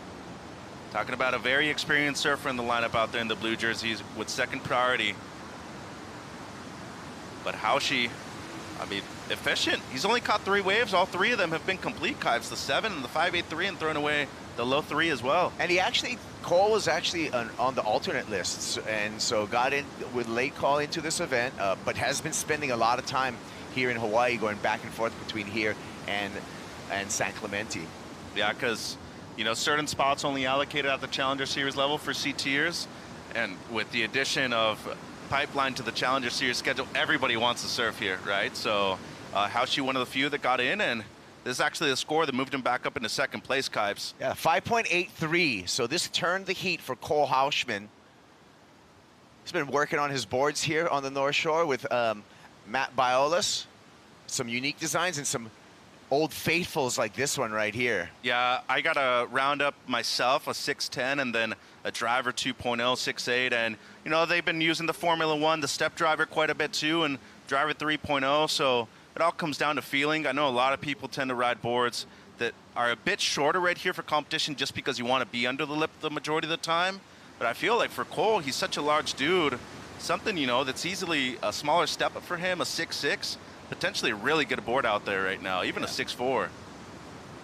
Talking about a very experienced surfer in the lineup out there in the blue jerseys with second priority. But Haoshi, I mean, efficient. He's only caught 3 waves. All 3 of them have been complete kites. The 7 and the 583, and thrown away the low 3 as well. And Cole was actually on the alternate lists, and so got in with late call into this event, but has been spending a lot of time here in Hawaii, going back and forth between here and San Clemente. Yeah, because, you know, certain spots only allocated at the Challenger Series level for C-tiers, and with the addition of pipeline to the Challenger Series schedule, everybody wants to surf here, right? So Haoshi, one of the few that got in, and this is actually the score that moved him back up into second place, Kipes. Yeah, 5.83. So this turned the heat for Cole Hauschman. He's been working on his boards here on the North Shore with Matt Biolas. Some unique designs and some old faithfuls like this one right here. Yeah, I got a round up myself, a 6'10", and then a driver 2.0, 6'8", and you know, they've been using the Formula 1, the step driver quite a bit too, and driver 3.0, so it all comes down to feeling. I know a lot of people tend to ride boards that are a bit shorter right here for competition just because you want to be under the lip the majority of the time. But I feel like for Cole, he's such a large dude, something, you know, that's easily a smaller step up for him, a 6'6", potentially a really good board out there right now, even a 6'4".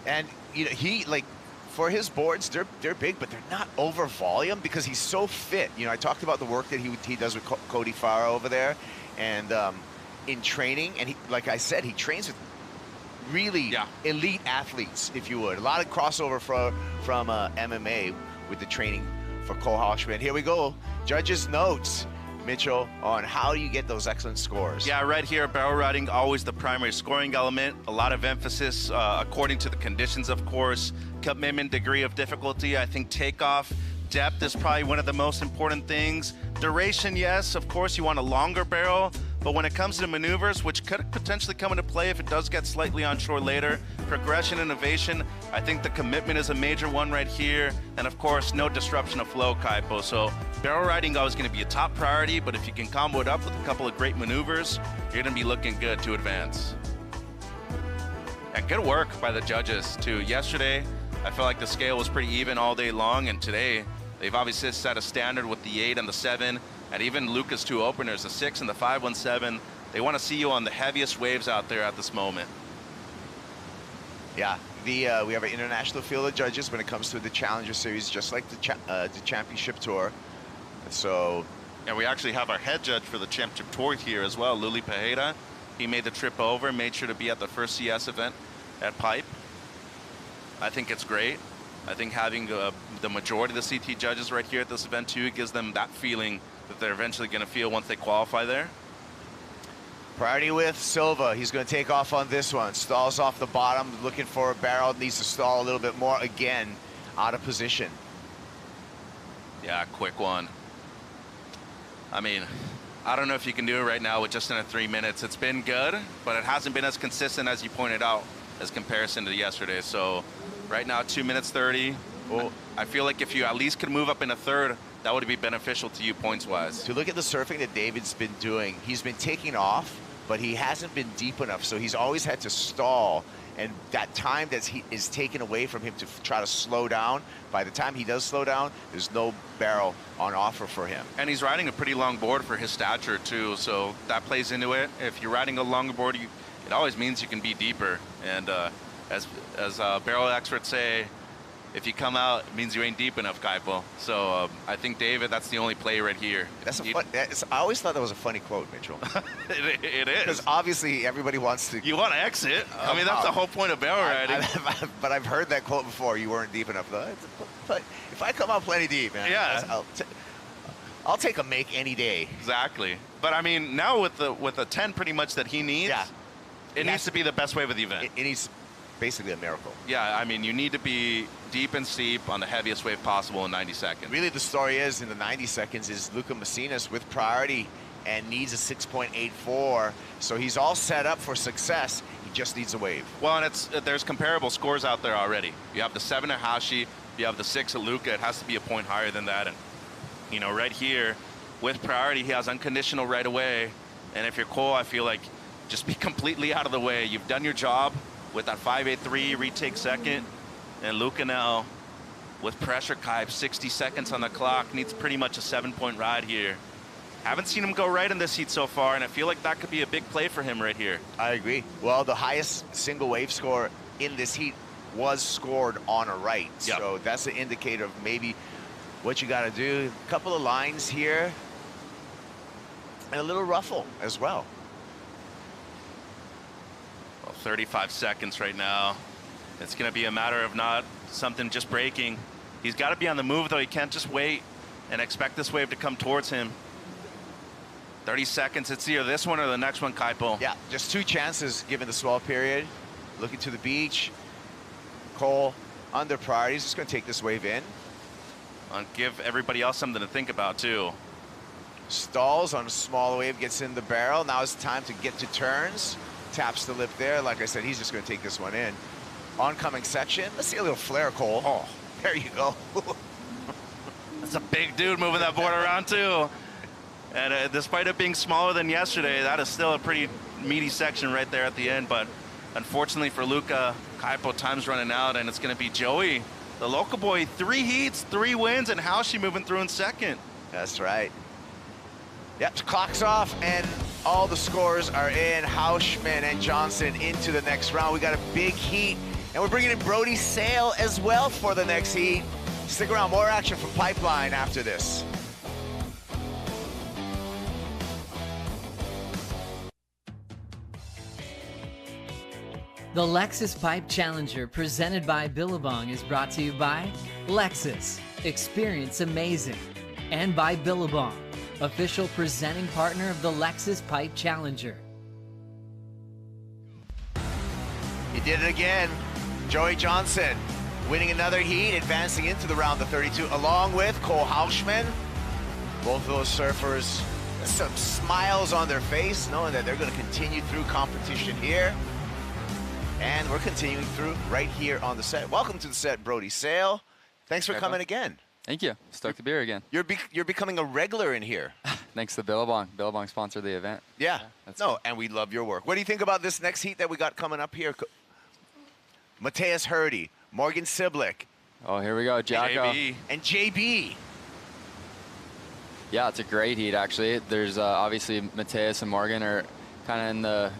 And, you know, he, like, for his boards, they're big, but they're not over volume because he's so fit. You know, I talked about the work that he does with Cody Farah over there, and in training, and he, like I said, he trains with really elite athletes, if you would. A lot of crossover from MMA with the training for Cole Hoshman. Here we go. Judges' notes, Mitchell, on how you get those excellent scores. Yeah, right here, barrel riding, always the primary scoring element. A lot of emphasis according to the conditions, of course. Commitment, degree of difficulty. I think takeoff, depth is probably one of the most important things. Duration, yes, of course, you want a longer barrel. But when it comes to maneuvers, which could potentially come into play if it does get slightly onshore later, progression, innovation, I think the commitment is a major one right here. And of course, no disruption of flow, Kaipo. So barrel riding always going to be a top priority, but if you can combo it up with a couple of great maneuvers, you're going to be looking good to advance. And good work by the judges too. Yesterday, I felt like the scale was pretty even all day long, and today they've obviously set a standard with the 8 and the 7. And even Luca's 2 openers, the 6 and the 517, they want to see you on the heaviest waves out there at this moment. Yeah, we have an international field of judges when it comes to the Challenger Series, just like the Championship Tour. So, and we actually have our head judge for the Championship Tour here as well, Luli Pajeda. He made the trip over, made sure to be at the first CS event at Pipe. I think it's great. I think having the majority of the CT judges right here at this event too gives them that feeling that they're eventually going to feel once they qualify there. Priority with Silva. He's going to take off on this one. Stalls off the bottom, looking for a barrel. Needs to stall a little bit more. Again, out of position. Yeah, quick one. I mean, I don't know if you can do it right now with just under 3 minutes. It's been good, but it hasn't been as consistent as you pointed out as comparison to yesterday. So right now, 2 minutes 30. Well, I feel like if you at least could move up in a third, that would be beneficial to you points-wise. To look at the surfing that David's been doing, he's been taking off, but he hasn't been deep enough, so he's always had to stall. And that time that is taken away from him to try to slow down, by the time he does slow down, there's no barrel on offer for him. And he's riding a pretty long board for his stature, too, so that plays into it. If you're riding a longer board, it always means you can be deeper. And as barrel experts say, if you come out, it means you ain't deep enough, Kaipo. So I think, David, that's the only play right here. That's I always thought that was a funny quote, Mitchell. It is. Because obviously everybody wants to... You want to exit. I mean, that's the whole point of barrel riding. But I've heard that quote before. You weren't deep enough. But if I come out plenty deep, man, yeah. I'll take a make any day. Exactly. But I mean, now with the 10 pretty much that he needs, it needs to be the best wave of the event. It needs basically a miracle. Yeah, I mean, you need to be deep and steep on the heaviest wave possible in 90 seconds. Really, the story is, in the 90 seconds, is Luca Macinas with priority and needs a 6.84. So he's all set up for success. He just needs a wave. Well, and there's comparable scores out there already. You have the 7 at Hashi, you have the 6 at Luca. It has to be a point higher than that. And, you know, right here, with priority, he has unconditional right away. And if you're Cole, I feel like just be completely out of the way. You've done your job with that 5.83, retake second. And Luca now, with pressure, Kaib, 60 seconds on the clock, needs pretty much a 7-point ride here. Haven't seen him go right in this heat so far, and I feel like that could be a big play for him right here. I agree. Well, the highest single wave score in this heat was scored on a right. Yep. So that's an indicator of maybe what you got to do. A couple of lines here, and a little ruffle as well. 35 seconds right now. It's going to be a matter of not something just breaking. He's got to be on the move, though. He can't just wait and expect this wave to come towards him. 30 seconds. It's either this one or the next one, Kaipo. Yeah, just 2 chances given the swell period. Looking to the beach. Cole under priority. He's just going to take this wave in. And give everybody else something to think about, too. Stalls on a small wave, gets in the barrel. Now it's time to get to turns. Taps the lip there. Like I said, he's just going to take this one in. Oncoming section. Let's see a little flare, Cole. Oh, there you go. That's a big dude moving that board around, too. And despite it being smaller than yesterday, that is still a pretty meaty section right there at the end. But unfortunately for Luca, Kaipo, time's running out, and it's going to be Joey The local boy, 3 heats, 3 wins, and Hauschman moving through in second. That's right. Yep, clock's off, and all the scores are in. Hauschman and Johnson into the next round. We got a big heat, and we're bringing in Brody Sale as well for the next heat. Stick around, more action from Pipeline after this. The Lexus Pipe Challenger presented by Billabong is brought to you by Lexus, experience amazing, and by Billabong, official presenting partner of the Lexus Pipe Challenger. He did it again. Joey Johnson winning another heat, advancing into the round of 32, along with Cole Hauschman. Both of those surfers, some smiles on their face, knowing that they're going to continue through competition here. And we're continuing through right here on the set. Welcome to the set, Brody Sale. Thanks for coming again. Thank you. Stoked to be here again. You're becoming a regular in here. Thanks to Billabong. Billabong sponsored the event. Yeah. No, and we love your work. What do you think about this next heat that we got coming up here? Mateus Hurdy, Morgan Siblick. Oh, here we go, Jacko. And JB. Yeah, it's a great heat, actually. There's obviously Mateus and Morgan are kind of in the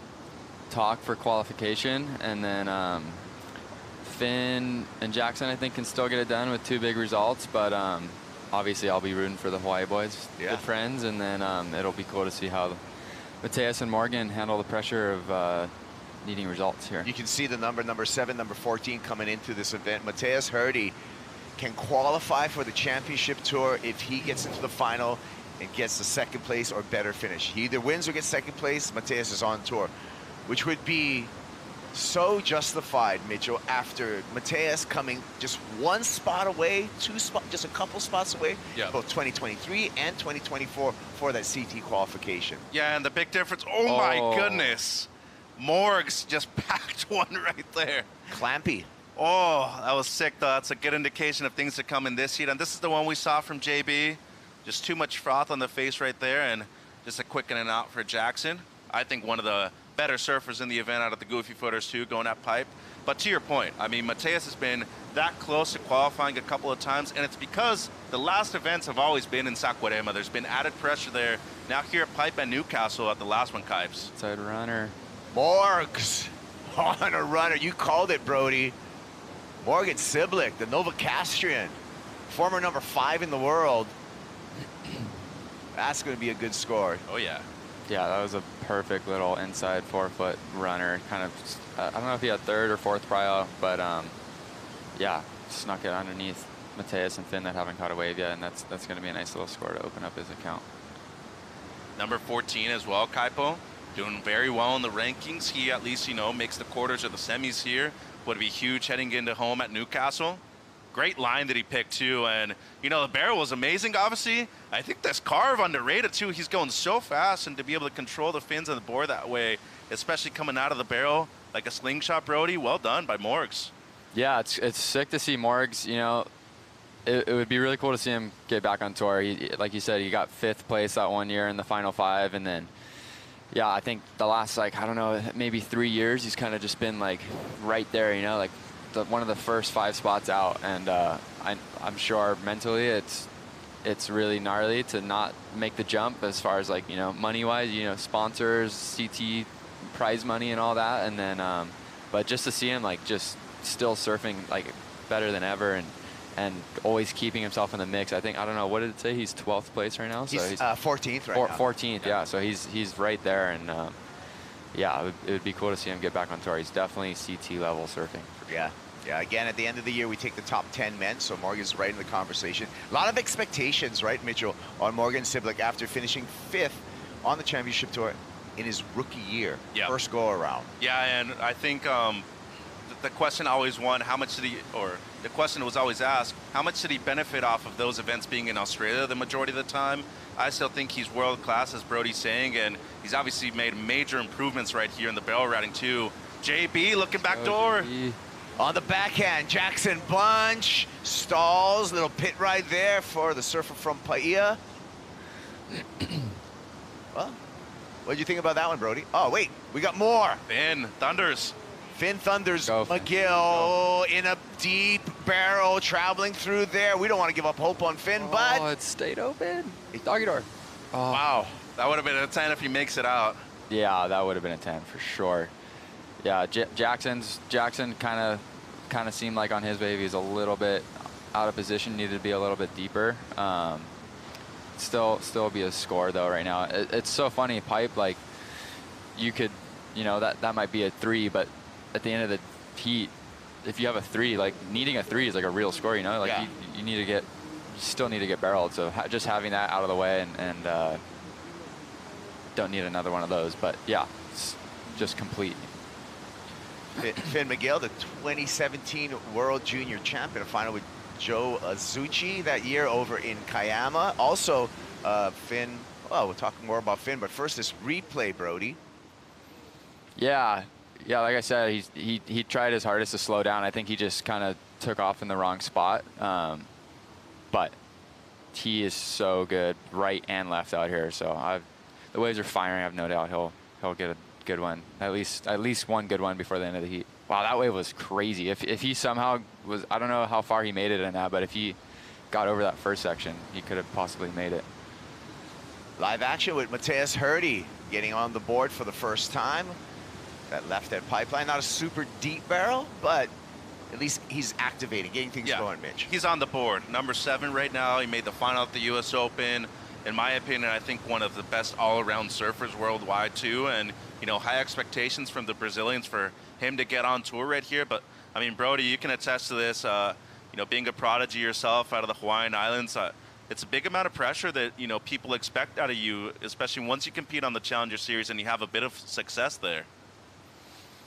talk for qualification, and then Finn and Jackson, I think, can still get it done with 2 big results, but obviously I'll be rooting for the Hawaii boys, good friends, and then it'll be cool to see how Mateus and Morgan handle the pressure of needing results here. You can see the number 7, number 14 coming into this event. Mateus Hurdy can qualify for the championship tour if he gets into the final and gets the 2nd place or better finish. He either wins or gets 2nd place. Mateus is on tour, which would be so justified, Mitchell, after Mateus coming just 1 spot away, just a couple spots away, both 2023 and 2024 for that CT qualification. Yeah, and the big difference, oh my goodness. Morgs just packed one right there. Clampy. Oh, that was sick, though. That's a good indication of things to come in this heat. And this is the one we saw from JB. Just too much froth on the face right there, and just a quick in and out for Jackson. I think one of the better surfers in the event out of the Goofy Footers, too, going at pipe. But to your point, I mean, Mateus has been that close to qualifying a couple of times, and it's because the last events have always been in Saquarema. There's been added pressure there. Now here at Pipe and Newcastle at the last one, Kipes. Side runner. Morgs on a runner. You called it, Brody. Morgan Siblick, the Novocastrian, former number 5 in the world. That's going to be a good score. Oh, yeah. Yeah, that was a perfect little inside 4-foot runner. Kind of, I don't know if he had 3rd or 4th prio, but yeah, snuck it underneath Mateus and Finn that haven't caught a wave yet, and that's going to be a nice little score to open up his account. Number 14 as well, Kaipo. Doing very well in the rankings. He at least, you know, makes the quarters or the semis here. Would be huge heading into home at Newcastle. Great line that he picked too, and you know the barrel was amazing. Obviously, I think this carve underrated too. He's going so fast, and to be able to control the fins on the board that way, especially coming out of the barrel like a slingshot, Brody. Well done by Morgs. Yeah, it's sick to see Morgs. You know, it would be really cool to see him get back on tour. He, like you said, he got 5th place that one year in the final 5, and then. Yeah, I think the last, like, I don't know, maybe 3 years, he's kind of just been, like, right there, you know, like one of the first 5 spots out. And I'm sure mentally it's really gnarly to not make the jump as far as, like, you know, money-wise, you know, sponsors, CT, prize money and all that. And then, but just to see him, like, just still surfing, like, better than ever and always keeping himself in the mix. I think, I don't know, what did it say? He's 12th place right now? So he's 14th right now. 14th, yeah. So he's right there, and yeah, it would be cool to see him get back on tour. He's definitely CT level surfing. Yeah. Yeah, again, at the end of the year, we take the top 10 men, so Morgan's right in the conversation. A lot of expectations, right, Mitchell, on Morgan Siblick after finishing 5th on the championship tour in his rookie year, first go-around. Yeah, and I think the question always the question was always asked, how much did he benefit off of those events being in Australia the majority of the time? I still think he's world-class, as Brody's saying, and he's obviously made major improvements right here in the barrel routing, too. JB looking back door. On the backhand, Jackson Bunch stalls, little pit ride there for the surfer from Paia. Well, what did you think about that one, Brody? Oh, wait, we got more. Finn Thunders. Finn Thunders McGill in a deep barrel traveling through there. We don't want to give up hope on Finn, but... Oh, it stayed open. Doggy door. Oh. Wow. That would have been a 10 if he makes it out. Yeah, that would have been a 10 for sure. Yeah, Jackson kind of seemed like on his wave he's a little bit out of position, needed to be a little bit deeper. Still be a score though right now. It's so funny, Pipe, like you could, that might be a 3, but at the end of the heat, if you have a 3, like needing a 3 is like a real score, like yeah. you still need to get barreled. So just having that out of the way and don't need another one of those, but yeah, it's just complete. Finn McGill, the 2017 World Junior Champion, a final with Joe Azuchi that year over in Kiama. Also, Finn, well, we'll talk more about Finn, but first this replay, Brody. Yeah, like I said, he tried his hardest to slow down. I think he just kind of took off in the wrong spot. But he is so good right and left out here. So the waves are firing. I have no doubt he'll get a good one. At least one good one before the end of the heat. Wow, that wave was crazy. If he somehow was, I don't know how far he made it in that, but if he got over that first section, he could have possibly made it. Live action with Mateus Hurdy getting on the board for the first time. That left at pipeline, not a super deep barrel, but at least he's activating, getting things going, Mitch. He's on the board. Number 7 right now. He made the final at the U.S. Open. In my opinion, I think one of the best all-around surfers worldwide, too. And, high expectations from the Brazilians for him to get on tour right here. But, I mean, Brody, you can attest to this. Being a prodigy yourself out of the Hawaiian Islands, it's a big amount of pressure that, people expect out of you, especially once you compete on the Challenger Series and you have a bit of success there.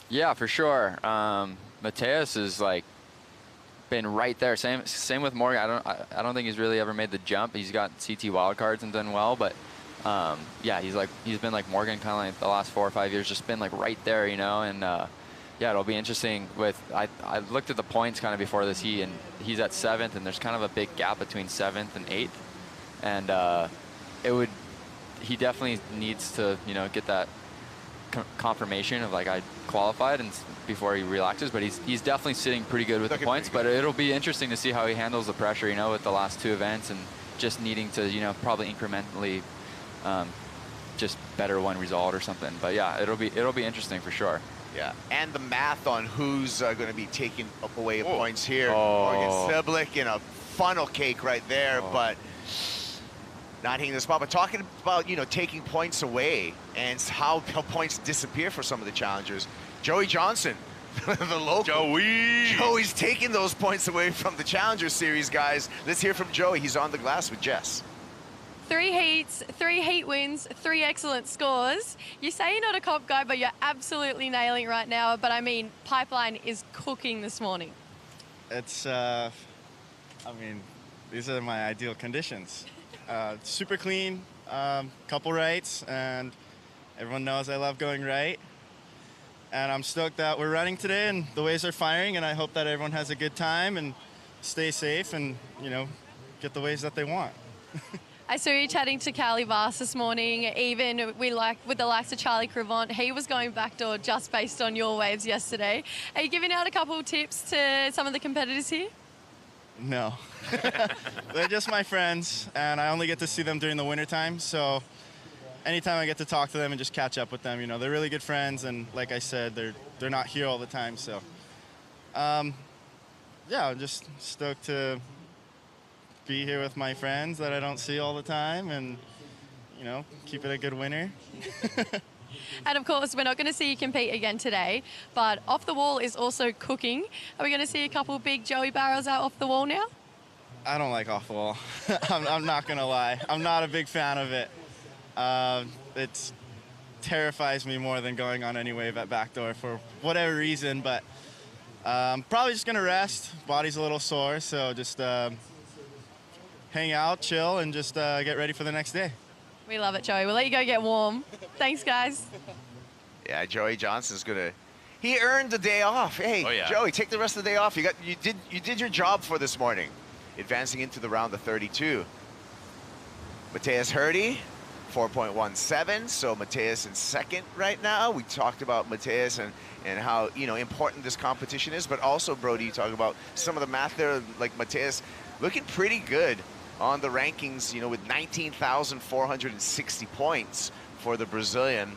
Yeah, for sure. Mateus is been right there. Same with Morgan. I don't think he's really ever made the jump. He's got CT wildcards and done well, but yeah, he's been like Morgan kind of like the last 4 or 5 years, just been right there, and yeah, it'll be interesting with, I looked at the points kind of before this heat, and he's at 7th, and there's kind of a big gap between 7th and 8th, and he definitely needs to, get that confirmation of I qualified and before he relaxes, but he's definitely sitting pretty good with the points, but it'll be interesting to see how he handles the pressure, with the last 2 events and just needing to, probably incrementally just better one result or something. But yeah, it'll be interesting for sure. Yeah, and the math on who's going to be taking up away points here. Morgan Siblick in a funnel cake right there, but not hitting the spot. But talking about, taking points away and how points disappear for some of the challengers. Joey Johnson, the local. Joey's taking those points away from the Challenger Series, guys. Let's hear from Joey. He's on the glass with Jess. 3 heats, 3 heat wins, 3 excellent scores. You say you're not a comp guy, but you're absolutely nailing right now. But I mean, Pipeline is cooking this morning. It's, these are my ideal conditions. Super clean, couple rights, and everyone knows I love going right. And I'm stoked that we're running today and the waves are firing, and I hope that everyone has a good time and stay safe and, get the waves that they want. I saw you chatting to Callie Vass this morning, even with the likes of Charlie Crevant. He was going backdoor just based on your waves yesterday. Are you giving out a couple of tips to some of the competitors here? No. They're just my friends, and I only get to see them during the wintertime, so anytime I get to talk to them and just catch up with them, they're really good friends, and like I said, they're not here all the time, so yeah, I'm just stoked to be here with my friends that I don't see all the time and, keep it a good winter. And of course, we're not going to see you compete again today, but off the wall is also cooking. Are we going to see a couple of big Joey barrels out off the wall now? I don't like off the wall. I'm not going to lie. I'm not a big fan of it. It terrifies me more than going on any wave at backdoor for whatever reason, but I'm probably just going to rest. Body's a little sore, so just hang out, chill, and just get ready for the next day. We love it, Joey. We'll let you go get warm. Thanks, guys. Yeah, Joey Johnson's he earned the day off. Hey, Joey, take the rest of the day off. You did your job for this morning, advancing into the round of 32. Mateus Hurdy, 4.17. So Mateus in second right now. We talked about Mateus and how, you know, important this competition is, but also, Brody, you talk about some of the math there, like Mateus looking pretty good on the rankings, you know, with 19,460 points for the Brazilian.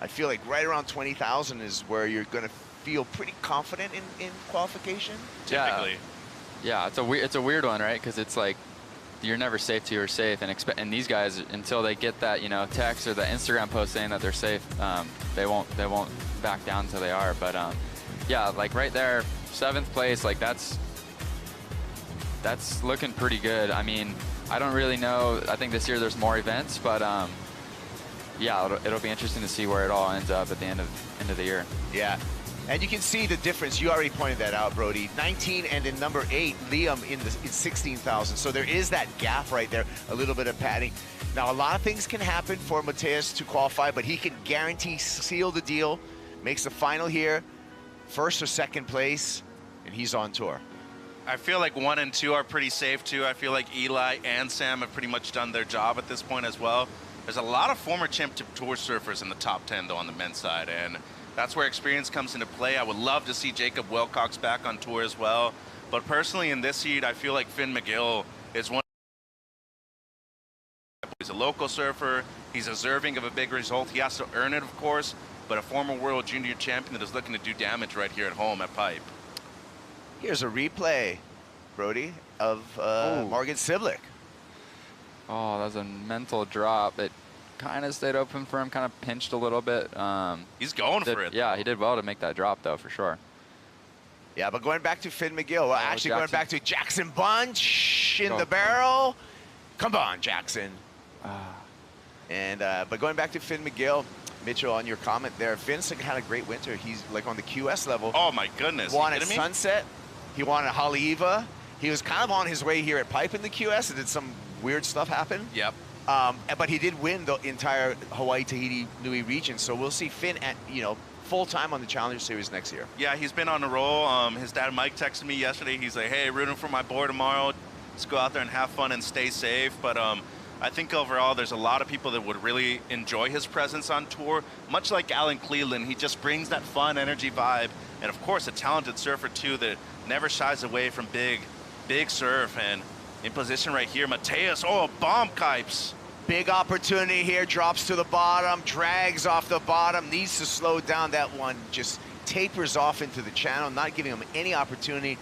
I feel like right around 20,000 is where you're going to feel pretty confident in qualification. Typically. Yeah, it's a weird one, right? Because it's like you're never safe till you're safe, and these guys, until they get that, you know, text or the Instagram post saying that they're safe, they won't back down until they are. But yeah, like right there, 7th place, like that's looking pretty good. I mean, I don't really know. I think this year there's more events, but yeah, it'll be interesting to see where it all ends up at the end of the year. Yeah. And you can see the difference. You already pointed that out, Brody. 19 and in number 8, Liam in 16,000. So there is that gap right there, a little bit of padding. Now, a lot of things can happen for Mateus to qualify, but he can guarantee seal the deal, makes the final here, 1st or 2nd place, and he's on tour. I feel like 1 and 2 are pretty safe too. I feel like Eli and Sam have pretty much done their job at this point as well. There's a lot of former championship tour surfers in the top 10 though on the men's side, and that's where experience comes into play. I would love to see Jacob Wilcox back on tour as well. But personally in this heat, I feel like Finn McGill is one. He's a local surfer. He's deserving of a big result. He has to earn it, of course, but a former world junior champion that is looking to do damage right here at home at Pipe. Here's a replay, Brody, of Morgan Siblick. Oh, that was a mental drop. It kind of stayed open for him, kind of pinched a little bit. He's going for it. Yeah, he did well to make that drop, though, for sure. Yeah, but going back to Finn McGill, well, actually going back to Jackson Bunch in the barrel. Come on, Jackson. But going back to Finn McGill, Mitchell, on your comment there, Finn's had a great winter. He's like on the QS level. Oh my goodness! Won at Sunset. He won at Haleiwa. He was kind of on his way here at Pipe in the QS, and did some weird stuff happen. Yep. But he did win the entire Hawaii, Tahiti, Nui region. So we'll see Finn at, you know, full time on the Challenger Series next year. Yeah, he's been on a roll. His dad Mike texted me yesterday. He's like, "Hey, rooting for my boy tomorrow. Let's go out there and have fun and stay safe." But I think overall there's a lot of people that would really enjoy his presence on tour. Much like Alan Cleland, he just brings that fun energy vibe. And of course, a talented surfer too that never shies away from big surf. And in position right here, Mateus, bomb kipes. Big opportunity here, drops to the bottom, drags off the bottom, needs to slow down. That one just tapers off into the channel, not giving him any opportunity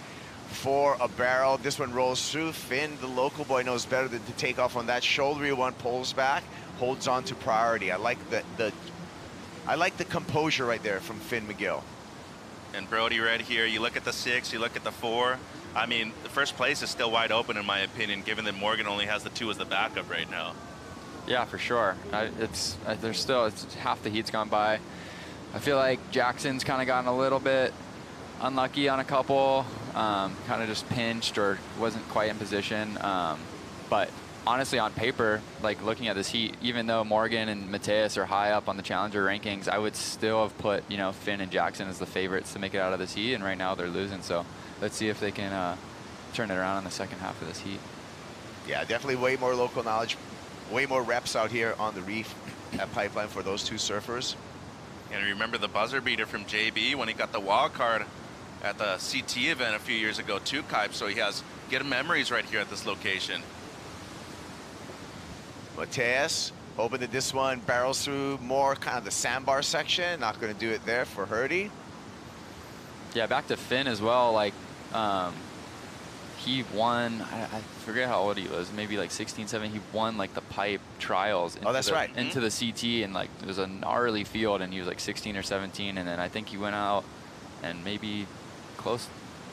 for a barrel. This one rolls through. Finn, the local boy, knows better than to take off on that. Shouldery one, pulls back, holds on to priority. I like the composure right there from Finn McGill. And Brody right here, you look at the 6, you look at the 4. I mean, the first place is still wide open in my opinion, given that Morgan only has the 2 as the backup right now. Yeah, for sure. There's still, half the heat's gone by. I feel like Jackson's kind of gotten a little bit unlucky on a couple, kind of just pinched or wasn't quite in position. But honestly, on paper, like looking at this heat, even though Morgan and Mateus are high up on the Challenger rankings, I would still have put, you know, Finn and Jackson as the favorites to make it out of this heat, and right now they're losing. So let's see if they can turn it around in the second half of this heat. Yeah, definitely way more local knowledge, way more reps out here on the reef at Pipeline for those 2 surfers. And remember the buzzer beater from JB when he got the wild card at the CT event a few years ago too, Kipe, so he has good memories right here at this location. Mateus, hoping that this one barrels through more kind of the sandbar section. Not going to do it there for Hurdy. Yeah, back to Finn as well. Like, he won, I forget how old he was, maybe like 16, 17. He won like the Pipe trials. Into the CT, and like it was a gnarly field, and he was like 16 or 17. And then I think he went out and maybe close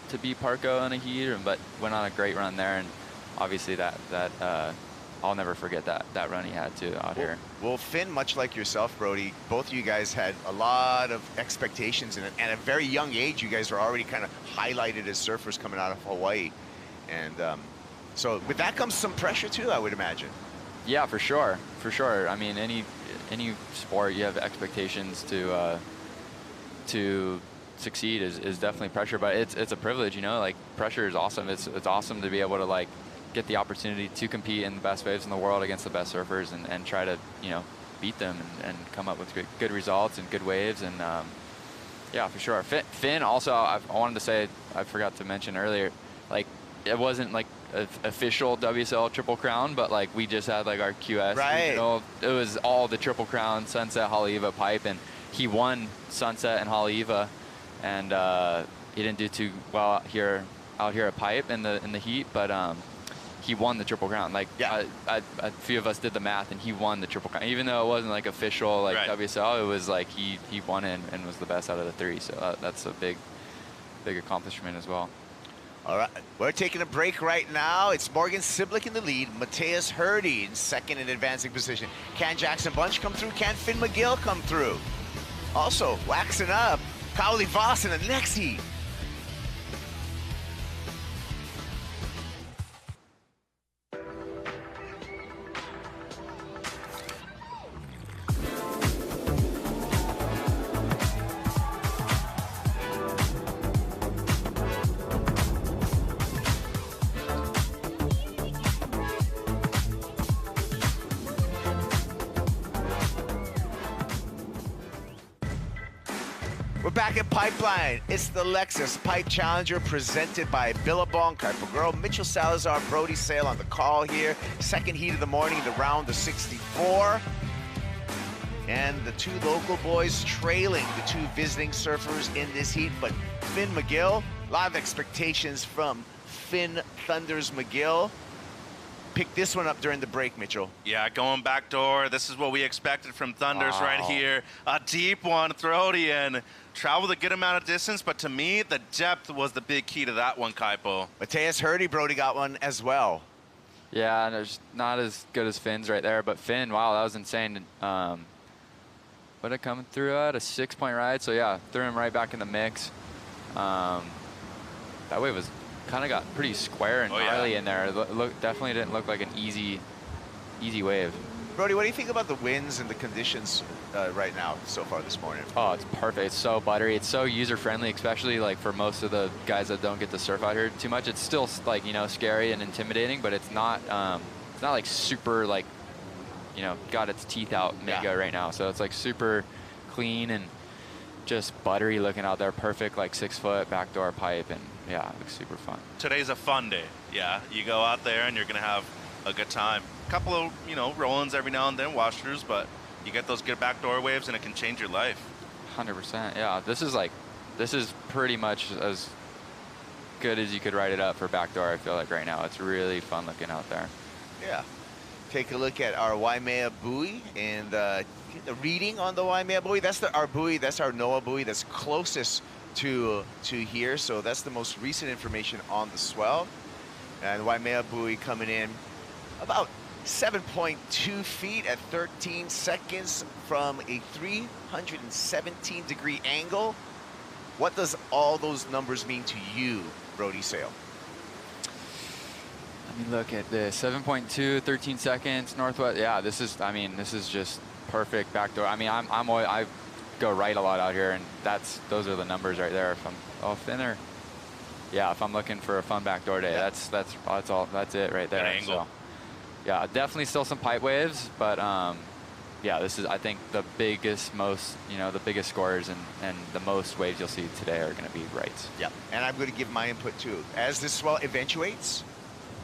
to beat Parco in a heat, but went on a great run there. And obviously that I'll never forget that run he had too out here. Well, Finn, much like yourself, Brody, both of you guys had a lot of expectations, and at a very young age, you guys were already kind of highlighted as surfers coming out of Hawaii. And so with that comes some pressure too, I would imagine. Yeah, for sure, for sure. I mean, any sport you have expectations to succeed is definitely pressure, but it's a privilege, you know. Like, pressure is awesome. It's awesome to be able to like get the opportunity to compete in the best waves in the world against the best surfers and try to, beat them and come up with good results and good waves. And yeah, for sure. Finn also, I wanted to say, I forgot to mention earlier, like, it wasn't like an official WSL Triple Crown, but like we just had like our QS. Right. It was all the Triple Crown, Sunset, Haleiwa, Pipe, and he won Sunset and Haleiwa, and he didn't do too well out here at Pipe in the heat, but he won the Triple Crown. Like, a few of us did the math, and he won the Triple Crown. Even though it wasn't like official, like WSL, it was like he won it and was the best out of the three. So that's a big accomplishment as well. All right, we're taking a break right now. It's Morgan Siblick in the lead, Matthias Hurdy in second in advancing position. Can Jackson Bunch come through? Can Finn McGill come through? Also, waxing up, Kaoli Voss in the next heat. We're back at Pipeline. It's the Lexus Pipe Challenger presented by Billabong. Kuiper Girl, Mitchell Salazar, Brody Sale on the call here. Second heat of the morning, the round of 64. And the two local boys trailing the two visiting surfers in this heat. But Finn McGill, a lot of expectations from Finn Thunders McGill. Picked this one up during the break, Mitchell. Yeah, going backdoor. This is what we expected from Thunders right here. A deep one, throaty, and traveled a good amount of distance, but to me, the depth was the big key to that one, Kaipo. Matthias Hurdy, Brody, got one as well. Yeah, and it's not as good as Finn's right there, but Finn, wow, that was insane. What it coming through at? A 6-point ride, so yeah, threw him right back in the mix. That wave was kind of got pretty square and gnarly in there. Definitely didn't look like an easy wave. Brody, what do you think about the winds and the conditions right now so far this morning? Oh, it's perfect. It's so buttery. It's so user-friendly, especially like for most of the guys that don't get to surf out here too much. It's still like, scary and intimidating, but it's not like super like, got its teeth out mega right now. So it's like super clean and just buttery looking out there. Perfect like 6-foot backdoor pipe, and yeah, it looks super fun. Today's a fun day. Yeah, you go out there and you're gonna have a good time. A couple of, roll-ins every now and then, wash-throughs, but you get those good backdoor waves and it can change your life. 100%, yeah. This is pretty much as good as you could write it up for backdoor, I feel like right now. It's really fun looking out there. Yeah. Take a look at our Waimea buoy and the reading on the Waimea buoy. That's our buoy, that's our NOAA buoy that's closest to here. So that's the most recent information on the swell. And the Waimea buoy coming in about 7.2 feet at 13 seconds from a 317-degree angle. What does all those numbers mean to you, Brody Sale? Let me look at this. 7.2, 13 seconds, northwest. Yeah, this is just perfect backdoor. I mean, I go right a lot out here, and those are the numbers right there. If I'm thinner, yeah, if I'm looking for a fun backdoor day, that's it right there. Good angle. So, yeah, definitely still some pipe waves, but yeah, this is, I think, the biggest scores and the most waves you'll see today are going to be rights. Yeah, and I'm going to give my input too. As this swell eventuates,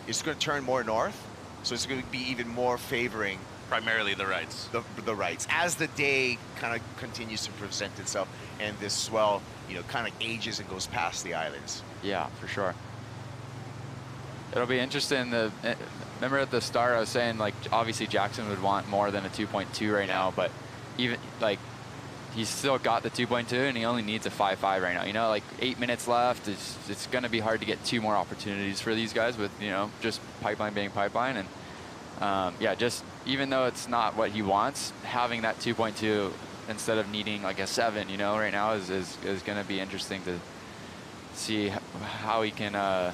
it's going to turn more north, so it's going to be even more favoring primarily the rights. The rights as the day kind of continues to present itself, and this swell, kind of ages and goes past the islands. Yeah, for sure. It'll be interesting. Remember at the start I was saying, like, obviously Jackson would want more than a 2.2 right now, but even like he's still got the 2.2 and he only needs a 5.5 right now. Like 8 minutes left. It's going to be hard to get 2 more opportunities for these guys with just pipeline being pipeline, and yeah, just even though it's not what he wants, having that 2.2 instead of needing like a 7, right now is going to be interesting to see how he can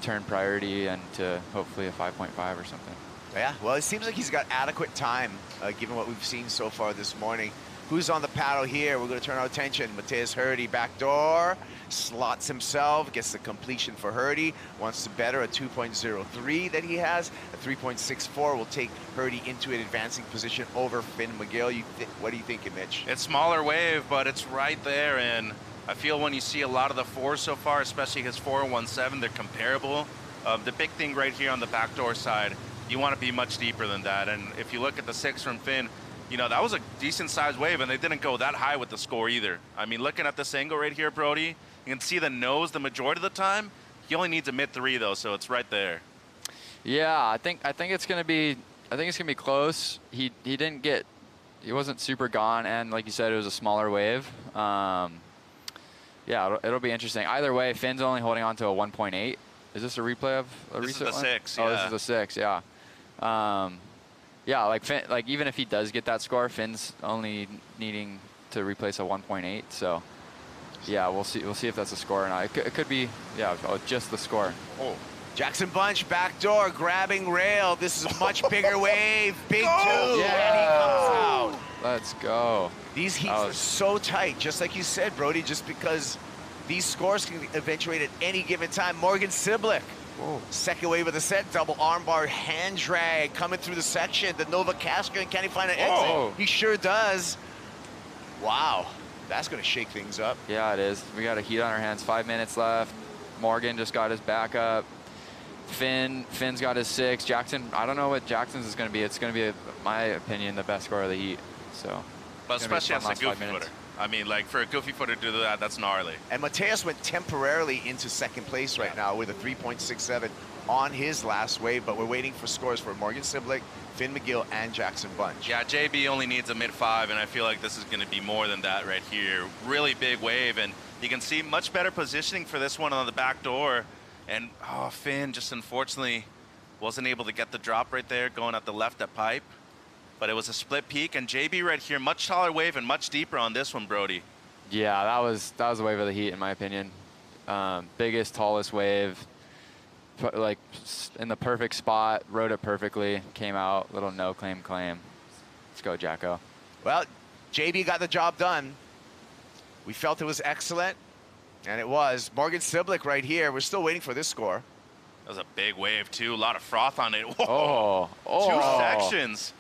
turn priority into hopefully a 5.5 or something. Yeah, well, it seems like he's got adequate time given what we've seen so far this morning. Who's on the paddle here? We're going to turn our attention. Matthias Hurdy, backdoor, slots himself, gets the completion for Hurdy, wants to better a 2.03 that he has. A 3.64 will take Hurdy into an advancing position over Finn McGill. What are you thinking, Mitch? It's smaller wave, but it's right there, and I feel when you see a lot of the fours so far, especially his 4.17, they're comparable. The big thing right here on the backdoor side, you want to be much deeper than that, and if you look at the 6 from Finn, you know, that was a decent sized wave, and they didn't go that high with the score either. I mean, looking at this angle right here, Brody, you can see the nose the majority of the time. He only needs a mid-3 though, so it's right there. Yeah, I think it's gonna be close. He wasn't super gone, and like you said, it was a smaller wave. Yeah, it'll be interesting. Either way, Finn's only holding on to a 1.8. Is this a replay of a recent one? This is the 6. Oh, this is the 6. Yeah. Yeah, like Finn, like even if he does get that score, Finn's only needing to replace a 1.8. So, yeah, we'll see. We'll see if that's a score or not. It could be, yeah, just the score. Oh, Jackson Bunch backdoor grabbing rail. This is a much bigger wave. Big 2, and he comes out. Let's go. These heats are so tight, just like you said, Brody. Just because these scores can eventuate at any given time. Morgan Siblick. Whoa. Second wave of the set, double armbar hand drag coming through the section. The Nova Casker, can he find an exit? He sure does. Wow, that's going to shake things up. Yeah, it is. We got a heat on our hands. 5 minutes left. Morgan just got his back up. Finn's got his 6. Jackson, I don't know what Jackson's is going to be. It's going to be, in my opinion, the best score of the heat. So, but especially as a goofy footer. I mean, like, for a goofy footer to do that, that's gnarly. And Mateus went temporarily into second place right now with a 3.67 on his last wave, but we're waiting for scores for Morgan Siblick, Finn McGill, and Jackson Bunch. Yeah, JB only needs a mid-5, and I feel like this is going to be more than that right here. Really big wave, and you can see much better positioning for this one on the back door. And, oh, Finn just unfortunately wasn't able to get the drop right there, going at the left at pipe. But it was a split peak, and JB right here, much taller wave and much deeper on this one, Brody. Yeah, that was the wave of the heat, in my opinion. Biggest, tallest wave, like in the perfect spot, rode it perfectly, came out, little no claim. Let's go, Jacko. Well, JB got the job done. We felt it was excellent, and it was. Morgan Siblick right here. We're still waiting for this score. That was a big wave, too. A lot of froth on it. Whoa. Oh. 2 sections.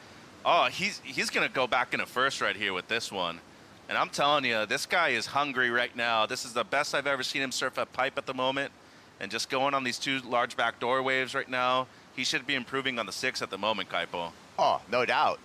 Oh, he's going to go back into first right here with this one. And I'm telling you, this guy is hungry right now. This is the best I've ever seen him surf at pipe at the moment. And just going on these 2 large backdoor waves right now, he should be improving on the 6 at the moment, Kaipo. Oh, no doubt.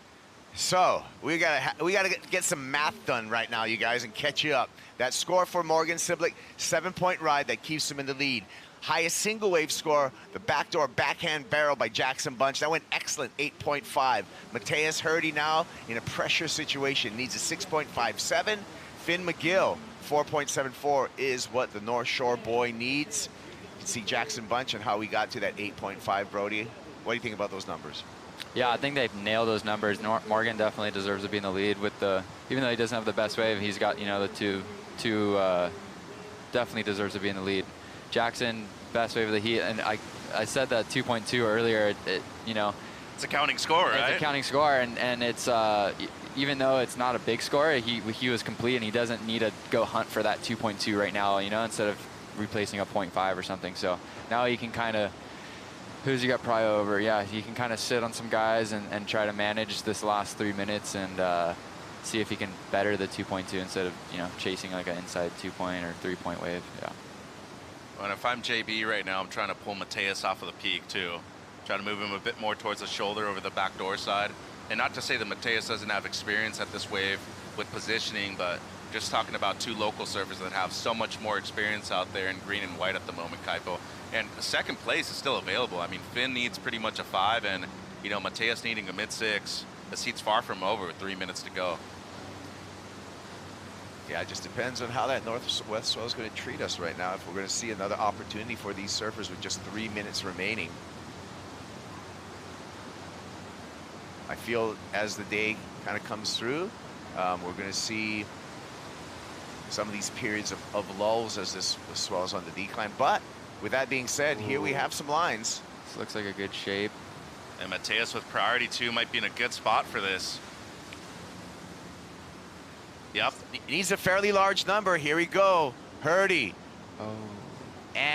So we gotta get some math done right now, you guys, and catch you up. That score for Morgan Siblick, 7-point ride that keeps him in the lead. Highest single wave score, the backdoor backhand barrel by Jackson Bunch. That went excellent, 8.5. Mateus Hurdy now in a pressure situation, needs a 6.57. Finn McGill, 4.74 is what the North Shore boy needs. You can see Jackson Bunch and how we got to that 8.5, Brody. What do you think about those numbers? Yeah, I think they've nailed those numbers. Morgan definitely deserves to be in the lead with the, even though he doesn't have the best wave, he's got, you know, the two definitely deserves to be in the lead. Jackson, best wave of the heat, and I said that 2.2 earlier. You know, it's a counting score, right? It's a counting score, and it's even though it's not a big score, he was complete, and he doesn't need to go hunt for that 2.2 right now. You know, instead of replacing a 0.5 or something. So now he can kind of, who's he got prio over? Yeah, he can kind of sit on some guys and try to manage this last 3 minutes and see if he can better the 2.2 instead of, you know, chasing like an inside 2-point or 3-point wave. Yeah. And if I'm JB right now, I'm trying to pull Mateus off of the peak too. Trying to move him a bit more towards the shoulder over the back door side. And not to say that Mateus doesn't have experience at this wave with positioning, but just talking about 2 local surfers that have so much more experience out there in green and white at the moment, Kaipo. And second place is still available. I mean, Finn needs pretty much a 5, and, you know, Mateus needing a mid-6. The seat's far from over with 3 minutes to go. Yeah, it just depends on how that northwest swell is going to treat us right now. If we're going to see another opportunity for these surfers with just 3 minutes remaining. I feel as the day kind of comes through, we're going to see some of these periods of lulls as this swell is on the decline. But with that being said, here we have some lines. This looks like a good shape. And Mateus with priority 2 might be in a good spot for this. Yep, he needs a fairly large number. Here we go. Hurdy. Oh.